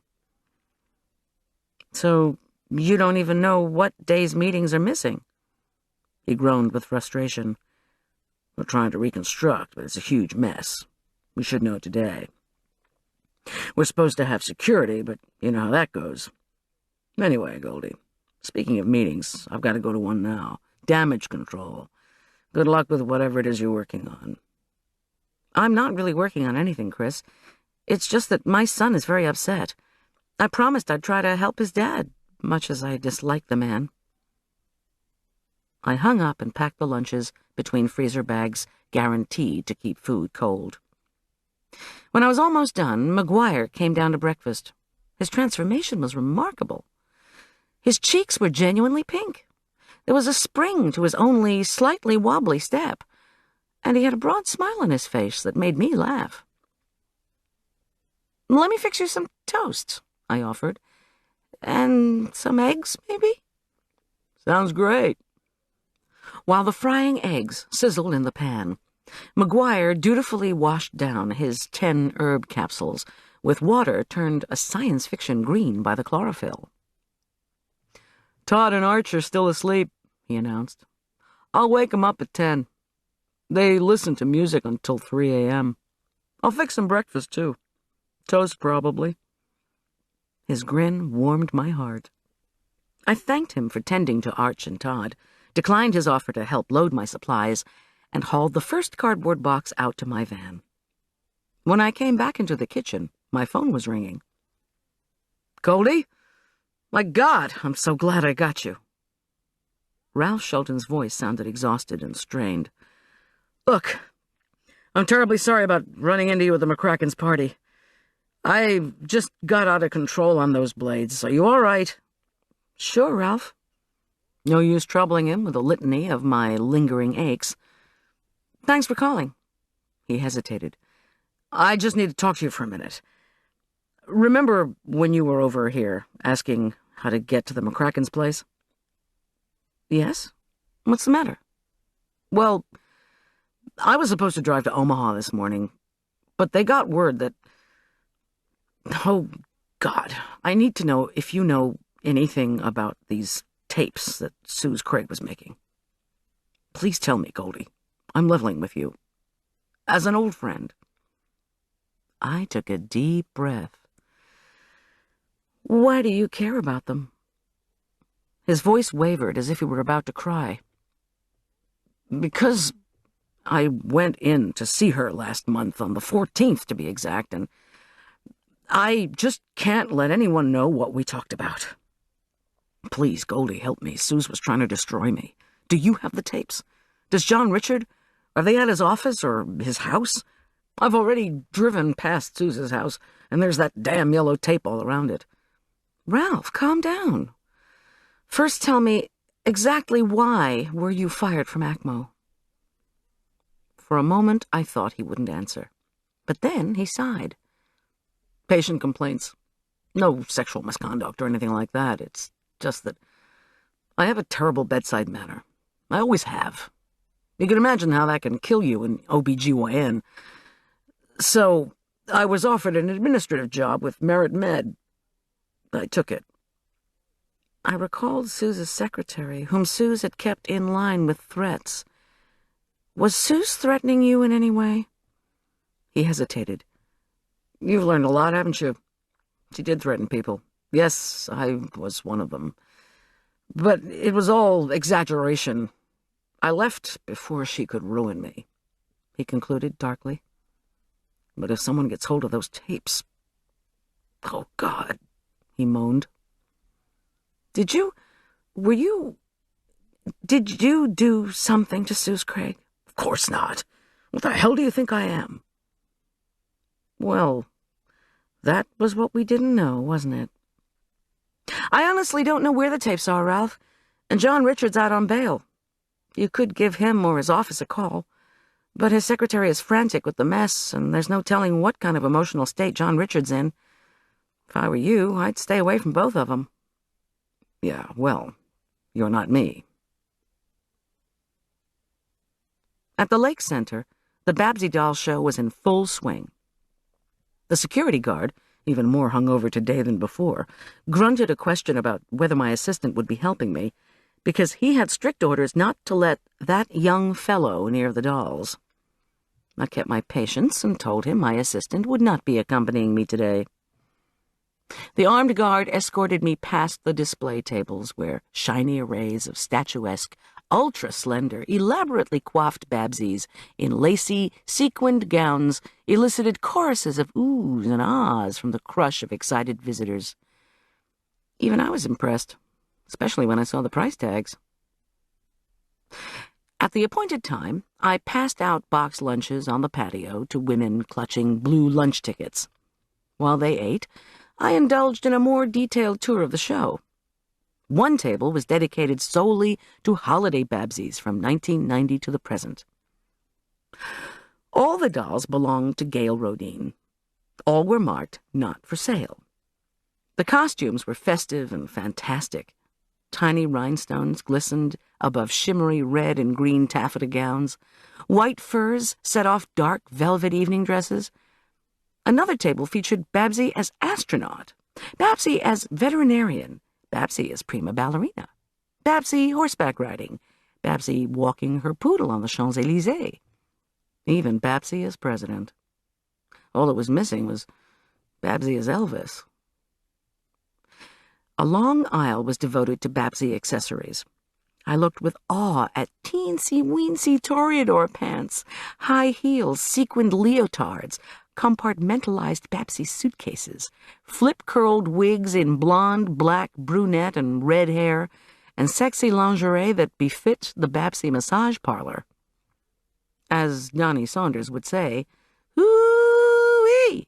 So you don't even know what day's meetings are missing? He groaned with frustration. We're trying to reconstruct, but it's a huge mess. We should know today. We're supposed to have security, but you know how that goes. Anyway, Goldie, speaking of meetings, I've got to go to one now. Damage control. Good luck with whatever it is you're working on. I'm not really working on anything, Chris. It's just that my son is very upset. I promised I'd try to help his dad, much as I dislike the man. I hung up and packed the lunches between freezer bags, guaranteed to keep food cold. When I was almost done, McGuire came down to breakfast. His transformation was remarkable. His cheeks were genuinely pink. There was a spring to his only slightly wobbly step, and he had a broad smile on his face that made me laugh. "Let me fix you some toast," I offered. "And some eggs, maybe?" "Sounds great." While the frying eggs sizzled in the pan, McGuire dutifully washed down his 10 herb capsules with water turned a science fiction green by the chlorophyll. "Todd and Arch are still asleep," he announced. "I'll wake 'em up at 10. They listen to music until 3 a.m. I'll fix some breakfast, too. Toast, probably." His grin warmed my heart. I thanked him for tending to Arch and Todd, declined his offer to help load my supplies, and hauled the first cardboard box out to my van. When I came back into the kitchen, my phone was ringing. "Goldie? My God, I'm so glad I got you." Ralph Shelton's voice sounded exhausted and strained. "Look, I'm terribly sorry about running into you at the McCracken's party. I just got out of control on those blades. Are you all right?" "Sure, Ralph." No use troubling him with a litany of my lingering aches. "Thanks for calling." He hesitated. "I just need to talk to you for a minute. Remember when you were over here asking how to get to the McCracken's place?" "Yes? What's the matter?" "Well, I was supposed to drive to Omaha this morning, but they got word that... Oh, God, I need to know if you know anything about these tapes that Suze Craig was making. Please tell me, Goldie. I'm leveling with you. As an old friend." I took a deep breath. "Why do you care about them?" His voice wavered as if he were about to cry. "Because I went in to see her last month, on the 14th to be exact, and I just can't let anyone know what we talked about. Please, Goldie, help me. Suze was trying to destroy me. Do you have the tapes? Does John Richard? Are they at his office or his house? I've already driven past Suze's house, and there's that damn yellow tape all around it. Ralph, calm down. First tell me, exactly why were you fired from ACMO? For a moment, I thought he wouldn't answer. But then he sighed. Patient complaints. No sexual misconduct or anything like that. It's just that I have a terrible bedside manner. I always have. You can imagine how that can kill you in OBGYN. So I was offered an administrative job with Merit Med. I took it. I recalled Sue's secretary, whom Suze had kept in line with threats. Was Suze threatening you in any way? He hesitated. You've learned a lot, haven't you? She did threaten people. Yes, I was one of them. But it was all exaggeration. I left before she could ruin me, he concluded darkly. But if someone gets hold of those tapes... Oh, God, he moaned. Did you do something to Suze Craig? Of course not. What the hell do you think I am? Well, that was what we didn't know, wasn't it? I honestly don't know where the tapes are, Ralph. And John Richard's out on bail. You could give him or his office a call. But his secretary is frantic with the mess, and there's no telling what kind of emotional state John Richard's in. If I were you, I'd stay away from both of them. Yeah, well, you're not me. At the Lake Center, the Babsy doll show was in full swing. The security guard, even more hungover today than before, grunted a question about whether my assistant would be helping me, because he had strict orders not to let that young fellow near the dolls. I kept my patience and told him my assistant would not be accompanying me today. The armed guard escorted me past the display tables where shiny arrays of statuesque, ultra-slender, elaborately coiffed Babsies in lacy, sequined gowns elicited choruses of oohs and ahs from the crush of excited visitors. Even I was impressed, especially when I saw the price tags. At the appointed time, I passed out box lunches on the patio to women clutching blue lunch tickets. While they ate, I indulged in a more detailed tour of the show. One table was dedicated solely to holiday Babsies from 1990 to the present. All the dolls belonged to Gail Rodin. All were marked not for sale. The costumes were festive and fantastic. Tiny rhinestones glistened above shimmery red and green taffeta gowns. White furs set off dark velvet evening dresses. Another table featured Babsy as astronaut, Babsy as veterinarian, Babsy as prima ballerina, Babsy horseback riding, Babsy walking her poodle on the Champs-Élysées, even Babsy as president. All that was missing was Babsy as Elvis. A long aisle was devoted to Babsy accessories. I looked with awe at teensy-weensy toreador pants, high heels, sequined leotards, compartmentalized Babsy suitcases, flip-curled wigs in blonde, black, brunette, and red hair, and sexy lingerie that befit the Babsy massage parlor. As Donnie Saunders would say, hoo-wee!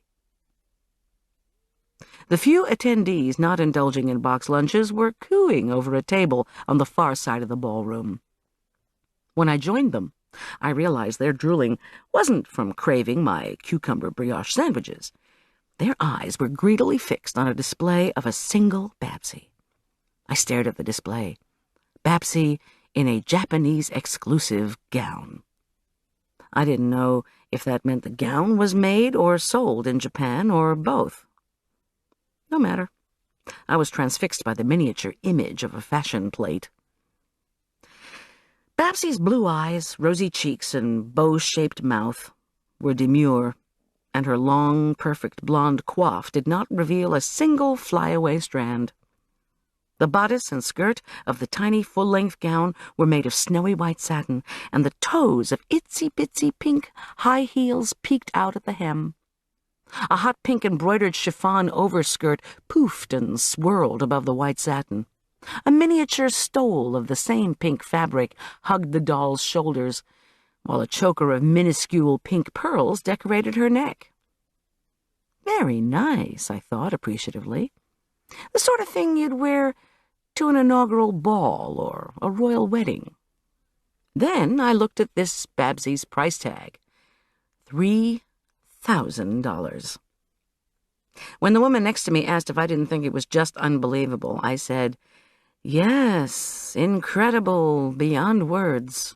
The few attendees not indulging in box lunches were cooing over a table on the far side of the ballroom. When I joined them, I realized their drooling wasn't from craving my cucumber brioche sandwiches. Their eyes were greedily fixed on a display of a single Babsy. I stared at the display. Babsy in a Japanese exclusive gown. I didn't know if that meant the gown was made or sold in Japan or both. No matter. I was transfixed by the miniature image of a fashion plate. Babsy's blue eyes, rosy cheeks, and bow-shaped mouth were demure, and her long, perfect blonde coif did not reveal a single flyaway strand. The bodice and skirt of the tiny full-length gown were made of snowy white satin, and the toes of itsy-bitsy pink high heels peeked out at the hem. A hot pink embroidered chiffon overskirt poofed and swirled above the white satin. A miniature stole of the same pink fabric hugged the doll's shoulders, while a choker of minuscule pink pearls decorated her neck. Very nice, I thought appreciatively. The sort of thing you'd wear to an inaugural ball or a royal wedding. Then I looked at this Babsy's price tag. $3,000. When the woman next to me asked if I didn't think it was just unbelievable, I said, "Yes, incredible, beyond words."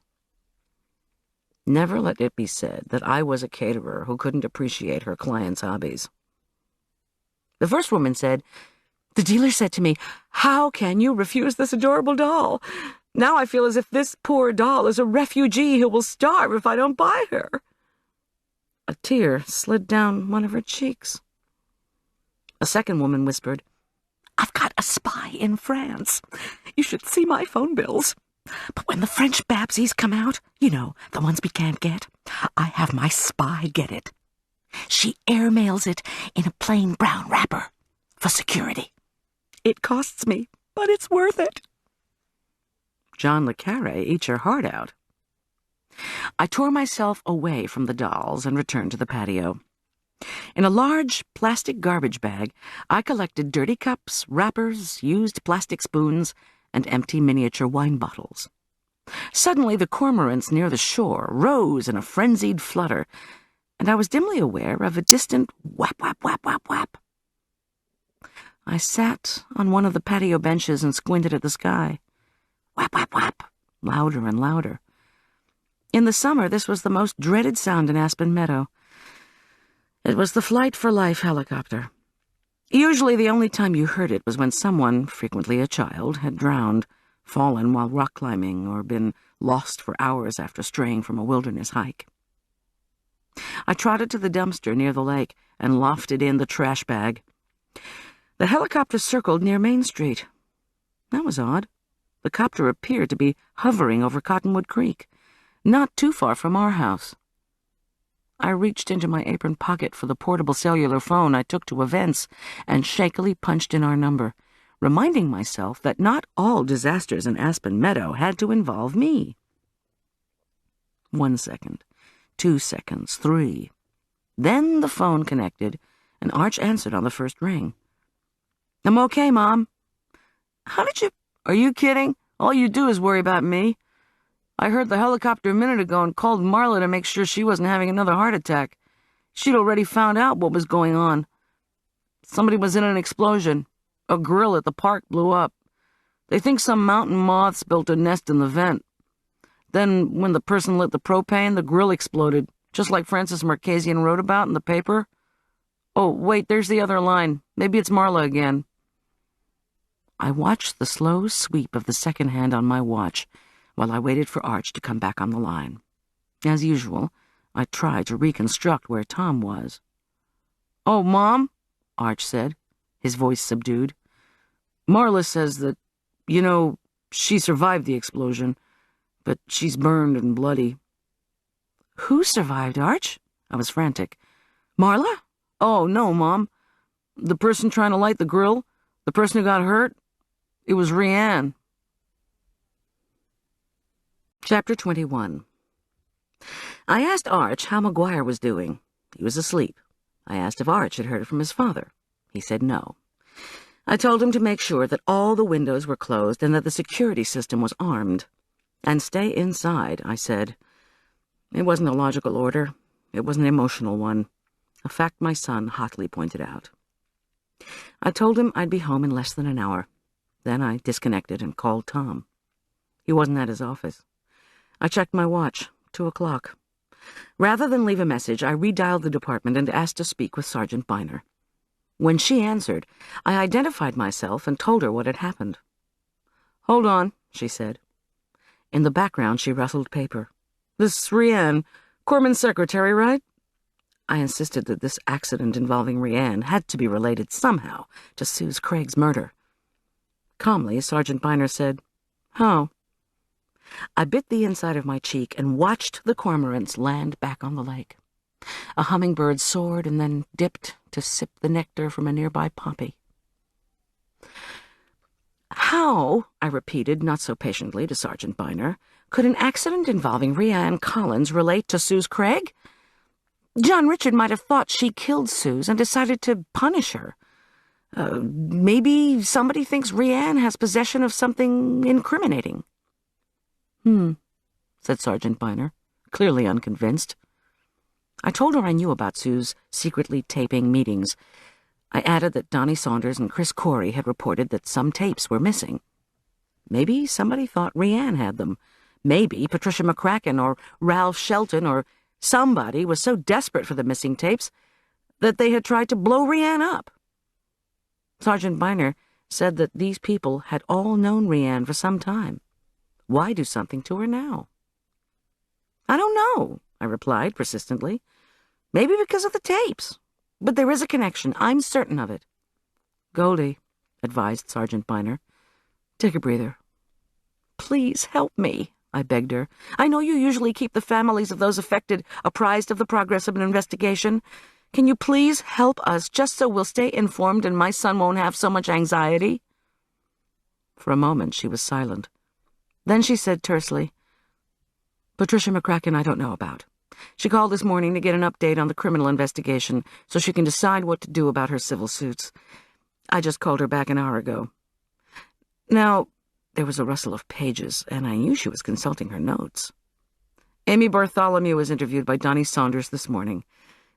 Never let it be said that I was a caterer who couldn't appreciate her clients' hobbies. The first woman said, "The dealer said to me, 'How can you refuse this adorable doll? Now I feel as if this poor doll is a refugee who will starve if I don't buy her.'" A tear slid down one of her cheeks. A second woman whispered, "I've got a spy in France. You should see my phone bills. But when the French Babsies come out, you know, the ones we can't get, I have my spy get it. She airmails it in a plain brown wrapper for security. It costs me, but it's worth it." John le Carré eats your heart out. I tore myself away from the dolls and returned to the patio. In a large plastic garbage bag, I collected dirty cups, wrappers, used plastic spoons, and empty miniature wine bottles. Suddenly, the cormorants near the shore rose in a frenzied flutter, and I was dimly aware of a distant whap, whap, whap, whap, whap. I sat on one of the patio benches and squinted at the sky. Whap, whap, whap, louder and louder. In the summer, this was the most dreaded sound in Aspen Meadow. It was the Flight for Life helicopter. Usually the only time you heard it was when someone, frequently a child, had drowned, fallen while rock climbing, or been lost for hours after straying from a wilderness hike. I trotted to the dumpster near the lake and lofted in the trash bag. The helicopter circled near Main Street. That was odd. The copter appeared to be hovering over Cottonwood Creek, not too far from our house. I reached into my apron pocket for the portable cellular phone I took to events and shakily punched in our number, reminding myself that not all disasters in Aspen Meadow had to involve me. 1 second, 2 seconds, 3. Then the phone connected, and Arch answered on the first ring. "I'm okay, Mom." Are you kidding? All you do is worry about me. I heard the helicopter a minute ago and called Marla to make sure she wasn't having another heart attack. She'd already found out what was going on. Somebody was in an explosion. A grill at the park blew up. They think some mountain moths built a nest in the vent. Then, when the person lit the propane, the grill exploded, just like Francis Marchesian wrote about in the paper. Oh, wait, there's the other line. Maybe it's Marla again. I watched the slow sweep of the second hand on my watch while I waited for Arch to come back on the line. As usual, I tried to reconstruct where Tom was. "Oh, Mom," Arch said, his voice subdued. "Marla says that, she survived the explosion, but she's burned and bloody." "Who survived, Arch?" I was frantic. "Marla?" "Oh, no, Mom. The person trying to light the grill, the person who got hurt, it was Rianne." Chapter 21. I asked Arch how McGuire was doing. He was asleep. I asked if Arch had heard from his father. He said no. I told him to make sure that all the windows were closed and that the security system was armed. And stay inside, I said. It wasn't a logical order. It was an emotional one, a fact my son hotly pointed out. I told him I'd be home in less than an hour. Then I disconnected and called Tom. He wasn't at his office. I checked my watch, 2 o'clock. Rather than leave a message, I redialed the department and asked to speak with Sergeant Biner. When she answered, I identified myself and told her what had happened. "Hold on," she said. In the background, she rustled paper. "This Rianne, Korman's secretary, right?" I insisted that this accident involving Rianne had to be related somehow to Suze Craig's murder. Calmly, Sergeant Biner said, "How?" I bit the inside of my cheek and watched the cormorants land back on the lake. A hummingbird soared and then dipped to sip the nectar from a nearby poppy. "How," I repeated not so patiently to Sergeant Biner, "could an accident involving Rianne Collins relate to Suze Craig?" John Richard might have thought she killed Suze and decided to punish her. Maybe somebody thinks Rianne has possession of something incriminating. Said Sergeant Biner, clearly unconvinced. I told her I knew about Sue's secretly taping meetings. I added that Donnie Saunders and Chris Corey had reported that some tapes were missing. Maybe somebody thought Rianne had them. Maybe Patricia McCracken or Ralph Shelton or somebody was so desperate for the missing tapes that they had tried to blow Rianne up. Sergeant Biner said that these people had all known Rianne for some time. Why do something to her now? I don't know, I replied persistently. Maybe because of the tapes. But there is a connection. I'm certain of it. Goldie, advised Sergeant Biner, take a breather. Please help me, I begged her. I know you usually keep the families of those affected apprised of the progress of an investigation. Can you please help us, just so we'll stay informed and my son won't have so much anxiety? For a moment she was silent. Then she said tersely, Patricia McCracken I don't know about. She called this morning to get an update on the criminal investigation so she can decide what to do about her civil suits. I just called her back an hour ago. Now, there was a rustle of pages, and I knew she was consulting her notes. Amy Bartholomew was interviewed by Donnie Saunders this morning.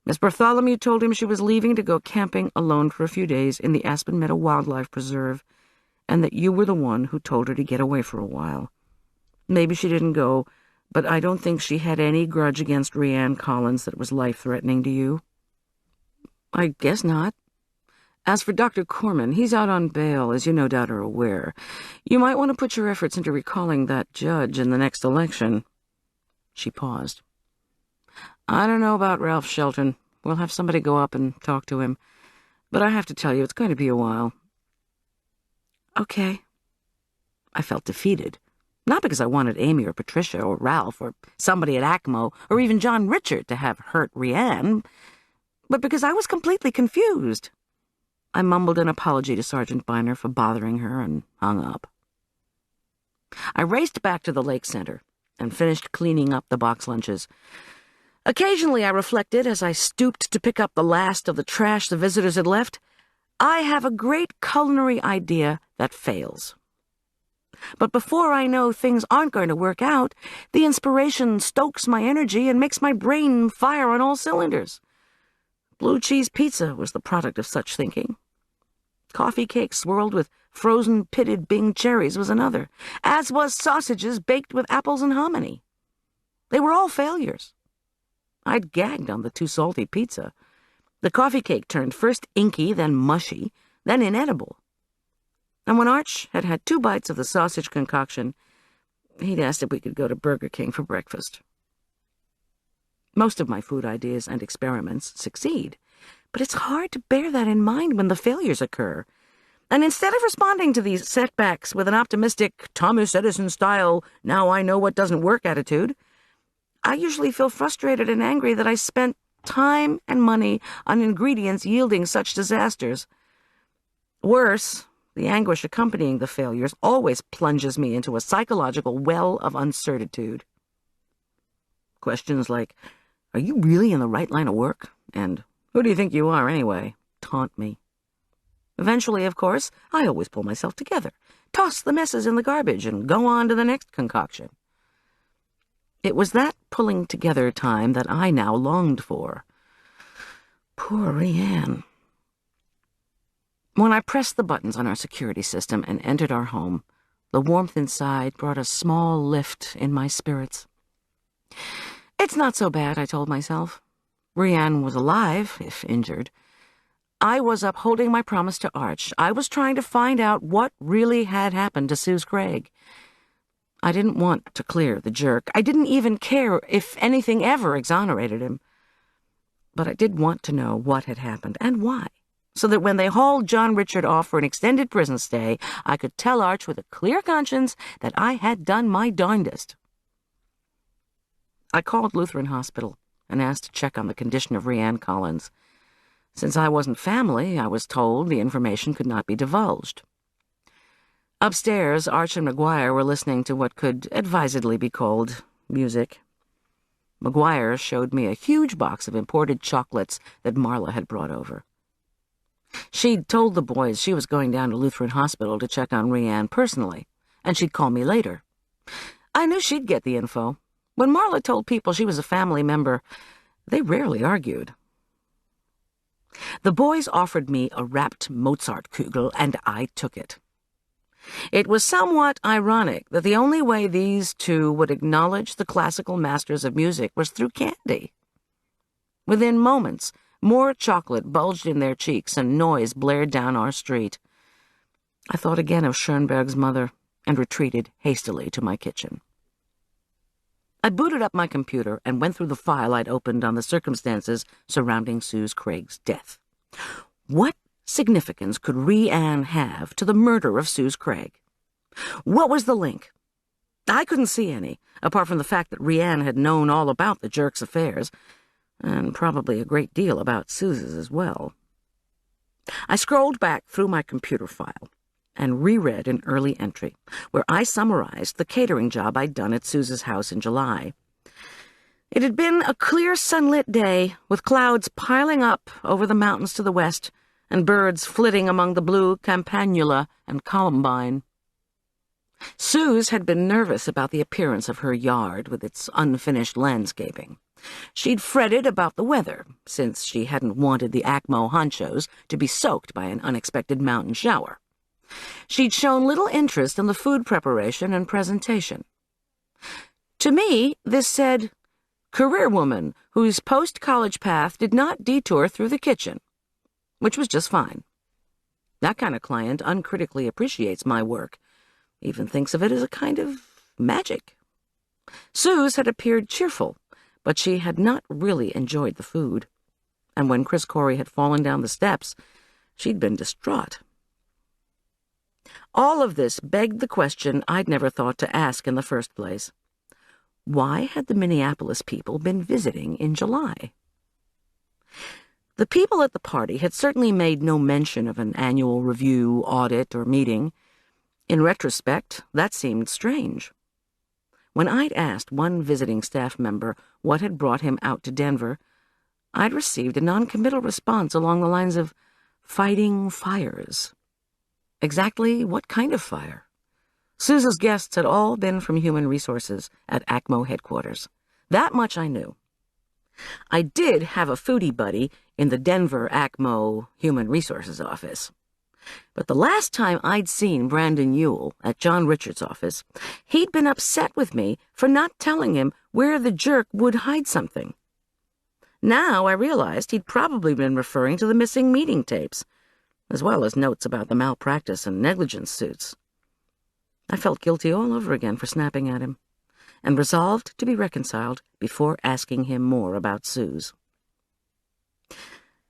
Miss Bartholomew told him she was leaving to go camping alone for a few days in the Aspen Meadow Wildlife Preserve, and that you were the one who told her to get away for a while. Maybe she didn't go, but I don't think she had any grudge against Rianne Collins that was life-threatening to you. I guess not. As for Dr. Korman, he's out on bail, as you no doubt are aware. You might want to put your efforts into recalling that judge in the next election. She paused. I don't know about Ralph Shelton. We'll have somebody go up and talk to him. But I have to tell you, it's going to be a while. Okay. I felt defeated. Not because I wanted Amy or Patricia or Ralph or somebody at ACMO or even John Richard to have hurt Rianne, but because I was completely confused. I mumbled an apology to Sergeant Biner for bothering her and hung up. I raced back to the lake center and finished cleaning up the box lunches. Occasionally, I reflected as I stooped to pick up the last of the trash the visitors had left, I have a great culinary idea that fails. But before I know things aren't going to work out, the inspiration stokes my energy and makes my brain fire on all cylinders. Blue cheese pizza was the product of such thinking. Coffee cake swirled with frozen pitted Bing cherries was another, as was sausages baked with apples and hominy. They were all failures. I'd gagged on the too salty pizza. The coffee cake turned first inky, then mushy, then inedible. And when Arch had had 2 bites of the sausage concoction, he'd asked if we could go to Burger King for breakfast. Most of my food ideas and experiments succeed, but it's hard to bear that in mind when the failures occur. And instead of responding to these setbacks with an optimistic Thomas Edison-style, now I know what doesn't work attitude, I usually feel frustrated and angry that I spent time and money on ingredients yielding such disasters. Worse, the anguish accompanying the failures always plunges me into a psychological well of uncertitude. Questions like, are you really in the right line of work? And who do you think you are anyway? Taunt me. Eventually, of course, I always pull myself together, toss the messes in the garbage, and go on to the next concoction. It was that pulling together time that I now longed for. Poor Rianne. When I pressed the buttons on our security system and entered our home, the warmth inside brought a small lift in my spirits. It's not so bad, I told myself. Rianne was alive, if injured. I was upholding my promise to Arch. I was trying to find out what really had happened to Suze Craig. I didn't want to clear the jerk. I didn't even care if anything ever exonerated him. But I did want to know what had happened and why, so that when they hauled John Richard off for an extended prison stay, I could tell Arch with a clear conscience that I had done my darndest. I called Lutheran Hospital and asked to check on the condition of Rianne Collins. Since I wasn't family, I was told the information could not be divulged. Upstairs, Arch and McGuire were listening to what could advisedly be called music. McGuire showed me a huge box of imported chocolates that Marla had brought over. She'd told the boys she was going down to Lutheran Hospital to check on Rhiann personally, and she'd call me later. I knew she'd get the info. When Marla told people she was a family member, they rarely argued. The boys offered me a wrapped Mozartkugel, and I took it. It was somewhat ironic that the only way these two would acknowledge the classical masters of music was through candy. Within moments, more chocolate bulged in their cheeks and noise blared down our street. I thought again of Schoenberg's mother and retreated hastily to my kitchen. I booted up my computer and went through the file I'd opened on the circumstances surrounding Suze Craig's death. What significance could Rhiann have to the murder of Suze Craig? What was the link? I couldn't see any, apart from the fact that Rhiann had known all about the jerk's affairs, and probably a great deal about Suze's as well. I scrolled back through my computer file and reread an early entry where I summarized the catering job I'd done at Suze's house in July. It had been a clear sunlit day, with clouds piling up over the mountains to the west and birds flitting among the blue campanula and columbine. Suze had been nervous about the appearance of her yard with its unfinished landscaping. She'd fretted about the weather, since she hadn't wanted the Acmo honchos to be soaked by an unexpected mountain shower. She'd shown little interest in the food preparation and presentation. To me, this said, career woman whose post-college path did not detour through the kitchen, which was just fine. That kind of client uncritically appreciates my work, even thinks of it as a kind of magic. Suze had appeared cheerful, but she had not really enjoyed the food. And when Chris Corey had fallen down the steps, she'd been distraught. All of this begged the question I'd never thought to ask in the first place. Why had the Minneapolis people been visiting in July? The people at the party had certainly made no mention of an annual review, audit, or meeting. In retrospect, that seemed strange. When I'd asked one visiting staff member what had brought him out to Denver, I'd received a noncommittal response along the lines of fighting fires. Exactly what kind of fire? Suze's guests had all been from Human Resources at ACMO headquarters. That much I knew. I did have a foodie buddy in the Denver ACMO Human Resources office. But the last time I'd seen Brandon Ewell at John Richard's office, he'd been upset with me for not telling him where the jerk would hide something. Now I realized he'd probably been referring to the missing meeting tapes, as well as notes about the malpractice and negligence suits. I felt guilty all over again for snapping at him, and resolved to be reconciled before asking him more about Suze.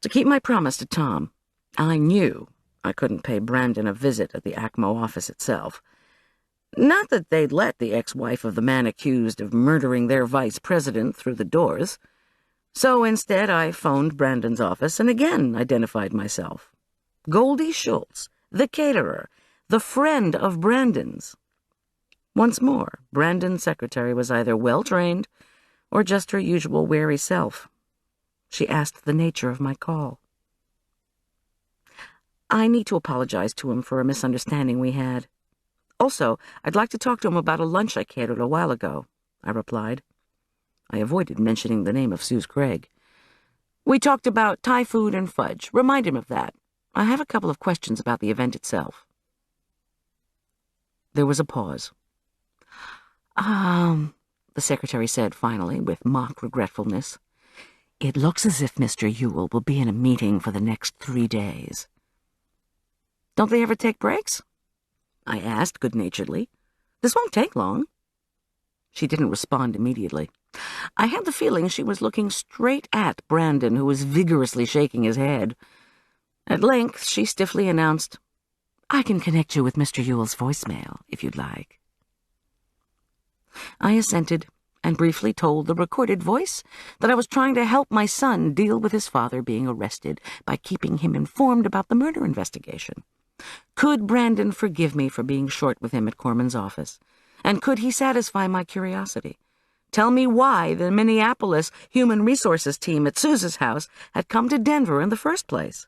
To keep my promise to Tom, I knew I couldn't pay Brandon a visit at the ACMO office itself. Not that they'd let the ex-wife of the man accused of murdering their vice president through the doors. So instead I phoned Brandon's office and again identified myself. Goldy Schulz, the caterer, the friend of Brandon's. Once more, Brandon's secretary was either well-trained or just her usual wary self. She asked the nature of my call. I need to apologize to him for a misunderstanding we had. Also, I'd like to talk to him about a lunch I catered a while ago, I replied. I avoided mentioning the name of Suze Craig. We talked about Thai food and fudge. Remind him of that. I have a couple of questions about the event itself. There was a pause. The secretary said finally, with mock regretfulness. It looks as if Mr. Ewell will be in a meeting for the next 3 days. Don't they ever take breaks? I asked good-naturedly. This won't take long. She didn't respond immediately. I had the feeling she was looking straight at Brandon, who was vigorously shaking his head. At length, she stiffly announced, I can connect you with Mr. Ewell's voicemail, if you'd like. I assented and briefly told the recorded voice that I was trying to help my son deal with his father being arrested by keeping him informed about the murder investigation. Could Brandon forgive me for being short with him at Korman's office? And could he satisfy my curiosity? Tell me why the Minneapolis Human Resources team at Suze's house had come to Denver in the first place.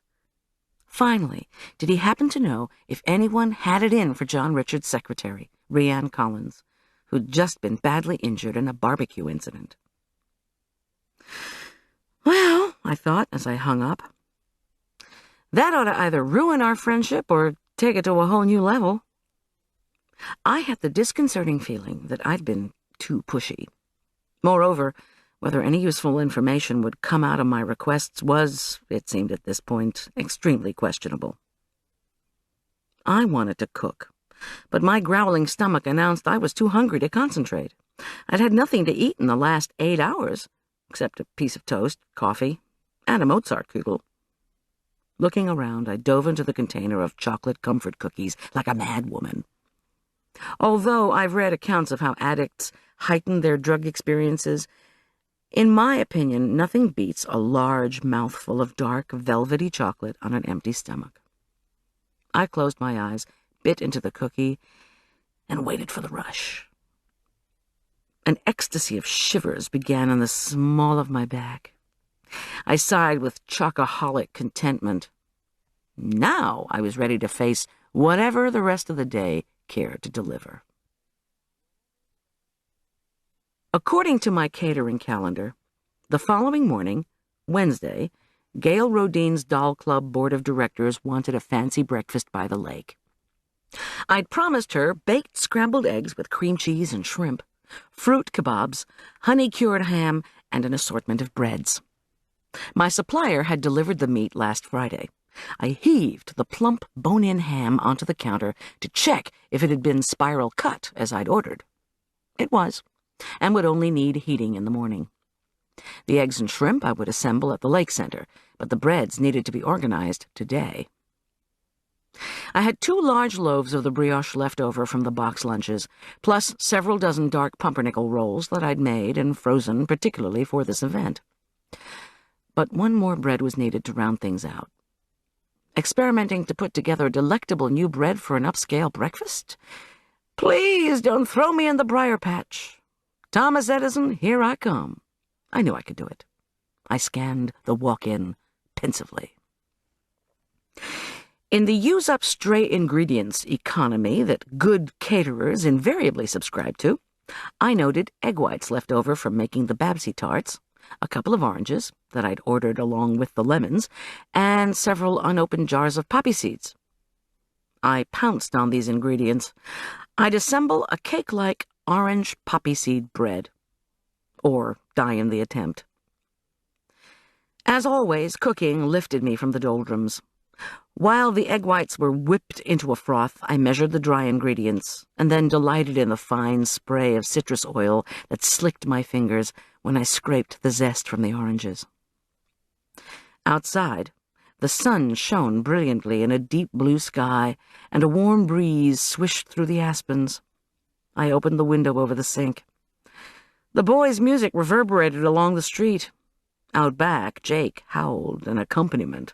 Finally, did he happen to know if anyone had it in for John Richard's secretary, Rhiann Collins, who'd just been badly injured in a barbecue incident? Well, I thought as I hung up, that ought to either ruin our friendship or take it to a whole new level. I had the disconcerting feeling that I'd been too pushy. Moreover, whether any useful information would come out of my requests was, it seemed at this point, extremely questionable. I wanted to cook, but my growling stomach announced I was too hungry to concentrate. I'd had nothing to eat in the last 8 hours, except a piece of toast, coffee, and a Mozartkugel. Looking around, I dove into the container of chocolate comfort cookies like a madwoman. Although I've read accounts of how addicts heighten their drug experiences, in my opinion, nothing beats a large mouthful of dark, velvety chocolate on an empty stomach. I closed my eyes, bit into the cookie, and waited for the rush. An ecstasy of shivers began in the small of my back. I sighed with chocoholic contentment. Now I was ready to face whatever the rest of the day cared to deliver. According to my catering calendar, the following morning, Wednesday, Gail Rodine's Doll Club Board of Directors wanted a fancy breakfast by the lake. I'd promised her baked scrambled eggs with cream cheese and shrimp, fruit kebabs, honey-cured ham, and an assortment of breads. My supplier had delivered the meat last Friday. I heaved the plump, bone-in ham onto the counter to check if it had been spiral cut as I'd ordered. It was, and would only need heating in the morning. The eggs and shrimp I would assemble at the lake center, but the breads needed to be organized today. I had 2 large loaves of the brioche left over from the box lunches, plus several dozen dark pumpernickel rolls that I'd made and frozen particularly for this event. But one more bread was needed to round things out. Experimenting to put together a delectable new bread for an upscale breakfast? Please don't throw me in the briar patch. Thomas Edison, here I come. I knew I could do it. I scanned the walk-in pensively. In the use-up stray ingredients economy that good caterers invariably subscribe to, I noted egg whites left over from making the Babsy tarts, a couple of oranges that I'd ordered along with the lemons, and several unopened jars of poppy seeds. I pounced on these ingredients. I'd assemble a cake-like orange poppy seed bread, or die in the attempt. As always, cooking lifted me from the doldrums. While the egg whites were whipped into a froth, I measured the dry ingredients, and then delighted in the fine spray of citrus oil that slicked my fingers when I scraped the zest from the oranges. Outside, the sun shone brilliantly in a deep blue sky, and a warm breeze swished through the aspens. I opened the window over the sink. The boys' music reverberated along the street. Out back, Jake howled an accompaniment.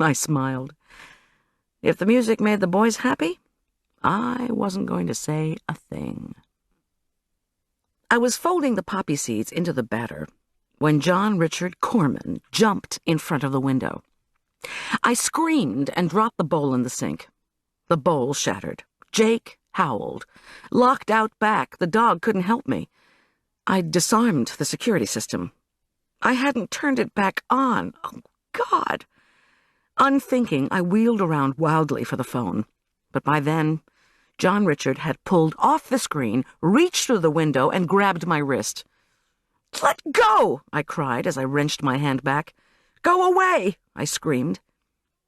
I smiled. If the music made the boys happy, I wasn't going to say a thing. I was folding the poppy seeds into the batter when Richard Korman jumped in front of the window. I screamed and dropped the bowl in the sink. The bowl shattered. Jake howled. Locked out back, the dog couldn't help me. I'd disarmed the security system. I hadn't turned it back on. Oh, God! Unthinking, I wheeled around wildly for the phone. But by then, Richard had pulled off the screen, reached through the window, and grabbed my wrist. "Let go!" I cried as I wrenched my hand back. "Go away!" I screamed.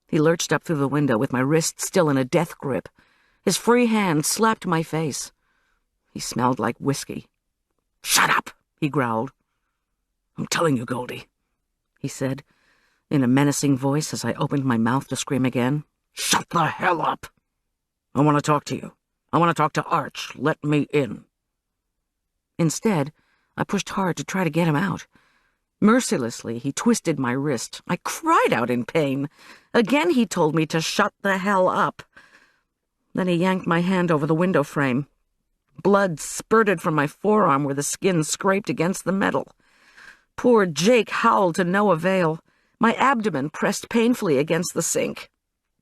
He lurched up through the window with my wrist still in a death grip. His free hand slapped my face. He smelled like whiskey. "Shut up!" he growled. "I'm telling you, Goldie," he said, in a menacing voice as I opened my mouth to scream again. "Shut the hell up! I want to talk to you. I want to talk to Arch. Let me in." Instead, I pushed hard to try to get him out. Mercilessly, he twisted my wrist. I cried out in pain. Again he told me to shut the hell up. Then he yanked my hand over the window frame. Blood spurted from my forearm where the skin scraped against the metal. Poor Jake howled to no avail. My abdomen pressed painfully against the sink.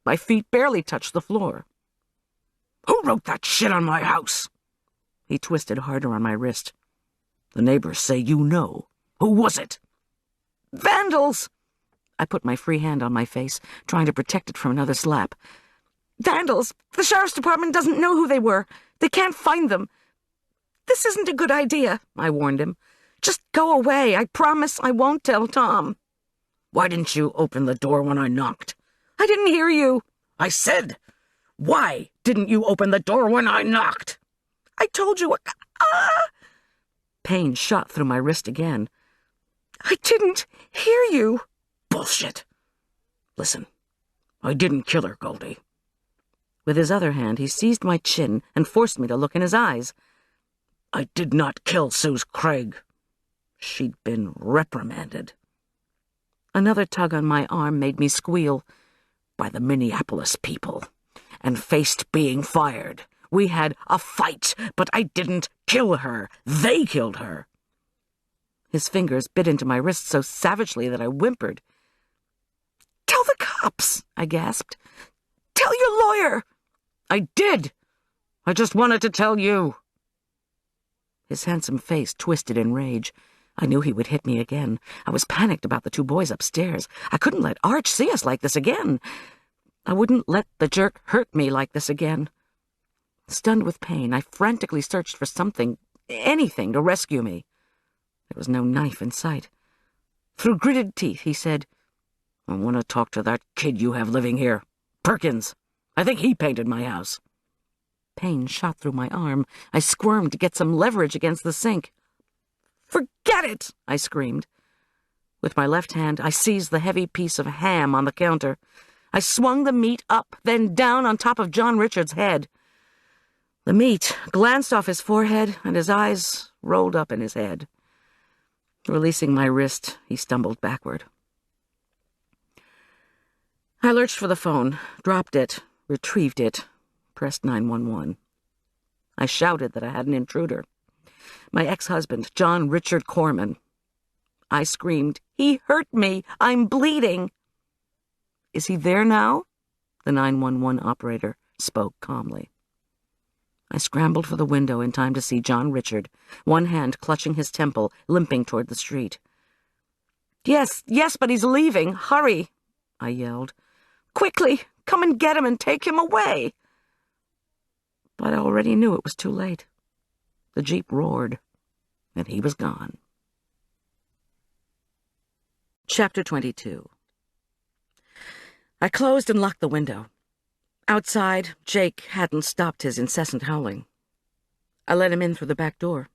My feet barely touched the floor. "Who wrote that shit on my house?" He twisted harder on my wrist. "The neighbors say you know. Who was it?" "Vandals!" I put my free hand on my face, trying to protect it from another slap. "Vandals! The sheriff's department doesn't know who they were. They can't find them. This isn't a good idea," I warned him. "Just go away. I promise I won't tell Tom." "Why didn't you open the door when I knocked?" "I didn't hear you." "I said, why didn't you open the door when I knocked?" "I told you. Pain shot through my wrist again. "I didn't hear you." "Bullshit. Listen, I didn't kill her, Goldy." With his other hand, he seized my chin and forced me to look in his eyes. "I did not kill Suze Craig. She'd been reprimanded." Another tug on my arm made me squeal. "By the Minneapolis people, and faced being fired. We had a fight, but I didn't kill her. They killed her." His fingers bit into my wrist so savagely that I whimpered. "Tell the cops," I gasped. "Tell your lawyer." "I did. I just wanted to tell you." His handsome face twisted in rage. I knew he would hit me again. I was panicked about the two boys upstairs. I couldn't let Arch see us like this again. I wouldn't let the jerk hurt me like this again. Stunned with pain, I frantically searched for something, anything, to rescue me. There was no knife in sight. Through gritted teeth, he said, "I want to talk to that kid you have living here. Perkins. I think he painted my house." Pain shot through my arm. I squirmed to get some leverage against the sink. "Forget it!" I screamed. With my left hand, I seized the heavy piece of ham on the counter. I swung the meat up, then down on top of John Richard's head. The meat glanced off his forehead, and his eyes rolled up in his head. Releasing my wrist, he stumbled backward. I lurched for the phone, dropped it, retrieved it, pressed 911. I shouted that I had an intruder. My ex-husband, John Richard Korman. I screamed, "He hurt me! I'm bleeding!" "Is he there now?" The 911 operator spoke calmly. I scrambled for the window in time to see John Richard, one hand clutching his temple, limping toward the street. Yes, but he's leaving. Hurry!" I yelled. "Quickly! Come and get him and take him away!" But I already knew it was too late. The Jeep roared, and he was gone. Chapter 22. I closed and locked the window. Outside, Jake hadn't stopped his incessant howling. I let him in through the back door.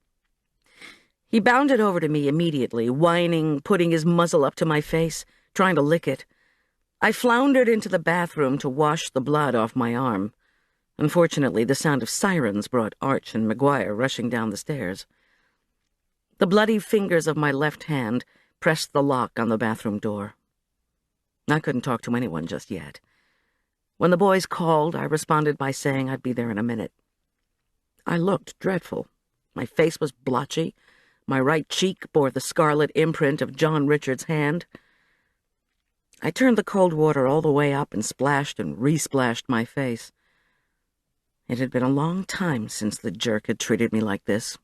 He bounded over to me immediately, whining, putting his muzzle up to my face, trying to lick it. I floundered into the bathroom to wash the blood off my arm. Unfortunately, the sound of sirens brought Arch and McGuire rushing down the stairs. The bloody fingers of my left hand pressed the lock on the bathroom door. I couldn't talk to anyone just yet. When the boys called, I responded by saying I'd be there in a minute. I looked dreadful. My face was blotchy. My right cheek bore the scarlet imprint of John Richard's hand. I turned the cold water all the way up and splashed and re-splashed my face. It had been a long time since the jerk had treated me like this.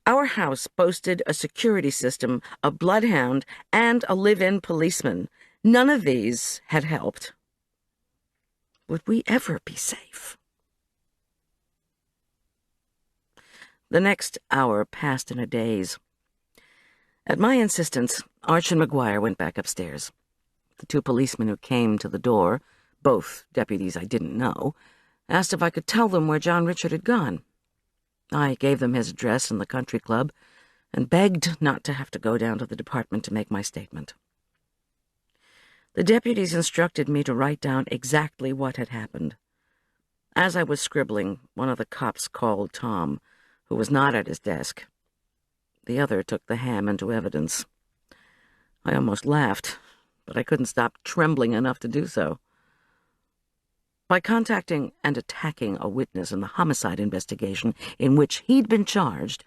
Our house boasted a security system, a bloodhound, and a live-in policeman. None of these had helped. Would we ever be safe? The next hour passed in a daze. At my insistence, Arch and McGuire went back upstairs. The two policemen who came to the door, both deputies I didn't know, asked if I could tell them where John Richard had gone. I gave them his address in the country club and begged not to have to go down to the department to make my statement. The deputies instructed me to write down exactly what had happened. As I was scribbling, one of the cops called Tom, who was not at his desk. The other took the ham into evidence. I almost laughed, but I couldn't stop trembling enough to do so. By contacting and attacking a witness in the homicide investigation in which he'd been charged,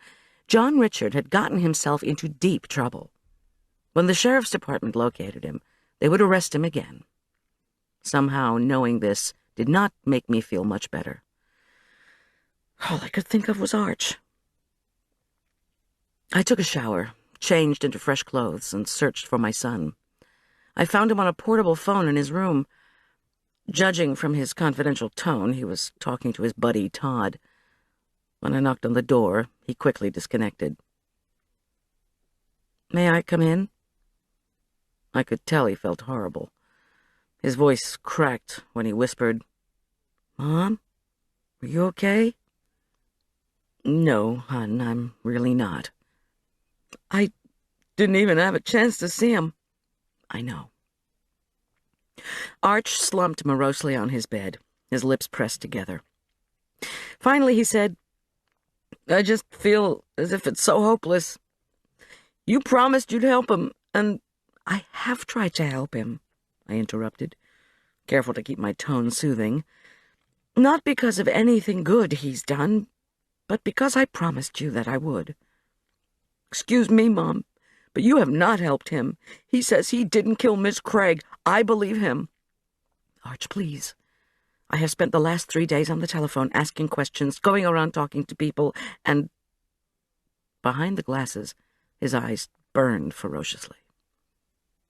John Richard had gotten himself into deep trouble. When the sheriff's department located him, they would arrest him again. Somehow, knowing this did not make me feel much better. All I could think of was Arch. I took a shower, changed into fresh clothes, and searched for my son. I found him on a portable phone in his room. Judging from his confidential tone, he was talking to his buddy Todd. When I knocked on the door, he quickly disconnected. "May I come in?" I could tell he felt horrible. His voice cracked when he whispered, "Mom, are you okay?" "No, hon, I'm really not." "I didn't even have a chance to see him." "I know." Arch slumped morosely on his bed, his lips pressed together. Finally he said, "I just feel as if it's so hopeless. You promised you'd help him, and—" "I have tried to help him," I interrupted, careful to keep my tone soothing. "Not because of anything good he's done, but because I promised you that I would." "Excuse me, Mom, but you have not helped him. He says he didn't kill Miss Craig. I believe him." "Arch, please. I have spent the last 3 days on the telephone asking questions, going around talking to people, and—" Behind the glasses, his eyes burned ferociously.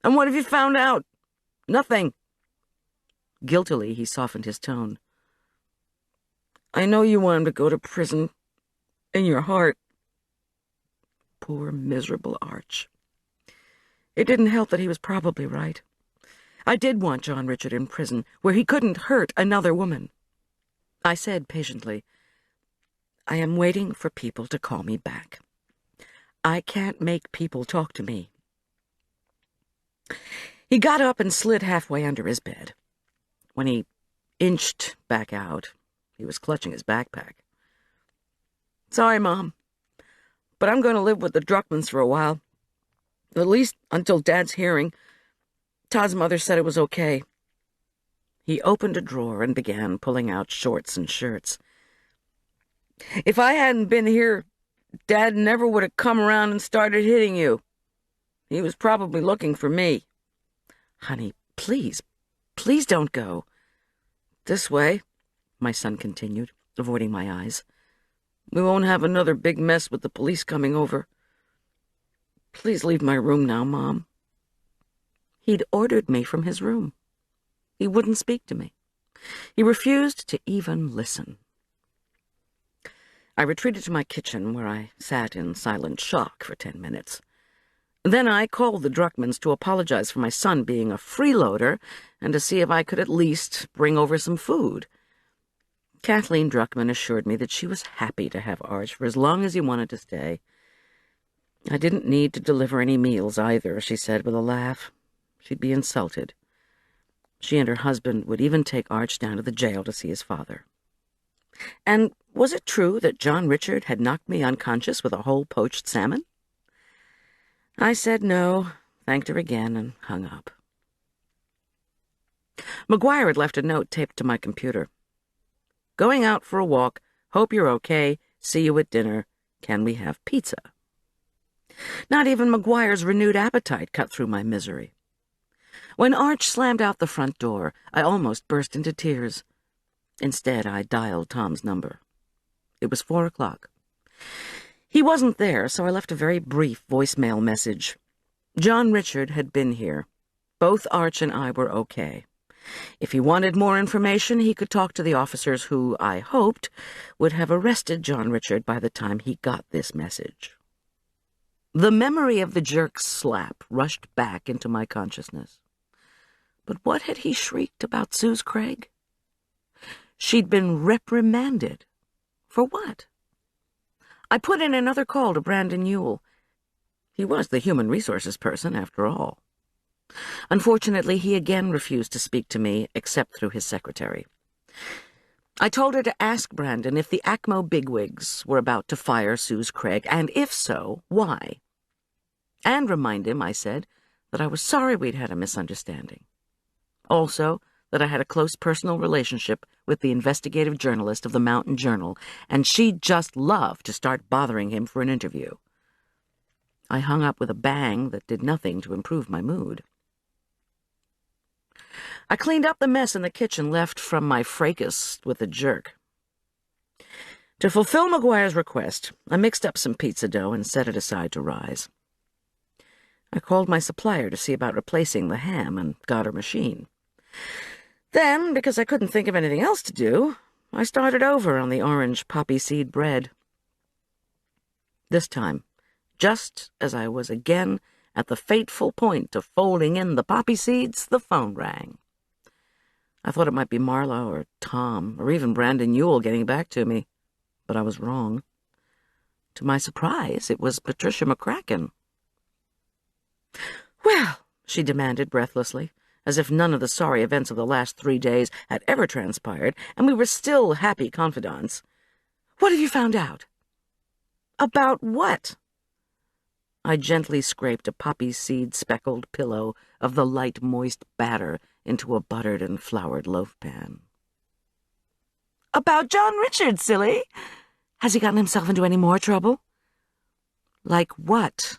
"And what have you found out?" "Nothing." Guiltily, he softened his tone. "I know you want him to go to prison. In your heart." Poor, miserable Arch. It didn't help that he was probably right. I did want John Richard in prison, where he couldn't hurt another woman. I said patiently, "I am waiting for people to call me back. I can't make people talk to me." He got up and slid halfway under his bed. When he inched back out, he was clutching his backpack. "Sorry, Mom, but I'm going to live with the Druckmans for a while. At least until Dad's hearing. Todd's mother said it was okay." He opened a drawer and began pulling out shorts and shirts. "If I hadn't been here, Dad never would have come around and started hitting you. He was probably looking for me." "Honey, please, please don't go." "This way," my son continued, avoiding my eyes, "we won't have another big mess with the police coming over. Please leave my room now, Mom." He'd ordered me from his room. He wouldn't speak to me. He refused to even listen. I retreated to my kitchen, where I sat in silent shock for 10 minutes. Then I called the Druckmans to apologize for my son being a freeloader and to see if I could at least bring over some food. Kathleen Druckman assured me that she was happy to have Arch for as long as he wanted to stay. I didn't need to deliver any meals either, she said with a laugh. She'd be insulted. She and her husband would even take Arch down to the jail to see his father. And was it true that John Richard had knocked me unconscious with a whole poached salmon? I said no, thanked her again, and hung up. McGuire had left a note taped to my computer. "Going out for a walk. Hope you're okay. See you at dinner. Can we have pizza?" Not even McGuire's renewed appetite cut through my misery. When Arch slammed out the front door, I almost burst into tears. Instead, I dialed Tom's number. It was 4 o'clock. He wasn't there, so I left a very brief voicemail message. John Richard had been here. Both Arch and I were okay. If he wanted more information, he could talk to the officers who, I hoped, would have arrested John Richard by the time he got this message. The memory of the jerk's slap rushed back into my consciousness. But what had he shrieked about Suze Craig? She'd been reprimanded. For what? I put in another call to Brandon Ewell. He was the human resources person, after all. Unfortunately, he again refused to speak to me, except through his secretary. I told her to ask Brandon if the ACMO bigwigs were about to fire Suze Craig, and if so, why. And remind him, I said, that I was sorry we'd had a misunderstanding. Also, that I had a close personal relationship with the investigative journalist of the Mountain Journal, and she'd just love to start bothering him for an interview. I hung up with a bang that did nothing to improve my mood. I cleaned up the mess in the kitchen left from my fracas with a jerk. To fulfill McGuire's request, I mixed up some pizza dough and set it aside to rise. I called my supplier to see about replacing the ham and got her machine. Then, because I couldn't think of anything else to do, I started over on the orange poppy seed bread. This time, just as I was again at the fateful point of folding in the poppy seeds, the phone rang. I thought it might be Marla or Tom or even Brandon Ewell getting back to me, but I was wrong. To my surprise, it was Patricia McCracken. "Well," she demanded breathlessly, as if none of the sorry events of the last 3 days had ever transpired, and we were still happy confidants, "what have you found out?" "About what?" I gently scraped a poppy seed-speckled pillow of the light, moist batter into a buttered and floured loaf pan. "About John Richard, silly. Has he gotten himself into any more trouble?" "Like what?"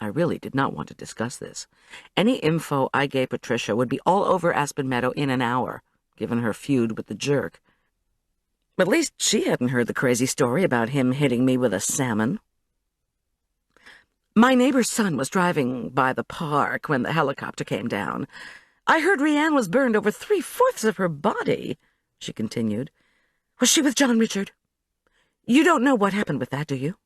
I really did not want to discuss this. Any info I gave Patricia would be all over Aspen Meadow in an hour, given her feud with the jerk. At least she hadn't heard the crazy story about him hitting me with a salmon. "My neighbor's son was driving by the park when the helicopter came down. I heard Rianne was burned over 3/4 of her body," she continued. "Was she with John Richard? You don't know what happened with that, do you?"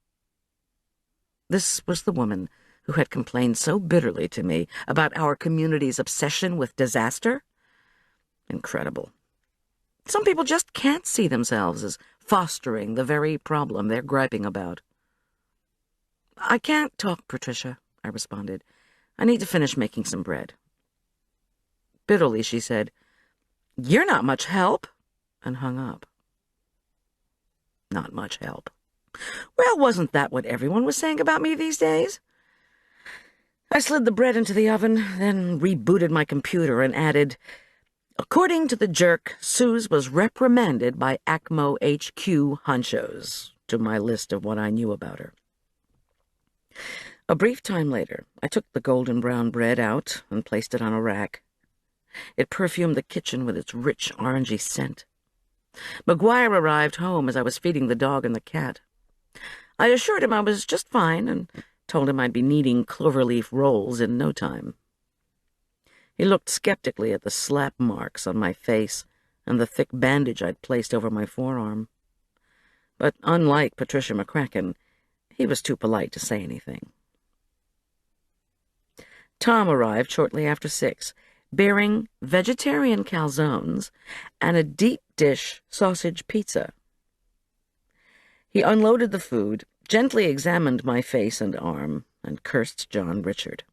This was the woman who had complained so bitterly to me about our community's obsession with disaster. Incredible. Some people just can't see themselves as fostering the very problem they're griping about. "I can't talk, Patricia," I responded. "I need to finish making some bread." Bitterly, she said, "You're not much help," and hung up. Not much help. Well, wasn't that what everyone was saying about me these days? I slid the bread into the oven, then rebooted my computer and added, "According to the jerk, Suze was reprimanded by ACMO HQ honchos," to my list of what I knew about her. A brief time later, I took the golden brown bread out and placed it on a rack. It perfumed the kitchen with its rich orangey scent. McGuire arrived home as I was feeding the dog and the cat. I assured him I was just fine and told him I'd be needing cloverleaf rolls in no time. He looked skeptically at the slap marks on my face and the thick bandage I'd placed over my forearm. But unlike Patricia McCracken, he was too polite to say anything. Tom arrived shortly after 6, bearing vegetarian calzones and a deep-dish sausage pizza. He unloaded the food, gently examined my face and arm, and cursed John Richard.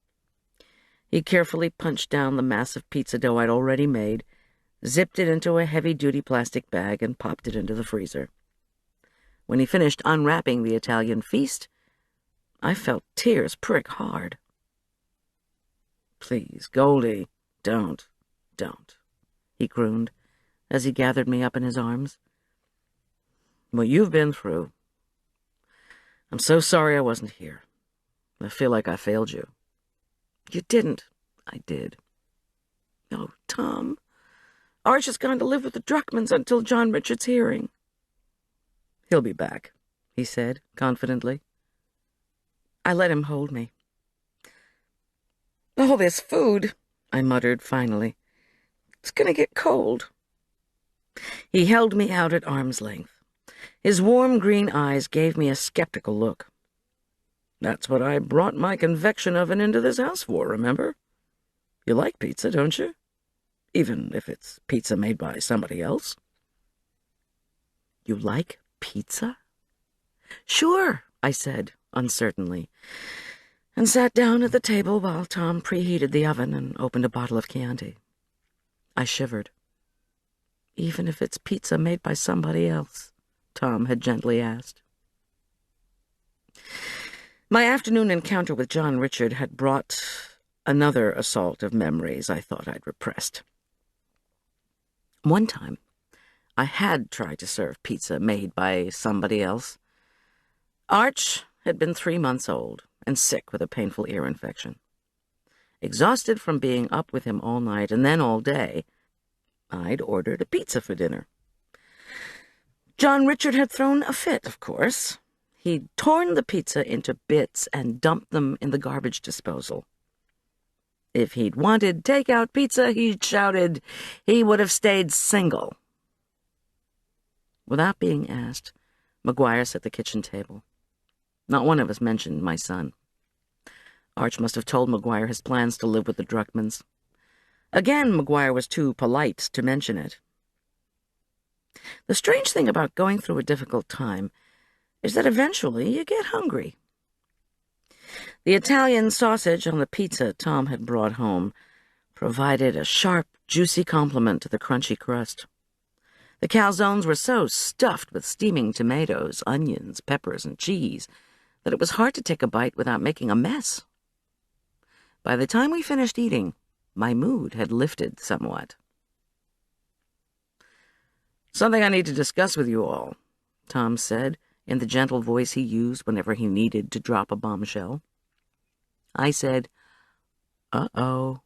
He carefully punched down the massive pizza dough I'd already made, zipped it into a heavy-duty plastic bag, and popped it into the freezer. When he finished unwrapping the Italian feast, I felt tears prick hard. "Please, Goldie, don't," he crooned, as he gathered me up in his arms. "What you've been through. I'm so sorry I wasn't here. I feel like I failed you." "You didn't." "I did." "Oh, Tom, Arch has gone to live with the Druckmans until John Richard's hearing." "He'll be back," he said, confidently. I let him hold me. "All this food," I muttered finally. "It's going to get cold." He held me out at arm's length. His warm green eyes gave me a skeptical look. "That's what I brought my convection oven into this house for, remember? You like pizza, don't you? Even if it's pizza made by somebody else." "You like pizza?" "Sure," I said, uncertainly, and sat down at the table while Tom preheated the oven and opened a bottle of Chianti. I shivered. "Even if it's pizza made by somebody else?" Tom had gently asked. My afternoon encounter with John Richard had brought another assault of memories I thought I'd repressed. One time, I had tried to serve pizza made by somebody else. Arch had been 3 months old and sick with a painful ear infection. Exhausted from being up with him all night and then all day, I'd ordered a pizza for dinner. John Richard had thrown a fit, of course. He'd torn the pizza into bits and dumped them in the garbage disposal. If he'd wanted takeout pizza, he'd shouted, he would have stayed single. Without being asked, McGuire set the kitchen table. Not one of us mentioned my son. Arch must have told McGuire his plans to live with the Druckmans. Again, McGuire was too polite to mention it. The strange thing about going through a difficult time is that eventually you get hungry. The Italian sausage on the pizza Tom had brought home provided a sharp, juicy complement to the crunchy crust. The calzones were so stuffed with steaming tomatoes, onions, peppers, and cheese that it was hard to take a bite without making a mess. By the time we finished eating, my mood had lifted somewhat. "Something I need to discuss with you all," Tom said, in the gentle voice he used whenever he needed to drop a bombshell. I said, "Uh-oh."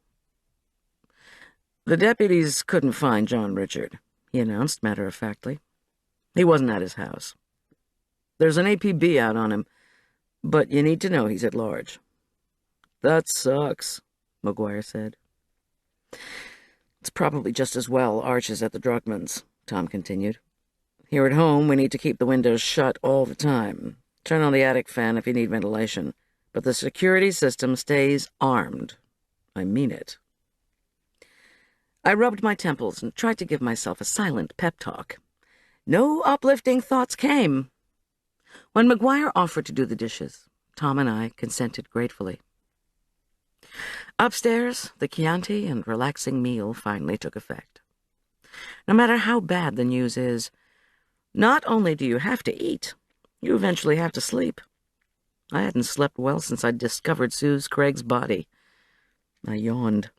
"The deputies couldn't find John Richard," he announced matter-of-factly. "He wasn't at his house. There's an APB out on him, but you need to know he's at large." "That sucks," McGuire said. "It's probably just as well Arch is at the Druckmans," Tom continued. "Here at home, we need to keep the windows shut all the time. Turn on the attic fan if you need ventilation. But the security system stays armed. I mean it." I rubbed my temples and tried to give myself a silent pep talk. No uplifting thoughts came. When McGuire offered to do the dishes, Tom and I consented gratefully. Upstairs, the Chianti and relaxing meal finally took effect. No matter how bad the news is, not only do you have to eat, you eventually have to sleep. I hadn't slept well since I'd discovered Suze Craig's body. I yawned.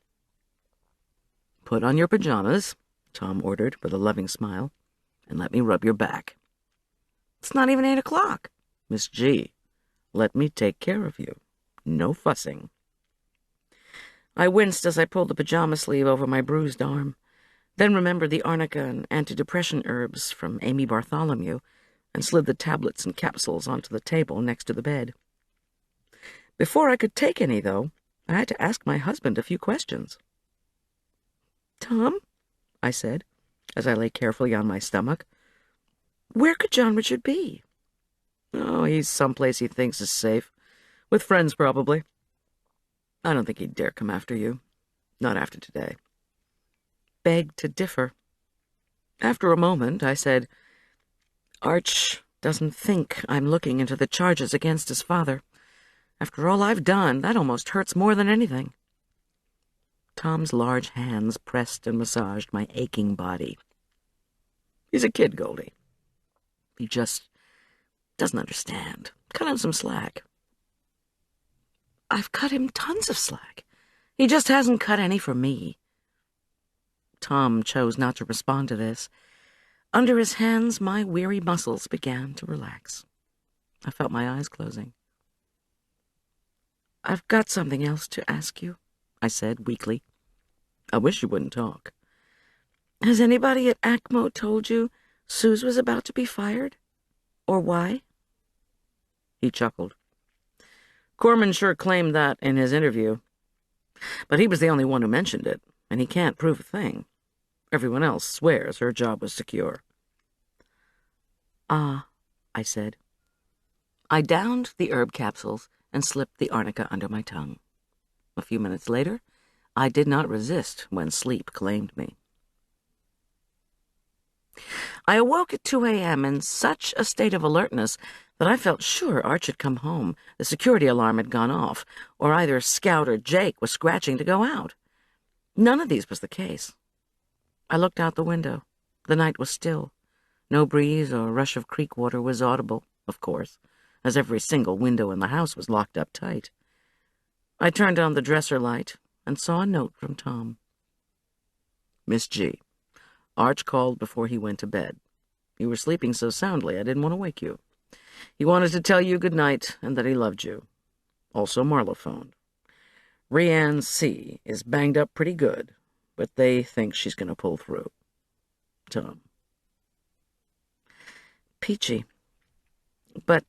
"Put on your pajamas," Tom ordered with a loving smile, "and let me rub your back." "It's not even 8 o'clock. Miss G, let me take care of you. No fussing." I winced as I pulled the pajama sleeve over my bruised arm, then remembered the arnica and antidepressant herbs from Amy Bartholomew and slid the tablets and capsules onto the table next to the bed. Before I could take any, though, I had to ask my husband a few questions. "Tom," I said, as I lay carefully on my stomach, "where could John Richard be?" "Oh, he's someplace he thinks is safe. With friends, probably. I don't think he'd dare come after you. Not after today." Beg to differ. After a moment, I said, "Arch doesn't think I'm looking into the charges against his father. After all I've done, that almost hurts more than anything." Tom's large hands pressed and massaged my aching body. "He's a kid, Goldie. He just doesn't understand. Cut him some slack." "I've cut him tons of slack. He just hasn't cut any for me." Tom chose not to respond to this. Under his hands, my weary muscles began to relax. I felt my eyes closing. "I've got something else to ask you," I said weakly. "I wish you wouldn't talk." "Has anybody at ACMO told you Suze was about to be fired? Or why?" He chuckled. "Korman sure claimed that in his interview. But he was the only one who mentioned it, and he can't prove a thing. Everyone else swears her job was secure." "Ah," I said. I downed the herb capsules and slipped the arnica under my tongue. A few minutes later, I did not resist when sleep claimed me. I awoke at 2 a.m. in such a state of alertness that I felt sure Arch had come home, the security alarm had gone off, or either Scout or Jake was scratching to go out. None of these was the case. I looked out the window. The night was still. No breeze or rush of creek water was audible, of course, as every single window in the house was locked up tight. I turned on the dresser light and saw a note from Tom. "Miss G, Arch called before he went to bed. You were sleeping so soundly I didn't want to wake you. He wanted to tell you good night and that he loved you. Also Marla phoned. Rhiann C. is banged up pretty good, but they think she's going to pull through. Tom. Peachy. But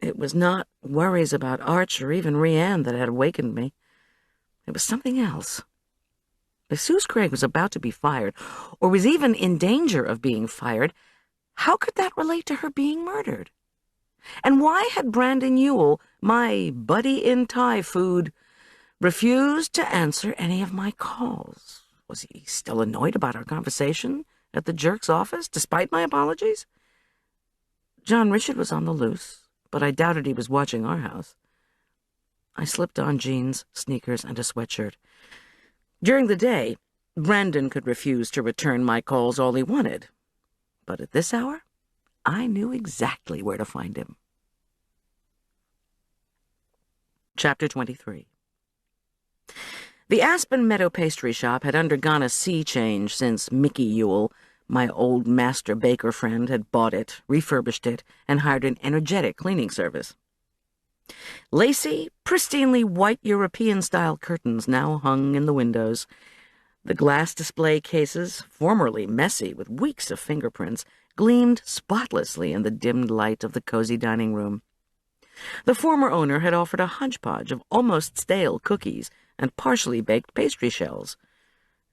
it was not worries about Arch or even Rhiann that had awakened me. It was something else. If Suze Craig was about to be fired, or was even in danger of being fired, how could that relate to her being murdered? And why had Brandon Ewell, my buddy in Thai food, refused to answer any of my calls? Was he still annoyed about our conversation at the jerk's office, despite my apologies? John Richard was on the loose, but I doubted he was watching our house. I slipped on jeans, sneakers, and a sweatshirt. During the day, Brandon could refuse to return my calls all he wanted. But at this hour, I knew exactly where to find him. Chapter 23. The Aspen Meadow pastry shop had undergone a sea change since Mickey Ewell, my old master baker friend, had bought it, refurbished it, and hired an energetic cleaning service. Lacy, pristinely white European-style curtains now hung in the windows. The glass display cases, formerly messy with weeks of fingerprints, gleamed spotlessly in the dimmed light of the cozy dining room. The former owner had offered a hodgepodge of almost stale cookies and partially baked pastry shells.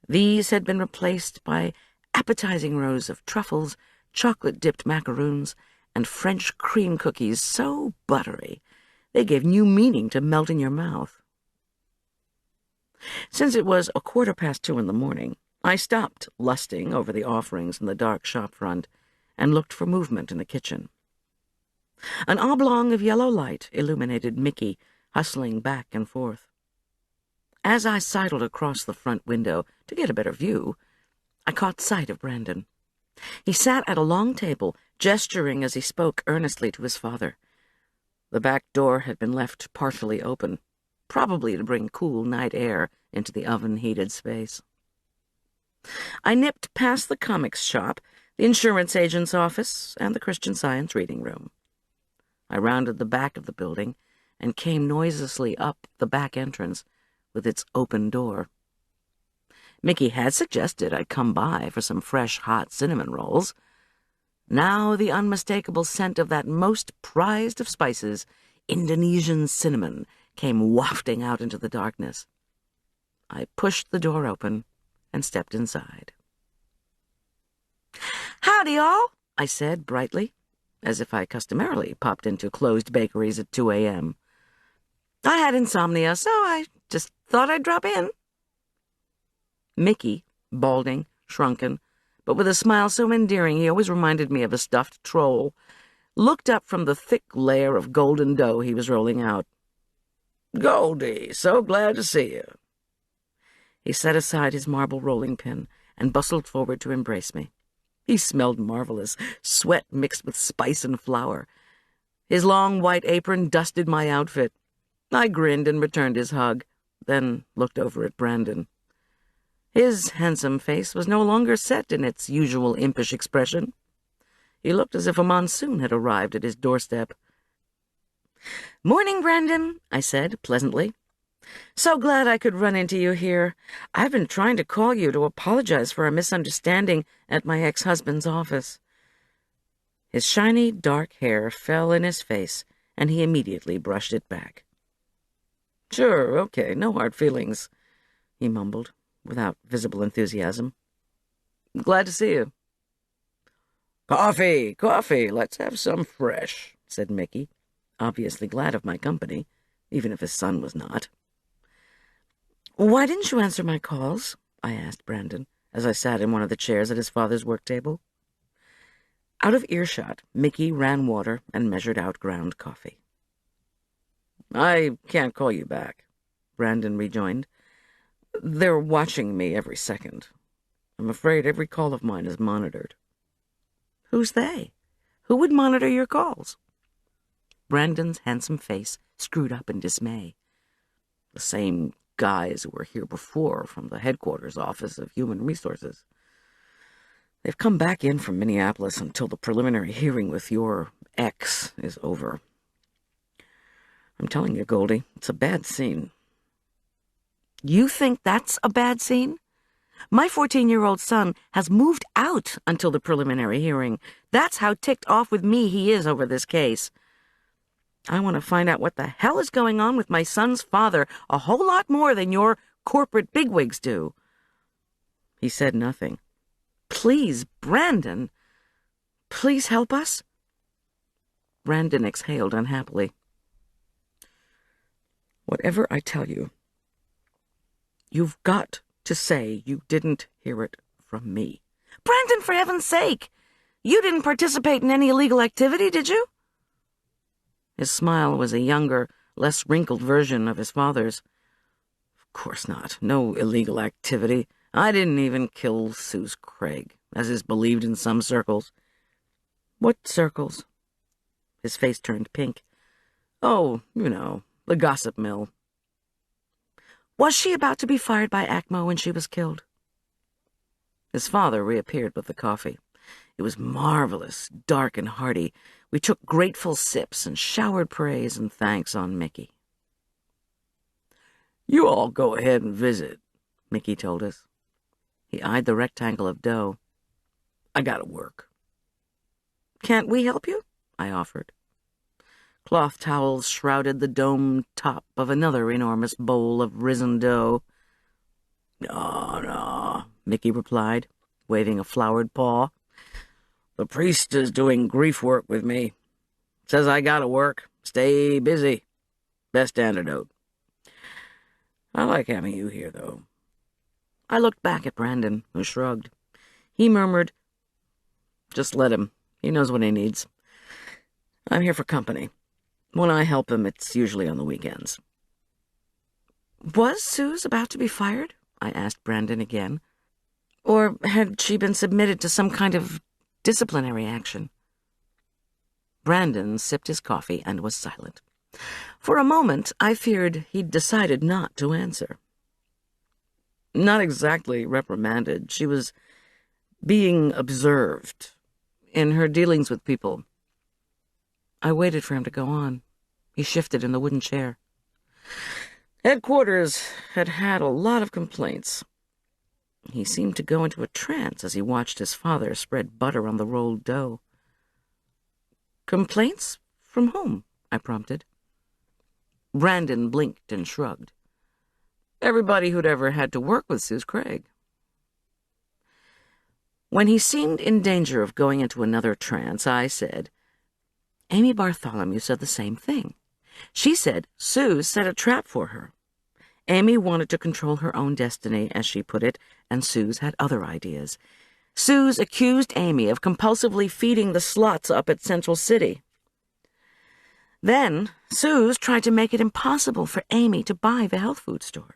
These had been replaced by appetizing rows of truffles, chocolate-dipped macaroons, and French cream cookies so buttery they gave new meaning to melt in your mouth. Since it was 2:15 in the morning, I stopped lusting over the offerings in the dark shop front and looked for movement in the kitchen. An oblong of yellow light illuminated Mickey, hustling back and forth. As I sidled across the front window to get a better view, I caught sight of Brandon. He sat at a long table, gesturing as he spoke earnestly to his father. The back door had been left partially open, probably to bring cool night air into the oven-heated space. I nipped past the comics shop, the insurance agent's office, and the Christian Science reading room. I rounded the back of the building and came noiselessly up the back entrance with its open door. Mickey had suggested I come by for some fresh, hot cinnamon rolls. Now the unmistakable scent of that most prized of spices, Indonesian cinnamon, came wafting out into the darkness. I pushed the door open and stepped inside. "Howdy, all," I said brightly, as if I customarily popped into closed bakeries at 2 a.m. I had insomnia, so I just thought I'd drop in. Mickey, balding, shrunken, but with a smile so endearing he always reminded me of a stuffed troll, looked up from the thick layer of golden dough he was rolling out. "Goldie, so glad to see you." He set aside his marble rolling pin and bustled forward to embrace me. He smelled marvelous, sweat mixed with spice and flour. His long white apron dusted my outfit. I grinned and returned his hug, then looked over at Brandon. His handsome face was no longer set in its usual impish expression. He looked as if a monsoon had arrived at his doorstep. "Morning, Brandon," I said pleasantly. "So glad I could run into you here. I've been trying to call you to apologize for a misunderstanding at my ex-husband's office." His shiny, dark hair fell in his face, and he immediately brushed it back. "Sure, okay, no hard feelings," he mumbled, without visible enthusiasm. "Glad to see you." Coffee, let's have some fresh," said Mickey, obviously glad of my company, even if his son was not. "Why didn't you answer my calls?" I asked Brandon, as I sat in one of the chairs at his father's work table. Out of earshot, Mickey ran water and measured out ground coffee. "I can't call you back," Brandon rejoined. "They're watching me every second. I'm afraid every call of mine is monitored." "Who's they? Who would monitor your calls?" Brandon's handsome face screwed up in dismay. "The same guys who were here before from the headquarters office of Human Resources." They've come back in from Minneapolis until the preliminary hearing with your ex is over. I'm telling you, Goldie, it's a bad scene. You think that's a bad scene? My 14-year-old son has moved out until the preliminary hearing. That's how ticked off with me he is over this case. I want to find out what the hell is going on with my son's father a whole lot more than your corporate bigwigs do. He said nothing. Please, Brandon. Please help us. Brandon exhaled unhappily. Whatever I tell you, you've got to say you didn't hear it from me. Brandon, for heaven's sake! You didn't participate in any illegal activity, did you? His smile was a younger, less wrinkled version of his father's. Of course not. No illegal activity. I didn't even kill Suze Craig, as is believed in some circles. What circles? His face turned pink. Oh, you know, the gossip mill. Was she about to be fired by ACMO when she was killed? His father reappeared with the coffee. It was marvelous, dark and hearty. We took grateful sips and showered praise and thanks on Mickey. You all go ahead and visit, Mickey told us. He eyed the rectangle of dough. I gotta work. Can't we help you? I offered. Cloth towels shrouded the domed top of another enormous bowl of risen dough. No, Mickey replied, waving a floured paw. The priest is doing grief work with me. Says I gotta work. Stay busy. Best antidote. I like having you here, though. I looked back at Brandon, who shrugged. He murmured, just let him. He knows what he needs. I'm here for company. When I help him, it's usually on the weekends. Was Suze about to be fired? I asked Brandon again. Or had she been submitted to some kind of disciplinary action? Brandon sipped his coffee and was silent. For a moment, I feared he'd decided not to answer. Not exactly reprimanded. She was being observed in her dealings with people. I waited for him to go on. He shifted in the wooden chair. Headquarters had had a lot of complaints. He seemed to go into a trance as he watched his father spread butter on the rolled dough. Complaints? From whom? I prompted. Brandon blinked and shrugged. Everybody who'd ever had to work with Suze Craig. When he seemed in danger of going into another trance, I said, Amy Bartholomew said the same thing. She said Suze set a trap for her. Amy wanted to control her own destiny, as she put it, and Suze had other ideas. Suze accused Amy of compulsively feeding the sluts up at Central City. Then Suze tried to make it impossible for Amy to buy the health food store.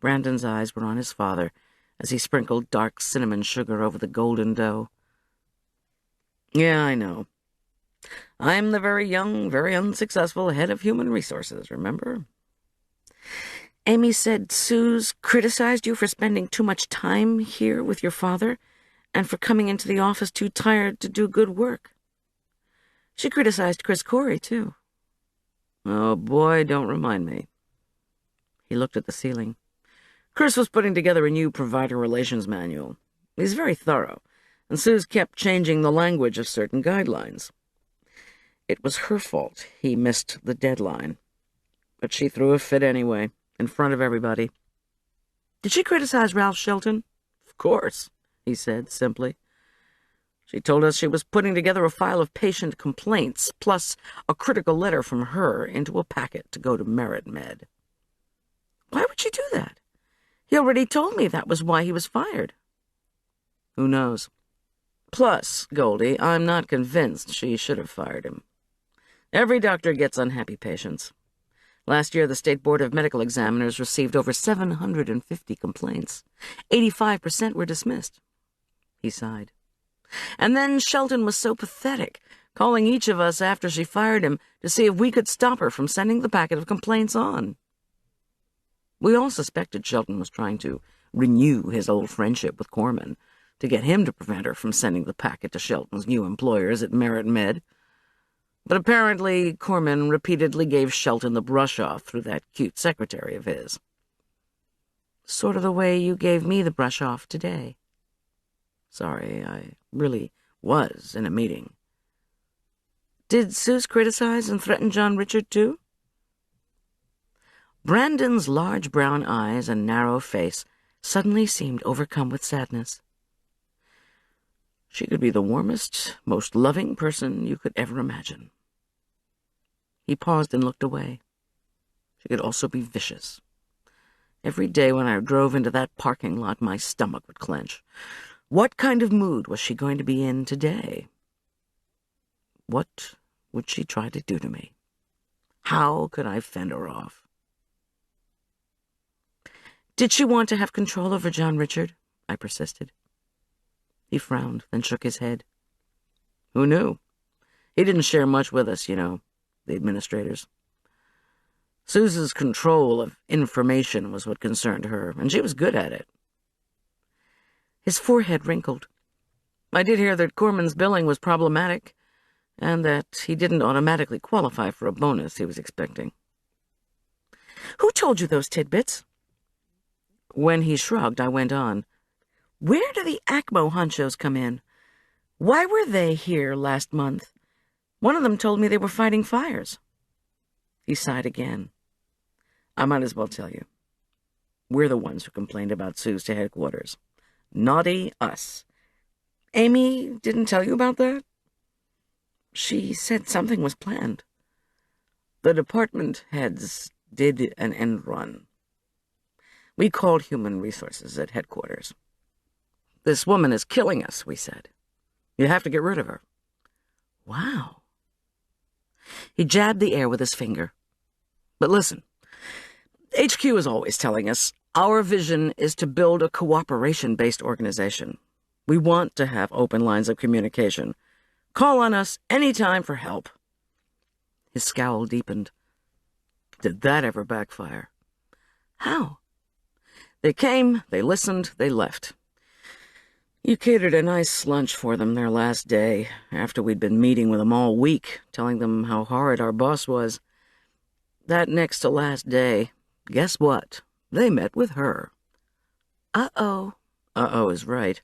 Brandon's eyes were on his father as he sprinkled dark cinnamon sugar over the golden dough. Yeah, I know. I'm the very young, very unsuccessful head of human resources, remember? Amy said Suze criticized you for spending too much time here with your father and for coming into the office too tired to do good work. She criticized Chris Corey, too. Oh, boy, don't remind me. He looked at the ceiling. Chris was putting together a new provider relations manual. He's very thorough, and Suze kept changing the language of certain guidelines. It was her fault he missed the deadline, but she threw a fit anyway, in front of everybody. Did she criticize Ralph Shelton? Of course, he said simply. She told us she was putting together a file of patient complaints, plus a critical letter from her into a packet to go to Merit Med. Why would she do that? He already told me that was why he was fired. Who knows? Plus, Goldie, I'm not convinced she should have fired him. Every doctor gets unhappy patients. Last year, the State Board of Medical Examiners received over 750 complaints. 85% were dismissed. He sighed. And then Shelton was so pathetic, calling each of us after she fired him to see if we could stop her from sending the packet of complaints on. We all suspected Shelton was trying to renew his old friendship with Korman, to get him to prevent her from sending the packet to Shelton's new employers at Merit Med. But apparently Korman repeatedly gave Shelton the brush-off through that cute secretary of his. Sort of the way you gave me the brush-off today. Sorry, I really was in a meeting. Did Suze criticize and threaten John Richard, too? Brandon's large brown eyes and narrow face suddenly seemed overcome with sadness. She could be the warmest, most loving person you could ever imagine. He paused and looked away. She could also be vicious. Every day when I drove into that parking lot, my stomach would clench. What kind of mood was she going to be in today? What would she try to do to me? How could I fend her off? Did she want to have control over John Richard? I persisted. He frowned, then shook his head. Who knew? He didn't share much with us, the administrators. Suze's control of information was what concerned her, and she was good at it. His forehead wrinkled. I did hear that Korman's billing was problematic, and that he didn't automatically qualify for a bonus he was expecting. Who told you those tidbits? When he shrugged, I went on. Where do the ACMO honchos come in? Why were they here last month? One of them told me they were fighting fires. He sighed again. I might as well tell you. We're the ones who complained about Suze to headquarters. Naughty us. Amy didn't tell you about that? She said something was planned. The department heads did an end run. We called human resources at headquarters. This woman is killing us, we said. You have to get rid of her. Wow. He jabbed the air with his finger. But listen, HQ is always telling us our vision is to build a cooperation-based organization. We want to have open lines of communication. Call on us anytime for help. His scowl deepened. Did that ever backfire? How? They came, they listened, they left. You catered a nice lunch for them their last day, after we'd been meeting with them all week, telling them how horrid our boss was. That next to last day, guess what? They met with her. Uh-oh. Uh-oh is right.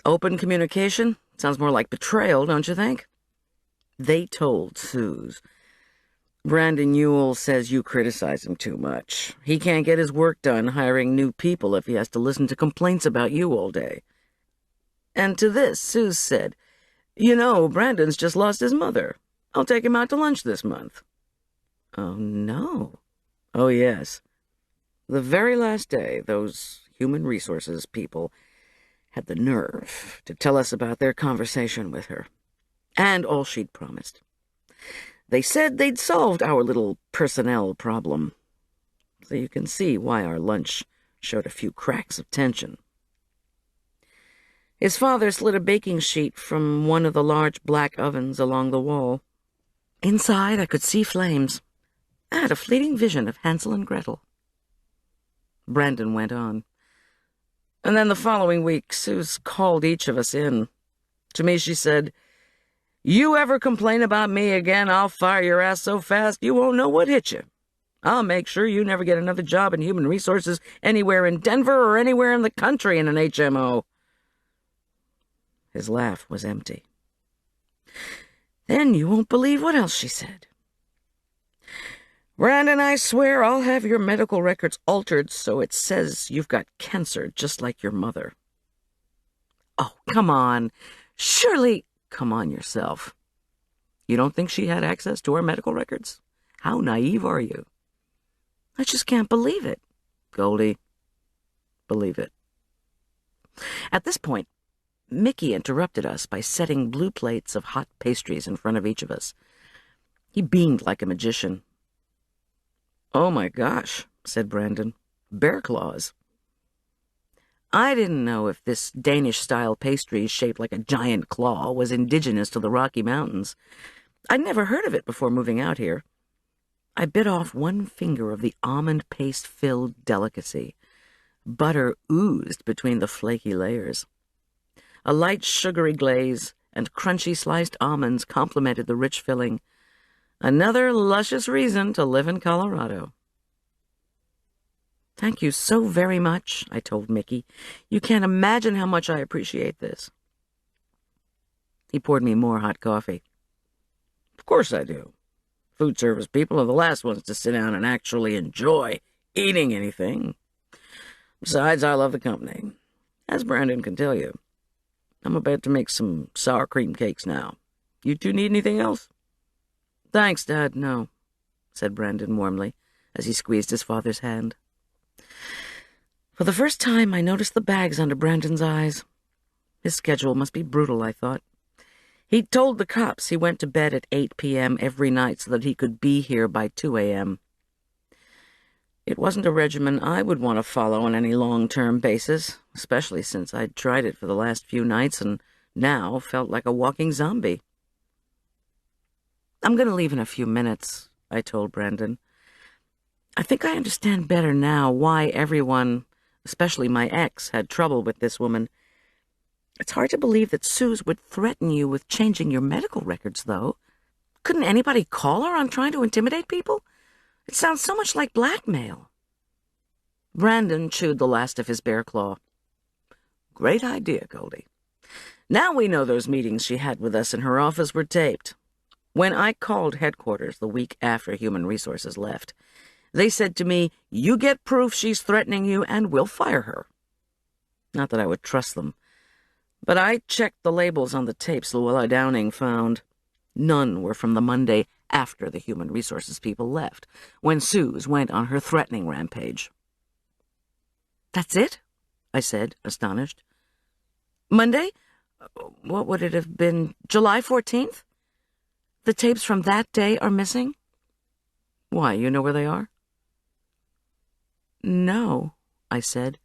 Open communication? Sounds more like betrayal, don't you think? They told Suze. Brandon Ewell says you criticize him too much. He can't get his work done hiring new people if he has to listen to complaints about you all day. And to this, Suze said, Brandon's just lost his mother. I'll take him out to lunch this month. Oh, no. Oh, yes. The very last day, those human resources people had the nerve to tell us about their conversation with her, and all she'd promised. They said they'd solved our little personnel problem, so you can see why our lunch showed a few cracks of tension. His father slid a baking sheet from one of the large black ovens along the wall. Inside, I could see flames. I had a fleeting vision of Hansel and Gretel. Brandon went on. And then the following week, Suze called each of us in. To me, she said, You ever complain about me again, I'll fire your ass so fast you won't know what hit you. I'll make sure you never get another job in human resources anywhere in Denver or anywhere in the country in an HMO. His laugh was empty. Then you won't believe what else she said. Brandon, I swear I'll have your medical records altered so it says you've got cancer just like your mother. Oh, come on. Surely, come on yourself. You don't think she had access to our medical records? How naive are you? I just can't believe it. Goldie, believe it. At this point, Mickey interrupted us by setting blue plates of hot pastries in front of each of us. He beamed like a magician. Oh, my gosh, said Brandon. Bear claws. I didn't know if this Danish-style pastry shaped like a giant claw was indigenous to the Rocky Mountains. I'd never heard of it before moving out here. I bit off one finger of the almond paste-filled delicacy. Butter oozed between the flaky layers. A light sugary glaze and crunchy sliced almonds complemented the rich filling. Another luscious reason to live in Colorado. "Thank you so very much," I told Mickey. "You can't imagine how much I appreciate this." He poured me more hot coffee. "Of course I do. Food service people are the last ones to sit down and actually enjoy eating anything. Besides, I love the company. As Brandon can tell you, I'm about to make some sour cream cakes now. You two need anything else?" "Thanks, Dad, no," said Brandon warmly, as he squeezed his father's hand. For the first time, I noticed the bags under Brandon's eyes. His schedule must be brutal, I thought. He'd told the cops he went to bed at 8 p.m. every night so that he could be here by 2 a.m. It wasn't a regimen I would want to follow on any long-term basis, especially since I'd tried it for the last few nights and now felt like a walking zombie. "I'm going to leave in a few minutes," I told Brandon. "I think I understand better now why everyone, especially my ex, had trouble with this woman. It's hard to believe that Suze would threaten you with changing your medical records, though. Couldn't anybody call her on trying to intimidate people? It sounds so much like blackmail." Brandon chewed the last of his bear claw. "Great idea, Goldie. Now we know those meetings she had with us in her office were taped. When I called headquarters the week after Human Resources left, they said to me, 'You get proof she's threatening you and we'll fire her.' Not that I would trust them. But I checked the labels on the tapes Luella Downing found. None were from the Monday after the Human Resources people left, when Suze went on her threatening rampage." "That's it?" I said, astonished. "Monday? What would it have been? July 14th? The tapes from that day are missing?" "Why, you know where they are?" "No," I said,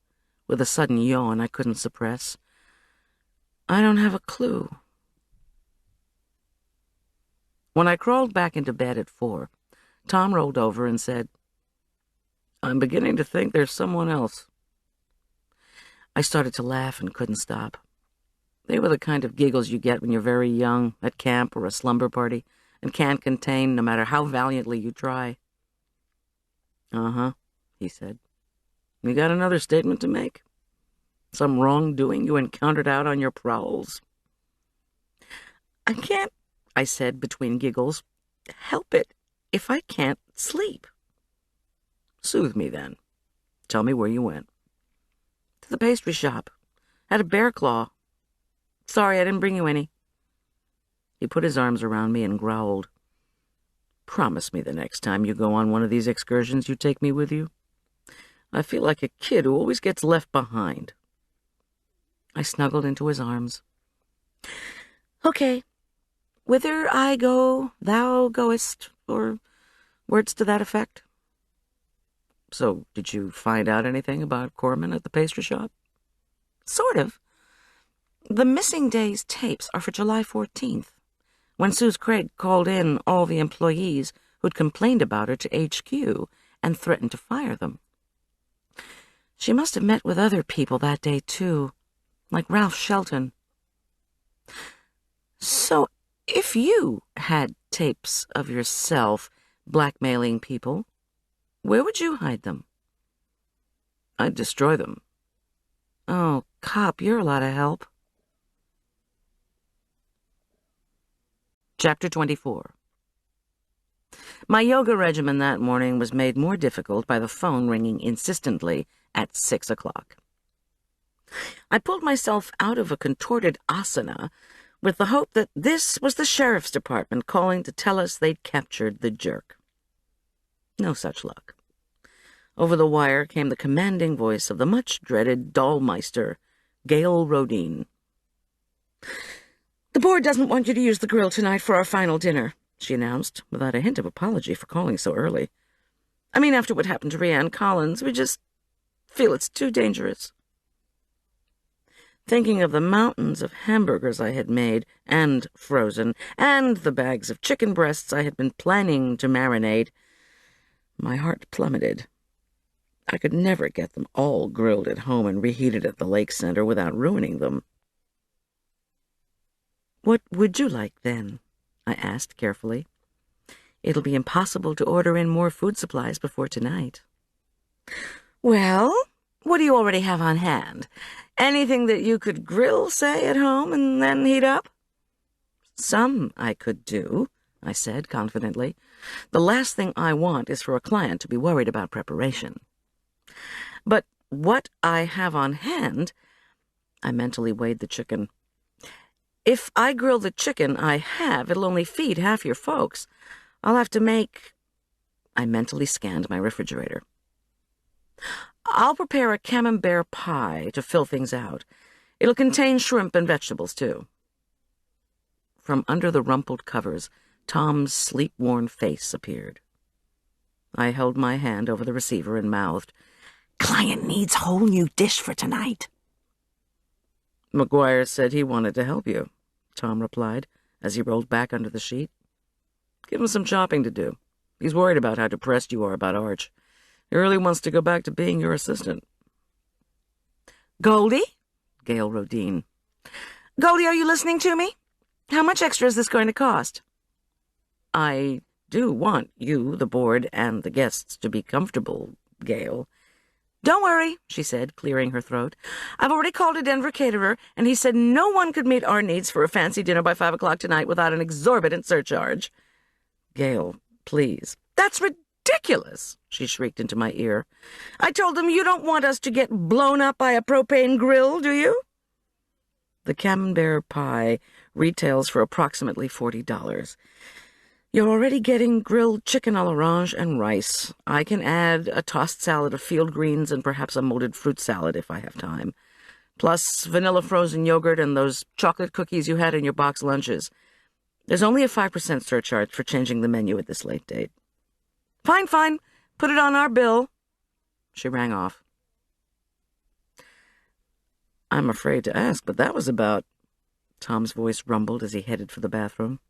with a sudden yawn I couldn't suppress. "I don't have a clue." When I crawled back into bed at 4, Tom rolled over and said, "I'm beginning to think there's someone else." I started to laugh and couldn't stop. They were the kind of giggles you get when you're very young, at camp or a slumber party, and can't contain no matter how valiantly you try. "Uh-huh," he said. "You got another statement to make? Some wrongdoing you encountered out on your prowls?" "I can't," I said between giggles, "help it if I can't sleep." "Soothe me, then. Tell me where you went." "To the pastry shop. Had a bear claw. Sorry I didn't bring you any." He put his arms around me and growled, "Promise me the next time you go on one of these excursions you take me with you. I feel like a kid who always gets left behind." I snuggled into his arms. "Okay. Whither I go, thou goest," or words to that effect. "So, did you find out anything about Korman at the pastry shop?" "Sort of. The missing days tapes are for July 14th, when Suze Craig called in all the employees who'd complained about her to HQ and threatened to fire them. She must have met with other people that day, too, like Ralph Shelton. So, if you had tapes of yourself blackmailing people, where would you hide them?" "I'd destroy them." "Oh, cop, you're a lot of help." Chapter 24. My yoga regimen that morning was made more difficult by the phone ringing insistently at 6 o'clock. I pulled myself out of a contorted asana with the hope that this was the sheriff's department calling to tell us they'd captured the jerk. No such luck. Over the wire came the commanding voice of the much-dreaded Dollmeister, Gail Rodine. "The board doesn't want you to use the grill tonight for our final dinner," she announced, without a hint of apology for calling so early. "I mean, after what happened to Rhiannon Collins, we just feel it's too dangerous." Thinking of the mountains of hamburgers I had made and frozen, and the bags of chicken breasts I had been planning to marinate, my heart plummeted. I could never get them all grilled at home and reheated at the lake center without ruining them. "What would you like, then?" I asked carefully. "It'll be impossible to order in more food supplies before tonight." "Well, what do you already have on hand? Anything that you could grill, say, at home and then heat up?" "Some I could do," I said confidently. "The last thing I want is for a client to be worried about preparation." "But what I have on hand—" I mentally weighed the chicken. "If I grill the chicken I have, it'll only feed half your folks. I'll have to make—" I mentally scanned my refrigerator. "I'll prepare a camembert pie to fill things out. It'll contain shrimp and vegetables, too." From under the rumpled covers, Tom's sleep-worn face appeared. I held my hand over the receiver and mouthed, "Client needs whole new dish for tonight." "McGuire said he wanted to help you," Tom replied, as he rolled back under the sheet. "Give him some shopping to do. He's worried about how depressed you are about Arch. He really wants to go back to being your assistant." "Goldie?" Gail Rodine. "Goldie, are you listening to me? How much extra is this going to cost?" "I do want you, the board, and the guests to be comfortable, Gail." "Don't worry," she said, clearing her throat. "I've already called a Denver caterer, and he said no one could meet our needs for a fancy dinner by 5 o'clock tonight without an exorbitant surcharge." "Gail, please." "That's ridiculous," she shrieked into my ear. "I told them you don't want us to get blown up by a propane grill, do you?" "The camembert pie retails for approximately $40. You're already getting grilled chicken à l'orange and rice. I can add a tossed salad of field greens and perhaps a molded fruit salad if I have time. Plus vanilla frozen yogurt and those chocolate cookies you had in your box lunches. There's only a 5% surcharge for changing the menu at this late date." Fine. Put it on our bill." She rang off. "I'm afraid to ask, but that was about—" Tom's voice rumbled as he headed for the bathroom.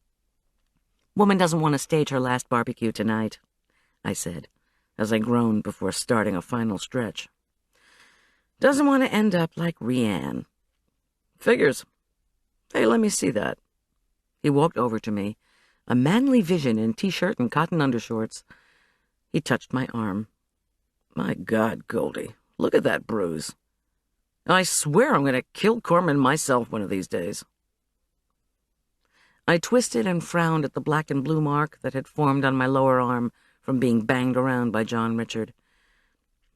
"Woman doesn't want to stage her last barbecue tonight," I said, as I groaned before starting a final stretch. "Doesn't want to end up like Rianne." "Figures. Hey, let me see that." He walked over to me, a manly vision in T-shirt and cotton undershorts. He touched my arm. "My God, Goldie, look at that bruise. I swear I'm going to kill Korman myself one of these days." I twisted and frowned at the black and blue mark that had formed on my lower arm from being banged around by John Richard.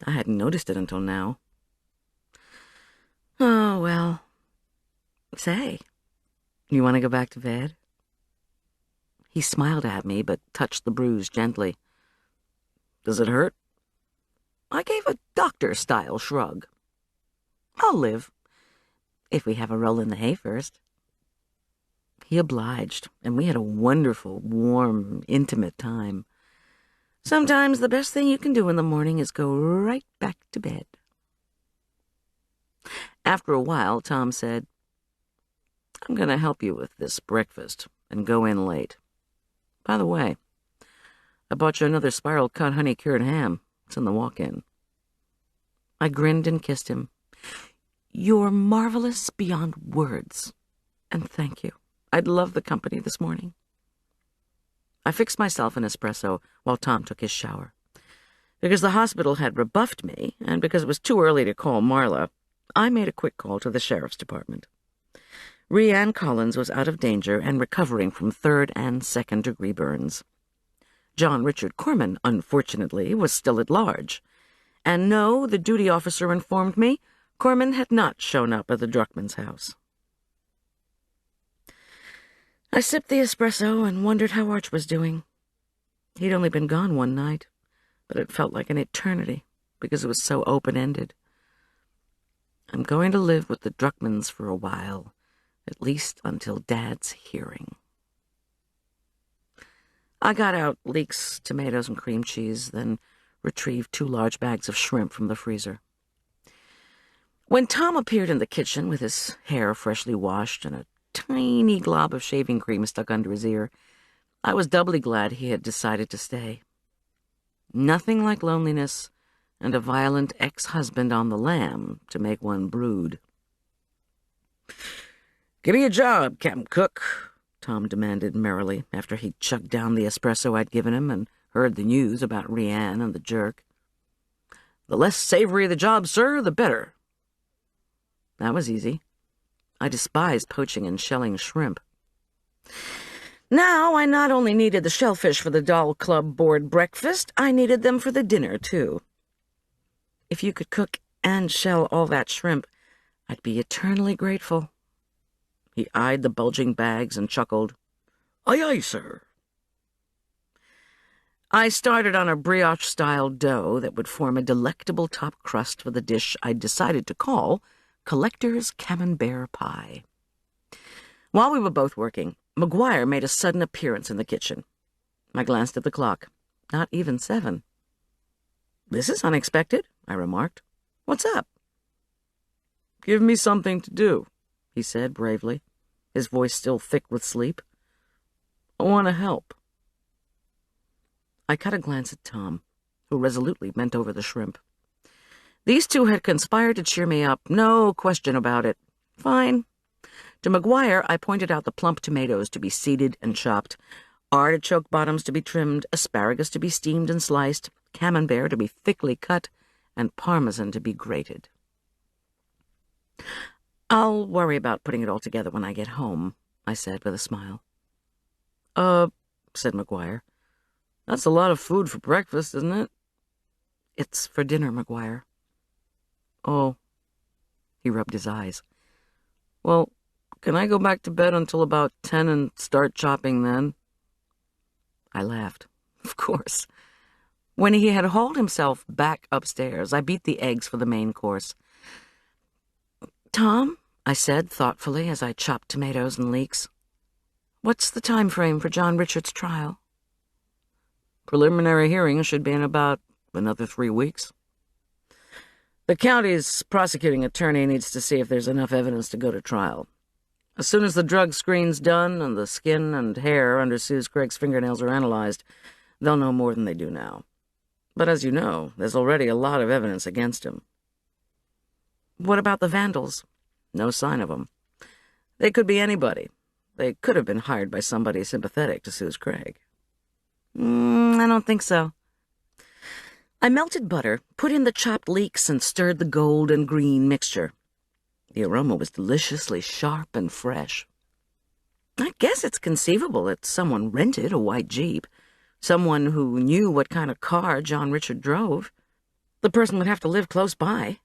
I hadn't noticed it until now. "Oh, well. Say, you want to go back to bed?" He smiled at me, but touched the bruise gently. "Does it hurt?" I gave a doctor-style shrug. "I'll live, if we have a roll in the hay first." He obliged, and we had a wonderful, warm, intimate time. Sometimes the best thing you can do in the morning is go right back to bed. After a while, Tom said, "I'm going to help you with this breakfast and go in late. By the way, I bought you another spiral-cut honey-cured ham. It's in the walk-in." I grinned and kissed him. "You're marvelous beyond words, and thank you. I'd love the company this morning." I fixed myself an espresso while Tom took his shower. Because the hospital had rebuffed me, and because it was too early to call Marla, I made a quick call to the sheriff's department. Rianne Collins was out of danger and recovering from 3rd and 2nd degree burns. John Richard Korman, unfortunately, was still at large. And no, the duty officer informed me, Korman had not shown up at the Druckmann's house. I sipped the espresso and wondered how Arch was doing. He'd only been gone one night, but it felt like an eternity because it was so open-ended. I'm going to live with the Druckmanns for a while, at least until Dad's hearing. I got out leeks, tomatoes, and cream cheese, then retrieved 2 large bags of shrimp from the freezer. When Tom appeared in the kitchen with his hair freshly washed and a tiny glob of shaving cream stuck under his ear, I was doubly glad he had decided to stay. Nothing like loneliness and a violent ex-husband on the lam to make one brood. "Give me a job, Captain Cook," Tom demanded merrily after he'd chugged down the espresso I'd given him and heard the news about Rianne and the jerk. "The less savory the job, sir, the better." That was easy. I despised poaching and shelling shrimp. Now I not only needed the shellfish for the Doll Club board breakfast, I needed them for the dinner, too. If you could cook and shell all that shrimp, I'd be eternally grateful. He eyed the bulging bags and chuckled. "Aye, aye, sir." I started on a brioche-style dough that would form a delectable top crust for the dish I'd decided to call Collector's Camembert Pie. While we were both working, McGuire made a sudden appearance in the kitchen. I glanced at the clock. Not even 7. "This is unexpected," I remarked. "What's up?" "Give me something to do," he said bravely, his voice still thick with sleep. "I want to help." I caught a glance at Tom, who resolutely bent over the shrimp. These two had conspired to cheer me up, no question about it. Fine. To McGuire, I pointed out the plump tomatoes to be seeded and chopped, artichoke bottoms to be trimmed, asparagus to be steamed and sliced, camembert to be thickly cut, and parmesan to be grated. "I'll worry about putting it all together when I get home," I said with a smile. Said McGuire. "That's a lot of food for breakfast, isn't it?" "It's for dinner, McGuire." "Oh." He rubbed his eyes. "Well, can I go back to bed until about 10 and start chopping then?" I laughed. Of course. When he had hauled himself back upstairs, I beat the eggs for the main course. "Tom," I said thoughtfully as I chopped tomatoes and leeks, "what's the time frame for John Richard's trial?" "Preliminary hearing should be in about another 3 weeks. The county's prosecuting attorney needs to see if there's enough evidence to go to trial. As soon as the drug screen's done and the skin and hair under Suze Craig's fingernails are analyzed, they'll know more than they do now. But as you know, there's already a lot of evidence against him." "What about the vandals?" "No sign of them. They could be anybody. They could have been hired by somebody sympathetic to Suze Craig." I don't think so." I melted butter, put in the chopped leeks, and stirred the gold and green mixture. The aroma was deliciously sharp and fresh. "I guess it's conceivable that someone rented a white Jeep, someone who knew what kind of car John Richard drove. The person would have to live close by."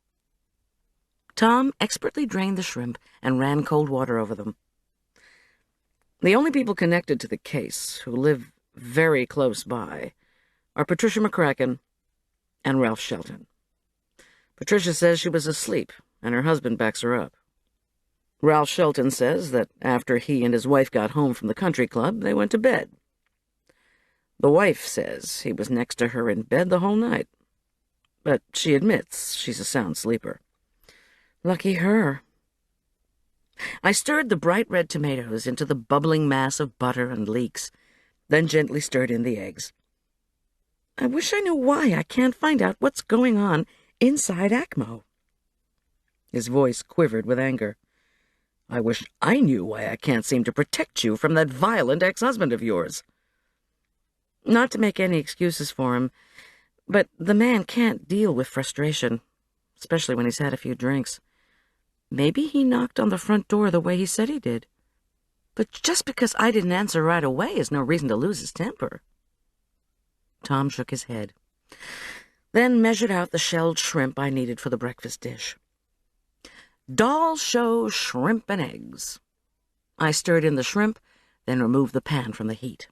Tom expertly drained the shrimp and ran cold water over them. "The only people connected to the case who live very close by are Patricia McCracken and Ralph Shelton. Patricia says she was asleep, and her husband backs her up. Ralph Shelton says that after he and his wife got home from the country club, they went to bed. The wife says he was next to her in bed the whole night, but she admits she's a sound sleeper. Lucky her." I stirred the bright red tomatoes into the bubbling mass of butter and leeks, then gently stirred in the eggs. I wish I knew why I can't find out what's going on inside ACMO. His voice quivered with anger. "I wish I knew why I can't seem to protect you from that violent ex-husband of yours." Not to make any excuses for him, but the man can't deal with frustration, especially when he's had a few drinks. Maybe he knocked on the front door the way he said he did. But just because I didn't answer right away is no reason to lose his temper. Tom shook his head, then measured out the shelled shrimp I needed for the breakfast dish. Doll show shrimp and eggs. I stirred in the shrimp, then removed the pan from the heat.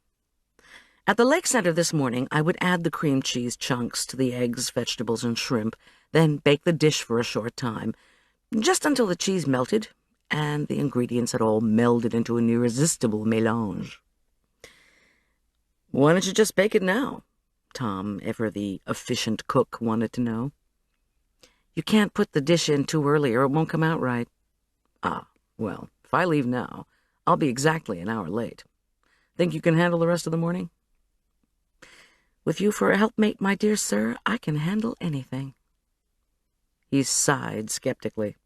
At the lake center this morning, I would add the cream cheese chunks to the eggs, vegetables, and shrimp, then bake the dish for a short time, just until the cheese melted and the ingredients had all melded into an irresistible mélange. "Why don't you just bake it now?" Tom, ever the efficient cook, wanted to know. "You can't put the dish in too early or it won't come out right." "Ah, well, if I leave now, I'll be exactly an hour late. Think you can handle the rest of the morning?" "With you for a helpmate, my dear sir, I can handle anything." He sighed skeptically.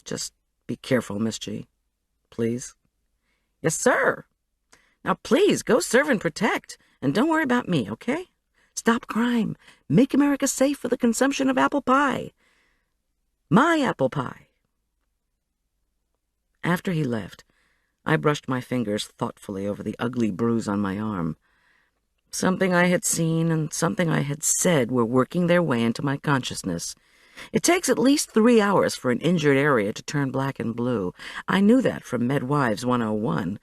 "Just be careful, Miss G. please. Yes, sir. Now, please, go serve and protect, and don't worry about me, okay? Stop crime. Make America safe for the consumption of apple pie. My apple pie. After he left, I brushed my fingers thoughtfully over the ugly bruise on my arm. Something I had seen and something I had said were working their way into my consciousness. It takes at least 3 hours for an injured area to turn black and blue. I knew that from Medwives 101,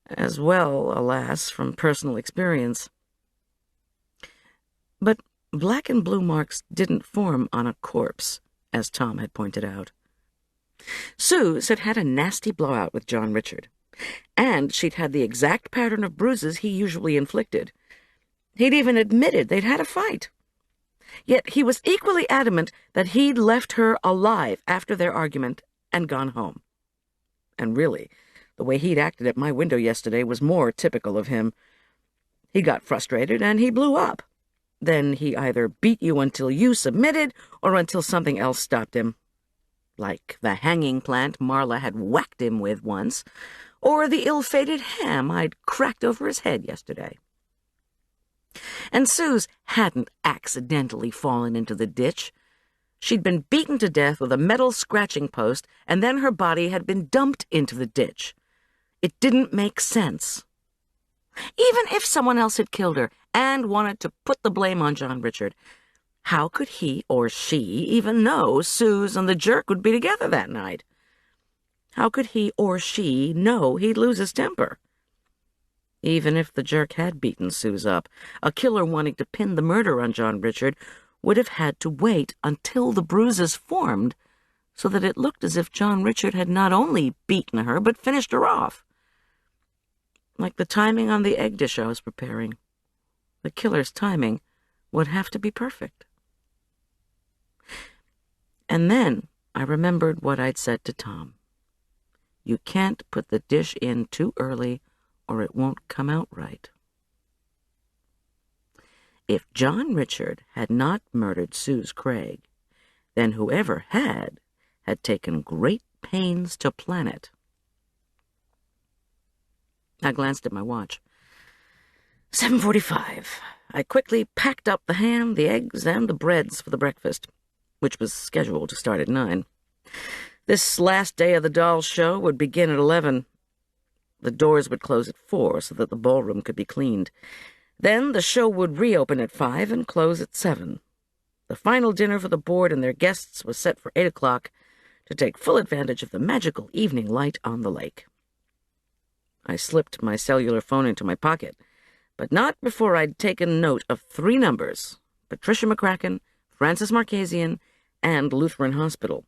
as well, alas, from personal experience. But black and blue marks didn't form on a corpse, as Tom had pointed out. Suze had had a nasty blowout with John Richard, and she'd had the exact pattern of bruises he usually inflicted. He'd even admitted they'd had a fight. Yet he was equally adamant that he'd left her alive after their argument and gone home. And really, the way he'd acted at my window yesterday was more typical of him. He got frustrated and he blew up. Then he either beat you until you submitted or until something else stopped him. Like the hanging plant Marla had whacked him with once, or the ill-fated ham I'd cracked over his head yesterday. And Suze hadn't accidentally fallen into the ditch. She'd been beaten to death with a metal scratching post, and then her body had been dumped into the ditch. It didn't make sense. Even if someone else had killed her and wanted to put the blame on John Richard, how could he or she even know Suze and the jerk would be together that night? How could he or she know he'd lose his temper? Even if the jerk had beaten Suze up, a killer wanting to pin the murder on John Richard would have had to wait until the bruises formed so that it looked as if John Richard had not only beaten her but finished her off. Like the timing on the egg dish I was preparing. The killer's timing would have to be perfect. And then I remembered what I'd said to Tom. You can't put the dish in too early or it won't come out right. If John Richard had not murdered Suze Craig, then whoever had taken great pains to plan it. I glanced at my watch. 7:45. I quickly packed up the ham, the eggs, and the breads for the breakfast, which was scheduled to start at 9. This last day of the doll show would begin at 11. The doors would close at 4 so that the ballroom could be cleaned. Then the show would reopen at 5 and close at 7. The final dinner for the board and their guests was set for 8 o'clock to take full advantage of the magical evening light on the lake. I slipped my cellular phone into my pocket, but not before I'd taken note of 3 numbers: Patricia McCracken, Francis Marchesian, and Lutheran Hospital,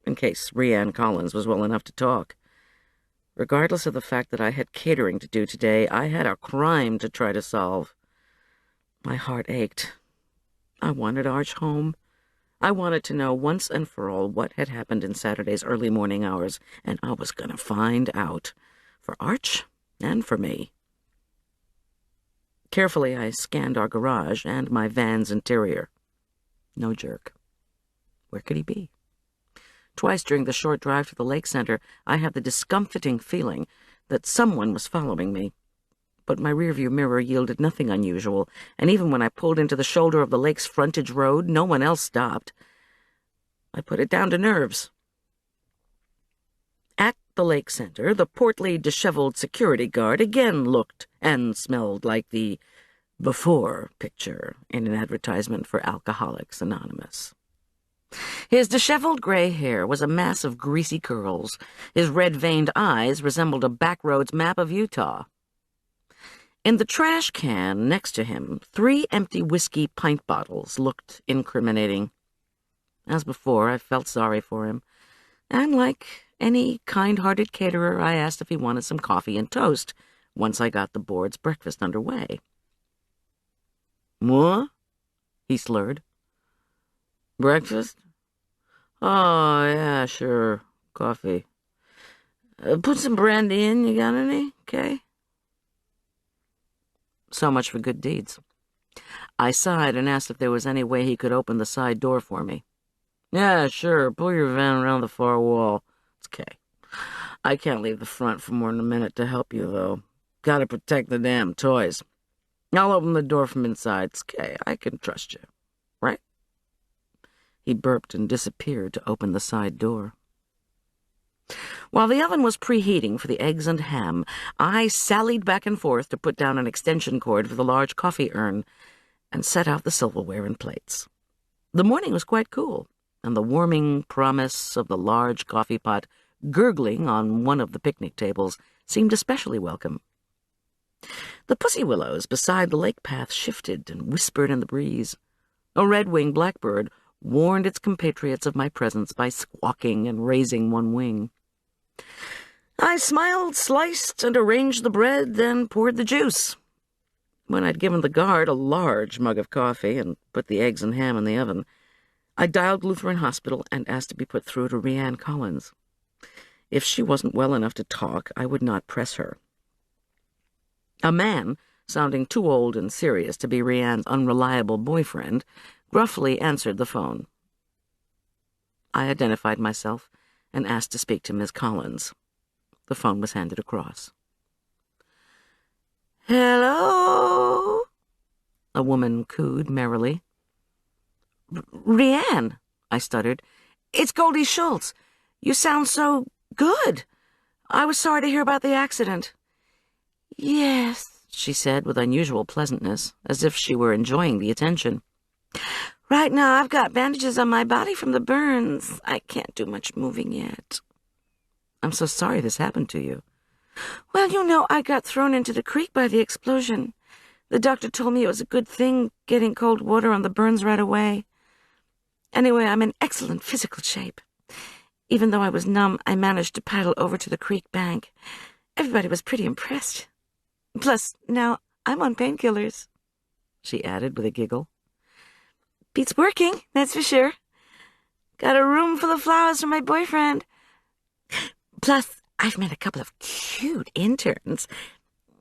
in case Rhiann Collins was well enough to talk. Regardless of the fact that I had catering to do today, I had a crime to try to solve. My heart ached. I wanted Arch home. I wanted to know once and for all what had happened in Saturday's early morning hours, and I was going to find out. For Arch and for me. Carefully, I scanned our garage and my van's interior. No jerk. Where could he be? Twice during the short drive to the lake center, I had the discomfiting feeling that someone was following me. But my rearview mirror yielded nothing unusual, and even when I pulled into the shoulder of the lake's frontage road, no one else stopped. I put it down to nerves. At the lake center, the portly, disheveled security guard again looked and smelled like the before picture in an advertisement for Alcoholics Anonymous. His disheveled gray hair was a mass of greasy curls. His red-veined eyes resembled a backroads map of Utah. In the trash can next to him, 3 empty whiskey pint bottles looked incriminating. As before, I felt sorry for him, and like any kind-hearted caterer, I asked if he wanted some coffee and toast once I got the board's breakfast underway. "What?" he slurred. "Breakfast? Oh, yeah, sure. Coffee. Put some brandy in. You got any? Okay." So much for good deeds. I sighed and asked if there was any way he could open the side door for me. "Yeah, sure. Pull your van around the far wall. It's okay." I can't leave the front for more than a minute to help you, though. Gotta protect the damn toys. I'll open the door from inside. It's okay, I can trust you, right? He burped and disappeared to open the side door. While the oven was preheating for the eggs and ham, I sallied back and forth to put down an extension cord for the large coffee urn and set out the silverware and plates. The morning was quite cool, and the warming promise of the large coffee pot gurgling on one of the picnic tables seemed especially welcome. The pussy willows beside the lake path shifted and whispered in the breeze. A red-winged blackbird warned its compatriots of my presence by squawking and raising one wing. I smiled, sliced, and arranged the bread, then poured the juice. When I'd given the guard a large mug of coffee and put the eggs and ham in the oven, I dialed Lutheran Hospital and asked to be put through to Rhiannon Collins. If she wasn't well enough to talk, I would not press her. A man, sounding too old and serious to be Rhiannon's unreliable boyfriend, gruffly answered the phone. I identified myself and asked to speak to Miss Collins. The phone was handed across. "Hello?" a woman cooed merrily. "Rhiannon," I stuttered. "It's Goldy Schulz. You sound so good. I was sorry to hear about the accident." "Yes," she said with unusual pleasantness, as if she were enjoying the attention. "Right now I've got bandages on my body from the burns. I can't do much moving yet." "I'm so sorry this happened to you." "Well, you know, I got thrown into the creek by the explosion. The doctor told me it was a good thing getting cold water on the burns right away. Anyway, I'm in excellent physical shape. Even though I was numb, I managed to paddle over to the creek bank. Everybody was pretty impressed. Plus, now I'm on painkillers," she added with a giggle. "Beats working, that's for sure. Got a room full of flowers for my boyfriend. Plus, I've met a couple of cute interns,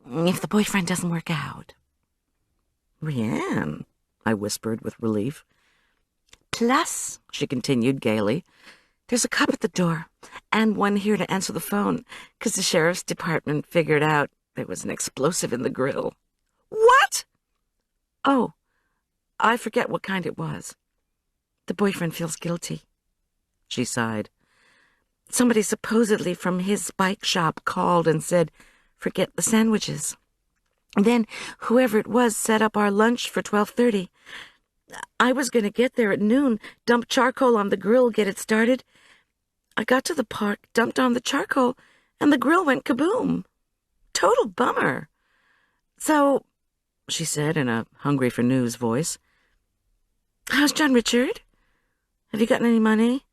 if the boyfriend doesn't work out." "Rhiannon," I whispered with relief. "Plus," she continued gaily, "there's a cop at the door, and one here to answer the phone, 'cause the sheriff's department figured out there was an explosive in the grill." "What?" "Oh, I forget what kind it was. The boyfriend feels guilty." She sighed. "Somebody supposedly from his bike shop called and said, 'Forget the sandwiches.' Then whoever it was set up our lunch for 12:30. I was going to get there at noon, dump charcoal on the grill, get it started. I got to the park, dumped on the charcoal, and the grill went kaboom. Total bummer. So," she said in a hungry-for-news voice, "how's John Richard? Have you gotten any money?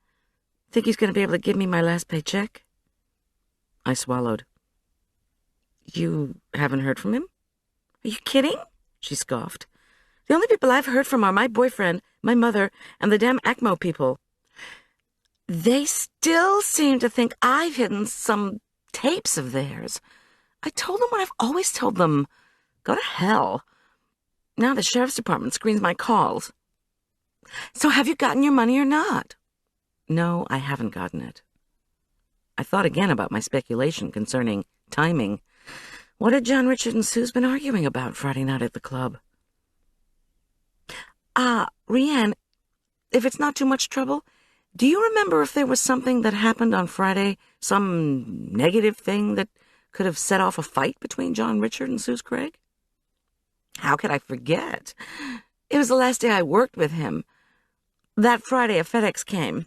Think he's going to be able to give me my last paycheck?" I swallowed. "You haven't heard from him?" "Are you kidding?" she scoffed. "The only people I've heard from are my boyfriend, my mother, and the damn ACMO people. They still seem to think I've hidden some tapes of theirs. I told them what I've always told them. Go to hell. Now the sheriff's department screens my calls. So have you gotten your money or not?" "No, I haven't gotten it." I thought again about my speculation concerning timing. What had John, Richard, and Sue's been arguing about Friday night at the club? Rhiannon, if it's not too much trouble, do you remember if there was something that happened on Friday, some negative thing that could have set off a fight between John, Richard, and Suze Craig?" "How could I forget? It was the last day I worked with him. That Friday a FedEx came.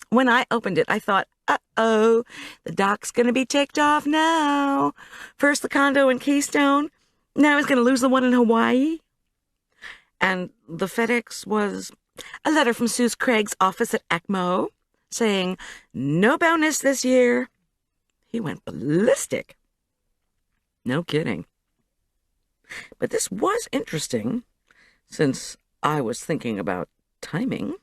When I opened it, I thought, uh-oh, the dock's going to be ticked off now. First the condo in Keystone, now he's going to lose the one in Hawaii." And the FedEx was a letter from Suze Craig's office at ACMO saying, "No bonus this year." He went ballistic. No kidding. But this was interesting, since I was thinking about timing.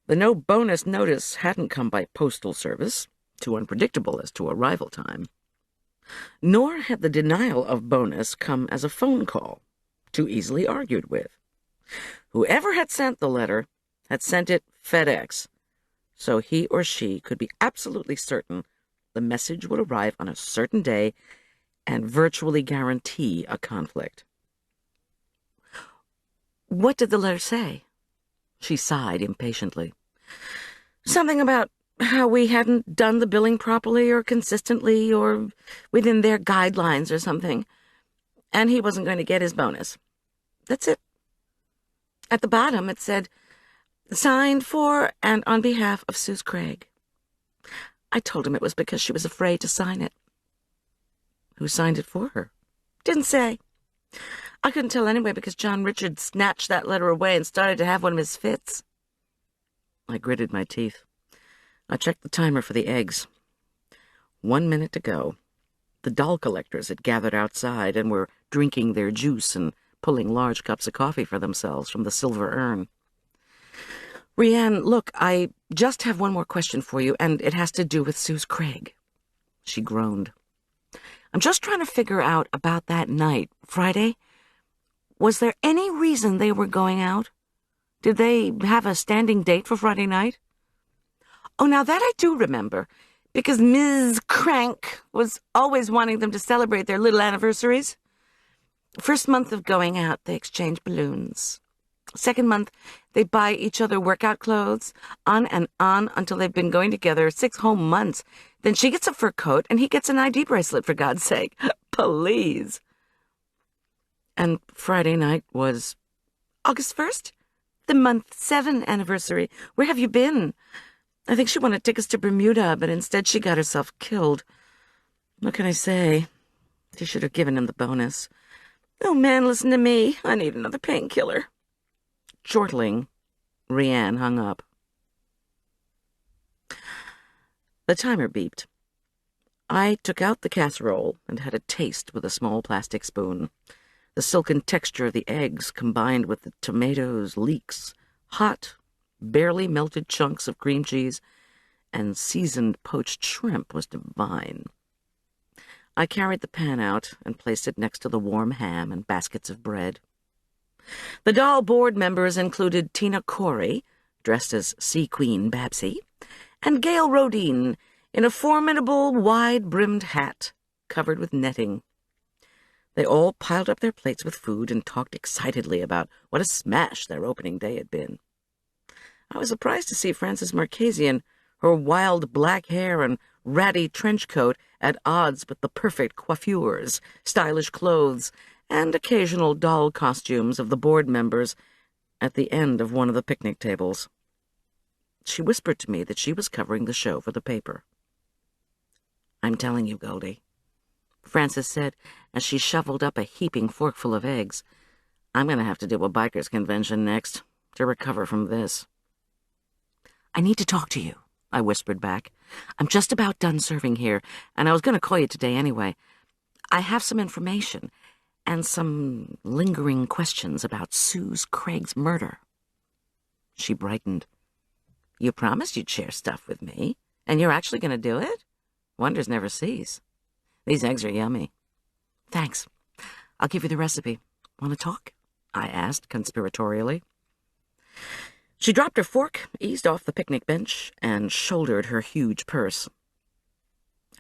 The no bonus notice hadn't come by postal service, too unpredictable as to arrival time. Nor had the denial of bonus come as a phone call, too easily argued with. Whoever had sent the letter had sent it FedEx, so he or she could be absolutely certain the message would arrive on a certain day and virtually guarantee a conflict. What did the letter say? She sighed impatiently. Something about how we hadn't done the billing properly or consistently or within their guidelines or something, and he wasn't going to get his bonus. That's it. At the bottom it said, signed for and on behalf of Suze Craig. I told him it was because she was afraid to sign it. Who signed it for her? Didn't say. I couldn't tell anyway because John Richard snatched that letter away and started to have one of his fits. I gritted my teeth. I checked the timer for the eggs. 1 minute to go. The doll collectors had gathered outside and were drinking their juice and pulling large cups of coffee for themselves from the silver urn. Rianne, look, I just have one more question for you, and it has to do with Suze Craig. She groaned. I'm just trying to figure out about that night, Friday. Was there any reason they were going out? Did they have a standing date for Friday night? Oh, now that I do remember, because Ms. Crank was always wanting them to celebrate their little anniversaries. First month of going out, they exchange balloons. Second month, they buy each other workout clothes, on and on until they've been going together 6 whole months. Then she gets a fur coat, and he gets an ID bracelet, for God's sake. Please. And Friday night was August 1st? The month 7 anniversary. Where have you been? I think she wanted tickets to Bermuda, but instead she got herself killed. What can I say? She should have given him the bonus. Oh, man, listen to me. I need another painkiller. Chortling, Rianne hung up. The timer beeped. I took out the casserole and had a taste with a small plastic spoon. The silken texture of the eggs combined with the tomatoes, leeks, hot, barely melted chunks of cream cheese, and seasoned poached shrimp was divine. I carried the pan out and placed it next to the warm ham and baskets of bread. The doll board members included Tina Corey, dressed as Sea Queen Babsy, and Gail Rodine in a formidable, wide-brimmed hat covered with netting. They all piled up their plates with food and talked excitedly about what a smash their opening day had been. I was surprised to see Frances Marchesian, her wild black hair and ratty trench coat at odds with the perfect coiffures, stylish clothes, and occasional doll costumes of the board members at the end of one of the picnic tables. She whispered to me that she was covering the show for the paper. I'm telling you, Goldie, Frances said as she shoveled up a heaping forkful of eggs. I'm going to have to do a bikers' convention next to recover from this. I need to talk to you, I whispered back. I'm just about done serving here, and I was going to call you today anyway. I have some information and some lingering questions about Suze Craig's murder. She brightened. You promised you'd share stuff with me, and you're actually going to do it? Wonders never cease. These eggs are yummy. Thanks. I'll give you the recipe. Want to talk? I asked conspiratorially. She dropped her fork, eased off the picnic bench, and shouldered her huge purse.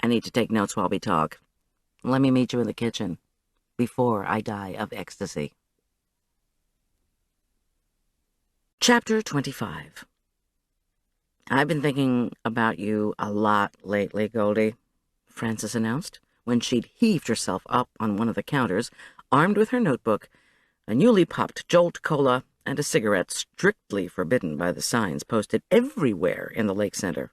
I need to take notes while we talk. Let me meet you in the kitchen before I die of ecstasy. Chapter 25. I've been thinking about you a lot lately, Goldie, Frances announced, when she'd heaved herself up on one of the counters, armed with her notebook, a newly popped Jolt Cola, and a cigarette strictly forbidden by the signs posted everywhere in the lake center.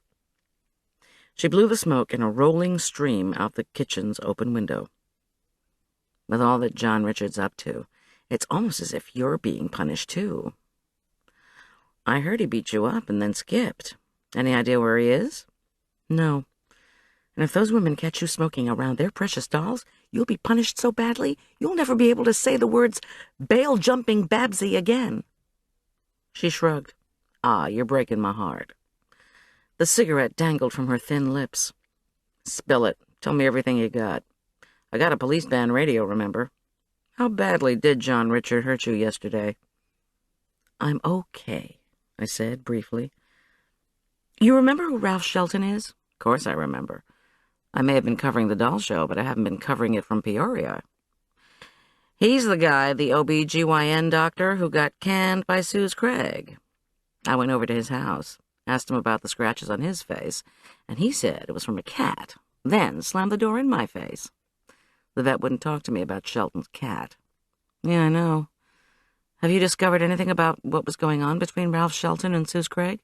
She blew the smoke in a rolling stream out the kitchen's open window. With all that John Richard's up to, it's almost as if you're being punished, too. I heard he beat you up and then skipped. Any idea where he is? No. And if those women catch you smoking around their precious dolls, you'll be punished so badly you'll never be able to say the words bail-jumping Babsy again. She shrugged. Ah, you're breaking my heart. The cigarette dangled from her thin lips. Spill it. Tell me everything you got. I got a police band radio, remember? How badly did John Richard hurt you yesterday? I'm okay, I said briefly. You remember who Ralph Shelton is? Of course I remember. I may have been covering the doll show, but I haven't been covering it from Peoria. He's the guy, the OB/GYN doctor, who got canned by Suze Craig. I went over to his house, asked him about the scratches on his face, and he said it was from a cat, then slammed the door in my face. The vet wouldn't talk to me about Shelton's cat. Yeah, I know. Have you discovered anything about what was going on between Ralph Shelton and Suze Craig?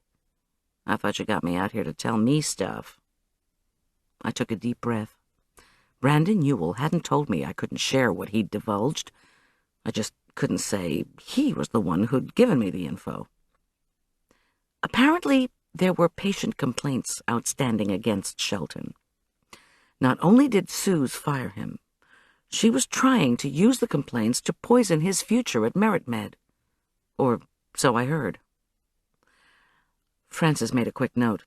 I thought you got me out here to tell me stuff. I took a deep breath. Brandon Ewell hadn't told me I couldn't share what he'd divulged. I just couldn't say he was the one who'd given me the info. Apparently, there were patient complaints outstanding against Shelton. Not only did Suze fire him, she was trying to use the complaints to poison his future at Merit Med. Or so I heard. Francis made a quick note.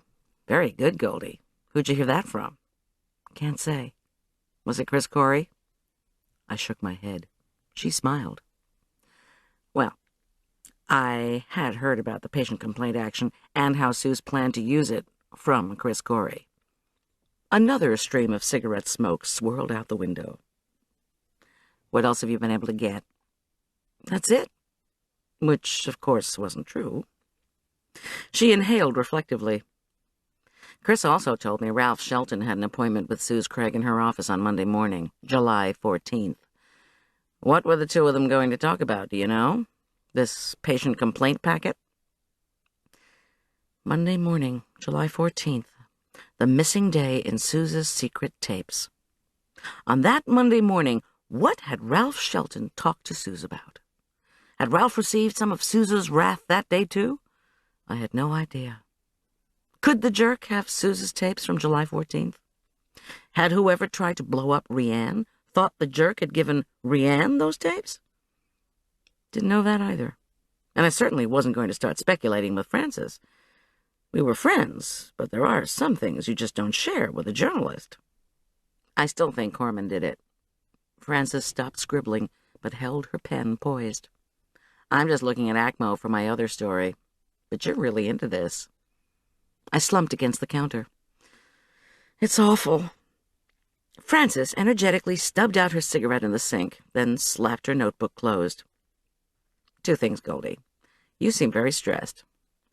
Very good, Goldie. Who'd you hear that from? Can't say. Was it Chris Corey? I shook my head. She smiled. Well, I had heard about the patient complaint action and how Suze planned to use it from Chris Corey. Another stream of cigarette smoke swirled out the window. What else have you been able to get? That's it. Which, of course, wasn't true. She inhaled reflectively. Chris also told me Ralph Shelton had an appointment with Suze Craig in her office on Monday morning, July 14th. What were the two of them going to talk about, do you know? This patient complaint packet? Monday morning, July 14th, the missing day in Suze's secret tapes. On that Monday morning, what had Ralph Shelton talked to Suze about? Had Ralph received some of Suze's wrath that day, too? I had no idea. Could the jerk have Suze's tapes from July 14th? Had whoever tried to blow up Rianne thought the jerk had given Rianne those tapes? Didn't know that either. And I certainly wasn't going to start speculating with Francis. We were friends, but there are some things you just don't share with a journalist. I still think Korman did it. Francis stopped scribbling, but held her pen poised. I'm just looking at ACMO for my other story. But you're really into this. I slumped against the counter. It's awful. Francis energetically stubbed out her cigarette in the sink, then slapped her notebook closed. Two things, Goldie. You seem very stressed.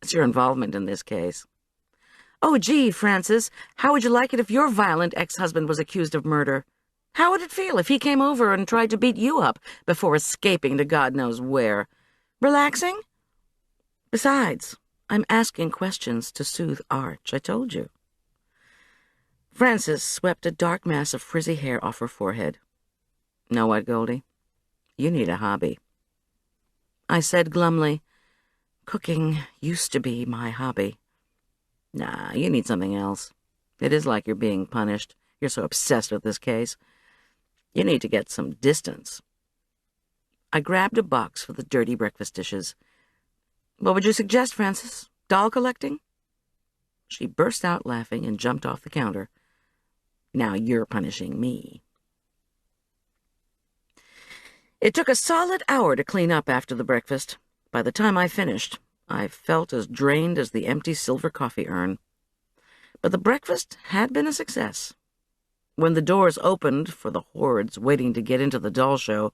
It's your involvement in this case. Oh, gee, Francis, how would you like it if your violent ex-husband was accused of murder? How would it feel if he came over and tried to beat you up before escaping to God knows where? Relaxing? Besides, I'm asking questions to soothe Arch, I told you. Francis swept a dark mass of frizzy hair off her forehead. Know what, Goldie? You need a hobby. I said glumly, cooking used to be my hobby. Nah, you need something else. It is like you're being punished. You're so obsessed with this case. You need to get some distance. I grabbed a box for the dirty breakfast dishes. What would you suggest, Francis? Doll collecting? She burst out laughing and jumped off the counter. Now you're punishing me. It took a solid hour to clean up after the breakfast. By the time I finished, I felt as drained as the empty silver coffee urn. But the breakfast had been a success. When the doors opened for the hordes waiting to get into the doll show,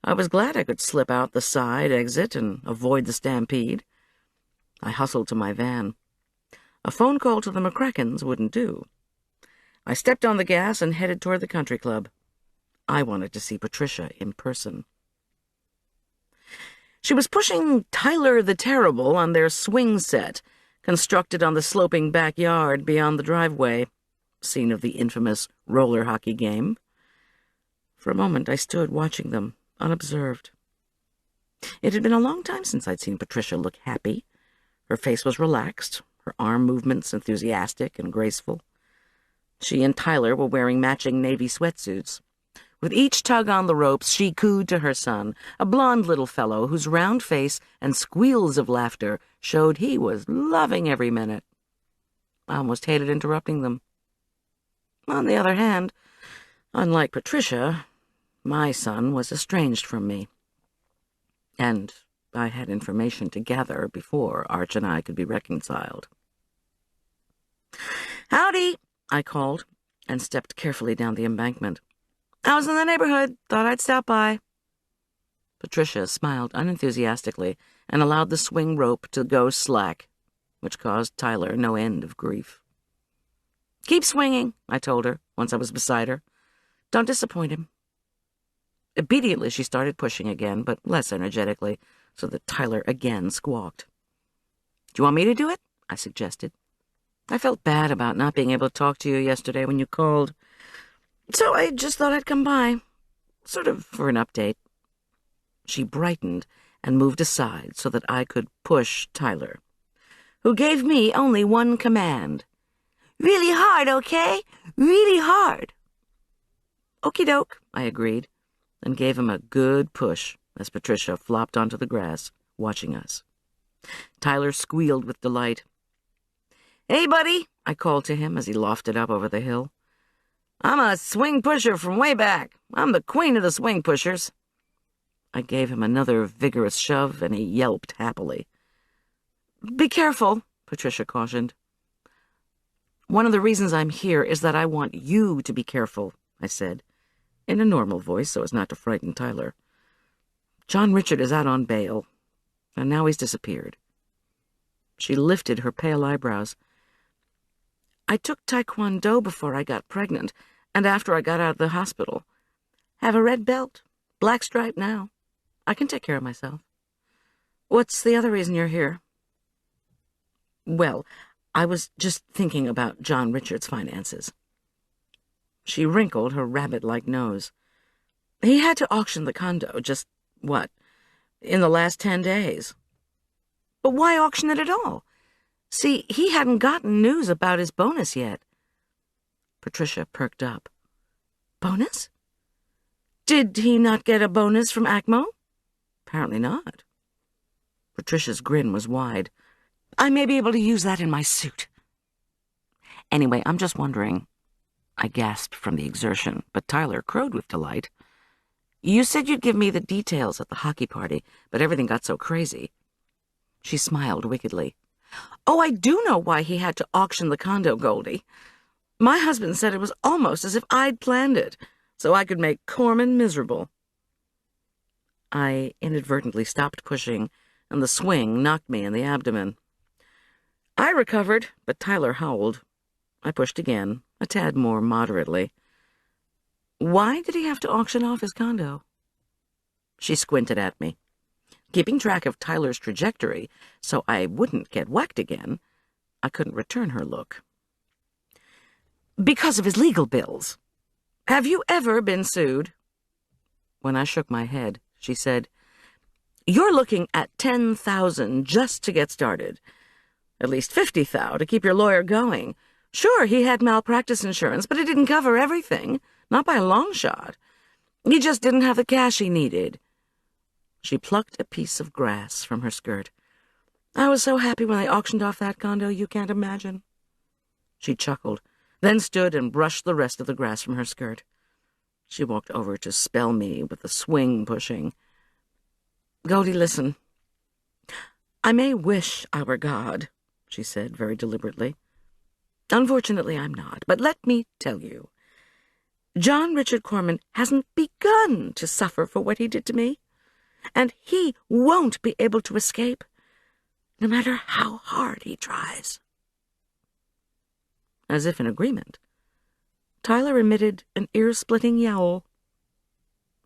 I was glad I could slip out the side exit and avoid the stampede. I hustled to my van. A phone call to the McCrackens wouldn't do. I stepped on the gas and headed toward the country club. I wanted to see Patricia in person. She was pushing Tyler the Terrible on their swing set, constructed on the sloping backyard beyond the driveway, scene of the infamous roller hockey game. For a moment I stood watching them, unobserved. It had been a long time since I'd seen Patricia look happy. Her face was relaxed, her arm movements enthusiastic and graceful. She and Tyler were wearing matching navy sweatsuits. With each tug on the ropes, she cooed to her son, a blond little fellow whose round face and squeals of laughter showed he was loving every minute. I almost hated interrupting them. On the other hand, unlike Patricia, my son was estranged from me. And I had information to gather before Arch and I could be reconciled. "Howdy," I called. and stepped carefully down the embankment. I was in the neighborhood. Thought I'd stop by. Patricia smiled unenthusiastically and allowed the swing rope to go slack, which caused Tyler no end of grief. Keep swinging, I told her, once I was beside her. Don't disappoint him. Obediently, she started pushing again, but less energetically, so that Tyler again squawked. Do you want me to do it? I suggested. I felt bad about not being able to talk to you yesterday when you called, so I just thought I'd come by, sort of for an update. She brightened and moved aside so that I could push Tyler, who gave me only one command. Really hard, okay? Really hard. Okie doke, I agreed, and gave him a good push as Patricia flopped onto the grass, watching us. Tyler squealed with delight. Hey, buddy, I called to him as he lofted up over the hill. I'm a swing pusher from way back. I'm the queen of the swing pushers. I gave him another vigorous shove, and he yelped happily. Be careful, Patricia cautioned. One of the reasons I'm here is that I want you to be careful, I said, in a normal voice so as not to frighten Tyler. John Richard is out on bail, and now he's disappeared. She lifted her pale eyebrows. I took Taekwondo before I got pregnant, and after I got out of the hospital. Have a red belt, black stripe now. I can take care of myself. What's the other reason you're here? Well, I was just thinking about John Richard's finances. She wrinkled her rabbit-like nose. He had to auction the condo just, in the last 10 days. But why auction it at all? See, he hadn't gotten news about his bonus yet. Patricia perked up. Bonus? Did he not get a bonus from ACMO? Apparently not. Patricia's grin was wide. I may be able to use that in my suit. Anyway, I'm just wondering. I gasped from the exertion, but Tyler crowed with delight. You said you'd give me the details at the hockey party, but everything got so crazy. She smiled wickedly. Oh, I do know why he had to auction the condo, Goldie. My husband said it was almost as if I'd planned it, so I could make Korman miserable. I inadvertently stopped pushing, and the swing knocked me in the abdomen. I recovered, but Tyler howled. I pushed again, a tad more moderately. Why did he have to auction off his condo? She squinted at me. Keeping track of Tyler's trajectory so I wouldn't get whacked again, I couldn't return her look. Because of his legal bills. Have you ever been sued? When I shook my head, she said, You're looking at $10,000 just to get started. At least $50,000 to keep your lawyer going. Sure, he had malpractice insurance, but it didn't cover everything, not by a long shot. He just didn't have the cash he needed. She plucked a piece of grass from her skirt. I was so happy when they auctioned off that condo, you can't imagine. She chuckled, then stood and brushed the rest of the grass from her skirt. She walked over to spell me with the swing pushing. Goldie, listen. I may wish I were God, she said very deliberately. Unfortunately, I'm not, but let me tell you. John Richard Korman hasn't begun to suffer for what he did to me. And he won't be able to escape, no matter how hard he tries. As if in agreement, Tyler emitted an ear-splitting yowl.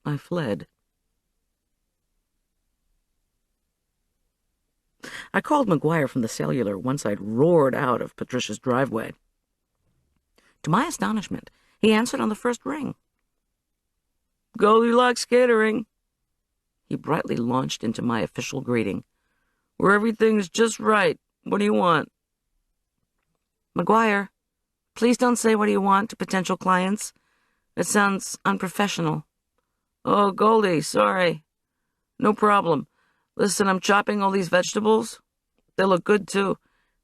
I fled. I called McGuire from the cellular once I'd roared out of Patricia's driveway. To my astonishment, he answered on the first ring. Goldilocks Catering. He brightly launched into my official greeting. Where everything's just right. What do you want? McGuire, please don't say what do you want to potential clients. It sounds unprofessional. Oh, Goldie, sorry. No problem. Listen, I'm chopping all these vegetables. They look good, too.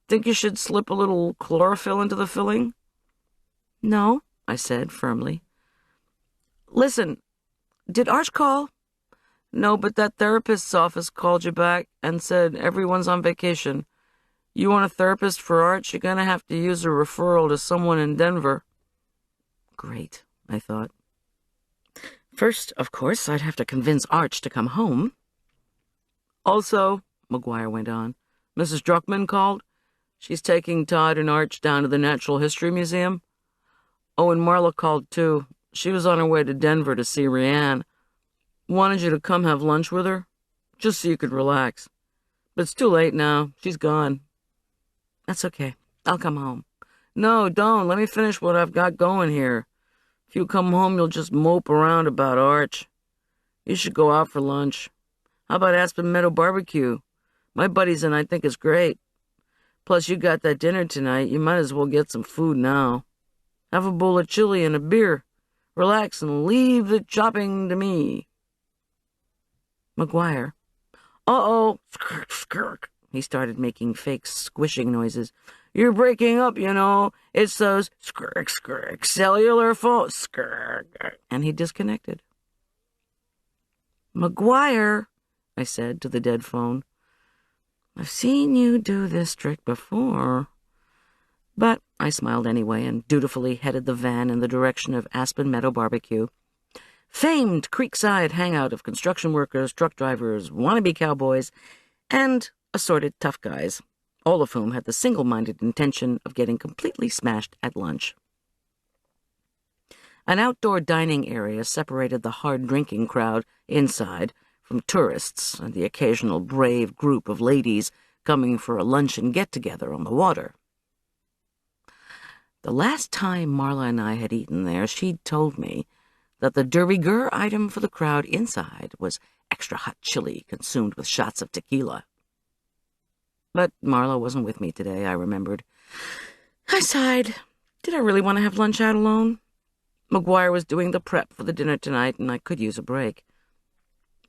Think you should slip a little chlorophyll into the filling? No, I said firmly. Listen, did Arch call? No, but that therapist's office called you back and said everyone's on vacation. You want a therapist for Arch, you're going to have to use a referral to someone in Denver. Great, I thought. First, of course, I'd have to convince Arch to come home. Also, McGuire went on, Mrs. Druckman called. She's taking Todd and Arch down to the Natural History Museum. Oh, and Marla called, too. She was on her way to Denver to see Rianne. Wanted you to come have lunch with her, just so you could relax. But it's too late now. She's gone. That's okay. I'll come home. No, don't. Let me finish what I've got going here. If you come home, you'll just mope around about Arch. You should go out for lunch. How about Aspen Meadow Barbecue? My buddies and I think it's great. Plus, you got that dinner tonight. You might as well get some food now. Have a bowl of chili and a beer. Relax and leave the chopping to me. McGuire. Uh-oh. Skirk, skirk. He started making fake squishing noises. You're breaking up, you know. It's those skirk, skirk, cellular phones. Skirk. And he disconnected. McGuire, I said to the dead phone. I've seen you do this trick before. But I smiled anyway and dutifully headed the van in the direction of Aspen Meadow Barbecue, famed creekside hangout of construction workers, truck drivers, wannabe cowboys, and assorted tough guys, all of whom had the single-minded intention of getting completely smashed at lunch. An outdoor dining area separated the hard-drinking crowd inside from tourists and the occasional brave group of ladies coming for a luncheon get-together on the water. The last time Marla and I had eaten there, she'd told me that the de rigueur item for the crowd inside was extra hot chili consumed with shots of tequila. But Marla wasn't with me today, I remembered. I sighed. Did I really want to have lunch out alone? McGuire was doing the prep for the dinner tonight, and I could use a break.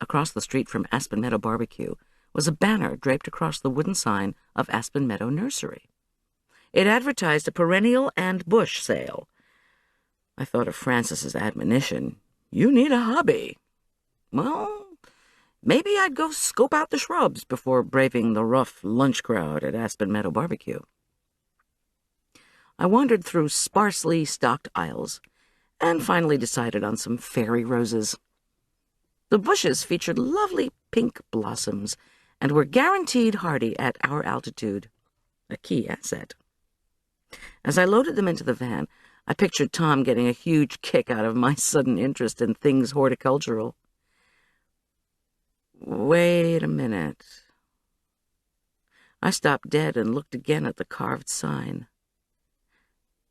Across the street from Aspen Meadow Barbecue was a banner draped across the wooden sign of Aspen Meadow Nursery. It advertised a perennial and bush sale. I thought of Francis's admonition, you need a hobby. Well, maybe I'd go scope out the shrubs before braving the rough lunch crowd at Aspen Meadow Barbecue. I wandered through sparsely stocked aisles and finally decided on some fairy roses. The bushes featured lovely pink blossoms and were guaranteed hardy at our altitude, a key asset. As I loaded them into the van, I pictured Tom getting a huge kick out of my sudden interest in things horticultural. Wait a minute. I stopped dead and looked again at the carved sign.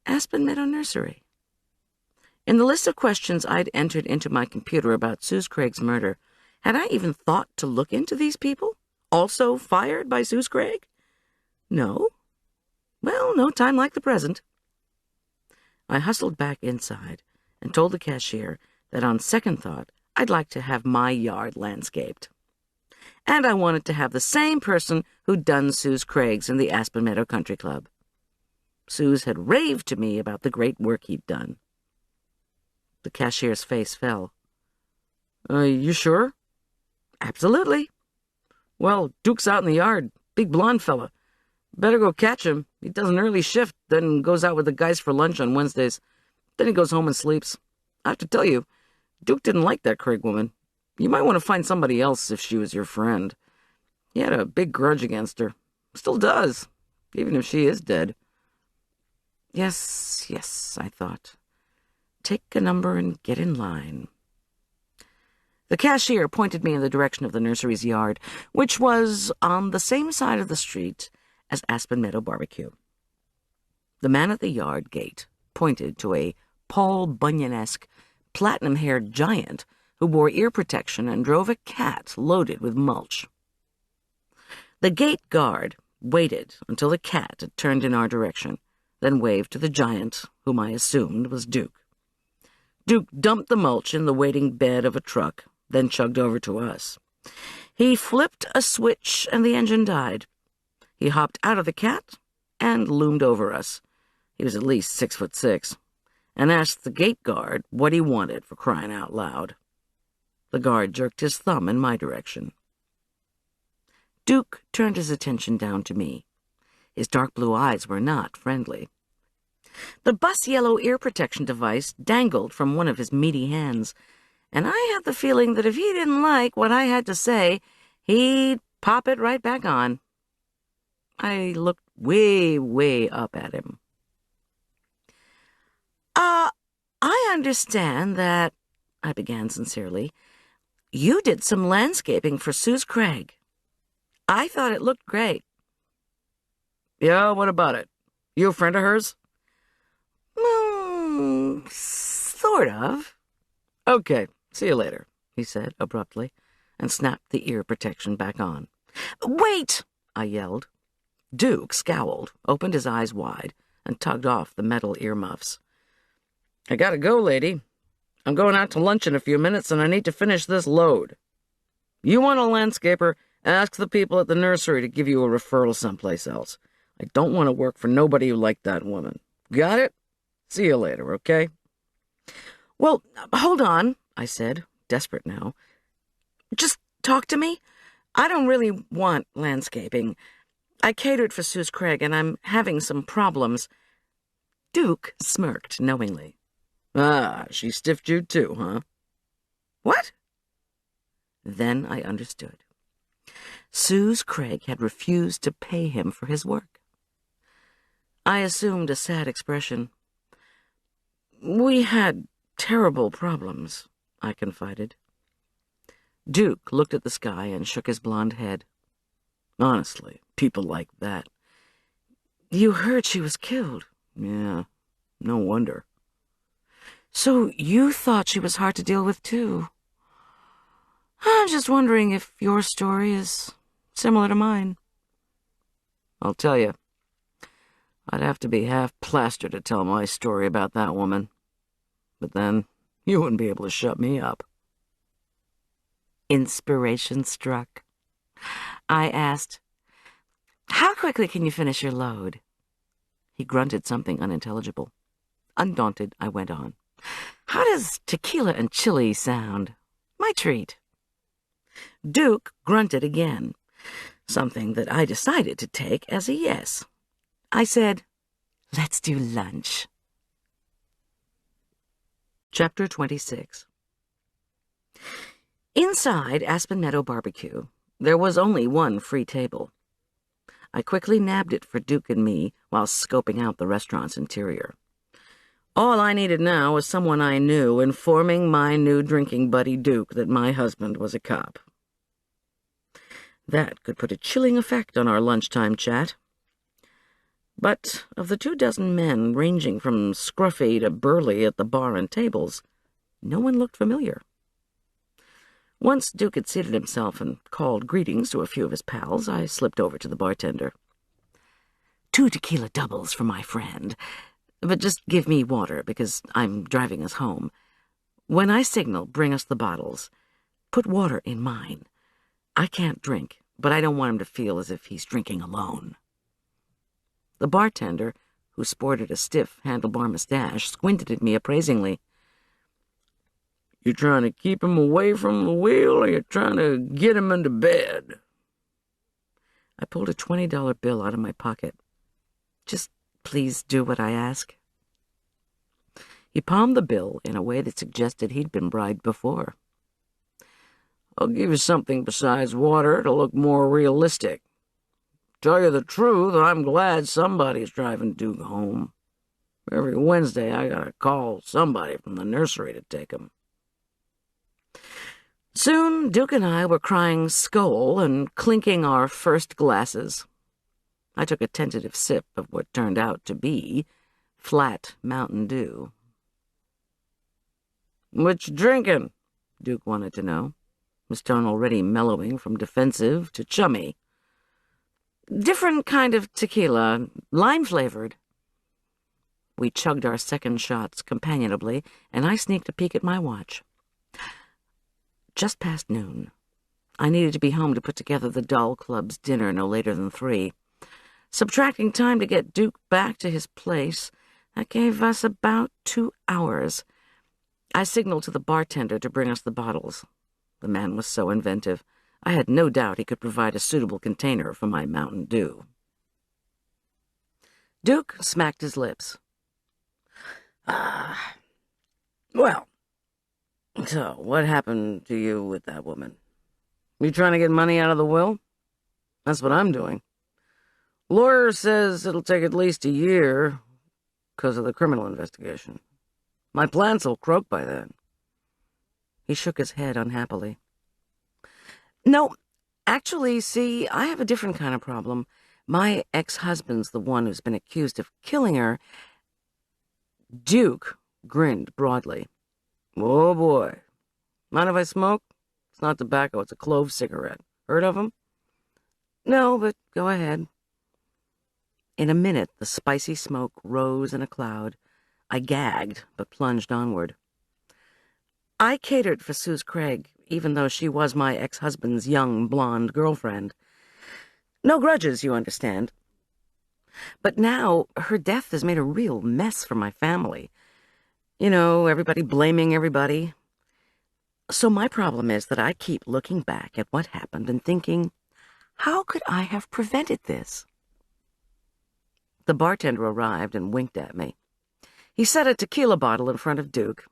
Aspen Meadow Nursery. In the list of questions I'd entered into my computer about Suze Craig's murder, had I even thought to look into these people, also fired by Suze Craig? No. Well, no time like the present. I hustled back inside and told the cashier that on second thought, I'd like to have my yard landscaped. And I wanted to have the same person who'd done Suze Craig's in the Aspen Meadow Country Club. Suze had raved to me about the great work he'd done. The cashier's face fell. You sure? Absolutely. Well, Duke's out in the yard. Big blonde fella. Better go catch him. He does an early shift, then goes out with the guys for lunch on Wednesdays. Then he goes home and sleeps. I have to tell you, Duke didn't like that Craig woman. You might want to find somebody else if she was your friend. He had a big grudge against her. Still does, even if she is dead. Yes, I thought. Take a number and get in line. The cashier pointed me in the direction of the nursery's yard, which was on the same side of the street as Aspen Meadow Barbecue. The man at the yard gate pointed to a Paul Bunyan-esque, platinum-haired giant who wore ear protection and drove a cat loaded with mulch. The gate guard waited until the cat had turned in our direction, then waved to the giant, whom I assumed was Duke. Duke dumped the mulch in the waiting bed of a truck, then chugged over to us. He flipped a switch and the engine died. He hopped out of the cat and loomed over us. He was at least 6'6", and asked the gate guard what he wanted, for crying out loud. The guard jerked his thumb in my direction. Duke turned his attention down to me. His dark blue eyes were not friendly. The bus yellow ear protection device dangled from one of his meaty hands, and I had the feeling that if he didn't like what I had to say, he'd pop it right back on. I looked way, way up at him. I understand that, I began sincerely, you did some landscaping for Suze Craig. I thought it looked great. Yeah, what about it? You a friend of hers? Sort of. Okay, see you later, he said abruptly, and snapped the ear protection back on. Wait! I yelled. Duke scowled, opened his eyes wide, and tugged off the metal earmuffs. I gotta go, lady. I'm going out to lunch in a few minutes, and I need to finish this load. You want a landscaper, ask the people at the nursery to give you a referral someplace else. I don't want to work for nobody like that woman. Got it? See you later, okay? Well, hold on, I said, desperate now. Just talk to me. I don't really want landscaping. I catered for Suze Craig, and I'm having some problems. Duke smirked knowingly. Ah, she stiffed you too, huh? What? Then I understood. Suze Craig had refused to pay him for his work. I assumed a sad expression. We had terrible problems, I confided. Duke looked at the sky and shook his blond head. Honestly, people like that. You heard she was killed. Yeah, no wonder. So you thought she was hard to deal with, too. I'm just wondering if your story is similar to mine. I'll tell you, I'd have to be half plaster to tell my story about that woman. But then, you wouldn't be able to shut me up. Inspiration struck. I asked, how quickly can you finish your load? He grunted something unintelligible. Undaunted, I went on. How does tequila and chili sound? My treat. Duke grunted again, something that I decided to take as a yes. I said, let's do lunch. Chapter 26. Inside Aspen Meadow Barbecue, there was only one free table. I quickly nabbed it for Duke and me while scoping out the restaurant's interior. All I needed now was someone I knew informing my new drinking buddy Duke that my husband was a cop. That could put a chilling effect on our lunchtime chat. But of the 24 men ranging from scruffy to burly at the bar and tables, no one looked familiar. Once Duke had seated himself and called greetings to a few of his pals, I slipped over to the bartender. 2 tequila doubles for my friend. But just give me water, because I'm driving us home. When I signal, bring us the bottles. Put water in mine. I can't drink, but I don't want him to feel as if he's drinking alone. The bartender, who sported a stiff handlebar mustache, squinted at me appraisingly. You trying to keep him away from the wheel, or you trying to get him into bed? I pulled a $20 bill out of my pocket. Just please do what I ask. He palmed the bill in a way that suggested he'd been bribed before. I'll give you something besides water to look more realistic. Tell you the truth, I'm glad somebody's driving Duke home. Every Wednesday I gotta call somebody from the nursery to take him. Soon Duke and I were crying Skål and clinking our first glasses. I took a tentative sip of what turned out to be flat Mountain Dew. "What you drinking?" Duke wanted to know, his tone already mellowing from defensive to chummy. "Different kind of tequila, lime-flavored." We chugged our second shots companionably, and I sneaked a peek at my watch. Just past noon. I needed to be home to put together the Doll Club's dinner no later than 3. Subtracting time to get Duke back to his place, that gave us about 2 hours. I signaled to the bartender to bring us the bottles. The man was so inventive. I had no doubt he could provide a suitable container for my Mountain Dew. Duke smacked his lips. Well, so what happened to you with that woman? You trying to get money out of the will? That's what I'm doing. Lawyer says it'll take at least a year because of the criminal investigation. My plants will croak by then. He shook his head unhappily. No, actually, see, I have a different kind of problem. My ex-husband's the one who's been accused of killing her. Duke grinned broadly. Oh, boy. Mind if I smoke? It's not tobacco, it's a clove cigarette. Heard of 'em? No, but go ahead. In a minute, the spicy smoke rose in a cloud. I gagged, but plunged onward. I catered for Suze Craig, even though she was my ex-husband's young, blonde girlfriend. No grudges, you understand. But now, her death has made a real mess for my family. You know, everybody blaming everybody. So my problem is that I keep looking back at what happened and thinking, how could I have prevented this? The bartender arrived and winked at me. He set a tequila bottle in front of Duke,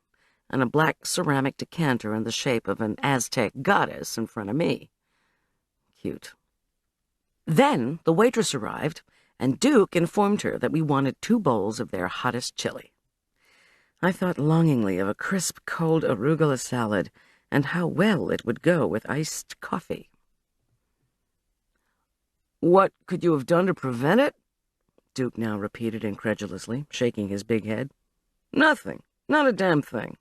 and a black ceramic decanter in the shape of an Aztec goddess in front of me. Cute. Then the waitress arrived, and Duke informed her that we wanted 2 bowls of their hottest chili. I thought longingly of a crisp, cold arugula salad and how well it would go with iced coffee. What could you have done to prevent it? Duke now repeated incredulously, shaking his big head. Nothing. Not a damn thing.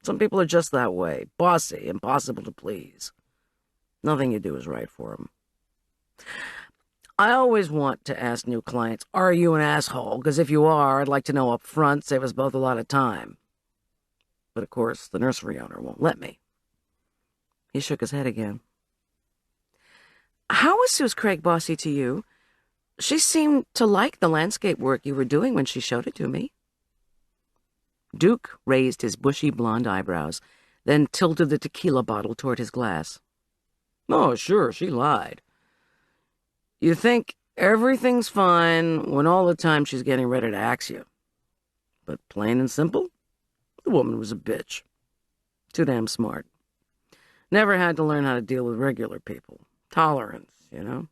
Some people are just that way, bossy, impossible to please. Nothing you do is right for them. I always want to ask new clients, are you an asshole? Because if you are, I'd like to know up front, save us both a lot of time. But of course, the nursery owner won't let me. He shook his head again. How was Suze Craig bossy to you? She seemed to like the landscape work you were doing when she showed it to me. Duke raised his bushy blonde eyebrows, then tilted the tequila bottle toward his glass. Oh, sure, she lied. You think everything's fine when all the time she's getting ready to axe you. But plain and simple, the woman was a bitch. Too damn smart. Never had to learn how to deal with regular people. Tolerance, you know?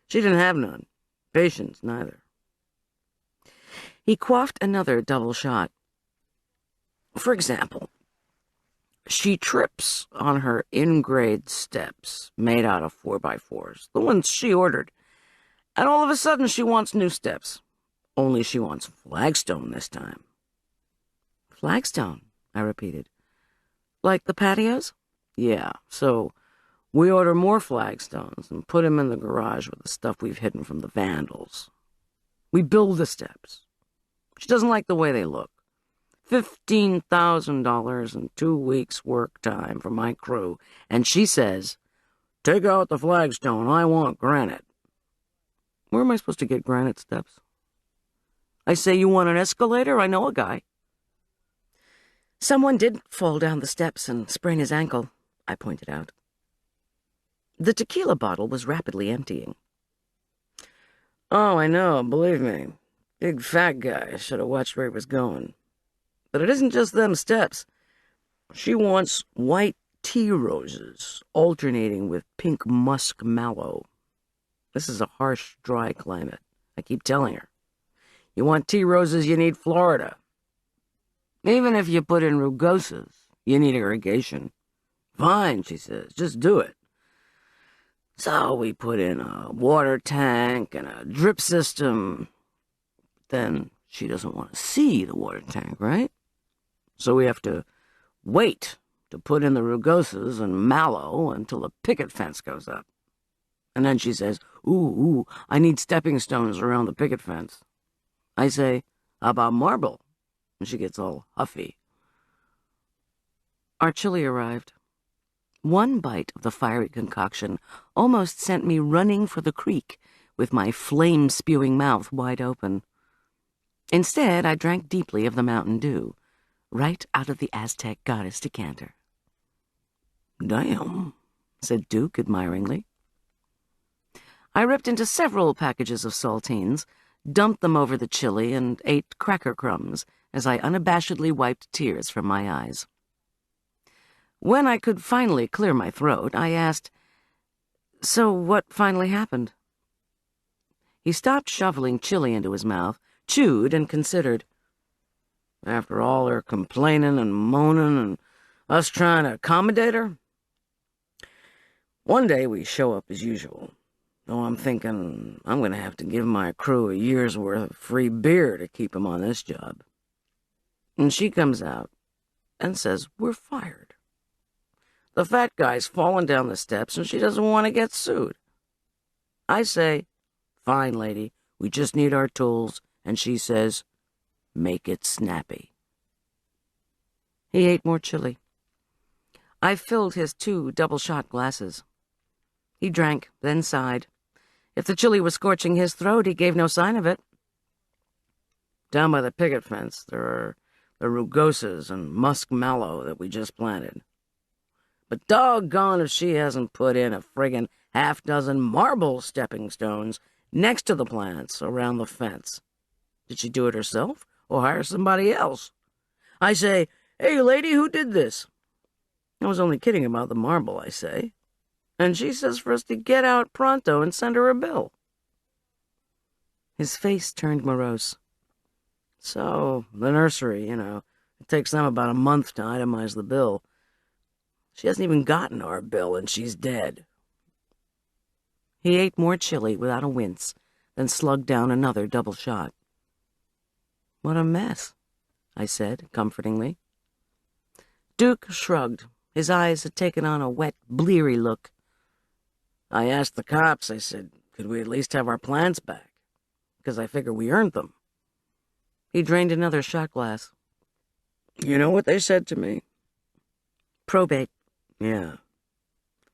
She didn't have none. Patience, neither. He quaffed another double shot. For example, she trips on her in-grade steps made out of 4x4s, the ones she ordered, and all of a sudden she wants new steps. Only she wants flagstone this time. Flagstone, I repeated. Like the patios? Yeah, so we order more flagstones and put them in the garage with the stuff we've hidden from the vandals. We build the steps. She doesn't like the way they look. $15,000 and 2 weeks' work time for my crew, and she says, take out the flagstone, I want granite. Where am I supposed to get granite steps? I say, you want an escalator? I know a guy. Someone did fall down the steps and sprain his ankle, I pointed out. The tequila bottle was rapidly emptying. Oh, I know, believe me. Big fat guy, should have watched where he was going. But it isn't just them steps. She wants white tea roses, alternating with pink musk mallow. This is a harsh, dry climate. I keep telling her. You want tea roses, you need Florida. Even if you put in rugosas, you need irrigation. Fine, she says, just do it. So we put in a water tank and a drip system. Then she doesn't want to see the water tank, right? So we have to wait to put in the rugosas and mallow until the picket fence goes up. And then she says, ooh, I need stepping stones around the picket fence. I say, how about marble? And she gets all huffy. Our chili arrived. One bite of the fiery concoction almost sent me running for the creek with my flame-spewing mouth wide open. Instead, I drank deeply of the Mountain Dew, right out of the Aztec goddess decanter. Damn, said Duke admiringly. I ripped into several packages of saltines, dumped them over the chili, and ate cracker crumbs as I unabashedly wiped tears from my eyes. When I could finally clear my throat, I asked, "So what finally happened?" He stopped shoveling chili into his mouth, chewed, and considered. "After all her complaining and moaning and us trying to accommodate her, one day we show up as usual. Though I'm thinking I'm going to have to give my crew a year's worth of free beer to keep 'em on this job. And she comes out and says we're fired. The fat guy's falling down the steps and she doesn't want to get sued. I say, 'Fine, lady, we just need our tools,' and she says, 'Make it snappy.'" He ate more chili. I filled his 2 double-shot glasses. He drank, then sighed. If the chili was scorching his throat, he gave no sign of it. "Down by the picket fence, there are the rugosas and musk mallow that we just planted. But doggone if she hasn't put in a friggin' half-dozen marble stepping stones next to the plants around the fence. Did she do it herself or hire somebody else? I say, 'Hey, lady, who did this?' I was only kidding about the marble, I say. And she says for us to get out pronto and send her a bill." His face turned morose. "So, the nursery, it takes them about a month to itemize the bill. She hasn't even gotten our bill, and she's dead." He ate more chili without a wince, then slugged down another double shot. "What a mess," I said, comfortingly. Duke shrugged. His eyes had taken on a wet, bleary look. "I asked the cops, I said, could we at least have our plants back? Because I figure we earned them." He drained another shot glass. "You know what they said to me?" "Probate." "Yeah.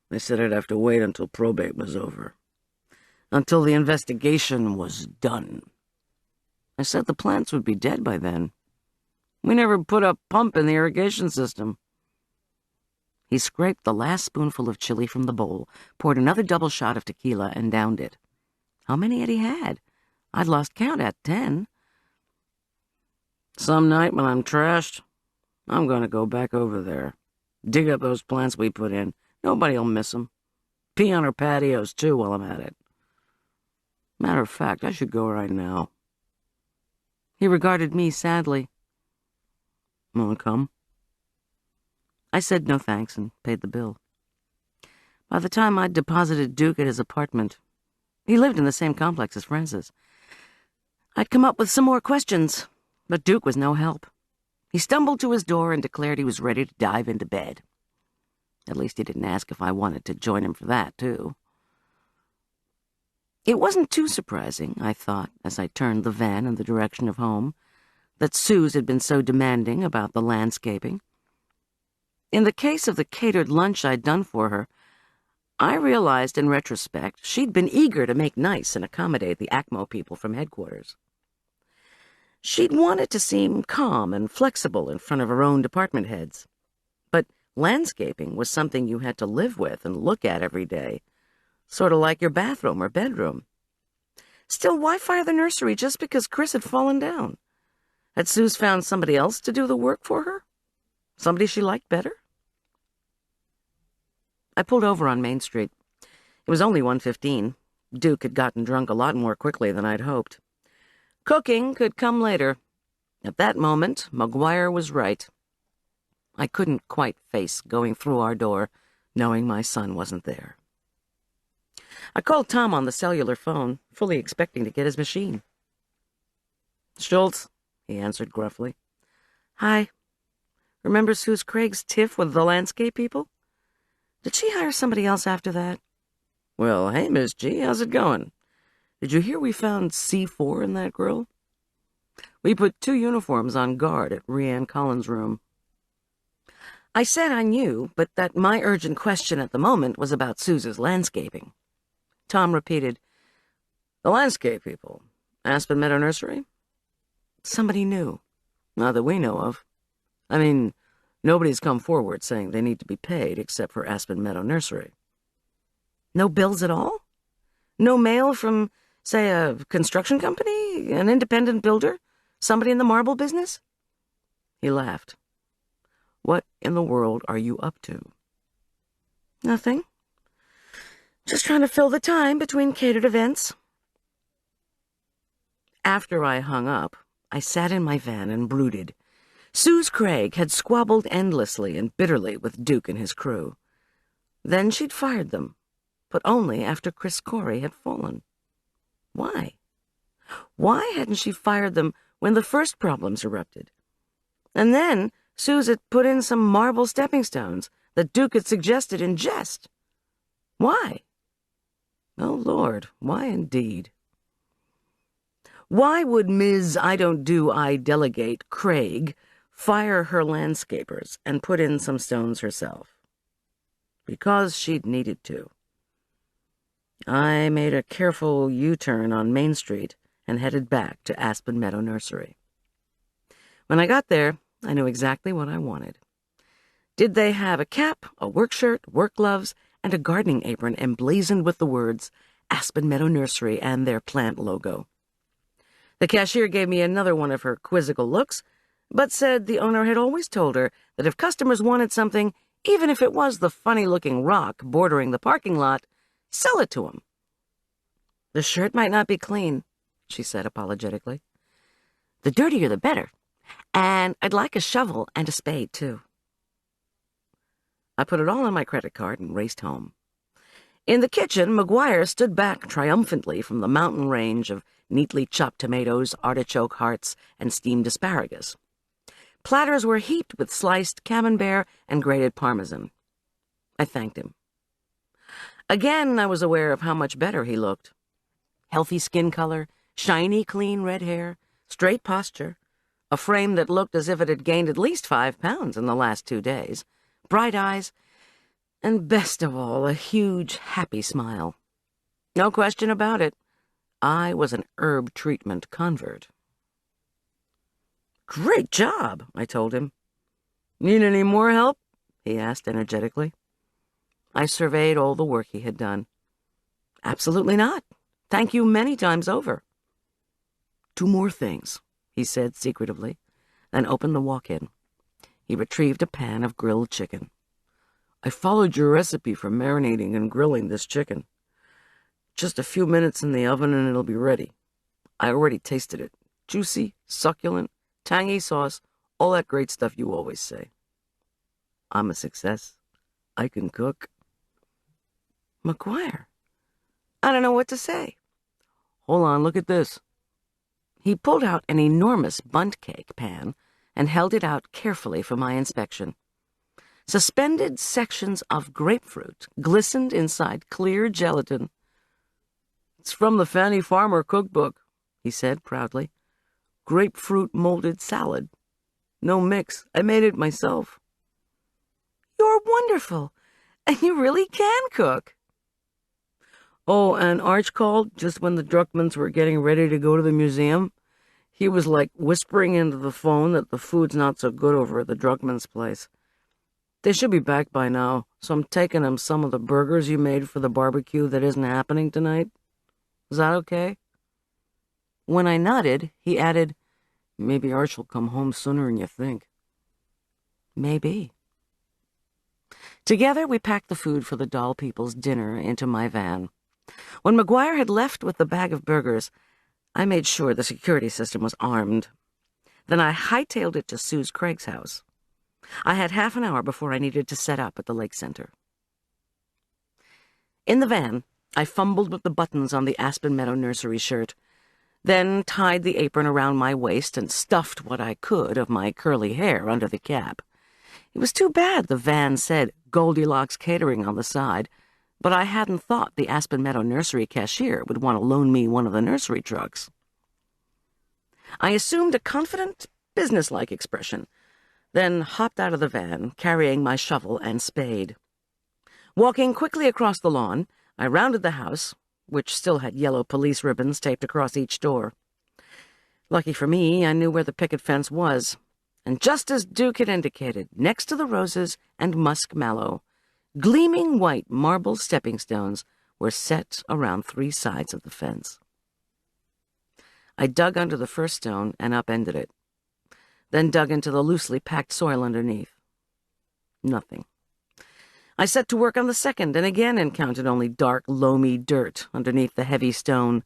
They said I'd have to wait until probate was over. Until the investigation was done. I said the plants would be dead by then. We never put a pump in the irrigation system." He scraped the last spoonful of chili from the bowl, poured another double shot of tequila, and downed it. How many had he had? I'd lost count at 10. "Some night when I'm trashed, I'm going to go back over there. Dig up those plants we put in. Nobody'll miss 'em. Pee on our patios, too, while I'm at it. Matter of fact, I should go right now." He regarded me sadly. "Want to come?" I said no thanks and paid the bill. By the time I'd deposited Duke at his apartment, he lived in the same complex as Francis, I'd come up with some more questions, but Duke was no help. He stumbled to his door and declared he was ready to dive into bed. At least he didn't ask if I wanted to join him for that, too. It wasn't too surprising, I thought, as I turned the van in the direction of home, that Suze had been so demanding about the landscaping. In the case of the catered lunch I'd done for her, I realized in retrospect she'd been eager to make nice and accommodate the ACMO people from headquarters. She'd wanted to seem calm and flexible in front of her own department heads. But landscaping was something you had to live with and look at every day, sort of like your bathroom or bedroom. Still, why fire the nursery just because Chris had fallen down? Had Suze found somebody else to do the work for her? Somebody she liked better? I pulled over on Main Street. It was only 1:15. Duke had gotten drunk a lot more quickly than I'd hoped. Cooking could come later. At that moment, McGuire was right. I couldn't quite face going through our door, knowing my son wasn't there. I called Tom on the cellular phone, fully expecting to get his machine. "Schultz," he answered gruffly. "Hi. Remember Suze Craig's tiff with the landscape people? Did she hire somebody else after that?" "Well, hey, Miss G, how's it going? Did you hear we found C4 in that grill? We put 2 uniforms on guard at Rhiann Collins' room." I said I knew, but that my urgent question at the moment was about Suze's landscaping. Tom repeated, "The landscape people. Aspen Meadow Nursery?" "Somebody new. Not that we know of. I mean, nobody's come forward saying they need to be paid except for Aspen Meadow Nursery." "No bills at all? No mail from, say, a construction company, an independent builder, somebody in the marble business?" He laughed. "What in the world are you up to?" "Nothing. Just trying to fill the time between catered events." After I hung up, I sat in my van and brooded. Suze Craig had squabbled endlessly and bitterly with Duke and his crew. Then she'd fired them, but only after Chris Corey had fallen. Why? Why hadn't she fired them when the first problems erupted? And then Suze had put in some marble stepping stones that Duke had suggested in jest. Why? Oh, Lord, why indeed? Why would Ms. I don't do, I delegate Craig fire her landscapers and put in some stones herself? Because she'd needed to. I made a careful U-turn on Main Street and headed back to Aspen Meadow Nursery. When I got there, I knew exactly what I wanted. Did they have a cap, a work shirt, work gloves, and a gardening apron emblazoned with the words Aspen Meadow Nursery and their plant logo? The cashier gave me another one of her quizzical looks, but said the owner had always told her that if customers wanted something, even if it was the funny-looking rock bordering the parking lot, sell it to them. "The shirt might not be clean," she said apologetically. "The dirtier the better. And I'd like a shovel and a spade, too." I put it all on my credit card and raced home. In the kitchen, McGuire stood back triumphantly from the mountain range of neatly chopped tomatoes, artichoke hearts, and steamed asparagus. Platters were heaped with sliced camembert and grated parmesan. I thanked him. Again, I was aware of how much better he looked. Healthy skin color, shiny, clean red hair, straight posture, a frame that looked as if it had gained at least 5 pounds in the last 2 days, bright eyes, and best of all, a huge, happy smile. No question about it. I was an herb treatment convert. "Great job," I told him. "Need any more help?" he asked energetically. I surveyed all the work he had done. "Absolutely not. Thank you many times over." "2 more things," he said secretively, then opened the walk-in. He retrieved a pan of grilled chicken. "I followed your recipe for marinating and grilling this chicken. Just a few minutes in the oven and it'll be ready. I already tasted it. Juicy, succulent, tangy sauce, all that great stuff you always say. I'm a success. I can cook." "McGuire, I don't know what to say." "Hold on, look at this." He pulled out an enormous bundt cake pan and held it out carefully for my inspection. Suspended sections of grapefruit glistened inside clear gelatin. "It's from the Fanny Farmer cookbook," he said proudly. "Grapefruit molded salad. No mix. I made it myself." "You're wonderful, and you really can cook." "Oh, and Arch called just when the Druckmans were getting ready to go to the museum. He was like whispering into the phone that the food's not so good over at the Druckmans' place. They should be back by now, so I'm taking them some of the burgers you made for the barbecue that isn't happening tonight. Is that okay?" When I nodded, he added, "Maybe Arch will come home sooner than you think." Maybe. Together, we packed the food for the doll people's dinner into my van. When McGuire had left with the bag of burgers, I made sure the security system was armed. Then I hightailed it to Suze Craig's house. I had half an hour before I needed to set up at the Lake Center. In the van, I fumbled with the buttons on the Aspen Meadow Nursery shirt, then tied the apron around my waist and stuffed what I could of my curly hair under the cap. It was too bad the van said Goldilocks Catering on the side, but I hadn't thought the Aspen Meadow Nursery cashier would want to loan me one of the nursery trucks. I assumed a confident, businesslike expression, then hopped out of the van, carrying my shovel and spade. Walking quickly across the lawn, I rounded the house, which still had yellow police ribbons taped across each door. Lucky for me, I knew where the picket fence was, and just as Duke had indicated, next to the roses and musk mallow, gleaming white marble stepping stones were set around 3 sides of the fence. I dug under the first stone and upended it. then dug into the loosely packed soil underneath. Nothing. I set to work on the second and again encountered only dark, loamy dirt underneath the heavy stone.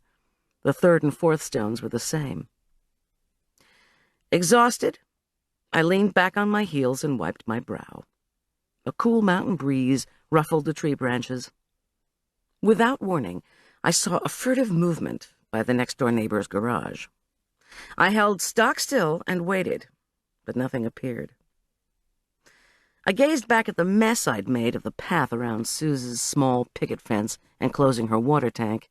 The third and fourth stones were the same. Exhausted, I leaned back on my heels and wiped my brow. A cool mountain breeze ruffled the tree branches. Without warning, I saw a furtive movement by the next-door neighbor's garage. I held stock still and waited, but nothing appeared. I gazed back at the mess I'd made of the path around Sue's small picket fence enclosing her water tank.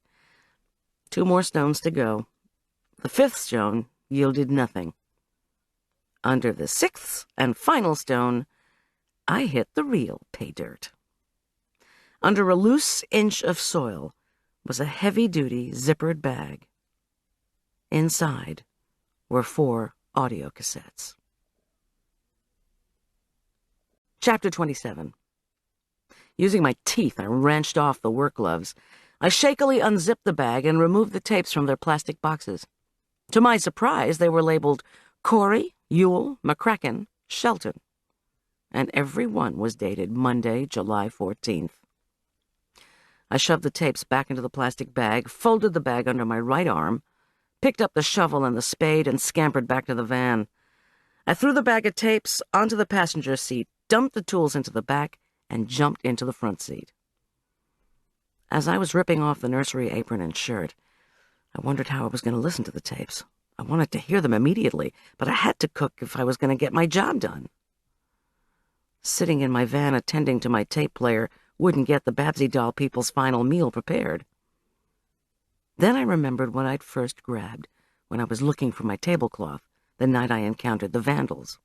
2 more stones to go. The 5th stone yielded nothing. Under the 6th and final stone, I hit the real pay dirt. Under a loose inch of soil was a heavy-duty zippered bag. Inside were 4 audio cassettes. Chapter 27. Using my teeth, I wrenched off the work gloves. I shakily unzipped the bag and removed the tapes from their plastic boxes. To my surprise, they were labeled Corey, Ewell, McCracken, Shelton, and every one was dated Monday, July 14th. I shoved the tapes back into the plastic bag, folded the bag under my right arm, picked up the shovel and the spade, and scampered back to the van. I threw the bag of tapes onto the passenger seat, dumped the tools into the back, and jumped into the front seat. As I was ripping off the nursery apron and shirt, I wondered how I was going to listen to the tapes. I wanted to hear them immediately, but I had to cook if I was going to get my job done. Sitting in my van attending to my tape player wouldn't get the Babsy doll people's final meal prepared. Then I remembered what I'd first grabbed when I was looking for my tablecloth the night I encountered the vandals.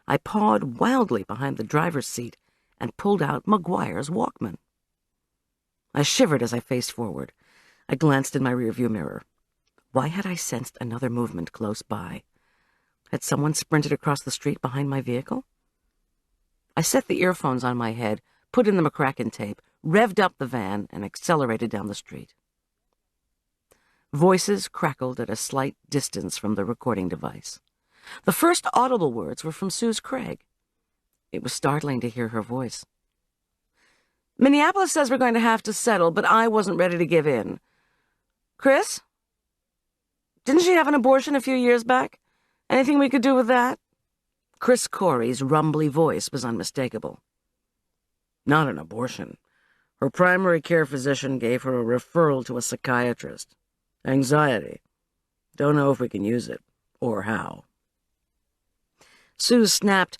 I pawed wildly behind the driver's seat and pulled out McGuire's Walkman. I shivered as I faced forward. I glanced in my rearview mirror. Why had I sensed another movement close by? Had someone sprinted across the street behind my vehicle? I set the earphones on my head, put in the McCracken tape, revved up the van, and accelerated down the street. Voices crackled at a slight distance from the recording device. The first audible words were from Suze Craig. It was startling to hear her voice. Minneapolis says we're going to have to settle, but I wasn't ready to give in. Chris? Didn't she have an abortion a few years back? Anything we could do with that? Chris Corey's rumbly voice was unmistakable. Not an abortion. Her primary care physician gave her a referral to a psychiatrist. Anxiety. Don't know if we can use it, or how. Sue snapped,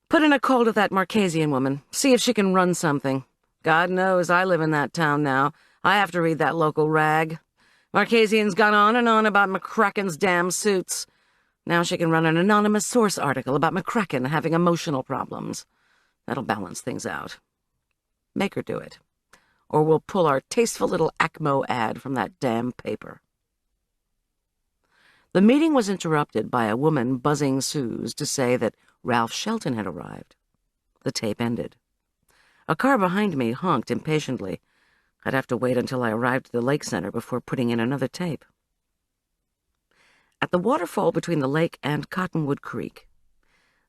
Put in a call to that Marquesian woman. See if she can run something. God knows I live in that town now. I have to read that local rag. Marquesian's gone on and on about McCracken's damn suits. Now she can run an anonymous source article about McCracken having emotional problems. That'll balance things out. Make her do it, or we'll pull our tasteful little ACMO ad from that damn paper. The meeting was interrupted by a woman buzzing Suze to say that Ralph Shelton had arrived. The tape ended. A car behind me honked impatiently. I'd have to wait until I arrived at the lake center before putting in another tape. At the waterfall between the lake and Cottonwood Creek,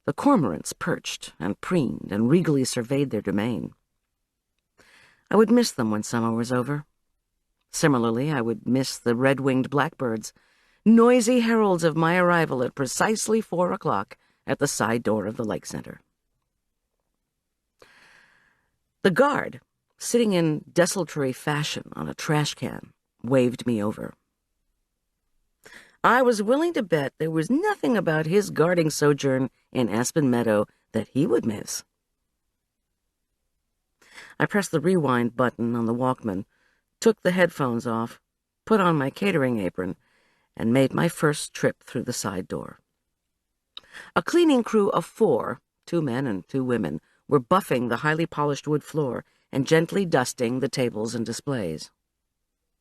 the cormorants perched and preened and regally surveyed their domain. I would miss them when summer was over. Similarly, I would miss the red-winged blackbirds, noisy heralds of my arrival at precisely 4 o'clock at the side door of the lake center. The guard, sitting in desultory fashion on a trash can, waved me over. I was willing to bet there was nothing about his guarding sojourn in Aspen Meadow that he would miss. I pressed the rewind button on the Walkman, took the headphones off, put on my catering apron, and made my first trip through the side door. A cleaning crew of 4, 2 men and 2 women, were buffing the highly polished wood floor and gently dusting the tables and displays.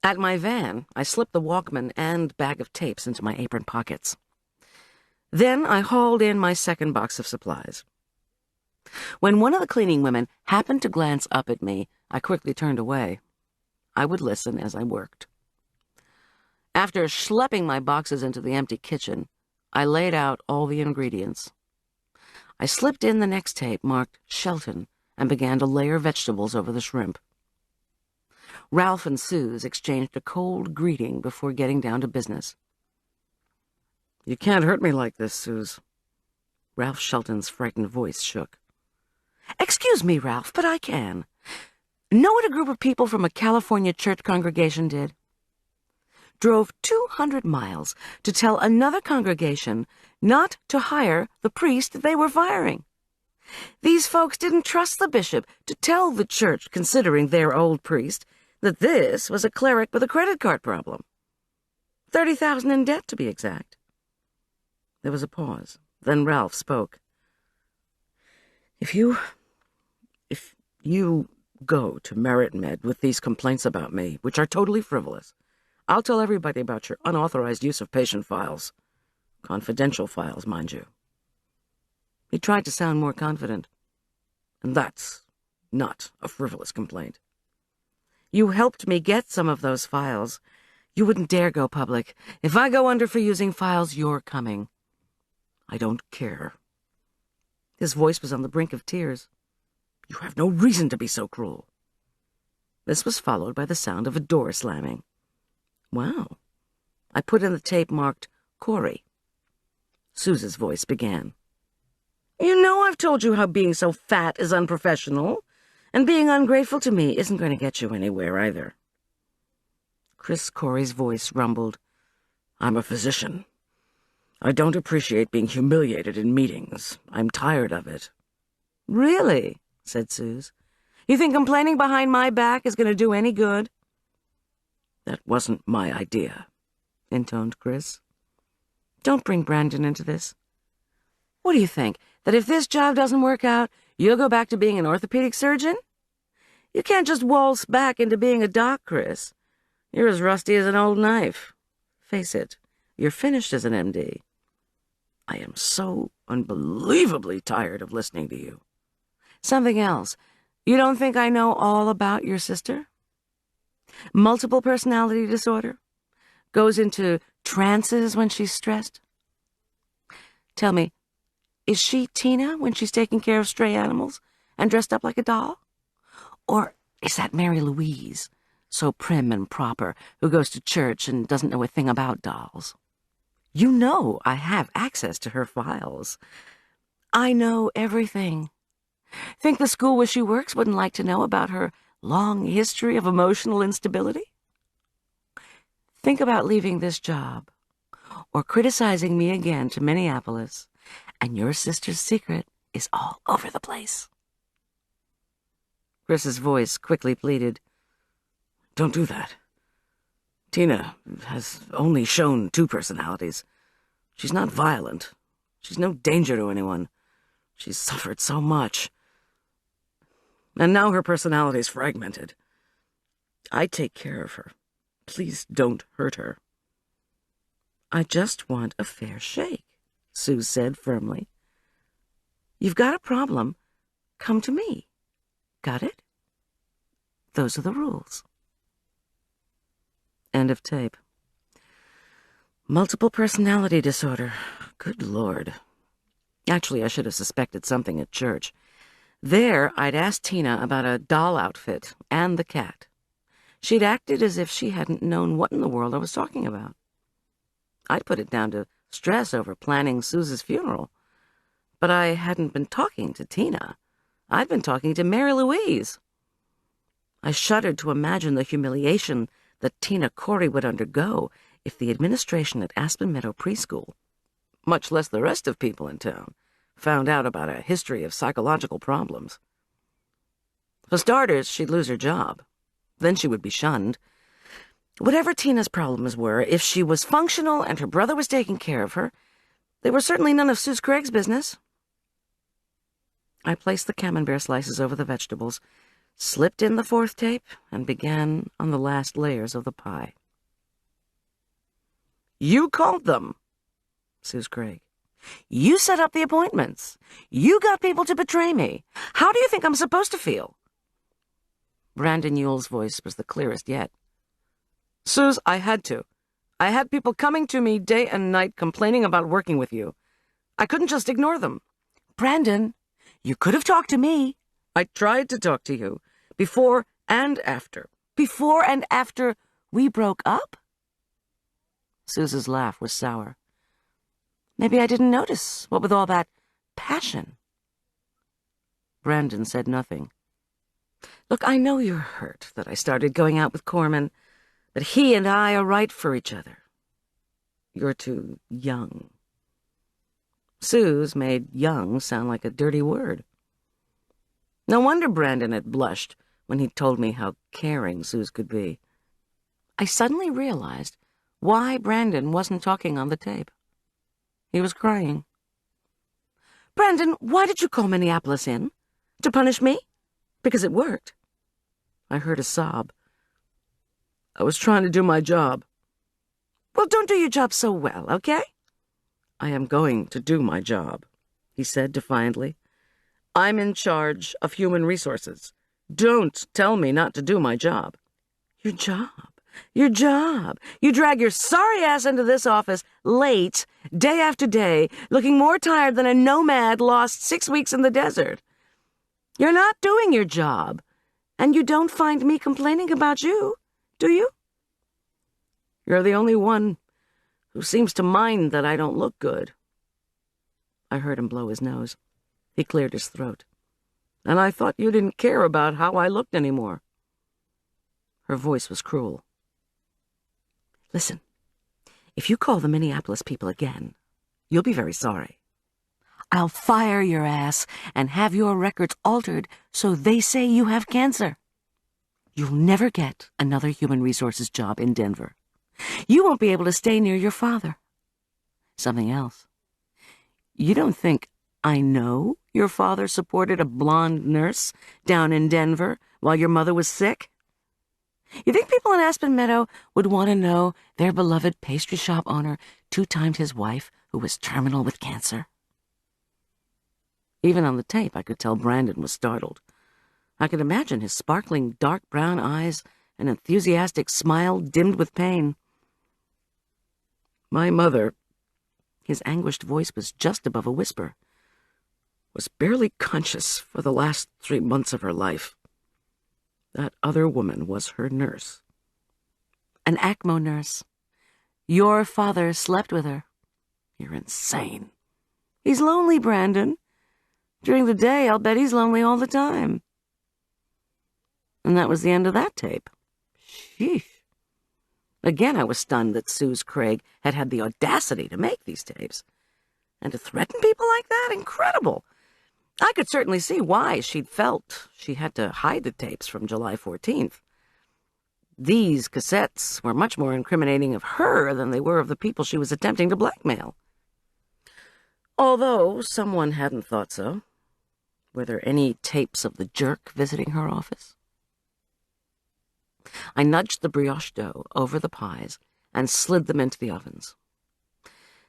At my van, I slipped the Walkman and bag of tapes into my apron pockets. Then I hauled in my second box of supplies. When one of the cleaning women happened to glance up at me, I quickly turned away. I would listen as I worked. After schlepping my boxes into the empty kitchen, I laid out all the ingredients. I slipped in the next tape marked Shelton and began to layer vegetables over the shrimp. Ralph and Suze exchanged a cold greeting before getting down to business. "You can't hurt me like this, Suze." Ralph Shelton's frightened voice shook. "Excuse me, Ralph, but I can. Know what a group of people from a California church congregation did? Drove 200 miles to tell another congregation not to hire the priest they were firing. These folks didn't trust the bishop to tell the church, considering their old priest, that this was a cleric with a credit card problem. $30,000 in debt, to be exact." There was a pause. Then Ralph spoke. If you go to Merit Med with these complaints about me, which are totally frivolous, I'll tell everybody about your unauthorized use of patient files. Confidential files, mind you." He tried to sound more confident. "And that's not a frivolous complaint. You helped me get some of those files. You wouldn't dare go public. If I go under for using files, you're coming. I don't care." His voice was on the brink of tears. "You have no reason to be so cruel." This was followed by the sound of a door slamming. "Wow." I put in the tape marked Corey. Suze's voice began. "You know I've told you how being so fat is unprofessional, and being ungrateful to me isn't going to get you anywhere either." Chris Corey's voice rumbled. "I'm a physician. I don't appreciate being humiliated in meetings. I'm tired of it." "Really?" said Suze. "You think complaining behind my back is going to do any good?" "That wasn't my idea," intoned Chris. "Don't bring Brandon into this. What do you think, that if this job doesn't work out, you'll go back to being an orthopedic surgeon? You can't just waltz back into being a doc, Chris. You're as rusty as an old knife. Face it, you're finished as an MD. I am so unbelievably tired of listening to you. Something else. You don't think I know all about your sister? Multiple personality disorder? Goes into trances when she's stressed? Tell me, is she Tina when she's taking care of stray animals and dressed up like a doll? Or is that Mary Louise, so prim and proper, who goes to church and doesn't know a thing about dolls? You know I have access to her files. I know everything. Think the school where she works wouldn't like to know about her long history of emotional instability? Think about leaving this job, or criticizing me again to Minneapolis, and your sister's secret is all over the place." Chris's voice quickly pleaded, "Don't do that. Tina has only shown 2 personalities. She's not violent. She's no danger to anyone. She's suffered so much. And now her personality's fragmented. I take care of her. Please don't hurt her." "I just want a fair shake," Sue said firmly. "You've got a problem. Come to me. Got it? Those are the rules." End of tape. Multiple personality disorder. Good Lord. Actually, I should have suspected something at church. There, I'd asked Tina about a doll outfit and the cat. She'd acted as if she hadn't known what in the world I was talking about. I'd put it down to stress over planning Suze's funeral. But I hadn't been talking to Tina. I'd been talking to Mary Louise. I shuddered to imagine the humiliation that Tina Corey would undergo if the administration at Aspen Meadow Preschool, much less the rest of people in town, found out about a history of psychological problems. For starters, she'd lose her job. Then she would be shunned. Whatever Tina's problems were, if she was functional and her brother was taking care of her, they were certainly none of Suze Craig's business. I placed the camembert slices over the vegetables, slipped in the 4th tape, and began on the last layers of the pie. "You called them, Suze Craig. You set up the appointments. You got people to betray me. How do you think I'm supposed to feel?" Brandon Yule's voice was the clearest yet. "Suze, I had to. I had people coming to me day and night complaining about working with you. I couldn't just ignore them. Brandon, you could have talked to me. I tried to talk to you, before and after. Before and after we broke up? Suze's laugh was sour. Maybe I didn't notice, what with all that passion. Brandon said nothing. Look, I know you're hurt that I started going out with Korman, but he and I are right for each other. You're too young. Suze made young sound like a dirty word. No wonder Brandon had blushed when he told me how caring Suze could be. I suddenly realized why Brandon wasn't talking on the tape. He was crying. Brandon, why did you call Minneapolis in? To punish me? Because it worked. I heard a sob. I was trying to do my job. Well, don't do your job so well, okay? I am going to do my job, he said defiantly. I'm in charge of human resources. Don't tell me not to do my job. Your job? Your job. You drag your sorry ass into this office late, day after day, looking more tired than a nomad lost 6 weeks in the desert. You're not doing your job, and you don't find me complaining about you, do you? You're the only one who seems to mind that I don't look good. I heard him blow his nose. He cleared his throat. And I thought you didn't care about how I looked anymore. Her voice was cruel. Listen, if you call the Minneapolis people again, you'll be very sorry. I'll fire your ass and have your records altered so they say you have cancer. You'll never get another human resources job in Denver. You won't be able to stay near your father. Something else. You don't think I know your father supported a blonde nurse down in Denver while your mother was sick? You think people in Aspen Meadow would want to know their beloved pastry shop owner two-timed his wife who was terminal with cancer? Even on the tape, I could tell Brandon was startled. I could imagine his sparkling dark brown eyes and enthusiastic smile dimmed with pain. My mother, his anguished voice was just above a whisper, was barely conscious for the last 3 months of her life. That other woman was her nurse. An ACMO nurse. Your father slept with her. You're insane. He's lonely, Brandon. During the day, I'll bet he's lonely all the time. And that was the end of that tape. Sheesh. Again, I was stunned that Suze Craig had had the audacity to make these tapes. And to threaten people like that? Incredible. I could certainly see why she'd felt she had to hide the tapes from July 14th. These cassettes were much more incriminating of her than they were of the people she was attempting to blackmail. Although someone hadn't thought so. Were there any tapes of the jerk visiting her office? I nudged the brioche dough over the pies and slid them into the ovens.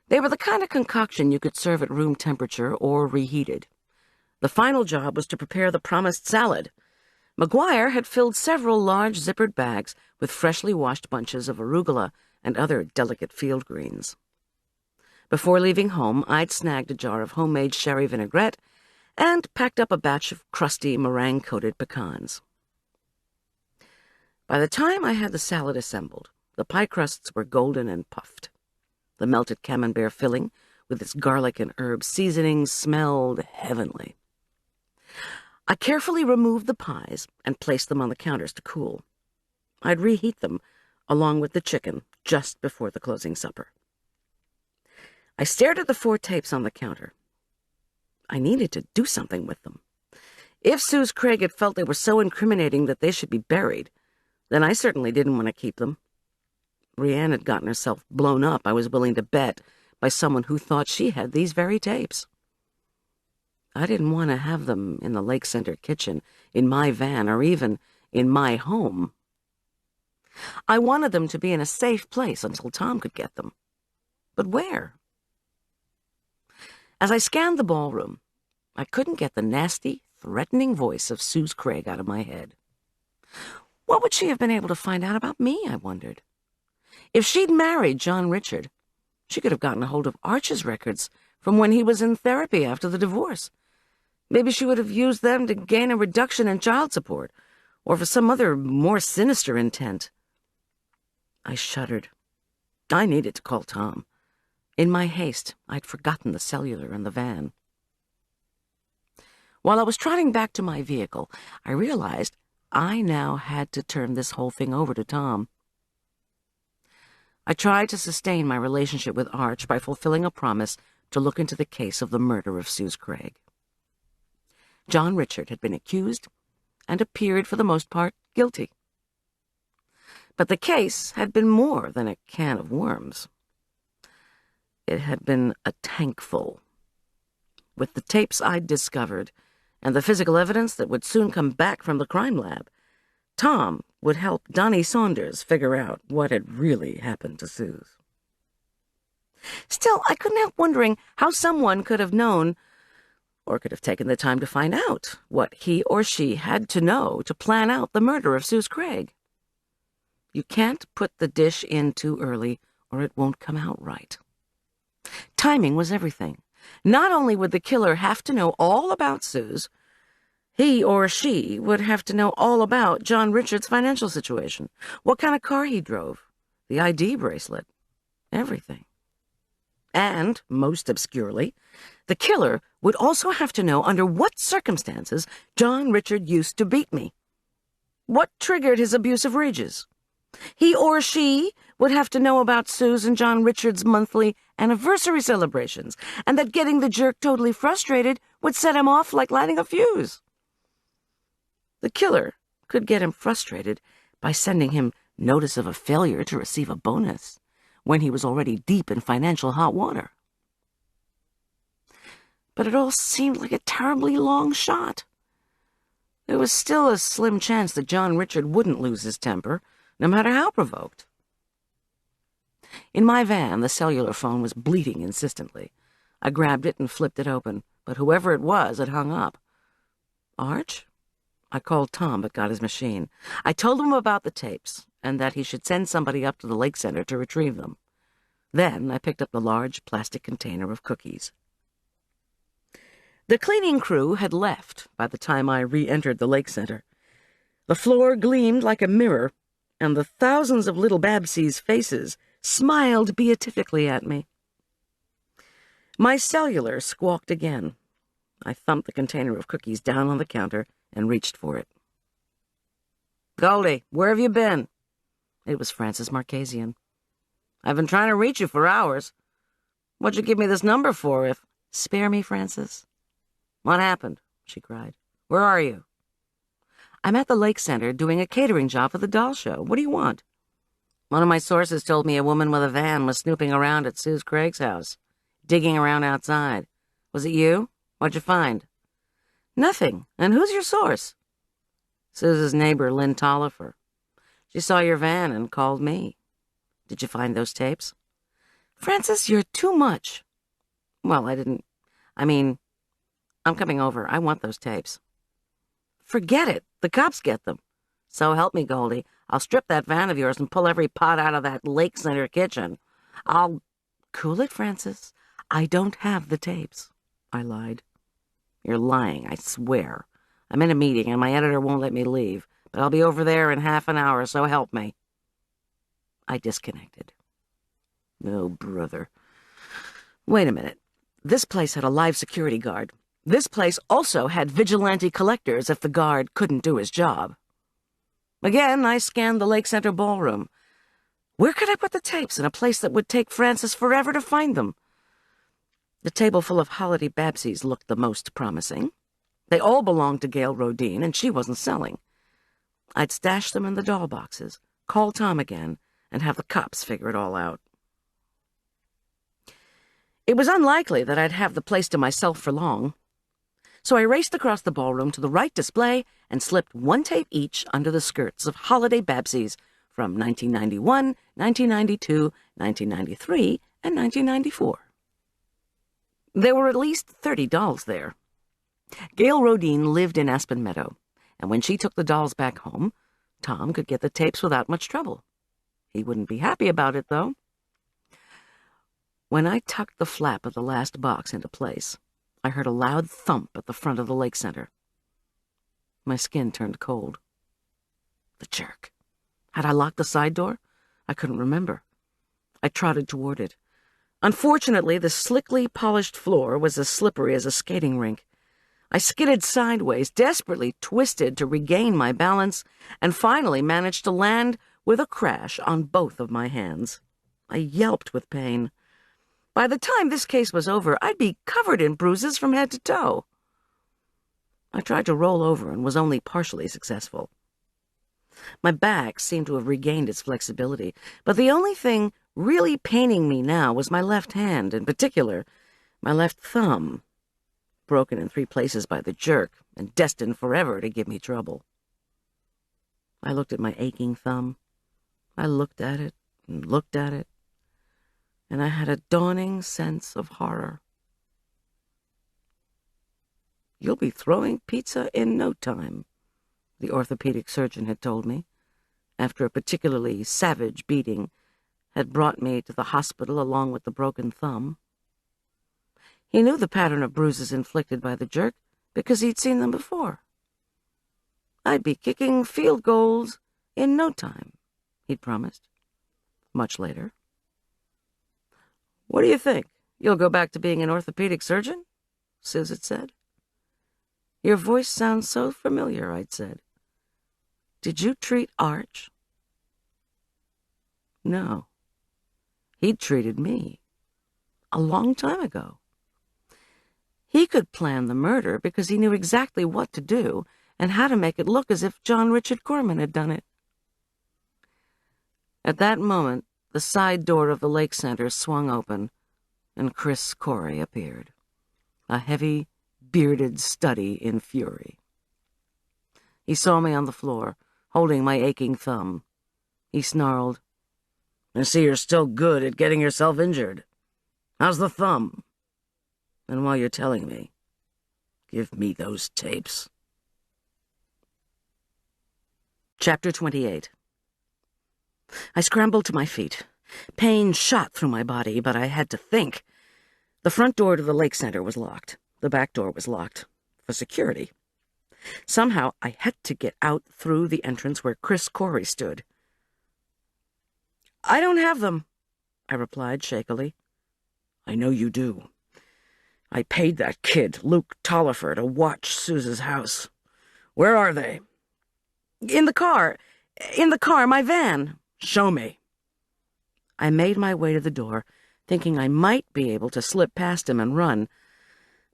They were the kind of concoction you could serve at room temperature or reheated. The final job was to prepare the promised salad. McGuire had filled several large zippered bags with freshly washed bunches of arugula and other delicate field greens. Before leaving home, I'd snagged a jar of homemade sherry vinaigrette and packed up a batch of crusty meringue-coated pecans. By the time I had the salad assembled, the pie crusts were golden and puffed. The melted camembert filling, with its garlic and herb seasoning, smelled heavenly. I carefully removed the pies and placed them on the counters to cool. I'd reheat them, along with the chicken, just before the closing supper. I stared at the 4 tapes on the counter. I needed to do something with them. If Suze Craig had felt they were so incriminating that they should be buried, then I certainly didn't want to keep them. Rianne had gotten herself blown up, I was willing to bet, by someone who thought she had these very tapes. I didn't want to have them in the Lake Center kitchen, in my van, or even in my home. I wanted them to be in a safe place until Tom could get them. But where? As I scanned the ballroom, I couldn't get the nasty, threatening voice of Suze Craig out of my head. What would she have been able to find out about me, I wondered? If she'd married John Richard, she could have gotten a hold of Arch's records from when he was in therapy after the divorce. Maybe she would have used them to gain a reduction in child support, or for some other more sinister intent. I shuddered. I needed to call Tom. In my haste, I'd forgotten the cellular in the van. While I was trotting back to my vehicle, I realized I now had to turn this whole thing over to Tom. I tried to sustain my relationship with Arch by fulfilling a promise to look into the case of the murder of Suze Craig. John Richard had been accused and appeared, for the most part, guilty. But the case had been more than a can of worms. It had been a tankful. With the tapes I'd discovered and the physical evidence that would soon come back from the crime lab, Tom would help Donnie Saunders figure out what had really happened to Suze. Still, I couldn't help wondering how someone could have known, or could have taken the time to find out, what he or she had to know to plan out the murder of Suze Craig. You can't put the dish in too early, or it won't come out right. Timing was everything. Not only would the killer have to know all about Suze, he or she would have to know all about John Richard's financial situation, what kind of car he drove, the ID bracelet, everything. And, most obscurely, the killer would also have to know under what circumstances John Richard used to beat me. What triggered his abusive rages? He or she would have to know about Suze and John Richard's monthly anniversary celebrations, and that getting the jerk totally frustrated would set him off like lighting a fuse. The killer could get him frustrated by sending him notice of a failure to receive a bonus when he was already deep in financial hot water. But it all seemed like a terribly long shot. There was still a slim chance that John Richard wouldn't lose his temper, no matter how provoked. In my van, the cellular phone was bleating insistently. I grabbed it and flipped it open, but whoever it was had hung up. Arch? I called Tom, but got his machine. I told him about the tapes, and that he should send somebody up to the Lake Center to retrieve them. Then I picked up the large plastic container of cookies. The cleaning crew had left by the time I re-entered the Lake Center. The floor gleamed like a mirror, and the thousands of little Babsies' faces smiled beatifically at me. My cellular squawked again. I thumped the container of cookies down on the counter and reached for it. "Goldie, where have you been?" It was Frances Marchesian. "I've been trying to reach you for hours. What'd you give me this number for if—" "Spare me, Frances." "What happened?" she cried. "Where are you?" "I'm at the Lake Center doing a catering job for the doll show. What do you want?" "One of my sources told me a woman with a van was snooping around at Suze Craig's house, digging around outside. Was it you? What'd you find?" "Nothing. And who's your source?" "Suze's neighbor, Lynn Tolliver. She saw your van and called me." "Did you find those tapes?" "Frances, you're too much." "Well, I'm coming over. I want those tapes." "Forget it. The cops get them." "So help me, Goldie. I'll strip that van of yours and pull every pot out of that Lake Center kitchen. I'll—" "Cool it, Frances. I don't have the tapes," I lied. "You're lying, I swear. I'm in a meeting and my editor won't let me leave, but I'll be over there in half an hour, so help me." I disconnected. Oh, brother. Wait a minute. This place had a live security guard. This place also had vigilante collectors if the guard couldn't do his job. Again, I scanned the Lake Center ballroom. Where could I put the tapes in a place that would take Frances forever to find them? The table full of holiday Babsies looked the most promising. They all belonged to Gail Rodin, and she wasn't selling. I'd stash them in the doll boxes, call Tom again, and have the cops figure it all out. It was unlikely that I'd have the place to myself for long, so I raced across the ballroom to the right display and slipped one tape each under the skirts of holiday Babsies from 1991, 1992, 1993, and 1994. There were at least 30 dolls there. Gail Rodin lived in Aspen Meadow, and when she took the dolls back home, Tom could get the tapes without much trouble. He wouldn't be happy about it, though. When I tucked the flap of the last box into place, I heard a loud thump at the front of the lake center. My skin turned cold. The jerk. Had I locked the side door? I couldn't remember. I trotted toward it. Unfortunately, the slickly polished floor was as slippery as a skating rink. I skidded sideways, desperately twisted to regain my balance, and finally managed to land with a crash on both of my hands. I yelped with pain. By the time this case was over, I'd be covered in bruises from head to toe. I tried to roll over and was only partially successful. My back seemed to have regained its flexibility, but the only thing really paining me now was my left hand, in particular, my left thumb, broken in 3 places by the jerk and destined forever to give me trouble. I looked at my aching thumb. I looked at it and looked at it, and I had a dawning sense of horror. "You'll be throwing pizza in no time," the orthopedic surgeon had told me, after a particularly savage beating had brought me to the hospital along with the broken thumb. He knew the pattern of bruises inflicted by the jerk because he'd seen them before. I'd be kicking field goals in no time, he'd promised, much later. "What do you think? You'll go back to being an orthopedic surgeon?" Sis had said. "Your voice sounds so familiar," I'd said. "Did you treat Arch?" No. He'd treated me. A long time ago. He could plan the murder because he knew exactly what to do and how to make it look as if John Richard Korman had done it. At that moment, the side door of the lake center swung open, and Chris Corey appeared, a heavy, bearded study in fury. He saw me on the floor, holding my aching thumb. He snarled, "I see you're still good at getting yourself injured. How's the thumb? And while you're telling me, give me those tapes." Chapter 28. I scrambled to my feet. Pain shot through my body, but I had to think. The front door to the lake center was locked. The back door was locked, for security. Somehow I had to get out through the entrance where Chris Corey stood. "I don't have them," I replied shakily. "I know you do. I paid that kid, Luke Tollifer, to watch Suze's house. Where are they?" In the car, my van." "Show me." I made my way to the door, thinking I might be able to slip past him and run.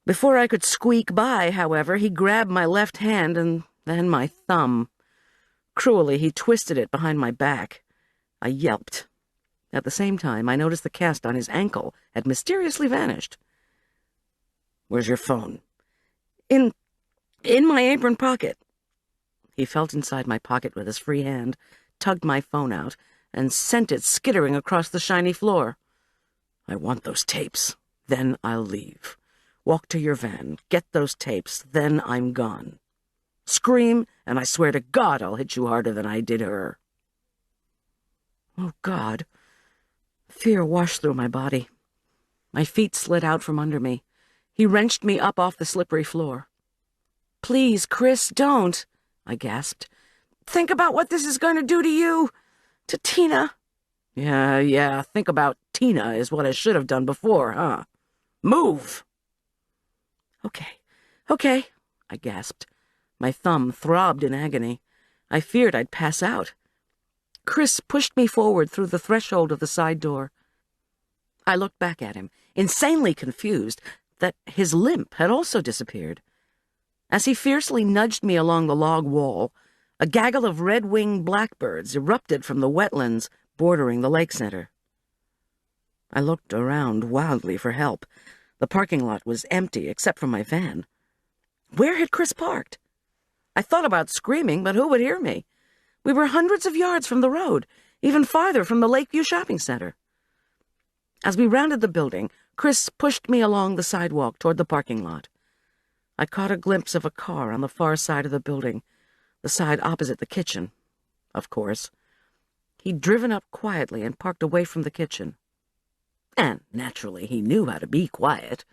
Before I could squeak by, however, he grabbed my left hand and then my thumb. Cruelly, he twisted it behind my back. I yelped. At the same time, I noticed the cast on his ankle had mysteriously vanished. "Where's your phone?" In my apron pocket." He felt inside my pocket with his free hand, tugged my phone out, and sent it skittering across the shiny floor. "I want those tapes. Then I'll leave. Walk to your van, get those tapes, then I'm gone. Scream, and I swear to God I'll hit you harder than I did her." Oh, God. Fear washed through my body. My feet slid out from under me. He wrenched me up off the slippery floor. "Please, Chris, don't," I gasped. "Think about what this is going to do to you, to Tina." Yeah, think about Tina is what I should have done before, huh? Move!" Okay, I gasped. My thumb throbbed in agony. I feared I'd pass out. Chris pushed me forward through the threshold of the side door. I looked back at him, insanely confused that his limp had also disappeared. As he fiercely nudged me along the log wall, a gaggle of red-winged blackbirds erupted from the wetlands bordering the lake center. I looked around wildly for help. The parking lot was empty except for my van. Where had Chris parked? I thought about screaming, but who would hear me? We were hundreds of yards from the road, even farther from the Lakeview Shopping Center. As we rounded the building, Chris pushed me along the sidewalk toward the parking lot. I caught a glimpse of a car on the far side of the building, the side opposite the kitchen, of course. He'd driven up quietly and parked away from the kitchen. And, naturally, he knew how to be quiet.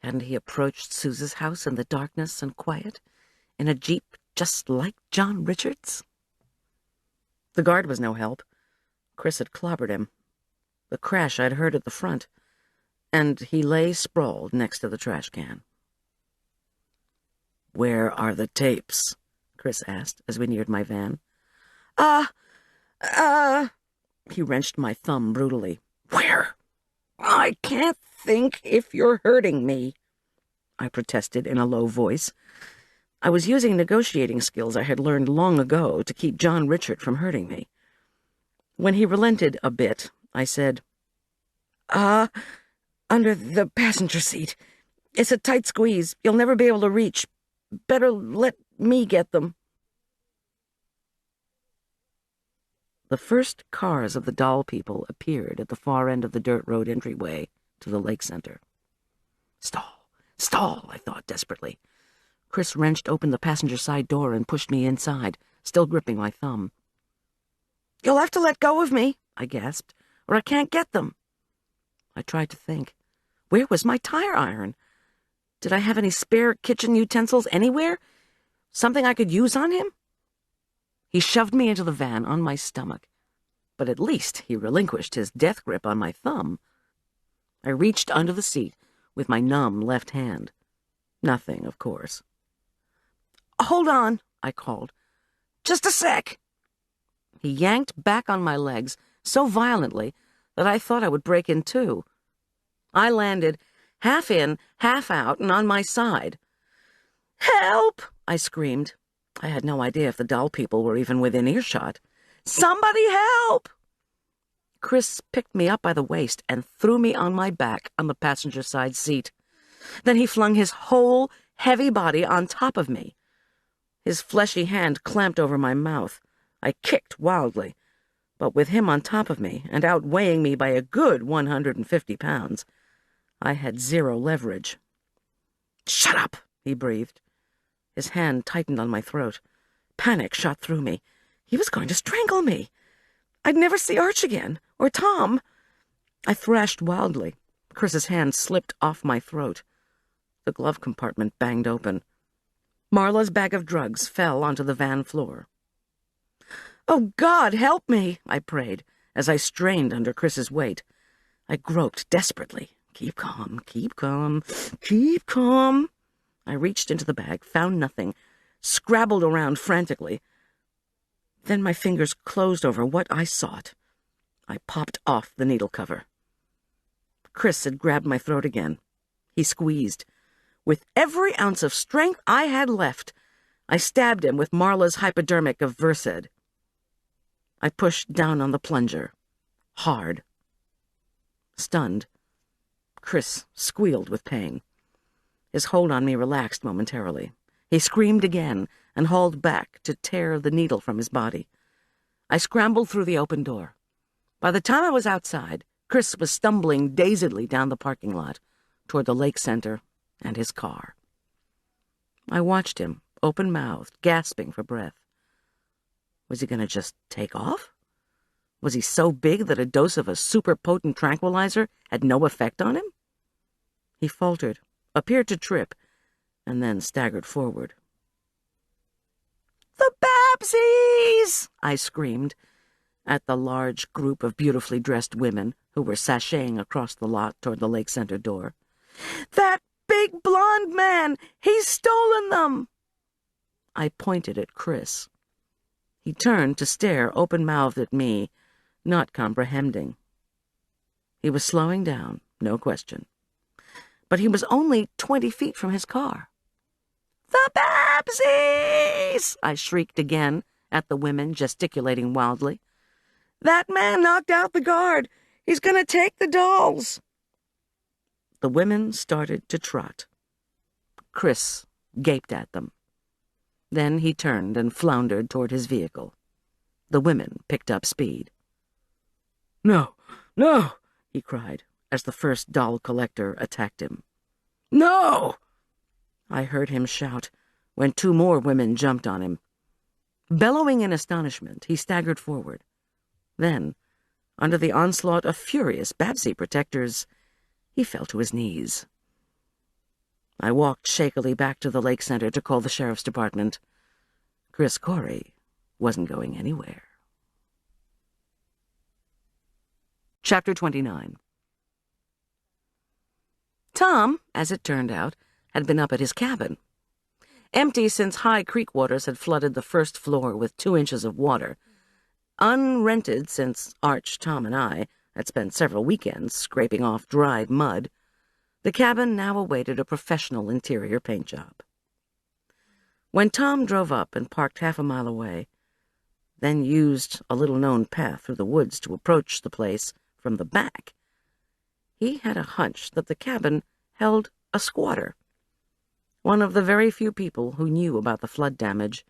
Hadn't he approached Suze's house in the darkness and quiet, in a Jeep just like John Richard's? The guard was no help. Chris had clobbered him. The crash I'd heard at the front, and he lay sprawled next to the trash can. "Where are the tapes?" Chris asked as we neared my van. He wrenched my thumb brutally. "Where?" "I can't think if you're hurting me," I protested in a low voice. I was using negotiating skills I had learned long ago to keep John Richard from hurting me. When he relented a bit, I said, "Under the passenger seat. It's a tight squeeze. You'll never be able to reach. Better let me get them." The first cars of the doll people appeared at the far end of the dirt road entryway to the lake center. Stall, stall, I thought desperately. Chris wrenched open the passenger side door and pushed me inside, still gripping my thumb. "You'll have to let go of me," I gasped, "or I can't get them." I tried to think. Where was my tire iron? Did I have any spare kitchen utensils anywhere? Something I could use on him? He shoved me into the van on my stomach, but at least he relinquished his death grip on my thumb. I reached under the seat with my numb left hand. Nothing, of course. "Hold on," I called. "Just a sec." He yanked back on my legs so violently that I thought I would break in two. I landed half in, half out, and on my side. "Help!" I screamed. I had no idea if the doll people were even within earshot. "Somebody help!" Chris picked me up by the waist and threw me on my back on the passenger side seat. Then he flung his whole heavy body on top of me. His fleshy hand clamped over my mouth. I kicked wildly, but with him on top of me and outweighing me by a good 150 pounds, I had zero leverage. "Shut up," he breathed. His hand tightened on my throat. Panic shot through me. He was going to strangle me. I'd never see Arch again, or Tom. I thrashed wildly. Chris's hand slipped off my throat. The glove compartment banged open. Marla's bag of drugs fell onto the van floor. "Oh, God, help me," I prayed, as I strained under Chris's weight. I groped desperately. "Keep calm, keep calm, keep calm." I reached into the bag, found nothing, scrabbled around frantically. Then my fingers closed over what I sought. I popped off the needle cover. Chris had grabbed my throat again. He squeezed. With every ounce of strength I had left, I stabbed him with Marla's hypodermic of Versed. I pushed down on the plunger. Hard. Stunned. Chris squealed with pain. His hold on me relaxed momentarily. He screamed again and hauled back to tear the needle from his body. I scrambled through the open door. By the time I was outside, Chris was stumbling dazedly down the parking lot toward the lake center and his car. I watched him, open-mouthed, gasping for breath. Was he going to just take off? Was he so big that a dose of a super-potent tranquilizer had no effect on him? He faltered, appeared to trip, and then staggered forward. "The Babsies!" I screamed at the large group of beautifully dressed women who were sashaying across the lot toward the lake center door. "That big blonde man! He's stolen them!" I pointed at Chris. He turned to stare open-mouthed at me, not comprehending. He was slowing down, no question. But he was only 20 feet from his car. "The Babsies!" I shrieked again at the women gesticulating wildly. "That man knocked out the guard. He's going to take the dolls." The women started to trot. Chris gaped at them. Then he turned and floundered toward his vehicle. The women picked up speed. "No, no!" he cried, as the first doll collector attacked him. "No!" I heard him shout when two more women jumped on him. Bellowing in astonishment, he staggered forward. Then, under the onslaught of furious Babsy protectors, he fell to his knees. I walked shakily back to the lake center to call the sheriff's department. Chris Corey wasn't going anywhere. Chapter 29. Tom, as it turned out, had been up at his cabin. Empty since high creek waters had flooded the first floor with 2 inches of water. Unrented since Arch, Tom, and I had spent several weekends scraping off dried mud, the cabin now awaited a professional interior paint job. When Tom drove up and parked half a mile away, then used a little-known path through the woods to approach the place from the back, he had a hunch that the cabin held a squatter, one of the very few people who knew about the flood damage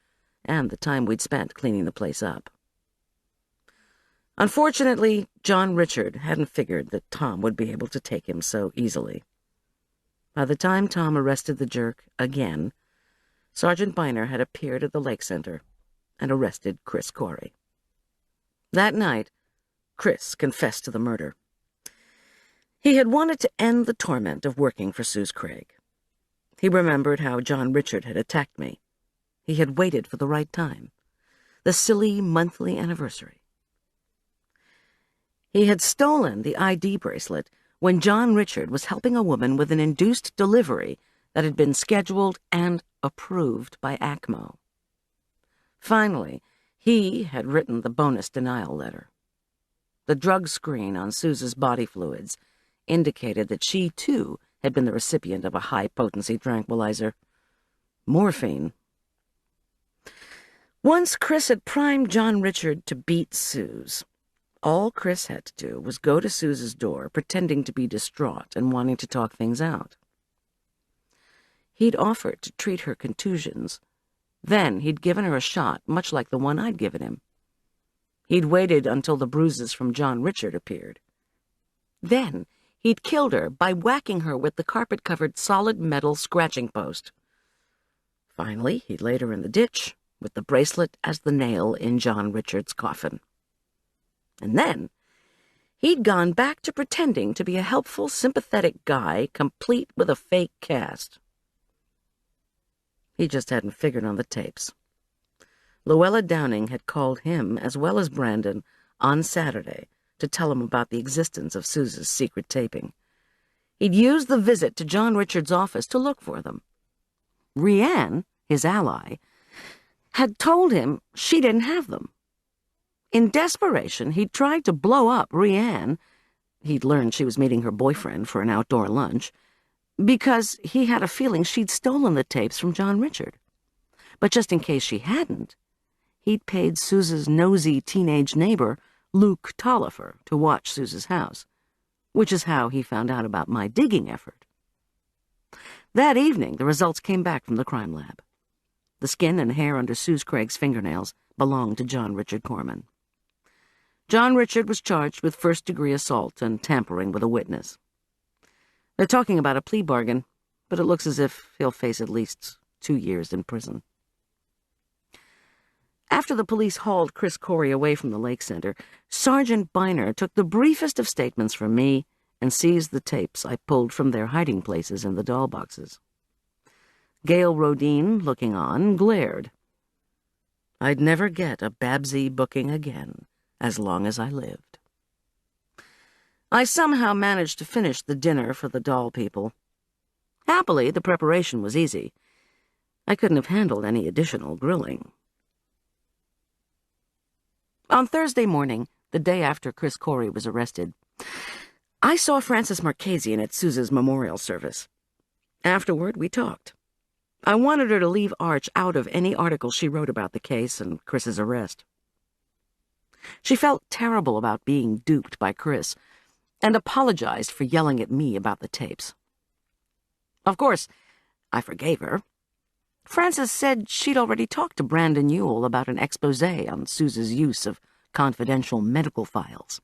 and the time we'd spent cleaning the place up. Unfortunately, John Richard hadn't figured that Tom would be able to take him so easily. By the time Tom arrested the jerk again, Sergeant Biner had appeared at the lake center and arrested Chris Corey. That night, Chris confessed to the murder. He had wanted to end the torment of working for Suze Craig. He remembered how John Richard had attacked me. He had waited for the right time, the silly monthly anniversary. He had stolen the ID bracelet when John Richard was helping a woman with an induced delivery that had been scheduled and approved by ACMO. Finally, he had written the bonus denial letter. The drug screen on Suze's body fluids indicated that she, too, had been the recipient of a high-potency tranquilizer. Morphine. Once Chris had primed John Richard to beat Suze, all Chris had to do was go to Suze's door, pretending to be distraught and wanting to talk things out. He'd offered to treat her contusions. Then he'd given her a shot, much like the one I'd given him. He'd waited until the bruises from John Richard appeared. Then he'd killed her by whacking her with the carpet-covered solid metal scratching post. Finally, he'd laid her in the ditch, with the bracelet as the nail in John Richard's coffin. And then he'd gone back to pretending to be a helpful, sympathetic guy, complete with a fake cast. He just hadn't figured on the tapes. Luella Downing had called him, as well as Brandon, on Saturday to tell him about the existence of Suze's secret taping. He'd used the visit to John Richard's office to look for them. Rianne, his ally, had told him she didn't have them. In desperation, he'd tried to blow up Rianne. He'd learned she was meeting her boyfriend for an outdoor lunch, because he had a feeling she'd stolen the tapes from John Richard. But just in case she hadn't, he'd paid Suze's nosy teenage neighbor, Luke Tolliver, to watch Suze's house, which is how he found out about my digging effort. That evening, the results came back from the crime lab. The skin and hair under Suze Craig's fingernails belonged to John Richard Korman. John Richard was charged with first-degree assault and tampering with a witness. They're talking about a plea bargain, but it looks as if he'll face at least 2 years in prison. After the police hauled Chris Corey away from the lake center, Sergeant Biner took the briefest of statements from me and seized the tapes I pulled from their hiding places in the doll boxes. Gail Rodine, looking on, glared. I'd never get a Babsy booking again as long as I lived. I somehow managed to finish the dinner for the doll people. Happily, the preparation was easy. I couldn't have handled any additional grilling. On Thursday morning, the day after Chris Corey was arrested, I saw Frances Marchesian at Suze's memorial service. Afterward, we talked. I wanted her to leave Arch out of any article she wrote about the case and Chris's arrest. She felt terrible about being duped by Chris and apologized for yelling at me about the tapes. Of course, I forgave her. Frances said she'd already talked to Brandon Ewell about an exposé on Suze's use of confidential medical files.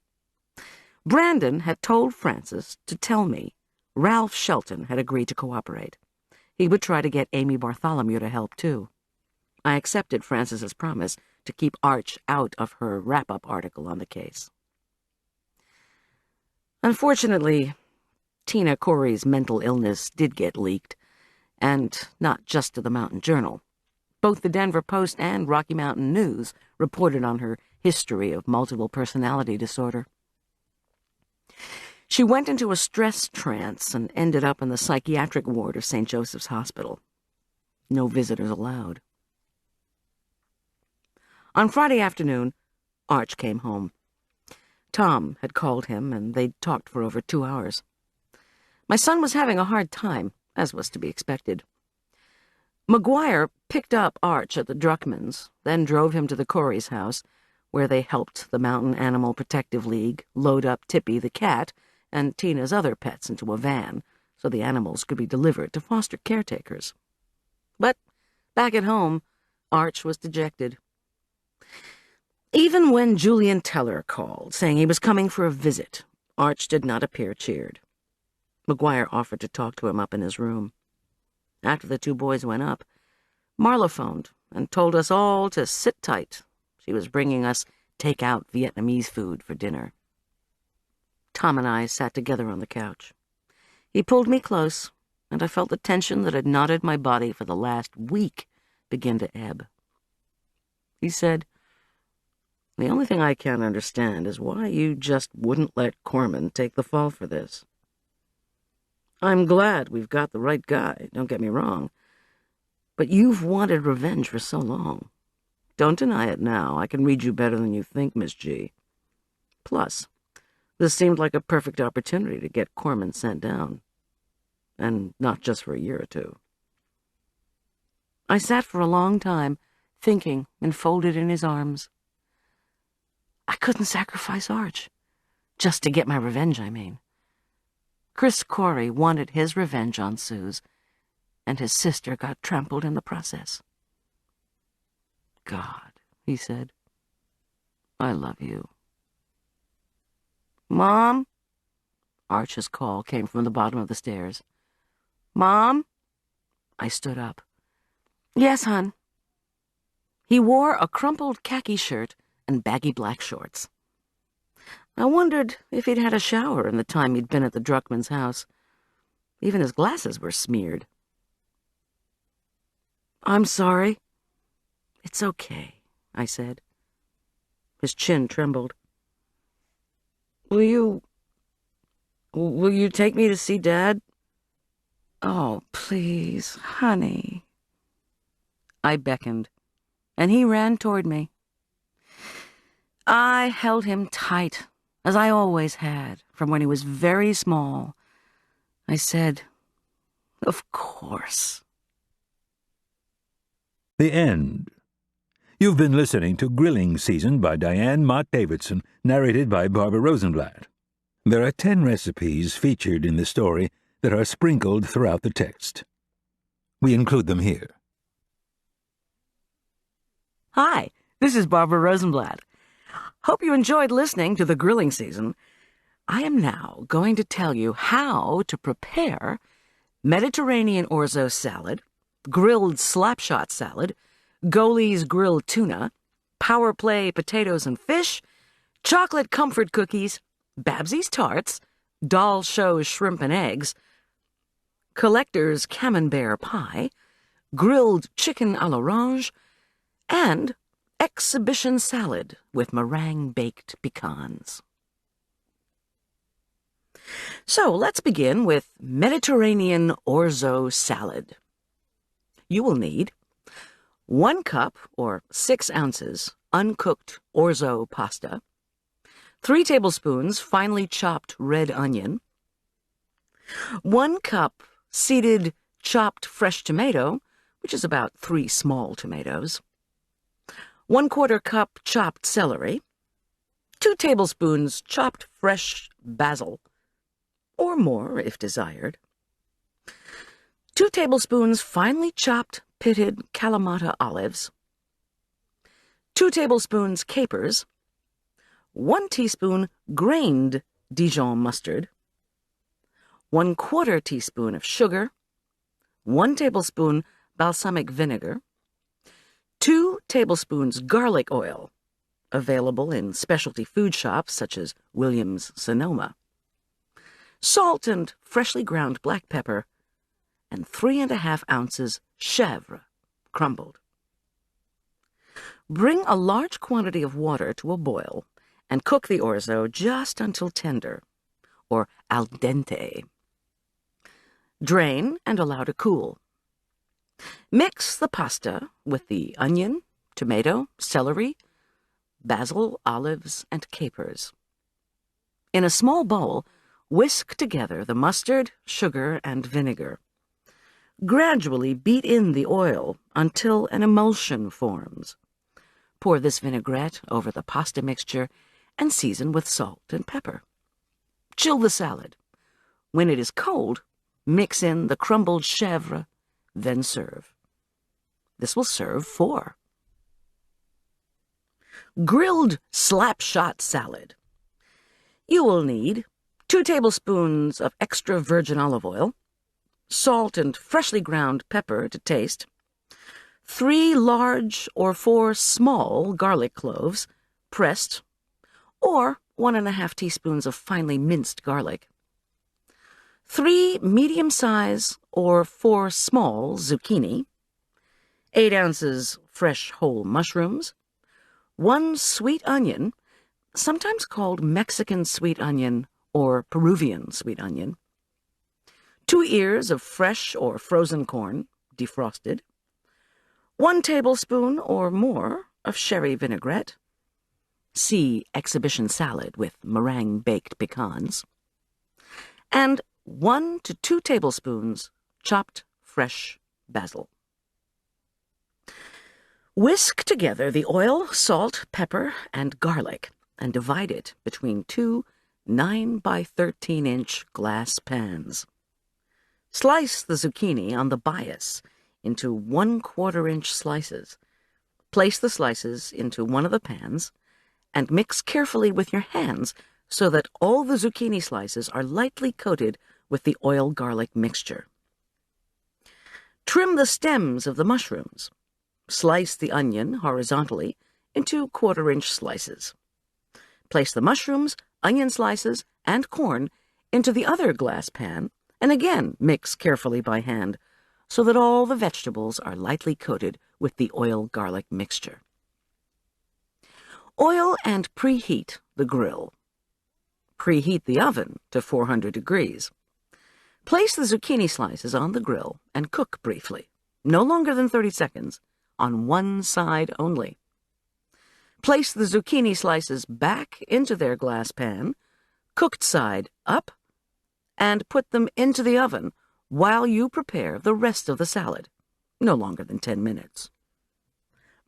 Brandon had told Frances to tell me Ralph Shelton had agreed to cooperate. He would try to get Amy Bartholomew to help, too. I accepted Frances's promise to keep Arch out of her wrap-up article on the case. Unfortunately, Tina Corey's mental illness did get leaked, and not just to the Mountain Journal. Both the Denver Post and Rocky Mountain News reported on her history of multiple personality disorder. She went into a stress trance and ended up in the psychiatric ward of St. Joseph's Hospital. No visitors allowed. On Friday afternoon, Arch came home. Tom had called him, and they'd talked for over 2 hours. My son was having a hard time, as was to be expected. McGuire picked up Arch at the Druckmans, then drove him to the Corey's house, where they helped the Mountain Animal Protective League load up Tippy the cat and Tina's other pets into a van so the animals could be delivered to foster caretakers. But back at home, Arch was dejected. Even when Julian Teller called, saying he was coming for a visit, Arch did not appear cheered. McGuire offered to talk to him up in his room. After the two boys went up, Marla phoned and told us all to sit tight. She was bringing us take-out Vietnamese food for dinner. Tom and I sat together on the couch. He pulled me close, and I felt the tension that had knotted my body for the last week begin to ebb. He said, "The only thing I can't understand is why you just wouldn't let Korman take the fall for this. I'm glad we've got the right guy, don't get me wrong, but you've wanted revenge for so long. Don't deny it now. I can read you better than you think, Miss G. Plus, this seemed like a perfect opportunity to get Korman sent down. And not just for a year or two." I sat for a long time, thinking, enfolded in his arms. I couldn't sacrifice Arch. Just to get my revenge, I mean. Chris Corey wanted his revenge on Suze, and his sister got trampled in the process. "God," he said, "I love you." "Mom?" Arch's call came from the bottom of the stairs. "Mom?" I stood up. "Yes, hon." He wore a crumpled khaki shirt and baggy black shorts. I wondered if he'd had a shower in the time he'd been at the Druckmans' house. Even his glasses were smeared. "I'm sorry." "It's okay," I said. His chin trembled. Will you take me to see Dad?" "Oh, please, honey." I beckoned, and he ran toward me. I held him tight, as I always had, from when he was very small. I said, "Of course." The end. You've been listening to Grilling Season by Diane Mott Davidson, narrated by Barbara Rosenblat. There are 10 recipes featured in the story that are sprinkled throughout the text. We include them here. Hi, this is Barbara Rosenblat. Hope you enjoyed listening to the Grilling Season. I am now going to tell you how to prepare Mediterranean orzo salad, grilled slapshot salad, Goldie's grilled tuna, Power Play potatoes and fish, chocolate comfort cookies, Babsie's tarts, Doll Show shrimp and eggs, Collector's camembert pie, grilled chicken à l'orange, and exhibition salad with meringue-baked pecans. So let's begin with Mediterranean orzo salad. You will need 1 cup, or 6 ounces, uncooked orzo pasta, 3 tablespoons finely chopped red onion, 1 cup seeded chopped fresh tomato, which is about 3 small tomatoes, 1/4 cup chopped celery, 2 tablespoons chopped fresh basil, or more if desired, 2 tablespoons finely chopped pitted Kalamata olives, 2 tablespoons capers, 1 teaspoon grained Dijon mustard, 1/4 teaspoon of sugar, 1 tablespoon balsamic vinegar, 2 tablespoons garlic oil, available in specialty food shops such as Williams Sonoma. Salt and freshly ground black pepper, and 3½ ounces chèvre, crumbled. Bring a large quantity of water to a boil and cook the orzo just until tender, or al dente. Drain and allow to cool. Mix the pasta with the onion, tomato, celery, basil, olives, and capers. In a small bowl, whisk together the mustard, sugar, and vinegar. Gradually beat in the oil until an emulsion forms. Pour this vinaigrette over the pasta mixture and season with salt and pepper. Chill the salad. When it is cold, mix in the crumbled chèvre, then serve. This will serve 4. Grilled slap-shot salad. You will need 2 tablespoons of extra virgin olive oil, salt and freshly ground pepper to taste, 3 large or 4 small garlic cloves, pressed, or 1½ teaspoons of finely minced garlic, 3 medium-size or 4 small zucchini, 8 ounces fresh whole mushrooms, 1 sweet onion, sometimes called Mexican sweet onion or Peruvian sweet onion, 2 ears of fresh or frozen corn, defrosted, 1 tablespoon or more of sherry vinaigrette, see exhibition salad with meringue-baked pecans, and 1 to 2 tablespoons chopped fresh basil. Whisk together the oil, salt, pepper, and garlic, and divide it between 2 9 by 13-inch glass pans. Slice the zucchini on the bias into 1/4-inch slices. Place the slices into one of the pans and mix carefully with your hands so that all the zucchini slices are lightly coated with the oil-garlic mixture. Trim the stems of the mushrooms. Slice the onion horizontally into 1/4-inch slices. Place the mushrooms, onion slices, and corn into the other glass pan and again mix carefully by hand so that all the vegetables are lightly coated with the oil-garlic mixture. Oil and preheat the grill. Preheat the oven to 400 degrees. Place the zucchini slices on the grill and cook briefly, no longer than 30 seconds, on one side only. Place the zucchini slices back into their glass pan, cooked side up, and put them into the oven while you prepare the rest of the salad, no longer than 10 minutes.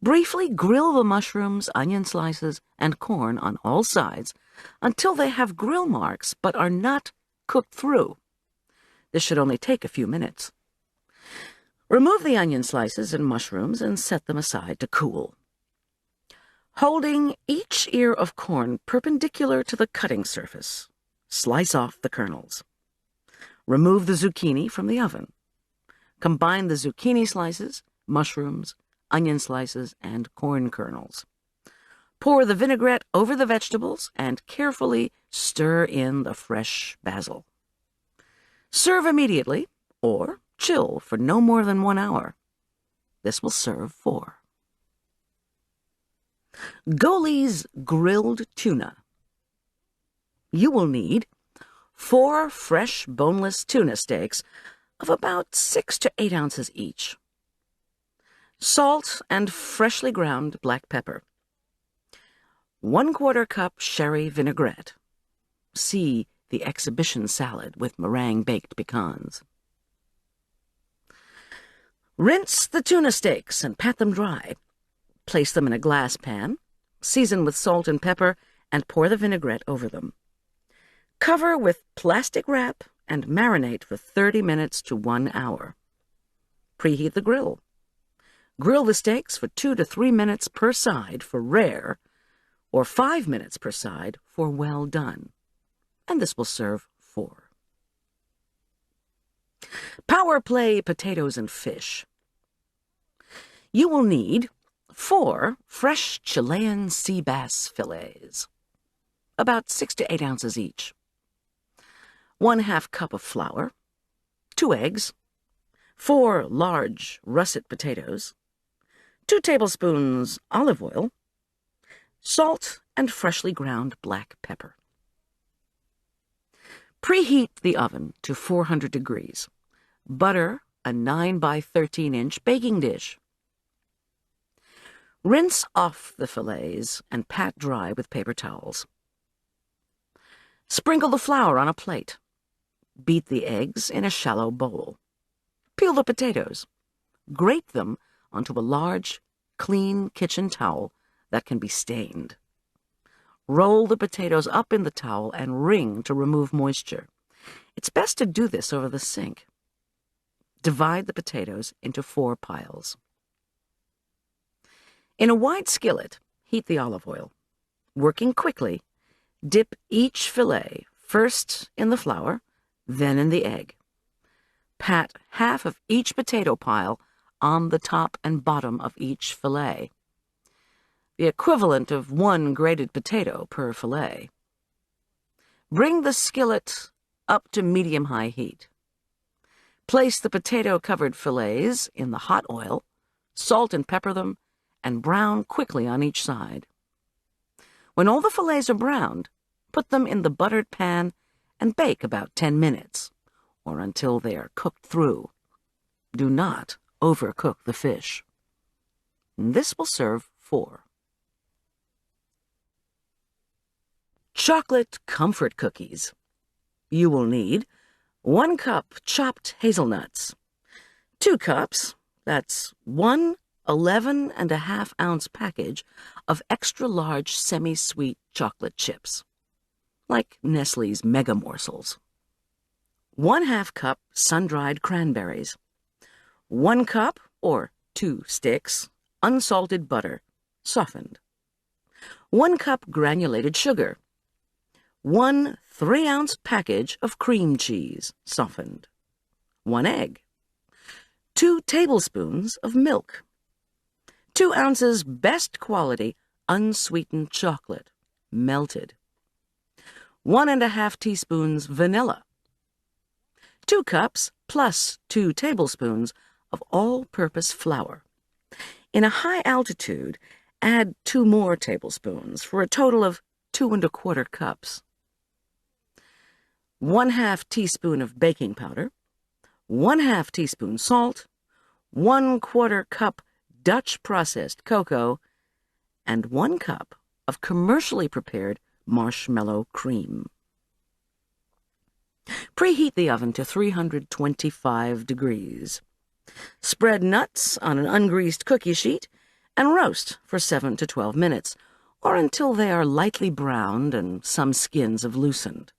Briefly grill the mushrooms, onion slices, and corn on all sides until they have grill marks but are not cooked through. This should only take a few minutes. Remove the onion slices and mushrooms and set them aside to cool. Holding each ear of corn perpendicular to the cutting surface, slice off the kernels. Remove the zucchini from the oven. Combine the zucchini slices, mushrooms, onion slices, and corn kernels. Pour the vinaigrette over the vegetables and carefully stir in the fresh basil. Serve immediately or chill for no more than 1 hour. This will serve 4. Goldy's grilled tuna. You will need 4 fresh boneless tuna steaks of about 6 to 8 ounces each, salt and freshly ground black pepper, 1/4 cup sherry vinaigrette. See the exhibition salad with meringue-baked pecans. Rinse the tuna steaks and pat them dry. Place them in a glass pan, season with salt and pepper, and pour the vinaigrette over them. Cover with plastic wrap and marinate for 30 minutes to 1 hour. Preheat the grill. Grill the steaks for 2 to 3 minutes per side for rare, or 5 minutes per side for well done, and this will serve 4. Power play potatoes and fish. You will need 4 fresh Chilean sea bass fillets, about 6 to 8 ounces each. 1/2 cup of flour, 2 eggs, 4 large russet potatoes, 2 tablespoons olive oil, salt, and freshly ground black pepper. Preheat the oven to 400 degrees. Butter a 9 by 13 inch baking dish. Rinse off the fillets and pat dry with paper towels. Sprinkle the flour on a plate. Beat the eggs in a shallow bowl. Peel the potatoes. Grate them onto a large, clean kitchen towel that can be stained. Roll the potatoes up in the towel and wring to remove moisture. It's best to do this over the sink. Divide the potatoes into 4 piles. In a wide skillet, heat the olive oil. Working quickly, dip each fillet first in the flour, then in the egg. Pat half of each potato pile on the top and bottom of each fillet, the equivalent of 1 grated potato per fillet. Bring the skillet up to medium-high heat. Place the potato-covered fillets in the hot oil, salt and pepper them, and brown quickly on each side. When all the fillets are browned, put them in the buttered pan and bake about 10 minutes, or until they are cooked through. Do not overcook the fish. This will serve 4. Chocolate comfort cookies. You will need 1 cup chopped hazelnuts, 2 cups, that's 1 11.5 ounce package of extra large semi-sweet chocolate chips, like Nestle's Mega Morsels, 1/2 cup sun-dried cranberries, 1 cup, or 2 sticks, unsalted butter, softened, 1 cup granulated sugar, 1 3-ounce package of cream cheese, softened, 1 egg, 2 tablespoons of milk, 2 ounces best quality unsweetened chocolate, melted, 1½ teaspoons vanilla, 2 cups plus 2 tablespoons of all-purpose flour. In a high altitude, add 2 more tablespoons for a total of 2¼ cups. 1/2 teaspoon of baking powder, 1/2 teaspoon salt, 1/4 cup Dutch processed cocoa, and 1 cup of commercially prepared marshmallow cream. Preheat the oven to 325 degrees. Spread nuts on an ungreased cookie sheet and roast for 7 to 12 minutes, or until they are lightly browned and some skins have loosened.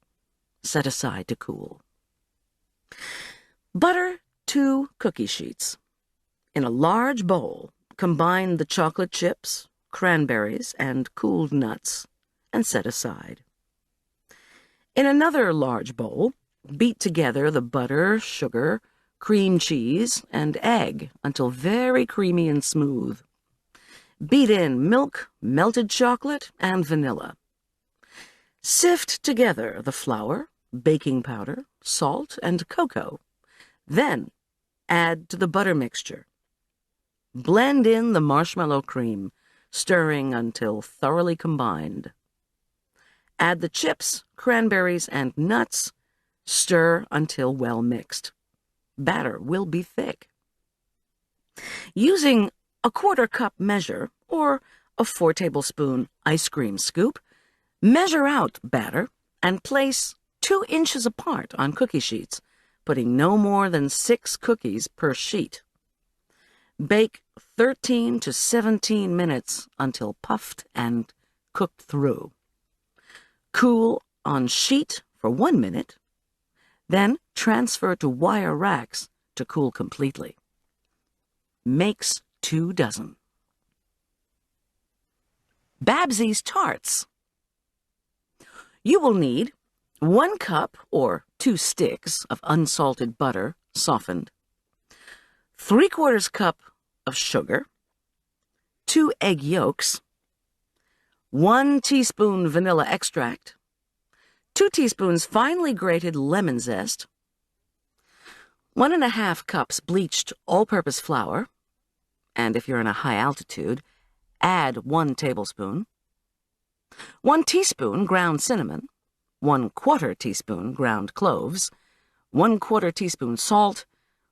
Set aside to cool. Butter 2 cookie sheets. In a large bowl, combine the chocolate chips, cranberries, and cooled nuts, and set aside. In another large bowl, beat together the butter, sugar, cream cheese, and egg until very creamy and smooth. Beat in milk, melted chocolate, and vanilla. Sift together the flour, baking powder, salt, and cocoa. Then add to the butter mixture. Blend in the marshmallow cream, stirring until thoroughly combined. Add the chips, cranberries, and nuts. Stir until well mixed. Batter will be thick. Using a 1/4 cup measure or a 4 tablespoon ice cream scoop, measure out batter and place 2 inches apart on cookie sheets, putting no more than 6 cookies per sheet. Bake 13 to 17 minutes until puffed and cooked through. Cool on sheet for 1 minute, then transfer to wire racks to cool completely. Makes 2 dozen. Babsie's Tarts. You will need 1 cup or 2 sticks of unsalted butter, softened, 3/4 cup of sugar, 2 egg yolks, 1 teaspoon vanilla extract, 2 teaspoons finely grated lemon zest, 1½ cups bleached all-purpose flour, and if you're in a high altitude, add 1 tablespoon, 1 teaspoon ground cinnamon, 1/4 teaspoon ground cloves, 1/4 teaspoon salt,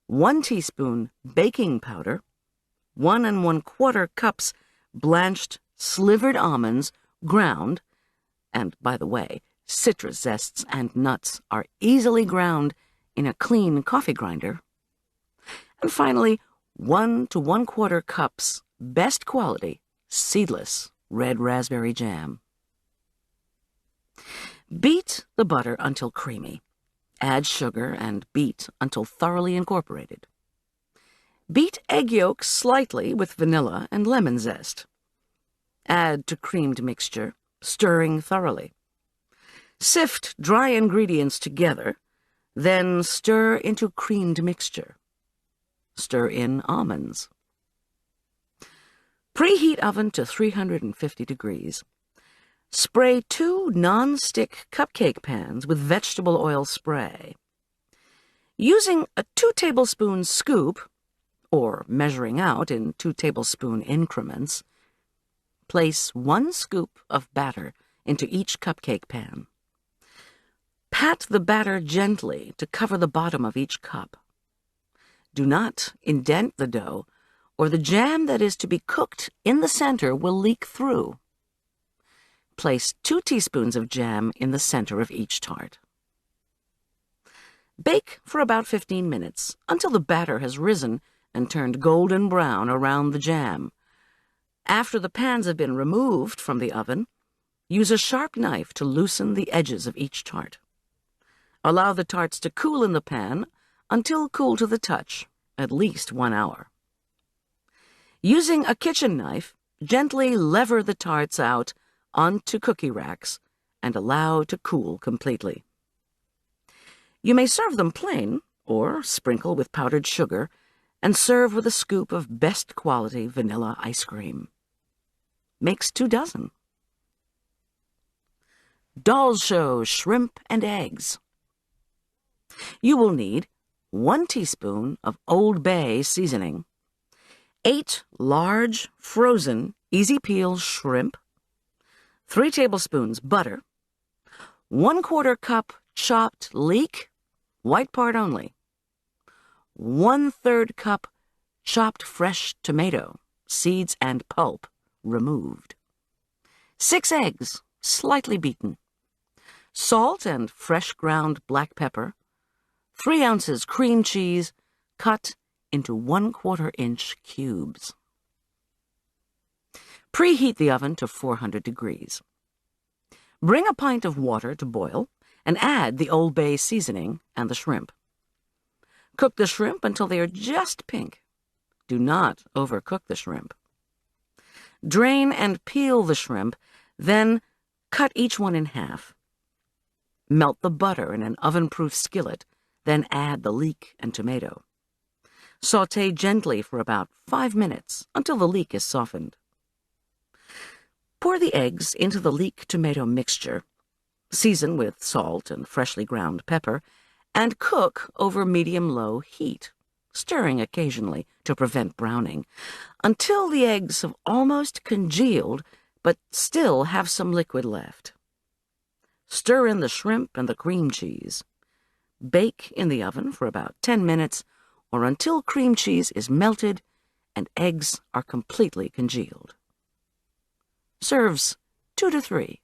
1 teaspoon baking powder, 1 1/4 cups blanched slivered almonds ground, and by the way, citrus zests and nuts are easily ground in a clean coffee grinder, and finally 1 to 1/4 cups best quality seedless red raspberry jam. Beat the butter until creamy. Add sugar and beat until thoroughly incorporated. Beat egg yolks slightly with vanilla and lemon zest. Add to creamed mixture, stirring thoroughly. Sift dry ingredients together, then stir into creamed mixture. Stir in almonds. Preheat oven to 350 degrees. Spray 2 non-stick cupcake pans with vegetable oil spray. Using a 2 tablespoon scoop, or measuring out in 2 tablespoon increments, place 1 scoop of batter into each cupcake pan. Pat the batter gently to cover the bottom of each cup. Do not indent the dough, or the jam that is to be cooked in the center will leak through. Place 2 teaspoons of jam in the center of each tart. Bake for about 15 minutes until the batter has risen and turned golden brown around the jam. After the pans have been removed from the oven, use a sharp knife to loosen the edges of each tart. Allow the tarts to cool in the pan until cool to the touch, at least 1 hour. Using a kitchen knife, gently lever the tarts out onto cookie racks and allow to cool completely. You may serve them plain or sprinkle with powdered sugar and serve with a scoop of best quality vanilla ice cream. Makes 2 dozen. Doll Show shrimp and eggs. You will need 1 teaspoon of Old Bay seasoning, 8 large frozen easy peel shrimp, 3 tablespoons butter, 1/4 cup chopped leek, white part only, 1/3 cup chopped fresh tomato, seeds and pulp removed, 6 eggs, slightly beaten, salt and fresh ground black pepper, 3 ounces cream cheese cut into 1/4 inch cubes. Preheat the oven to 400 degrees. Bring a pint of water to boil and add the Old Bay seasoning and the shrimp. Cook the shrimp until they are just pink. Do not overcook the shrimp. Drain and peel the shrimp, then cut each one in half. Melt the butter in an oven-proof skillet, then add the leek and tomato. Sauté gently for about 5 minutes until the leek is softened. Pour the eggs into the leek-tomato mixture, season with salt and freshly ground pepper, and cook over medium-low heat, stirring occasionally to prevent browning, until the eggs have almost congealed but still have some liquid left. Stir in the shrimp and the cream cheese. Bake in the oven for about 10 minutes or until cream cheese is melted and eggs are completely congealed. Serves 2 to 3.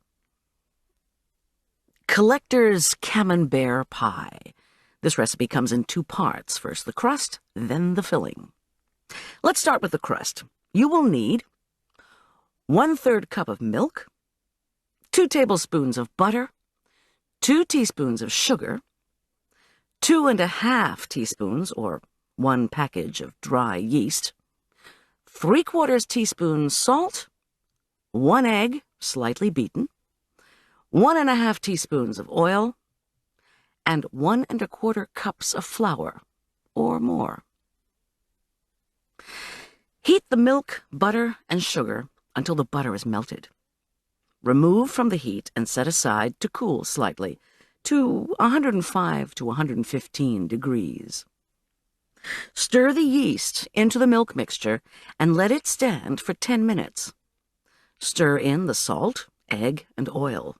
Collector's Camembert Pie. This recipe comes in 2 parts. First the crust, then the filling. Let's start with the crust. You will need 1/3 cup of milk, 2 tablespoons of butter, 2 teaspoons of sugar, 2½ teaspoons or 1 package of dry yeast, 3/4 teaspoon salt, 1 egg, slightly beaten, 1½ teaspoons of oil, and 1¼ cups of flour, or more. Heat the milk, butter, and sugar until the butter is melted. Remove from the heat and set aside to cool slightly to 105 to 115 degrees. Stir the yeast into the milk mixture and let it stand for 10 minutes. Stir in the salt, egg, and oil.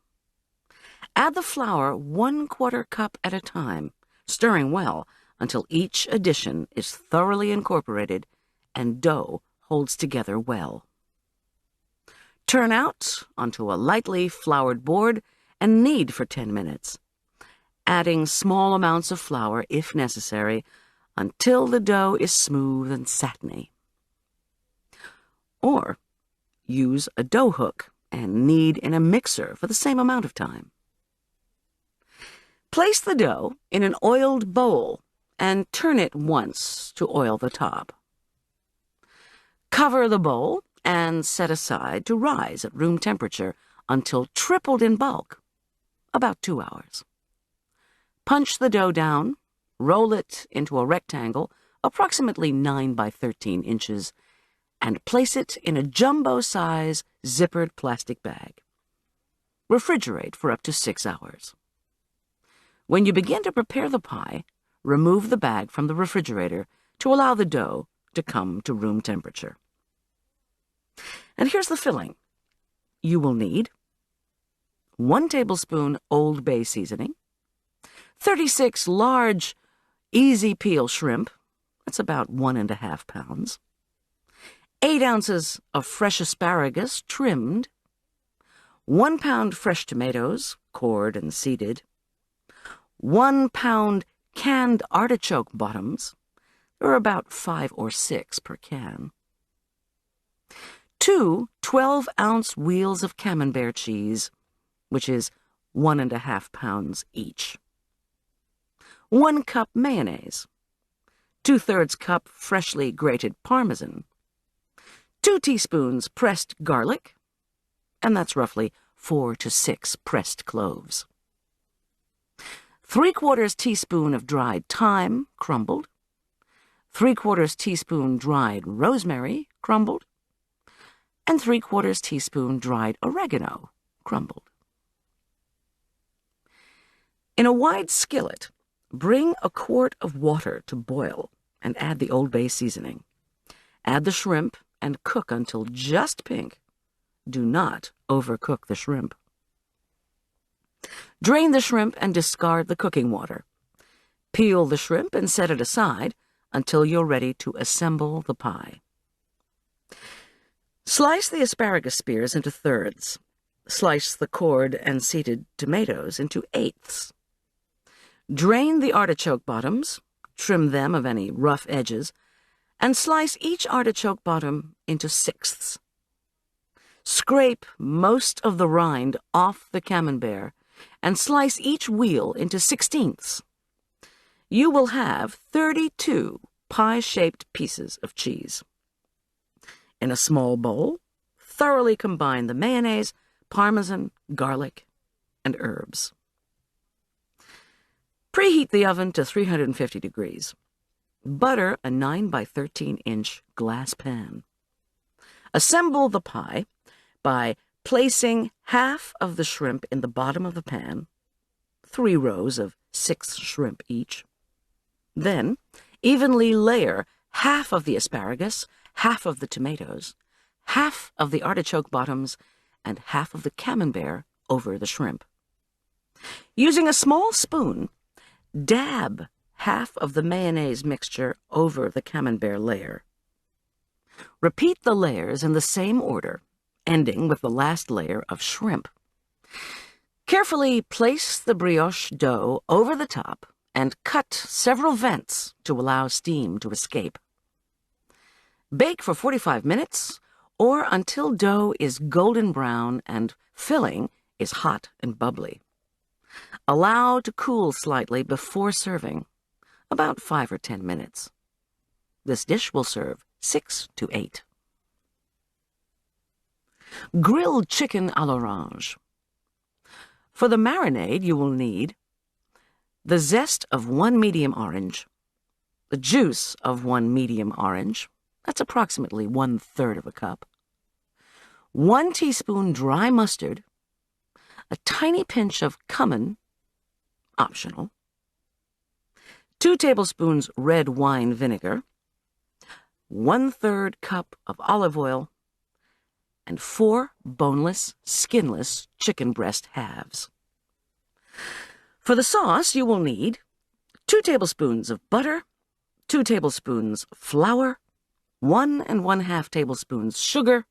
Add the flour 1/4 cup at a time, stirring well until each addition is thoroughly incorporated and dough holds together well. Turn out onto a lightly floured board and knead for 10 minutes, adding small amounts of flour if necessary until the dough is smooth and satiny. Or use a dough hook and knead in a mixer for the same amount of time. Place the dough in an oiled bowl and turn it once to oil the top. Cover the bowl and set aside to rise at room temperature until tripled in bulk, about 2 hours. Punch the dough down, roll it into a rectangle approximately 9 by 13 inches, and place it in a jumbo-size zippered plastic bag. Refrigerate for up to 6 hours. When you begin to prepare the pie, remove the bag from the refrigerator to allow the dough to come to room temperature. And here's the filling. You will need 1 tablespoon Old Bay seasoning, 36 large, easy peel shrimp, that's about 1½ pounds, 8 ounces of fresh asparagus trimmed, 1 pound fresh tomatoes, cored and seeded, 1 pound canned artichoke bottoms, there are about 5 or 6 per can, 2 12-ounce wheels of camembert cheese, which is 1½ pounds each, 1 cup mayonnaise, 2/3 cup freshly grated Parmesan, 2 teaspoons pressed garlic, and that's roughly 4 to 6 pressed cloves, 3/4 teaspoon of dried thyme, crumbled, 3/4 teaspoon dried rosemary, crumbled, and 3/4 teaspoon dried oregano, crumbled. In a wide skillet, bring a quart of water to boil and add the Old Bay seasoning. Add the shrimp and cook until just pink. Do not overcook the shrimp. Drain the shrimp and discard the cooking water. Peel the shrimp and set it aside until you're ready to assemble the pie. Slice the asparagus spears into thirds. Slice the cored and seeded tomatoes into eighths. Drain the artichoke bottoms, trim them of any rough edges, and slice each artichoke bottom into sixths. Scrape most of the rind off the camembert and slice each wheel into 16ths. You will have 32 pie-shaped pieces of cheese. In a small bowl, thoroughly combine the mayonnaise, Parmesan, garlic, and herbs. Preheat the oven to 350 degrees. Butter a 9 by 13 inch glass pan. Assemble the pie by placing half of the shrimp in the bottom of the pan, 3 rows of 6 shrimp each. Then, evenly layer half of the asparagus, half of the tomatoes, half of the artichoke bottoms, and half of the camembert over the shrimp. Using a small spoon, dab half of the mayonnaise mixture over the camembert layer. Repeat the layers in the same order, ending with the last layer of shrimp. Carefully place the brioche dough over the top and cut several vents to allow steam to escape. Bake for 45 minutes or until dough is golden brown and filling is hot and bubbly. Allow to cool slightly before serving, about 5 or 10 minutes. This dish will serve 6 to 8. Grilled chicken à l'orange. For the marinade, you will need the zest of 1 medium orange, the juice of 1 medium orange, That's approximately 1/3 of a cup. 1 teaspoon dry mustard, a tiny pinch of cumin, optional, 2 tablespoons red wine vinegar, 1/3 cup of olive oil, and 4 boneless, skinless chicken breast halves. For the sauce, you will need 2 tablespoons of butter, 2 tablespoons flour, 1 1/2 tablespoons sugar,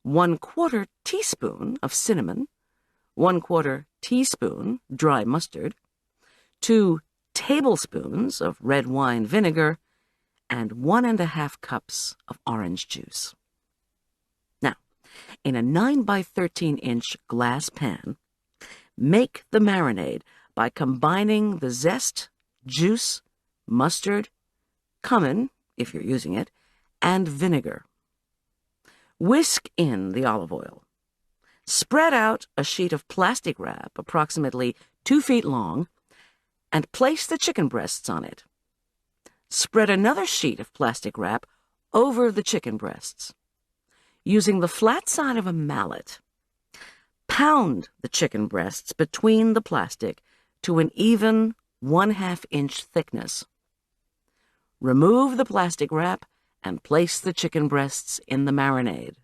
1/4 teaspoon of cinnamon, 1/4 teaspoon dry mustard, 2 tablespoons of red wine vinegar, and 1 1/2 cups of orange juice. Now, in a 9 by 13-inch glass pan, make the marinade by combining the zest, juice, mustard, cumin, if you're using it, and vinegar. Whisk in the olive oil. Spread out a sheet of plastic wrap approximately 2 feet long and place the chicken breasts on it. Spread another sheet of plastic wrap over the chicken breasts. Using the flat side of a mallet, pound the chicken breasts between the plastic to an even 1/2 inch thickness. Remove the plastic wrap and place the chicken breasts in the marinade.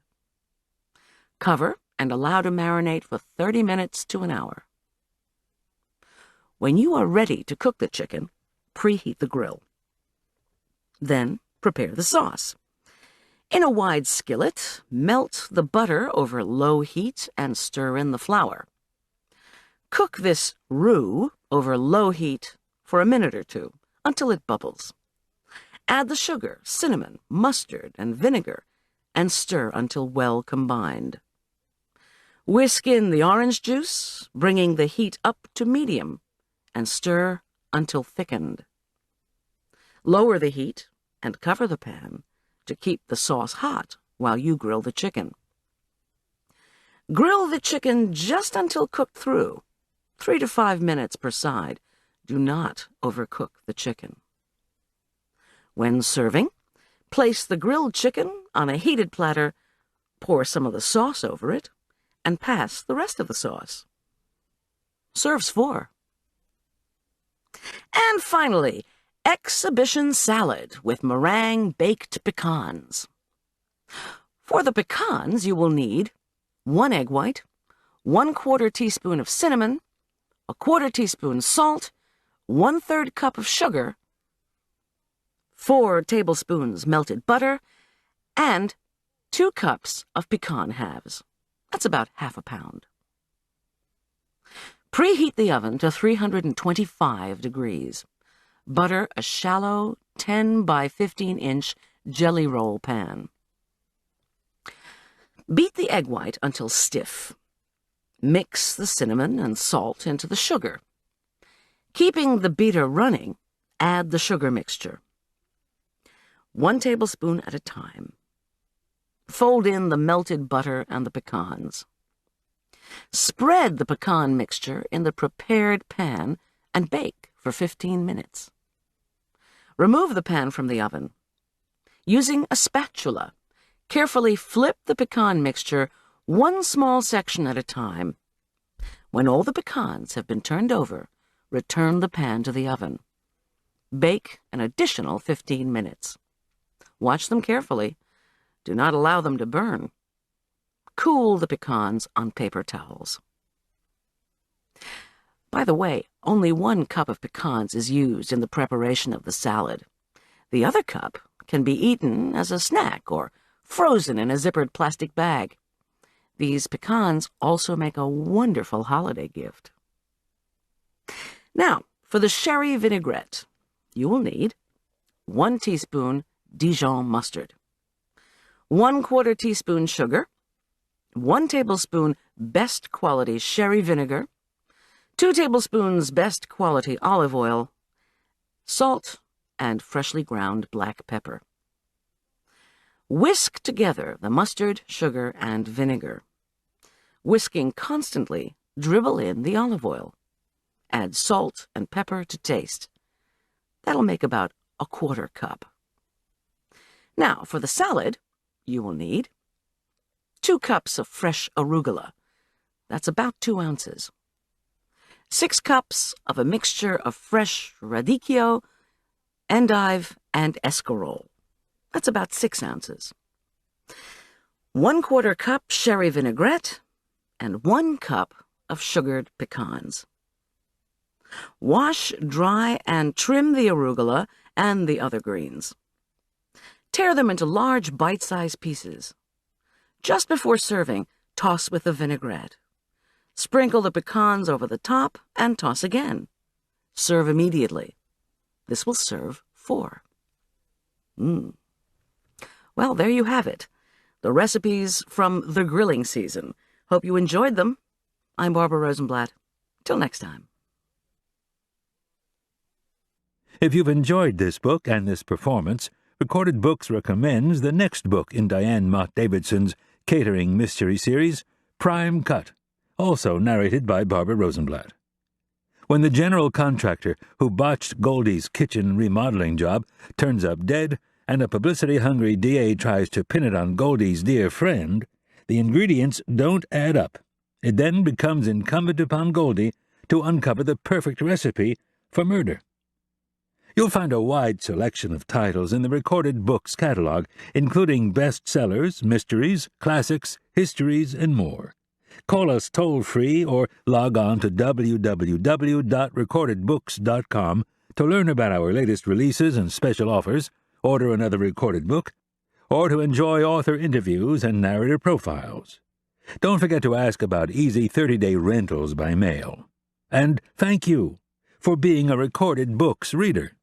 Cover and allow to marinate for 30 minutes to an hour. When you are ready to cook the chicken, preheat the grill. Then prepare the sauce. In a wide skillet, melt the butter over low heat and stir in the flour. Cook this roux over low heat for a minute or two until it bubbles. Add the sugar, cinnamon, mustard, and vinegar and stir until well combined. Whisk in the orange juice, bringing the heat up to medium, and stir until thickened. Lower the heat and cover the pan to keep the sauce hot while you grill the chicken. Grill the chicken just until cooked through, 3 to 5 minutes per side. Do not overcook the chicken. When serving, place the grilled chicken on a heated platter, pour some of the sauce over it, and pass the rest of the sauce. Serves 4. And finally, exhibition salad with meringue baked pecans. For the pecans, you will need 1 egg white, 1/4 teaspoon of cinnamon, 1/4 teaspoon salt, 1/3 cup of sugar, 4 tablespoons melted butter, and 2 cups of pecan halves. That's about 1/2 pound. Preheat the oven to 325 degrees. Butter a shallow 10 by 15-inch jelly roll pan. Beat the egg white until stiff. Mix the cinnamon and salt into the sugar. Keeping the beater running, add the sugar mixture. 1 tablespoon at a time. Fold in the melted butter and the pecans. Spread the pecan mixture in the prepared pan and bake for 15 minutes. Remove the pan from the oven. Using a spatula, carefully flip the pecan mixture 1 small section at a time. When all the pecans have been turned over, return the pan to the oven. Bake an additional 15 minutes. Watch them carefully. Do not allow them to burn. Cool the pecans on paper towels. By the way, only 1 cup of pecans is used in the preparation of the salad. The other cup can be eaten as a snack or frozen in a zippered plastic bag. These pecans also make a wonderful holiday gift. Now, for the sherry vinaigrette, you will need 1 teaspoon Dijon mustard, 1/4 teaspoon sugar, 1 tablespoon best quality sherry vinegar, 2 tablespoons best quality olive oil, salt, and freshly ground black pepper. Whisk together the mustard, sugar, and vinegar. Whisking constantly, dribble in the olive oil. Add salt and pepper to taste. That'll make about 1/4 cup. Now, for the salad, you will need 2 cups of fresh arugula. That's about 2 ounces. 6 cups of a mixture of fresh radicchio, endive, and escarole. That's about 6 ounces. 1/4 cup sherry vinaigrette, and 1 cup of sugared pecans. Wash, dry, and trim the arugula and the other greens. Tear them into large bite-sized pieces. Just before serving, toss with the vinaigrette. Sprinkle the pecans over the top and toss again. Serve immediately. This will serve 4. Well, there you have it. The recipes from the grilling season. Hope you enjoyed them. I'm Barbara Rosenblat. Till next time. If you've enjoyed this book and this performance, Recorded Books recommends the next book in Diane Mott Davidson's Catering Mystery Series, Prime Cut, also narrated by Barbara Rosenblat. When the general contractor who botched Goldy's kitchen remodeling job turns up dead, and a publicity-hungry DA tries to pin it on Goldy's dear friend, the ingredients don't add up. It then becomes incumbent upon Goldy to uncover the perfect recipe for murder. You'll find a wide selection of titles in the Recorded Books catalog, including bestsellers, mysteries, classics, histories, and more. Call us toll-free or log on to www.recordedbooks.com to learn about our latest releases and special offers, order another recorded book, or to enjoy author interviews and narrator profiles. Don't forget to ask about easy 30-day rentals by mail. And thank you for being a Recorded Books reader.